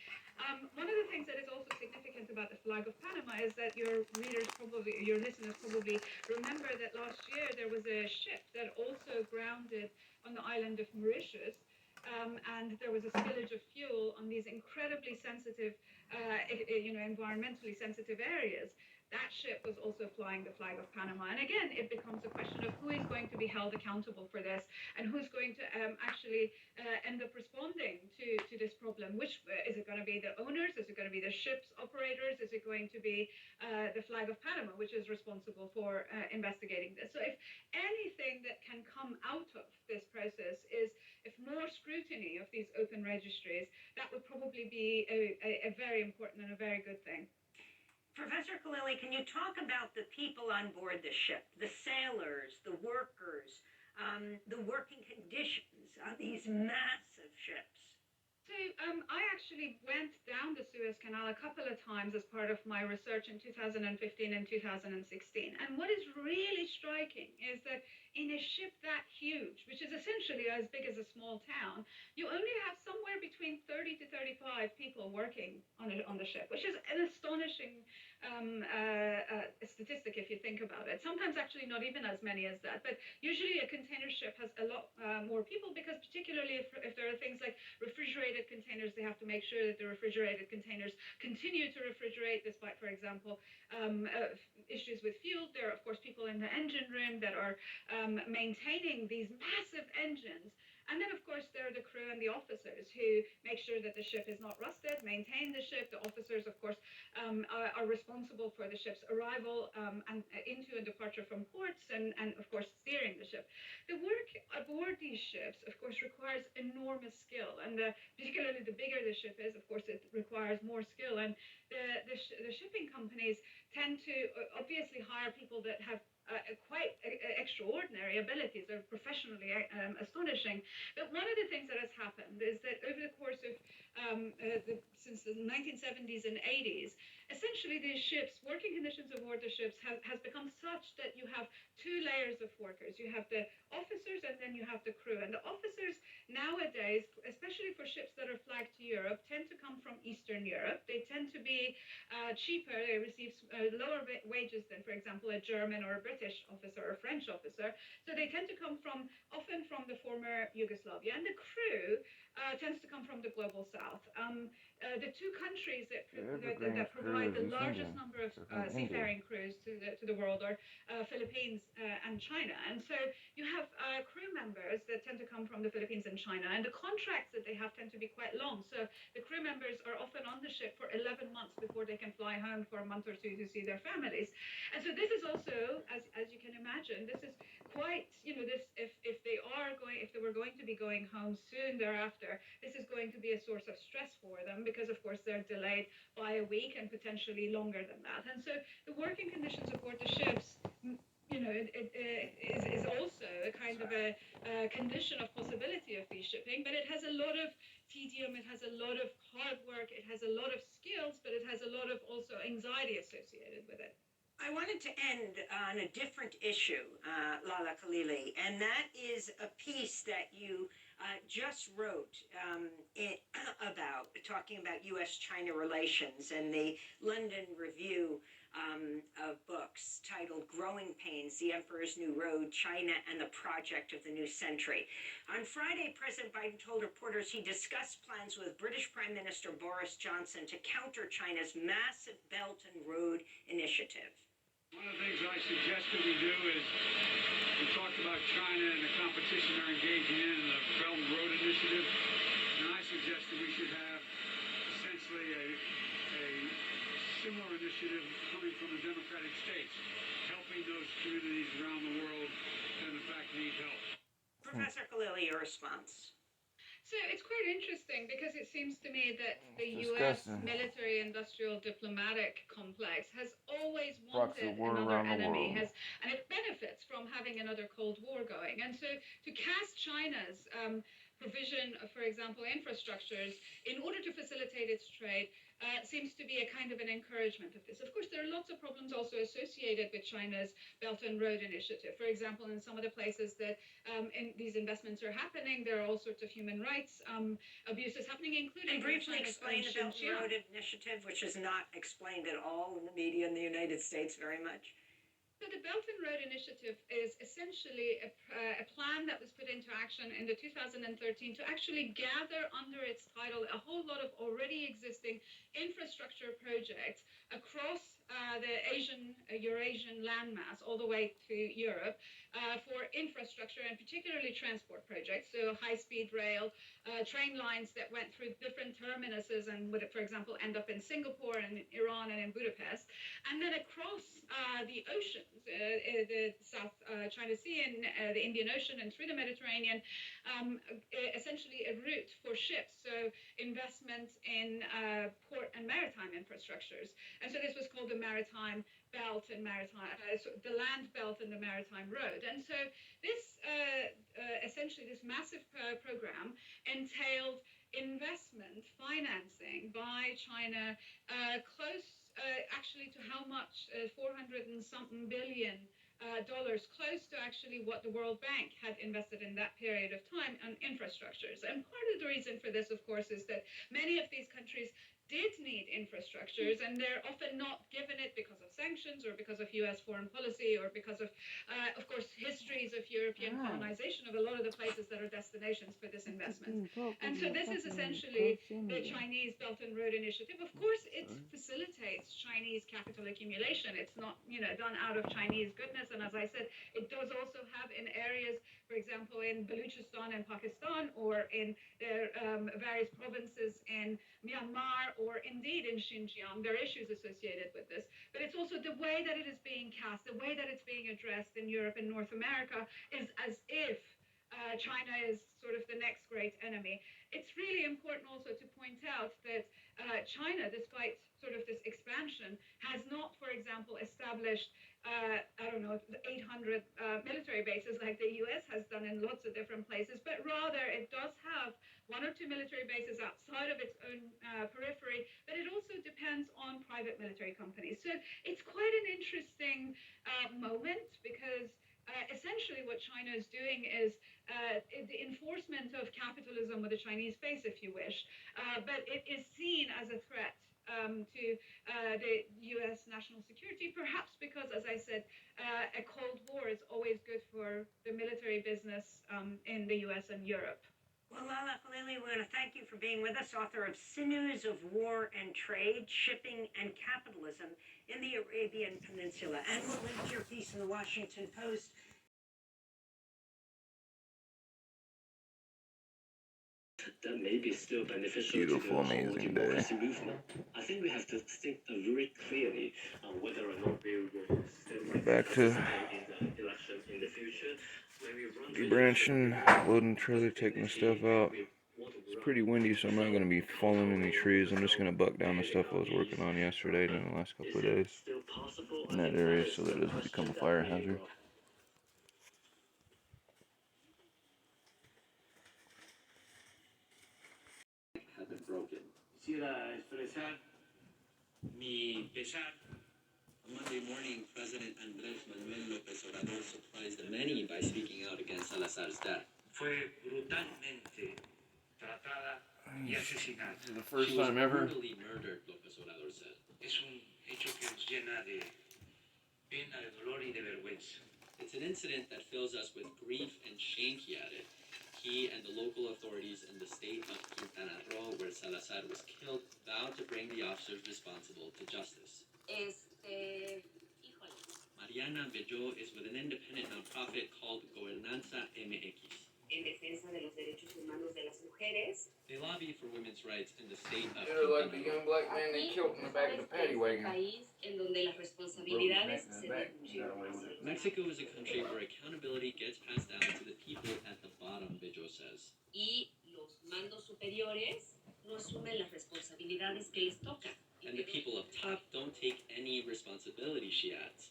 One of the things that is also significant about the flag of Panama is that your listeners probably remember that last year there was a ship that also grounded on the island of Mauritius, and there was a spillage of fuel on these incredibly sensitive, environmentally sensitive areas. That ship was also flying the flag of Panama. And again, it becomes a question of who is going to be held accountable for this and who's going to actually end up responding to this problem. Which is it going to be the owners? Is it going to be the ship's operators? Is it going to be the flag of Panama, which is responsible for investigating this? So if anything that can come out of this process is if more scrutiny of these open registries, that would probably be a very important and a very good thing. Professor Khalili, can you talk about the people on board the ship, the sailors, the workers, the working conditions on these massive ships? So I actually went down the Suez Canal a couple of times as part of my research in 2015 and 2016. And what is really striking is that in a ship that huge, which is essentially as big as a small town, you only have somewhere between 30 to 35 people working on the ship, which is an astonishing statistic if you think about it. Sometimes actually not even as many as that, but usually a container ship has a lot more people, because particularly if there are things like refrigerated containers, they have to make sure that the refrigerated containers continue to refrigerate despite, for example, issues with fuel. There are of course people in the engine room that are maintaining these massive engines. And then, of course, there are the crew and the officers who make sure that the ship is not rusted, maintain the ship. The officers, of course, are responsible for the ship's arrival and into and departure from ports and, of course, steering the ship. The work aboard these ships, of course, requires enormous skill. And particularly the bigger the ship is, of course, it requires more skill. And the shipping companies tend to obviously hire people that have quite extraordinary abilities. They're professionally astonishing. But one of the things that has happened is that over the course of since the 1970s and 80s, essentially these ships, working conditions aboard the ships has become such that you have two layers of workers. You have the officers and then you have the crew. And the officers nowadays, especially for ships that are flagged to Europe, tend to come from Eastern Europe. They tend to be cheaper. They receive lower wages than, for example, a German or a British officer or a French officer. So they tend to come often from the former Yugoslavia. And the crew tends to come from the global south. The two countries that provide the largest number of seafaring crews to the world are Philippines and China. And so you have crew members that tend to come from the Philippines and China. And the contracts that they have tend to be quite long. So the crew members are often on the ship for 11 months before they can fly home for a month or two to see their families. And so this is also, as you can imagine, this is quite, if they were going to be going home soon thereafter, this is going to be a source of stress for them, because of course they're delayed by a week and potentially longer than that. And so the working conditions aboard the ships, is also a kind of a condition of possibility of free shipping, but it has a lot of tedium, it has a lot of hard work, it has a lot of skills, but it has a lot of also anxiety associated with it. I wanted to end on a different issue, Lala Khalili, and that is a piece that you just wrote talking about U.S.-China relations and the London Review of books titled Growing Pains, The Emperor's New Road, China and the Project of the New Century. On Friday, President Biden told reporters he discussed plans with British Prime Minister Boris Johnson to counter China's massive Belt and Road Initiative. One of the things I suggested we do is we talked about China and the competition they're engaging in the Belt and Road Initiative, and I suggested we should have essentially a similar initiative coming from the democratic states, helping those communities around the world that in fact need help. Professor Khalili, your response. So it's quite interesting because it seems to me that the U.S. military-industrial diplomatic complex has always wanted another enemy, and it benefits from having another Cold War going. And so to cast China's provision of, for example, infrastructures in order to facilitate its trade seems to be a kind of an encouragement of this. Of course, there are lots of problems also associated with China's Belt and Road Initiative. For example, in some of the places that these investments are happening, there are all sorts of human rights abuses happening, including... And briefly explain the Belt and Road Initiative, which is not explained at all in the media in the United States very much. So the Belt and Road Initiative is essentially a plan that was put into action in the 2013 to actually gather under its title a whole lot of already existing infrastructure projects across the Eurasian landmass all the way to Europe for infrastructure and particularly transport projects. So high-speed rail, train lines that went through different terminuses and would, for example, end up in Singapore and in Iran and in Budapest. And then across the oceans, the South China Sea and the Indian Ocean and through the Mediterranean, essentially a route for ships. So investment in port and maritime infrastructures. And so this was called the Maritime Belt and the Land Belt and the Maritime Road. And so this, essentially this massive program entailed investment financing by China close actually to how much? 400 and something billion dollars, close to actually what the World Bank had invested in that period of time on infrastructures. And part of the reason for this, of course, is that many of these countries did need infrastructures, and they're often not given it because of sanctions or because of U.S. foreign policy or because of course, histories of European colonization of a lot of the places that are destinations for this investment. And so this is essentially the Chinese Belt and Road Initiative. Of course, it facilitates Chinese capital accumulation. It's not, done out of Chinese goodness. And as I said, it does also have in areas, for example, in Baluchistan and Pakistan, or in their various provinces in Myanmar, or indeed in Xinjiang, there are issues associated with this. But it's also the way that it is being cast, the way that it's being addressed in Europe and North America is as if China is sort of the next great enemy. It's really important also to point out that China, despite sort of this expansion, has not, for example, established 800 military bases like the U.S. has done in lots of different places, but rather it does have 1 or 2 military bases outside of its own periphery, but it also depends on private military companies. So it's quite an interesting moment because essentially what China is doing is the enforcement of capitalism with a Chinese face, if you wish, but it is seen as a threat to the U.S. national security, perhaps because, as I said, a Cold War is always good for the military business in the U.S. and Europe. Well, Lala Khalili, we want to thank you for being with us, author of Sinews of War and Trade, Shipping and Capitalism in the Arabian Peninsula. And we'll link to your piece in the Washington Post. That may be still beneficial to the whole democracy movement. I think we have to think very clearly on whether or not we will still back to participate in the election in the future. debranching, loading the trailer, taking the stuff out. It's pretty windy, so I'm not going to be falling any trees. I'm just going to buck down the stuff I was working on yesterday and in the last couple of days in that area so that it doesn't become a fire hazard. Quisiera expresar mi pesar. On Monday morning, President Andrés Manuel López Obrador surprised many by speaking out against Salazar's death. Fue brutalmente tratada y asesinada. This is the first She was time ever. brutally murdered, López Obrador said. Es un hecho que nos llena de pena, de dolor y de vergüenza. It's an incident that fills us with grief and shame, he added. He and the local authorities in the state of Quintana Roo, where Salazar was killed, vowed to bring the officers responsible to justice. Mariana Bello is with an independent nonprofit called Gobernanza MX. En defensa de los derechos humanos de las mujeres. They lobby for women's rights in the state of They're like the young black man they killed in the back of the paddy wagon. País en donde las responsabilidades se diluyen. Mexico is a country where accountability gets passed down to the people at the bottom, Bello says. Y los mandos superiores no asumen las responsabilidades que les tocan. And the people up top don't take any responsibility, she adds.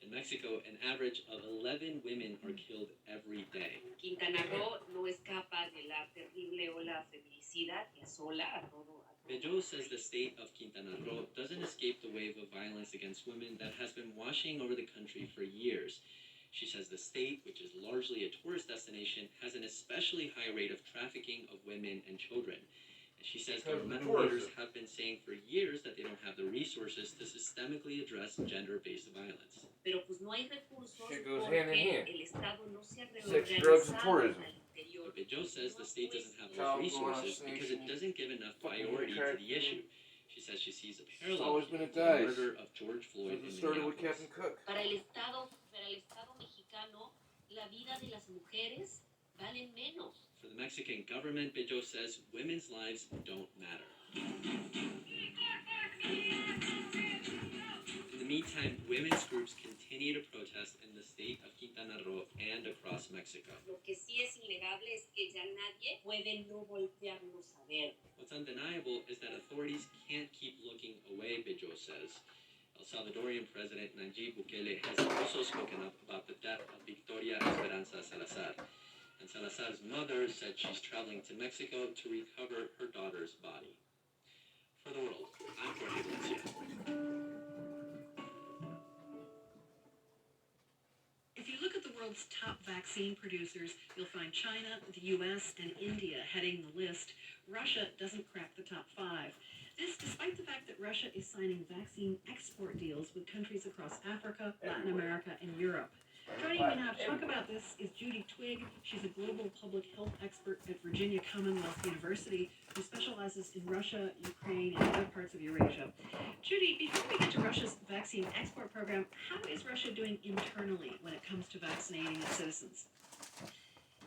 In Mexico, an average of 11 women are killed every day. Quintana Roo no escapa de la terrible ola feminicida que asola a todo. Bello says the state of Quintana Roo doesn't escape the wave of violence against women that has been washing over the country for years. She says the state, which is largely a tourist destination, has an especially high rate of trafficking of women and children. She says governmental leaders have been saying for years that they don't have the resources to systemically address gender-based violence. Pero pues no hay recursos Shit goes hand in hand. el Estado no se ha Sex, drugs, and reorganizado tourism. al interior. But Bello says the state doesn't have Child enough resources molestation, because it doesn't give enough fucking priority to crack, the issue. She says she sees a It's parallel always to been a the dice. murder of George Floyd in It started with Minneapolis. Captain Cook. Para el Estado mexicano, la vida de las mujeres valen menos. For the Mexican government, Bello says women's lives don't matter. In the meantime, women's groups continue to protest in the state of Quintana Roo and across Mexico. Lo que sí es innegable es que ya nadie puede no voltearnos a ver. What's undeniable is that authorities can't keep looking away, Bello says. El Salvadorian President Nayib Bukele has also spoken up about the death of Victoria Esperanza Salazar. And Salazar's mother said she's traveling to Mexico to recover her daughter's body. For the world, I'm Jorge Valencia. If you look at the world's top vaccine producers, you'll find China, the US, and India heading the list. Russia doesn't crack the top 5. This despite the fact that Russia is signing vaccine export deals with countries across Africa, Latin America, and Europe. Joining me now to talk about this is Judy Twigg. She's a global public health expert at Virginia Commonwealth University who specializes in Russia, Ukraine, and other parts of Eurasia. Judy, before we get to Russia's vaccine export program, how is Russia doing internally when it comes to vaccinating its citizens?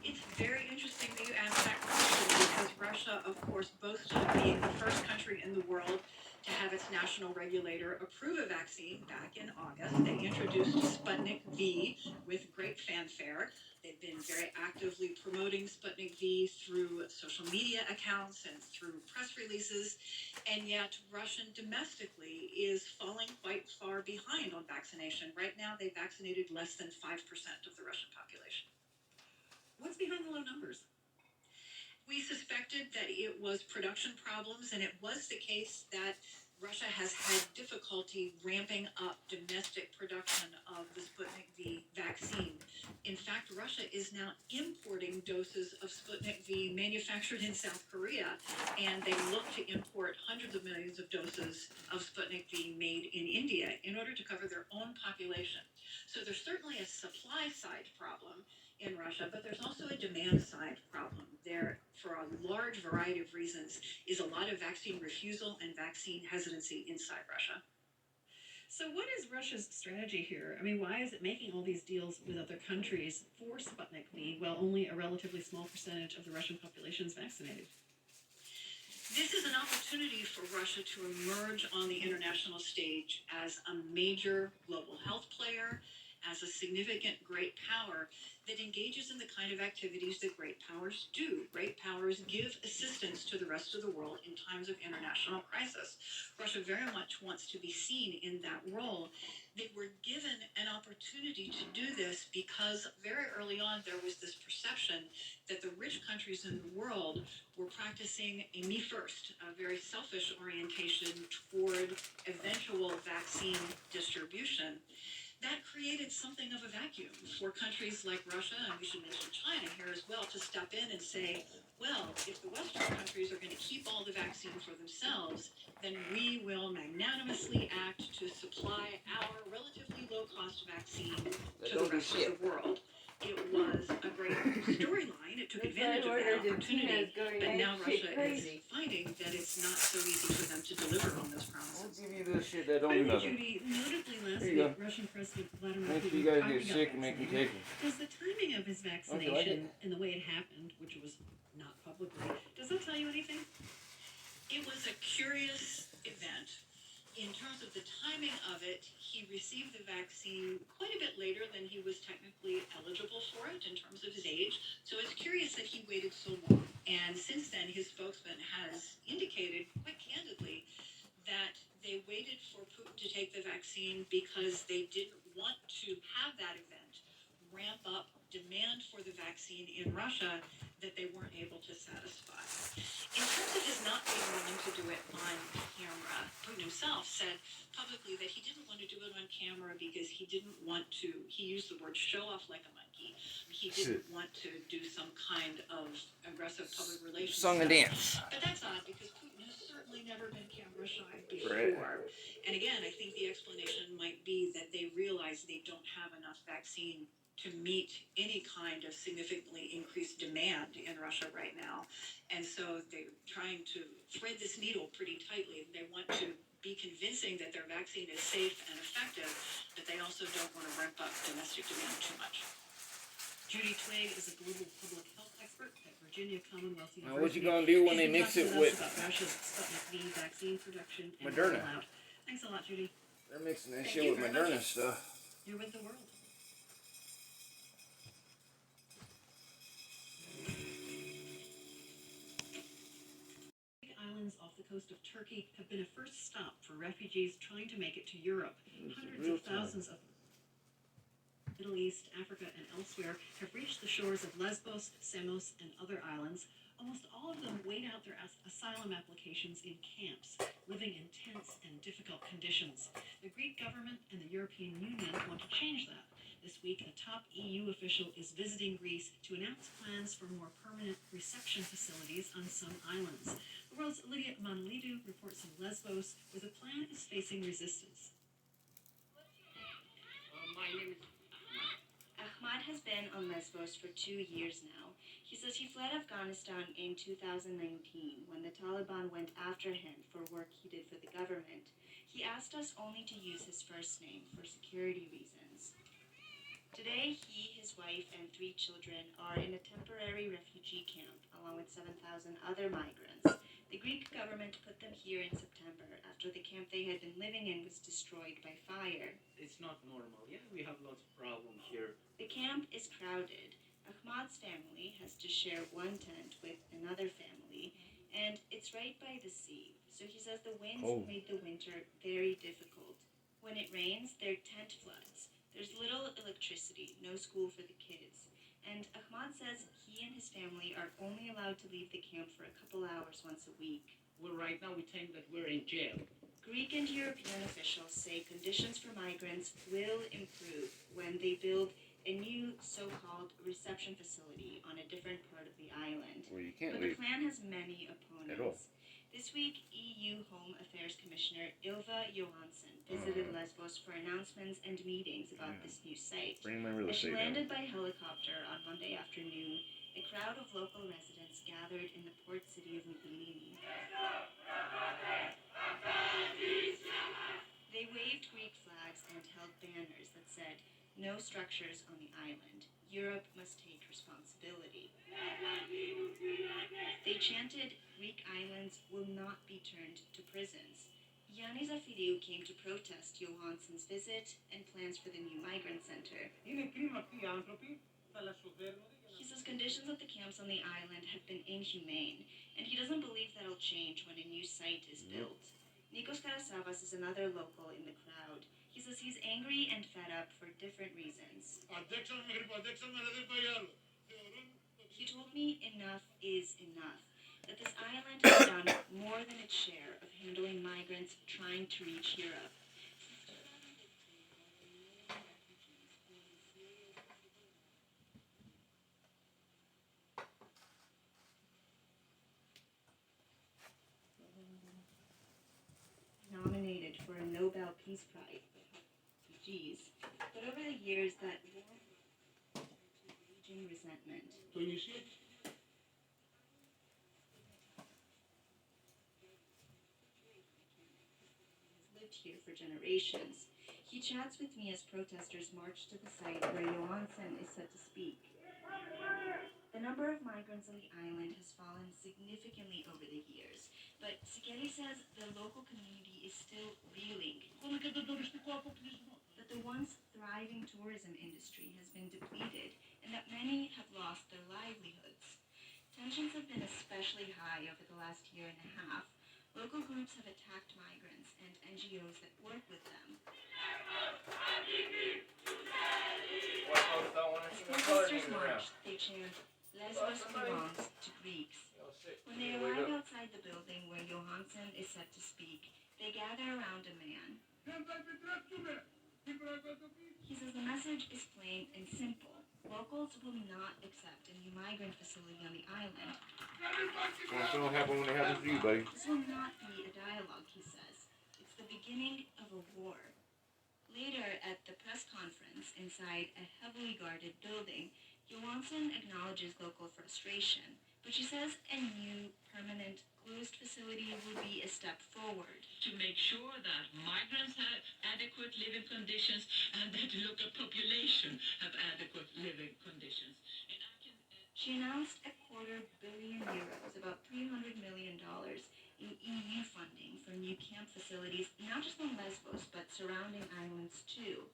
It's very interesting that you asked that question because Russia, of course, boasted of being the first country in the world to have its national regulator approve a vaccine back in August. They introduced Sputnik V with great fanfare. They've been very actively promoting Sputnik V through social media accounts and through press releases, and yet Russian domestically is falling quite far behind on vaccination. Right now, they vaccinated less than 5% of the Russian population. What's behind the low numbers? We suspected that it was production problems, and it was the case that Russia has had difficulty ramping up domestic production of the Sputnik V vaccine. In fact, Russia is now importing doses of Sputnik V manufactured in South Korea, and they look to import hundreds of millions of doses of Sputnik V made in India in order to cover their own population. So there's certainly a supply side problem in Russia, but there's also a demand side problem. There, for a large variety of reasons, is a lot of vaccine refusal and vaccine hesitancy inside Russia. So what is Russia's strategy here? I mean, why is it making all these deals with other countries for Sputnik V while only a relatively small percentage of the Russian population is vaccinated? This is an opportunity for Russia to emerge on the international stage as a major global health player, as a significant great power that engages in the kind of activities that great powers do. Great powers give assistance to the rest of the world in times of international crisis. Russia very much wants to be seen in that role. They were given an opportunity to do this because very early on there was this perception that the rich countries in the world were practicing a me first, a very selfish orientation toward eventual vaccine distribution. That created something of a vacuum for countries like Russia, and we should mention China here as well, to step in and say, well, if the Western countries are going to keep all the vaccine for themselves, then we will magnanimously act to supply our relatively low-cost vaccine to the rest of the world. It was a great storyline. It took advantage of that opportunity, but now Russia is finding that it's not so easy for them to deliver on those promises. I'll give you this shit that don't do nothing. Judy, notably last Here you week, Russian President Vladimir Make sure Putin you guys finally get got sick and make me vaccinated. take it. Does the timing of his vaccination and the way it happened, which was not publicly, does that tell you anything? It was a curious event. In terms of the timing of it, he received the vaccine quite a bit later than he was technically eligible for it in terms of his age. So it's curious that he waited so long. And since then, his spokesman has indicated quite candidly that they waited for Putin to take the vaccine because they didn't want to have that event ramp up demand for the vaccine in Russia that they weren't able to satisfy. In terms of his not being willing to do it on camera, Putin himself said publicly that he didn't want to do it on camera because he didn't want to, he used the word show off like a monkey. He didn't want to do some kind of aggressive public relations. Song and dance. But that's odd because Putin has certainly never been camera shy before. Right. And again, I think the explanation might be that they realize they don't have enough vaccine to meet any kind of significantly increased demand in Russia right now. And so they're trying to thread this needle pretty tightly. They want to be convincing that their vaccine is safe and effective, but they also don't want to ramp up domestic demand too much. Judy Twigg is a global public health expert at Virginia Commonwealth University. Now what you gonna do when they mix it with Russia's Sputnik V vaccine production and Moderna? rollout. Thanks a lot, Judy. They're mixing that Thank shit you with very Moderna much. stuff. You're with the world. Islands off the coast of Turkey have been a first stop for refugees trying to make it to Europe. Hundreds of thousands of Middle East, Africa, and elsewhere have reached the shores of Lesbos, Samos, and other islands. Almost all of them wait out their asylum applications in camps, living in tense and difficult conditions. The Greek government and the European Union want to change that. This week, a top EU official is visiting Greece to announce plans for more permanent reception facilities on some islands. The world's Lydia Manlidou reports from Lesbos, where the plan is facing resistance. My name is Ahmad has been on Lesbos for 2 years now. He says he fled Afghanistan in 2019 when the Taliban went after him for work he did for the government. He asked us only to use his first name for security reasons. Today, he, his wife, and 3 children are in a temporary refugee camp along with 7,000 other migrants. The Greek government put them here in September after the camp they had been living in was destroyed by fire. It's not normal. Yeah, we have lots of problems here. The camp is crowded. Ahmad's family has to share one tent with another family, and it's right by the sea. So he says the winds made the winter very difficult. When it rains, their tent floods. There's little electricity, no school for the kids. And Ahmad says he and his family are only allowed to leave the camp for a couple hours once a week. Well, right now we think that we're in jail. Greek and European officials say conditions for migrants will improve when they build a new so-called reception facility on a different part of the island. Where you can't but leave the plan has many opponents. at all. This week, EU Home Affairs Commissioner Ylva Johansson visited Lesbos for announcements and meetings about this new site. Bring my real As she estate landed down. by helicopter on Monday afternoon, a crowd of local residents gathered in the port city of Mytilene. They waved Greek flags and held banners that said, "No structures on the island. Europe must take responsibility." They chanted, "Greek islands will not be turned to prisons." Yannis Afiliou came to protest Johansson's visit and plans for the new migrant center. He says conditions at the camps on the island have been inhumane, and he doesn't believe that'll change when a new site is built. Nikos Karasavas is another local in the crowd. He He says he's angry and fed up for different reasons. He told me enough is enough, that this island has done more than its share of handling migrants trying to reach Europe. Nominated for a Nobel Peace Prize. Geez. But over the years, that raging resentment. Lived here for generations. He chats with me as protesters march to the site where Johansson is set to speak. The number of migrants on the island has fallen significantly over the years, but Sikeli says the local community is still reeling. That the once thriving tourism industry has been depleted and that many have lost their livelihoods. Tensions have been especially high over the last year and a half. Local groups have attacked migrants and NGOs that work with them. As protesters march, they chant Lesbos belongs to Greeks. When they arrive outside the building where Johansson is set to speak, they gather around a man. He says the message is plain and simple. Locals will not accept a new migrant facility on the island. What's going to happen when it happens to you, buddy? This will not be a dialogue, he says. It's the beginning of a war. Later, at the press conference inside a heavily guarded building, Johansson acknowledges local frustration, but she says a new, permanent, closed facility will be a step forward. To make sure that migrants have adequate living conditions and that the local population have adequate living conditions. She announced €250 million, about $300 million, in EU funding for new camp facilities, not just on Lesbos, but surrounding islands too.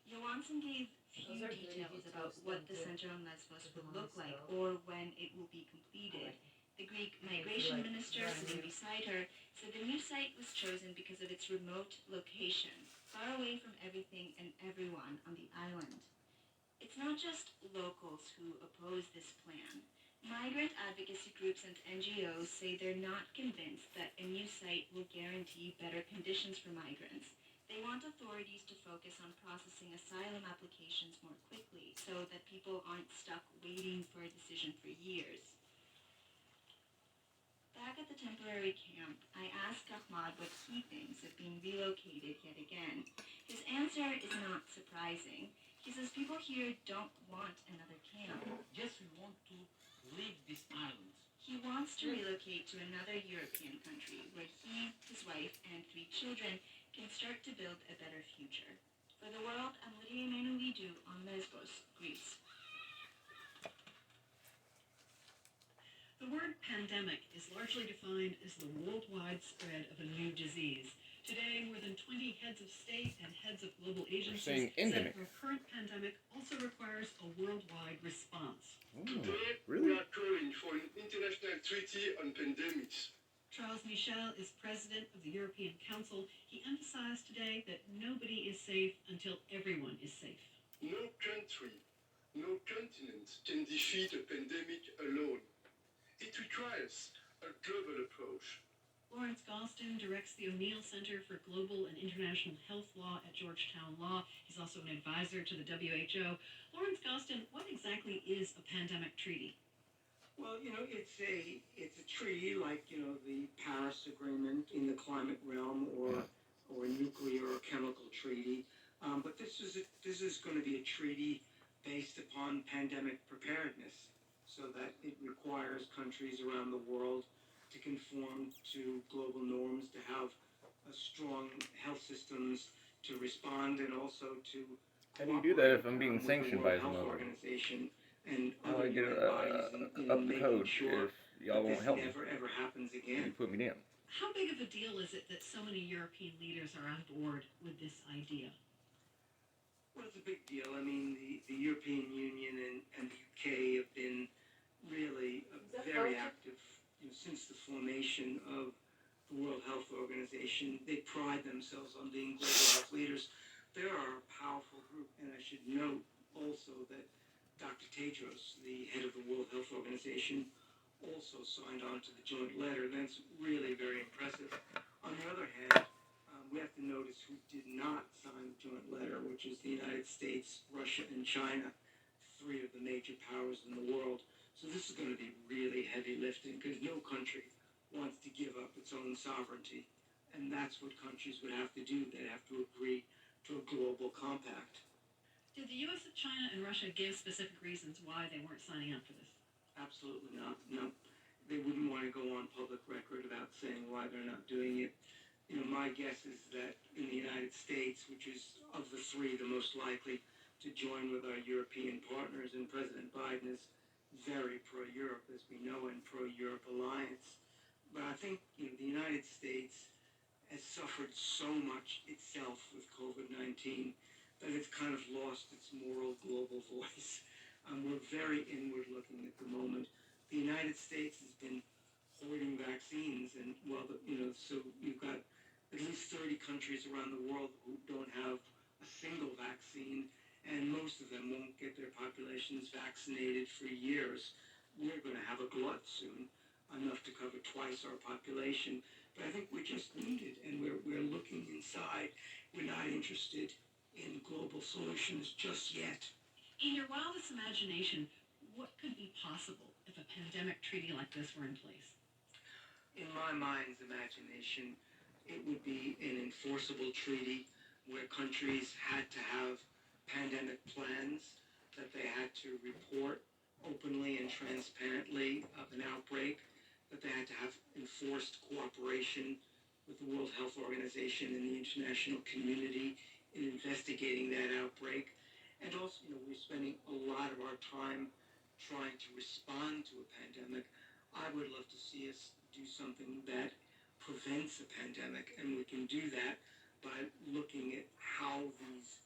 Johansson gave few details about what the center on Lesbos would look like or when it will be completed. The Greek migration minister, sitting beside her, said the new site was chosen because of its remote location, far away from everything and everyone on the island. It's not just locals who oppose this plan. Migrant advocacy groups and NGOs say they're not convinced that a new site will guarantee better conditions for migrants. They want authorities to focus on processing asylum applications more quickly so that people aren't stuck waiting for a decision for years. Back at the temporary camp, I asked Ahmad what he thinks of being relocated yet again. His answer is not surprising. He says people here don't want another camp. Yes, we want to leave this island. He wants to relocate to another European country where he, his wife, and 3 children can start to build a better future. For the world, I'm Lydia Emanuelidou on Lesbos, Greece. The word pandemic is largely defined as the worldwide spread of a new disease. Today, more than 20 heads of state and heads of global agencies said our current pandemic also requires a worldwide response. Today, really? we are calling for an international treaty on pandemics. Charles Michel is president of the European Council. He emphasized today that nobody is safe until everyone is safe. No country, no continent can defeat a pandemic alone. It requires a global approach. Lawrence Galston directs the O'Neill Center for Global and International Health Law at Georgetown Law. He's also an advisor to the WHO. Lawrence Galston, what exactly is a pandemic treaty? Well, it's a treaty like, the Paris Agreement in the climate realm or a nuclear or chemical treaty. But this is going to be a treaty based upon pandemic preparedness, so that it requires countries around the world to conform to global norms, to have strong health systems to respond, and also to. How do you do that if I'm being sanctioned by some other organization and how do I get up the code if y'all won't help me? Ever happens again. You put me down. How big of a deal is it that so many European leaders are on board with this idea? Well, it's a big deal. I mean, the European Union and the UK have been really very active since the formation of the World Health Organization. They pride themselves on being global health leaders. They are a powerful group, and I should note also that Dr. Tedros, the head of the World Health Organization, also signed on to the joint letter. That's really very impressive. On the other hand, we have to notice who did not sign the joint letter, which is the United States, Russia, and China, three of the major powers in the world. So this is going to be really heavy lifting because no country wants to give up its own sovereignty. And that's what countries would have to do. They'd have to agree to a global compact. Did the U.S., China, and Russia give specific reasons why they weren't signing up for this? Absolutely not. No. They wouldn't want to go on public record about saying why they're not doing it. You know, my guess is that in the United States, which is of the three the most likely to join with our European partners, and President Biden is very pro-Europe, as we know, and pro-Europe alliance. But I think, you know, the United States has suffered so much itself with COVID-19 that it's kind of lost its moral global voice. We're very inward-looking at the moment. The United States has been hoarding vaccines, and so you've got at least 30 countries around the world who don't have a single vaccine, and most of them won't get their populations vaccinated for years. We're going to have a glut soon, enough to cover twice our population. But I think we're just wounded, and we're looking inside. We're not interested in global solutions just yet. In your wildest imagination, what could be possible if a pandemic treaty like this were in place? In my mind's imagination, it would be an enforceable treaty where countries had to have pandemic plans, that they had to report openly and transparently of an outbreak, that they had to have enforced cooperation with the World Health Organization and the international community in investigating that outbreak. And also, we're spending a lot of our time trying to respond to a pandemic. I would love to see us do something that prevents a pandemic, and we can do that by looking at how these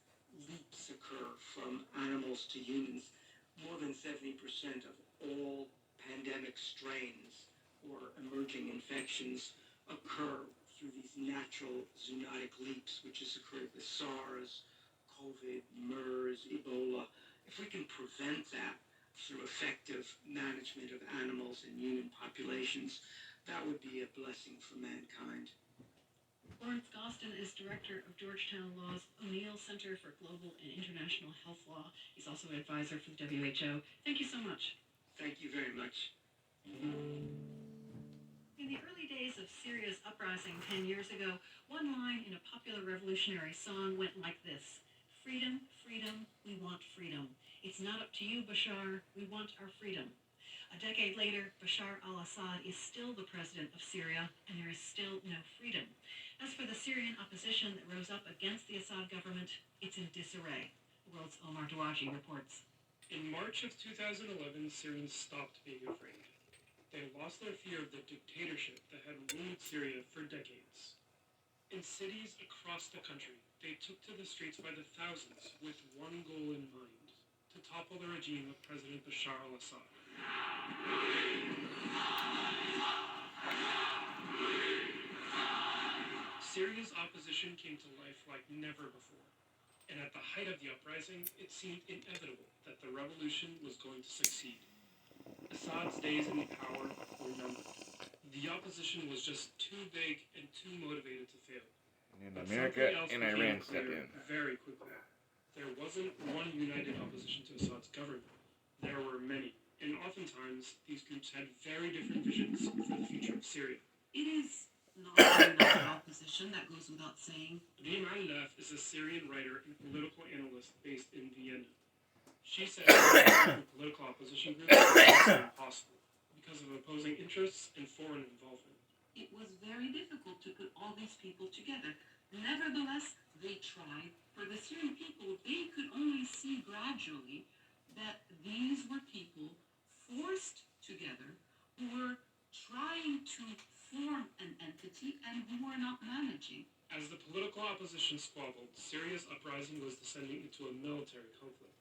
leaps occur from animals to humans. More than 70% of all pandemic strains or emerging infections occur through these natural zoonotic leaps, which has occurred with SARS, COVID, MERS, Ebola. If we can prevent that through effective management of animals and human populations, that would be a blessing for mankind. Lawrence Gostin is director of Georgetown Law's O'Neill Center for Global and International Health Law. He's also an advisor for the WHO. Thank you so much. Thank you very much. In the early days of Syria's uprising 10 years ago, one line in a popular revolutionary song went like this: "Freedom, freedom, we want freedom. It's not up to you, Bashar, we want our freedom." A decade later, Bashar al-Assad is still the president of Syria, and there is still no freedom. As for the Syrian opposition that rose up against the Assad government, it's in disarray. The world's Omar Douaji reports. In March of 2011, Syrians stopped being afraid. They lost their fear of the dictatorship that had ruled Syria for decades. In cities across the country, they took to the streets by the thousands with one goal in mind: to topple the regime of President Bashar al-Assad. Syria's opposition came to life like never before, and at the height of the uprising, it seemed inevitable that the revolution was going to succeed. Assad's days in power were numbered. The opposition was just too big and too motivated to fail. And But America something else and became Iran stepped clear in. very quickly. There wasn't one united opposition to Assad's government. There were many, and oftentimes these groups had very different visions for the future of Syria. It is not a united opposition, that goes without saying. Reem Al-Laf is a Syrian writer and political analyst based in Vienna. She says that political opposition groups are impossible because of opposing interests and foreign involvement. It was very difficult to put all these people together. Nevertheless, they tried. For the Syrian people, they could only see gradually that these were people forced together who were trying to form an entity and who were not managing. As the political opposition squabbled, Syria's uprising was descending into a military conflict.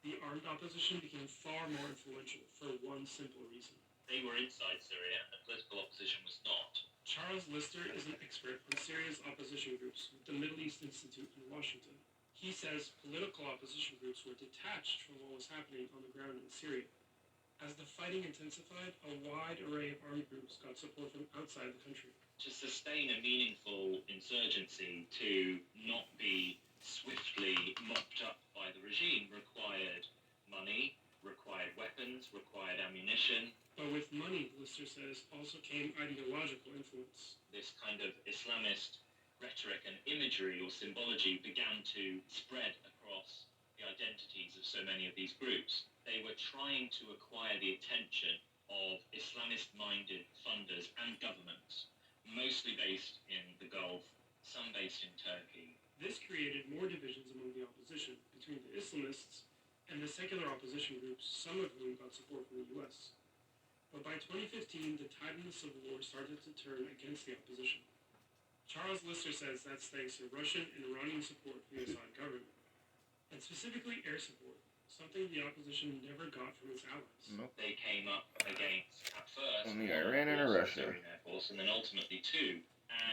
The armed opposition became far more influential for one simple reason. They were inside Syria, and political opposition was not. Charles Lister is an expert on Syria's opposition groups with the Middle East Institute in Washington. He says political opposition groups were detached from what was happening on the ground in Syria. As the fighting intensified, a wide array of armed groups got support from outside the country. To sustain a meaningful insurgency, to not be swiftly mopped up by the regime, required money, required weapons, required ammunition. But with money, Lister says, also came ideological influence. This kind of Islamist rhetoric and imagery or symbology began to spread across the identities of so many of these groups. They were trying to acquire the attention of Islamist-minded funders and governments, mostly based in the Gulf, some based in Turkey. This created more divisions among the opposition between the Islamists and the secular opposition groups, some of whom got support from the US. But by 2015, the tide in the civil war started to turn against the opposition. Charles Lister says that's thanks to Russian and Iranian support from the Assad government, and specifically air support, something the opposition never got from its allies. Nope. They came up against, at first, Only Iran and Russia. Syrian Air Force, and then ultimately two.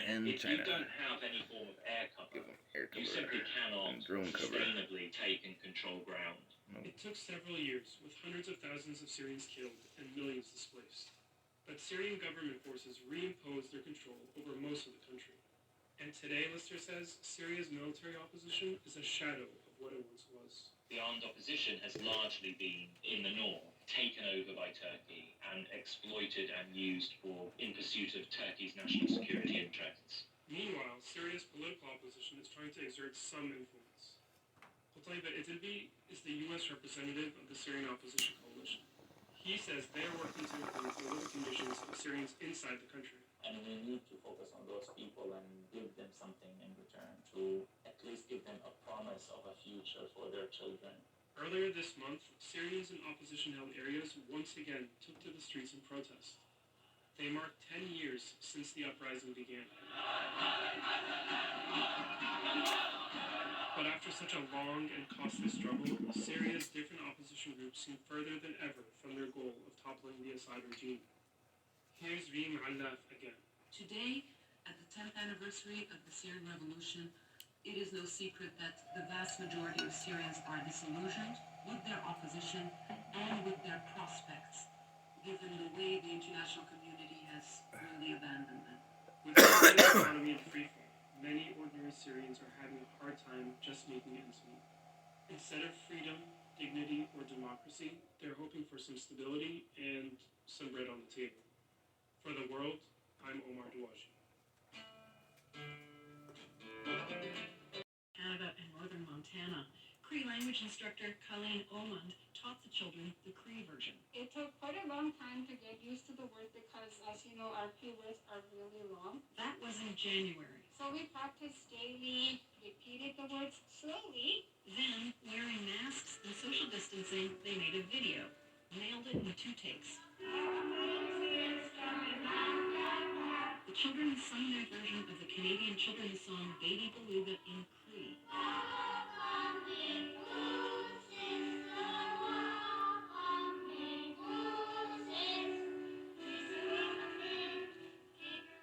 And if China. you don't have any form of air cover, Air you cover simply cannot and drone cover. sustainably take and control ground. It took several years, with hundreds of thousands of Syrians killed and millions displaced. But Syrian government forces reimposed their control over most of the country. And today, Lister says, Syria's military opposition is a shadow of what it once was. The armed opposition has largely been in the north, taken over by Turkey and exploited and used in pursuit of Turkey's national security interests. Meanwhile, Syria's political opposition is trying to exert some influence. Qutaiba Itilbi is the U.S. representative of the Syrian opposition coalition. He says they're working to improve the living conditions of Syrians inside the country. And we need to focus on those people and give them something in return, to at least give them a promise of a future for their children. Earlier this month, Syrians in opposition-held areas once again took to the streets in protest. They marked 10 years since the uprising began. But after such a long and costly struggle, Syria's different opposition groups seem further than ever from their goal of toppling the Assad regime. Here's Reem Allaf again. Today, at the 10th anniversary of the Syrian Revolution, it is no secret that the vast majority of Syrians are disillusioned with their opposition and with their prospects, given the way the international community has really abandoned them. With the economy in freefall, many ordinary Syrians are having a hard time just making ends meet. Instead of freedom, dignity, or democracy, they're hoping for some stability and some bread on the table. For the world, I'm Omar Douaji. Canada and northern Montana, Cree language instructor Colleen Omond taught the children the Cree version. It took quite a long time to get used to the word because, as you know, our Cree words are really long. That was in January. So we practiced daily, repeated the words slowly. Then, wearing masks and social distancing, they made a video. Nailed it in 2 takes. The children sung their version of the Canadian children's song Baby Beluga in Cree.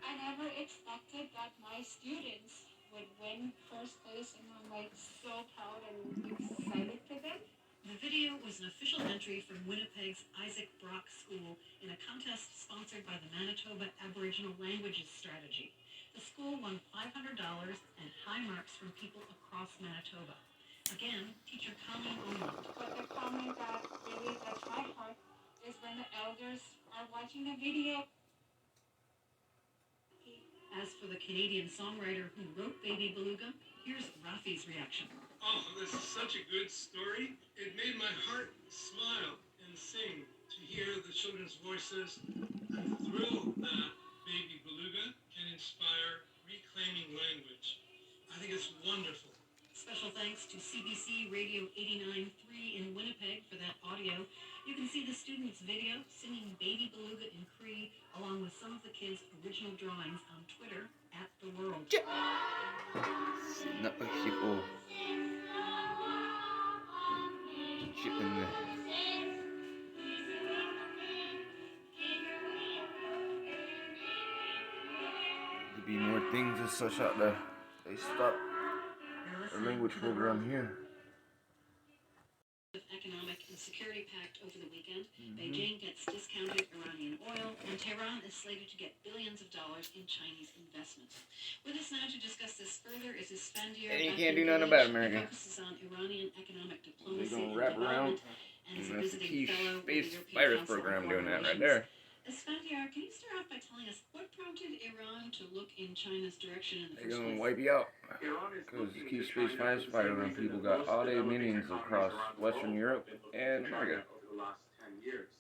I never expected that my students would win first place, and I'm like so proud and excited for them. The video was an official entry from Winnipeg's Isaac Brock School in a contest sponsored by the Manitoba Aboriginal Languages Strategy. The school won $500 and high marks from people across Manitoba. Again, teacher Colleen Omond. But the comment that really touched my heart is when the elders are watching the video. As for the Canadian songwriter who wrote Baby Beluga, here's Rafi's reaction. Oh, this is such a good story. It made my heart smile and sing to hear the children's voices. I'm thrilled that Baby Beluga can inspire reclaiming language. I think it's wonderful. Special thanks to CBC Radio 89.3 in Winnipeg for that audio. You can see the students' video singing Baby Beluga in Cree, along with some of the kids' original drawings on Twitter @TheWorld. Not like people. There'd be more things as such out there. They stop a language program here. Economic and Security Pact over the weekend. Beijing gets discounted Iranian oil, and Tehran is slated to get billions of dollars in Chinese investment. With us now to discuss this further is Isfandiar. And you can't do nothing about it, America. Focuses on Iranian economic diplomacy They're gonna and wrap around. development, and is a And that's the visiting Keshe fellow with space the European virus Council on program Foreign doing that right Relations. there. Isfandiar, can you start off by telling us what prompted Iran to look in China's direction in the They're first gonna place? wipe you out. Because Keshe space virus program people got all their minions across Western Europe and America. Over the last 10 years.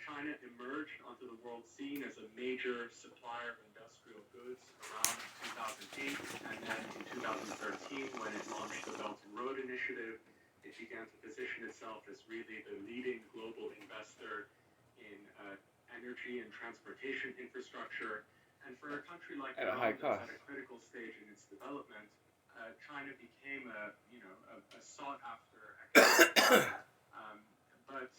China emerged onto the world scene as a major supplier of industrial goods around 2008, and then in 2013, when it launched the Belt and Road Initiative, it began to position itself as really the leading global investor in energy and transportation infrastructure. And for a country like At a Iran high that's cost. at a critical stage in its development, China became a sought after economic partner. But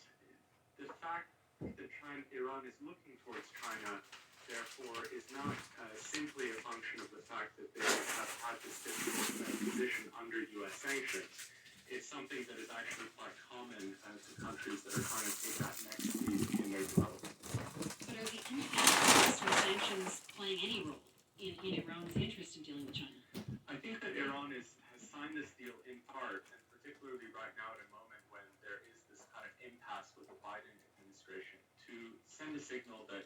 the fact that Iran is looking towards China, therefore, is not simply a function of the fact that they have had this difficult position under U.S. sanctions. It's something that is actually quite common to countries that are trying to take that next leap in their development. But are the Western sanctions playing any role in Iran's interest in dealing with China? I think that Iran has signed this deal in part, and particularly right now at a moment when there is this kind of impasse with the Biden administration, to send a signal that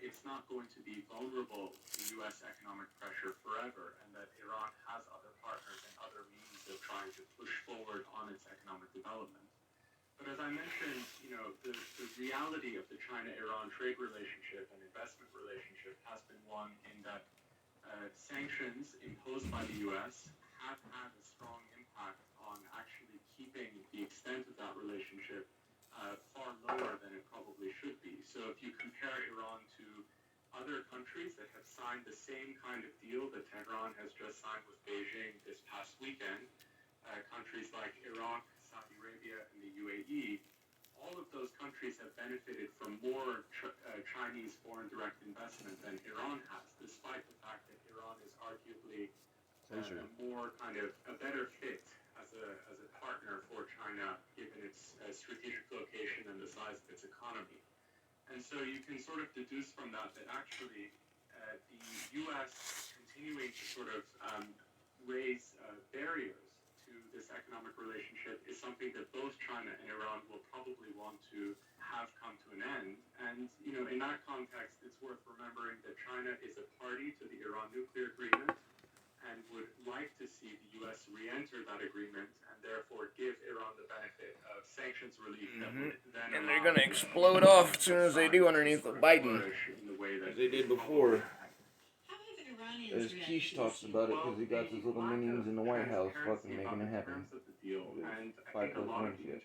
it's not going to be vulnerable to U.S. economic pressure forever, and that Iran has other partners and other means of trying to push forward on its economic development. But as I mentioned, the reality of the China-Iran trade relationship and investment relationship has been one in that sanctions imposed by the U.S. have had a strong impact on actually keeping the extent of that relationship far lower than it probably should be. So if you compare Iran to other countries that have signed the same kind of deal that Tehran has just signed with Beijing this past weekend, countries like Iraq, Saudi Arabia, and the UAE, all of those countries have benefited from more Chinese foreign direct investment than Iran has, despite the fact that Iran is arguably a better fit as a partner for China, given its strategic location and the size of its economy. And so you can sort of deduce from that actually the U.S. continuing to sort of raise barriers to this economic relationship is something that both China and Iran will probably want to have come to an end. And, in that context, it's worth remembering that China is a party to the Iran nuclear agreement and would like to see the U.S. re-enter that agreement and therefore give Iran the benefit of sanctions relief that would then And they're gonna explode off as soon as they do underneath Biden, as they did before. As Keshe talks about it, because he got his little minions in the White House fucking making it happen. Five plus one shit.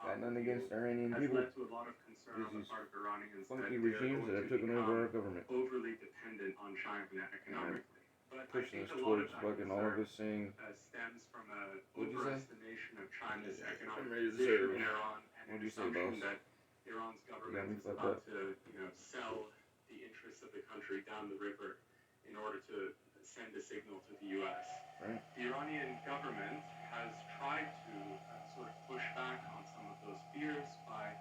Got nothing against Iranian people. There's these funky regimes that have taken over our government. Overly dependent on China economically. Pushing us towards fucking all of us saying, stems from a what'd you say? overestimation of China's economic I'm ready to position say, in Iran, and what'd an you say, boss? assumption that Iran's government is about to, sell the interests of the country down the river in order to send a signal to the U.S. Right. The Iranian government has tried to sort of push back on some of those fears by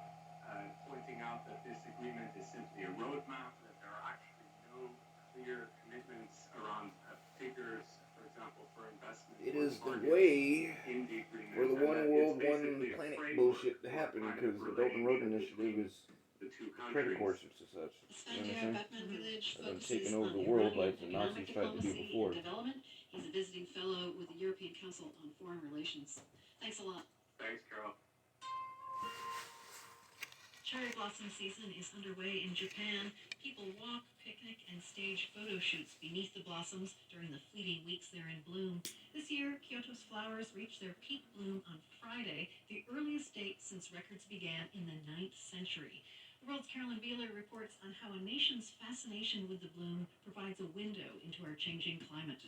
pointing out that this agreement is simply a roadmap, that there are actually no clear commitments around figures, for example, for investment. It is the way for the one world, one planet bullshit to happen, because the Belt and Road Initiative is precursor to such. You understand? They've been taking over the world like the Nazis tried to do before. He's a visiting fellow with the European Council on Foreign Relations. Thanks a lot. Thanks, Carol. Cherry blossom season is underway in Japan. People walk, picnic, and stage photo shoots beneath the blossoms during the fleeting weeks they're in bloom. This year, Kyoto's flowers reached their peak bloom on Friday, the earliest date since records began in the 9th century. The World's Carolyn Beeler reports on how a nation's fascination with the bloom provides a window into our changing climate.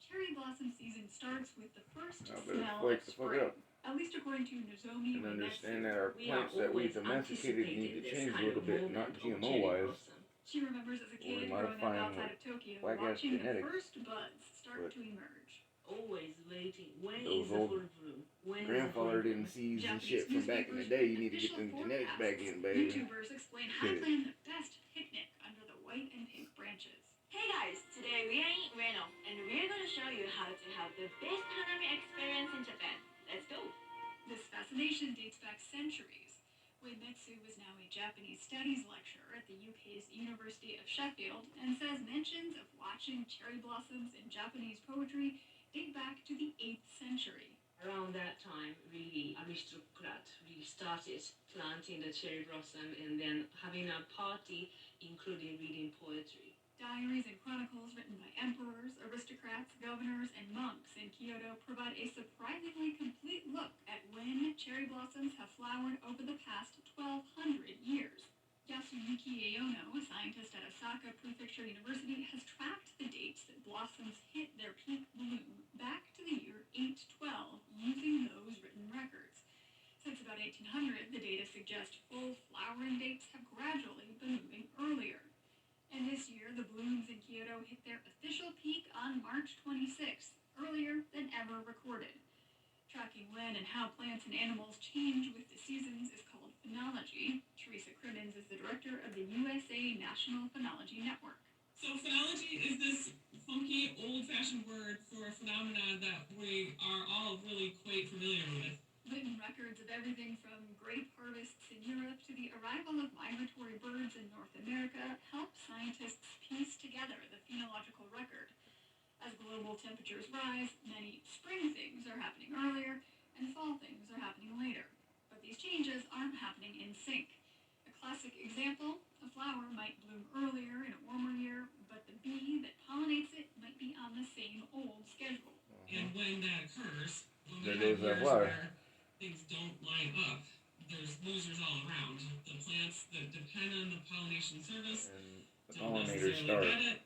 Cherry blossom season starts with the first I better smell wake of the fuck spring. up At least according to Nozomi and understand Uematsu, that our we are plants that we always domesticated need to anticipating this change a kind little of bit, moment not of cherry GMO-wise. blossom. She remembers as a Or kid growing up modifying outside of Tokyo, whack-ass watching the genetics. first buds start But to emerge. always waiting. When Those is the old full bloom? When grandfather is the full didn't bloom? seeds and Japanese shit from back in the newspapers day. You with need to get official them genetics forecasts. back in, baby. YouTubers explain how to plan the best picnic under the white and pink branches. Hey guys, today we are in Ueno, and we're going to show you how to have the best hanami experience in Japan. Let's go! This fascination dates back centuries. Uemitsu is now a Japanese studies lecturer at the UK's University of Sheffield and says mentions of watching cherry blossoms in Japanese poetry date back to the 8th century. Around that time, really, aristocrat really started planting the cherry blossom and then having a party, including reading poetry. Diaries and chronicles written by emperors, aristocrats, governors, and monks in Kyoto provide a surprisingly complete look at when cherry blossoms have flowered over the past 1,200 years. Yasuyuki Aono, a scientist at Osaka Prefecture University, has tracked the dates that blossoms hit their peak bloom back to the year 812 using those written records. Since about 1800, the data suggest full flowering dates have gradually been moving earlier. And this year, the blooms in Kyoto hit their official peak on March 26th, earlier than ever recorded. Tracking when and how plants and animals change with the seasons is called phenology. Teresa Crimmins is the director of the USA National Phenology Network. So phenology is this funky, old-fashioned word for a phenomenon that we are all really quite familiar with. Written records of everything from grape harvests in Europe to the arrival of migratory birds in North America help scientists piece together the phenological record. As global temperatures rise, many spring things are happening earlier, and fall things are happening later. But these changes aren't happening in sync. A classic example, a flower might bloom earlier in a warmer year, but the bee that pollinates it might be on the same old schedule. And when that occurs, when we There have goes that years flower. where things don't line up, there's losers all around. The plants that depend on the pollination service And the don't pollinators necessarily start. get it,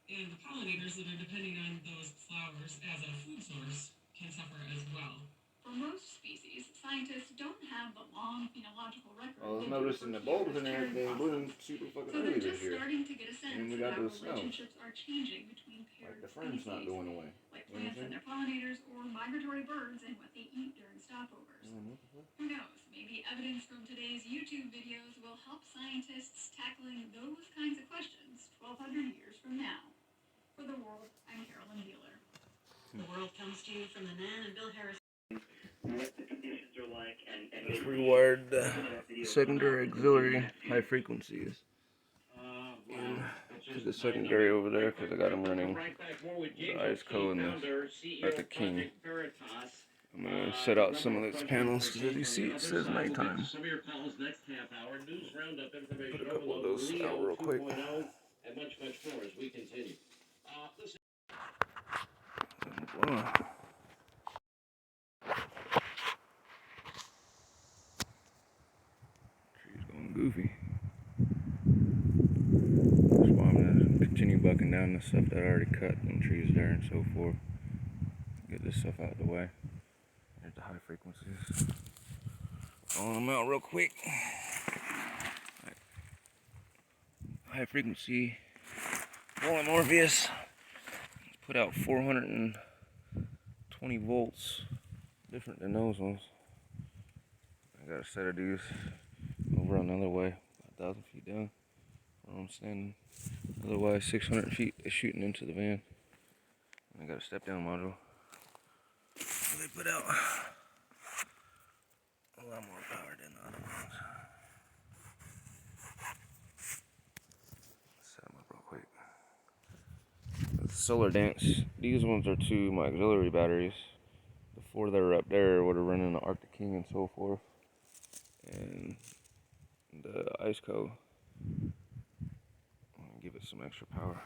and the pollinators that are depending on those flowers as a food source can suffer as well. For most species, scientists don't have the long phenological record. I was they do noticing for the bulbs and cherry everything blossoms. bloomed super fucking So early they're this just year. starting to get a sense And we of got how those snows. relationships are changing between paired Like the fern's not species, going away. like You know what I'm plants and saying? their pollinators or migratory birds and what they eat during stopovers. Who knows? Maybe evidence from today's YouTube videos will help scientists tackling those kinds of questions 1,200 years from now. For The World, I'm Carolyn Beeler. The World comes to you from the Nan and Bill Harris. What the conditions are like and Just rewired the secondary auxiliary high frequencies to the secondary over there because I got them running the ISCO and at the King. I'm going to set out some of those panels because as you see it says nighttime. Put a couple of those out real quick. And much more as we continue. Wow. Tree's going goofy. That's why I'm going to continue bucking down the stuff that I already cut and trees there and so forth. Get this stuff out of the way. There's the high frequencies. Calling them out real quick. High frequency Morpheus put out 420 volts, different than those ones. I got a set of these over on the other way, about 1,000 feet down where I'm standing. Otherwise 600 feet is shooting into the van. I got a step down module. They put out a lot more power than the other ones. Set them up real quick. The solar dance, these ones are to my auxiliary batteries. The 4 that are up there would have run in the Arctic King and so forth. And the ISCO, give it some extra power.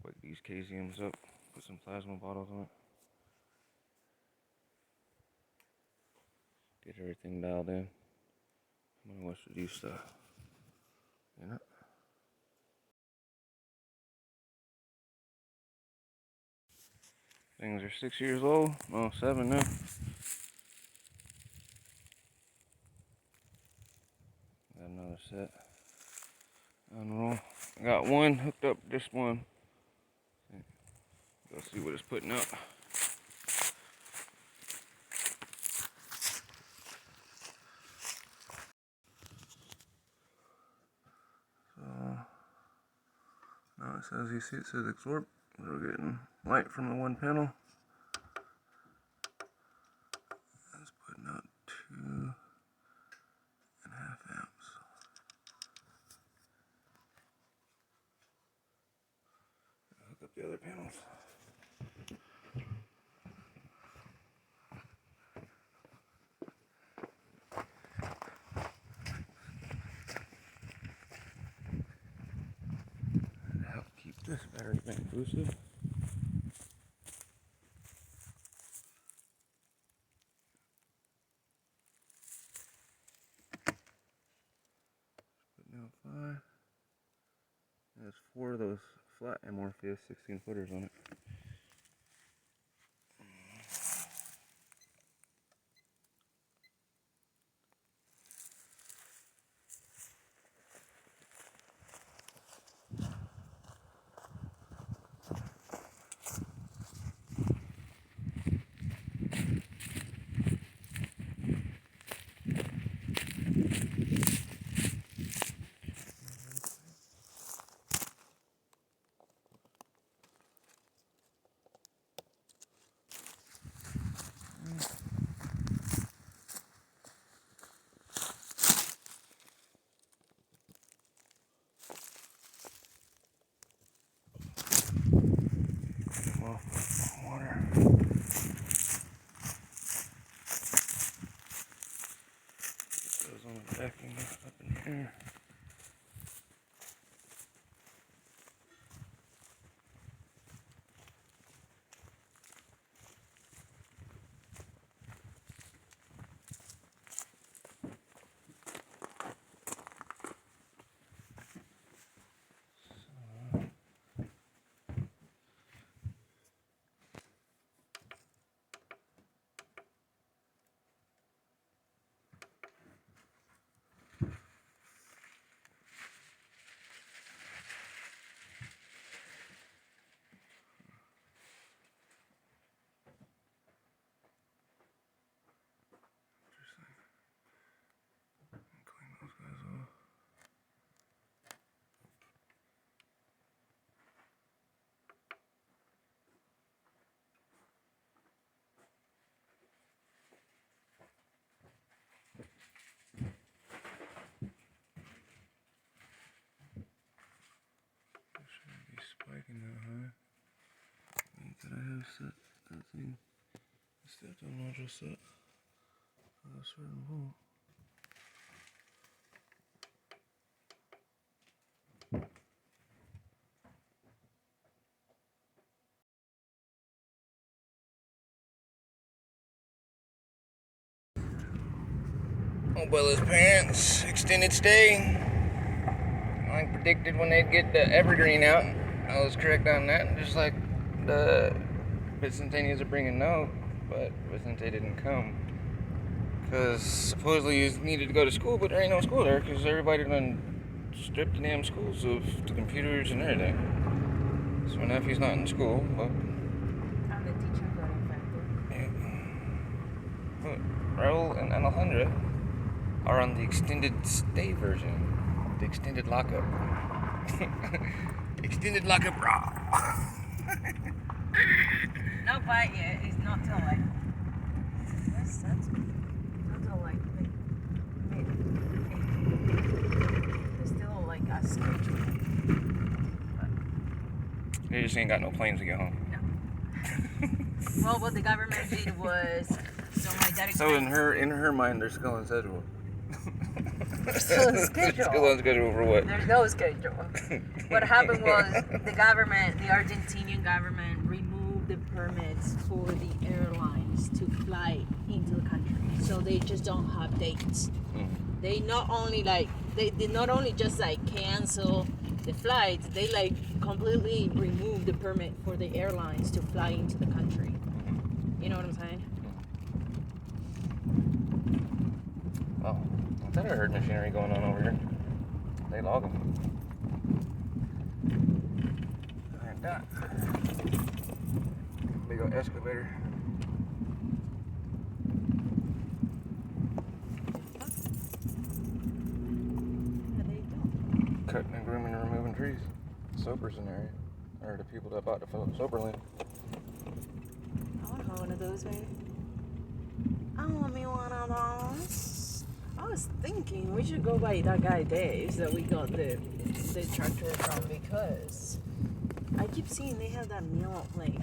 Wake these KZMs up, put some plasma bottles on it. Get everything dialed in. I'm gonna watch the do stuff. You know? Things are 6 years old. Oh, 7 now. Got another set. Unroll. I got one hooked up, just one. Go see what it's putting up. So now it says, you see it says absorb. We're getting light from the one panel. It's putting out 2.5 amps. Hook up the other panels. To help keep this battery bank boosted. Putting out 5. There's 4 of those flat Amorpheus 16 footers on it. Water. Goes on the decking up in here. Clean those guys off. Shouldn't be spiking that high. That I have set that thing. The step-down module set at a certain volt. Bella's parents, extended stay. I predicted when they'd get the evergreen out. I was correct on that. Just like the Vicentanias are bringing note, but Vicente didn't come. Because supposedly he needed to go to school, but there ain't no school there because everybody done stripped the damn schools of the computers and everything. So my nephew's not in school, but... And the teacher got infected. Yeah. Raul and Alejandra are on the extended stay version. The extended lockup. Extended lockup raw. Not bite yet. It's not till like. What's that? Not till like mid. It's still like a schedule. They just ain't got no planes to get home. No. Well, what the government did was, so my dad. So in her mind, they're still on schedule. Still on schedule. Still on schedule for what? There's no schedule. What happened was the government, the Argentinian government, removed the permits for the airlines to fly into the country. So they just don't have dates. Mm-hmm. They not only just like cancel the flights, they like completely remove the permit for the airlines to fly into the country. You know what I'm saying? Oh, I thought I heard machinery going on over here. They log them. Like that. Big old excavator. Cutting and grooming and removing trees. Soapers in the area. Or the people that bought the soaper land. I want to have one of those, baby. I want me one of those. I was thinking we should go by that guy Dave's that we got the tractor from, because I keep seeing they have that mill, like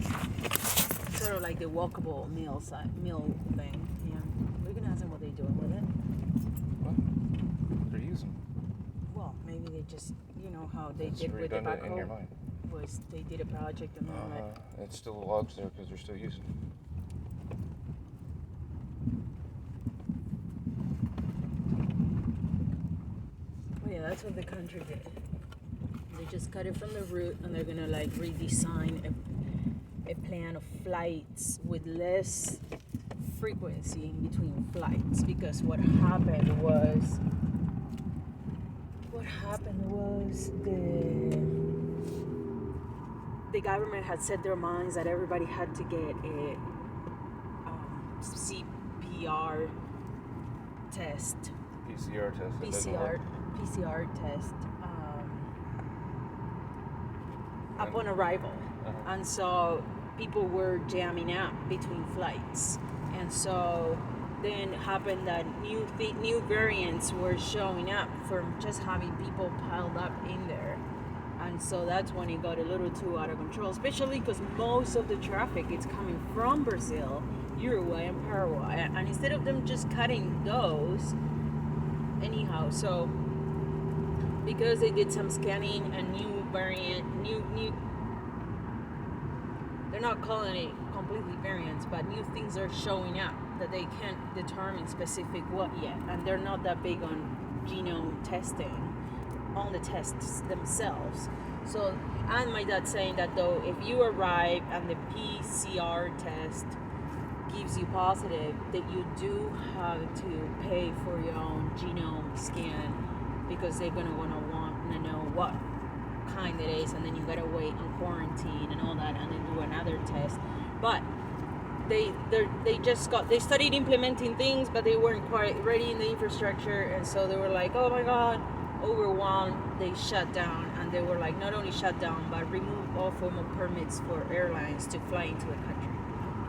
sort of like the walkable mill thing. Yeah, we're gonna ask them what they're doing with it. What? They're using. Well, maybe they just, you know how they It's did with the redundant in your backhoe. mind. Was they did a project and then like. It's still logs there because they're still using it. Oh yeah, that's what the country did. They just cut it from the root and they're gonna like redesign a plan of flights with less frequency in between flights, because what happened was the government had set their minds that everybody had to get a CPR test. PCR test. PCR test upon arrival. And so people were jamming up between flights. And so then happened that new variants were showing up from just having people piled up in there. And so that's when it got a little too out of control, especially because most of the traffic is coming from Brazil, Uruguay, and Paraguay. And instead of them just cutting those, anyhow, so because they did some scanning and new variant, they're not calling it completely variants, but new things are showing up that they can't determine specific what yet. And they're not that big on genome testing on the tests themselves. So, and my dad saying that though, if you arrive and the PCR test gives you positive, that you do have to pay for your own genome scan, because they're gonna want to know what kind it is, and then you gotta wait on quarantine and all that, and then do another test. But they started implementing things, but they weren't quite ready in the infrastructure, and so they were like, oh my god, overwhelmed. They shut down, and they were like, not only shut down, but remove all formal permits for airlines to fly into the country.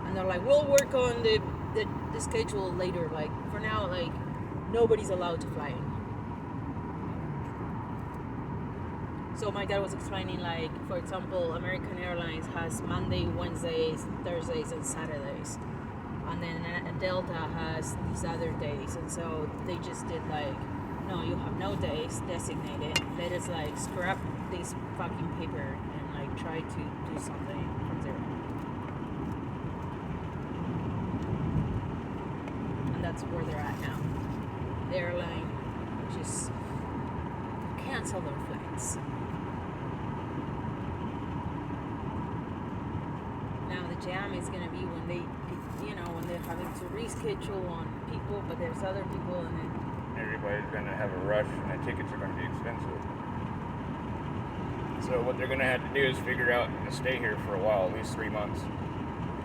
And they're like, we'll work on the schedule later. Like, for now, like, nobody's allowed to fly in. So my dad was explaining, like, for example, American Airlines has Monday, Wednesdays, Thursdays, and Saturdays. And then Delta has these other days. And so they just did like, no, you have no days designated. Let us like scrap this fucking paper and like try to do something from zero. And that's where they're at now. The airline just cancel their flights. Now the jam is gonna be when they, when they're having to reschedule on people, but there's other people, and then everybody's gonna have a rush, and the tickets are gonna be expensive. So what they're gonna have to do is figure out to stay here for a while, at least 3 months.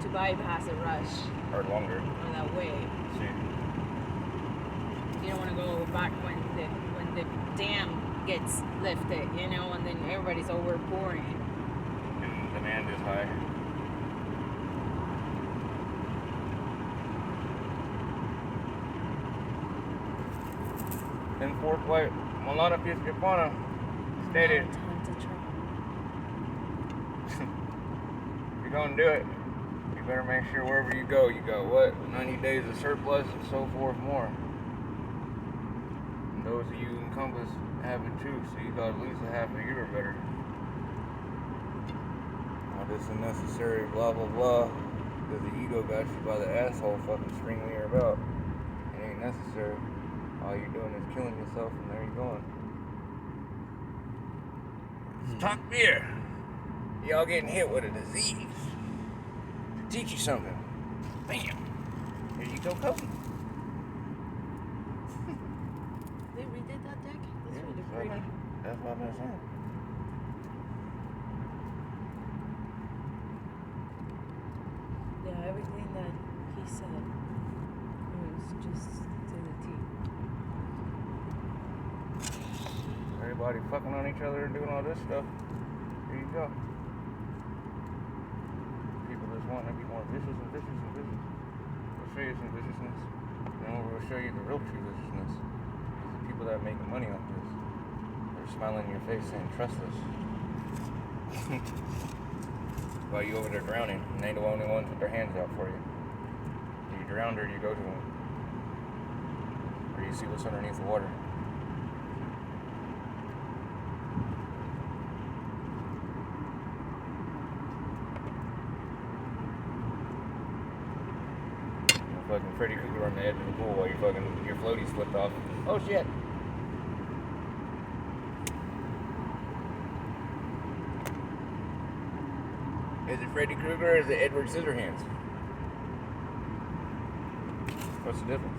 To bypass a rush. Or longer. Or that way. See. You don't want to go back when the dam gets lifted, and then everybody's overpouring. And demand is high. In Fort White, Molana Piscopana stated, if you're gonna do it, you better make sure wherever you go, 90 days of surplus and so forth more. And those of you in Compass have it too, so you got at least a half a year or better. All this unnecessary blah blah blah, because the ego got you by the asshole fucking stringing you about. It ain't necessary. All you're doing is killing yourself, and there you're going. Talk beer. Y'all getting hit with a disease. To teach you something. Bam. Here you go, Coven. They redid that deck? That's really pretty. That's what I've been saying. everything that he said was just to the T. Everybody fucking on each other and doing all this stuff. Here you go. People just want to be more vicious and vicious and vicious. We'll show you some viciousness. And then we'll show you the real true viciousness. It's the people that are making money off this. They're smiling in your face saying, trust us. While you over there drowning, and they the only ones with their hands out for you. Do you drown or do you go to them? Or do you see what's underneath the water? Fucking Freddy Krueger on the edge of the pool while your floaties flipped off. Oh shit! Is it Freddy Krueger or is it Edward Scissorhands? What's the difference?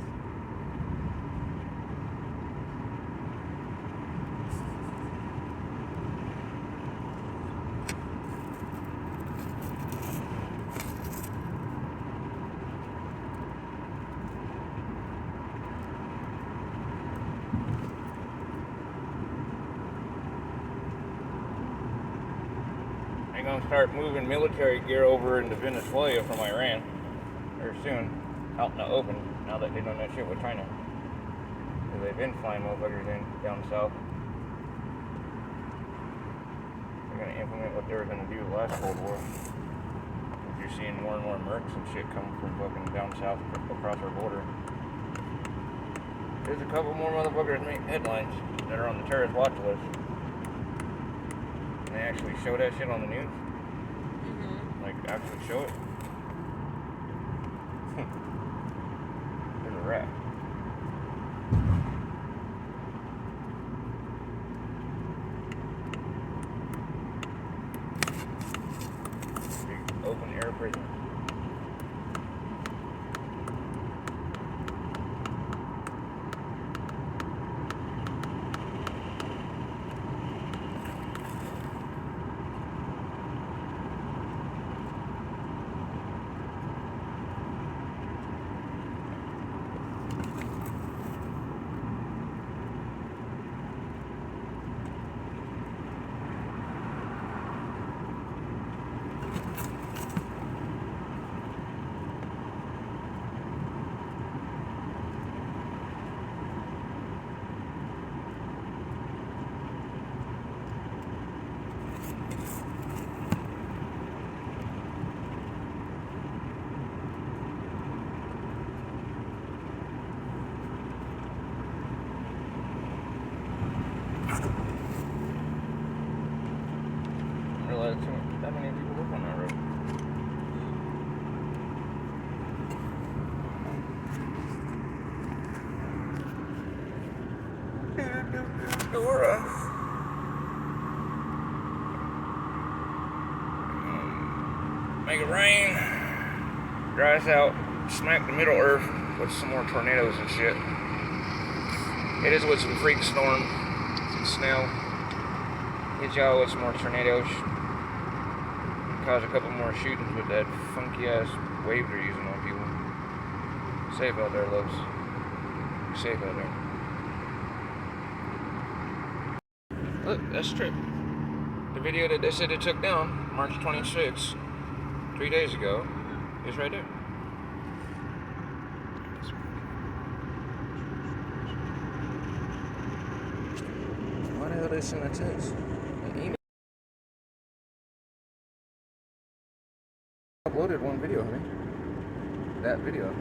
They're gonna start moving military gear over into Venezuela from Iran very soon, out in the open, now that they've done that shit with China. Because they've been flying motherfuckers in down south. They're gonna implement what they were gonna do the last Cold War. You're seeing more and more mercs and shit come from fucking down south across our border. There's a couple more motherfuckers make headlines that are on the terrorist watch list. They actually show that shit on the news. Like, actually show it. There's a rat. Big open air prison. That many people live on that road. Dora. Make it rain, dry us out, smack the middle earth with some more tornadoes and shit. Hit us with some freak storm, some snow. Hit y'all with some more tornadoes. Cause a couple more shootings with that funky ass wave they're using on people. Safe out there, loves. Be safe out there. Look, that's Trip. The video that they said they took down, March 26th, 3 days ago, is right there. Why the hell they send a text? Uploaded one video, honey. That video.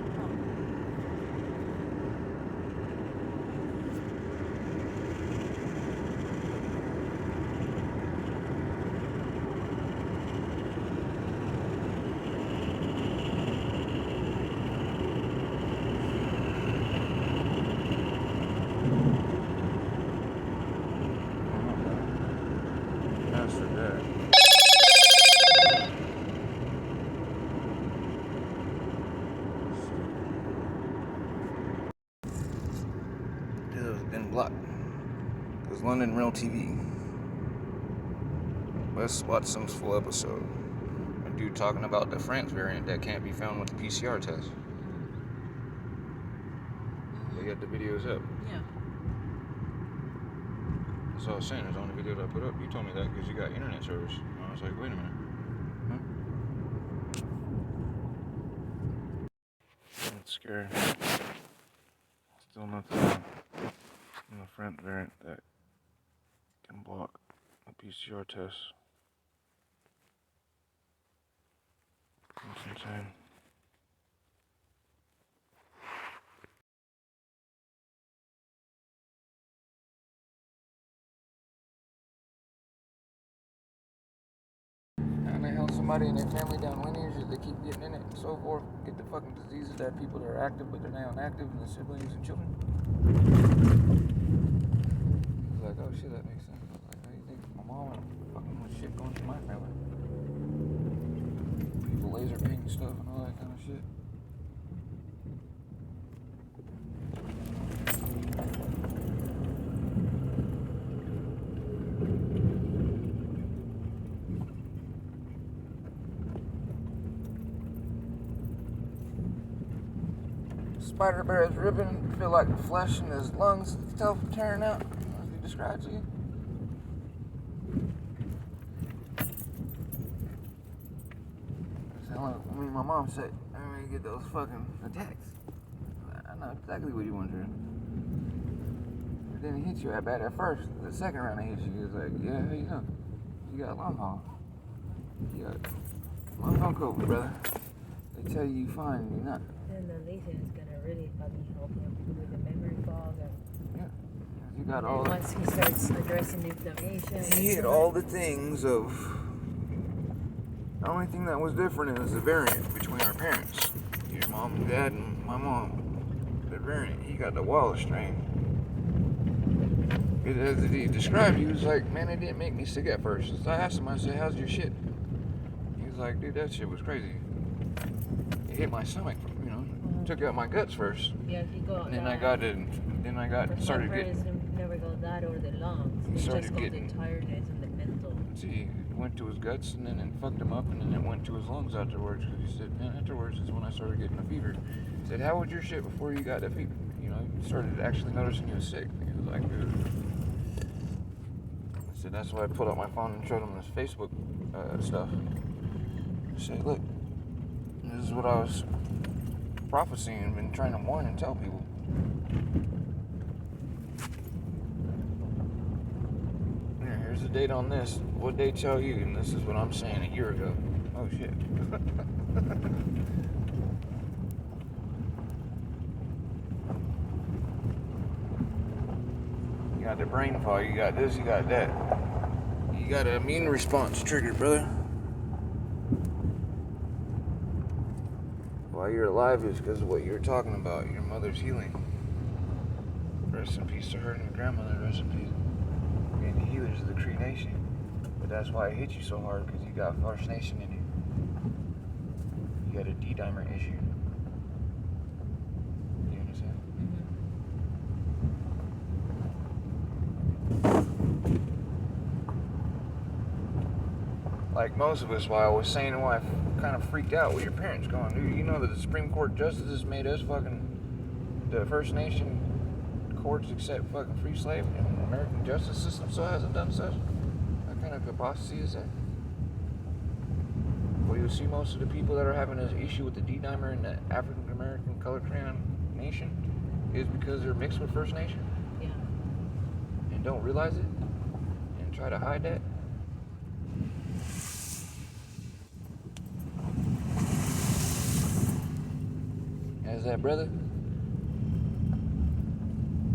That's for that. Been blocked. Because London Real TV. Let's watch some full episode. A dude talking about the France variant that can't be found with the PCR test. But yet the video's up. Yeah. That's all I was saying. It's the only video that I put up. You told me that because you got internet service. And I was like, wait a minute. Huh? That's scary. Still nothing in the France variant that can block a PCR test. That's insane. And they held somebody in their family down lineage that they keep getting in it and so forth. Get the fucking diseases that people that are active but they're now inactive and the siblings and children. He's like, oh shit, that makes sense. I was like, how do you think my mom and fucking with shit going through my family? People laser painting stuff and all that kind of shit. Spider bear is ripping, feel like the flesh in his lungs itself tearing out, as he described to you. That's how me and my mom said, I'm gonna get those fucking attacks. I know exactly what you want to do. It didn't hit you that bad at first. The second round it hit you, he was like, yeah, how you doing? You got long haul. You got long haul COVID, brother. They tell you you're fine and you're not. And the lesion is gonna really fucking help him with the memory fog. Yeah. You got all. Once he starts addressing the inflammation. He hit all the things of. The only thing that was different is the variant between our parents. Your mom and dad and my mom. The variant. He got the Wallace strain. As he described, he was like, man, it didn't make me sick at first. So I asked him, I said, how's your shit? He was like, dude, that shit was crazy. It hit my stomach, you know, took out my guts first. Yeah, he got and then that. Started getting. Never got that or the lungs. He started just got getting the tiredness and the mental. See, it went to his guts and then it fucked him up and then it went to his lungs afterwards. Because he said, man, afterwards is when I started getting a fever. He said, how was your shit before you got that fever? You know, he started actually noticing he was sick. He was like, dude. I said, that's why I pulled out my phone and showed him his Facebook stuff. I said, look, this is what I was prophesying and been trying to warn and tell people. Here, here's the date on this. What they tell you, and this is what I'm saying a year ago. Oh shit. You got the brain fog, you got this, you got that. You got an immune response triggered, brother. Why you're alive is because of what you were talking about, your mother's healing. Rest in peace to her and your grandmother, rest in peace. And the healers of the Cree Nation. But that's why it hit you so hard, because you got First Nation in you. You got a D-dimer issue. You understand? Like most of us, why I was saying why I kind of freaked out with your parents going, dude, you know that the Supreme Court justices made us fucking, the First Nation courts accept fucking free slave and the American justice system still hasn't done such? What kind of apostasy is that? Well, you'll see most of the people that are having an issue with the D-dimer in the African American colored crayon nation is because they're mixed with First Nation. Yeah. And don't realize it and try to hide that. As that, brother?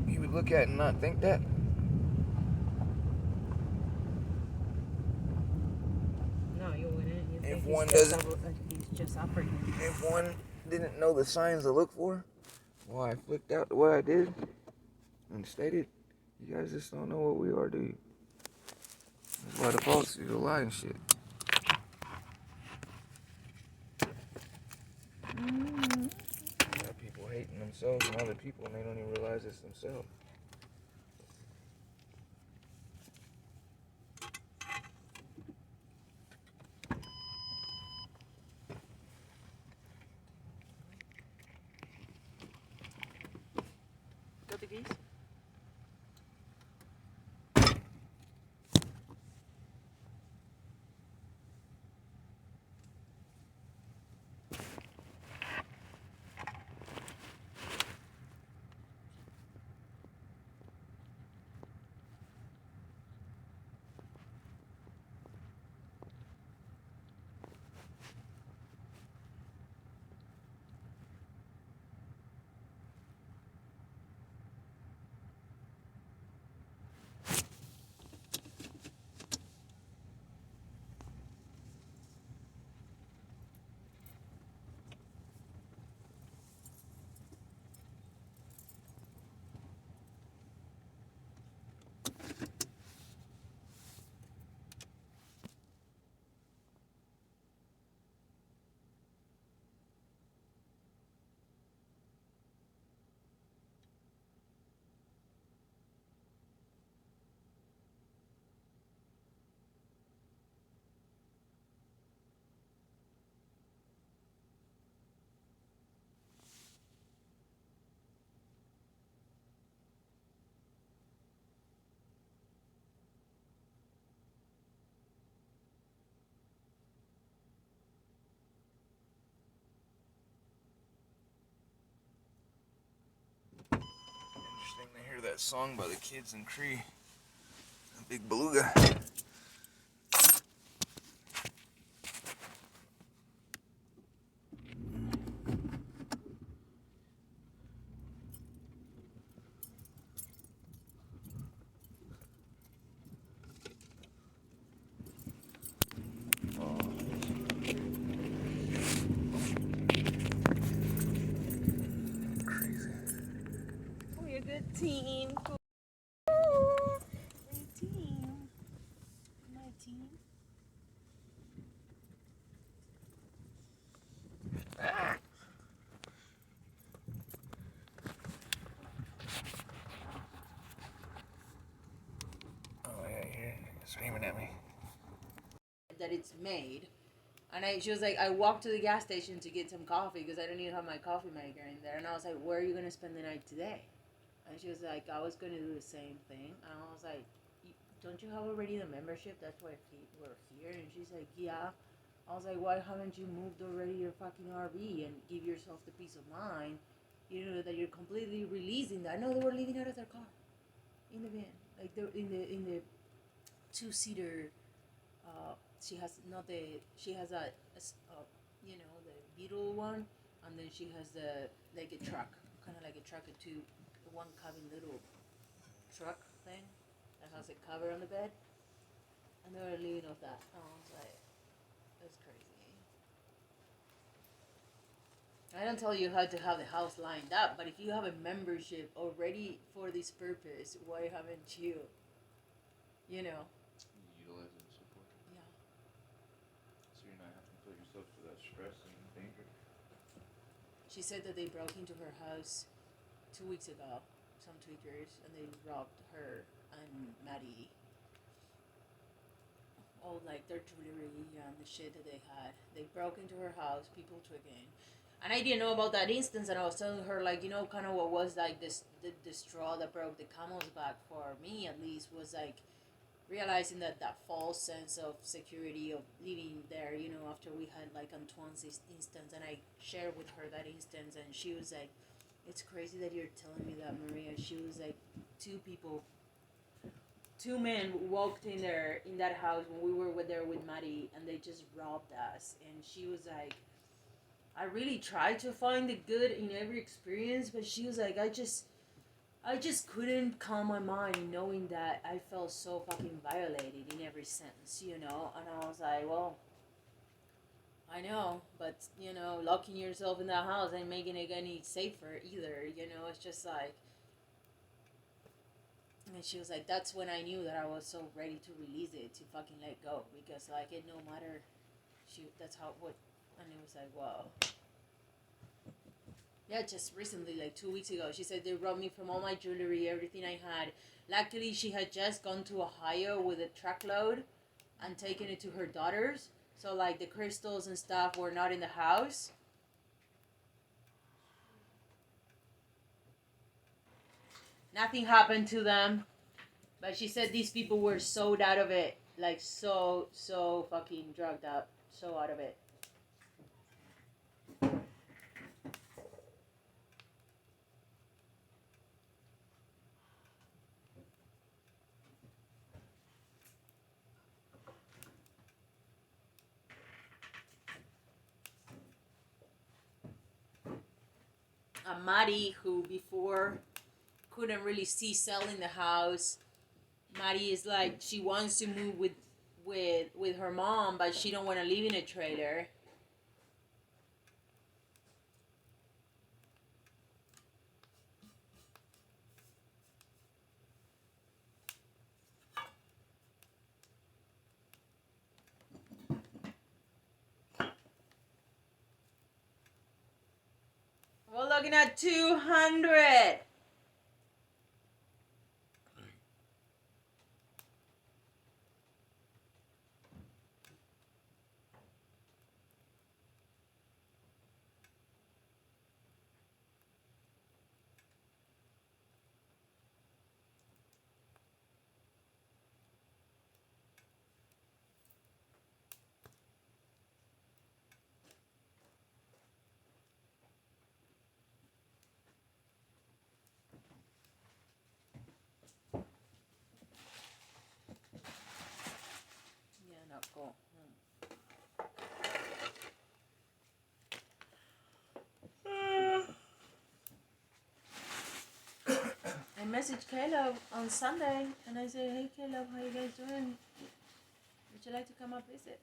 You would look at it and not think that? No, you wouldn't. You If think one he's just African. If one didn't know the signs to look for, why I flipped out the way I did and stated, you guys just don't know what we are, do you? That's why the folks is a lie and shit. Got people hating themselves and other people and they don't even realize it's themselves. Portuguese? Interesting to hear that song by the kids in Cree. A big beluga. We're a good team. Great team. My team. Oh yeah, here, screaming at me. That it's made. And she was like, I walked to the gas station to get some coffee because I don't even have my coffee maker in there. And I was like, where are you going to spend the night today? And she was like, I was going to do the same thing. And I was like, don't you have already the membership? That's why we're here. And she's like, yeah. I was like, why haven't you moved already your fucking RV and give yourself the peace of mind, you know, that you're completely releasing that? No, they were leaving out of their car in the van, like they're in the two-seater. She has a you know, the Beetle one, and then she has like a truck, kind of like a truck, one cabin little truck thing that has a cover on the bed, and they were living off that. And I was like, that's crazy. I don't tell you how to have the house lined up, but if you have a membership already for this purpose, why haven't you? You know. Utilize it and support it. Yeah. So you're not having to put yourself through that stress and danger. She said that they broke into her house 2 weeks ago, some tweakers, and they robbed her and Maddie. All like their jewelry and the shit that they had. They broke into her house, people tweaking. And I didn't know about that instance, and I was telling her, like, you know, kind of what was like the straw that broke the camel's back for me, at least, was like realizing that false sense of security of living there, you know, after we had like Antoine's instance, and I shared with her that instance, and she was like, it's crazy that you're telling me that, Maria. She was like, two men walked in that house when we were there with Maddie, and they just robbed us. And she was like, I really tried to find the good in every experience, but she was like, I just couldn't calm my mind knowing that I felt so fucking violated in every sense, you know. And I was like, well, I know, but you know, locking yourself in that house ain't making it any safer either, you know. It's just like, and she was like, that's when I knew that I was so ready to release it, to fucking let go, because like it no matter, that's how what, and it was like, wow. Yeah, just recently, like 2 weeks ago, she said they robbed me from all my jewelry, everything I had. Luckily, she had just gone to Ohio with a truckload and taken it to her daughters, so like the crystals and stuff were not in the house. Nothing happened to them. But she said these people were so out of it. Like, so fucking drugged up. So out of it. Mari, who before couldn't really see selling the house, Mari is like, she wants to move with her mom, but she don't want to live in a trailer. We're looking at 200. Yeah, not cool. I messaged Caleb on Sunday and I said, hey Caleb, how you guys doing? Would you like to come up visit?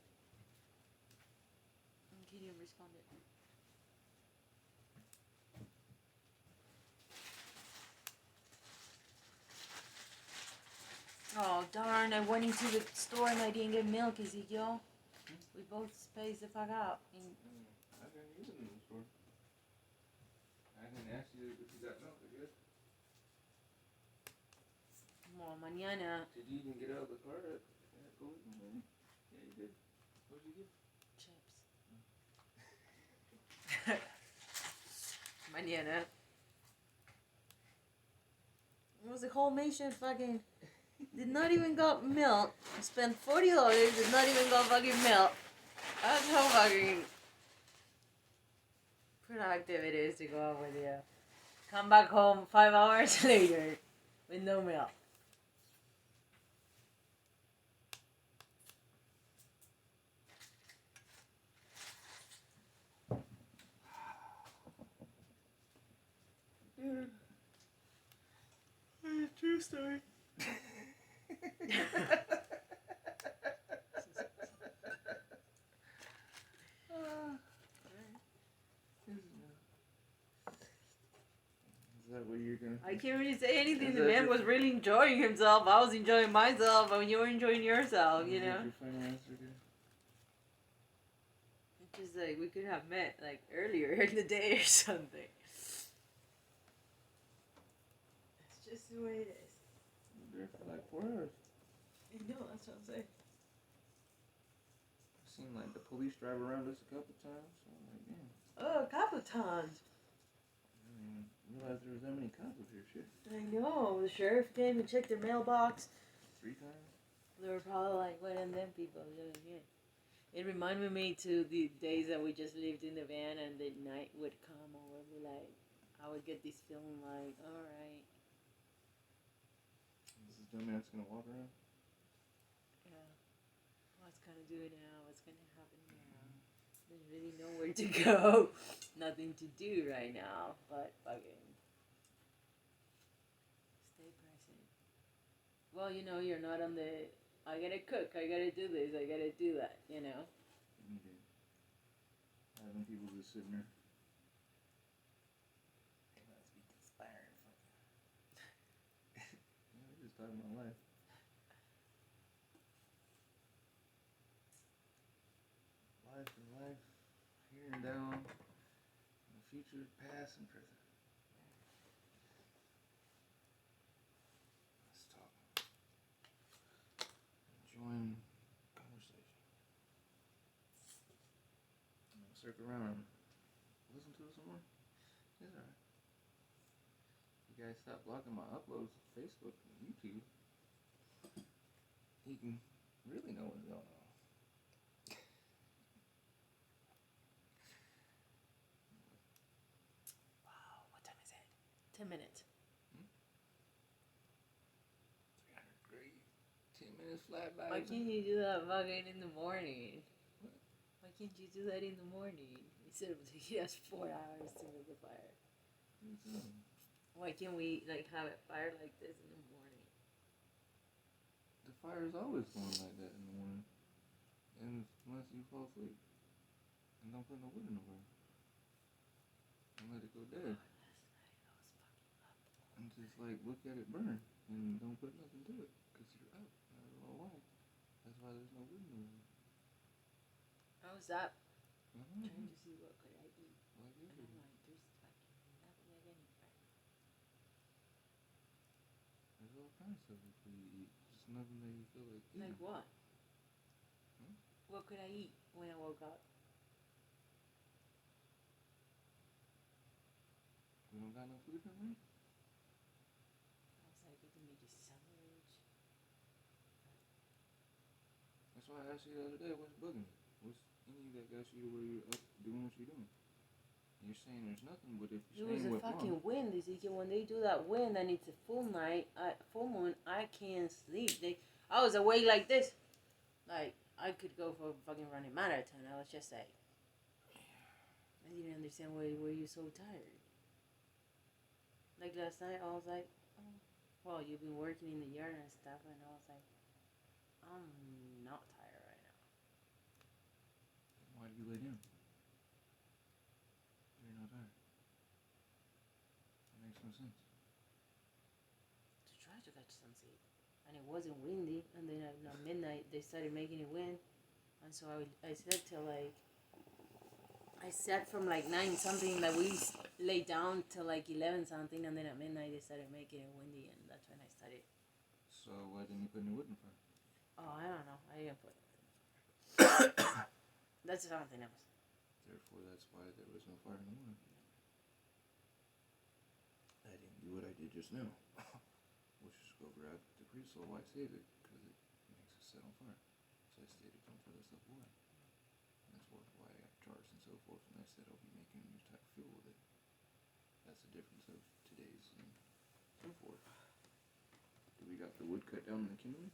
And Gideon responded. Oh darn, I went into the store and I didn't get milk, Ezekiel. We both spaced the fuck out. I didn't use it in the store. I didn't ask you if you got milk, I guess. Well, mañana. Did you even get out of the car at Coven? Yeah, you did. What did you get? Chips. Mañana. It was a whole mission fucking. Did not even got milk. Spent $40, did not even got fucking milk. That's how fucking productive it is to go out with you. Come back home 5 hours later with no milk. Dude. True story. Is that what you're gonna? I can't really say anything. The man was really enjoying himself. I was enjoying myself, and you were enjoying yourself. You know. Your final answer, dude? It's just like we could have met like earlier in the day or something. It's just the way it is. You were there for like 4 hours. I know, that's what I'm saying. I've seen like the police drive around us a couple times. So I'm like, man. Oh, a couple times. I didn't even realize there was that many cops up here. Shit. I know. The sheriff came and checked their mailbox. 3 times? They were probably like one of them people. Yeah. It reminded me to the days that we just lived in the van and the night would come or we'd be like, I would get this feeling like, alright. Is this dumbass gonna walk around? Yeah. What's gonna do now? What's gonna happen now? There's really nowhere to go. Nothing to do right now, but fucking stay present. Well, you know, you're not on the, I gotta cook, I gotta do this, I gotta do that, you know? Okay. Having people just sitting there. They must be conspiring. We're just talking about life. Life and life, here and down, in the future, past, and present. Let's talk. Enjoying conversation. I'm gonna circle around and listen to it some more. It's alright. You guy stopped blocking my uploads to Facebook and YouTube, he can really know what's going on. Wow, what time is it? 10 minutes. 300 degrees. 10 minutes flat by. Why can't you do that fucking in the morning? What? Why can't you do that in the morning? Instead of taking us 4 hours to make a fire. Why can't we like have a fire like this in the morning? The fire's always going like that in the morning. And unless you fall asleep. And don't put no wood in the fire. And let it go dead. And just like look at it burn. And don't put nothing to it. Because you're out. I don't know why. That's why there's no wood in the fire. How's that? Trying to see what could I eat. And I'm like, there's fucking nothing like any fire. There's all kinds of stuff that you eat. Just nothing that you feel like eating. Like what? What could I eat when I woke up? We don't got no food in there? I was like, I can make a sandwich. That's why I asked you the other day, what's bugging you? What's any that got you to where you're up doing what you're doing? You're saying there's nothing, but if you're It was a fucking wind, Ezekiel. When they do that wind and it's a full night, full moon, I can't sleep. I was awake like this. Like, I could go for a fucking running marathon. I was just like, I didn't understand why were you so tired. Like last night, I was like, oh, well, you've been working in the yard and stuff, and I was like, I'm not tired right now. Why do you lay down? You're not tired. That makes no sense. To try to catch some sleep. And it wasn't windy, and then at midnight, they started making it wind. And so I slept till like, I sat from like 9 something, like we lay down till like 11 something, and then at midnight they started making it windy, and that's when I started. So why didn't you put any wood in the fire? Oh, I don't know. I didn't put it in the fire. That's something else. Therefore, that's why there was no fire in the morning. I didn't do what I did just now. Which is go grab the pre-soul. Why save it? Because it makes it set on fire. So I stayed at home for the stuff away. That's why I got charged and so forth. And I said I'll be making a new type of fuel with it. That's the difference of today's and so forth. Do we got the wood cut down in the kindling?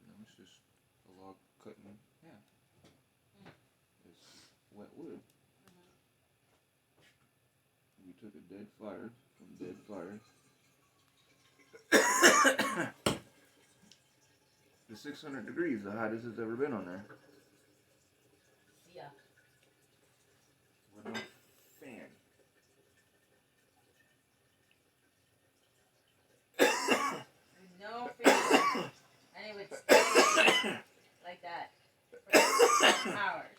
No, it's just a log cut in half. It's wet wood. We took a dead fire from dead fire. The 600 degrees, the hottest it's ever been on there. Yeah. With no fan. No fan. And it would stay like that for hours.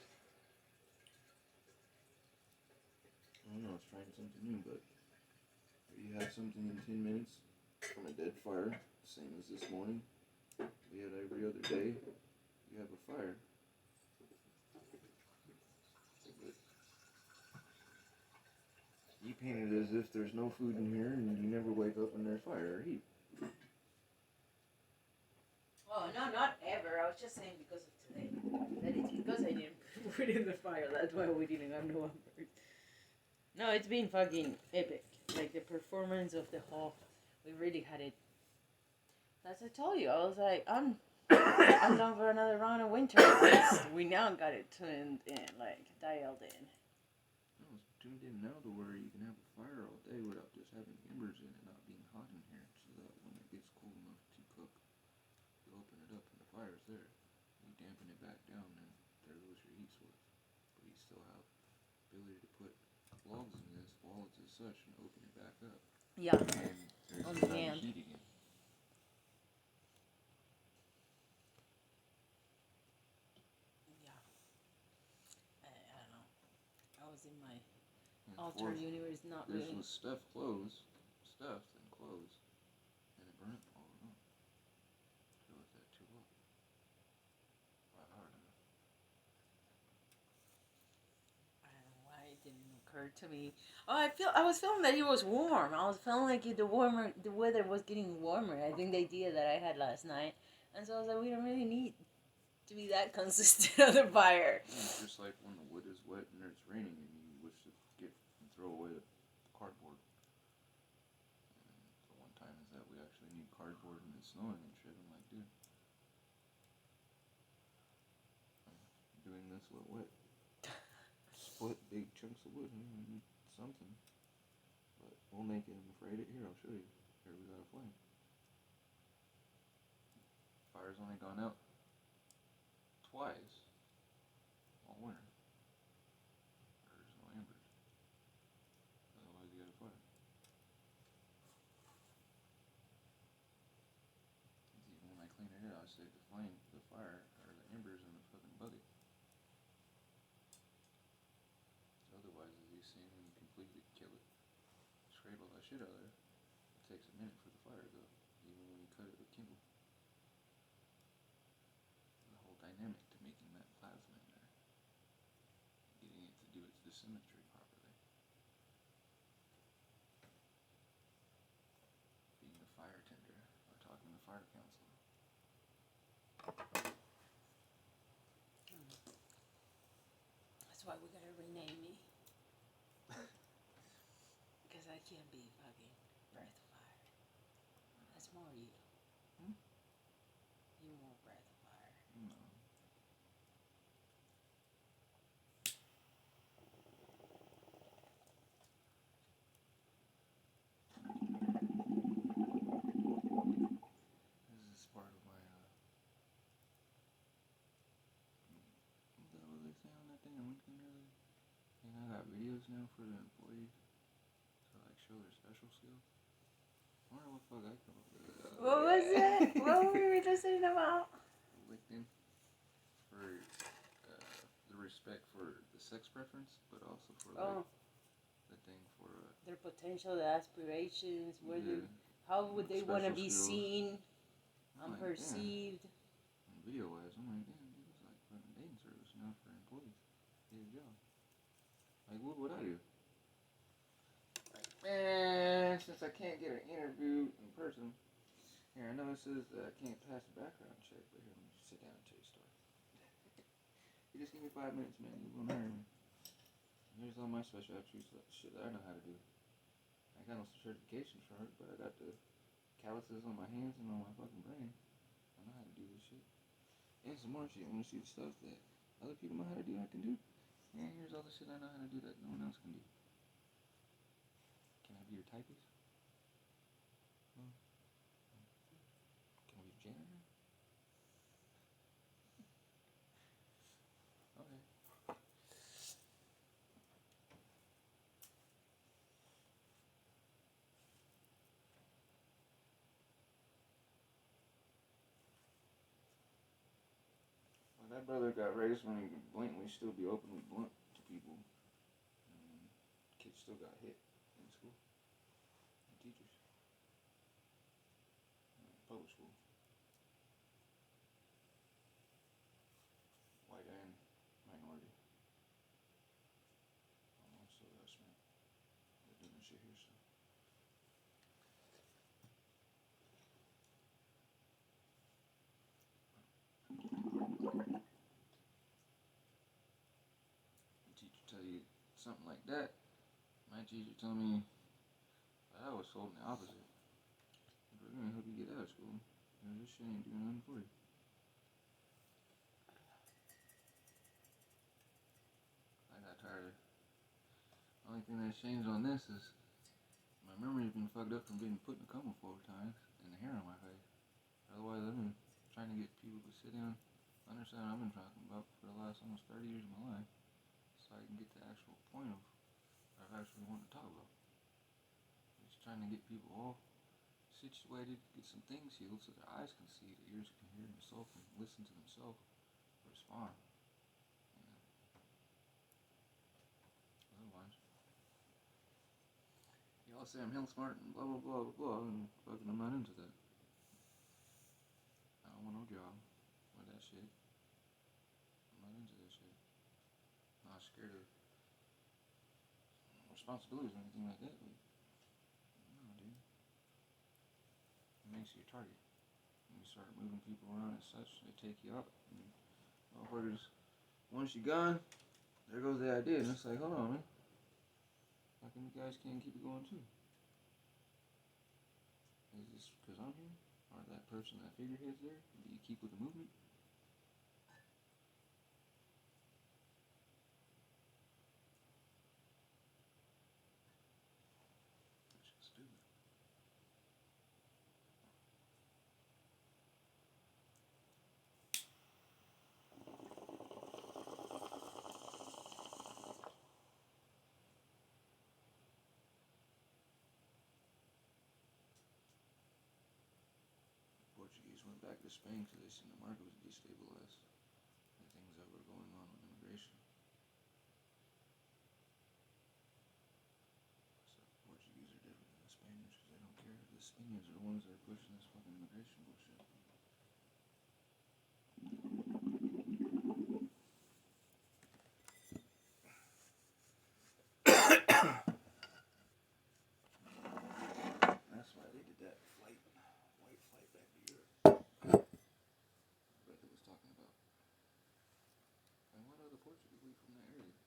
I don't know, it's trying something new, but you have something in 10 minutes from a dead fire, same as this morning. We had every other day, you have a fire. But you paint it as if there's no food in here and you never wake up and there's fire or heat. Oh, no, not ever. I was just saying because of today. That it's because I didn't put it in the fire. That's why we didn't have no numbers. No, it's been fucking epic. Like, the performance of the whole... We really had it... As I told you, I was like, I'm down for another round of winter. We now got it tuned in, like, dialed in. I was tuned in now to where you can have a fire all day without just having embers in it, not being hot in here. So that when it gets cool enough to cook, you open it up and the fire's there. You dampen it back down and there goes your heat source. But you still have the ability to put logs in this while it's as such and open it back up. Yeah. And there's on no demand. heating it. Yeah. I don't know. I was in my alter universe not this really. was stuffed and clothes, and it burnt all around. So was that too low? Not hard enough. I don't know why it didn't occur occurred to me. Oh, I was feeling that it was warm. I was feeling like the weather was getting warmer. I think the idea that I had last night, and so I was like, we don't really need to be that consistent on the fire. It's just like when the wood is wet and it's raining and you wish to get and throw away the cardboard. And the one time is that we actually need cardboard and it's snowing and shit. I'm like, dude, I'm doing this wet. Split big chunks of wood. We need something. But we'll make it. I'm afraid it. Here, I'll show you. Here, we got a flame. Fire's only gone out twice all winter. There's no embers. Otherwise, you got a fire. Even when I clean it out, I save the flame, the fire, or the embers in the fucking bucket. Otherwise, as you see, when you completely kill it, scrape all that shit out of there, it takes a minute for the fire to go, even when you cut it with kindle. The whole dynamic to making that plasma in there, getting it to do its dissymmetry properly. Being the fire tender, or talking to fire council. That's why we gotta rename me. Because I can't be fucking Breath of Fire. That's more you. You more Breath of Fire. No. This is part of my, what the hell was they saying on that thing I mentioned earlier? And I got videos now for the employees to like show their special skills. I wonder what the fuck I come up with. What was it? What were we listening about? LinkedIn for the respect for the sex preference, but also for like the thing for their potential, their aspirations, where how would they want to be seen, perceived. And video wise, I'm like, damn, dude, it's like fucking dating service now for employees. Get a job. Like, what would I do? Man, since I can't get an interview in person, here, I know it says that I can't pass a background check, but here, let me just sit down and tell you a story. You just give me 5 minutes, man, you won't hire me. Here's all my special attributes, shit that I know how to do. I got no certification for it, but I got the calluses on my hands and on my fucking brain. I know how to do this shit. And some more shit, I want to see the stuff that other people know how to do, I can do. And here's all the shit I know how to do that no one else can do. Can I be your typist? No. Can I be your janitor? Okay. Well, that brother got raised when he could blatantly still be openly blunt to people. And kids still got hit in school. And teachers. Public school. White and minority. So that's man. They're doing shit here, so. The teacher tell you something like that. My teacher told me that I was holding the opposite. We're gonna help you get out of school. This shit ain't doing nothing for you. I got tired of it. The only thing that's changed on this is my memory's been fucked up from being put in a coma 4 times and the hair on my face. Otherwise, I've been trying to get people to sit down, understand what I've been talking about for the last almost 30 years of my life, so I can get the actual point of what I actually want to talk about. Just trying to get people all situated, get some things healed so their eyes can see, their ears can hear, and their soul can listen to themselves, respond. Otherwise, y'all say I'm hell smart and blah blah blah blah blah, and fucking I'm not into that. I don't want no job with that shit. I'm not into that shit. I'm not scared of responsibilities or anything like that. But, no, dude. It makes you a target. When you start moving people around and such, they take you out. And motherfuckers, once you're gone, there goes the idea. And it's like, hold on, man. How come you guys can't keep it going too? Is this because I'm here? Or that person, that figurehead's there? Do you keep with the movement? That's just stupid. Portuguese went back to Spain because they seen the market was destabilized. The things that were going on with immigration. So the Portuguese are different than the Spaniards because they don't care. The Spaniards are the ones that are pushing this fucking immigration bullshit. That's why they did that white flight back to Europe. Brother was talking about. And what other Portuguese leave from that area?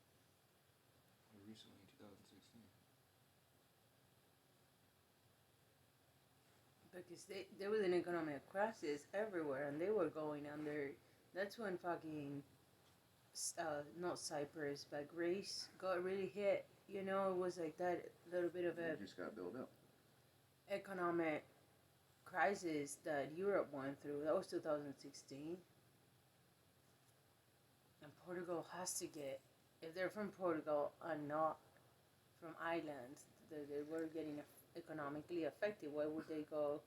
Or recently in 2016. Because there was an economic crisis everywhere, and they were going under. That's when fucking, not Cyprus, but Greece got really hit. You know, it was like that little bit of a. It just got built up. Economic crisis that Europe went through. That was 2016. And Portugal has to get, if they're from Portugal and not from islands, they were getting economically affected. Why would they go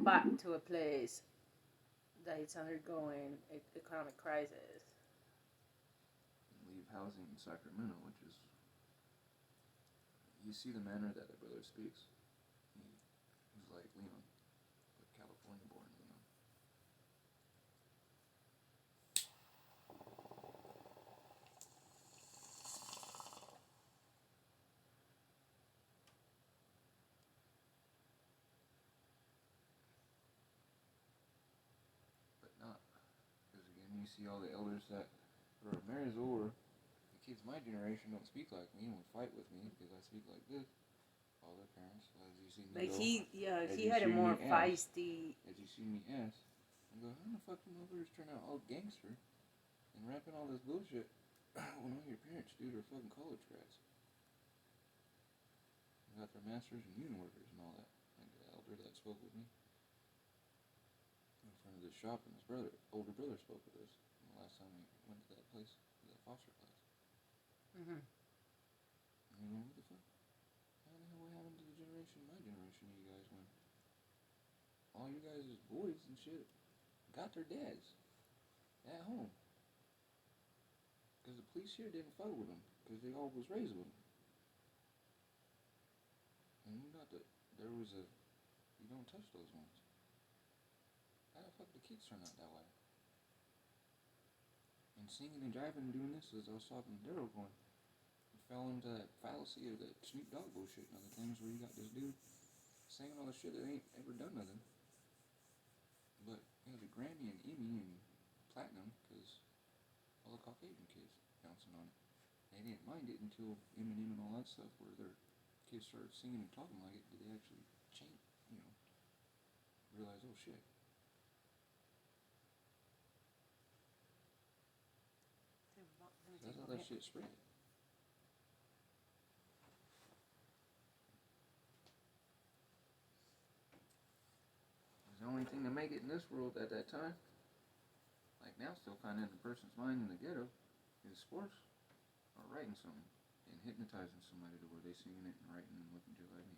back to a place that is undergoing economic crisis? Leave housing in Sacramento, which is, you see the manner that the brother speaks. He's like Leon, but California-born Leon. But not, because again, you see all the elders that are married or the kids my generation don't speak like me and would fight with me because I speak like this. All their parents, as you see me Like go, he had a more feisty. As you see me ask, I go, how the fuck do motherfuckers turn out all gangster and rapping all this bullshit when all your parents, dude, are fucking college grads? They got their masters and union workers and all that. Like the elder that spoke with me in front of the shop, and his older brother spoke with us the last time we went to that place, to that foster class. Mm-hmm. And we went, what the fuck? How the hell what happened to the generation, my generation, you guys, when all you guys as boys and shit got their dads at home? Because the police here didn't fuck with them, because they all was raised with them. And you got there was a, you don't touch those ones. How the fuck the kids turn out that way? And singing and driving and doing this, as I was talking to Daryl going, fell into that fallacy of that Snoop Dogg bullshit and other things where you got this dude singing all the shit that ain't ever done nothing. But he has a Grammy and Emmy and Platinum because all the Caucasian kids bouncing on it. They didn't mind it until Eminem and all that stuff where their kids started singing and talking like it. Did they actually change, realize, oh shit. That's how that shit spread. The only thing to make it in this world at that time, like now still kind of in the person's mind in the ghetto, is sports or writing something and hypnotizing somebody to where they singing it and writing and looking just like me.